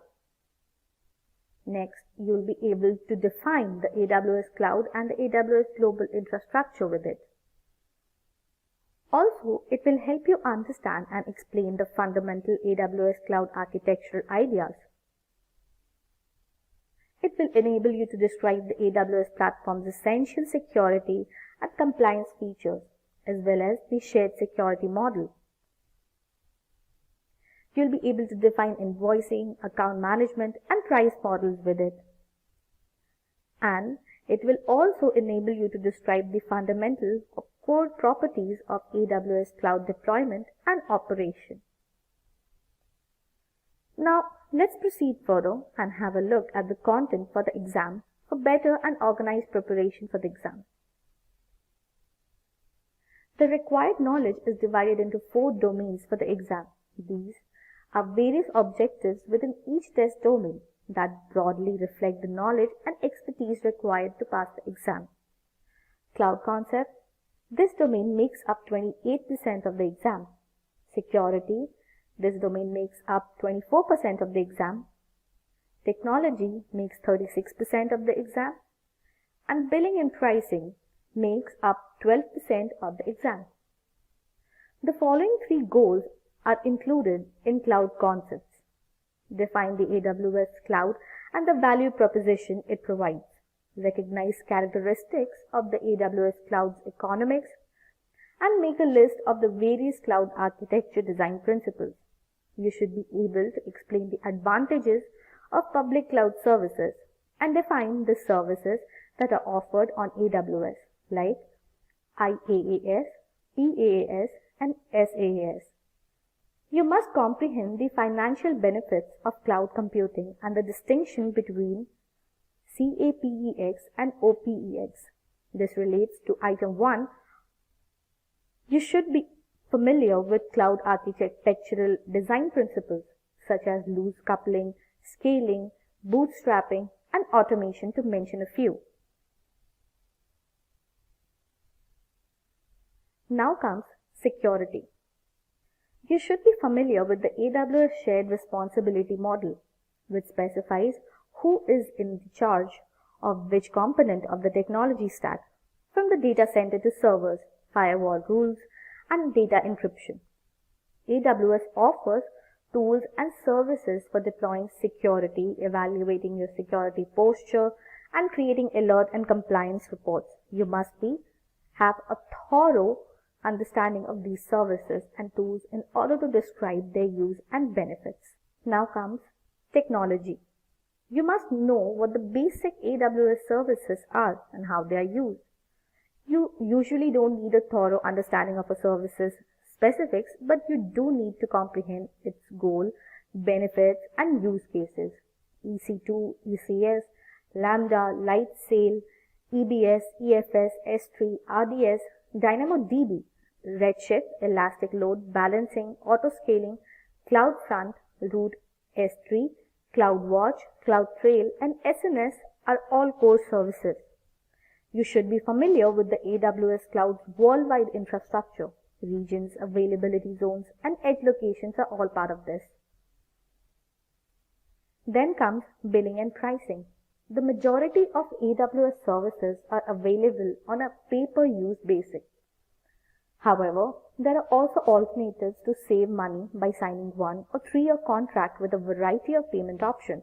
Next, you'll be able to define the AWS Cloud and the AWS Global Infrastructure with it. Also, it will help you understand and explain the fundamental AWS Cloud architectural ideas. It will enable you to describe the AWS platform's essential security and compliance features, as well as the shared security model. You'll be able to define invoicing, account management, and price models with it. And it will also enable you to describe the fundamental core properties of AWS Cloud deployment and operation. Now, let's proceed further and have a look at the content for the exam for better and organized preparation for the exam. The required knowledge is divided into 4 domains for the exam. These are various objectives within each test domain that broadly reflect the knowledge and expertise required to pass the exam. Cloud concept. This domain makes up 28% of the exam. Security. This domain makes up 24% of the exam. Technology makes 36% of the exam. And billing and pricing makes up 12% of the exam. The following 3 goals are included in cloud concepts. Define the AWS Cloud and the value proposition it provides. Recognize characteristics of the AWS Cloud's economics, and make a list of the various cloud architecture design principles. You should be able to explain the advantages of public cloud services and define the services that are offered on AWS, like IaaS, PaaS, and SaaS. You must comprehend the financial benefits of cloud computing and the distinction between CAPEX and OPEX. This relates to item 1. You should be familiar with cloud architectural design principles such as loose coupling, scaling, bootstrapping, and automation, to mention a few. Now comes security. You should be familiar with the AWS shared responsibility model, which specifies who is in charge of which component of the technology stack, from the data center to servers, firewall rules, and data encryption. AWS offers tools and services for deploying security, evaluating your security posture, and creating alert and compliance reports. You must have a thorough understanding of these services and tools in order to describe their use and benefits. Now comes technology. You must know what the basic AWS services are and how they are used. You usually don't need a thorough understanding of a service's specifics, but you do need to comprehend its goal, benefits, and use cases. EC2, ECS, Lambda, Lightsail, EBS, EFS, S3, RDS, DynamoDB, Redshift, Elastic Load Balancing, Auto Scaling, CloudFront, Root, S3, CloudWatch, CloudTrail, and SNS are all core services. You should be familiar with the AWS Cloud's worldwide infrastructure. Regions, availability zones, and edge locations are all part of this. Then comes billing and pricing. The majority of AWS services are available on a pay-per-use basis. However, there are also alternatives to save money by signing 1 or 3-year contract with a variety of payment options.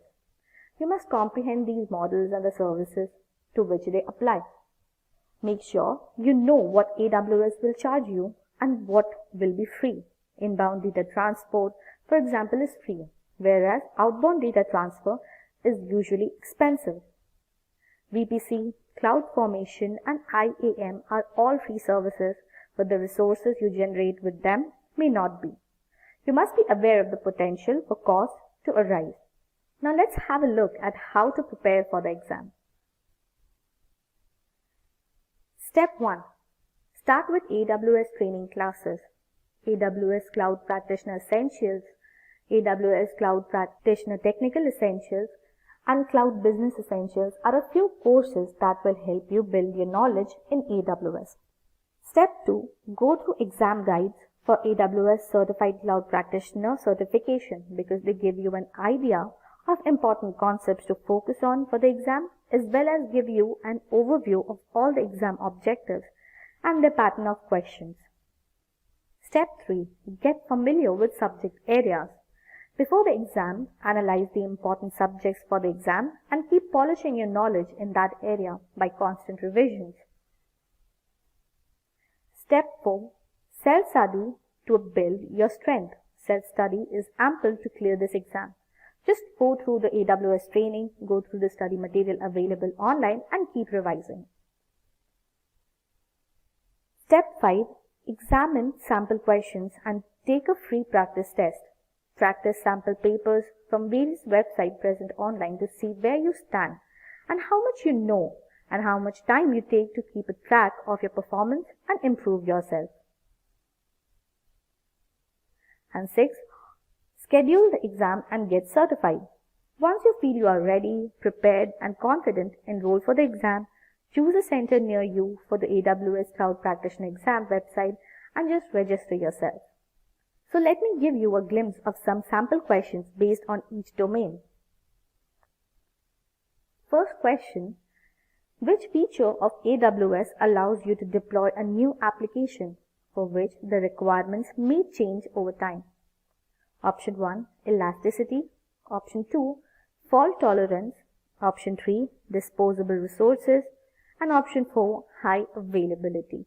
You must comprehend these models and the services to which they apply. Make sure you know what AWS will charge you and what will be free. Inbound data transport, for example, is free, whereas outbound data transfer is usually expensive. VPC, CloudFormation, and IAM are all free services, but the resources you generate with them may not be. You must be aware of the potential for cost to arise. Now let's have a look at how to prepare for the exam. Step 1. Start with AWS training classes. AWS Cloud Practitioner Essentials, AWS Cloud Practitioner Technical Essentials, and Cloud Business Essentials are a few courses that will help you build your knowledge in AWS. Step 2. Go through exam guides for AWS Certified Cloud Practitioner certification because they give you an idea of important concepts to focus on for the exam, as well as give you an overview of all the exam objectives and the pattern of questions. Step 3. Get familiar with subject areas. Before the exam, analyze the important subjects for the exam and keep polishing your knowledge in that area by constant revisions. Step 4. Self-study to build your strength. Self-study is ample to clear this exam. Just go through the AWS training, go through the study material available online, and keep revising. Step 5. Examine sample questions and take a free practice test. Practice sample papers from various websites present online to see where you stand and how much you know and how much time you take to keep a track of your performance and improve yourself. And 6. Schedule the exam and get certified. Once you feel you are ready, prepared, and confident, enroll for the exam. Choose a center near you for the AWS Cloud Practitioner exam website and just register yourself. So let me give you a glimpse of some sample questions based on each domain. First question: which feature of AWS allows you to deploy a new application for which the requirements may change over time? Option 1, elasticity. Option 2, fault tolerance. Option 3, disposable resources. And option 4, high availability.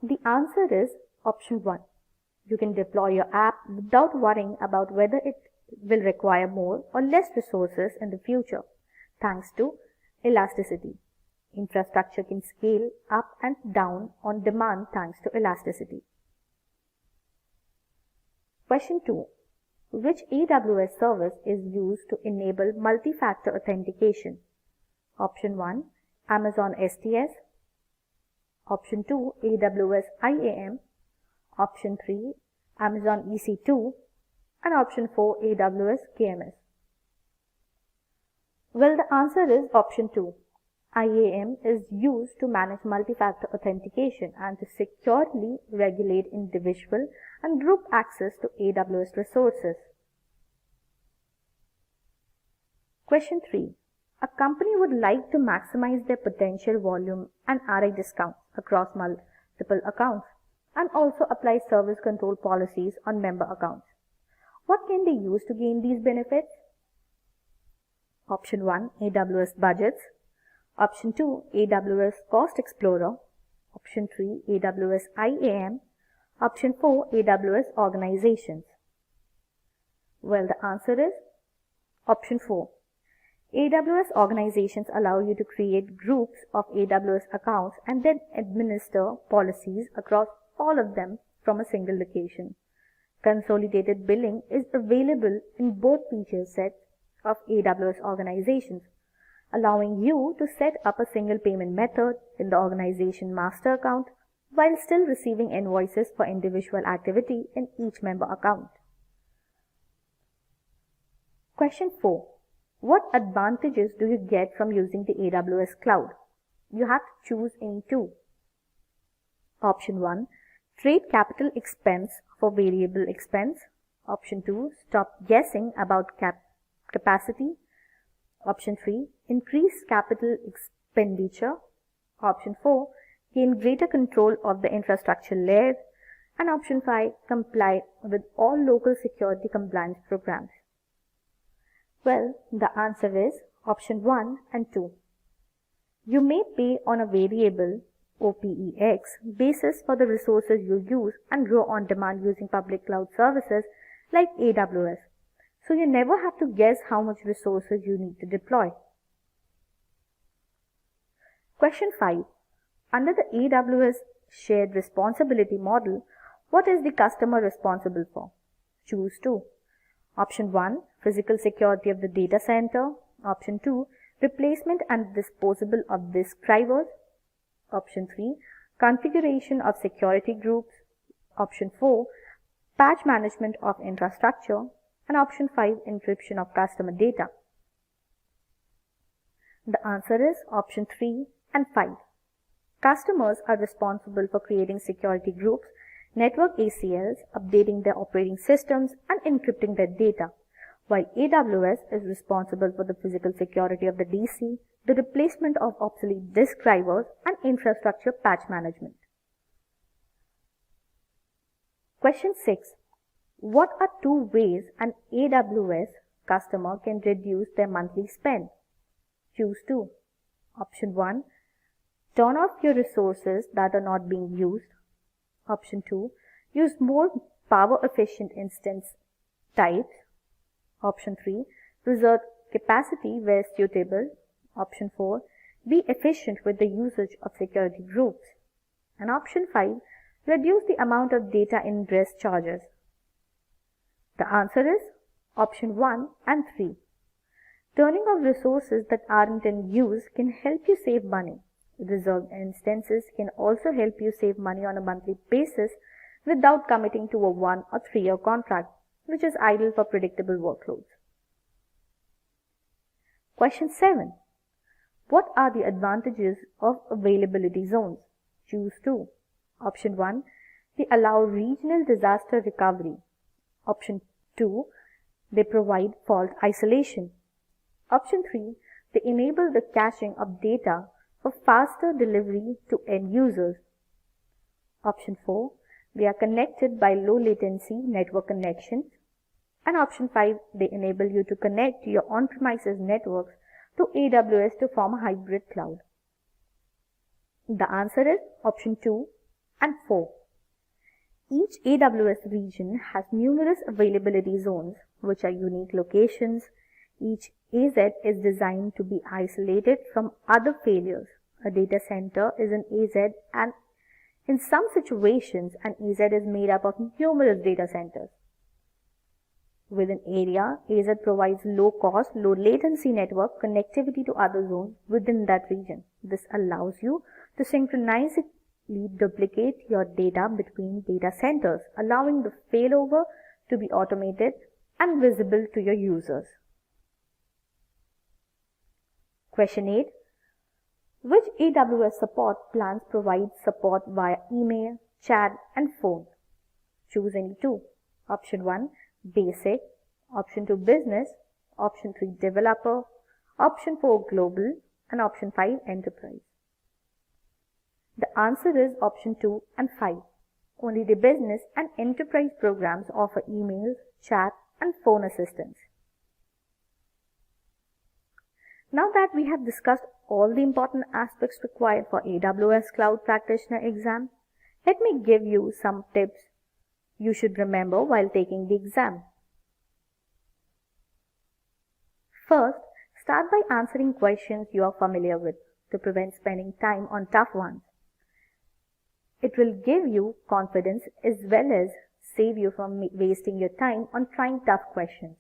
The answer is option 1. You can deploy your app without worrying about whether it will require more or less resources in the future, thanks to elasticity. Infrastructure can scale up and down on demand thanks to elasticity. Question 2. Which AWS service is used to enable multi-factor authentication? Option 1, Amazon STS. Option 2, AWS IAM. Option 3, Amazon EC2. And option 4, AWS KMS. Well, the answer is option 2. IAM is used to manage multi-factor authentication and to securely regulate individual and group access to AWS resources. Question 3. A company would like to maximize their potential volume and RI discounts across multiple accounts and also apply service control policies on member accounts. What can they use to gain these benefits? Option 1. AWS budgets. Option 2. AWS Cost Explorer. Option 3. AWS IAM. Option 4. AWS Organizations. Well, the answer is option 4. AWS Organizations allow you to create groups of AWS accounts and then administer policies across all of them from a single location. Consolidated billing is available in both feature sets of AWS Organizations, allowing you to set up a single payment method in the organization master account while still receiving invoices for individual activity in each member account. Question 4. What advantages do you get from using the AWS Cloud? You have to choose any two. Option 1. Trade capital expense for variable expense. Option 2. Stop guessing about capacity. Option 3. Increase capital expenditure. Option 4. Gain greater control of the infrastructure layer. And option 5. Comply with all local security compliance programs. Well, the answer is option 1 and 2. You may pay on a variable OPEX basis for the resources you use and grow on demand using public cloud services like AWS. So you never have to guess how much resources you need to deploy. Question 5. Under the AWS shared responsibility model, what is the customer responsible for? Choose 2. Option 1. Physical security of the data center. Option 2. Replacement and disposal of disk drivers. Option 3. Configuration of security groups. Option 4. Patch management of infrastructure. And option 5. Encryption of customer data. The answer is option 3 and 5. Customers are responsible for creating security groups, network ACLs, updating their operating systems, and encrypting their data, while AWS is responsible for the physical security of the DC, the replacement of obsolete disk drivers, and infrastructure patch management. Question 6. What are 2 ways an AWS customer can reduce their monthly spend? Choose 2. Option 1. Turn off your resources that are not being used. Option 2. Use more power efficient instance types. Option 3. Preserve capacity where suitable. Option 4. Be efficient with the usage of security groups. And option 5. Reduce the amount of data ingress charges. The answer is option 1 and 3. Turning off resources that aren't in use can help you save money. Reserved instances can also help you save money on a monthly basis without committing to a 1 or 3 year contract, which is ideal for predictable workloads. Question 7. What are the advantages of availability zones? Choose 2. Option 1. They allow regional disaster recovery. Option 2. They provide fault isolation. Option 3. They enable the caching of data for faster delivery to end users. Option 4. They are connected by low latency network connections. And option 5. They enable you to connect your on-premises networks to AWS to form a hybrid cloud. The answer is option 2 and 4. Each AWS region has numerous availability zones, which are unique locations. Each AZ is designed to be isolated from other failures. A data center is an AZ, and in some situations, an AZ is made up of numerous data centers. Within area, AZ provides low-cost, low-latency network connectivity to other zones within that region. This allows you to synchronously duplicate your data between data centers, allowing the failover to be automated and visible to your users. Question 8. Which AWS support plans provide support via email, chat, and phone? Choose any two. Option 1, Basic. Option 2, Business. Option 3, Developer. Option 4, Global. And Option 5, Enterprise. The answer is Option 2 and 5. Only the business and enterprise programs offer email, chat, and phone assistance. Now that we have discussed all the important aspects required for AWS Cloud Practitioner exam, let me give you some tips you should remember while taking the exam. First, start by answering questions you are familiar with to prevent spending time on tough ones. It will give you confidence as well as save you from wasting your time on trying tough questions.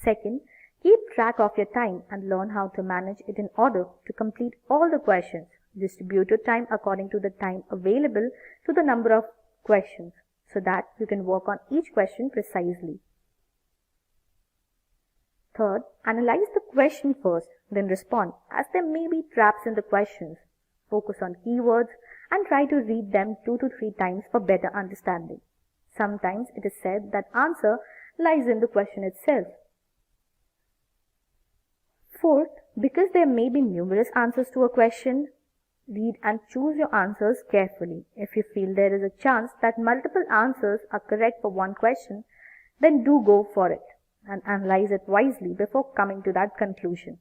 Second, keep track of your time and learn how to manage it in order to complete all the questions. Distribute your time according to the time available to the number of questions so that you can work on each question precisely. Third, analyze the question first, then respond, as there may be traps in the questions. Focus on keywords and try to read them 2 to 3 times for better understanding. Sometimes it is said that answer lies in the question itself. Fourth, because there may be numerous answers to a question, read and choose your answers carefully. If you feel there is a chance that multiple answers are correct for one question, then do go for it and analyze it wisely before coming to that conclusion.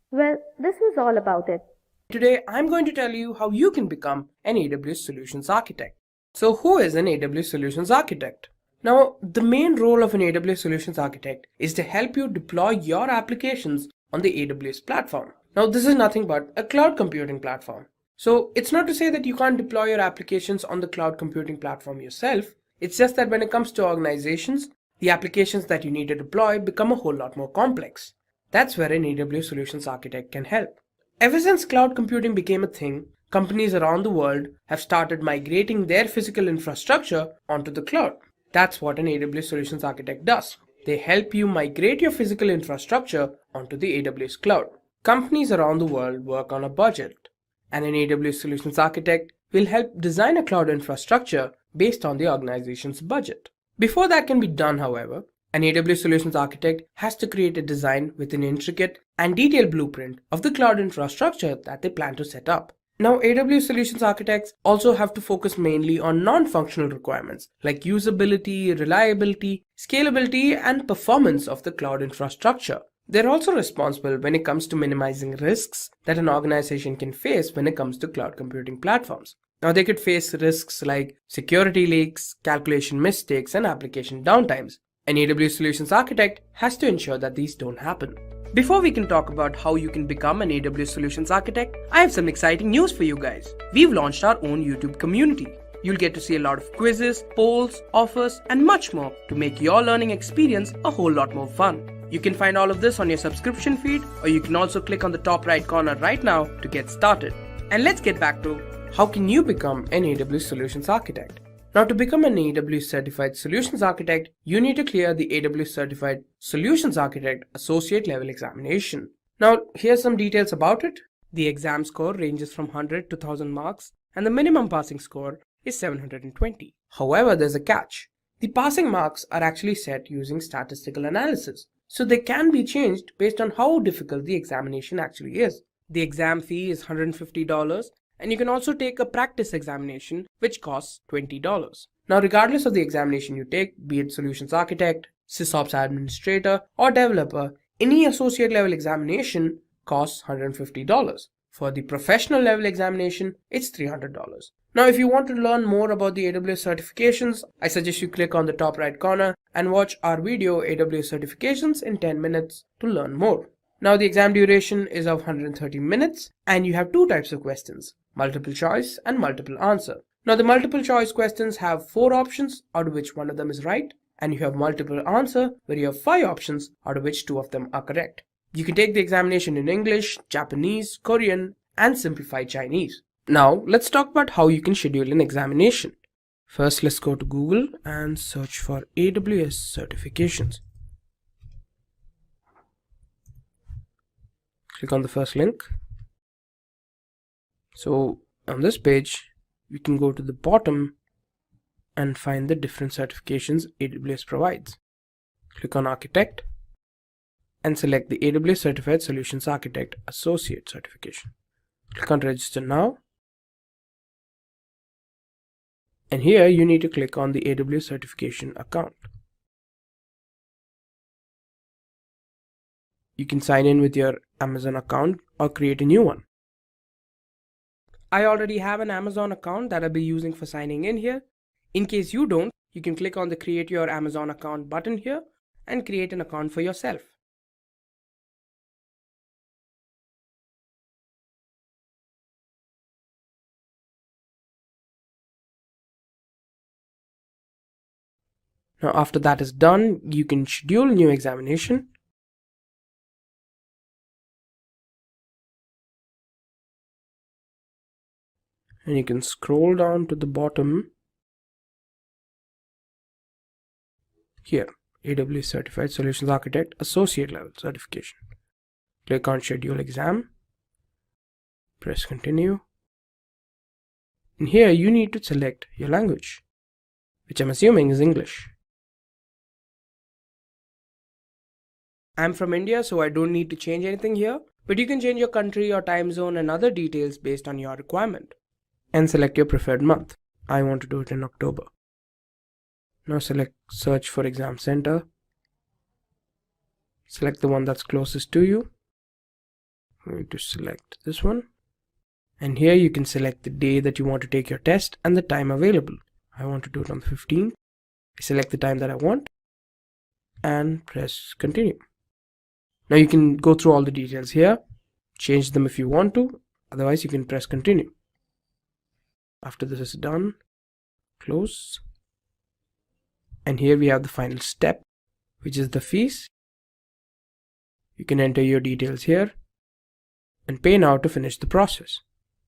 Well, this was all about it. Today, I'm going to tell you how you can become an AWS Solutions Architect. So who is an AWS Solutions Architect? Now, the main role of an AWS Solutions Architect is to help you deploy your applications on the AWS platform. Now, this is nothing but a cloud computing platform. So it's not to say that you can't deploy your applications on the cloud computing platform yourself. It's just that when it comes to organizations, the applications that you need to deploy become a whole lot more complex. That's where an AWS Solutions Architect can help. Ever since cloud computing became a thing, companies around the world have started migrating their physical infrastructure onto the cloud. That's what an AWS Solutions Architect does. They help you migrate your physical infrastructure onto the AWS cloud. Companies around the world work on a budget, and an AWS Solutions Architect will help design a cloud infrastructure based on the organization's budget. Before that can be done, however, an AWS Solutions Architect has to create a design with an intricate and detailed blueprint of the cloud infrastructure that they plan to set up. Now, AWS Solutions Architects also have to focus mainly on non-functional requirements like usability, reliability, scalability, and performance of the cloud infrastructure. They're also responsible when it comes to minimizing risks that an organization can face when it comes to cloud computing platforms. Now, they could face risks like security leaks, calculation mistakes, and application downtimes. An AWS Solutions Architect has to ensure that these don't happen. Before we can talk about how you can become an AWS Solutions Architect, I have some exciting news for you guys. We've launched our own YouTube community. You'll get to see a lot of quizzes, polls, offers, and much more to make your learning experience a whole lot more fun. You can find all of this on your subscription feed, or you can also click on the top right corner right now to get started. And let's get back to how can you become an AWS Solutions Architect. Now, to become an AWS Certified Solutions Architect, you need to clear the AWS Certified Solutions Architect Associate Level Examination. Now, here's some details about it. The exam score ranges from 100 to 1000 marks, and the minimum passing score is 720. However, there's a catch. The passing marks are actually set using statistical analysis, so they can be changed based on how difficult the examination actually is. The exam fee is $150. And you can also take a practice examination, which costs $20. Now, regardless of the examination you take, be it Solutions Architect, SysOps Administrator, or Developer, any associate level examination costs $150. For the professional level examination, it's $300. Now, if you want to learn more about the AWS certifications, I suggest you click on the top right corner and watch our video AWS certifications in 10 minutes to learn more. Now, the exam duration is of 130 minutes, and you have 2 types of questions: multiple choice and multiple answer. Now, the multiple choice questions have 4 options, out of which 1 of them is right, and you have multiple answer where you have 5 options, out of which 2 of them are correct. You can take the examination in English, Japanese, Korean, and simplified Chinese. Now, let's talk about how you can schedule an examination. First, let's go to Google and search for AWS certifications. Click on the first link. So on this page, we can go to the bottom and find the different certifications AWS provides. Click on Architect and select the AWS Certified Solutions Architect Associate certification. Click on Register Now. And here you need to click on the AWS certification account. You can sign in with your Amazon account or create a new one. I already have an Amazon account that I'll be using for signing in here. In case you don't, you can click on the Create Your Amazon Account button here and create an account for yourself. Now after that is done, you can schedule a new examination. And you can scroll down to the bottom. Here, AWS Certified Solutions Architect Associate Level Certification. Click on Schedule Exam. Press Continue. And here you need to select your language, which I'm assuming is English. I'm from India, so I don't need to change anything here, but you can change your country or time zone and other details based on your requirement. And select your preferred month. I want to do it in October. Now select Search for Exam Center. Select the one that's closest to you. I'm going to select this one. And here you can select the day that you want to take your test and the time available. I want to do it on the 15th. I select the time that I want and press Continue. Now you can go through all the details here, change them if you want to, otherwise you can press Continue. After this is done, close. And here we have the final step, which is the fees. You can enter your details here and pay now to finish the process.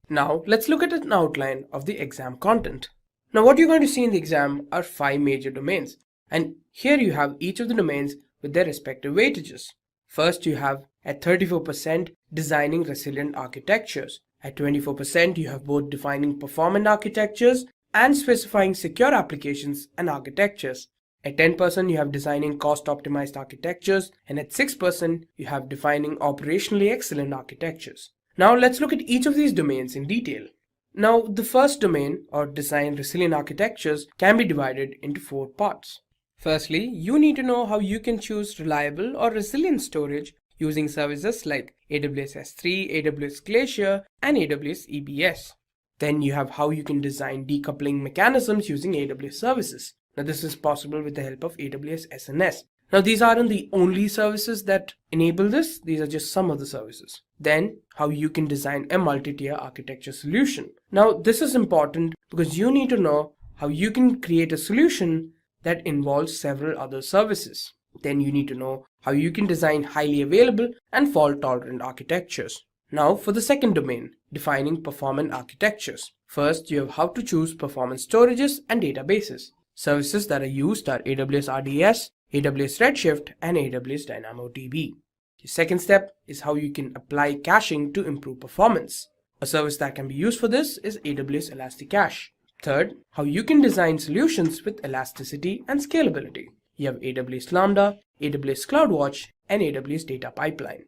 Now let's look at an outline of the exam content. Now what you're going to see in the exam are 5 major domains, and here you have each of the domains with their respective weightages. First, you have at 34% designing resilient architectures. At 24%, you have both defining performant architectures and specifying secure applications and architectures. At 10%, you have designing cost-optimized architectures, and at 6%, you have defining operationally excellent architectures. Now let's look at each of these domains in detail. Now the first domain, or design resilient architectures, can be divided into 4 parts. Firstly, you need to know how you can choose reliable or resilient storage using services like AWS S3, AWS Glacier, and AWS EBS. Then you have how you can design decoupling mechanisms using AWS services. Now this is possible with the help of AWS SNS. Now these aren't the only services that enable this, these are just some of the services. Then how you can design a multi-tier architecture solution. Now this is important because you need to know how you can create a solution that involves several other services. Then you need to know how you can design highly available and fault-tolerant architectures. Now for the second domain, defining performant architectures. First, you have how to choose performance storages and databases. Services that are used are AWS RDS, AWS Redshift, and AWS DynamoDB. The second step is how you can apply caching to improve performance. A service that can be used for this is AWS Elastic Cache. Third, how you can design solutions with elasticity and scalability. You have AWS Lambda, AWS CloudWatch, and AWS Data Pipeline.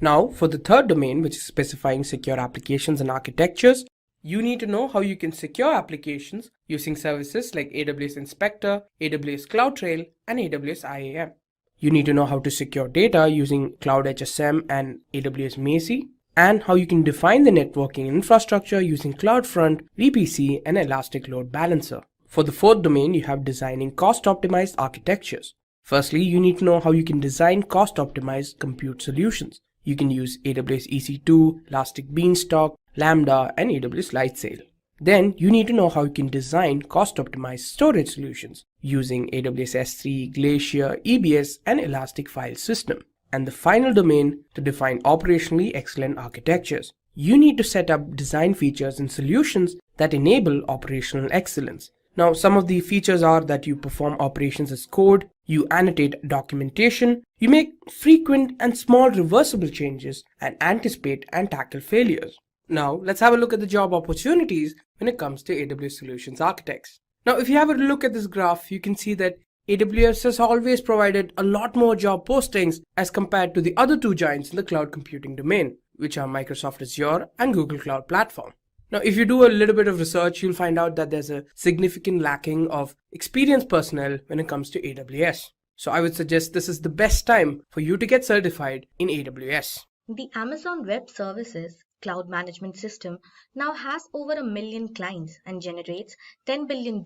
Now, for the third domain, which is specifying secure applications and architectures, you need to know how you can secure applications using services like AWS Inspector, AWS CloudTrail, and AWS IAM. You need to know how to secure data using Cloud HSM and AWS Macie, and how you can define the networking infrastructure using CloudFront, VPC, and Elastic Load Balancer. For the fourth domain, you have designing cost-optimized architectures. Firstly, you need to know how you can design cost-optimized compute solutions. You can use AWS EC2, Elastic Beanstalk, Lambda, and AWS Lightsail. Then you need to know how you can design cost-optimized storage solutions using AWS S3, Glacier, EBS, and Elastic File System. And the final domain, to define operationally excellent architectures. You need to set up design features and solutions that enable operational excellence. Now, some of the features are that you perform operations as code, you annotate documentation, you make frequent and small reversible changes, and anticipate and tackle failures. Now, let's have a look at the job opportunities when it comes to AWS Solutions Architects. Now, if you have a look at this graph, you can see that AWS has always provided a lot more job postings as compared to the other two giants in the cloud computing domain, which are Microsoft Azure and Google Cloud Platform. Now, if you do a little bit of research, you'll find out that there's a significant lacking of experienced personnel when it comes to AWS. So I would suggest this is the best time for you to get certified in AWS. The Amazon Web Services cloud management system now has over 1 million clients and generates $10 billion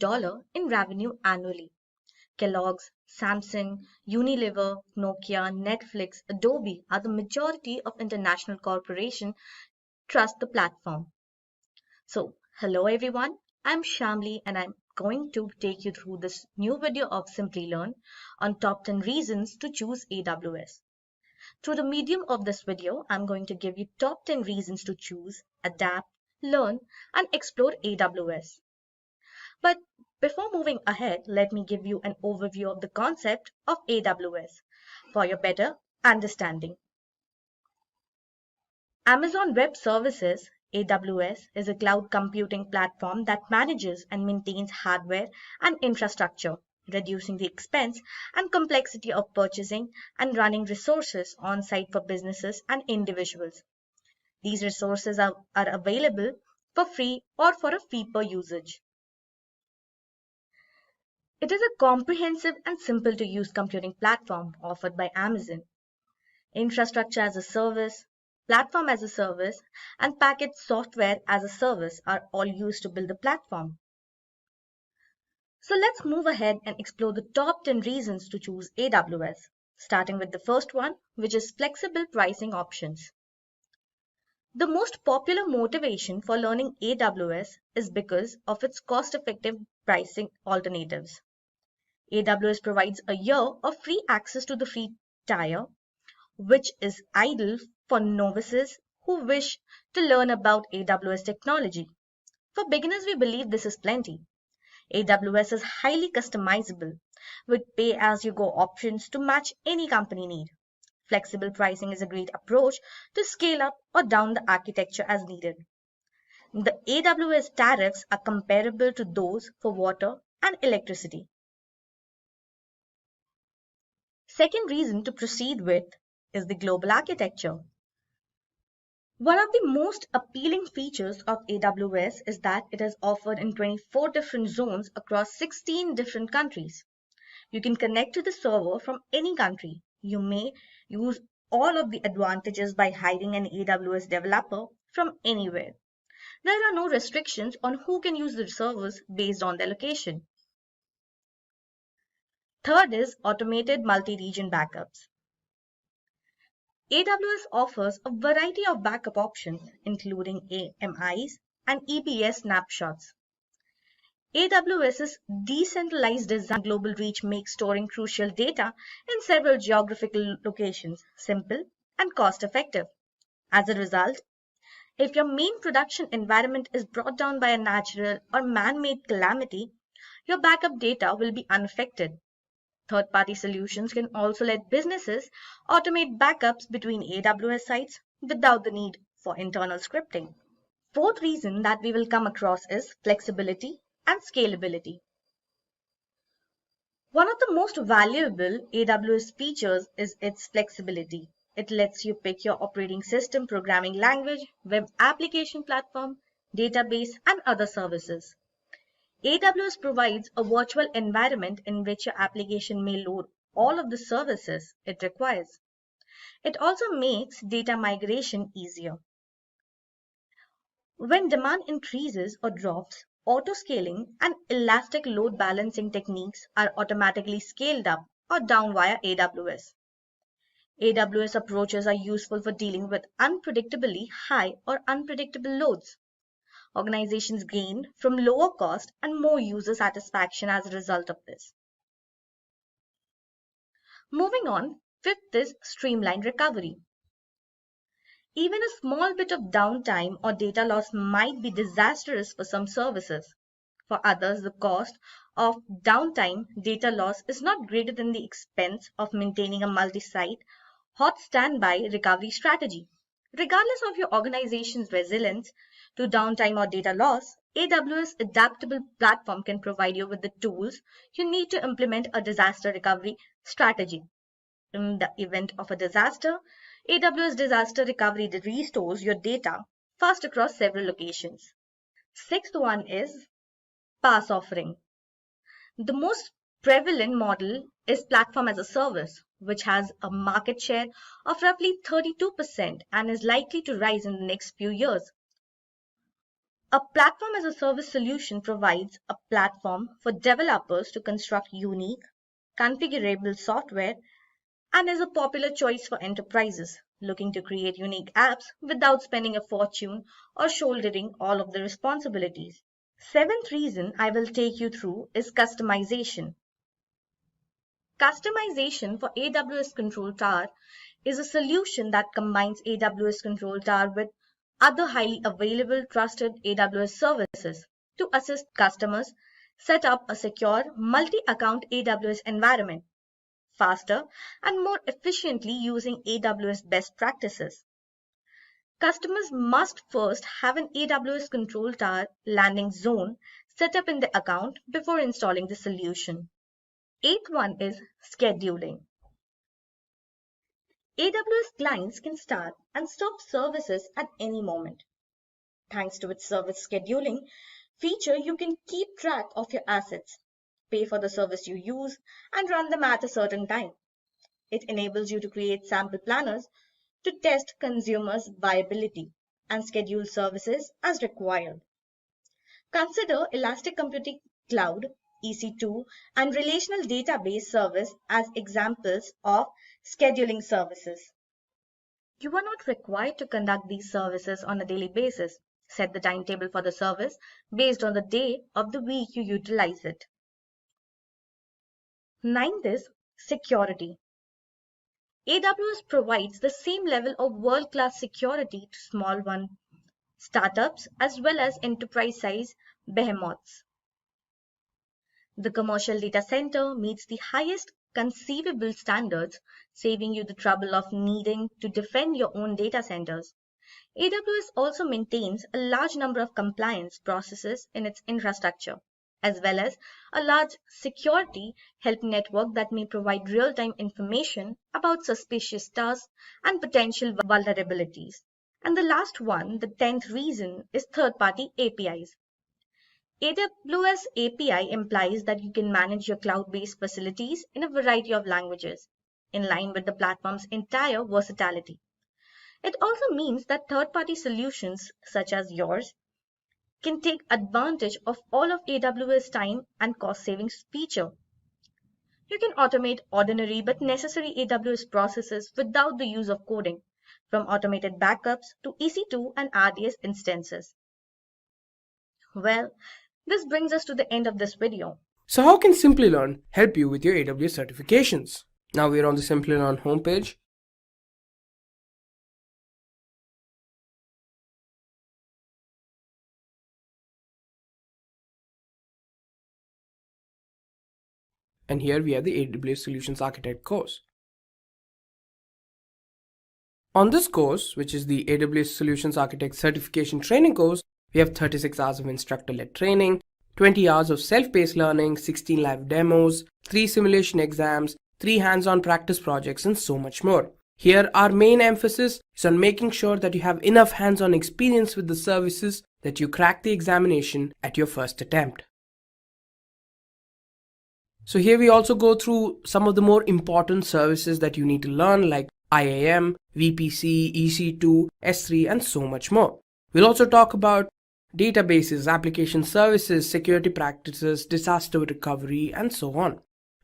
in revenue annually. Kellogg's, Samsung, Unilever, Nokia, Netflix, Adobe are the majority of international corporations trust the platform. So, hello everyone, I'm Shamli and I'm going to take you through this new video of Simplilearn on top 10 reasons to choose AWS. Through the medium of this video, I'm going to give you top 10 reasons to choose, adapt, learn, and explore AWS. But before moving ahead, let me give you an overview of the concept of AWS for your better understanding. Amazon Web Services, AWS, is a cloud computing platform that manages and maintains hardware and infrastructure, reducing the expense and complexity of purchasing and running resources on site for businesses and individuals. These resources are available for free or for a fee per usage. It is a comprehensive and simple to use computing platform offered by Amazon. Infrastructure as a service, platform as a service, and packaged software as a service are all used to build the platform. So let's move ahead and explore the top 10 reasons to choose AWS, starting with the first one, which is flexible pricing options. The most popular motivation for learning AWS is because of its cost-effective pricing alternatives. AWS provides a year of free access to the free tier, which is ideal for novices who wish to learn about AWS technology. For beginners, we believe this is plenty. AWS is highly customizable with pay-as-you-go options to match any company need. Flexible pricing is a great approach to scale up or down the architecture as needed. The AWS tariffs are comparable to those for water and electricity. Second reason to proceed with is the global architecture. One of the most appealing features of AWS is that it is offered in 24 different zones across 16 different countries. You can connect to the server from any country. You may use all of the advantages by hiring an AWS developer from anywhere. There are no restrictions on who can use the servers based on their location. Third is automated multi-region backups. AWS offers a variety of backup options, including AMIs and EBS snapshots. AWS's decentralized design and global reach makes storing crucial data in several geographical locations simple and cost-effective. As a result, if your main production environment is brought down by a natural or man-made calamity, your backup data will be unaffected. Third-party solutions can also let businesses automate backups between AWS sites without the need for internal scripting. Fourth reason that we will come across is flexibility and scalability. One of the most valuable AWS features is its flexibility. It lets you pick your operating system, programming language, web application platform, database, and other services. AWS provides a virtual environment in which your application may load all of the services it requires. It also makes data migration easier. When demand increases or drops, auto scaling and elastic load balancing techniques are automatically scaled up or down via AWS. AWS approaches are useful for dealing with unpredictably high or unpredictable loads. Organizations gain from lower cost and more user satisfaction as a result of this. Moving on, fifth is streamlined recovery. Even a small bit of downtime or data loss might be disastrous for some services. For others, the cost of downtime data loss is not greater than the expense of maintaining a multi-site hot standby recovery strategy. Regardless of your organization's resilience to downtime or data loss, AWS Adaptable Platform can provide you with the tools you need to implement a disaster recovery strategy. In the event of a disaster, AWS Disaster Recovery restores your data fast across several locations. Sixth one is PaaS offering. The most prevalent model is platform as a service, which has a market share of roughly 32% and is likely to rise in the next few years. A platform as a service solution provides a platform for developers to construct unique, configurable software and is a popular choice for enterprises looking to create unique apps without spending a fortune or shouldering all of the responsibilities. Seventh reason I will take you through is customization. Customization for AWS Control Tower is a solution that combines AWS Control Tower with other highly available trusted AWS services to assist customers set up a secure multi-account AWS environment faster and more efficiently using AWS best practices. Customers must first have an AWS Control Tower landing zone set up in the account before installing the solution. Eighth one is scheduling. AWS clients can start and stop services at any moment. Thanks to its service scheduling feature, you can keep track of your assets, pay for the service you use, and run them at a certain time. It enables you to create sample planners to test consumers' viability and schedule services as required. Consider Elastic Computing Cloud, EC2, and Relational Database Service as examples of scheduling services. You are not required to conduct these services on a daily basis. Set the timetable for the service based on the day of the week you utilize it. Ninth is security. AWS provides the same level of world-class security to small startups as well as enterprise-size behemoths. The commercial data center meets the highest conceivable standards, saving you the trouble of needing to defend your own data centers. AWS also maintains a large number of compliance processes in its infrastructure, as well as a large security help network that may provide real-time information about suspicious tasks and potential vulnerabilities. And the last one, the 10th reason, is third-party APIs. AWS API implies that you can manage your cloud-based facilities in a variety of languages, in line with the platform's entire versatility. It also means that third-party solutions, such as yours, can take advantage of all of AWS time and cost savings feature. You can automate ordinary but necessary AWS processes without the use of coding, from automated backups to EC2 and RDS instances. Well, this brings us to the end of this video. So how can Simplilearn help you with your AWS certifications? Now we're on the Simplilearn homepage. And here we have the AWS Solutions Architect course. On this course, which is the AWS Solutions Architect Certification Training course, we have 36 hours of instructor-led training, 20 hours of self-paced learning, 16 live demos, 3 simulation exams, 3 hands-on practice projects, and so much more. Here, our main emphasis is on making sure that you have enough hands-on experience with the services that you crack the examination at your first attempt. So here we also go through some of the more important services that you need to learn, like IAM, VPC, EC2, S3, and so much more. We'll also talk about databases, application services, security practices, disaster recovery, and so on.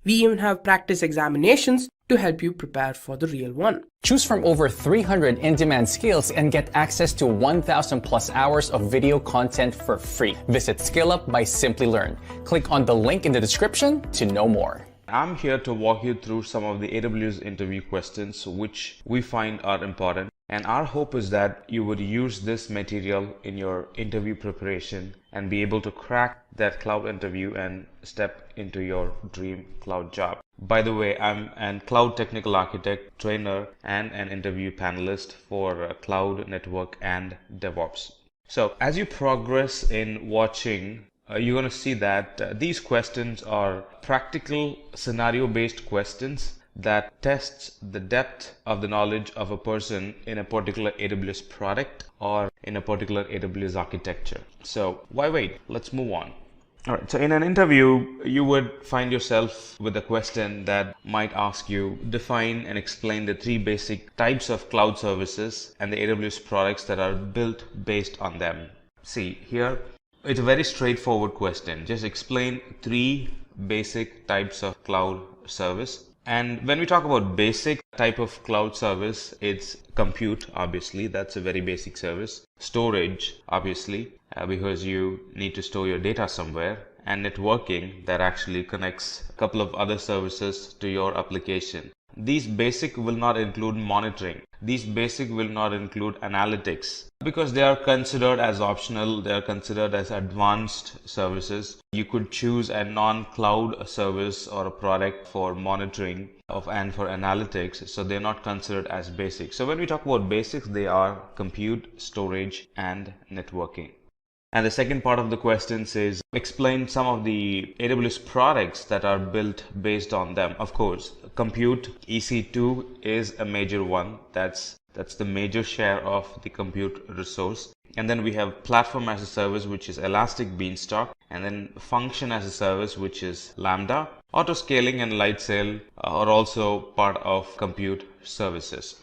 We even have practice examinations to help you prepare for the real one. Choose from over 300 in-demand skills and get access to 1,000 plus hours of video content for free. Visit Skill Up by Simplilearn. Click on the link in the description to know more. I'm here to walk you through some of the AWS interview questions which we find are important. And our hope is that you would use this material in your interview preparation and be able to crack that cloud interview and step into your dream cloud job. By the way, I'm a cloud technical architect, trainer, and an interview panelist for cloud, network, and DevOps. So as you progress in watching, you're going to see that these questions are practical scenario-based questions that tests the depth of the knowledge of a person in a particular AWS product or in a particular AWS architecture. So why wait? Let's move on. All right, so in an interview, you would find yourself with a question that might ask you, define and explain the 3 basic types of cloud services and the AWS products that are built based on them. See, here, it's a very straightforward question. Just explain 3 basic types of cloud service. And when we talk about basic type of cloud service, it's compute, obviously, that's a very basic service. Storage, obviously, because you need to store your data somewhere. And networking, that actually connects a couple of other services to your application. These basic will not include monitoring. These basic will not include analytics because they are considered as optional. They are considered as advanced services. You could choose a non-cloud service or a product for monitoring and for analytics. So they're not considered as basic. So when we talk about basics, they are compute, storage, and networking. And the second part of the question says, explain some of the AWS products that are built based on them. Of course, compute EC2 is a major one. That's the major share of the compute resource. And then we have platform as a service, which is Elastic Beanstalk. And then function as a service, which is Lambda. Auto Scaling and Lightsail are also part of compute services.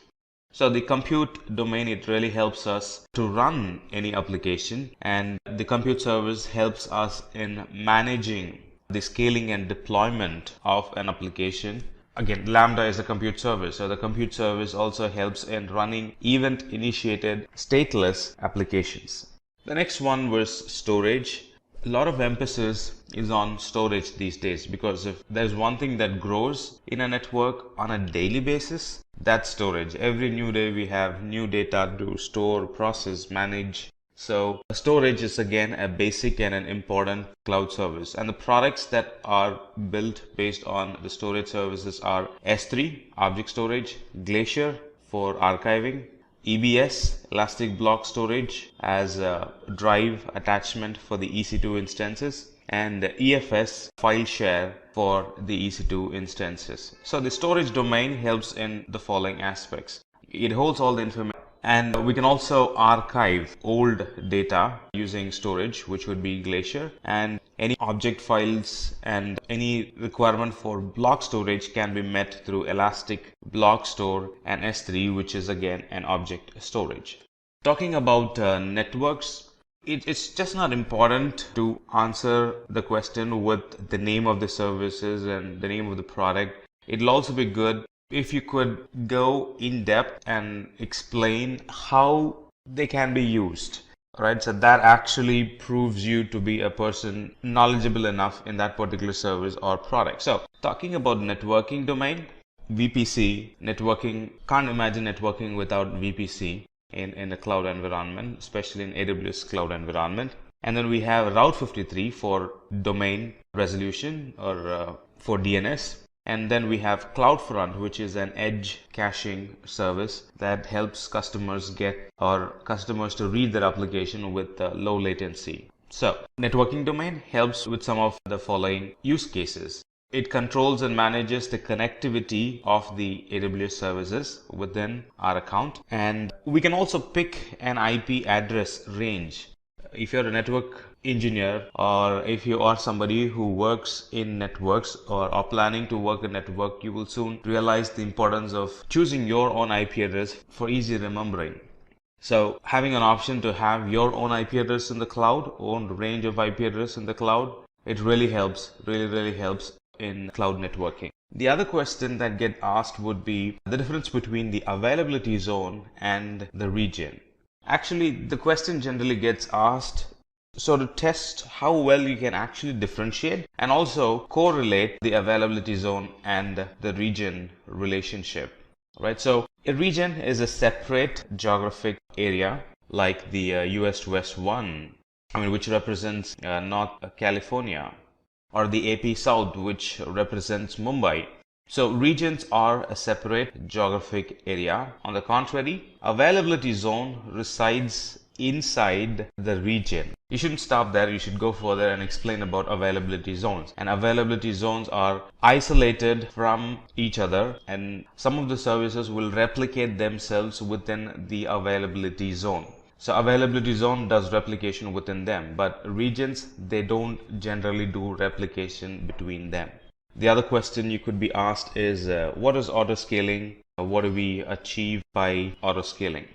So the compute domain, it really helps us to run any application, and the compute service helps us in managing the scaling and deployment of an application. Again, Lambda is a compute service, so the compute service also helps in running event initiated stateless applications. The next one was storage. A lot of emphasis is on storage these days because if there's one thing that grows in a network on a daily basis, that's storage. Every new day we have new data to store, process, manage. So storage is again a basic and an important cloud service. And the products that are built based on the storage services are S3, object storage, Glacier for archiving, EBS, Elastic Block Storage as a drive attachment for the EC2 instances, and EFS file share for the EC2 instances. So the storage domain helps in the following aspects. It holds all the information, and we can also archive old data using storage, which would be Glacier, and any object files and any requirement for block storage can be met through Elastic Block Store and S3, which is again an object storage. Talking about networks, it's just not important to answer the question with the name of the services and the name of the product. It'll also be good if you could go in depth and explain how they can be used. Right, so that actually proves you to be a person knowledgeable enough in that particular service or product. So talking about networking domain, VPC, networking, can't imagine networking without VPC in a cloud environment, especially in AWS cloud environment. And then we have Route 53 for domain resolution or for DNS. And then we have CloudFront, which is an edge caching service that helps customers to read their application with low latency. So networking domain helps with some of the following use cases. It controls and manages the connectivity of the AWS services within our account. And we can also pick an IP address range. If you're a network engineer or if you are somebody who works in networks or are planning to work in network, you will soon realize the importance of choosing your own IP address for easy remembering. So having an option to have your own IP address in the cloud, own range of IP address in the cloud, it really helps, really helps in cloud networking. The other question that gets asked would be the difference between the availability zone and the region. Actually, the question generally gets asked So to test how well you can actually differentiate and also correlate the availability zone and the region relationship, right? So a region is a separate geographic area like the US West 1, which represents North California, or the AP South, which represents Mumbai. So regions are a separate geographic area. On the contrary, availability zone resides inside the region. You shouldn't stop there. You should go further and explain about availability zones. And availability zones are isolated from each other, and some of the services will replicate themselves within the availability zone. So availability zone does replication within them, but regions, they don't generally do replication between them. The other question you could be asked is, what is auto scaling? What do we achieve by auto scaling?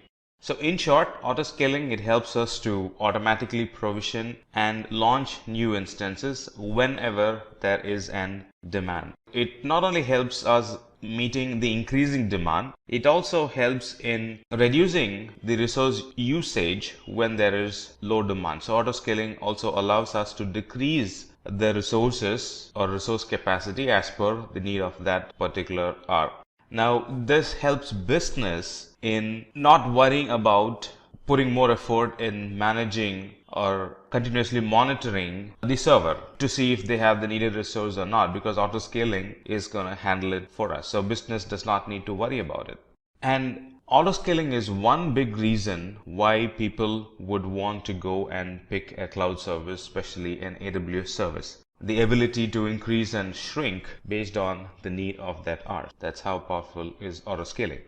So in short, auto scaling, it helps us to automatically provision and launch new instances whenever there is an demand. It not only helps us meeting the increasing demand, it also helps in reducing the resource usage when there is low demand. So auto scaling also allows us to decrease the resources or resource capacity as per the need of that particular hour. Now, this helps business in not worrying about putting more effort in managing or continuously monitoring the server to see if they have the needed resource or not, because auto scaling is going to handle it for us. So business does not need to worry about it. And auto scaling is one big reason why people would want to go and pick a cloud service, especially an AWS service. The ability to increase and shrink based on the need of that hour. That's how powerful is auto scaling.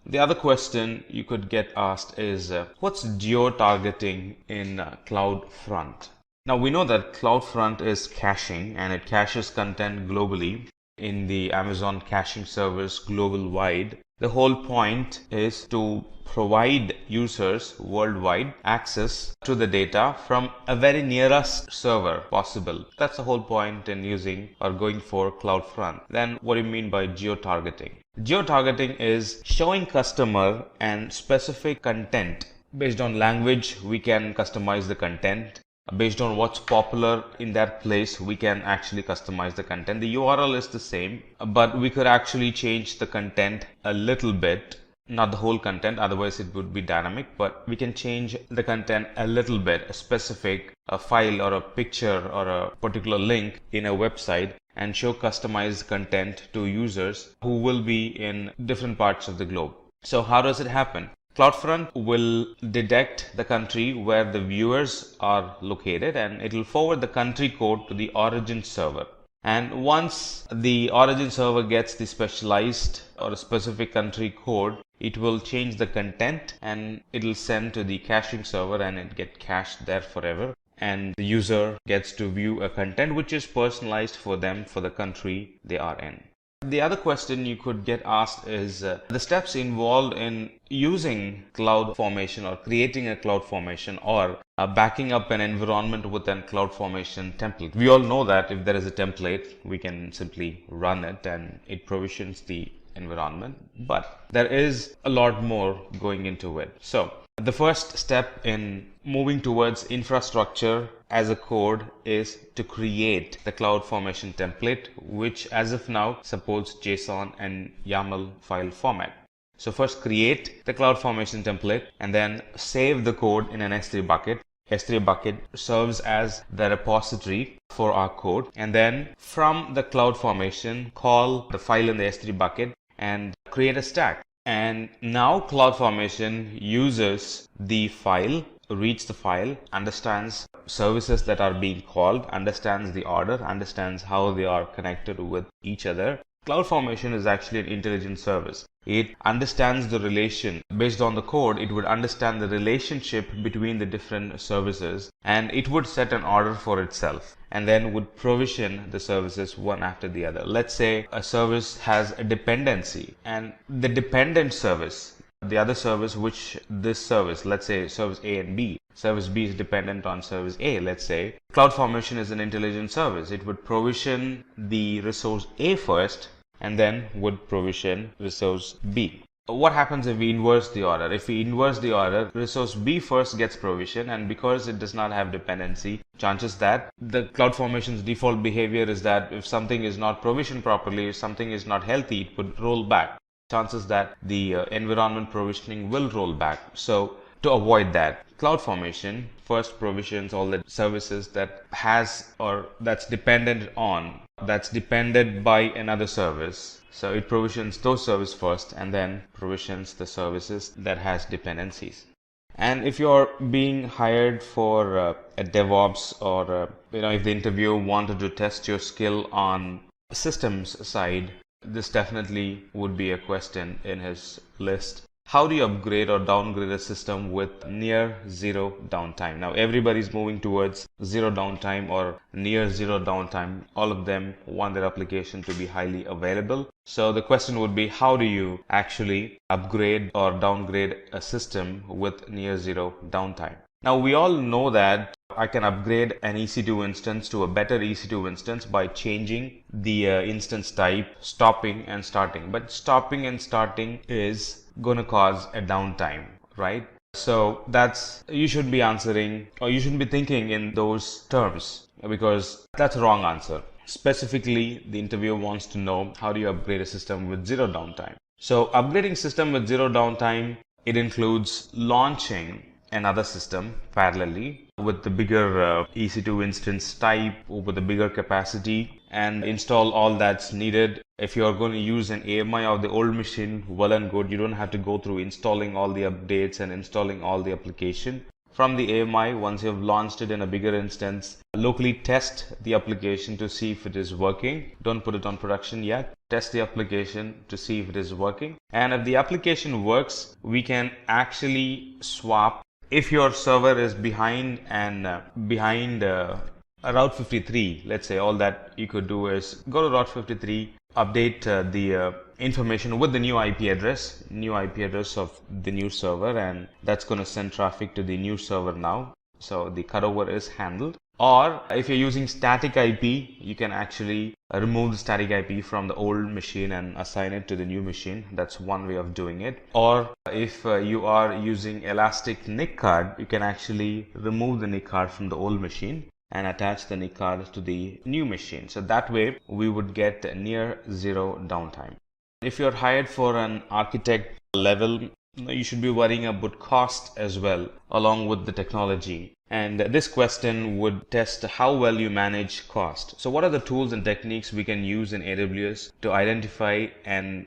The other question you could get asked is, what's geo-targeting in CloudFront? Now we know that CloudFront is caching, and it caches content globally in the Amazon caching service global wide. The whole point is to provide users worldwide access to the data from a very nearest server possible. That's the whole point in using or going for CloudFront. Then what do you mean by geo-targeting? Geo-targeting is showing customer and specific content. Based on language, we can customize the content. Based on what's popular in that place, we can actually customize the content. The URL is the same, but we could actually change the content a little bit. Not the whole content, otherwise it would be dynamic, but we can change the content a little bit, a specific file or a picture or a particular link in a website, and show customized content to users who will be in different parts of the globe. So how does it happen? CloudFront will detect the country where the viewers are located, and it will forward the country code to the origin server. And once the origin server gets the specialized or a specific country code, it will change the content and it will send to the caching server, and it gets cached there forever. And the user gets to view a content which is personalized for them for the country they are in. The other question you could get asked is the steps involved in using CloudFormation or creating a CloudFormation or backing up an environment with a CloudFormation template. We all know that if there is a template, we can simply run it and it provisions the environment, but there is a lot more going into it. So the first step in moving towards infrastructure as a code is to create the CloudFormation template, which as of now supports JSON and YAML file format. So first create the CloudFormation template and then save the code in an S3 bucket. S3 bucket serves as the repository for our code, and then from the CloudFormation call the file in the S3 bucket and create a stack. And now CloudFormation uses the file, reads the file, understands services that are being called, understands the order, understands how they are connected with each other. CloudFormation is actually an intelligent service. It understands the relation. Based on the code, it would understand the relationship between the different services, and it would set an order for itself and then would provision the services one after the other. Let's say a service has a dependency, and the dependent service, the other service which this service, let's say service A and B, service B is dependent on service A, let's say. CloudFormation is an intelligent service. It would provision the resource A first and then would provision resource B. what happens if we inverse the order? If we inverse the order, resource B first gets provision, and because it does not have dependency, chances that the CloudFormation's default behavior is that if something is not provisioned properly, if something is not healthy, it would roll back. Chances that the environment provisioning will roll back. So to avoid that, CloudFormation first provisions all the services that has or that's dependent by another service. So it provisions those services first and then provisions the services that has dependencies. And if you're being hired for a DevOps or if the interviewer wanted to test your skill on systems side, this definitely would be a question in his list. How do you upgrade or downgrade a system with near zero downtime? Now everybody's moving towards zero downtime or near zero downtime. All of them want their application to be highly available. So the question would be, how do you actually upgrade or downgrade a system with near zero downtime? Now we all know that I can upgrade an EC2 instance to a better EC2 instance by changing the instance type, stopping and starting. But stopping and starting is going to cause a downtime, right? So you should be answering, or you should be thinking in those terms, because that's a wrong answer. Specifically, the interviewer wants to know, how do you upgrade a system with zero downtime? So upgrading system with zero downtime, it includes launching another system parallelly with the bigger EC2 instance type with a bigger capacity, and install all that's needed. If you're going to use an AMI of the old machine, well and good. You don't have to go through installing all the updates and installing all the application. From the AMI, once you've launched it in a bigger instance, locally test the application to see if it is working. Don't put it on production yet. Test the application to see if it is working. And if the application works, we can actually swap. If your server is behind Route 53, let's say, all that you could do is go to Route 53, update the information with the new IP address of the new server, and that's going to send traffic to the new server now. So the cutover is handled. Or if you're using static IP, you can actually remove the static IP from the old machine and assign it to the new machine. That's one way of doing it. Or if you are using Elastic NIC card, you can actually remove the NIC card from the old machine and attach the NIC card to the new machine. So that way we would get near zero downtime. If you're hired for an architect level, you should be worrying about cost as well, along with the technology. And this question would test how well you manage cost. So what are the tools and techniques we can use in AWS to identify and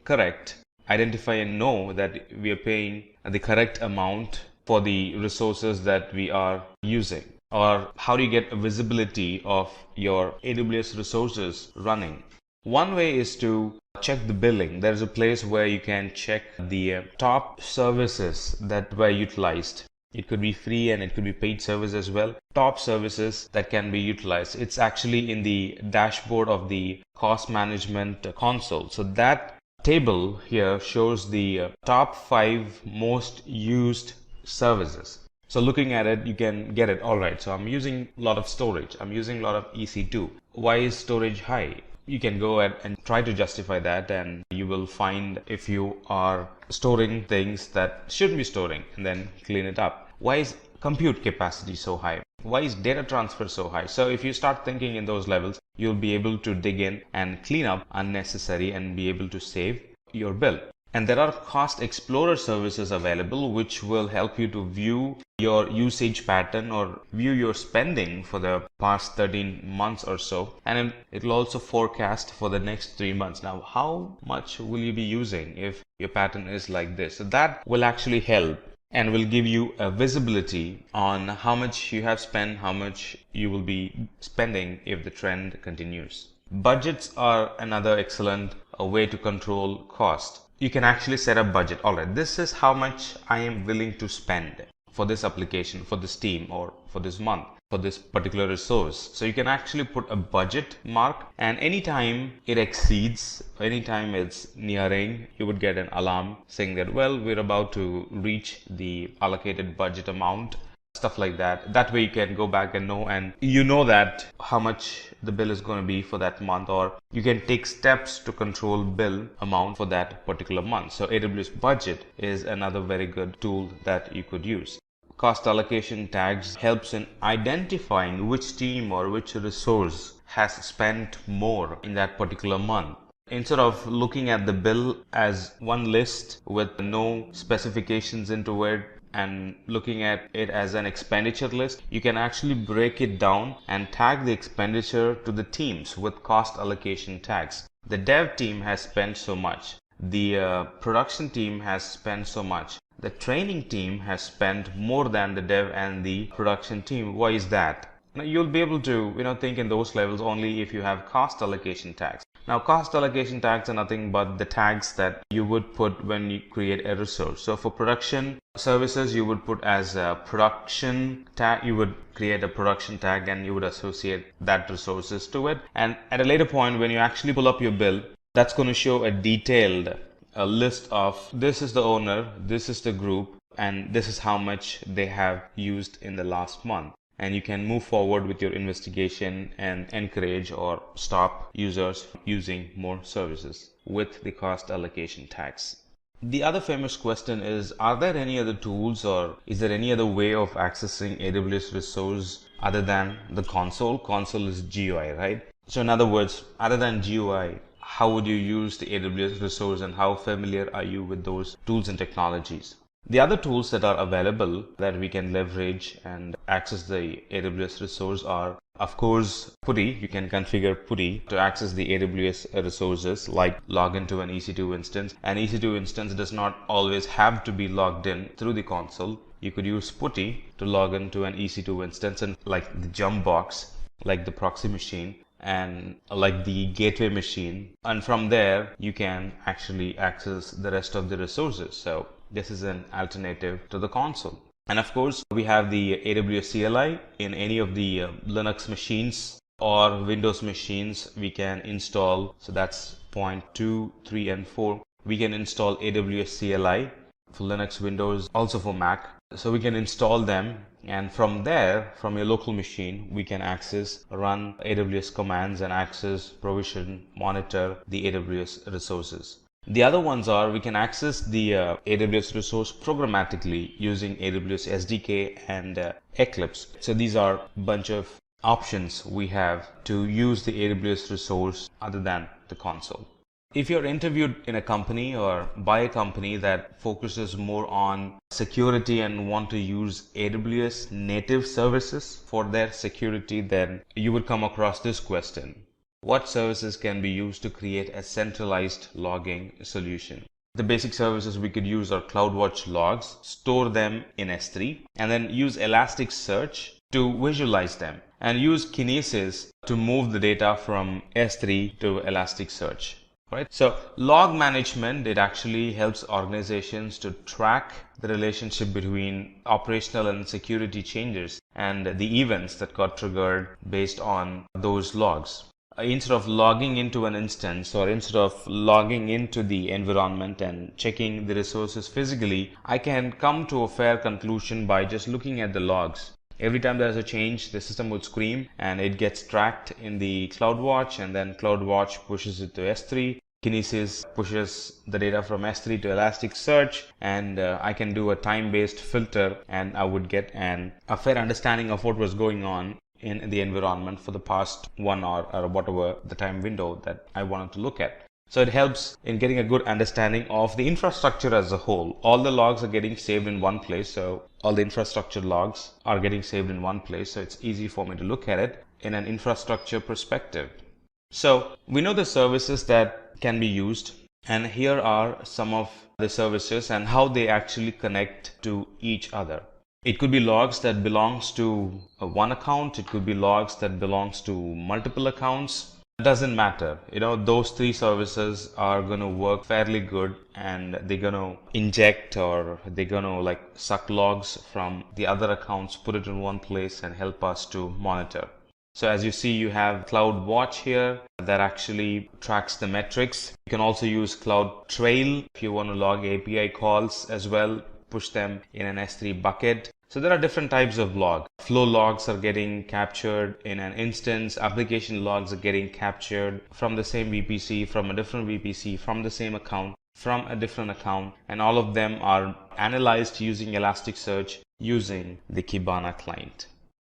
know that we are paying the correct amount for the resources that we are using? Or how do you get a visibility of your AWS resources running? One way is to check the billing. There's a place where you can check the top services that were utilized. It could be free and it could be paid service as well. Top services that can be utilized. It's actually in the dashboard of the cost management console. So that table here shows the top 5 most used services. So looking at it, you can get it. All right, so I'm using a lot of storage. I'm using a lot of EC2. Why is storage high? You can go ahead and try to justify that, and you will find if you are storing things that shouldn't be storing, and then clean it up. Why is compute capacity so high? Why is data transfer so high? So if you start thinking in those levels, you'll be able to dig in and clean up unnecessary and be able to save your bill. And there are cost explorer services available which will help you to view your usage pattern or view your spending for the past 13 months or so, and it will also forecast for the next 3 months. Now, how much will you be using if your pattern is like this? So that will actually help and will give you a visibility on how much you have spent, how much you will be spending if the trend continues. Budgets are another excellent way to control cost. You can actually set a budget. All right, this is how much I am willing to spend for this application, for this team, or for this month, for this particular resource. So you can actually put a budget mark, and anytime it exceeds, anytime it's nearing, you would get an alarm saying that, well, we're about to reach the allocated budget amount. stuff like that. That way you can go back and know, and you know that how much the bill is going to be for that month, or you can take steps to control bill amount for that particular month. So AWS Budget is another very good tool that you could use. Cost allocation tags helps in identifying which team or which resource has spent more in that particular month. Instead of looking at the bill as one list with no specifications into it and looking at it as an expenditure list, you can actually break it down and tag the expenditure to the teams with cost allocation tags. The dev team has spent so much. The production team has spent so much. The training team has spent more than the dev and the production team. Why is that? Now, you'll be able to think in those levels only if you have cost allocation tags. Now, cost allocation tags are nothing but the tags that you would put when you create a resource. So for production services, you would put as a production tag, you would create a production tag and you would associate that resources to it. And at a later point, when you actually pull up your bill, that's going to show a detailed list of this is the owner, this is the group, and this is how much they have used in the last month. And you can move forward with your investigation and encourage or stop users from using more services with the cost allocation tags. The other famous question is, are there any other tools or is there any other way of accessing AWS resource other than the console? Console is GUI, right? So in other words, other than GUI, how would you use the AWS resource and how familiar are you with those tools and technologies? The other tools that are available that we can leverage and access the AWS resource are, of course, PuTTY. You can configure PuTTY to access the AWS resources, like log into an EC2 instance. An EC2 instance does not always have to be logged in through the console. You could use PuTTY to log into an EC2 instance, and like the jump box, like the proxy machine, and like the gateway machine. And from there, you can actually access the rest of the resources. So this is an alternative to the console. And of course, we have the AWS CLI in any of the Linux machines or Windows machines. We can install, so that's point 2, 3, and 4. We can install AWS CLI for Linux, Windows, also for Mac. So we can install them, and from there, from your local machine, we can access, run AWS commands and access, provision, monitor the AWS resources. The other ones are, we can access the AWS resource programmatically using AWS SDK and Eclipse. So these are a bunch of options we have to use the AWS resource other than the console. If you're interviewed in a company or by a company that focuses more on security and want to use AWS native services for their security, then you would come across this question. What services can be used to create a centralized logging solution? The basic services we could use are CloudWatch logs, store them in S3, and then use Elasticsearch to visualize them, and use Kinesis to move the data from S3 to Elasticsearch. Right? So log management, it actually helps organizations to track the relationship between operational and security changes and the events that got triggered based on those logs. Instead of logging into an instance or instead of logging into the environment and checking the resources physically, I can come to a fair conclusion by just looking at the logs. Every time there's a change, the system would scream and it gets tracked in the CloudWatch, and then CloudWatch pushes it to S3. Kinesis pushes the data from S3 to Elasticsearch, and I can do a time-based filter, and I would get a fair understanding of what was going on in the environment for the past 1 hour or whatever the time window that I wanted to look at. So it helps in getting a good understanding of the infrastructure as a whole. All the logs are getting saved in one place, so all the infrastructure logs are getting saved in one place, so it's easy for me to look at it in an infrastructure perspective. So we know the services that can be used, and here are some of the services and how they actually connect to each other. It could be logs that belongs to one account. It could be logs that belongs to multiple accounts. It doesn't matter. Those three services are going to work fairly good, and they're going to inject or they're going to suck logs from the other accounts, put it in one place and help us to monitor. So as you see, you have CloudWatch here that actually tracks the metrics. You can also use CloudTrail if you want to log API calls as well. push them in an S3 bucket. So there are different types of log. Flow logs are getting captured in an instance. Application logs are getting captured from the same VPC, from a different VPC, from the same account, from a different account, and all of them are analyzed using Elasticsearch using the Kibana client.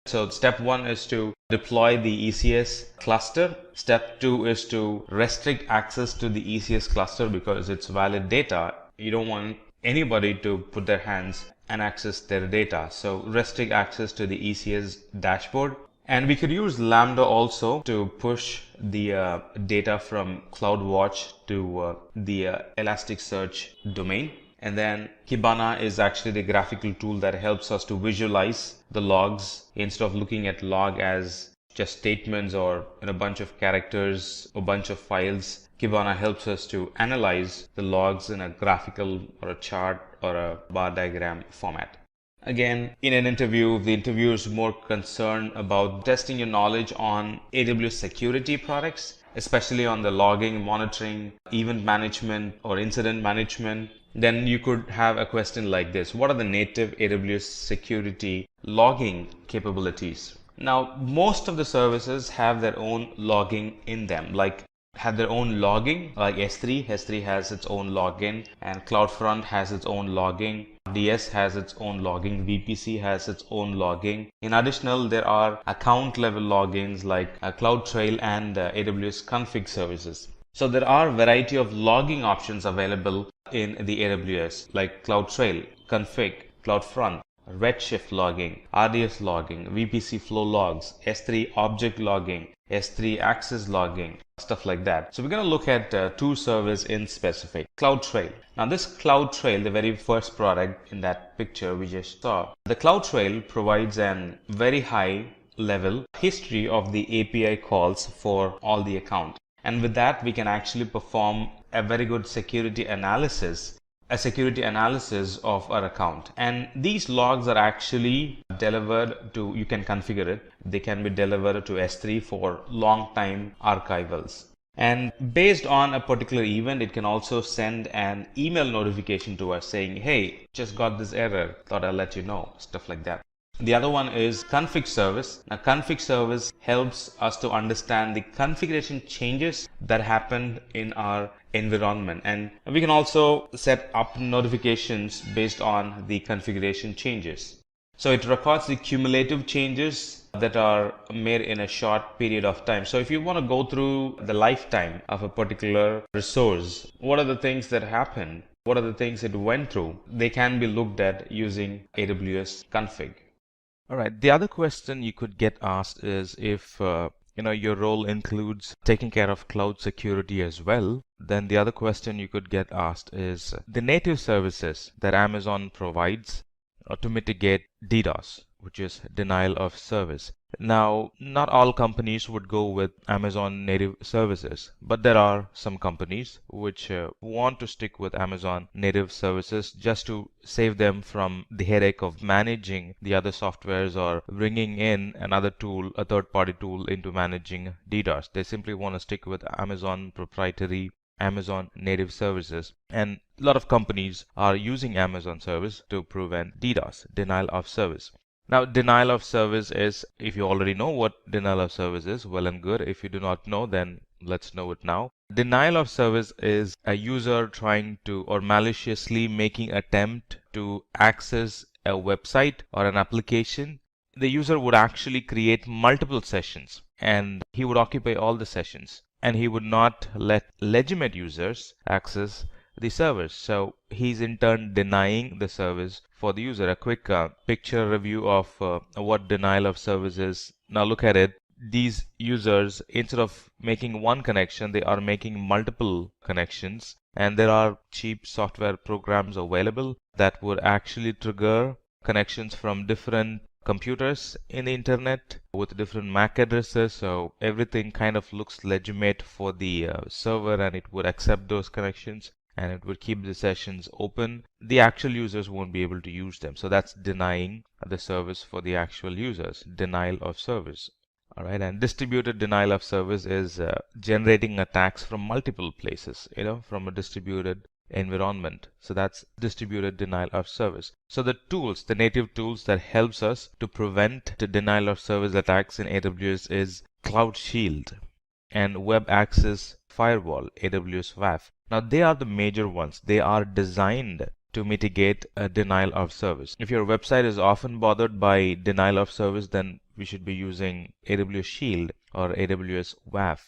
So step 1 is to deploy the ECS cluster. Step 2 is to restrict access to the ECS cluster because it's valid data. You don't want anybody to put their hands and access their data. So restrict access to the ECS dashboard. And we could use Lambda also to push the data from CloudWatch to the Elasticsearch domain. And then Kibana is actually the graphical tool that helps us to visualize the logs instead of looking at log as just statements or in a bunch of characters, a bunch of files. Kibana helps us to analyze the logs in a graphical or a chart or a bar diagram format. Again, in an interview, the interviewer is more concerned about testing your knowledge on AWS security products, especially on the logging, monitoring, event management, or incident management. Then you could have a question like this: what are the native AWS security logging capabilities? Now, most of the services have their own logging in them, like S3. S3 has its own login, and CloudFront has its own logging. DS has its own logging. VPC has its own logging. In addition, there are account level logins like CloudTrail and AWS config services. So there are a variety of logging options available in the AWS, like CloudTrail, config, CloudFront, Redshift logging, RDS logging, VPC flow logs, S3 object logging, S3 access logging, stuff like that. So we're going to look at two servers in specific. CloudTrail. Now this CloudTrail, the very first product in that picture we just saw, the CloudTrail provides an very high level history of the API calls for all the accounts. And with that, we can actually perform a very good security analysis of our account. And these logs are actually delivered to, you can configure it, they can be delivered to S3 for long time archivals. And based on a particular event, it can also send an email notification to us saying, hey, just got this error, thought I'll let you know, stuff like that. The other one is config service. Now, config service helps us to understand the configuration changes that happened in our environment, and we can also set up notifications based on the configuration changes. So it records the cumulative changes that are made in a short period of time. So if you want to go through the lifetime of a particular resource, what are the things that happened? What are the things it went through? They can be looked at using AWS config. All right. The other question you could get asked is if your role includes taking care of cloud security as well. Then the other question you could get asked is the native services that Amazon provides to mitigate DDoS, which is denial of service. Now, not all companies would go with Amazon native services, but there are some companies which want to stick with Amazon native services just to save them from the headache of managing the other softwares or bringing in another tool, a third-party tool, into managing DDoS. They simply want to stick with Amazon proprietary Amazon native services, and a lot of companies are using Amazon service to prevent DDoS, denial of service. Now, denial of service is, if you already know what denial of service is, well and good. If you do not know, then let's know it now. Denial of service is a user trying to or maliciously making attempt to access a website or an application. The user would actually create multiple sessions and he would occupy all the sessions, and he would not let legitimate users access the service. So he's in turn denying the service for the user. A quick picture review of what denial of service is. Now look at it. These users, instead of making one connection, they are making multiple connections, and there are cheap software programs available that would actually trigger connections from different computers in the internet with different MAC addresses, so everything kind of looks legitimate for the server, and it would accept those connections and it would keep the sessions open. The actual users won't be able to use them, so that's denying the service for the actual users, denial of service. All right, and distributed denial of service is generating attacks from multiple places, from a distributed environment. So that's distributed denial of service. So the tools, the native tools that helps us to prevent the denial of service attacks in AWS is Cloud Shield and Web Access Firewall, AWS WAF. Now they are the major ones. They are designed to mitigate a denial of service. If your website is often bothered by denial of service, then we should be using AWS Shield or AWS WAF.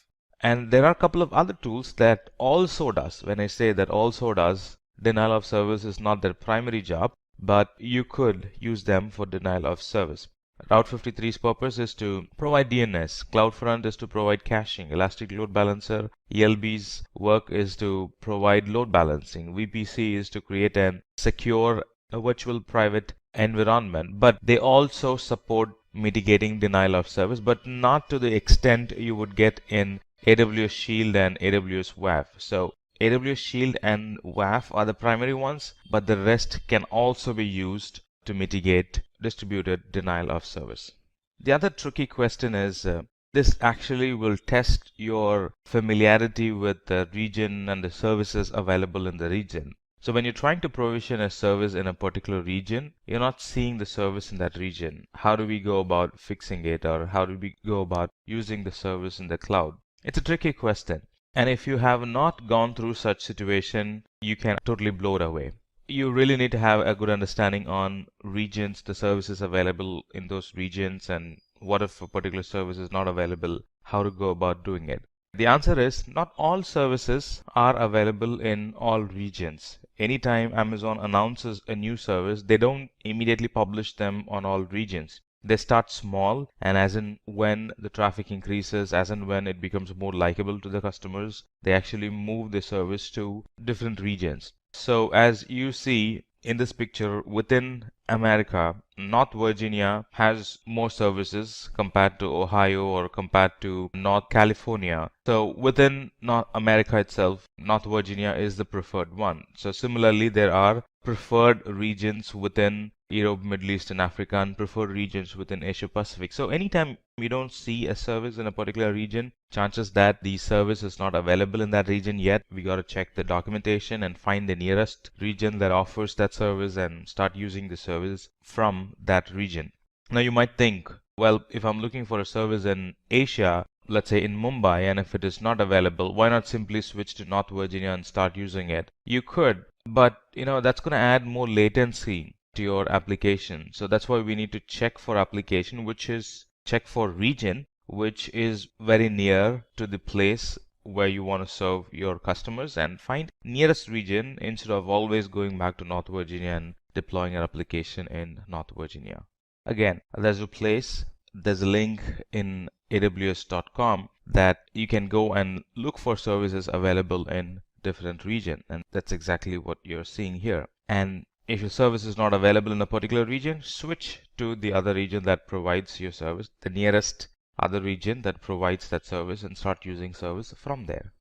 And there are a couple of other tools that also does. When I say that also does, denial of service is not their primary job, but you could use them for denial of service. Route 53's purpose is to provide DNS. CloudFront is to provide caching. Elastic Load Balancer, ELB's work is to provide load balancing. VPC is to create a secure virtual private environment. But they also support mitigating denial of service, but not to the extent you would get in AWS Shield and AWS WAF. So AWS Shield and WAF are the primary ones, but the rest can also be used to mitigate distributed denial of service. The other tricky question is this actually will test your familiarity with the region and the services available in the region. So when you're trying to provision a service in a particular region, you're not seeing the service in that region. How do we go about fixing it, or how do we go about using the service in the cloud? It's a tricky question. And if you have not gone through such situation, you can totally blow it away. You really need to have a good understanding on regions, the services available in those regions, and what if a particular service is not available, how to go about doing it. The answer is not all services are available in all regions. Anytime Amazon announces a new service, they don't immediately publish them on all regions. They start small, and as and when the traffic increases, as and when it becomes more likable to the customers, they actually move the service to different regions. So as you see in this picture, within America, North Virginia has more services compared to Ohio or compared to North California. So within North America itself, North Virginia is the preferred one. So similarly, there are preferred regions within Europe, Middle East, and Africa, and preferred regions within Asia Pacific. So anytime we don't see a service in a particular region, chances that the service is not available in that region yet, we got to check the documentation and find the nearest region that offers that service and start using the service from that region. Now you might think, well, if I'm looking for a service in Asia, let's say in Mumbai, and if it is not available, why not simply switch to North Virginia and start using it? You could, but that's going to add more latency to your application. So that's why we need to check for application, which is check for region, which is very near to the place where you want to serve your customers, and find nearest region instead of always going back to North Virginia and deploying your application in North Virginia. Again, there's a link in aws.com that you can go and look for services available in different region, and that's exactly what you're seeing here. And if your service is not available in a particular region, switch to the other region that provides your service, the nearest other region that provides that service, and start using service from there.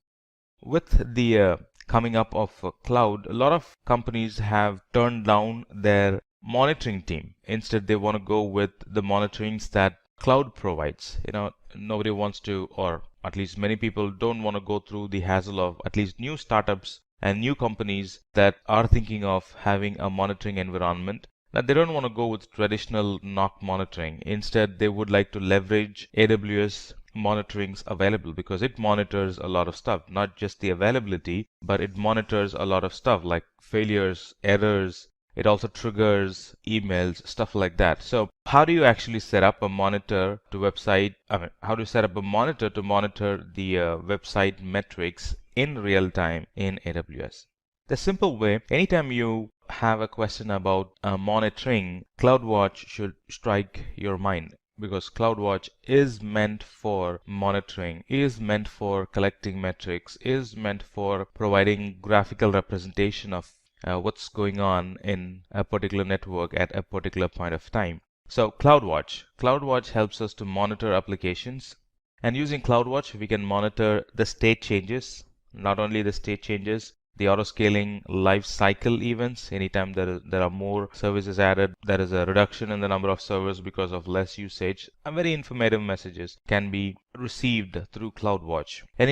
With the coming up of cloud, a lot of companies have turned down their monitoring team. Instead, they want to go with the monitorings that cloud provides. Nobody wants to, or at least many people don't want to go through the hassle of, at least new startups and new companies that are thinking of having a monitoring environment. Now, they don't want to go with traditional NOC monitoring. Instead, they would like to leverage AWS monitorings available, because it monitors a lot of stuff, not just the availability, but it monitors a lot of stuff like failures, errors. It also triggers emails, stuff like that. So how do you actually set up a monitor to how do you set up a monitor to monitor the website metrics in real time in AWS? The simple way, anytime you have a question about monitoring, CloudWatch should strike your mind, because CloudWatch is meant for monitoring, is meant for collecting metrics, is meant for providing graphical representation of what's going on in a particular network at a particular point of time. So CloudWatch helps us to monitor applications, and using CloudWatch we can monitor the state changes. Not only the state changes, the auto scaling life cycle events. Anytime there are more services added, there is a reduction in the number of servers because of less usage. Very informative messages can be received through CloudWatch. And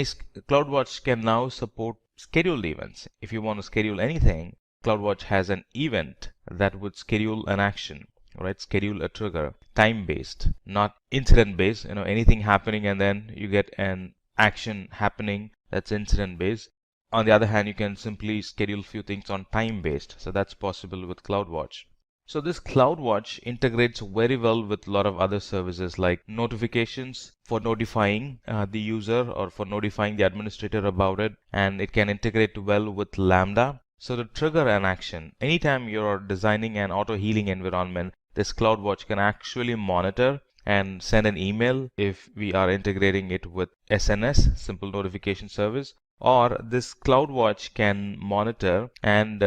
CloudWatch can now support scheduled events. If you want to schedule anything, CloudWatch has an event that would schedule an action, right? Schedule a trigger, time-based, not incident-based. Anything happening and then you get an action happening that's incident-based. On the other hand, you can simply schedule few things on time-based. So that's possible with CloudWatch. So this CloudWatch integrates very well with a lot of other services like notifications for notifying the user or for notifying the administrator about it. And it can integrate well with Lambda. So to trigger an action, anytime you're designing an auto healing environment, this CloudWatch can actually monitor and send an email if we are integrating it with SNS, Simple Notification Service. Or this CloudWatch can monitor and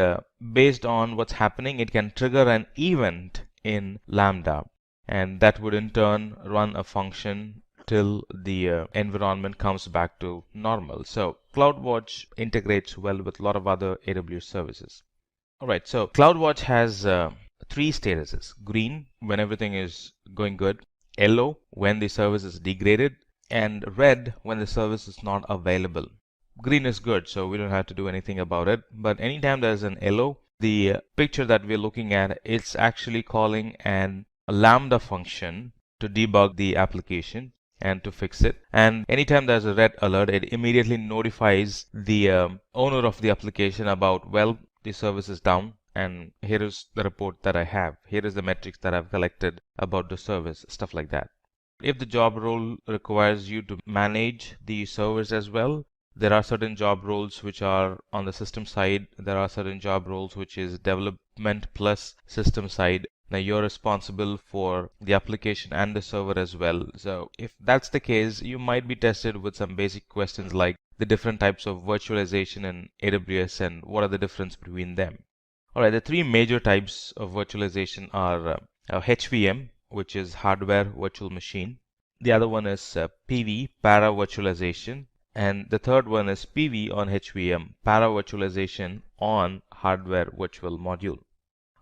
based on what's happening, it can trigger an event in Lambda. And that would in turn run a function till the environment comes back to normal. So CloudWatch integrates well with a lot of other AWS services. All right, so CloudWatch has 3 statuses. Green, when everything is going good. Yellow, when the service is degraded. And red, when the service is not available. Green is good, so we don't have to do anything about it. But anytime there's an yellow, the picture that we're looking at, it's actually calling a Lambda function to debug the application and to fix it. And anytime there's a red alert, it immediately notifies the owner of the application about, well, the service is down. And here is the report that I have. Here is the metrics that I've collected about the service, stuff like that. If the job role requires you to manage the service as well, there are certain job roles which are on the system side. There are certain job roles which is development plus system side. Now you're responsible for the application and the server as well. So if that's the case, you might be tested with some basic questions like the different types of virtualization in AWS and what are the difference between them. Alright, the 3 major types of virtualization are HVM, which is hardware virtual machine. The other one is PV, para virtualization. And the third one is PV on HVM, para virtualization on hardware virtual module.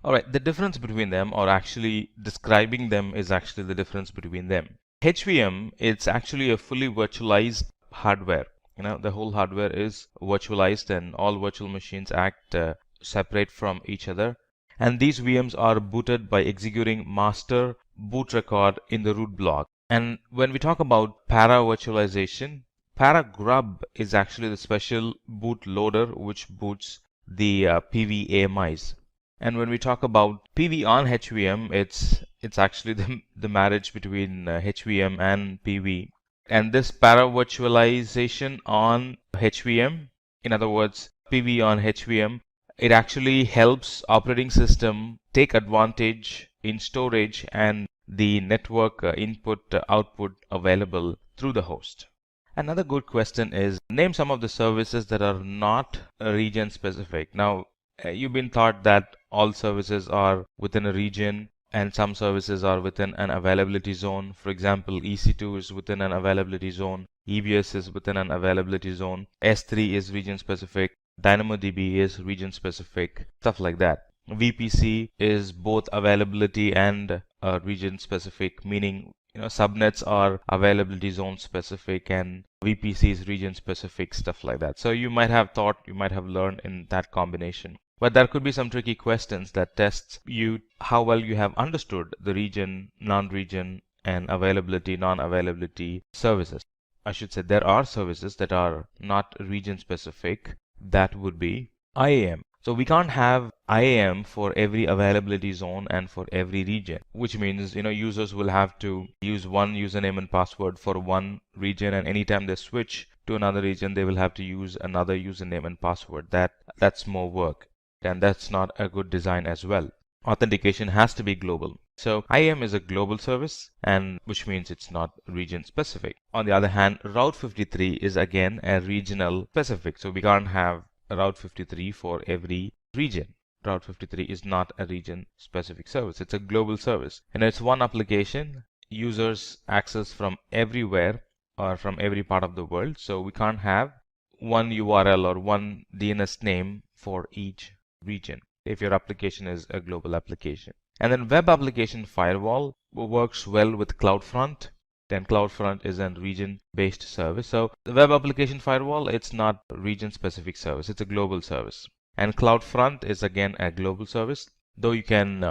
Alright, the difference between them, or actually describing them, is actually the difference between them. HVM, it's actually a fully virtualized hardware. The whole hardware is virtualized and all virtual machines act separate from each other. And these VMs are booted by executing master boot record in the root block. And when we talk about para virtualization, Paragrub is actually the special boot loader which boots the PV AMIs. And when we talk about PV on HVM, it's actually the marriage between HVM and PV. And this para virtualization on HVM, in other words, PV on HVM, it actually helps operating system take advantage in storage and the network input output available through the host. Another good question is, name some of the services that are not region specific. Now, you've been taught that all services are within a region and some services are within an availability zone. For example, EC2 is within an availability zone, EBS is within an availability zone, S3 is region specific, DynamoDB is region specific, stuff like that. VPC is both availability and region specific, meaning subnets are availability zone specific and VPC is region specific, stuff like that. So you might have thought, you might have learned in that combination. But there could be some tricky questions that tests you how well you have understood the region, non-region, and availability, non-availability services. I should say there are services that are not region specific. That would be IAM. So we can't have IAM for every availability zone and for every region, which means users will have to use one username and password for one region, and anytime they switch to another region, they will have to use another username and password. That's more work, and that's not a good design as well. Authentication has to be global. So IAM is a global service, and which means it's not region specific. On the other hand, Route 53 is again a regional specific, so we can't have Route 53 for every region. Route 53 is not a region specific service. It's a global service. And it's one application. Users access from everywhere or from every part of the world. So we can't have one URL or one DNS name for each region if your application is a global application. And then Web Application Firewall works well with CloudFront. then CloudFront is a region-based service. So the Web Application Firewall, it's not a region-specific service, it's a global service. And CloudFront is again a global service, though you can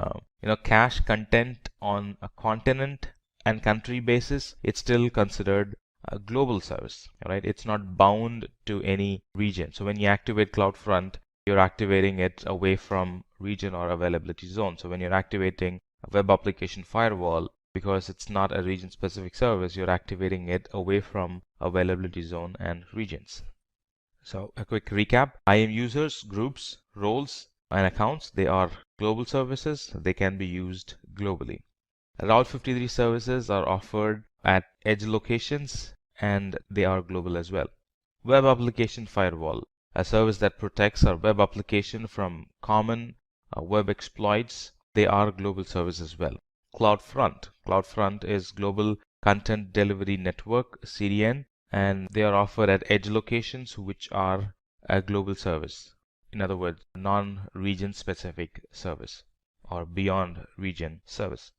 cache content on a continent and country basis, it's still considered a global service, right? It's not bound to any region. So when you activate CloudFront, you're activating it away from region or availability zone. So when you're activating a web application firewall, because it's not a region specific service, you're activating it away from availability zone and regions. So a quick recap: IAM users, groups, roles, and accounts, they are global services. They can be used globally. Route 53 services are offered at edge locations and they are global as well. Web Application Firewall, a service that protects our web application from common web exploits. They are global service as well. CloudFront is Global Content Delivery Network, CDN, and they are offered at edge locations, which are a global service. In other words, non-region specific service or beyond region service.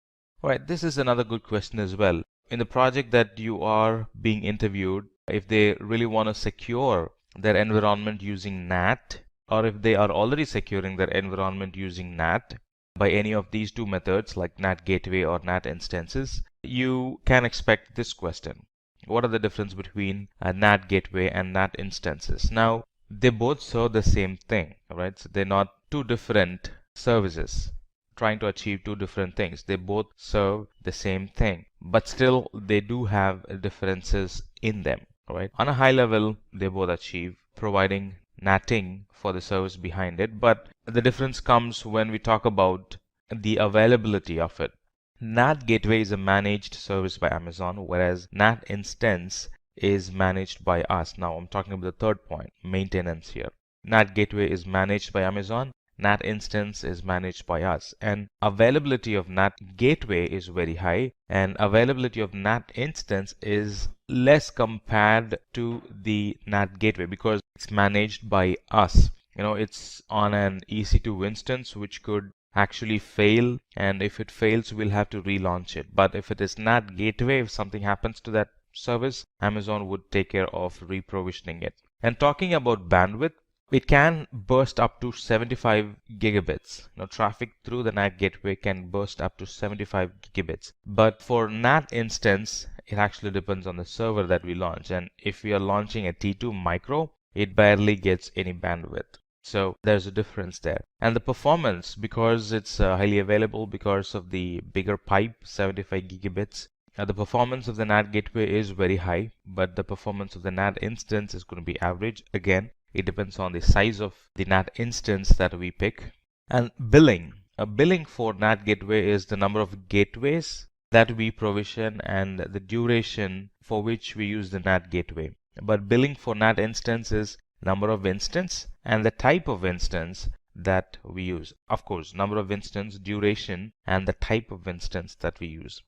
All right, this is another good question as well. In the project that you are being interviewed, if they really want to secure their environment using NAT, or if they are already securing their environment using NAT by any of these two methods like NAT gateway or NAT instances, you can expect this question. What are the difference between a NAT gateway and NAT instances? Now, they both serve the same thing, right? So they're not two different services trying to achieve two different things. They both serve the same thing, but still they do have differences in them, right? On a high level, they both achieve providing NATing for the service behind it, but the difference comes when we talk about the availability of it. NAT gateway is a managed service by Amazon, whereas NAT instance is managed by us. Now I'm talking about the third point, maintenance here. NAT gateway is managed by Amazon, NAT instance is managed by us, and availability of NAT gateway is very high and availability of NAT instance is less compared to the NAT gateway because it's managed by us. It's on an EC2 instance which could actually fail, and if it fails we'll have to relaunch it. But if it is NAT gateway, if something happens to that service, Amazon would take care of reprovisioning it. And talking about bandwidth, it can burst up to 75 gigabits. Traffic through the NAT gateway can burst up to 75 gigabits. But for NAT instance, it actually depends on the server that we launch. And if we are launching a T2 micro, it barely gets any bandwidth. So there's a difference there. And the performance, because it's highly available because of the bigger pipe, 75 gigabits, the performance of the NAT gateway is very high, but the performance of the NAT instance is going to be average. Again, it depends on the size of the NAT instance that we pick. And billing. Billing for NAT gateway is the number of gateways that we provision and the duration for which we use the NAT gateway. But billing for NAT instance is number of instance and the type of instance that we use. Of course, number of instance, duration, and the type of instance that we use.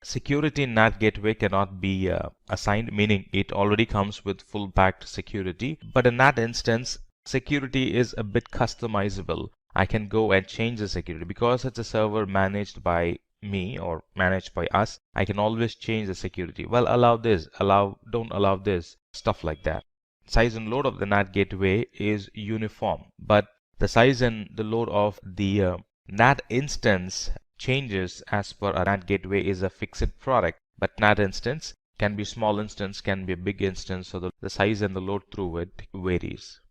Security in NAT gateway cannot be assigned, meaning it already comes with full packed security. But in NAT instance, security is a bit customizable. I can go and change the security because it's a server managed by me or managed by us. I can always change the security. Well, allow this, don't allow this, stuff like that. Size and load of the NAT gateway is uniform, but the size and the load of the NAT instance changes as per a NAT gateway is a fixed product, but NAT instance can be small instance, can be a big instance, so the size and the load through it varies.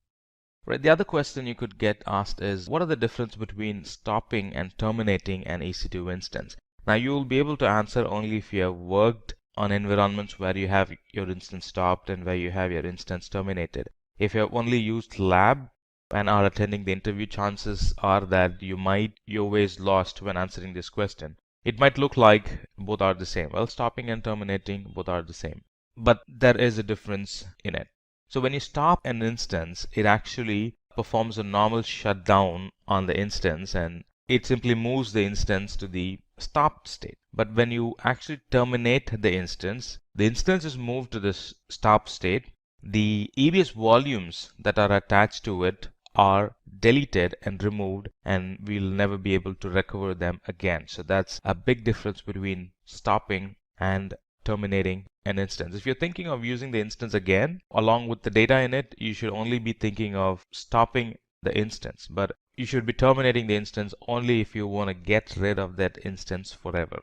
Right. The other question you could get asked is, what are the difference between stopping and terminating an EC2 instance? Now you will be able to answer only if you have worked on environments where you have your instance stopped and where you have your instance terminated. If you have only used lab and are attending the interview, chances are that you're always lost when answering this question. It might look like both are the same. Well, stopping and terminating, both are the same. But there is a difference in it. So when you stop an instance, it actually performs a normal shutdown on the instance and it simply moves the instance to the stopped state. But when you actually terminate the instance is moved to the stop state. The EBS volumes that are attached to it are deleted and removed, and we'll never be able to recover them again. So that's a big difference between stopping and terminating an instance. If you're thinking of using the instance again, along with the data in it, you should only be thinking of stopping the instance. But you should be terminating the instance only if you want to get rid of that instance forever.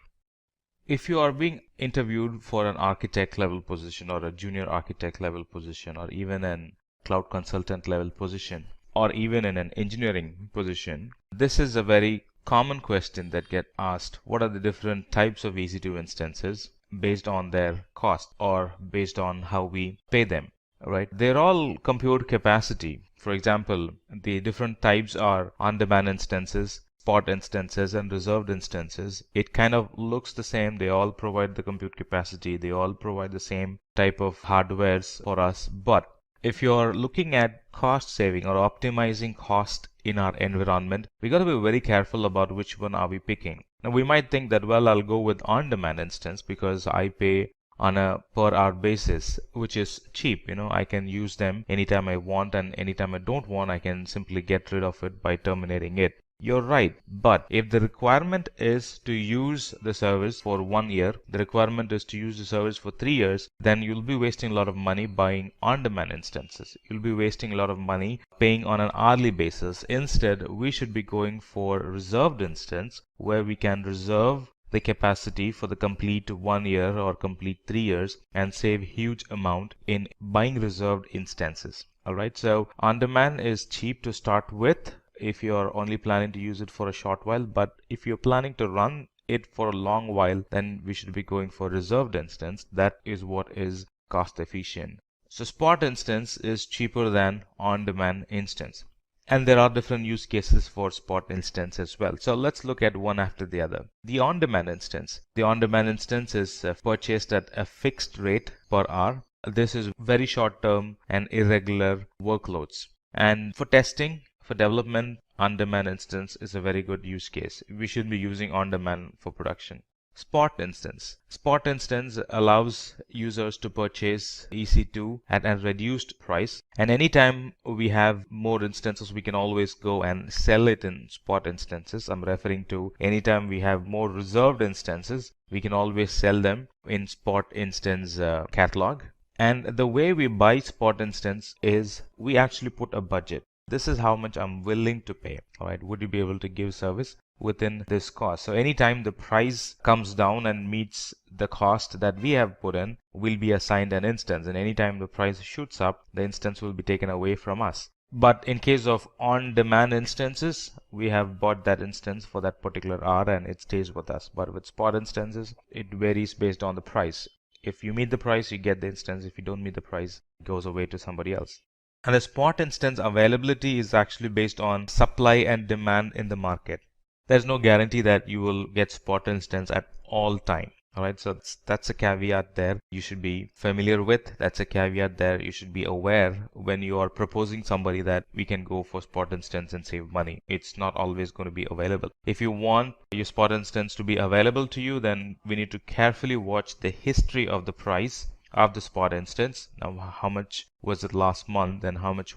If you are being interviewed for an architect level position or a junior architect level position or even an cloud consultant level position or even in an engineering position, this is a very common question that get asked. What are the different types of EC2 instances based on their cost or based on how we pay them, right? They're all compute capacity. For example, the different types are on-demand instances, spot instances, and reserved instances. It kind of looks the same. They all provide the compute capacity. They all provide the same type of hardwares for us. But if you're looking at cost saving or optimizing cost in our environment, we got to be very careful about which one are we picking. Now we might think that, well, I'll go with on-demand instance because I pay on a per hour basis, which is cheap. I can use them anytime I want, and anytime I don't want, I can simply get rid of it by terminating it. You're right, but if the requirement is to use the service for 1 year, the requirement is to use the service for 3 years, then you'll be wasting a lot of money buying on-demand instances. You'll be wasting a lot of money paying on an hourly basis. Instead, we should be going for reserved instance where we can reserve the capacity for the complete 1 year or complete 3 years and save huge amount in buying reserved instances. Alright, so on-demand is cheap to start with if you're only planning to use it for a short while, but if you're planning to run it for a long while, then we should be going for reserved instance. That is what is cost efficient. So spot instance is cheaper than on-demand instance. And there are different use cases for spot instance as well. So let's look at one after the other. The on-demand instance. The on-demand instance is purchased at a fixed rate per hour. This is very short term and irregular workloads. And for testing, for development, on-demand instance is a very good use case. We should be using on-demand for production. Spot instance. Spot instance allows users to purchase EC2 at a reduced price, and anytime we have more instances, we can always go and sell it in spot instances. I'm referring to anytime we have more reserved instances, we can always sell them in spot instance catalog. And the way we buy spot instance is we actually put a budget. This is how much I'm willing to pay. All right, would you be able to give service within this cost? So anytime the price comes down and meets the cost that we have put in, we'll be assigned an instance. And anytime the price shoots up, the instance will be taken away from us. But in case of on-demand instances, we have bought that instance for that particular hour and it stays with us. But with spot instances, it varies based on the price. If you meet the price, you get the instance. If you don't meet the price, it goes away to somebody else. And the spot instance availability is actually based on supply and demand in the market. There's no guarantee that you will get spot instance at all time. All right, so that's a caveat there you should be familiar with. That's a caveat there you should be aware when you are proposing somebody that we can go for spot instance and save money. It's not always going to be available. If you want your spot instance to be available to you, then we need to carefully watch the history of the price of the spot instance. Now, how much was it last month and how much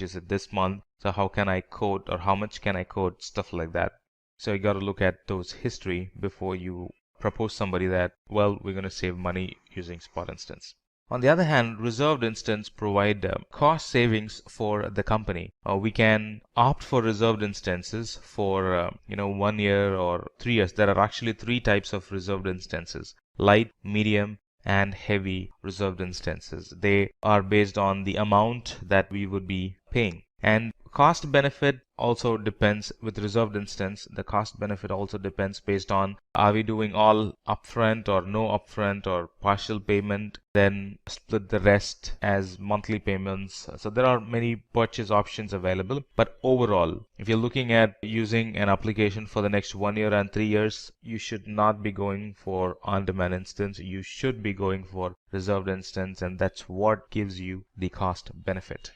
is it this month? So how can I quote, or how much can I quote, stuff like that. So you got to look at those history before you propose somebody that, well, we're going to save money using spot instance. On the other hand, reserved instance provide cost savings for the company. We can opt for reserved instances for 1 year or 3 years. There are actually 3 types of reserved instances: light, medium, and heavy reserved instances. They are based on the amount that we would be paying. And cost benefit also depends with reserved instance. The cost benefit also depends based on, are we doing all upfront or no upfront or partial payment, then split the rest as monthly payments. So there are many purchase options available. But overall, if you're looking at using an application for the next 1 year and 3 years, you should not be going for on-demand instance. You should be going for reserved instance, and that's what gives you the cost benefit.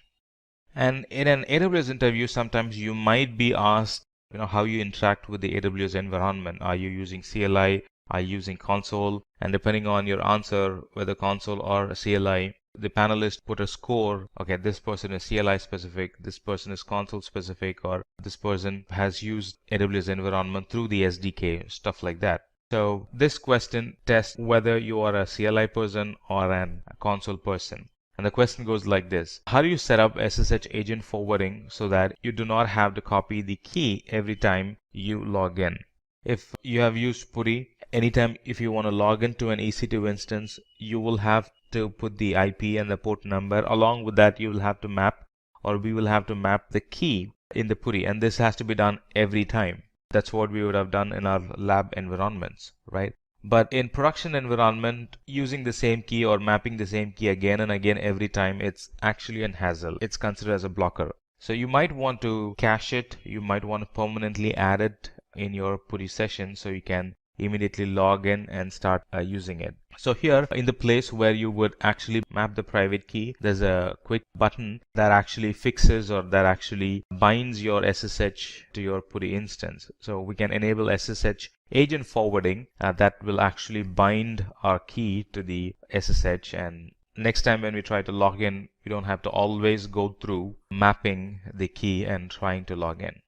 And in an AWS interview, sometimes you might be asked, how you interact with the AWS environment. Are you using CLI? Are you using console? And depending on your answer, whether console or CLI, the panelists put a score. Okay, this person is CLI specific, this person is console specific, or this person has used AWS environment through the SDK, stuff like that. So this question tests whether you are a CLI person or a console person. And the question goes like this. How do you set up SSH agent forwarding so that you do not have to copy the key every time you log in? If you have used PuTTY, anytime if you want to log into an EC2 instance, you will have to put the IP and the port number. Along with that, you will have to map, or we will have to map the key in the PuTTY, and this has to be done every time. That's what we would have done in our lab environments, right? But in production environment, using the same key or mapping the same key again and again every time, it's actually a hassle. It's considered as a blocker. So you might want to cache it. You might want to permanently add it in your PuTTY session so you can immediately log in and start using it. So here in the place where you would actually map the private key, there's a quick button that actually fixes or that actually binds your SSH to your PuTTY instance. So we can enable SSH agent forwarding that will actually bind our key to the SSH, and next time when we try to log in, we don't have to always go through mapping the key and trying to log in.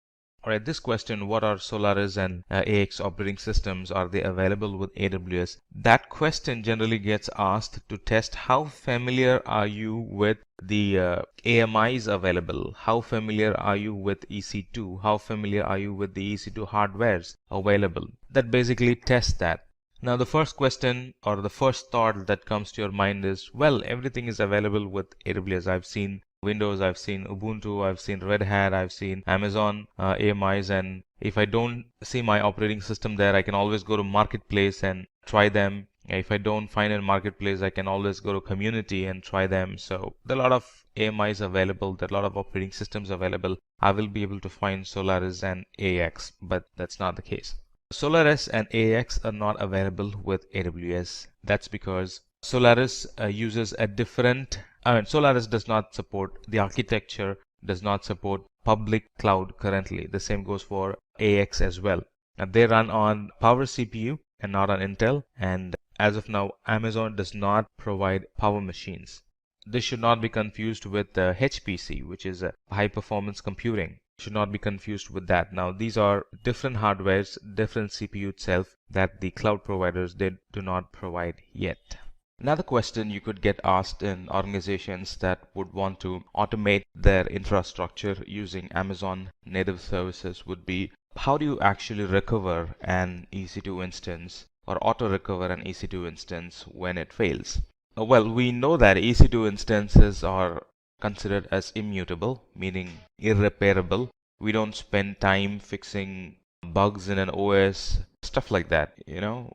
Alright, this question, what are Solaris and AX operating systems? Are they available with AWS? That question generally gets asked to test how familiar are you with the AMIs available? How familiar are you with EC2? How familiar are you with the EC2 hardwares available? That basically tests that. Now the first question or the first thought that comes to your mind is, well, everything is available with AWS. I've seen Windows, I've seen Ubuntu, I've seen Red Hat, I've seen Amazon AMIs, and if I don't see my operating system there, I can always go to Marketplace and try them. If I don't find a Marketplace, I can always go to Community and try them. So there are a lot of AMIs available, there are a lot of operating systems available. I will be able to find Solaris and AX, but that's not the case. Solaris and AX are not available with AWS. That's because Solaris uses a different Solaris does not support the architecture, does not support public cloud currently. The same goes for AX as well. They run on Power CPU and not on Intel, and as of now, Amazon does not provide power machines. This should not be confused with HPC, which is high performance computing. Should not be confused with that. Now, these are different hardwares, different CPU itself that the cloud providers they do not provide yet. Another question you could get asked in organizations that would want to automate their infrastructure using Amazon native services would be, how do you actually recover an EC2 instance or auto recover an EC2 instance when it fails? Well, we know that EC2 instances are considered as immutable, meaning irreparable. We don't spend time fixing bugs in an OS, stuff like that.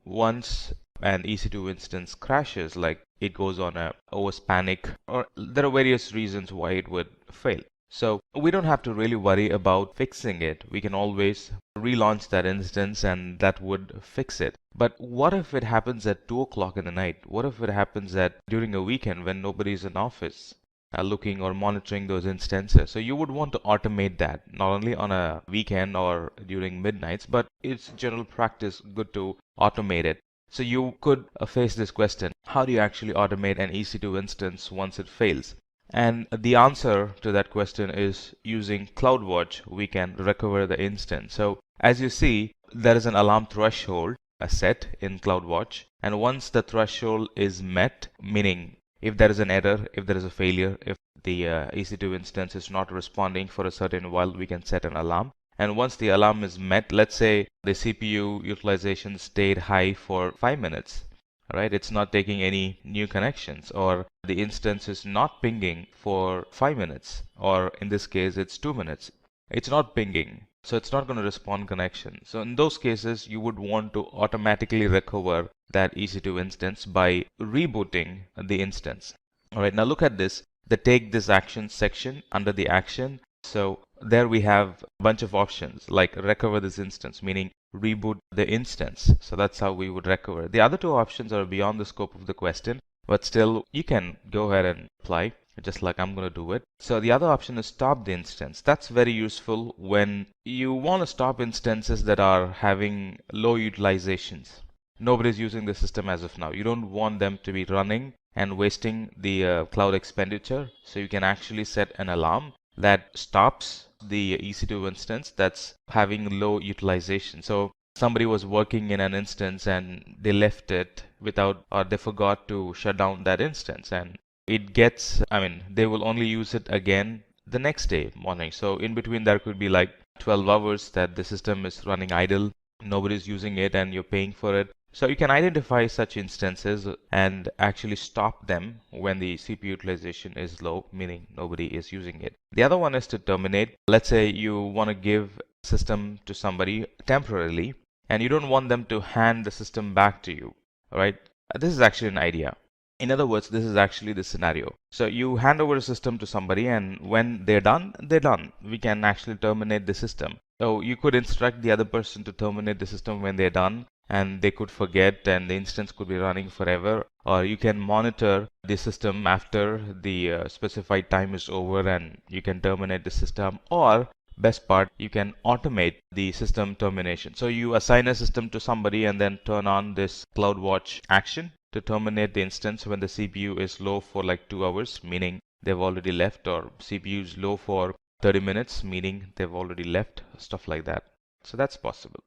Once an EC2 instance crashes, like it goes on a OS panic, or there are various reasons why it would fail. So we don't have to really worry about fixing it. We can always relaunch that instance and that would fix it. But what if it happens at 2 o'clock in the night? What if it happens during a weekend when nobody's in office looking or monitoring those instances? So you would want to automate that, not only on a weekend or during midnights, but it's general practice good to automate it. So you could face this question, how do you actually automate an EC2 instance once it fails? And the answer to that question is using CloudWatch, we can recover the instance. So as you see, there is an alarm threshold set in CloudWatch. And once the threshold is met, meaning if there is an error, if there is a failure, if the EC2 instance is not responding for a certain while, we can set an alarm. And once the alarm is met, let's say the CPU utilization stayed high for 5 minutes, right? It's not taking any new connections, or the instance is not pinging for 5 minutes, or in this case, it's 2 minutes. It's not pinging, so it's not going to respond connection. So in those cases, you would want to automatically recover that EC2 instance by rebooting the instance. All right, now look at this, the take this action section under the action. So there we have a bunch of options like recover this instance, meaning reboot the instance. So that's how we would recover. The other two options are beyond the scope of the question, but still you can go ahead and apply, just like I'm going to do it. So the other option is stop the instance. That's very useful when you want to stop instances that are having low utilizations. Nobody's using the system as of now. You don't want them to be running and wasting the cloud expenditure. So you can actually set an alarm that stops the EC2 instance that's having low utilization. So somebody was working in an instance and they left it without, or they forgot to shut down that instance, and it gets, they will only use it again the next day morning. So in between there could be like 12 hours that the system is running idle, nobody's using it, and you're paying for it. So you can identify such instances and actually stop them when the CPU utilization is low, meaning nobody is using it. The other one is to terminate. Let's say you want to give system to somebody temporarily and you don't want them to hand the system back to you, right? This is actually an idea. In other words, this is actually the scenario. So you hand over a system to somebody, and when they're done, they're done. We can actually terminate the system. So you could instruct the other person to terminate the system when they're done, and they could forget and the instance could be running forever. Or you can monitor the system after the specified time is over and you can terminate the system. Or best part, you can automate the system termination. So you assign a system to somebody and then turn on this CloudWatch action to terminate the instance when the CPU is low for like 2 hours, meaning they've already left, or CPU is low for 30 minutes, meaning they've already left, stuff like that. So that's possible.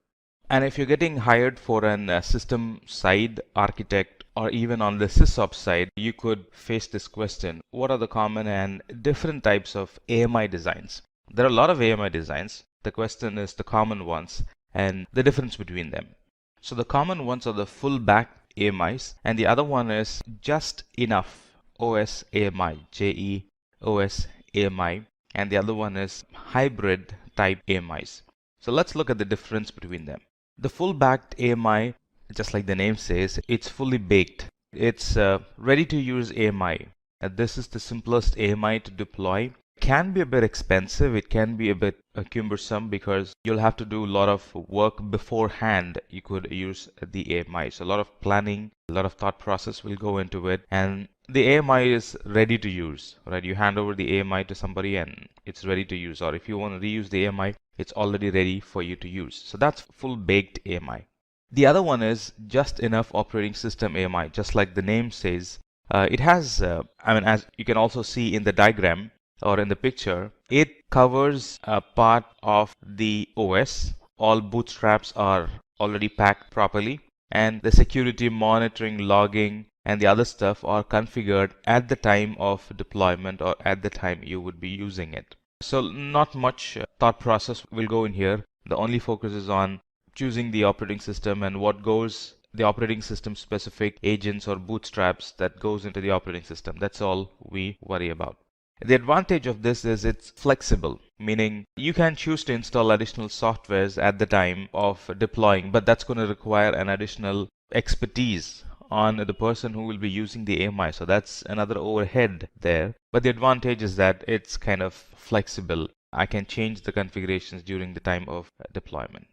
And if you're getting hired for an system side architect or even on the SysOps side, you could face this question: what are the common and different types of AMI designs? There are a lot of AMI designs. The question is the common ones and the difference between them. So the common ones are the full back AMIs, and the other one is just enough OS AMI, JEOS AMI, and the other one is hybrid type AMIs. So let's look at the difference between them. The full backed AMI, just like the name says, it's fully baked. It's ready to use AMI. This is the simplest AMI to deploy. Can be a bit expensive, it can be a bit cumbersome because you'll have to do a lot of work beforehand. You could use the AMI. So a lot of planning, a lot of thought process will go into it, and the AMI is ready to use, right? You hand over the AMI to somebody and it's ready to use, or if you want to reuse the AMI, it's already ready for you to use. So that's full baked AMI. The other one is just enough operating system AMI, just like the name says. It has, as you can also see in the diagram, or in the picture, it covers a part of the OS. All bootstraps are already packed properly, and the security monitoring, logging, and the other stuff are configured at the time of deployment or at the time you would be using it. So not much thought process will go in here. The only focus is on choosing the operating system and what goes, the operating system specific agents or bootstraps that goes into the operating system. That's all we worry about. The advantage of this is it's flexible, meaning you can choose to install additional softwares at the time of deploying, but that's going to require an additional expertise on the person who will be using the AMI. So that's another overhead there. But the advantage is that it's kind of flexible. I can change the configurations during the time of deployment.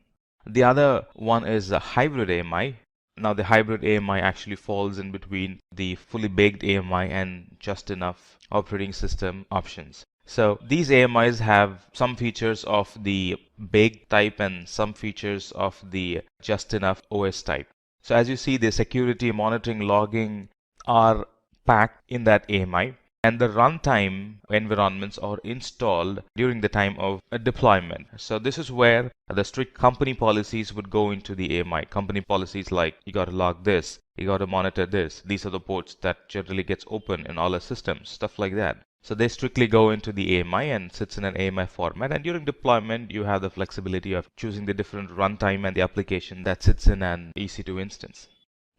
The other one is a hybrid AMI. Now the hybrid AMI actually falls in between the fully baked AMI and just enough operating system options. So these AMIs have some features of the baked type and some features of the just enough OS type. So as you see, the security monitoring, logging are packed in that AMI, and the runtime environments are installed during the time of a deployment. So this is where the strict company policies would go into the AMI. Company policies like you got to log this, you got to monitor this. These are the ports that generally gets open in all our systems, stuff like that. So they strictly go into the AMI and sits in an AMI format. And during deployment, you have the flexibility of choosing the different runtime and the application that sits in an EC2 instance.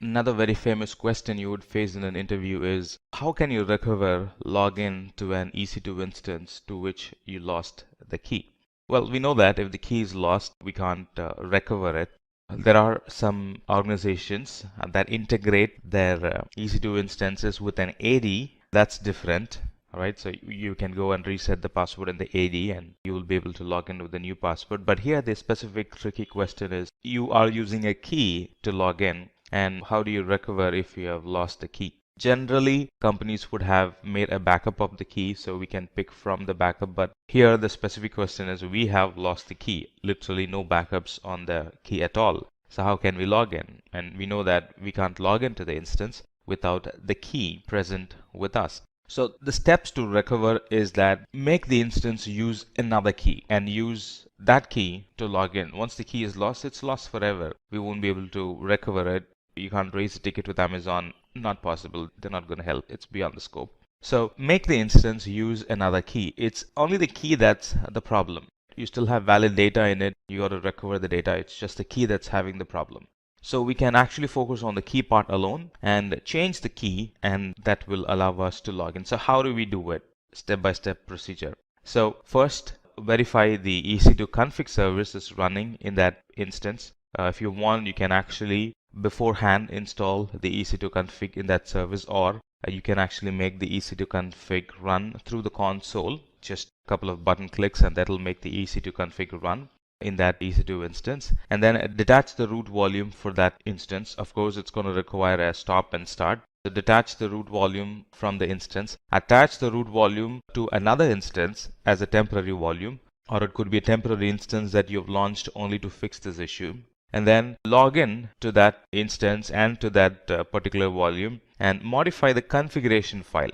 Another very famous question you would face in an interview is, how can you recover login to an EC2 instance to which you lost the key? Well, we know that if the key is lost, we can't recover it. There are some organizations that integrate their EC2 instances with an AD. That's different. Right, so you can go and reset the password in the AD and you will be able to log in with the new password. But here the specific tricky question is, you are using a key to log in, and how do you recover if you have lost the key? Generally, companies would have made a backup of the key so we can pick from the backup, but here the specific question is, we have lost the key, literally no backups on the key at all. So how can we log in? And we know that we can't log into the instance without the key present with us. So the steps to recover is that make the instance use another key and use that key to log in. Once the key is lost, it's lost forever. We won't be able to recover it. You can't raise a ticket with Amazon. Not possible. They're not going to help. It's beyond the scope. So make the instance use another key. It's only the key that's the problem. You still have valid data in it. You got to recover the data. It's just the key that's having the problem. So we can actually focus on the key part alone and change the key, and that will allow us to log in. So how do we do it? Step-by-step procedure. So first, verify the EC2 config service is running in that instance. If you want, you can actually beforehand install the EC2 config in that service, or you can actually make the EC2 config run through the console. Just a couple of button clicks and that'll make the EC2 config run in that EC2 instance, and then detach the root volume for that instance. Of course, it's going to require a stop and start. So detach the root volume from the instance, attach the root volume to another instance as a temporary volume, or it could be a temporary instance that you've launched only to fix this issue, and then log in to that instance and to that particular volume and modify the configuration file.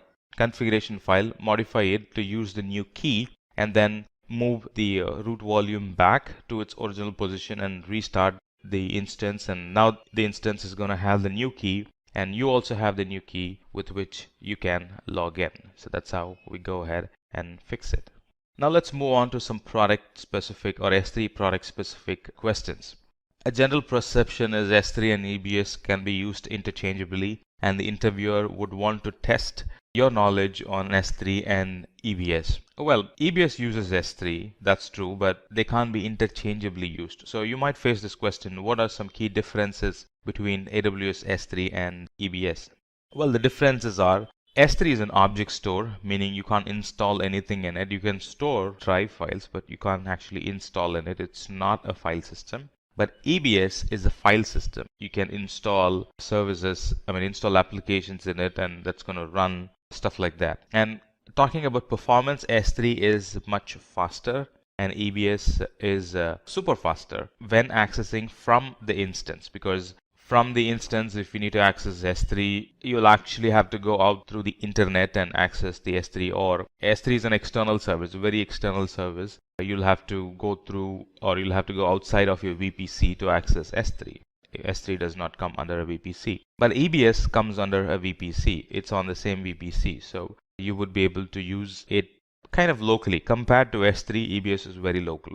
Modify it to use the new key, and then move the root volume back to its original position and restart the instance. And now the instance is going to have the new key, and you also have the new key with which you can log in. So that's how we go ahead and fix it. Now let's move on to some product specific or S3 product specific questions. A general perception is S3 and EBS can be used interchangeably, and the interviewer would want to test your knowledge on S3 and EBS. Well, EBS uses S3, that's true, but they can't be interchangeably used. So you might face this question: what are some key differences between AWS S3 and EBS? Well, the differences are: S3 is an object store, meaning you can't install anything in it. You can store drive files, but you can't actually install in it. It's not a file system. But EBS is a file system. You can install services, install applications in it, and that's going to run stuff like that. And talking about performance, S3 is much faster and EBS is super faster when accessing from the instance, because from the instance, if you need to access S3, you'll actually have to go out through the internet and access the S3, or S3 is an external service, very external service. You'll have to go through, or you'll have to go outside of your VPC to access S3. S3 does not come under a VPC, but EBS comes under a VPC. It's on the same VPC, so you would be able to use it kind of locally. Compared to S3, EBS is very local,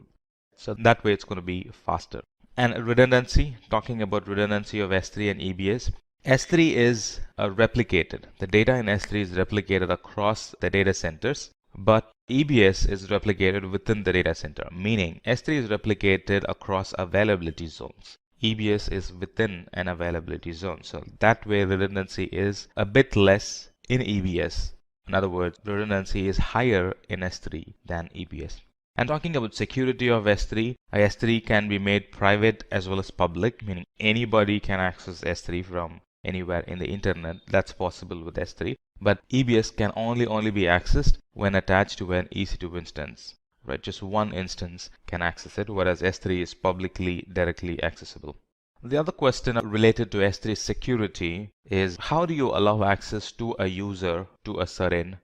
so that way it's going to be faster. And redundancy, talking about redundancy of S3 and EBS. S3 is replicated. The data in S3 is replicated across the data centers, but EBS is replicated within the data center, meaning S3 is replicated across availability zones. EBS is within an availability zone. So that way redundancy is a bit less in EBS. In other words, redundancy is higher in S3 than EBS. And talking about security of S3, S3 can be made private as well as public, meaning anybody can access S3 from anywhere in the internet. That's possible with S3. But EBS can only be accessed when attached to an EC2 instance. Right? Just one instance can access it, whereas S3 is publicly directly accessible. The other question related to S3 security is: how do you allow access to a user to a certain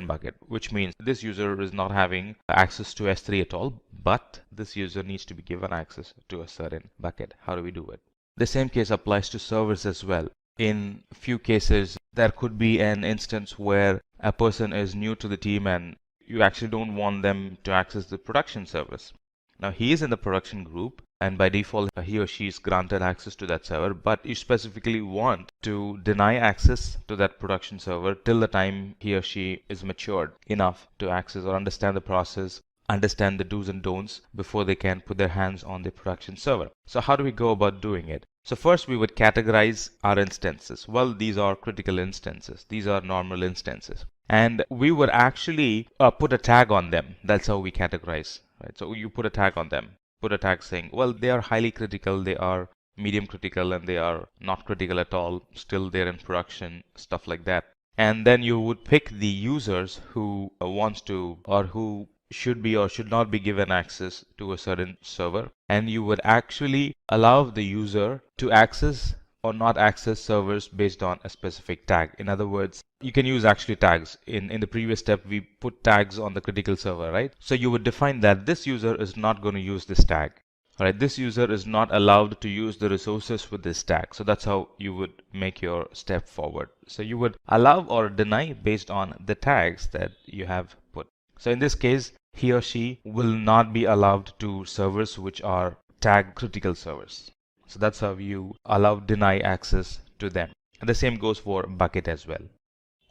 bucket, which means this user is not having access to S3 at all, but this user needs to be given access to a certain bucket. How do we do it? The same case applies to servers as well. In few cases, there could be an instance where a person is new to the team and you actually don't want them to access the production service. Now he is in the production group, and by default he or she is granted access to that server, but you specifically want to deny access to that production server till the time he or she is matured enough to access or understand the process, understand the do's and don'ts before they can put their hands on the production server. So how do we go about doing it? So first we would categorize our instances. Well, these are critical instances. These are normal instances. And we would actually put a tag on them. That's how we categorize. Right? So you put a tag on them. Put a tag saying, well, they are highly critical, they are medium critical, and they are not critical at all. Still they're in production, stuff like that. And then you would pick the users who wants to, or who should be or should not be given access to a certain server, and you would actually allow the user to access or not access servers based on a specific tag. In other words, you can use actually tags. In the previous step, we put tags on the critical server, right? So you would define that this user is not going to use this tag. All right, this user is not allowed to use the resources with this tag. So that's how you would make your step forward. So you would allow or deny based on the tags that you have put. So in this case, he or she will not be allowed to servers which are tag critical servers. So that's how you allow deny access to them. And the same goes for bucket as well.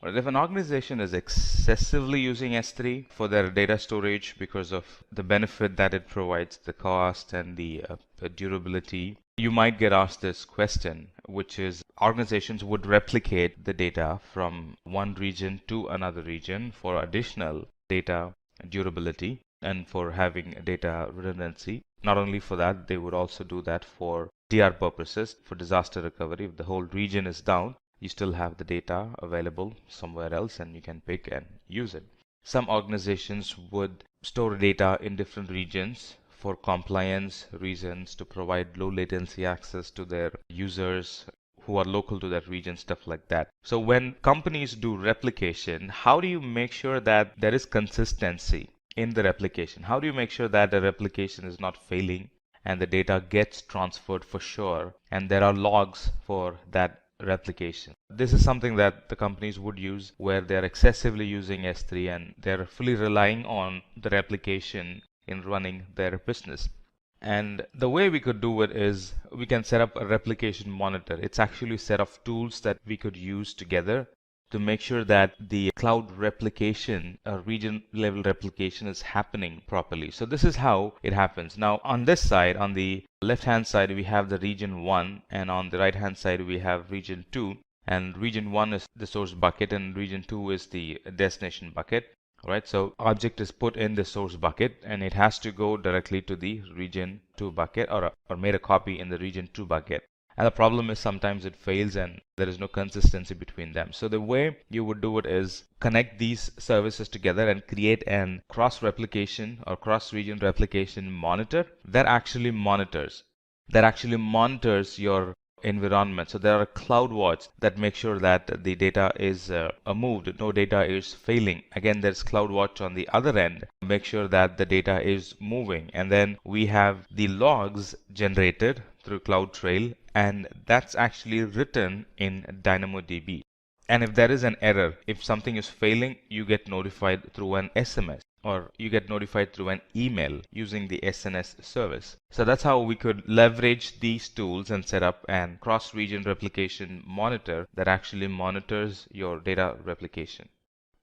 Right, if an organization is excessively using S3 for their data storage because of the benefit that it provides, the cost and the durability, you might get asked this question, which is organizations would replicate the data from one region to another region for additional data durability and for having data redundancy. Not only for that, they would also do that for DR purposes, for disaster recovery. If the whole region is down, you still have the data available somewhere else and you can pick and use it. Some organizations would store data in different regions for compliance reasons, to provide low latency access to their users who are local to that region, stuff like that. So when companies do replication, how do you make sure that there is consistency in the replication? How do you make sure that the replication is not failing and the data gets transferred for sure and there are logs for that replication? This is something that the companies would use where they're excessively using S3 and they're fully relying on the replication in running their business. And the way we could do it is we can set up a replication monitor. It's actually a set of tools that we could use together to make sure that the cloud replication, region level replication, is happening properly. So this is how it happens. Now on this side, on the left hand side, we have the region 1, and on the right hand side we have region 2, and region 1 is the source bucket and region 2 is the destination bucket. Alright, so object is put in the source bucket and it has to go directly to the region 2 bucket, or made a copy in the region 2 bucket. And the problem is sometimes it fails and there is no consistency between them. So the way you would do it is connect these services together and create an cross-replication or cross-region replication monitor that actually monitors your environment. So there are cloud watch that make sure that the data is moved, no data is failing. Again, there's cloud watch on the other end, make sure that the data is moving. And then we have the logs generated through CloudTrail, and that's actually written in DynamoDB. And if there is an error, if something is failing, you get notified through an SMS or you get notified through an email using the SNS service. So that's how we could leverage these tools and set up an cross-region replication monitor that actually monitors your data replication.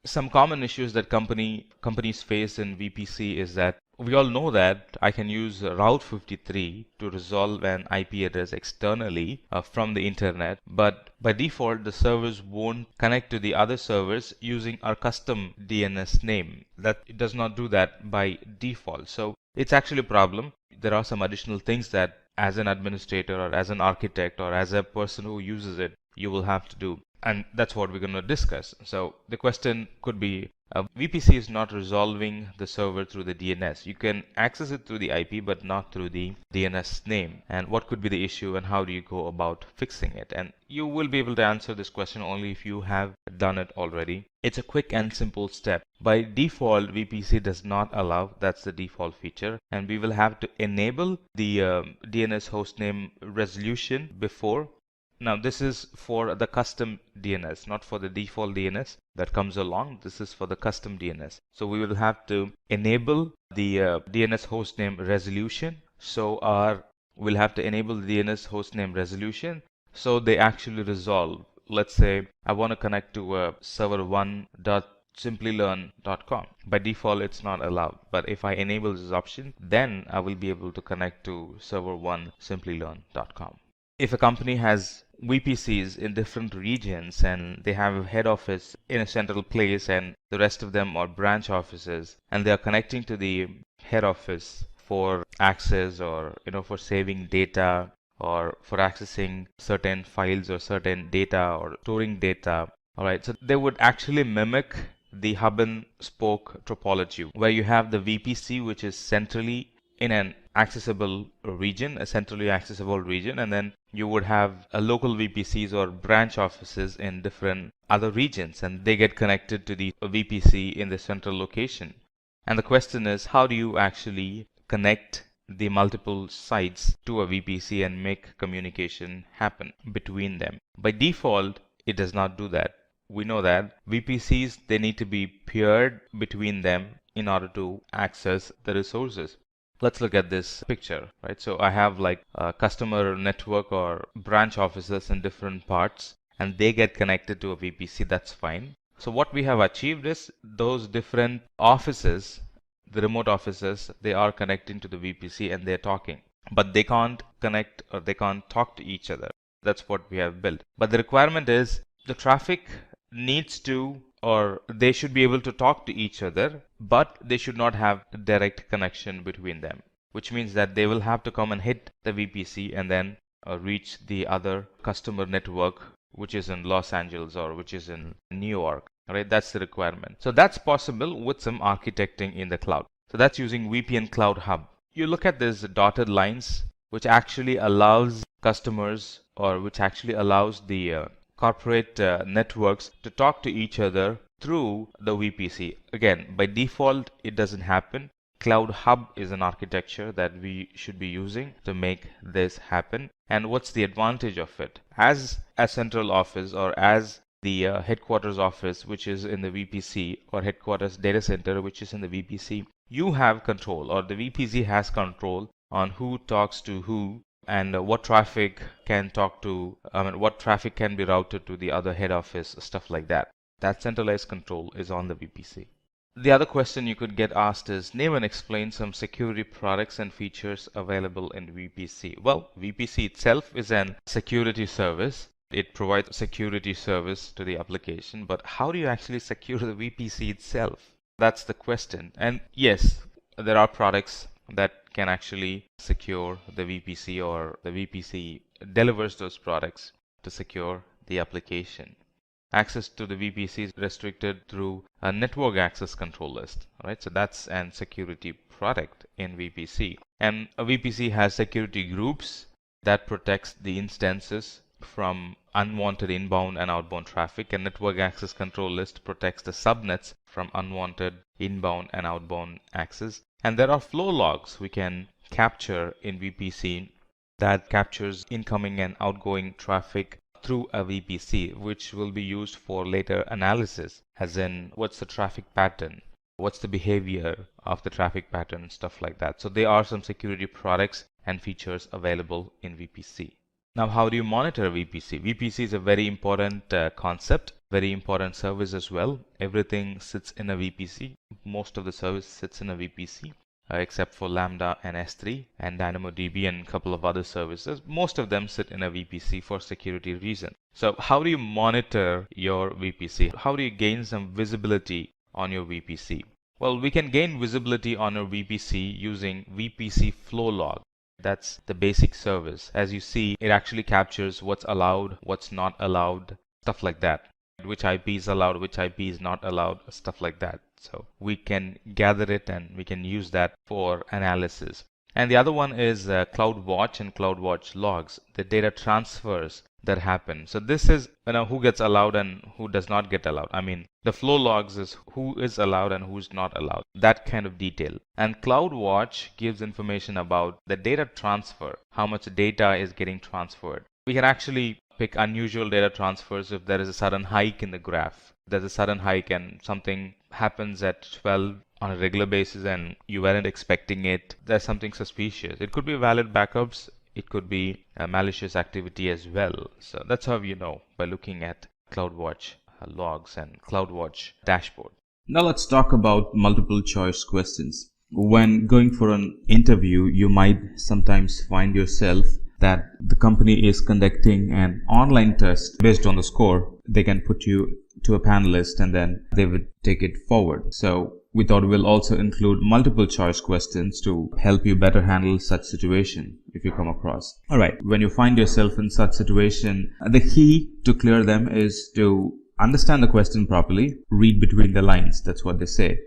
Some common issues that companies face in VPC is that we all know that I can use Route 53 to resolve an IP address externally from the internet, but by default the servers won't connect to the other servers using our custom DNS name. That it does not do that by default. So it's actually a problem. There are some additional things that as an administrator or as an architect or as a person who uses it, you will have to do. And that's what we're going to discuss. So the question could be, VPC is not resolving the server through the DNS. You can access it through the IP, but not through the DNS name. And what could be the issue and how do you go about fixing it? And you will be able to answer this question only if you have done it already. It's a quick and simple step. By default, VPC does not allow, that's the default feature. And we will have to enable the DNS hostname resolution before. Now this is for the custom DNS, not for the default DNS that comes along. This is for the custom DNS. So we will have to enable the DNS hostname resolution. So we'll have to enable the DNS hostname resolution so they actually resolve. Let's say I want to connect to server1.simplylearn.com. By default, it's not allowed. But if I enable this option, then I will be able to connect to server1.simplylearn.com. If a company has VPCs in different regions and they have a head office in a central place and the rest of them are branch offices, and they are connecting to the head office for access or for saving data or for accessing certain files or certain data or storing data, all right, so they would actually mimic the hub and spoke topology where you have the VPC which is centrally in an accessible region, a centrally accessible region, and then you would have a local VPCs or branch offices in different other regions, and they get connected to the VPC in the central location. And the question is, how do you actually connect the multiple sites to a VPC and make communication happen between them? By default, it does not do that. We know that VPCs, they need to be peered between them in order to access the resources. Let's look at this picture, right? So I have like a customer network or branch offices in different parts, and they get connected to a VPC. That's fine. So what we have achieved is those different offices, the remote offices, they are connecting to the VPC and they're talking, but they can't connect or they can't talk to each other. That's what we have built. But the requirement is the traffic needs to, or they should be able to talk to each other, but they should not have a direct connection between them, which means that they will have to come and hit the VPC and then reach the other customer network, which is in Los Angeles or which is in New York, right? That's the requirement. So that's possible with some architecting in the cloud. So that's using VPN Cloud Hub. You look at these dotted lines, which actually allows customers, or which actually allows the corporate networks to talk to each other through the VPC. Again, by default, it doesn't happen. Cloud Hub is an architecture that we should be using to make this happen. And what's the advantage of it? As a central office or as the headquarters office, which is in the VPC, or headquarters data center, which is in the VPC, you have control, or the VPC has control on who talks to who, and what traffic can talk to, what traffic can be routed to the other head office, stuff like that. That centralized control is on the VPC. The other question you could get asked is, name and explain some security products and features available in VPC. Well, VPC itself is an security service. It provides security service to the application, but how do you actually secure the VPC itself? That's the question. And yes, there are products that can actually secure the VPC, or the VPC delivers those products to secure the application. Access to the VPC is restricted through a network access control list, right? So that's an security product in VPC. And a VPC has security groups that protects the instances from unwanted inbound and outbound traffic, and network access control list protects the subnets from unwanted inbound and outbound access. And there are flow logs we can capture in VPC that captures incoming and outgoing traffic through a VPC, which will be used for later analysis, as in what's the traffic pattern, what's the behavior of the traffic pattern, stuff like that. So there are some security products and features available in VPC. Now, how do you monitor VPC? VPC is a very important concept, very important service as well. Everything sits in a VPC. Most of the service sits in a VPC, except for Lambda and S3 and DynamoDB and a couple of other services. Most of them sit in a VPC for security reasons. So how do you monitor your VPC? How do you gain some visibility on your VPC? Well, we can gain visibility on our VPC using VPC flow log. That's the basic service. As you see, it actually captures what's allowed, what's not allowed, stuff like that. Which IP is allowed, which IP is not allowed, stuff like that. So we can gather it and we can use that for analysis. And the other one is CloudWatch and CloudWatch logs, the data transfers that happen. So this is who gets allowed and who does not get allowed. I mean, the flow logs is who is allowed and who's not allowed, that kind of detail. And CloudWatch gives information about the data transfer, how much data is getting transferred. We can actually pick unusual data transfers if there is a sudden hike in the graph. There's a sudden hike and something happens at 12 on a regular basis and you weren't expecting it. There's something suspicious. It could be valid backups. It could be a malicious activity as well. So that's how you know, by looking at CloudWatch logs and CloudWatch dashboard. Now let's talk about multiple choice questions. When going for an interview, you might sometimes find yourself that the company is conducting an online test. Based on the score, they can put you to a panelist and then they would take it forward. So we thought we'll also include multiple choice questions to help you better handle such situation if you come across. Alright, when you find yourself in such situation, the key to clear them is to understand the question properly, read between the lines. That's what they say.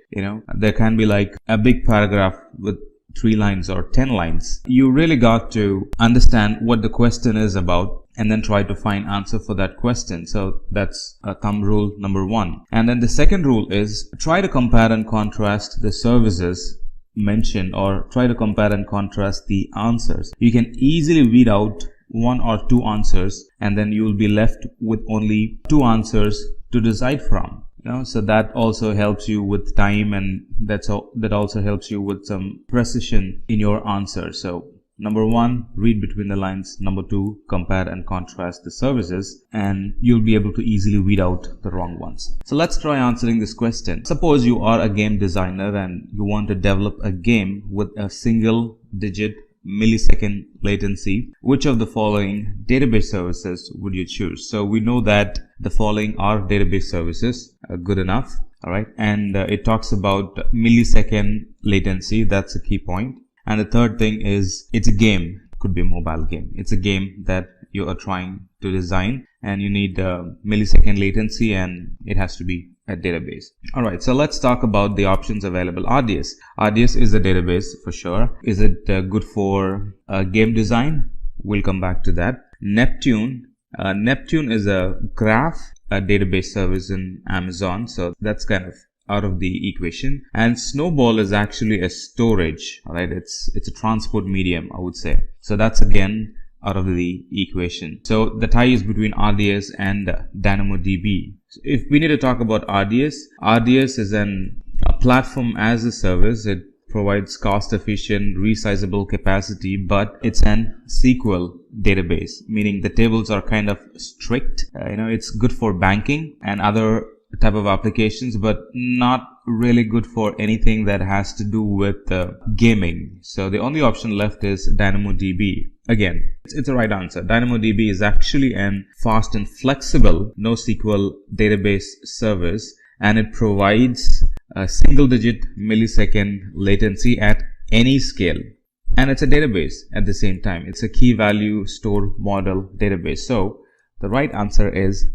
There can be like a big paragraph with 3 lines or 10 lines. You really got to understand what the question is about and then try to find answer for that question. So that's thumb rule number 1. And then the second rule is try to compare and contrast the services mentioned, or try to compare and contrast the answers. You can easily weed out 1 or 2 answers, and then you will be left with only 2 answers to decide from. So that also helps you with time, and that also helps you with some precision in your answer. So number 1, read between the lines. Number 2, compare and contrast the services, and you'll be able to easily weed out the wrong ones. So let's try answering this question. Suppose you are a game designer and you want to develop a game with a single digit millisecond latency. Which of the following database services would you choose? So we know that the following are database services. Good enough. All right. And it talks about millisecond latency. That's a key point. And the third thing is it's a game. Could be a mobile game. It's a game that you are trying to design, and you need millisecond latency, and it has to be a database. All right, so let's talk about the options available. RDS. RDS is a database for sure. Is it good for game design? We'll come back to that. Neptune. Neptune is a graph, a database service in Amazon. So that's kind of out of the equation. And Snowball is actually a storage. All right, it's a transport medium, I would say. So that's again out of the equation. So the tie is between RDS and DynamoDB. So if we need to talk about RDS, RDS is a platform as a service. It provides cost-efficient, resizable capacity, but it's an SQL database, meaning the tables are kind of strict. It's good for banking and other type of applications, but not really good for anything that has to do with gaming. So the only option left is DynamoDB. Again, it's the right answer. DynamoDB is actually an fast and flexible NoSQL database service, and it provides a single-digit millisecond latency at any scale. And it's a database at the same time. It's a key value store model database. So the right answer is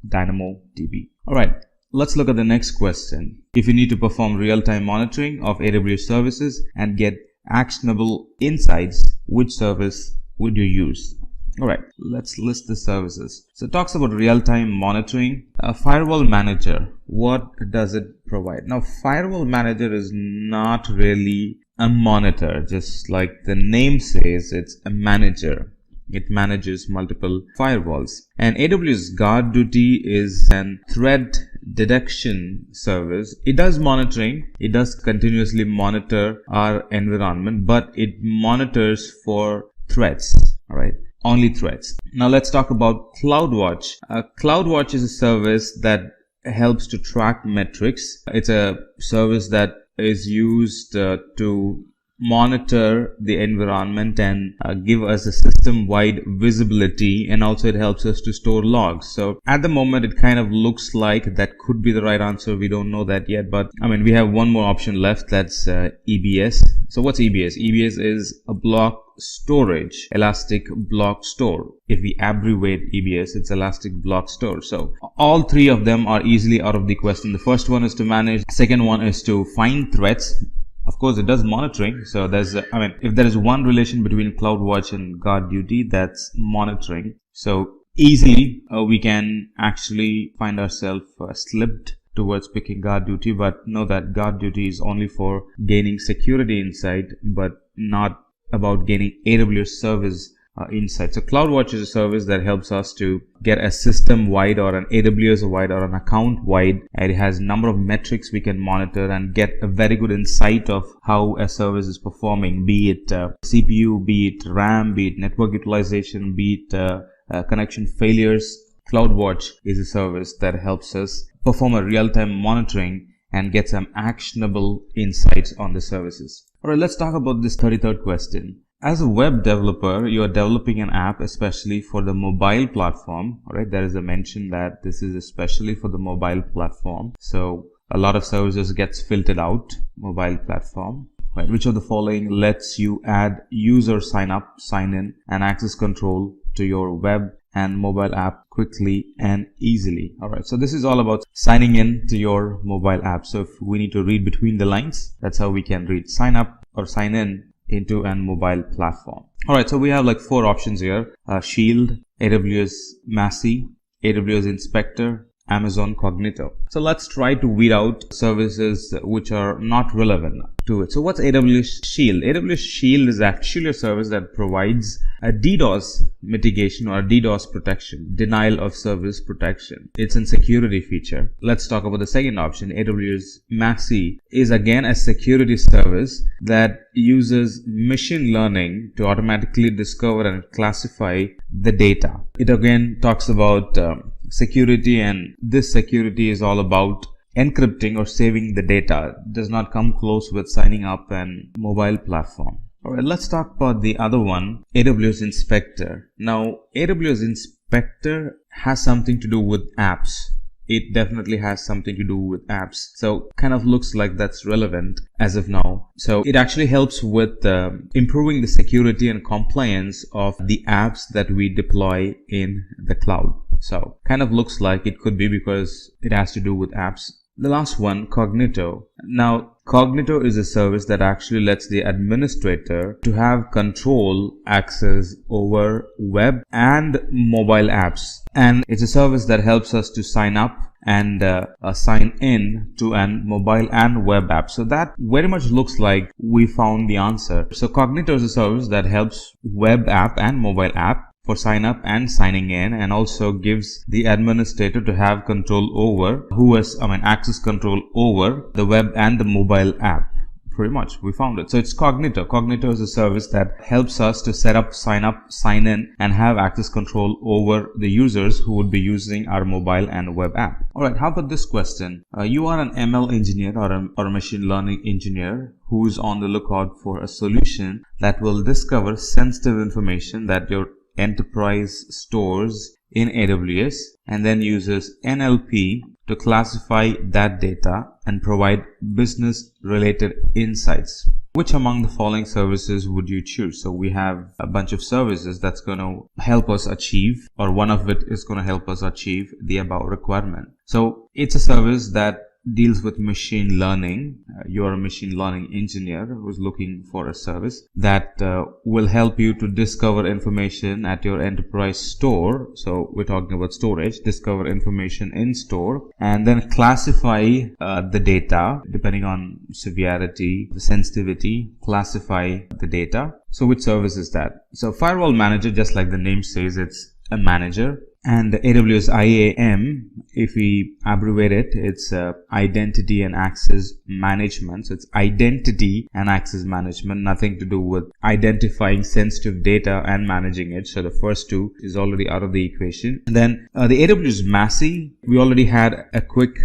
DynamoDB. All right. Let's look at the next question. If you need to perform real-time monitoring of AWS services and get actionable insights, which service would you use? All right, let's list the services. So it talks about real-time monitoring. Firewall Manager, what does it provide? Now, Firewall Manager is not really a monitor, just like the name says, it's a manager. It manages multiple firewalls. And AWS Guard Duty is an threat detection service. It does monitoring. It does continuously monitor our environment, but it monitors for threats. All right, only threats. Now let's talk about CloudWatch. CloudWatch is a service that helps to track metrics. It's a service that is used to monitor the environment and give us a system-wide visibility, and also it helps us to store logs. So at the moment it kind of looks like that could be the right answer. We don't know that yet, but we have one more option left. That's EBS. So what's EBS? EBS is a block storage, Elastic Block Store. If we abbreviate EBS, it's Elastic Block Store. So all three of them are easily out of the question. The first one is to manage. Second one is to find threats. Of course, it does monitoring. So there's, if there is one relation between CloudWatch and Guard Duty, that's monitoring. So easily we can actually find ourselves slipped towards picking Guard Duty, but know that Guard Duty is only for gaining security insight, but not about gaining AWS service insight. So CloudWatch is a service that helps us to get a system-wide or an AWS-wide or an account-wide. It has a number of metrics we can monitor and get a very good insight of how a service is performing, be it CPU, be it RAM, be it network utilization, be it connection failures. CloudWatch is a service that helps us perform a real-time monitoring and get some actionable insights on the services. All right, let's talk about this 33rd question. As a web developer, you are developing an app especially for the mobile platform. All right, there is a mention that this is especially for the mobile platform. So a lot of services gets filtered out, mobile platform. Right, which of the following lets you add user sign up, sign in, and access control to your web and mobile app quickly and easily? All right, so this is all about signing in to your mobile app. So if we need to read between the lines, that's how we can read. Sign up or sign in into a mobile platform. Alright, so we have like 4 options here. Shield, AWS Massey, AWS Inspector, Amazon Cognito. So let's try to weed out services which are not relevant to it. So what's AWS Shield? AWS Shield is actually a service that provides a DDoS mitigation or a DDoS protection, denial of service protection. It's a security feature. Let's talk about the second option. AWS Massey is again a security service that uses machine learning to automatically discover and classify the data. It again talks about security, and this security is all about encrypting or saving the data. It does not come close with signing up an mobile platform. Alright, let's talk about the other one, AWS Inspector. Now, AWS Inspector has something to do with apps. It definitely has something to do with apps. So kind of looks like that's relevant as of now. So it actually helps with improving the security and compliance of the apps that we deploy in the cloud. So kind of looks like it could be because it has to do with apps. The last one, Cognito. Now, Cognito is a service that actually lets the administrator to have control access over web and mobile apps. And it's a service that helps us to sign up and sign in to an mobile and web app. So that very much looks like we found the answer. So Cognito is a service that helps web app and mobile app for sign up and signing in, and also gives the administrator to have control over access control over the web and the mobile app. Pretty much we found it. So it's Cognito. Cognito is a service that helps us to set up, sign in, and have access control over the users who would be using our mobile and web app. Alright, how about this question? You are an ML engineer or a machine learning engineer who is on the lookout for a solution that will discover sensitive information that your enterprise stores in AWS and then uses NLP to classify that data and provide business related insights. Which among the following services would you choose? So we have a bunch of services that's going to help us achieve, or one of it is going to help us achieve the above requirement. So it's a service that deals with machine learning. You're a machine learning engineer who's looking for a service that will help you to discover information at your enterprise store. So we're talking about storage, discover information in store, and then classify the data depending on severity, sensitivity, classify the data. So which service is that? So firewall manager, just like the name says, it's a manager. And AWS IAM, if we abbreviate it, it's identity and access management. So it's identity and access management, nothing to do with identifying sensitive data and managing it. So the first two is already out of the equation. And then the AWS Massey, we already had a quick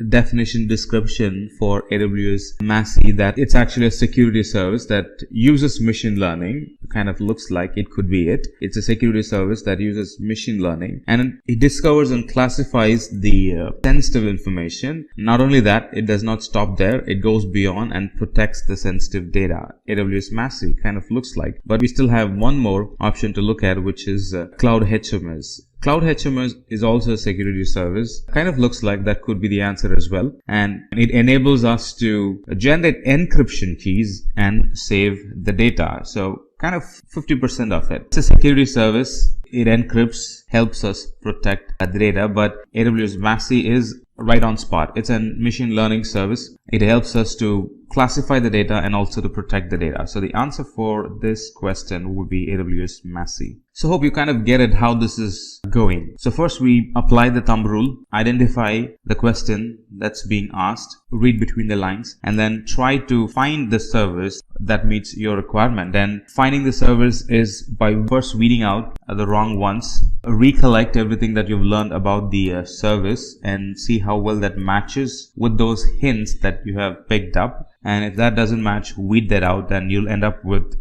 definition description for AWS Massey, that it's actually a security service that uses machine learning. Kind of looks like it could be it. It's a security service that uses machine learning, and it discovers and classifies the sensitive information. Not only that, it does not stop there. It goes beyond and protects the sensitive data. AWS Massey kind of looks like. But we still have one more option to look at, which is Cloud HMS. Cloud HMS is also a security service. Kind of looks like that could be the answer as well. And it enables us to generate encryption keys and save the data. So kind of 50% of it. It's a security service. It encrypts, helps us protect the data, but AWS Massey is right on spot. It's a machine learning service. It helps us to classify the data and also to protect the data. So the answer for this question would be AWS Massey. So hope you kind of get it how this is going. So first we apply the thumb rule, identify the question that's being asked, read between the lines, and then try to find the service that meets your requirement. And finding the service is by first weeding out the wrong ones, recollect everything that you've learned about the service and see how well that matches with those hints that you have picked up. And if that doesn't match, weed that out, and you'll end up with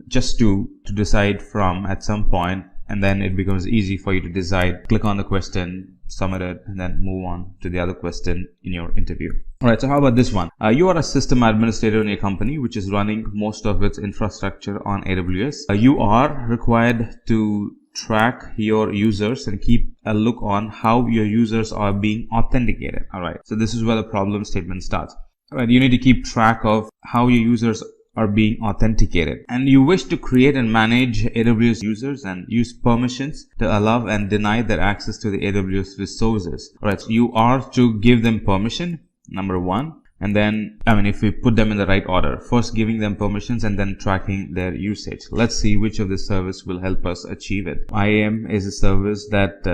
just two to decide from at some point, and then it becomes easy for you to decide. Click on the question, submit it, and then move on to the other question in your interview. Alright, so how about this one? You are a system administrator in your company which is running most of its infrastructure on AWS. You are required to track your users and keep a look on how your users are being authenticated. Alright, so this is where the problem statement starts. Alright, you need to keep track of how your users are being authenticated, and you wish to create and manage AWS users and use permissions to allow and deny their access to the AWS resources. Alright, so you are to give them permission, number one. And then, if we put them in the right order, first giving them permissions and then tracking their usage. Let's see which of the service will help us achieve it. IAM is a service that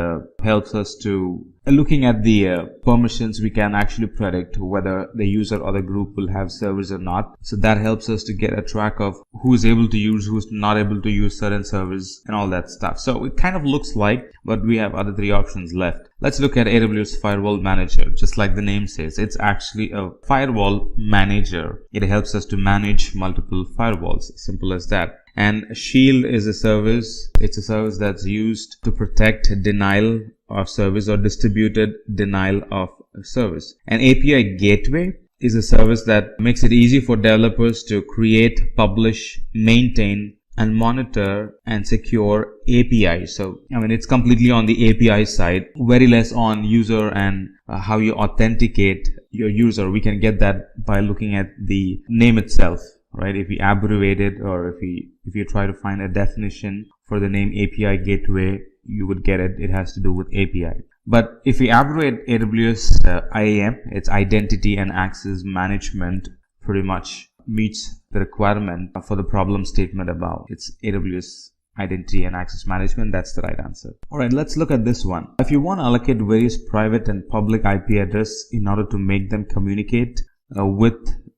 helps us to, looking at the permissions, we can actually predict whether the user or the group will have service or not. So that helps us to get a track of who is able to use, who's not able to use certain service and all that stuff. So it kind of looks like, but we have other three options left. Let's look at AWS Firewall Manager. Just like the name says, it's actually a firewall manager. It helps us to manage multiple firewalls. Simple as that. And Shield is a service. It's a service that's used to protect denial of service or distributed denial of service. An API Gateway is a service that makes it easy for developers to create, publish, maintain, and monitor and secure APIs. So, it's completely on the API side, very less on user and how you authenticate your user. We can get that by looking at the name itself, right? If we abbreviate it, or if you try to find a definition for the name API Gateway, you would get it. It has to do with API. But if we abbreviate AWS IAM, it's Identity and Access Management, pretty much meets the requirement for the problem statement above. It's AWS Identity and Access Management. That's the right answer. Alright, let's look at this one. If you want to allocate various private and public IP address in order to make them communicate with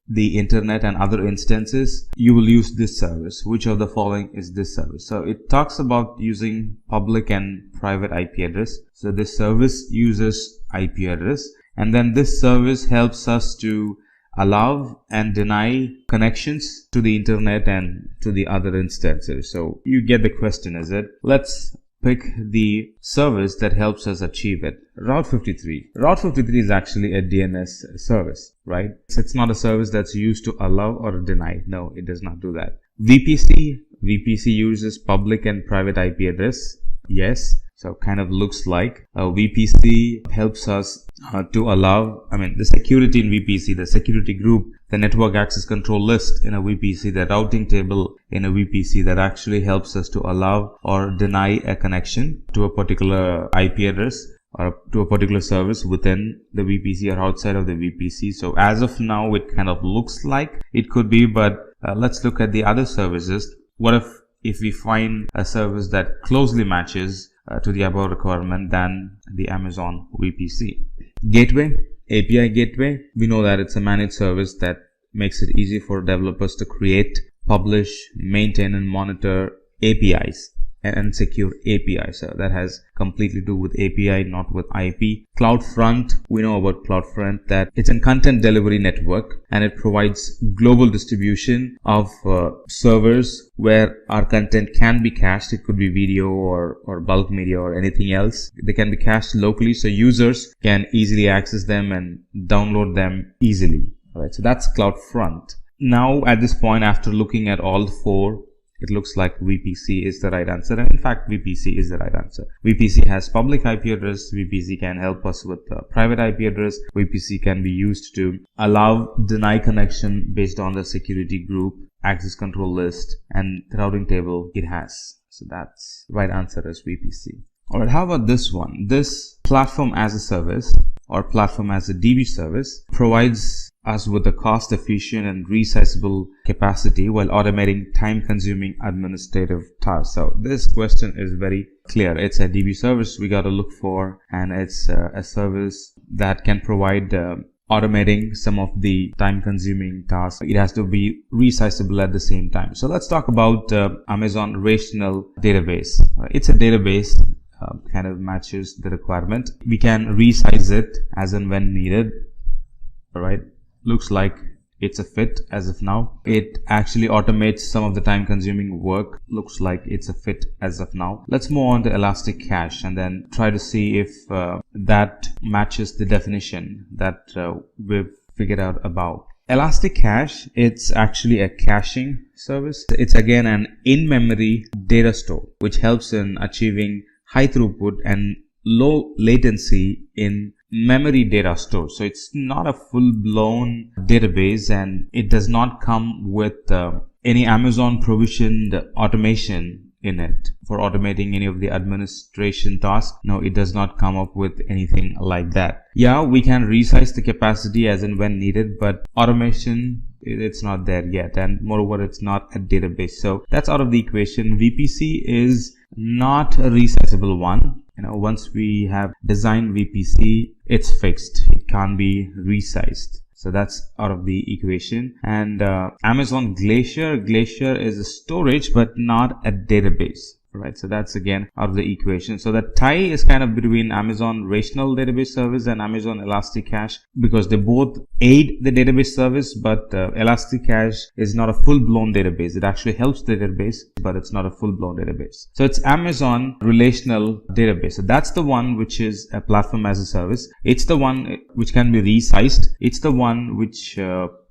the internet and other instances, you will use this service. Which of the following is this service? So it talks about using public and private IP address. So this service uses IP address, and then this service helps us to allow and deny connections to the internet and to the other instances. So you get the question, is it? Let's pick the service that helps us achieve it. Route 53. Route 53 is actually a DNS service, right? It's not a service that's used to allow or deny. No, it does not do that. VPC uses public and private IP address. Yes. So kind of looks like VPC helps us to allow, the security in VPC, the security group, the network access control list in a VPC, the routing table in a VPC, that actually helps us to allow or deny a connection to a particular IP address or to a particular service within the VPC or outside of the VPC. So as of now, it kind of looks like it could be, but let's look at the other services. What if we find a service that closely matches to the above requirement than the Amazon VPC? Gateway, API Gateway, we know that it's a managed service that makes it easy for developers to create, publish, maintain, and monitor APIs and secure APIs. So that has completely to do with API, not with IP. CloudFront, we know about CloudFront that it's a content delivery network, and it provides global distribution of servers where our content can be cached. It could be video or bulk media or anything else. They can be cached locally, so users can easily access them and download them easily. Alright, so that's CloudFront. Now at this point, after looking at all four, it looks like VPC is the right answer, and in fact VPC is the right answer. VPC has public IP address. VPC can help us with private IP address. VPC can be used to allow, deny connection based on the security group, access control list, and the routing table it has. So that's the right answer is VPC. Alright, how about this one? This platform as a service or platform as a DB service provides us with a cost-efficient and resizable capacity while automating time-consuming administrative tasks. So this question is very clear. It's a DB service we got to look for, and it's a service that can provide automating some of the time-consuming tasks. It has to be resizable at the same time. So let's talk about Amazon Relational Database. It's a database kind of matches the requirement. We can resize it as and when needed. All right. Looks like it's a fit as of now. It actually automates some of the time consuming work. Looks like it's a fit as of now. Let's move on to Elastic Cache and then try to see if that matches the definition that we've figured out above. Elastic Cache, it's actually a caching service. It's again an in-memory data store which helps in achieving high throughput and low latency in memory data store. So it's not a full-blown database, and it does not come with any Amazon provisioned automation in it for automating any of the administration tasks. No, it does not come up with anything like that. Yeah, we can resize the capacity as and when needed, but automation, it's not there yet, and moreover it's not a database. So that's out of the equation. VPC is not a resizable one. Once we have designed VPC, it's fixed. It can't be resized. So that's out of the equation. And Amazon Glacier is a storage but not a database. Right, so that's again out of the equation. So the tie is kind of between Amazon Relational Database Service and Amazon Elastic Cache, because they both aid the database service, but Elastic Cache is not a full-blown database. It actually helps the database, but it's not a full-blown database. So it's Amazon Relational Database. So that's the one which is a platform as a service. It's the one which can be resized. It's the one which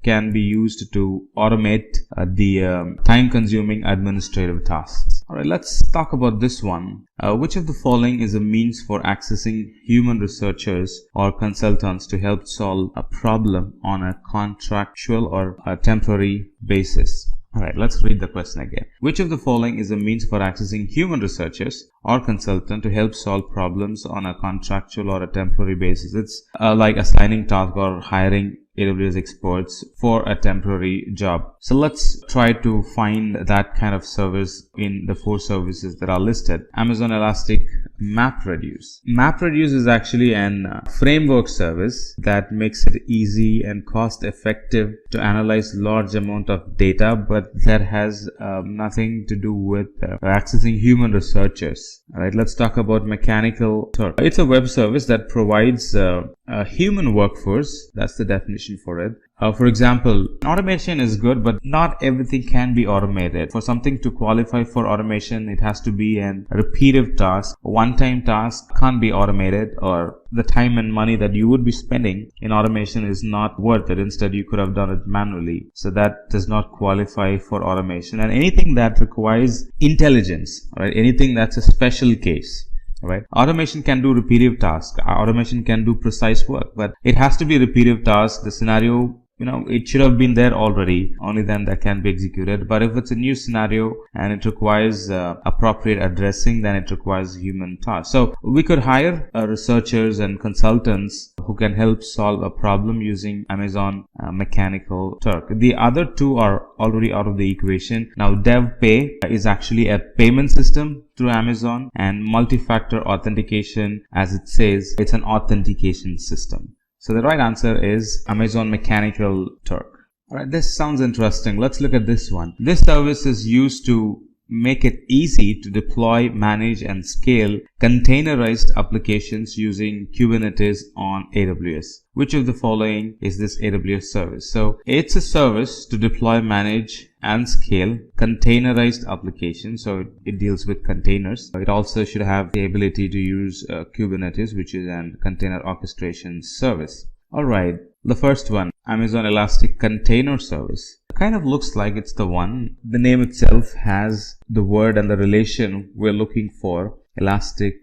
can be used to automate the time-consuming administrative tasks. Alright, let's talk about this one. Which of the following is a means for accessing human researchers or consultants to help solve a problem on a contractual or a temporary basis? Alright, let's read the question again. Which of the following is a means for accessing human researchers or consultant to help solve problems on a contractual or a temporary basis? It's like assigning tasks or hiring AWS experts for a temporary job. So let's try to find that kind of service in the 4 services that are listed. Amazon Elastic MapReduce. MapReduce is actually an framework service that makes it easy and cost effective to analyze large amount of data, but that has nothing to do with accessing human researchers. Alright, let's talk about Mechanical Turk. It's a web service that provides a human workforce. That's the definition for it. For example, automation is good, but not everything can be automated. For something to qualify for automation, it has to be a repetitive task. A one-time task can't be automated, or the time and money that you would be spending in automation is not worth it. Instead, you could have done it manually. So that does not qualify for automation. And anything that requires intelligence, right? Anything that's a special case. Right? Automation can do repetitive tasks. Automation can do precise work, but it has to be a repetitive task. The scenario, it should have been there already. Only then that can be executed. But if it's a new scenario and it requires appropriate addressing, then it requires human task. So we could hire researchers and consultants who can help solve a problem using Amazon Mechanical Turk. The other 2 are already out of the equation. Now DevPay is actually a payment system through Amazon, and multi-factor authentication, as it says, it's an authentication system. So the right answer is Amazon Mechanical Turk. Alright, this sounds interesting. Let's look at this one. This service is used to make it easy to deploy, manage, and scale containerized applications using Kubernetes on AWS. Which of the following is this AWS service? So it's a service to deploy, manage, and scale containerized applications. So it deals with containers. It also should have the ability to use Kubernetes, which is a container orchestration service. Alright, the first one, Amazon Elastic Container Service. Kind of looks like it's the one. The name itself has the word and the relation we're looking for, Elastic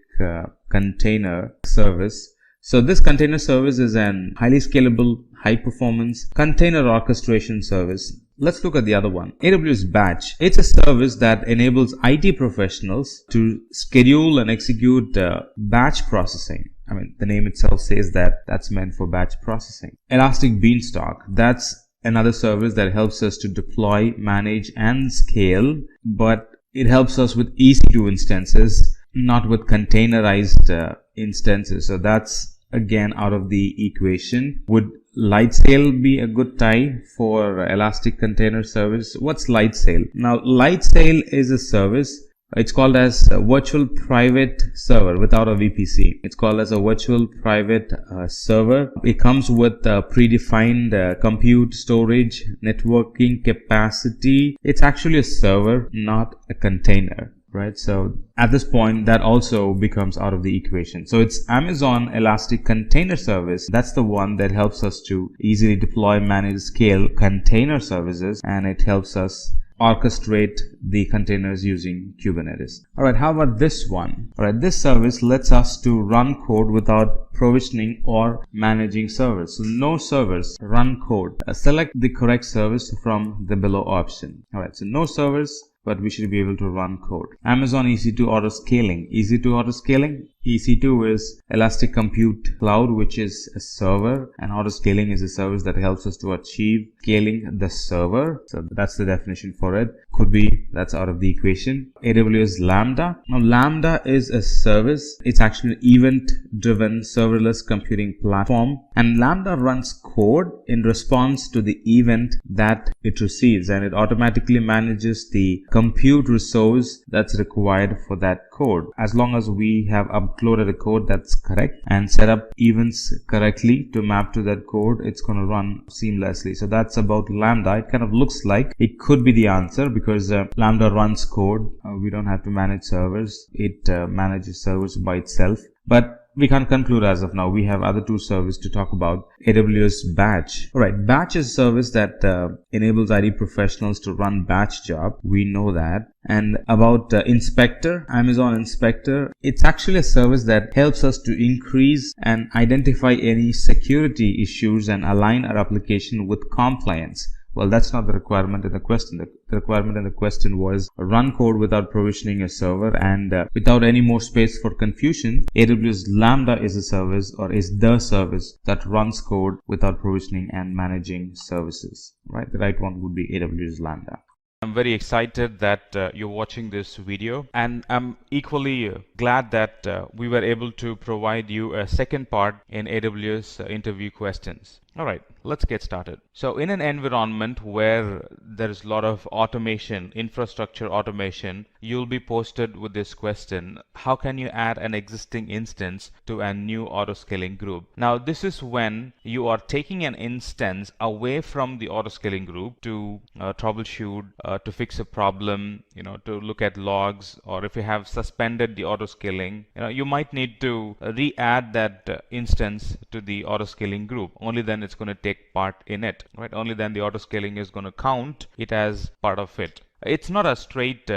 Container Service. So this container service is an highly scalable, high performance container orchestration service. Let's look at the other one, AWS Batch. It's a service that enables IT professionals to schedule and execute batch processing. I mean, the name itself says that that's meant for batch processing. Elastic Beanstalk, that's another service that helps us to deploy, manage, and scale, but it helps us with EC2 instances, not with containerized instances. So that's again out of the equation. Would Lightsail be a good tie for Elastic Container Service? What's Lightsail? Now, Lightsail is a service. It's called as a virtual private server without a VPC. It's called as a virtual private server. It comes with predefined compute, storage, networking capacity. It's actually a server, not a container. Right? So at this point, that also becomes out of the equation. So it's Amazon Elastic Container Service. That's the one that helps us to easily deploy, manage, scale container services, and it helps us orchestrate the containers using Kubernetes. Alright, how about this one? Alright, this service lets us to run code without provisioning or managing servers. So no servers, run code. Select the correct service from the below option. Alright, so no servers, but we should be able to run code. Amazon EC2 Auto Scaling. EC2 Auto Scaling. EC2 is Elastic Compute Cloud, which is a server, and Auto Scaling is a service that helps us to achieve scaling the server. So that's the definition for it. Could be that's out of the equation. AWS Lambda. Now Lambda is a service. It's actually an event-driven serverless computing platform, and Lambda runs code in response to the event that it receives, and it automatically manages the compute resource that's required for that code. As long as we have uploaded a code that's correct and set up events correctly to map to that code, it's going to run seamlessly. So that's about Lambda. It kind of looks like it could be the answer because Lambda runs code. We don't have to manage servers. It manages servers by itself. But we can't conclude as of now. We have other two services to talk about. AWS Batch. Alright, Batch is a service that enables IT professionals to run batch job. We know that. And about Inspector, Amazon Inspector, it's actually a service that helps us to increase and identify any security issues and align our application with compliance. Well, that's not the requirement in the question. The requirement in the question was run code without provisioning a server, and without any more space for confusion, AWS Lambda is a service, or is the service that runs code without provisioning and managing services. Right? The right one would be AWS Lambda. I'm very excited that you're watching this video, and I'm equally glad that we were able to provide you a second part in AWS interview questions. Alright, let's get started. So in an environment where there's a lot of automation, infrastructure automation, you'll be posted with this question: how can you add an existing instance to a new auto-scaling group? Now this is when you are taking an instance away from the auto-scaling group to troubleshoot, to fix a problem, to look at logs, or if you have suspended the auto-scaling, you might need to re-add that instance to the auto-scaling group. Only then it's going to take part in it, right? Only then the auto scaling is going to count it as part of it. It's not a straight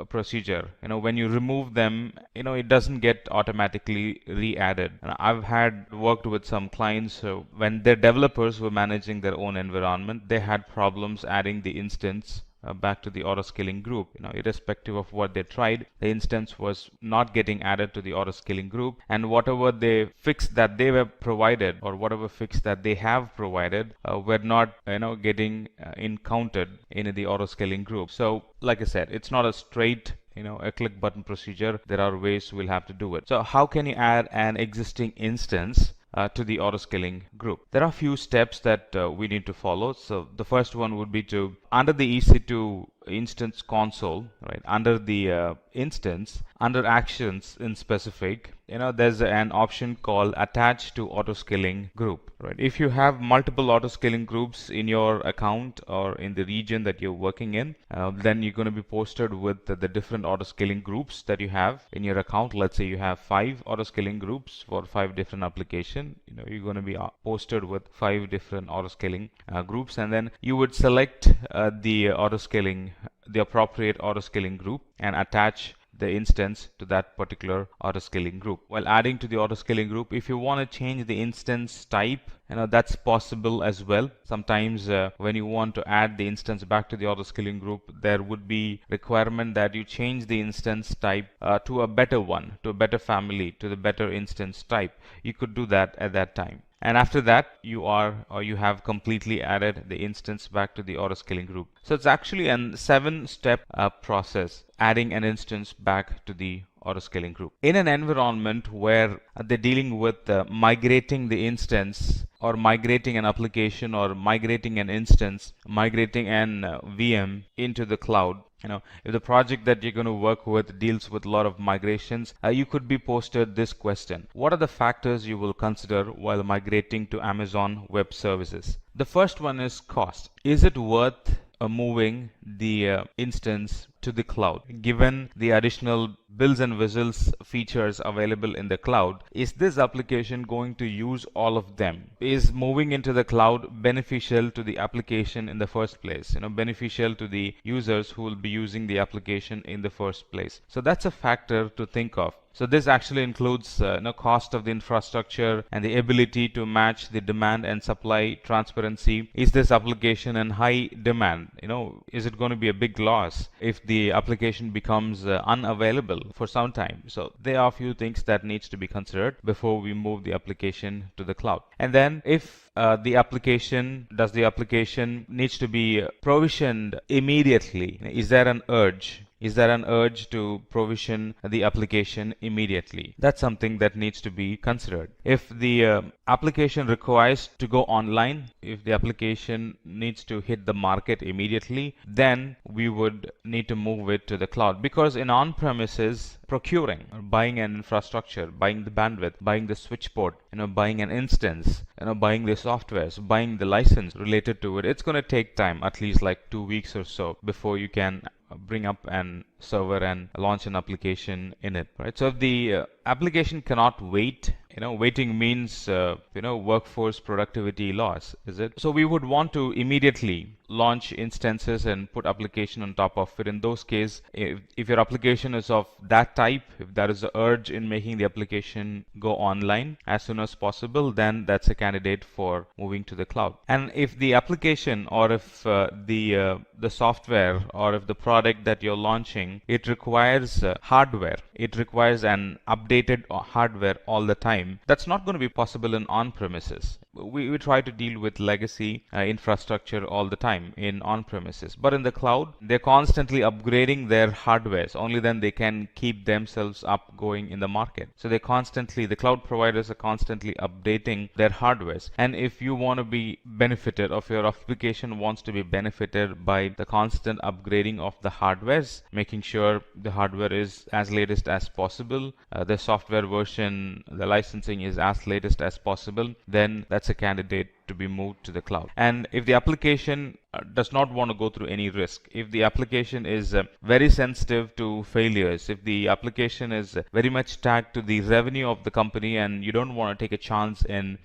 procedure. When you remove them, it doesn't get automatically re-added. And I've worked with some clients when their developers were managing their own environment, they had problems adding the instance back to the auto scaling group. Irrespective of what they tried, the instance was not getting added to the auto scaling group, and whatever they fix that they were provided, or whatever fix that they have provided, were not getting counted in the auto scaling group. So like I said, it's not a straight a click button procedure. There are ways we'll have to do it. So how can you add an existing instance to the auto scaling group? There are a few steps that we need to follow. So the first one would be to, under the EC2 instance console, right, under the instance, under actions in specific, there's an option called attach to auto scaling group, right? If you have multiple auto scaling groups in your account or in the region that you're working in, then you're going to be posted with the different auto scaling groups that you have in your account. Let's say you have 5 auto scaling groups for 5 different applications. You're going to be posted with 5 different auto scaling groups, and then you would select the appropriate auto scaling group and attach the instance to that particular auto scaling group. While adding to the auto scaling group, if you want to change the instance type, that's possible as well. Sometimes when you want to add the instance back to the auto scaling group, there would be requirement that you change the instance type to a better one, to a better family, to the better instance type. You could do that at that time. And after that, you have completely added the instance back to the auto scaling group. So it's actually a 7-step process, adding an instance back to the auto scaling group. In an environment where they're dealing with migrating the instance, or migrating an application, or migrating an instance, migrating an VM into the cloud, if the project that you're going to work with deals with a lot of migrations, you could be posted this question: what are the factors you will consider while migrating to Amazon Web Services? The first one is cost. Is it worth moving the instance to the cloud, given the additional bells and whistles features available in the cloud, is this application going to use all of them? Is moving into the cloud beneficial to the application in the first place? Beneficial to the users who will be using the application in the first place. So that's a factor to think of. So this actually includes cost of the infrastructure and the ability to match the demand and supply transparency. Is this application in high demand? Is it going to be a big loss if the application becomes unavailable for some time? So there are a few things that needs to be considered before we move the application to the cloud. And then if the application needs to be provisioned immediately, is there an urge? Is there an urge to provision the application immediately? That's something that needs to be considered. If the application requires to go online, if the application needs to hit the market immediately, then we would need to move it to the cloud. Because in on-premises, procuring, buying an infrastructure, buying the bandwidth, buying the switch port, buying an instance, buying the softwares, buying the license related to it, it's going to take time, at least like 2 weeks or so, before you can bring up an server and launch an application in it, right? So if the application cannot wait, waiting means workforce productivity loss, is it? So we would want to immediately launch instances and put application on top of it. In those cases, if your application is of that type, if there is an urge in making the application go online as soon as possible, then that's a candidate for moving to the cloud. And if the application, or if the software, or if the product that you're launching, it requires hardware, it requires an updated hardware all the time, that's not going to be possible in on-premises. We try to deal with legacy infrastructure all the time in on-premises, but in the cloud, they're constantly upgrading their hardwares. Only then they can keep themselves up going in the market. So the cloud providers are constantly updating their hardwares. And if you want to be benefited, or if your application wants to be benefited by the constant upgrading of the hardwares, making sure the hardware is as latest as possible, the software version, the licensing is as latest as possible, then that's a candidate to be moved to the cloud. And if the application does not want to go through any risk, if the application is very sensitive to failures, if the application is very much tagged to the revenue of the company, and you don't want to take a chance in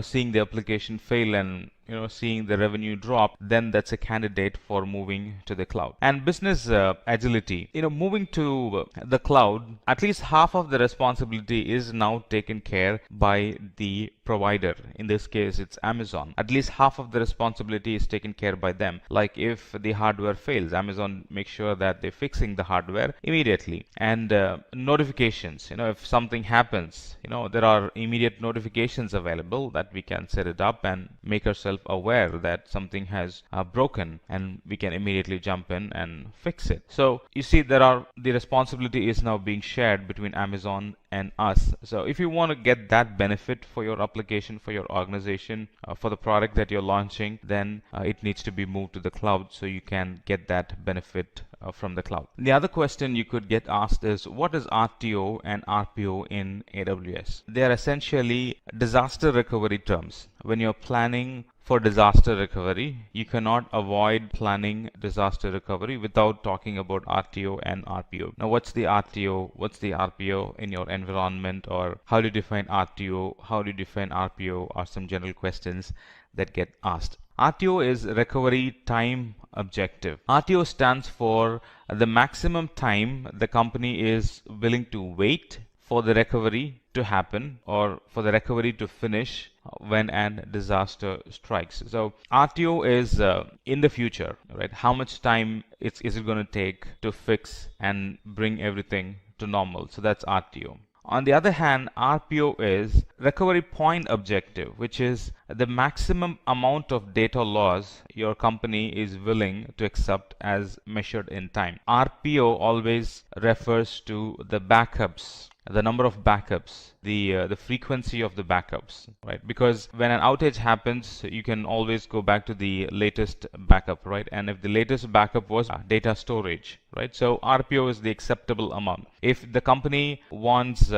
seeing the application fail and seeing the revenue drop, then that's a candidate for moving to the cloud. And business agility, moving to the cloud, at least half of the responsibility is now taken care by the provider. In this case, it's Amazon. At least half of the responsibility is taken care by them. Like if the hardware fails, Amazon makes sure that they're fixing the hardware immediately. And notifications, if something happens, there are immediate notifications available that we can set it up and make ourselves aware that something has broken, and we can immediately jump in and fix it. So you see, the responsibility is now being shared between Amazon and us. So if you want to get that benefit for your application, for your organization, for the product that you're launching, then it needs to be moved to the cloud so you can get that benefit from the cloud. The other question you could get asked is, what is RTO and RPO in AWS? They are essentially disaster recovery terms. When you're planning for disaster recovery, you cannot avoid planning disaster recovery without talking about RTO and RPO. Now, what's the RTO? What's the RPO in your environment? Or how do you define RTO? How do you define RPO? Are some general questions that get asked. RTO is recovery time objective. RTO stands for the maximum time the company is willing to wait for the recovery to happen, or for the recovery to finish when a disaster strikes. So RTO is in the future, right? How much time is it going to take to fix and bring everything to normal? So that's RTO. On the other hand, RPO is recovery point objective, which is the maximum amount of data loss your company is willing to accept as measured in time. RPO always refers to the backups, the number of backups, the frequency of the backups, right? Because when an outage happens, you can always go back to the latest backup, right? And if the latest backup was data storage, right? So RPO is the acceptable amount. If the company wants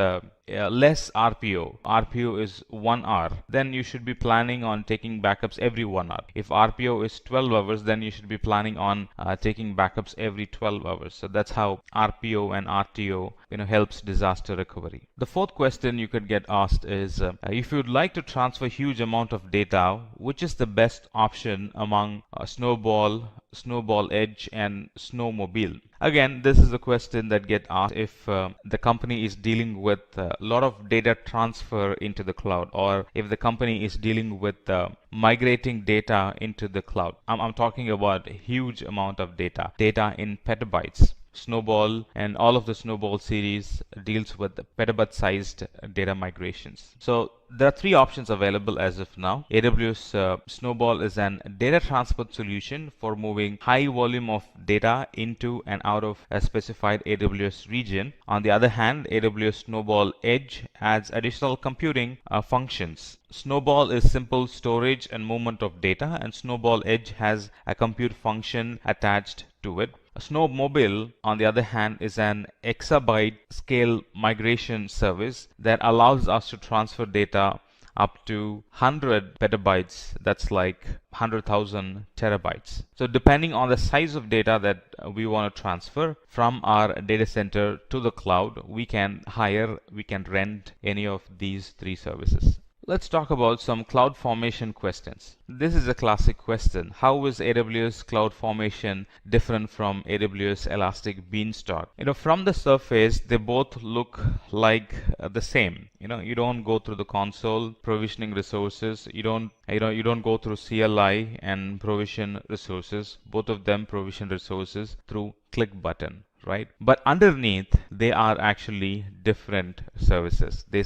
less RPO. RPO is 1 hour. Then you should be planning on taking backups every 1 hour. If RPO is 12 hours, then you should be planning on taking backups every 12 hours. So that's how RPO and RTO helps disaster recovery. The fourth question you could get asked is if you would like to transfer huge amount of data, which is the best option among Snowball, Edge, and Snowmobile? Again, this is a question that gets asked if the company is dealing with a lot of data transfer into the cloud, or if the company is dealing with migrating data into the cloud. I'm talking about a huge amount of data in petabytes. Snowball and all of the Snowball series deals with petabyte-sized data migrations. So there are three options available as of now. AWS Snowball is an data transport solution for moving high volume of data into and out of a specified AWS region. On the other hand, AWS Snowball Edge adds additional computing functions. Snowball is simple storage and movement of data, and Snowball Edge has a compute function attached to it. Snowmobile, on the other hand, is an exabyte scale migration service that allows us to transfer data up to 100 petabytes. That's like 100,000 terabytes. So depending on the size of data that we want to transfer from our data center to the cloud, we can rent any of these three services. Let's talk about some CloudFormation questions. This is a classic question. How is AWS CloudFormation different from AWS Elastic Beanstalk? From the surface, they both look like the same. You don't go through the console provisioning resources. You don't go through CLI and provision resources. Both of them provision resources through click button. Right? But underneath, they are actually different services. They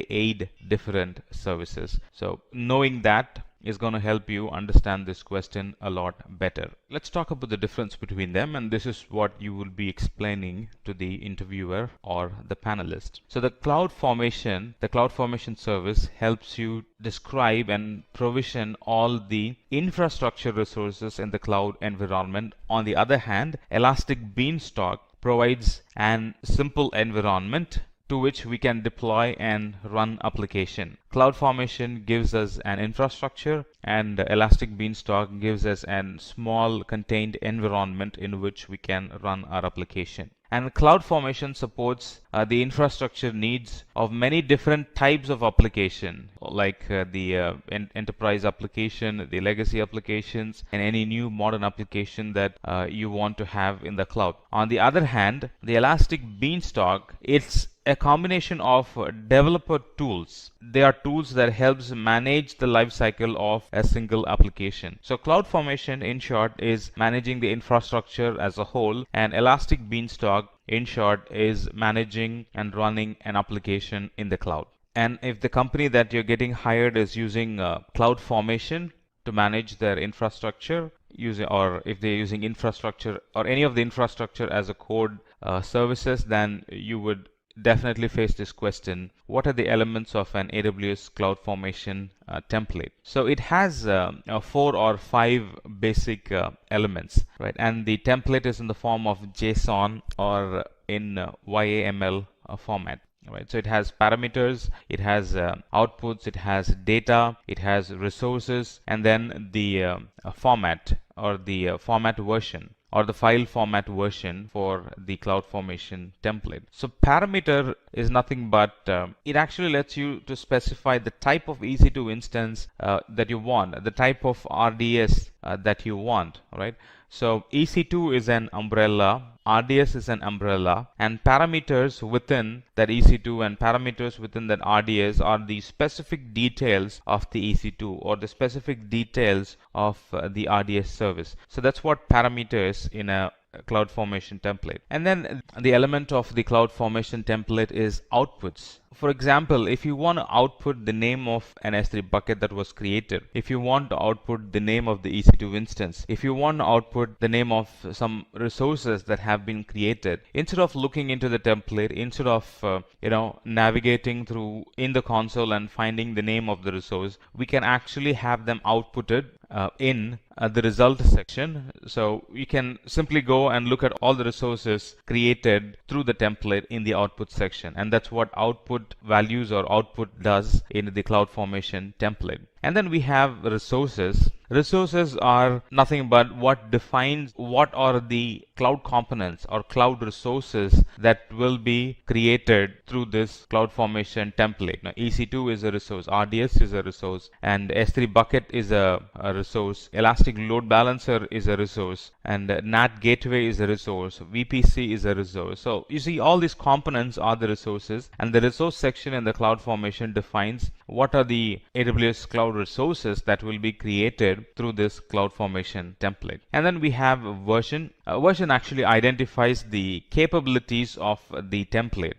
aid different services. So knowing that is going to help you understand this question a lot better. Let's talk about the difference between them, and this is what you will be explaining to the interviewer or the panelist. So the CloudFormation service helps you describe and provision all the infrastructure resources in the cloud environment. On the other hand, Elastic Beanstalk provides an simple environment to which we can deploy and run application. CloudFormation gives us an infrastructure, and Elastic Beanstalk gives us a small contained environment in which we can run our application. And CloudFormation supports the infrastructure needs of many different types of application, like the enterprise application, the legacy applications, and any new modern application that you want to have in the cloud. On the other hand, the Elastic Beanstalk, it's a combination of developer tools. They are tools that helps manage the life cycle of a single application. So CloudFormation, in short, is managing the infrastructure as a whole, and Elastic Beanstalk, in short, is managing and running an application in the cloud. And if the company that you're getting hired is using CloudFormation to manage their infrastructure, or if they're using infrastructure or any of the infrastructure as a code services, then you would definitely face this question: what are the elements of an AWS CloudFormation template? So it has 4 or 5 basic elements, right? And the template is in the form of JSON or in YAML format. Right, so it has parameters, it has outputs, it has data, it has resources, and then the format or the format version or the file format version for the CloudFormation template. So parameter is nothing but it actually lets you to specify the type of EC2 instance that you want, the type of RDS that you want, right? So EC2 is an umbrella, RDS is an umbrella, and parameters within that EC2 and parameters within that RDS are the specific details of the EC2 or the specific details of the RDS service. So that's what parameters in a CloudFormation template. And then the element of the CloudFormation template is outputs. for example, if you want to output the name of an S3 bucket that was created, if you want to output the name of the EC2 instance, if you want to output the name of some resources that have been created, instead of looking into the template, instead of navigating through in the console and finding the name of the resource, we can actually have them outputted in the result section. So you can simply go and look at all the resources created through the template in the output section, and that's what output values or output does in the CloudFormation template. And then we have resources. Resources are nothing but what defines what are the cloud components or cloud resources that will be created through this CloudFormation template. Now, EC2 is a resource, RDS is a resource, and S3 bucket is a resource, Elastic Load Balancer is a resource, and NAT Gateway is a resource, VPC is a resource. So you see, all these components are the resources, and the resource section in the CloudFormation defines what are the AWS cloud resources that will be created through this CloudFormation template. And then we have a version. Version actually identifies the capabilities of the template.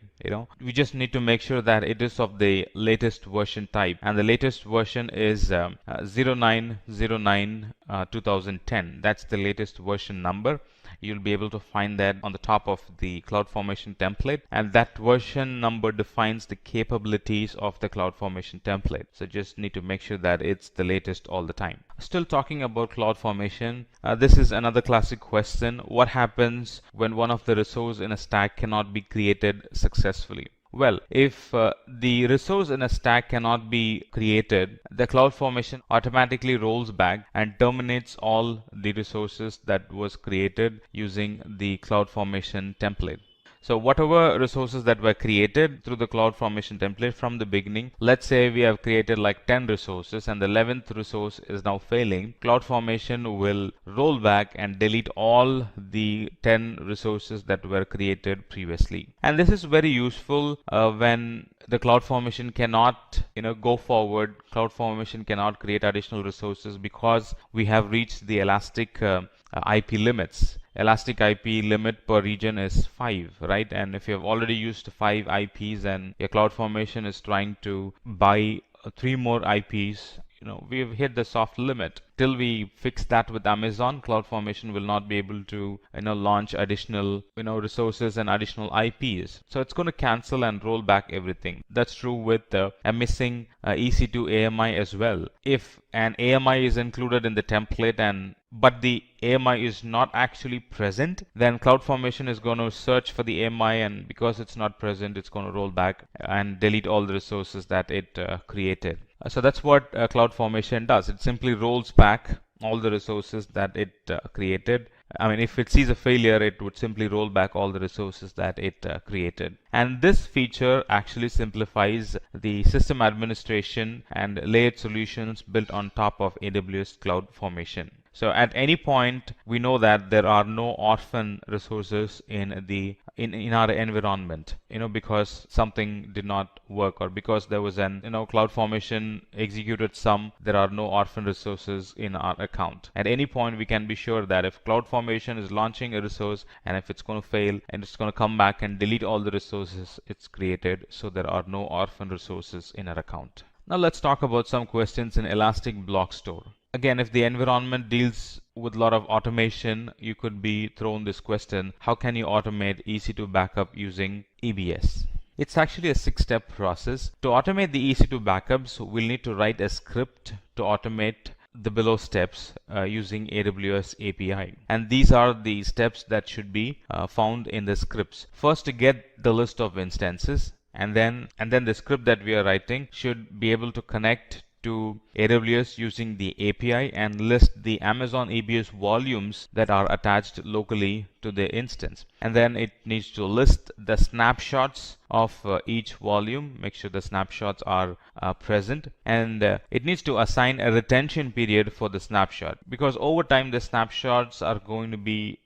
We just need to make sure that it is of the latest version type, and the latest version is 0909 2010. That's the latest version number. You'll be able to find that on the top of the CloudFormation template, and that version number defines the capabilities of the CloudFormation template. So just need to make sure that it's the latest all the time. Still talking about CloudFormation, this is another classic question. What happens when one of the resources in a stack cannot be created successfully? Well, if the resource in a stack cannot be created, the CloudFormation automatically rolls back and terminates all the resources that was created using the CloudFormation template. So whatever resources that were created through the CloudFormation template from the beginning, let's say we have created like 10 resources and the 11th resource is now failing, CloudFormation will roll back and delete all the 10 resources that were created previously. And this is very useful when the CloudFormation cannot go forward. CloudFormation cannot create additional resources because we have reached the Elastic IP limits. Elastic IP limit per region is 5, right? And if you have already used 5 IPs and your CloudFormation is trying to buy 3 more IPs, we have hit the soft limit. Till we fix that with Amazon, CloudFormation will not be able to launch additional resources and additional IPs. So it's going to cancel and roll back everything. That's true with a missing EC2 AMI as well. If an AMI is included in the template but the AMI is not actually present, then CloudFormation is going to search for the AMI, and because it's not present, it's going to roll back and delete all the resources that it created. So that's what CloudFormation does. It simply rolls back all the resources that it created. I mean, if it sees a failure, it would simply roll back all the resources that it created. And this feature actually simplifies the system administration and layered solutions built on top of AWS CloudFormation. So at any point, we know that there are no orphan resources in our environment, because something did not work, or because there was an CloudFormation executed some, there are no orphan resources in our account. At any point, we can be sure that if CloudFormation is launching a resource and if it's going to fail, and it's going to come back and delete all the resources it's created, so there are no orphan resources in our account. Now let's talk about some questions in Elastic Block Store. Again, if the environment deals with a lot of automation, you could be thrown this question: how can you automate EC2 backup using EBS? It's actually a 6-step process. To automate the EC2 backups, we'll need to write a script to automate the below steps using AWS API. And these are the steps that should be found in the scripts. First, to get the list of instances, and then the script that we are writing should be able to connect to AWS using the API and list the Amazon EBS volumes that are attached locally to the instance. And then it needs to list the snapshots of each volume, make sure the snapshots are present, and it needs to assign a retention period for the snapshot, because over time the snapshots are going to be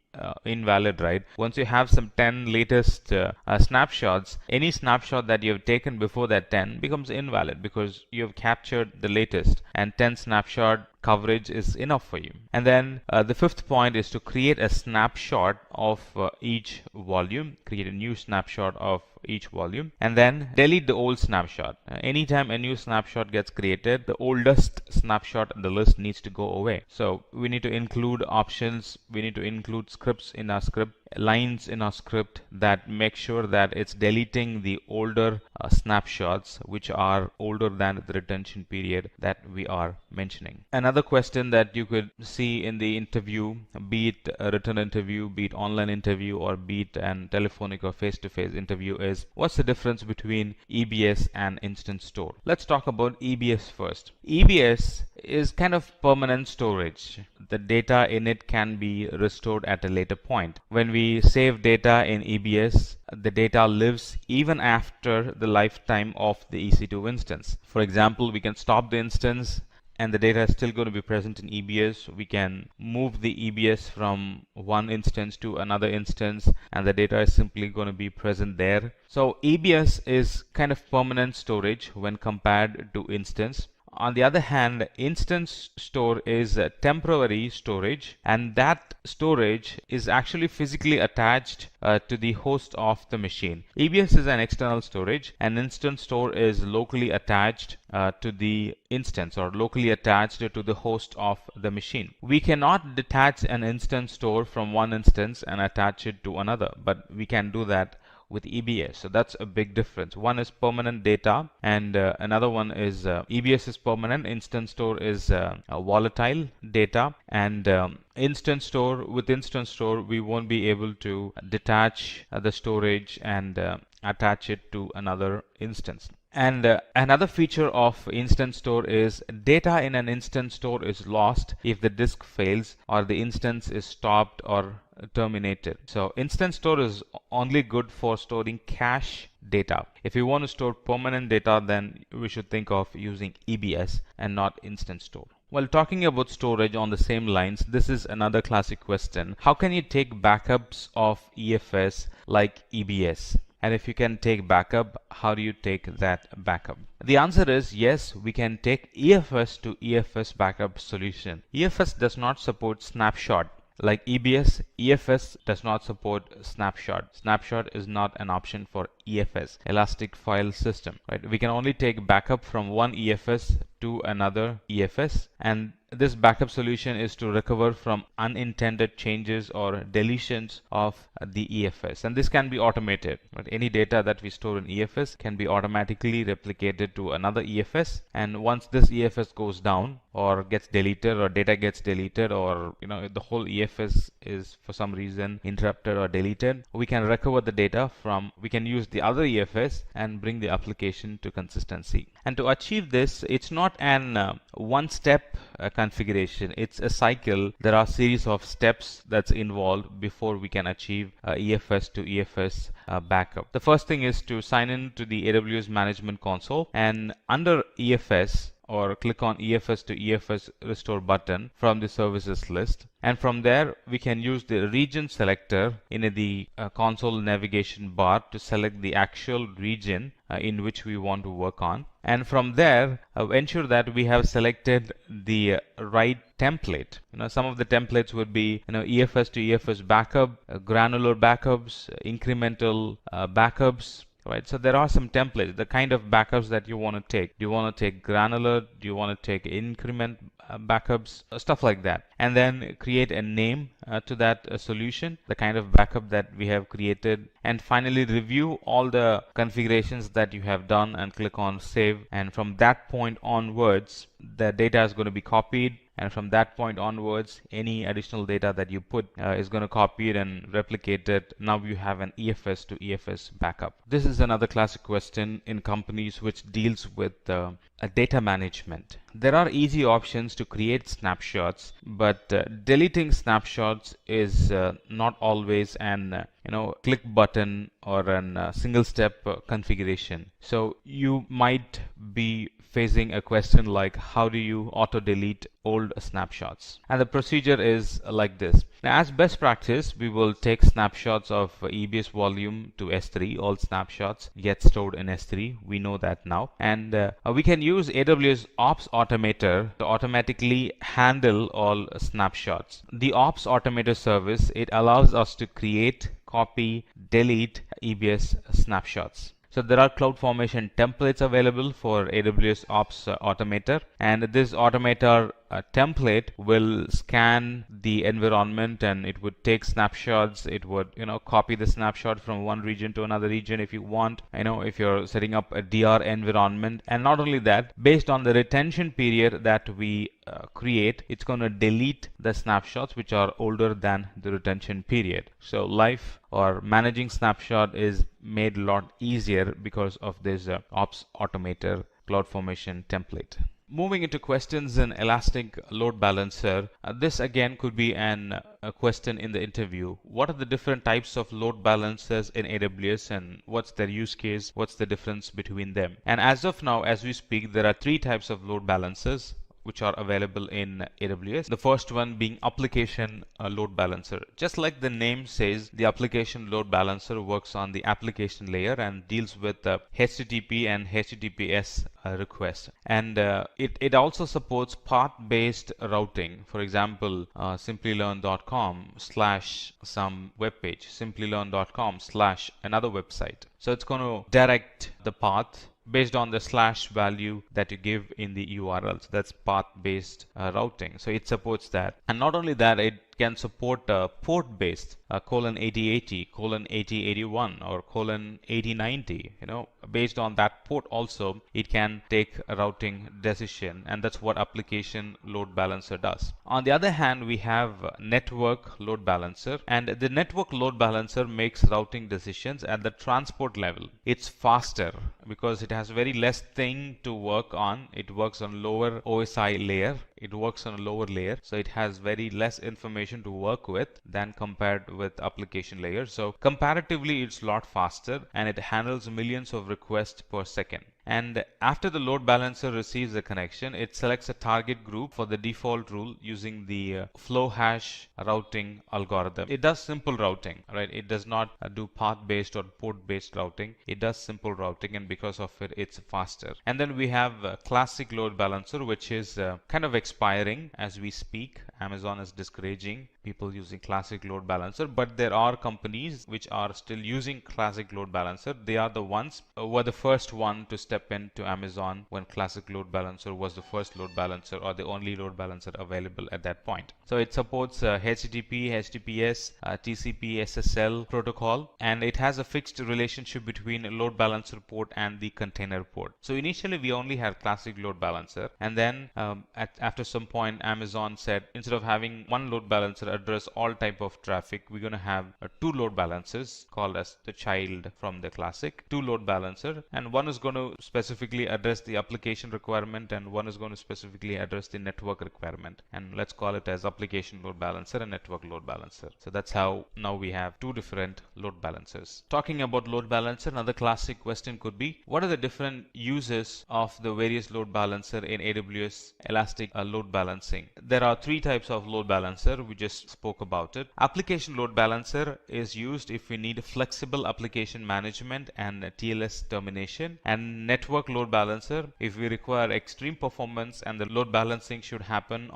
invalid, right? Once you have some 10 latest snapshots, any snapshot that you have taken before that 10 becomes invalid because you have captured the latest, and 10 snapshot coverage is enough for you. And then the fifth point is to create a snapshot of each volume, create a new snapshot of each volume, and then delete the old snapshot. Anytime a new snapshot gets created, the oldest snapshot in the list needs to go away. So we need to include options, we need to include scripts in our script, lines in our script that make sure that it's deleting the older snapshots which are older than the retention period that we are mentioning. Another question that you could see in the interview, be it a written interview, be it online interview, or be it an telephonic or face-to-face interview, is what's the difference between EBS and instance store? Let's talk about EBS first. EBS is kind of permanent storage. The data in it can be restored at a later point. When we save data in EBS, the data lives even after the lifetime of the EC2 instance. For example, we can stop the instance and the data is still going to be present in EBS. We can move the EBS from one instance to another instance and the data is simply going to be present there. So EBS is kind of permanent storage when compared to instance. On the other hand, instance store is temporary storage, and that storage is actually physically attached to the host of the machine. EBS is an external storage, and instance store is locally attached to the instance or locally attached to the host of the machine. We cannot detach an instance store from one instance and attach it to another, but we can do that with EBS. So that's a big difference. One is permanent data and another one is EBS is permanent, instance store is volatile data, and instance store, with instance store we won't be able to detach the storage and attach it to another instance. And another feature of instance store is data in an instance store is lost if the disk fails or the instance is stopped or terminated. So instance store is only good for storing cache data. If you want to store permanent data, then we should think of using EBS and not instance store. While talking about storage on the same lines, this is another classic question. How can you take backups of EFS like EBS? And if you can take backup, how do you take that backup? The answer is yes, we can take EFS to EFS backup solution. EFS does not support snapshot. Like EBS, EFS does not support snapshot. Snapshot is not an option for EFS, Elastic File System. Right? We can only take backup from one EFS to another EFS, and this backup solution is to recover from unintended changes or deletions of the EFS, and this can be automated. Right? Any data that we store in EFS can be automatically replicated to another EFS, and once this EFS goes down or gets deleted or data gets deleted, or the whole EFS is for some reason interrupted or deleted, we can recover the data from, we can use the other EFS and bring the application to consistency. And to achieve this, it's not an one-step configuration, it's a cycle. There are a series of steps that's involved before we can achieve EFS to EFS backup. The first thing is to sign in to the AWS Management Console, and under EFS, or click on EFS to EFS restore button from the services list, and from there we can use the region selector in the console navigation bar to select the actual region in which we want to work on, and from there ensure that we have selected the right template. Some of the templates would be EFS to EFS backup, granular backups, incremental backups. Right, so there are some templates, the kind of backups that you want to take. Do you want to take granular? Do you want to take increment backups? Stuff like that. And then create a name to that solution, the kind of backup that we have created. And finally review all the configurations that you have done and click on save. And from that point onwards, the data is going to be copied. And from that point onwards, any additional data that you put is going to copy it and replicate it. Now you have an EFS to EFS backup. This is another classic question in companies which deals with data management. There are easy options to create snapshots, but deleting snapshots is not always an click button or a single step configuration. So you might be facing a question like, how do you auto delete old snapshots? And the procedure is like this. Now, as best practice, we will take snapshots of EBS volume to S3. All snapshots get stored in S3. We know that now. And we can use AWS Ops Automator to automatically handle all snapshots. The Ops Automator service, it allows us to create, copy, delete EBS snapshots. So there are CloudFormation templates available for AWS Ops Automator, and this Automator template will scan the environment and it would take snapshots. It would, copy the snapshot from one region to another region if you want, if you're setting up a DR environment. And not only that, based on the retention period that we create, it's going to delete the snapshots which are older than the retention period. So life or managing snapshot is made a lot easier because of this Ops Automator CloudFormation template. Moving into questions in Elastic Load Balancer, this again could be a question in the interview. What are the different types of load balancers in AWS and what's their use case? What's the difference between them? And as of now, as we speak, there are 3 types of load balancers which are available in AWS. The first one being application load balancer. Just like the name says, the application load balancer works on the application layer and deals with HTTP and HTTPS requests. And it also supports path-based routing. For example, simplilearn.com / some web page, simplilearn.com / another website. So it's going to direct the path based on the / value that you give in the URL. So that's path-based routing. So it supports that. And not only that, it can support port-based :8080, :8081, or :8090. Based on that port also, it can take a routing decision, and that's what application load balancer does. On the other hand, we have network load balancer, and the network load balancer makes routing decisions at the transport level. It's faster because it has very less thing to work on. It works on lower OSI layer. It works on a lower layer, so it has very less information to work with than compared with application layer. So comparatively, it's a lot faster and it handles millions of requests per second. And after the load balancer receives a connection, it selects a target group for the default rule using the flow hash routing algorithm. It does simple routing, right? It does not do path-based or port-based routing. It does simple routing, and because of it, it's faster. And then we have classic load balancer, which is kind of expiring as we speak. Amazon is discouraging people using classic load balancer, but there are companies which are still using classic load balancer. They are the ones who were the first one to step into Amazon when classic load balancer was the first load balancer or the only load balancer available at that point. So it supports HTTP, HTTPS, TCP, SSL protocol, and it has a fixed relationship between a load balancer port and the container port. So initially we only had classic load balancer, and then after some point Amazon said, instead of having one load balancer address all type of traffic, we're going to have 2 load balancers called as the child from the classic, 2 load balancer, and one is going to specifically address the application requirement and one is going to specifically address the network requirement, and let's call it as application load balancer and network load balancer. So that's how now we have 2 different load balancers. Talking about load balancer, another classic question could be, what are the different uses of the various load balancer in AWS Elastic load balancing? There are 3 types of load balancer. We just spoke about it. Application load balancer is used if we need flexible application management and TLS termination, and network load balancer if we require extreme performance and the load balancing should happen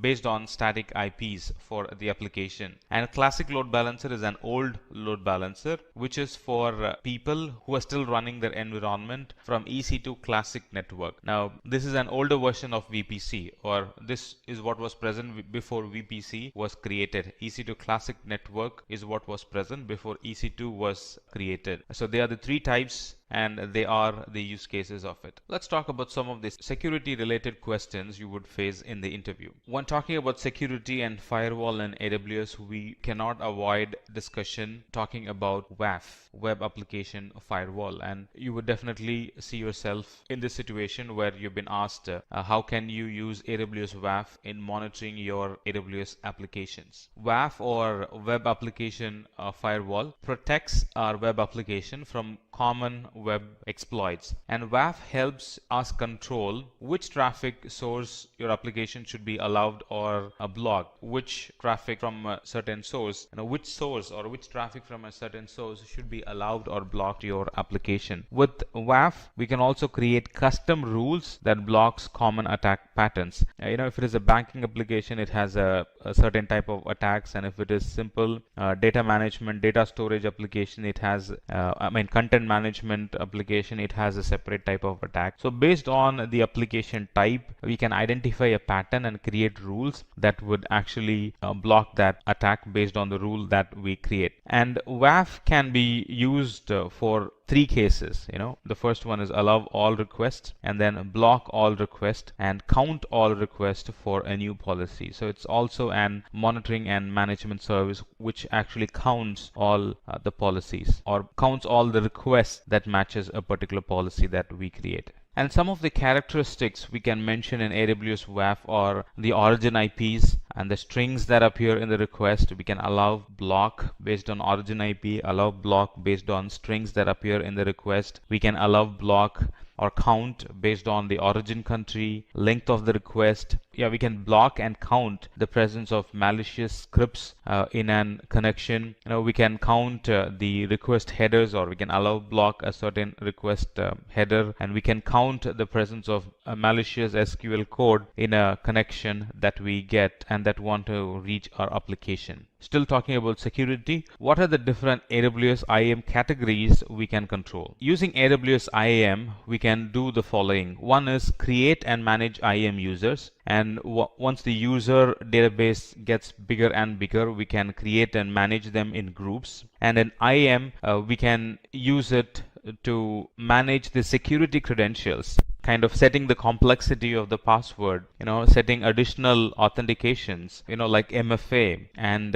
based on static IPs for the application. And classic load balancer is an old load balancer which is for people who are still running their environment from EC2 classic network. Now this is an older version of VPC, or this is what was present before VPC was created. EC2 classic network is what was present before EC2 was created. So they are the 3 types and they are the use cases of it. Let's talk about some of the security related questions you would face in the interview. When talking about security and firewall in AWS, we cannot avoid discussion talking about WAF, Web Application Firewall, and you would definitely see yourself in this situation where you've been asked how can you use AWS WAF in monitoring your AWS applications. WAF or Web Application Firewall protects our web application from common web exploits. And WAF helps us control which traffic source your application should be allowed or blocked, which traffic from a certain source, which source or which traffic from a certain source should be allowed or blocked your application. With WAF, we can also create custom rules that blocks common attack patterns. If it is a banking application, it has a certain type of attacks, and if it is simple data management, data storage application, it has content management application, it has a separate type of attack. So based on the application type, we can identify a pattern and create rules that would actually block that attack based on the rule that we create. And WAF can be used for three cases. The first one is allow all requests, and then block all requests, and count all requests for a new policy. So it's also an monitoring and management service which actually counts all the policies, or counts all the requests that matches a particular policy that we create. And some of the characteristics we can mention in AWS WAF are the origin IPs and the strings that appear in the request. We can allow block based on origin IP, allow block based on strings that appear in the request. We can allow block or count based on the origin country, length of the request. We can block and count the presence of malicious scripts in an connection. We can count the request headers, or we can allow block a certain request header, and we can count the presence of a malicious SQL code in a connection that we get and that want to reach our application. Still talking about security, what are the different AWS IAM categories we can control? Using AWS IAM, we can do the following. One is create and manage IAM users. And once the user database gets bigger and bigger, we can create and manage them in groups. And in IAM, we can use it to manage the security credentials, kind of setting the complexity of the password, setting additional authentications, like MFA, and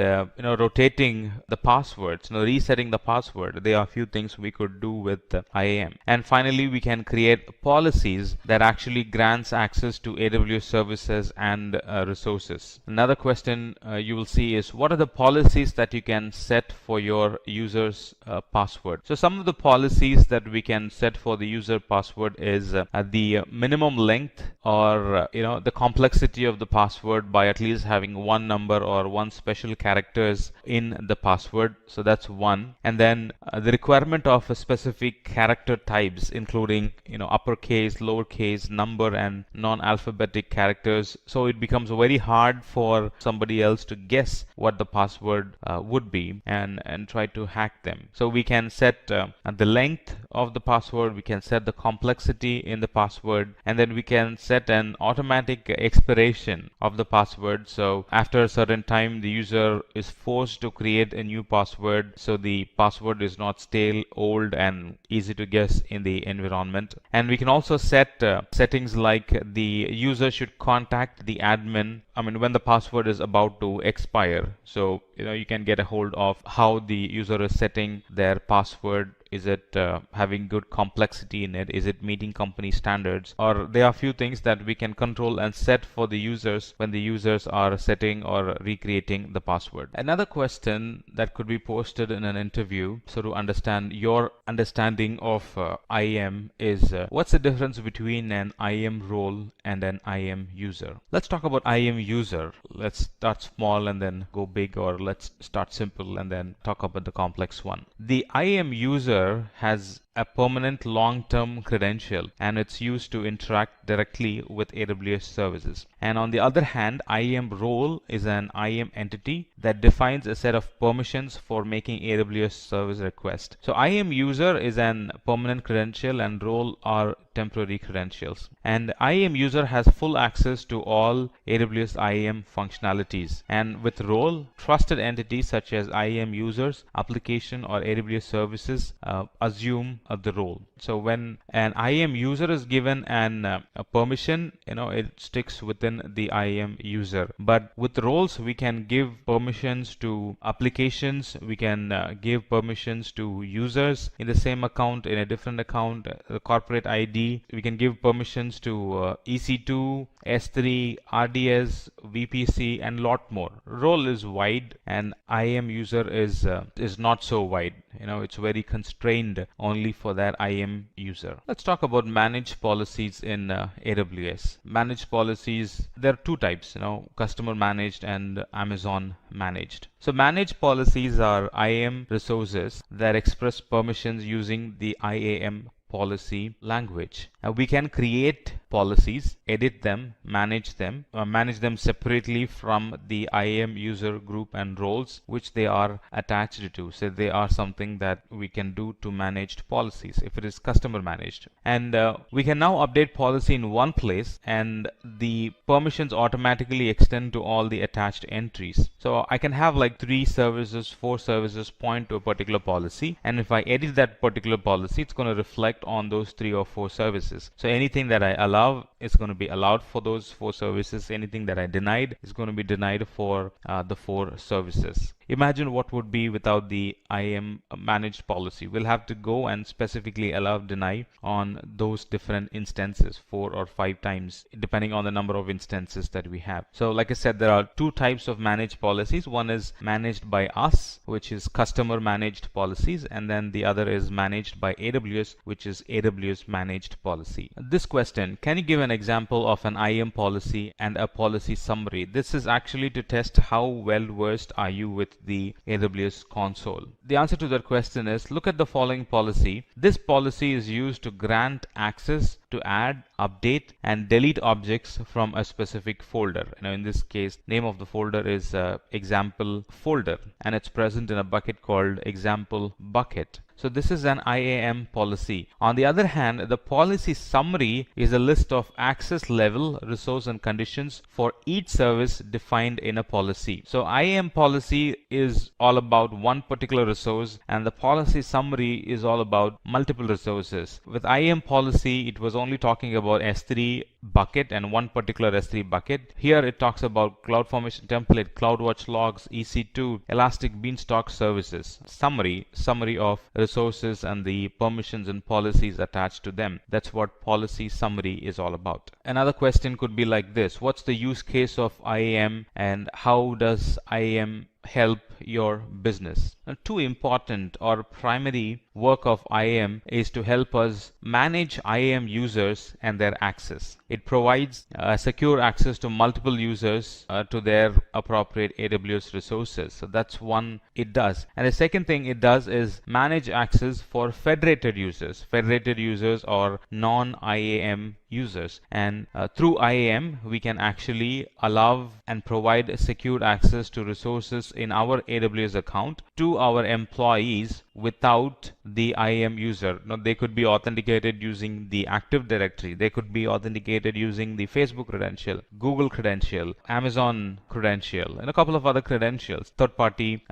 rotating the passwords, resetting the password. There are a few things we could do with IAM. And finally, we can create policies that actually grants access to AWS services and resources. Another question you will see is, what are the policies that you can set for your user's password? So some of the policies that we can set for the user password is the minimum length, or the complexity of the password by at least having one number or one special characters in the password. So that's one. And then the requirement of a specific character types, including uppercase, lowercase, number, and non-alphabetic characters. So it becomes very hard for somebody else to guess what the password would be and try to hack them. So we can set the length of the password, we can set the complexity in the password, and then we can set an automatic expiration of the password. So after a certain time, the user is forced to create a new password, so the password is not stale, old, and easy to guess in the environment. And we can also set settings like the user should contact the admin when the password is about to expire. So you can get a hold of how the user is setting their password. Is it having good complexity in it? Is it meeting company standards? Or there are a few things that we can control and set for the users when the users are setting or recreating the password. Another question that could be posted in an interview, so to understand your understanding of IAM, is what's the difference between an IAM role and an IAM user? Let's talk about IAM user. Let's start small and then go big, or let's start simple and then talk about the complex one. The IAM user has a permanent long-term credential, and it's used to interact directly with AWS services. And on the other hand, IAM role is an IAM entity that defines a set of permissions for making AWS service requests. So IAM user is an permanent credential and role are temporary credentials. And IAM user has full access to all AWS IAM functionalities. And with role, trusted entities such as IAM users, application, or AWS services assume the role. So when an IAM user is given a permission, it sticks within the IAM user. But with roles, we can give permissions to applications, we can give permissions to users in the same account, in a different account, the corporate ID. We can give permissions to EC2, S3, RDS, VPC, and lot more. Role is wide, and IAM user is not so wide. It's very constrained only for that IAM user. Let's talk about managed policies in AWS. Managed policies, there are two types, customer managed and Amazon managed. So managed policies are IAM resources that express permissions using the IAM policy language. We can create policies, edit them, manage them separately from the IAM user group and roles which they are attached to. So they are something that we can do to managed policies if it is customer managed. And we can now update policy in one place, and the permissions automatically extend to all the attached entries. So I can have like 3 services, 4 services point to a particular policy, and if I edit that particular policy, it's going to reflect on those 3 or 4 services. So anything that I allow is going to be allowed for those 4 services. Anything that I denied is going to be denied for the 4 services. Imagine what would be without the IAM managed policy. We'll have to go and specifically allow deny on those different instances 4 or 5 times depending on the number of instances that we have. So like I said, there are 2 types of managed policies. One is managed by us, which is customer managed policies, and then the other is managed by AWS, which is AWS managed policy. This question, can you give an example of an IAM policy and a policy summary? This is actually to test how well versed are you with the AWS console. The answer to that question is, look at the following policy. This policy is used to grant access to add, update and delete objects from a specific folder. In this case, name of the folder is example folder, and it's present in a bucket called example bucket. So this is an IAM policy. On the other hand, the policy summary is a list of access level, resource and conditions for each service defined in a policy. So IAM policy is all about one particular resource, and the policy summary is all about multiple resources. With IAM policy, it was only talking about S3 bucket and one particular S3 bucket. Here it talks about CloudFormation template, CloudWatch logs, EC2, Elastic Beanstalk services. Summary of resources and the permissions and policies attached to them. That's what policy summary is all about. Another question could be like this: what's the use case of IAM and how does IAM help your business? Two important or primary work of IAM is to help us manage IAM users and their access. It provides secure access to multiple users to their appropriate AWS resources. So that's one it does. And the second thing it does is manage access for federated users. Federated users or non-IAM users, and through IAM we can actually allow and provide secure access to resources in our AWS account to our employees without the IAM user. Now, they could be authenticated using the Active Directory, they could be authenticated using the Facebook credential, Google credential, Amazon credential, and a couple of other credentials, third-party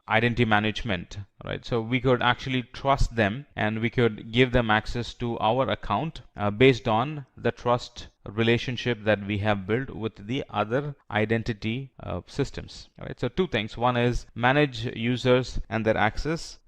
identity management. Right, so we could actually trust them and we could give them access to our account based on the trust relationship that we have built with the other identity systems. Right, so 2 things. One is manage users and their access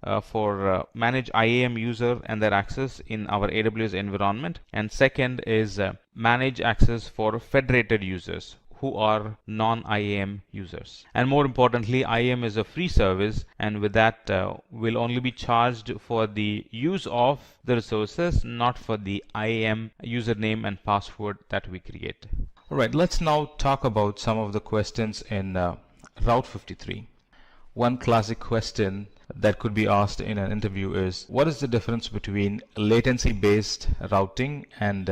manage IAM user and their access in our AWS environment, and second is manage access for federated users who are non-IAM users. And more importantly, IAM is a free service, and with that we'll only be charged for the use of the resources, not for the IAM username and password that we create. Alright, let's now talk about some of the questions in Route 53. One classic question that could be asked in an interview is, what is the difference between latency-based routing and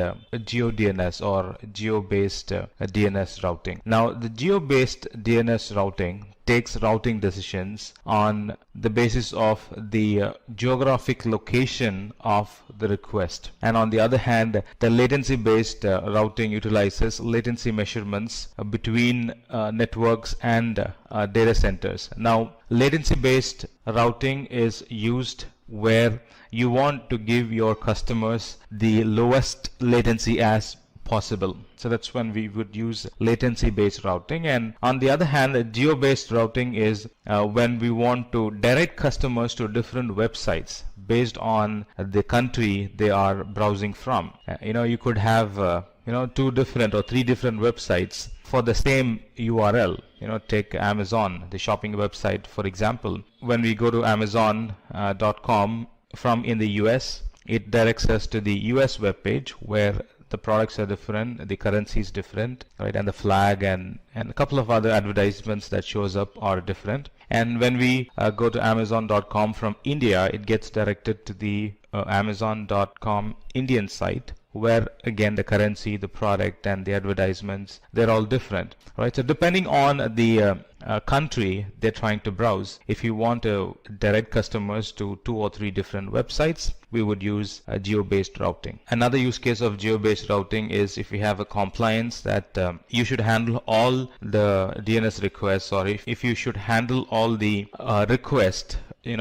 geo-DNS or geo-based DNS routing? Now, the geo-based DNS routing takes routing decisions on the basis of the geographic location of the request, and on the other hand, the latency-based routing utilizes latency measurements between networks and data centers. Now, latency-based routing is used where you want to give your customers the lowest latency as possible. So that's when we would use latency-based routing. And on the other hand, geo-based routing is when we want to direct customers to different websites based on the country they are browsing from. You could have 2 different or 3 different websites for the same URL. Take Amazon, the shopping website, for example. When we go to Amazon.com from in the US, it directs us to the US web page where the products are different, the currency is different, right, and the flag and a couple of other advertisements that shows up are different. And when we go to Amazon.com from India, it gets directed to the Amazon.com Indian site, where again the currency, the product, and the advertisements, they're all different, right? So depending on the country they're trying to browse, if you want to direct customers to 2 or 3 different websites, we would use geo-based routing. Another use case of geo-based routing is if you have a compliance that you should handle all the DNS requests, or if you should handle all the requests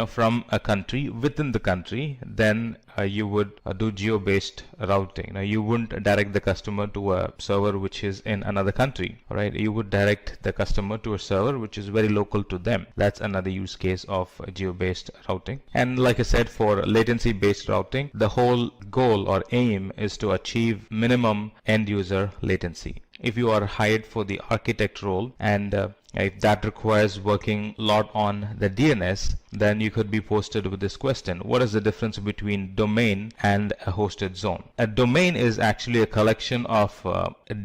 from a country within the country, then you would do geo-based routing. Now, you wouldn't direct the customer to a server which is in another country, right? You would direct the customer to a server which is very local to them. That's another use case of geo-based routing. And like I said, for latency-based routing, the whole goal or aim is to achieve minimum end-user latency. If you are hired for the architect role and if that requires working a lot on the DNS, then you could be posted with this question: what is the difference between domain and a hosted zone? A domain is actually a collection of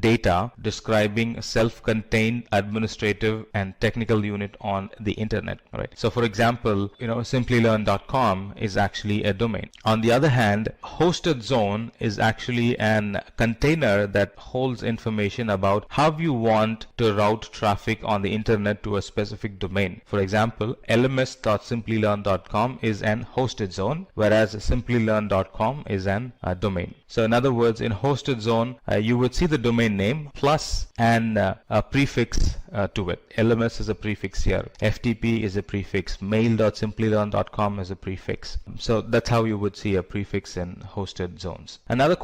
data describing a self-contained administrative and technical unit on the internet, right? So for example, Simplilearn.com is actually a domain. On the other hand, hosted zone is actually an container that holds information about how you want to route traffic on the internet to a specific domain. For example, lms.simplilearn.com is an hosted zone, whereas simplilearn.com is an domain. So in other words, in hosted zone, you would see the domain name plus a prefix to it. LMS is a prefix here. FTP is a prefix. Mail.simplilearn.com is a prefix. So that's how you would see a prefix in hosted zones. Another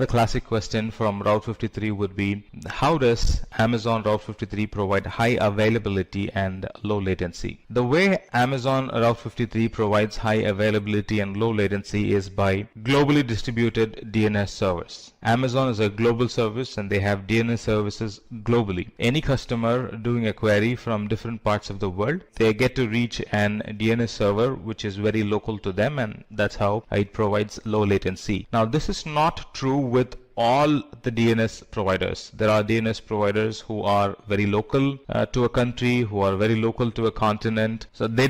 classic question from Route 53 would be: how does Amazon Route 53 provide high availability and low latency? The way Amazon Route 53 provides high availability and low latency is by globally distributed DNS servers. Amazon is a global service and they have DNS services globally. Any customer doing a query from different parts of the world, they get to reach an DNS server which is very local to them, and that's how it provides low latency. Now, this is not true with all the DNS providers. There are DNS providers who are very local to a country, who are very local to a continent. So they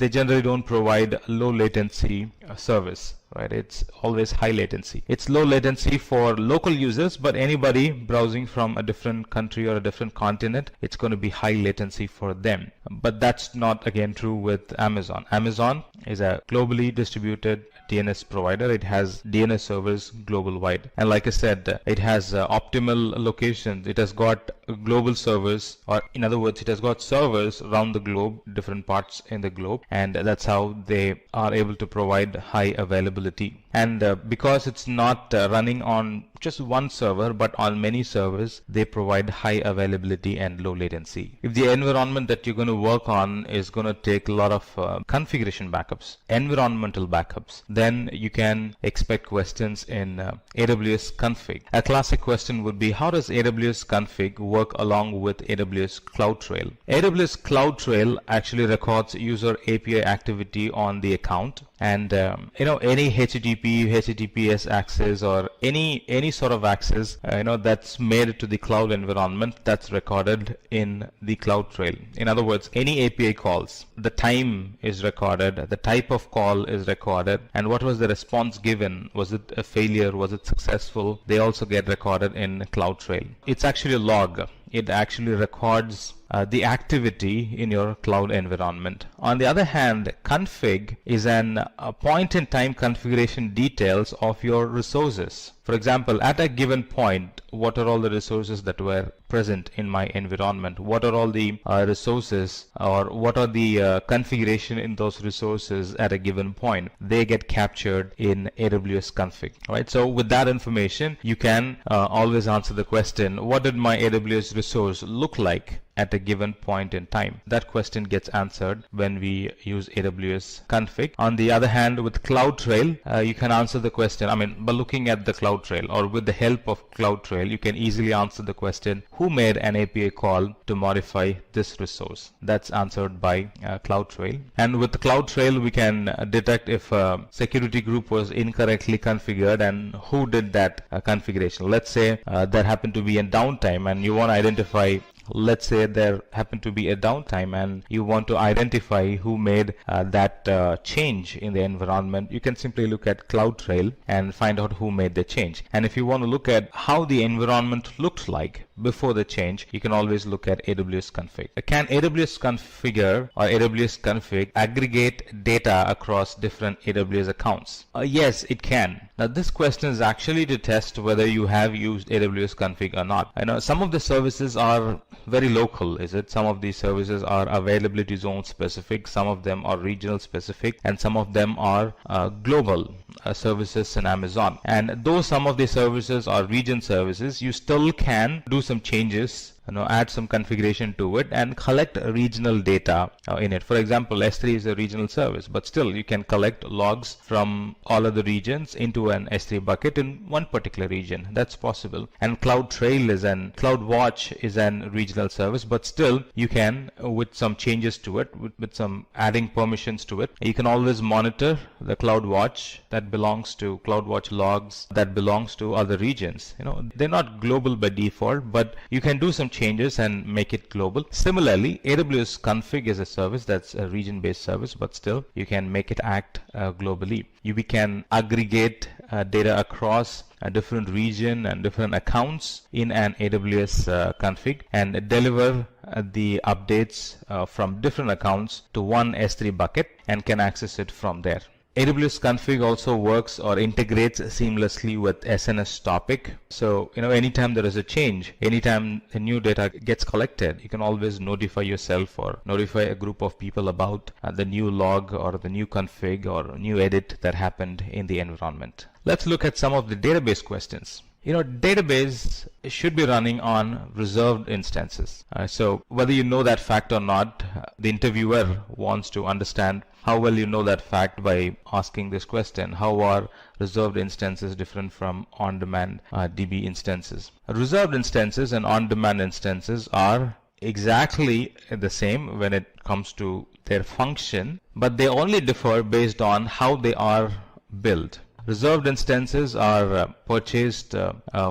generally don't provide low latency service, right? It's always high latency. It's low latency for local users, but anybody browsing from a different country or a different continent, it's going to be high latency for them. But that's not again true with Amazon. Amazon is a globally distributed DNS provider. It has DNS servers global wide, and like I said, it has optimal locations. It has got global servers, or in other words, it has got servers around the globe, different parts in the globe, and that's how they are able to provide high availability. And because it's not running on just one server but on many servers, they provide high availability and low latency. If the environment that you're going to work on is going to take a lot of configuration backups, environmental backups, then you can expect questions in AWS config. A classic question would be: how does AWS config work along with AWS CloudTrail? AWS CloudTrail actually records user API activity on the account, and any HTTPS access or any sort of access that's made to the cloud environment, that's recorded in the CloudTrail. In other words, any API calls, the time is recorded, the type of call is recorded, and what was the response given? Was it a failure? Was it successful? They also get recorded in CloudTrail. It's actually a log. It actually records the activity in your cloud environment. On the other hand, config is a point-in-time configuration details of your resources. For example, at a given point, what are all the resources that were present in my environment? What are all the resources, or what are the configuration in those resources at a given point? They get captured in AWS config, right? So with that information, you can always answer the question: what did my AWS resource look like at a given point in time? That question gets answered when we use AWS config. On the other hand, with CloudTrail, you can answer the question, by looking at the CloudTrail or with the help of CloudTrail, you can easily answer the question, who made an API call to modify this resource? That's answered by CloudTrail. And with the CloudTrail, we can detect if a security group was incorrectly configured and who did that configuration. Let's say there happened to be a downtime and you want to identify, let's say there happened to be a downtime and you want to identify who made that change in the environment. You can simply look at CloudTrail and find out who made the change. And if you want to look at how the environment looked like before the change, you can always look at AWS config. Can AWS configure or AWS config aggregate data across different AWS accounts? Yes, it can. Now this question is actually to test whether you have used AWS config or not. I know some of the services are very local, is it? Some of these services are availability zone specific, some of them are regional specific, and some of them are global services in Amazon. And though some of the services are region services, you still can do some changes, add some configuration to it and collect regional data in it. For example, S3 is a regional service, but still you can collect logs from all of the regions into an S3 bucket in one particular region. That's possible. And CloudWatch is an regional service, but still you can, with some changes to it, with some adding permissions to it, you can always monitor the CloudWatch that belongs to CloudWatch logs that belongs to other regions. They're not global by default, but you can do some changes and make it global. Similarly, AWS config is a service that's a region-based service, but still you can make it act globally. We can aggregate data across a different region and different accounts in an AWS config and deliver the updates from different accounts to one S3 bucket and can access it from there. AWS config also works or integrates seamlessly with SNS topic. So, anytime there is a change, anytime the new data gets collected, you can always notify yourself or notify a group of people about the new log or the new config or new edit that happened in the environment. Let's look at some of the database questions. Database should be running on reserved instances. So whether you know that fact or not, the interviewer wants to understand how well you know that fact by asking this question. How are reserved instances different from on-demand DB instances? Reserved instances and on-demand instances are exactly the same when it comes to their function, but they only differ based on how they are built. Reserved instances are purchased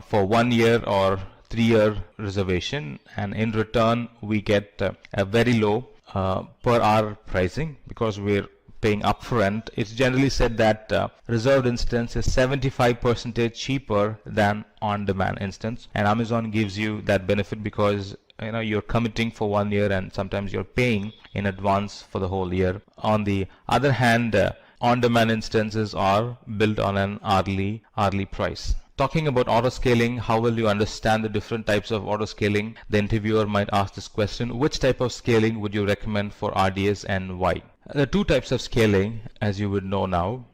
for 1 year or 3-year reservation, and in return we get a very low per hour pricing because we're paying upfront. It's generally said that reserved instance is 75% cheaper than on-demand instance, and Amazon gives you that benefit because you're committing for 1 year and sometimes you're paying in advance for the whole year. On the other hand, on-demand instances are built on an hourly price. Talking about auto scaling, how will you understand the different types of auto scaling? The interviewer might ask this question: which type of scaling would you recommend for RDS and why? There are two types of scaling, as you would know now,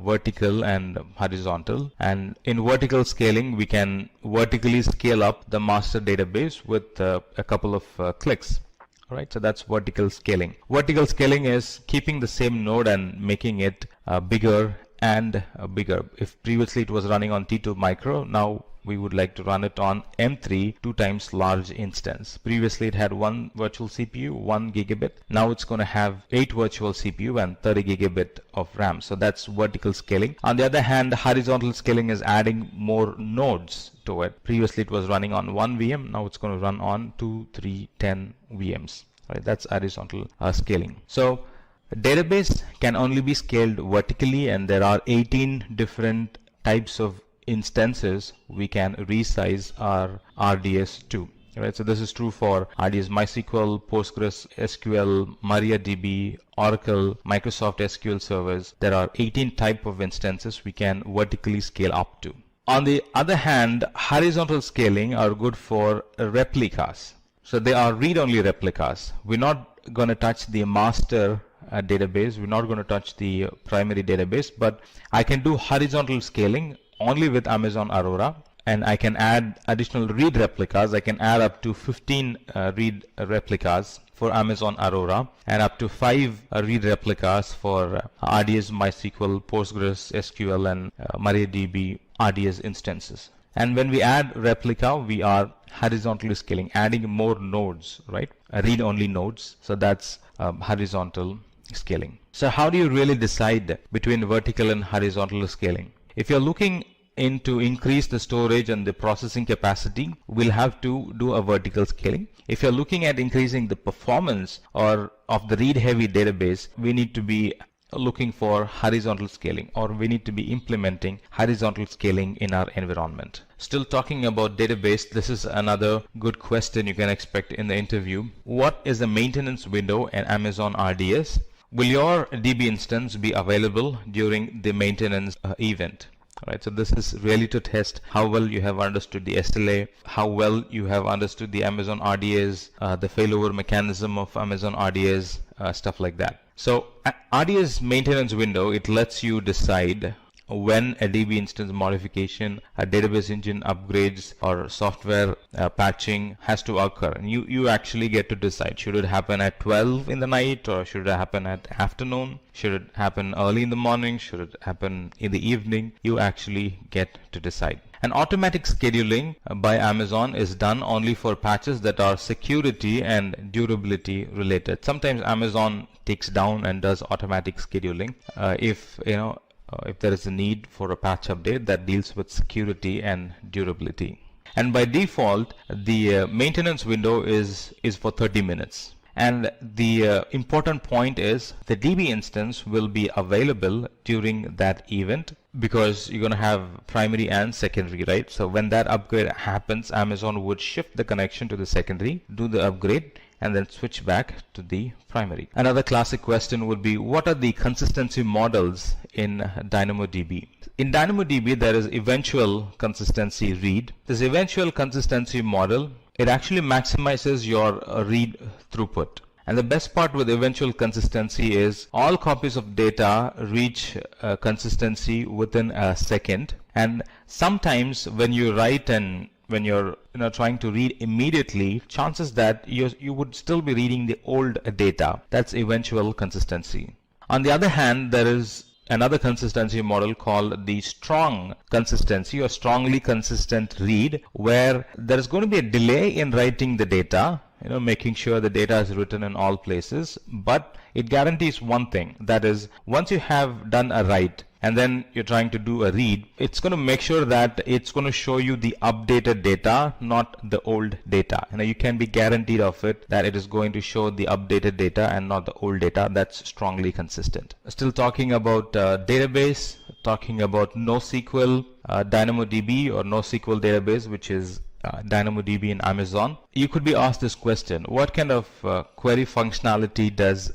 vertical and horizontal. And in vertical scaling, we can vertically scale up the master database with a couple of clicks. Right, so that's vertical scaling. Vertical scaling is keeping the same node and making it bigger and bigger. If previously it was running on T2 micro, now we would like to run it on M3, 2 times large instance. Previously it had 1 virtual CPU, 1 gigabit. Now it's going to have 8 virtual CPU and 30 gigabit of RAM. So that's vertical scaling. On the other hand, horizontal scaling is adding more nodes to it. Previously it was running on 1 VM. Now it's going to run on 2, 3, 10 VMs. Right, that's horizontal scaling. So a database can only be scaled vertically, and there are 18 different types of instances we can resize our RDS to. Right, so this is true for RDS MySQL, Postgres SQL, MariaDB, Oracle, Microsoft SQL servers. There are 18 type of instances we can vertically scale up to. On the other hand, horizontal scaling are good for replicas. So they are read-only replicas. We're not going to touch the master database. We're not going to touch the primary database, but I can do horizontal scaling only with Amazon Aurora, and I can add additional read replicas. I can add up to 15 read replicas for Amazon Aurora and up to 5 read replicas for RDS, MySQL, Postgres, SQL, and MariaDB RDS instances. And when we add replica, we are horizontally scaling, adding more nodes, right? Read-only nodes. So that's horizontal scaling. So how do you really decide between vertical and horizontal scaling? If you're looking to increase the storage and the processing capacity, we'll have to do a vertical scaling. If you're looking at increasing the performance or of the read-heavy database, we need to be looking for horizontal scaling, or we need to be implementing horizontal scaling in our environment. Still talking about database, this is another good question you can expect in the interview. What is the maintenance window in Amazon RDS? Will your DB instance be available during the maintenance event? Right, so this is really to test how well you have understood the SLA, how well you have understood the Amazon RDS, the failover mechanism of Amazon RDS, stuff like that. So RDS maintenance window, it lets you decide when a DB instance modification, a database engine upgrades, or software patching has to occur. And you actually get to decide, should it happen at 12 in the night, or should it happen at afternoon? Should it happen early in the morning? Should it happen in the evening? You actually get to decide. And automatic scheduling by Amazon is done only for patches that are security and durability related. Sometimes Amazon takes down and does automatic scheduling if there is a need for a patch update that deals with security and durability. And by default, the maintenance window is for 30 minutes. And the important point is the DB instance will be available during that event, because you're going to have primary and secondary, right? So when that upgrade happens, Amazon would shift the connection to the secondary, do the upgrade, and then switch back to the primary. Another classic question would be, what are the consistency models in DynamoDB? In DynamoDB, there is eventual consistency read. This eventual consistency model, it actually maximizes your read throughput. And the best part with eventual consistency is all copies of data reach consistency within a second. And sometimes when you write and when you're trying to read immediately, chances that you would still be reading the old data. That's eventual consistency. On the other hand, there is another consistency model called the strong consistency, or strongly consistent read, where there is going to be a delay in writing the data, making sure the data is written in all places, but it guarantees one thing, that is, once you have done a write and then you're trying to do a read, it's going to make sure that it's going to show you the updated data, not the old data. You can be guaranteed of it that it is going to show the updated data and not the old data. That's strongly consistent. Still talking about database, talking about NoSQL, DynamoDB or NoSQL database, which is DynamoDB in Amazon. You could be asked this question: what kind of query functionality does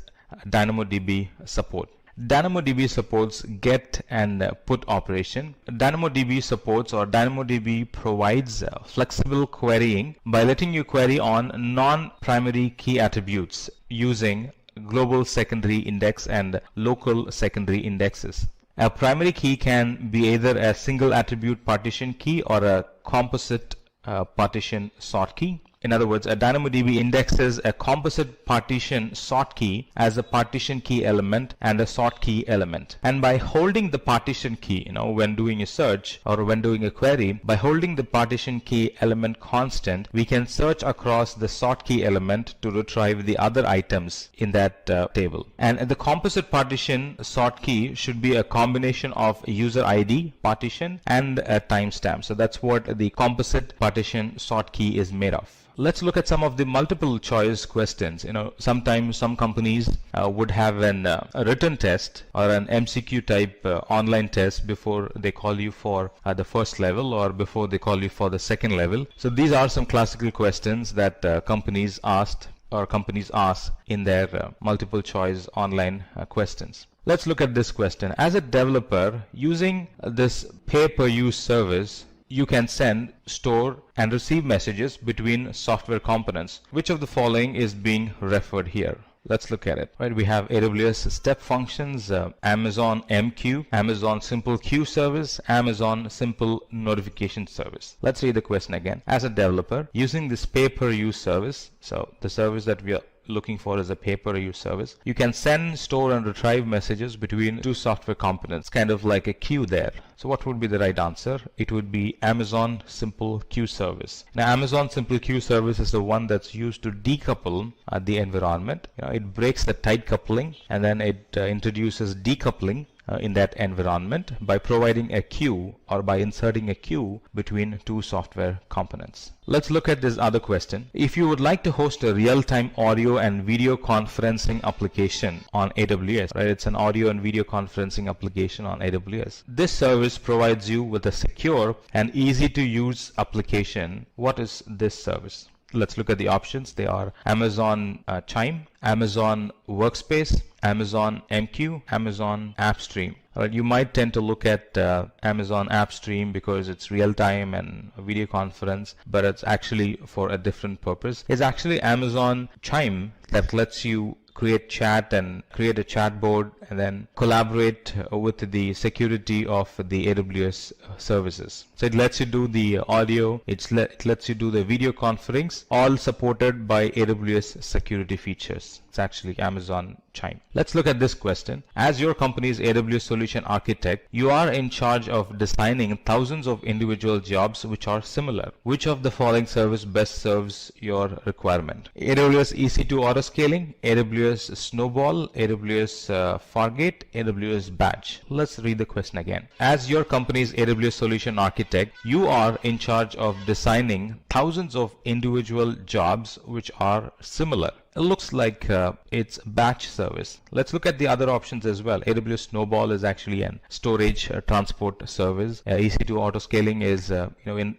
DynamoDB support? DynamoDB supports get and put operation. DynamoDB supports, or DynamoDB provides flexible querying by letting you query on non-primary key attributes using global secondary index and local secondary indexes. A primary key can be either a single attribute partition key or a composite partition sort key. In other words, a DynamoDB indexes a composite partition sort key as a partition key element and a sort key element. And by holding the partition key, when doing a search or when doing a query, by holding the partition key element constant, we can search across the sort key element to retrieve the other items in that table. And the composite partition sort key should be a combination of user ID partition and a timestamp. So that's what the composite partition sort key is made of. Let's look at some of the multiple choice questions. Sometimes some companies would have a written test or an MCQ type online test before they call you for the first level or before they call you for the second level. So these are some classical questions that companies ask in their multiple choice online questions. Let's look at this question. As a developer, using this pay-per-use service, you can send, store, and receive messages between software components. Which of the following is being referred here? Let's look at it. Right, we have AWS Step Functions, Amazon MQ, Amazon Simple Queue Service, Amazon Simple Notification Service. Let's read the question again. As a developer, using this pay-per-use service, so the service that we are looking for is a pay-per-use service, you can send, store, and retrieve messages between two software components, kind of like a queue there. So what would be the right answer? It would be Amazon Simple Queue Service. Now, Amazon Simple Queue Service is the one that's used to decouple the environment. It breaks the tight coupling, and then it introduces decoupling in that environment by providing a queue or by inserting a queue between two software components. Let's look at this other question. If you would like to host a real-time audio and video conferencing application on AWS, right? It's an audio and video conferencing application on AWS. This service provides you with a secure and easy to use application. What is this service? Let's look at the options. They are Amazon Chime, Amazon Workspace, Amazon MQ, Amazon AppStream. You might tend to look at Amazon AppStream because it's real-time and a video conference, but it's actually for a different purpose. It's actually Amazon Chime that lets you create chat and create a chat board and then collaborate with the security of the AWS services. So it lets you do the audio, it lets you do the video conferencing, all supported by AWS security features. It's actually Amazon Chime. Let's look at this question. As your company's AWS Solution Architect, you are in charge of designing thousands of individual jobs which are similar. Which of the following service best serves your requirement? AWS EC2 Auto Scaling, AWS Snowball, AWS Fargate, AWS Batch. Let's read the question again. As your company's AWS Solution Architect, you are in charge of designing thousands of individual jobs which are similar. It looks like it's batch service. Let's look at the other options as well. AWS Snowball is actually an storage transport service. EC2 Auto Scaling is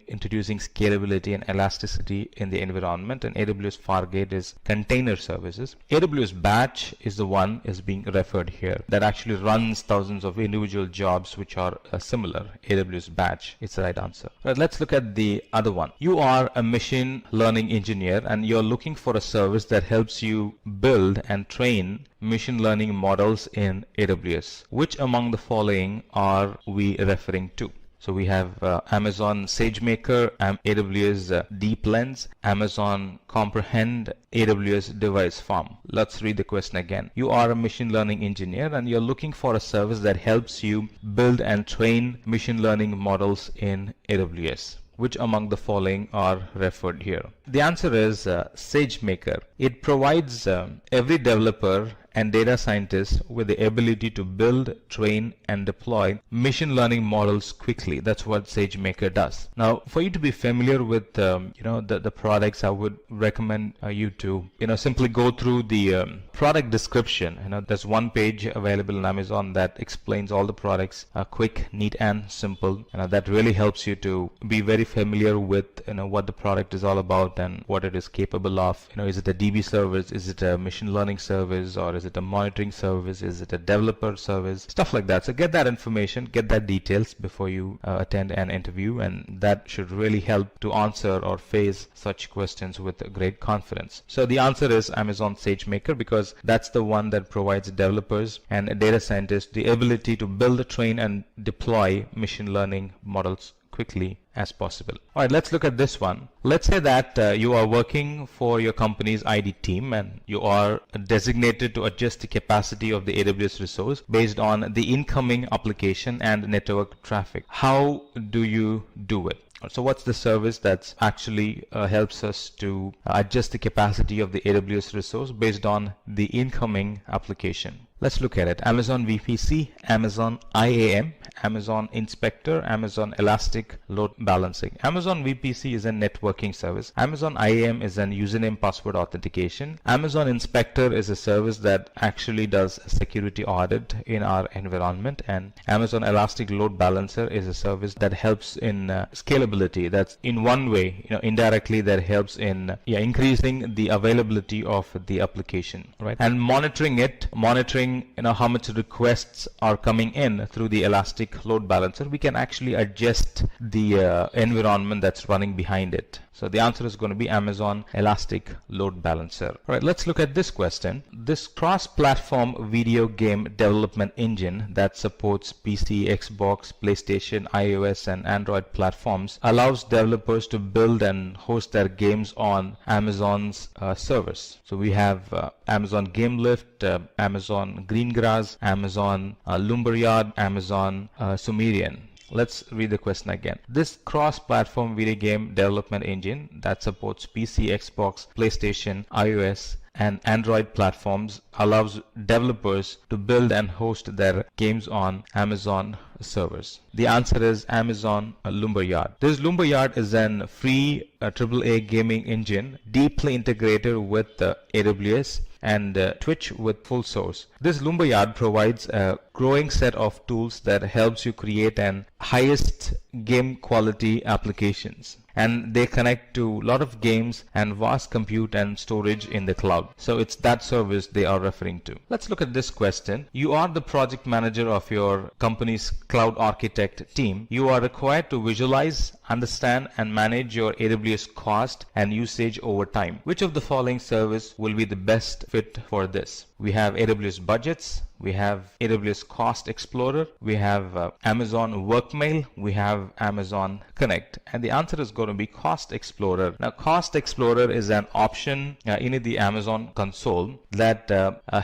introducing scalability and elasticity in the environment, and AWS Fargate is container services. AWS Batch is the one is being referred here that actually runs thousands of individual jobs which are similar. AWS Batch is the right answer. Right, let's look at the other one. You are a machine learning engineer and you're looking for a service that helps you build and train machine learning models in AWS. Which among the following are we referring to? So we have Amazon SageMaker, AWS Deep Lens, Amazon Comprehend, AWS Device Farm. Let's read the question again. You are a machine learning engineer and you're looking for a service that helps you build and train machine learning models in AWS. Which among the following are referred here? The answer is SageMaker. It provides every developer and data scientist with the ability to build, train, and deploy machine learning models quickly. That's what SageMaker does. Now, for you to be familiar with the products, I would recommend you to simply go through the product description. There's one page available on Amazon that explains all the products, quick, neat, and simple. That really helps you to be very familiar with what the product is all about and what it is capable of. Is it a DB service? Is it a machine learning service? Or is it a monitoring service? Is it a developer service? Stuff like that. So get that information, get that details before you attend an interview, and that should really help to answer or face such questions with great confidence. So the answer is Amazon SageMaker, because that's the one that provides developers and data scientists the ability to build, train, and deploy machine learning models quickly as possible. All right, let's look at this one. Let's say that you are working for your company's ID team and you are designated to adjust the capacity of the AWS resource based on the incoming application and network traffic. How do you do it? So what's the service that actually helps us to adjust the capacity of the AWS resource based on the incoming application? Let's look at it. Amazon VPC, Amazon IAM, Amazon Inspector, Amazon Elastic Load Balancing. Amazon VPC is a networking service. Amazon IAM is an username password authentication. Amazon Inspector is a service that actually does a security audit in our environment. And Amazon Elastic Load Balancer is a service that helps in scalability. That's in one way, indirectly that helps in increasing the availability of the application, right? And monitoring how much requests are coming in through the Elastic Elastic Load Balancer, we can actually adjust the environment that's running behind it. So the answer is going to be Amazon Elastic Load Balancer. All right, let's look at this question. This cross-platform video game development engine that supports PC, Xbox, PlayStation, iOS, and Android platforms allows developers to build and host their games on Amazon's servers. So we have Amazon GameLift, Amazon Greengrass, Amazon Lumberyard, Amazon Sumerian. Let's read the question again. This cross-platform video game development engine that supports PC, Xbox, PlayStation, iOS, and Android platforms allows developers to build and host their games on Amazon servers. The answer is Amazon Lumberyard. This Lumberyard is an free AAA gaming engine deeply integrated with AWS and Twitch with full source. This Lumberyard provides a growing set of tools that helps you create an highest game quality applications. And they connect to a lot of games and vast compute and storage in the cloud. So it's that service they are referring to. Let's look at this question. You are the project manager of your company's cloud architect team. You are required to visualize, understand, and manage your AWS cost and usage over time. Which of the following service will be the best fit for this? We have AWS Budgets, we have AWS Cost Explorer, we have Amazon Workmail, we have Amazon Connect. And the answer is going to be Cost Explorer. Now, Cost Explorer is an option in the Amazon console that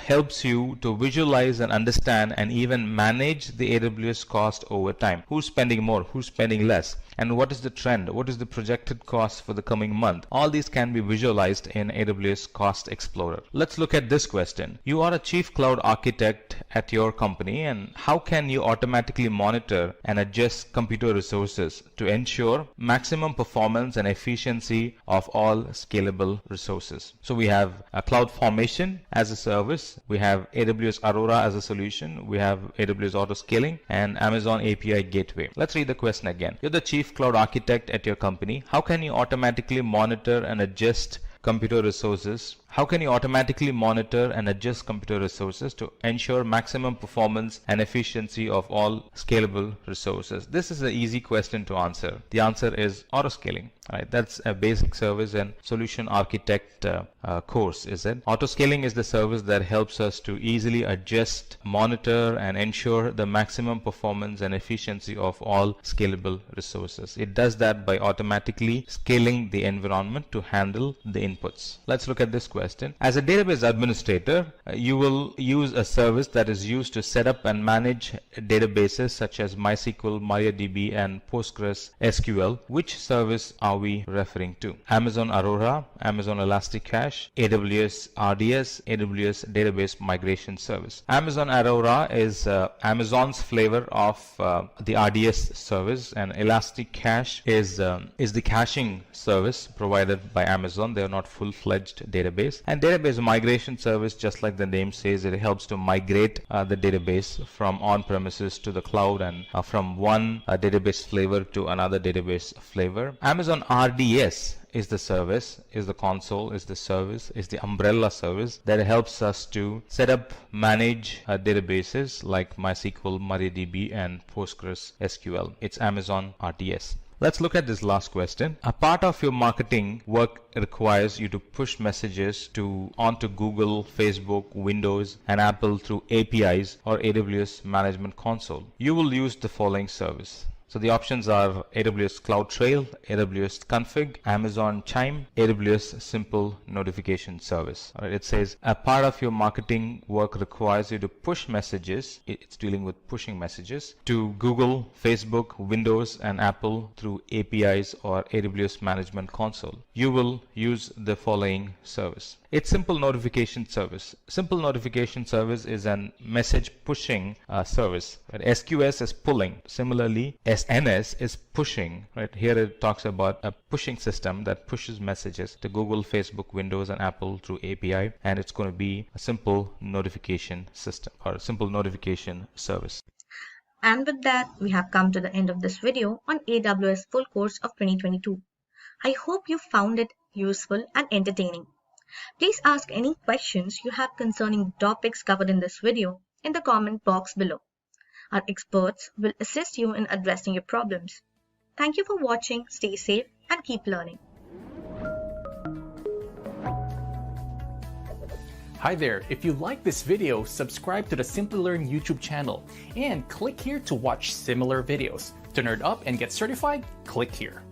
helps you to visualize and understand and even manage the AWS cost over time. Who's spending more? Who's spending less? And what is the trend? What is the projected cost for the coming month? All these can be visualized in AWS Cost Explorer. Let's look at this question. You are a chief cloud architect at your company, and how can you automatically monitor and adjust computer resources to ensure maximum performance and efficiency of all scalable resources? So we have a CloudFormation as a service, we have AWS Aurora as a solution, we have AWS Auto Scaling, and Amazon API Gateway. Let's read the question again. You're the chief cloud architect at your company. How can you automatically monitor and adjust computer resources? How can you automatically monitor and adjust computer resources to ensure maximum performance and efficiency of all scalable resources? This is an easy question to answer. The answer is auto scaling. Right? That's a basic service and solution architect course, is it? Auto scaling is the service that helps us to easily adjust, monitor, and ensure the maximum performance and efficiency of all scalable resources. It does that by automatically scaling the environment to handle the inputs. Let's look at this question. As a database administrator, you will use a service that is used to set up and manage databases such as MySQL, MariaDB, and PostgreSQL. Which service are we referring to? Amazon Aurora, Amazon Elastic Cache, AWS RDS, AWS Database Migration Service. Amazon Aurora is Amazon's flavor of the RDS service, and Elastic Cache is the caching service provided by Amazon. They are not full-fledged database. And database migration service, just like the name says, it helps to migrate the database from on-premises to the cloud and from one database flavor to another database flavor. Amazon RDS is the service, is the console, is the service, is the umbrella service that helps us to set up, manage databases like MySQL, MariaDB, and PostgreSQL. It's Amazon RDS. Let's look at this last question. A part of your marketing work requires you to push messages onto Google, Facebook, Windows, and Apple through APIs or AWS Management Console. You will use the following service. So the options are AWS CloudTrail, AWS Config, Amazon Chime, AWS Simple Notification Service. All right, it says a part of your marketing work requires you to push messages. It's dealing with pushing messages to Google, Facebook, Windows, and Apple through APIs or AWS Management Console. You will use the following service. It's Simple Notification Service. Simple Notification Service is a message pushing service. Right? SQS is pulling. Similarly, SNS is pushing. Right? Here it talks about a pushing system that pushes messages to Google, Facebook, Windows, and Apple through API, and it's going to be a simple notification system or a simple notification service. And with that, we have come to the end of this video on AWS Full Course of 2022. I hope you found it useful and entertaining. Please ask any questions you have concerning the topics covered in this video in the comment box below. Our experts will assist you in addressing your problems. Thank you for watching, stay safe, and keep learning. Hi there, if you like this video, subscribe to the Simplilearn YouTube channel and click here to watch similar videos. To nerd up and get certified, click here.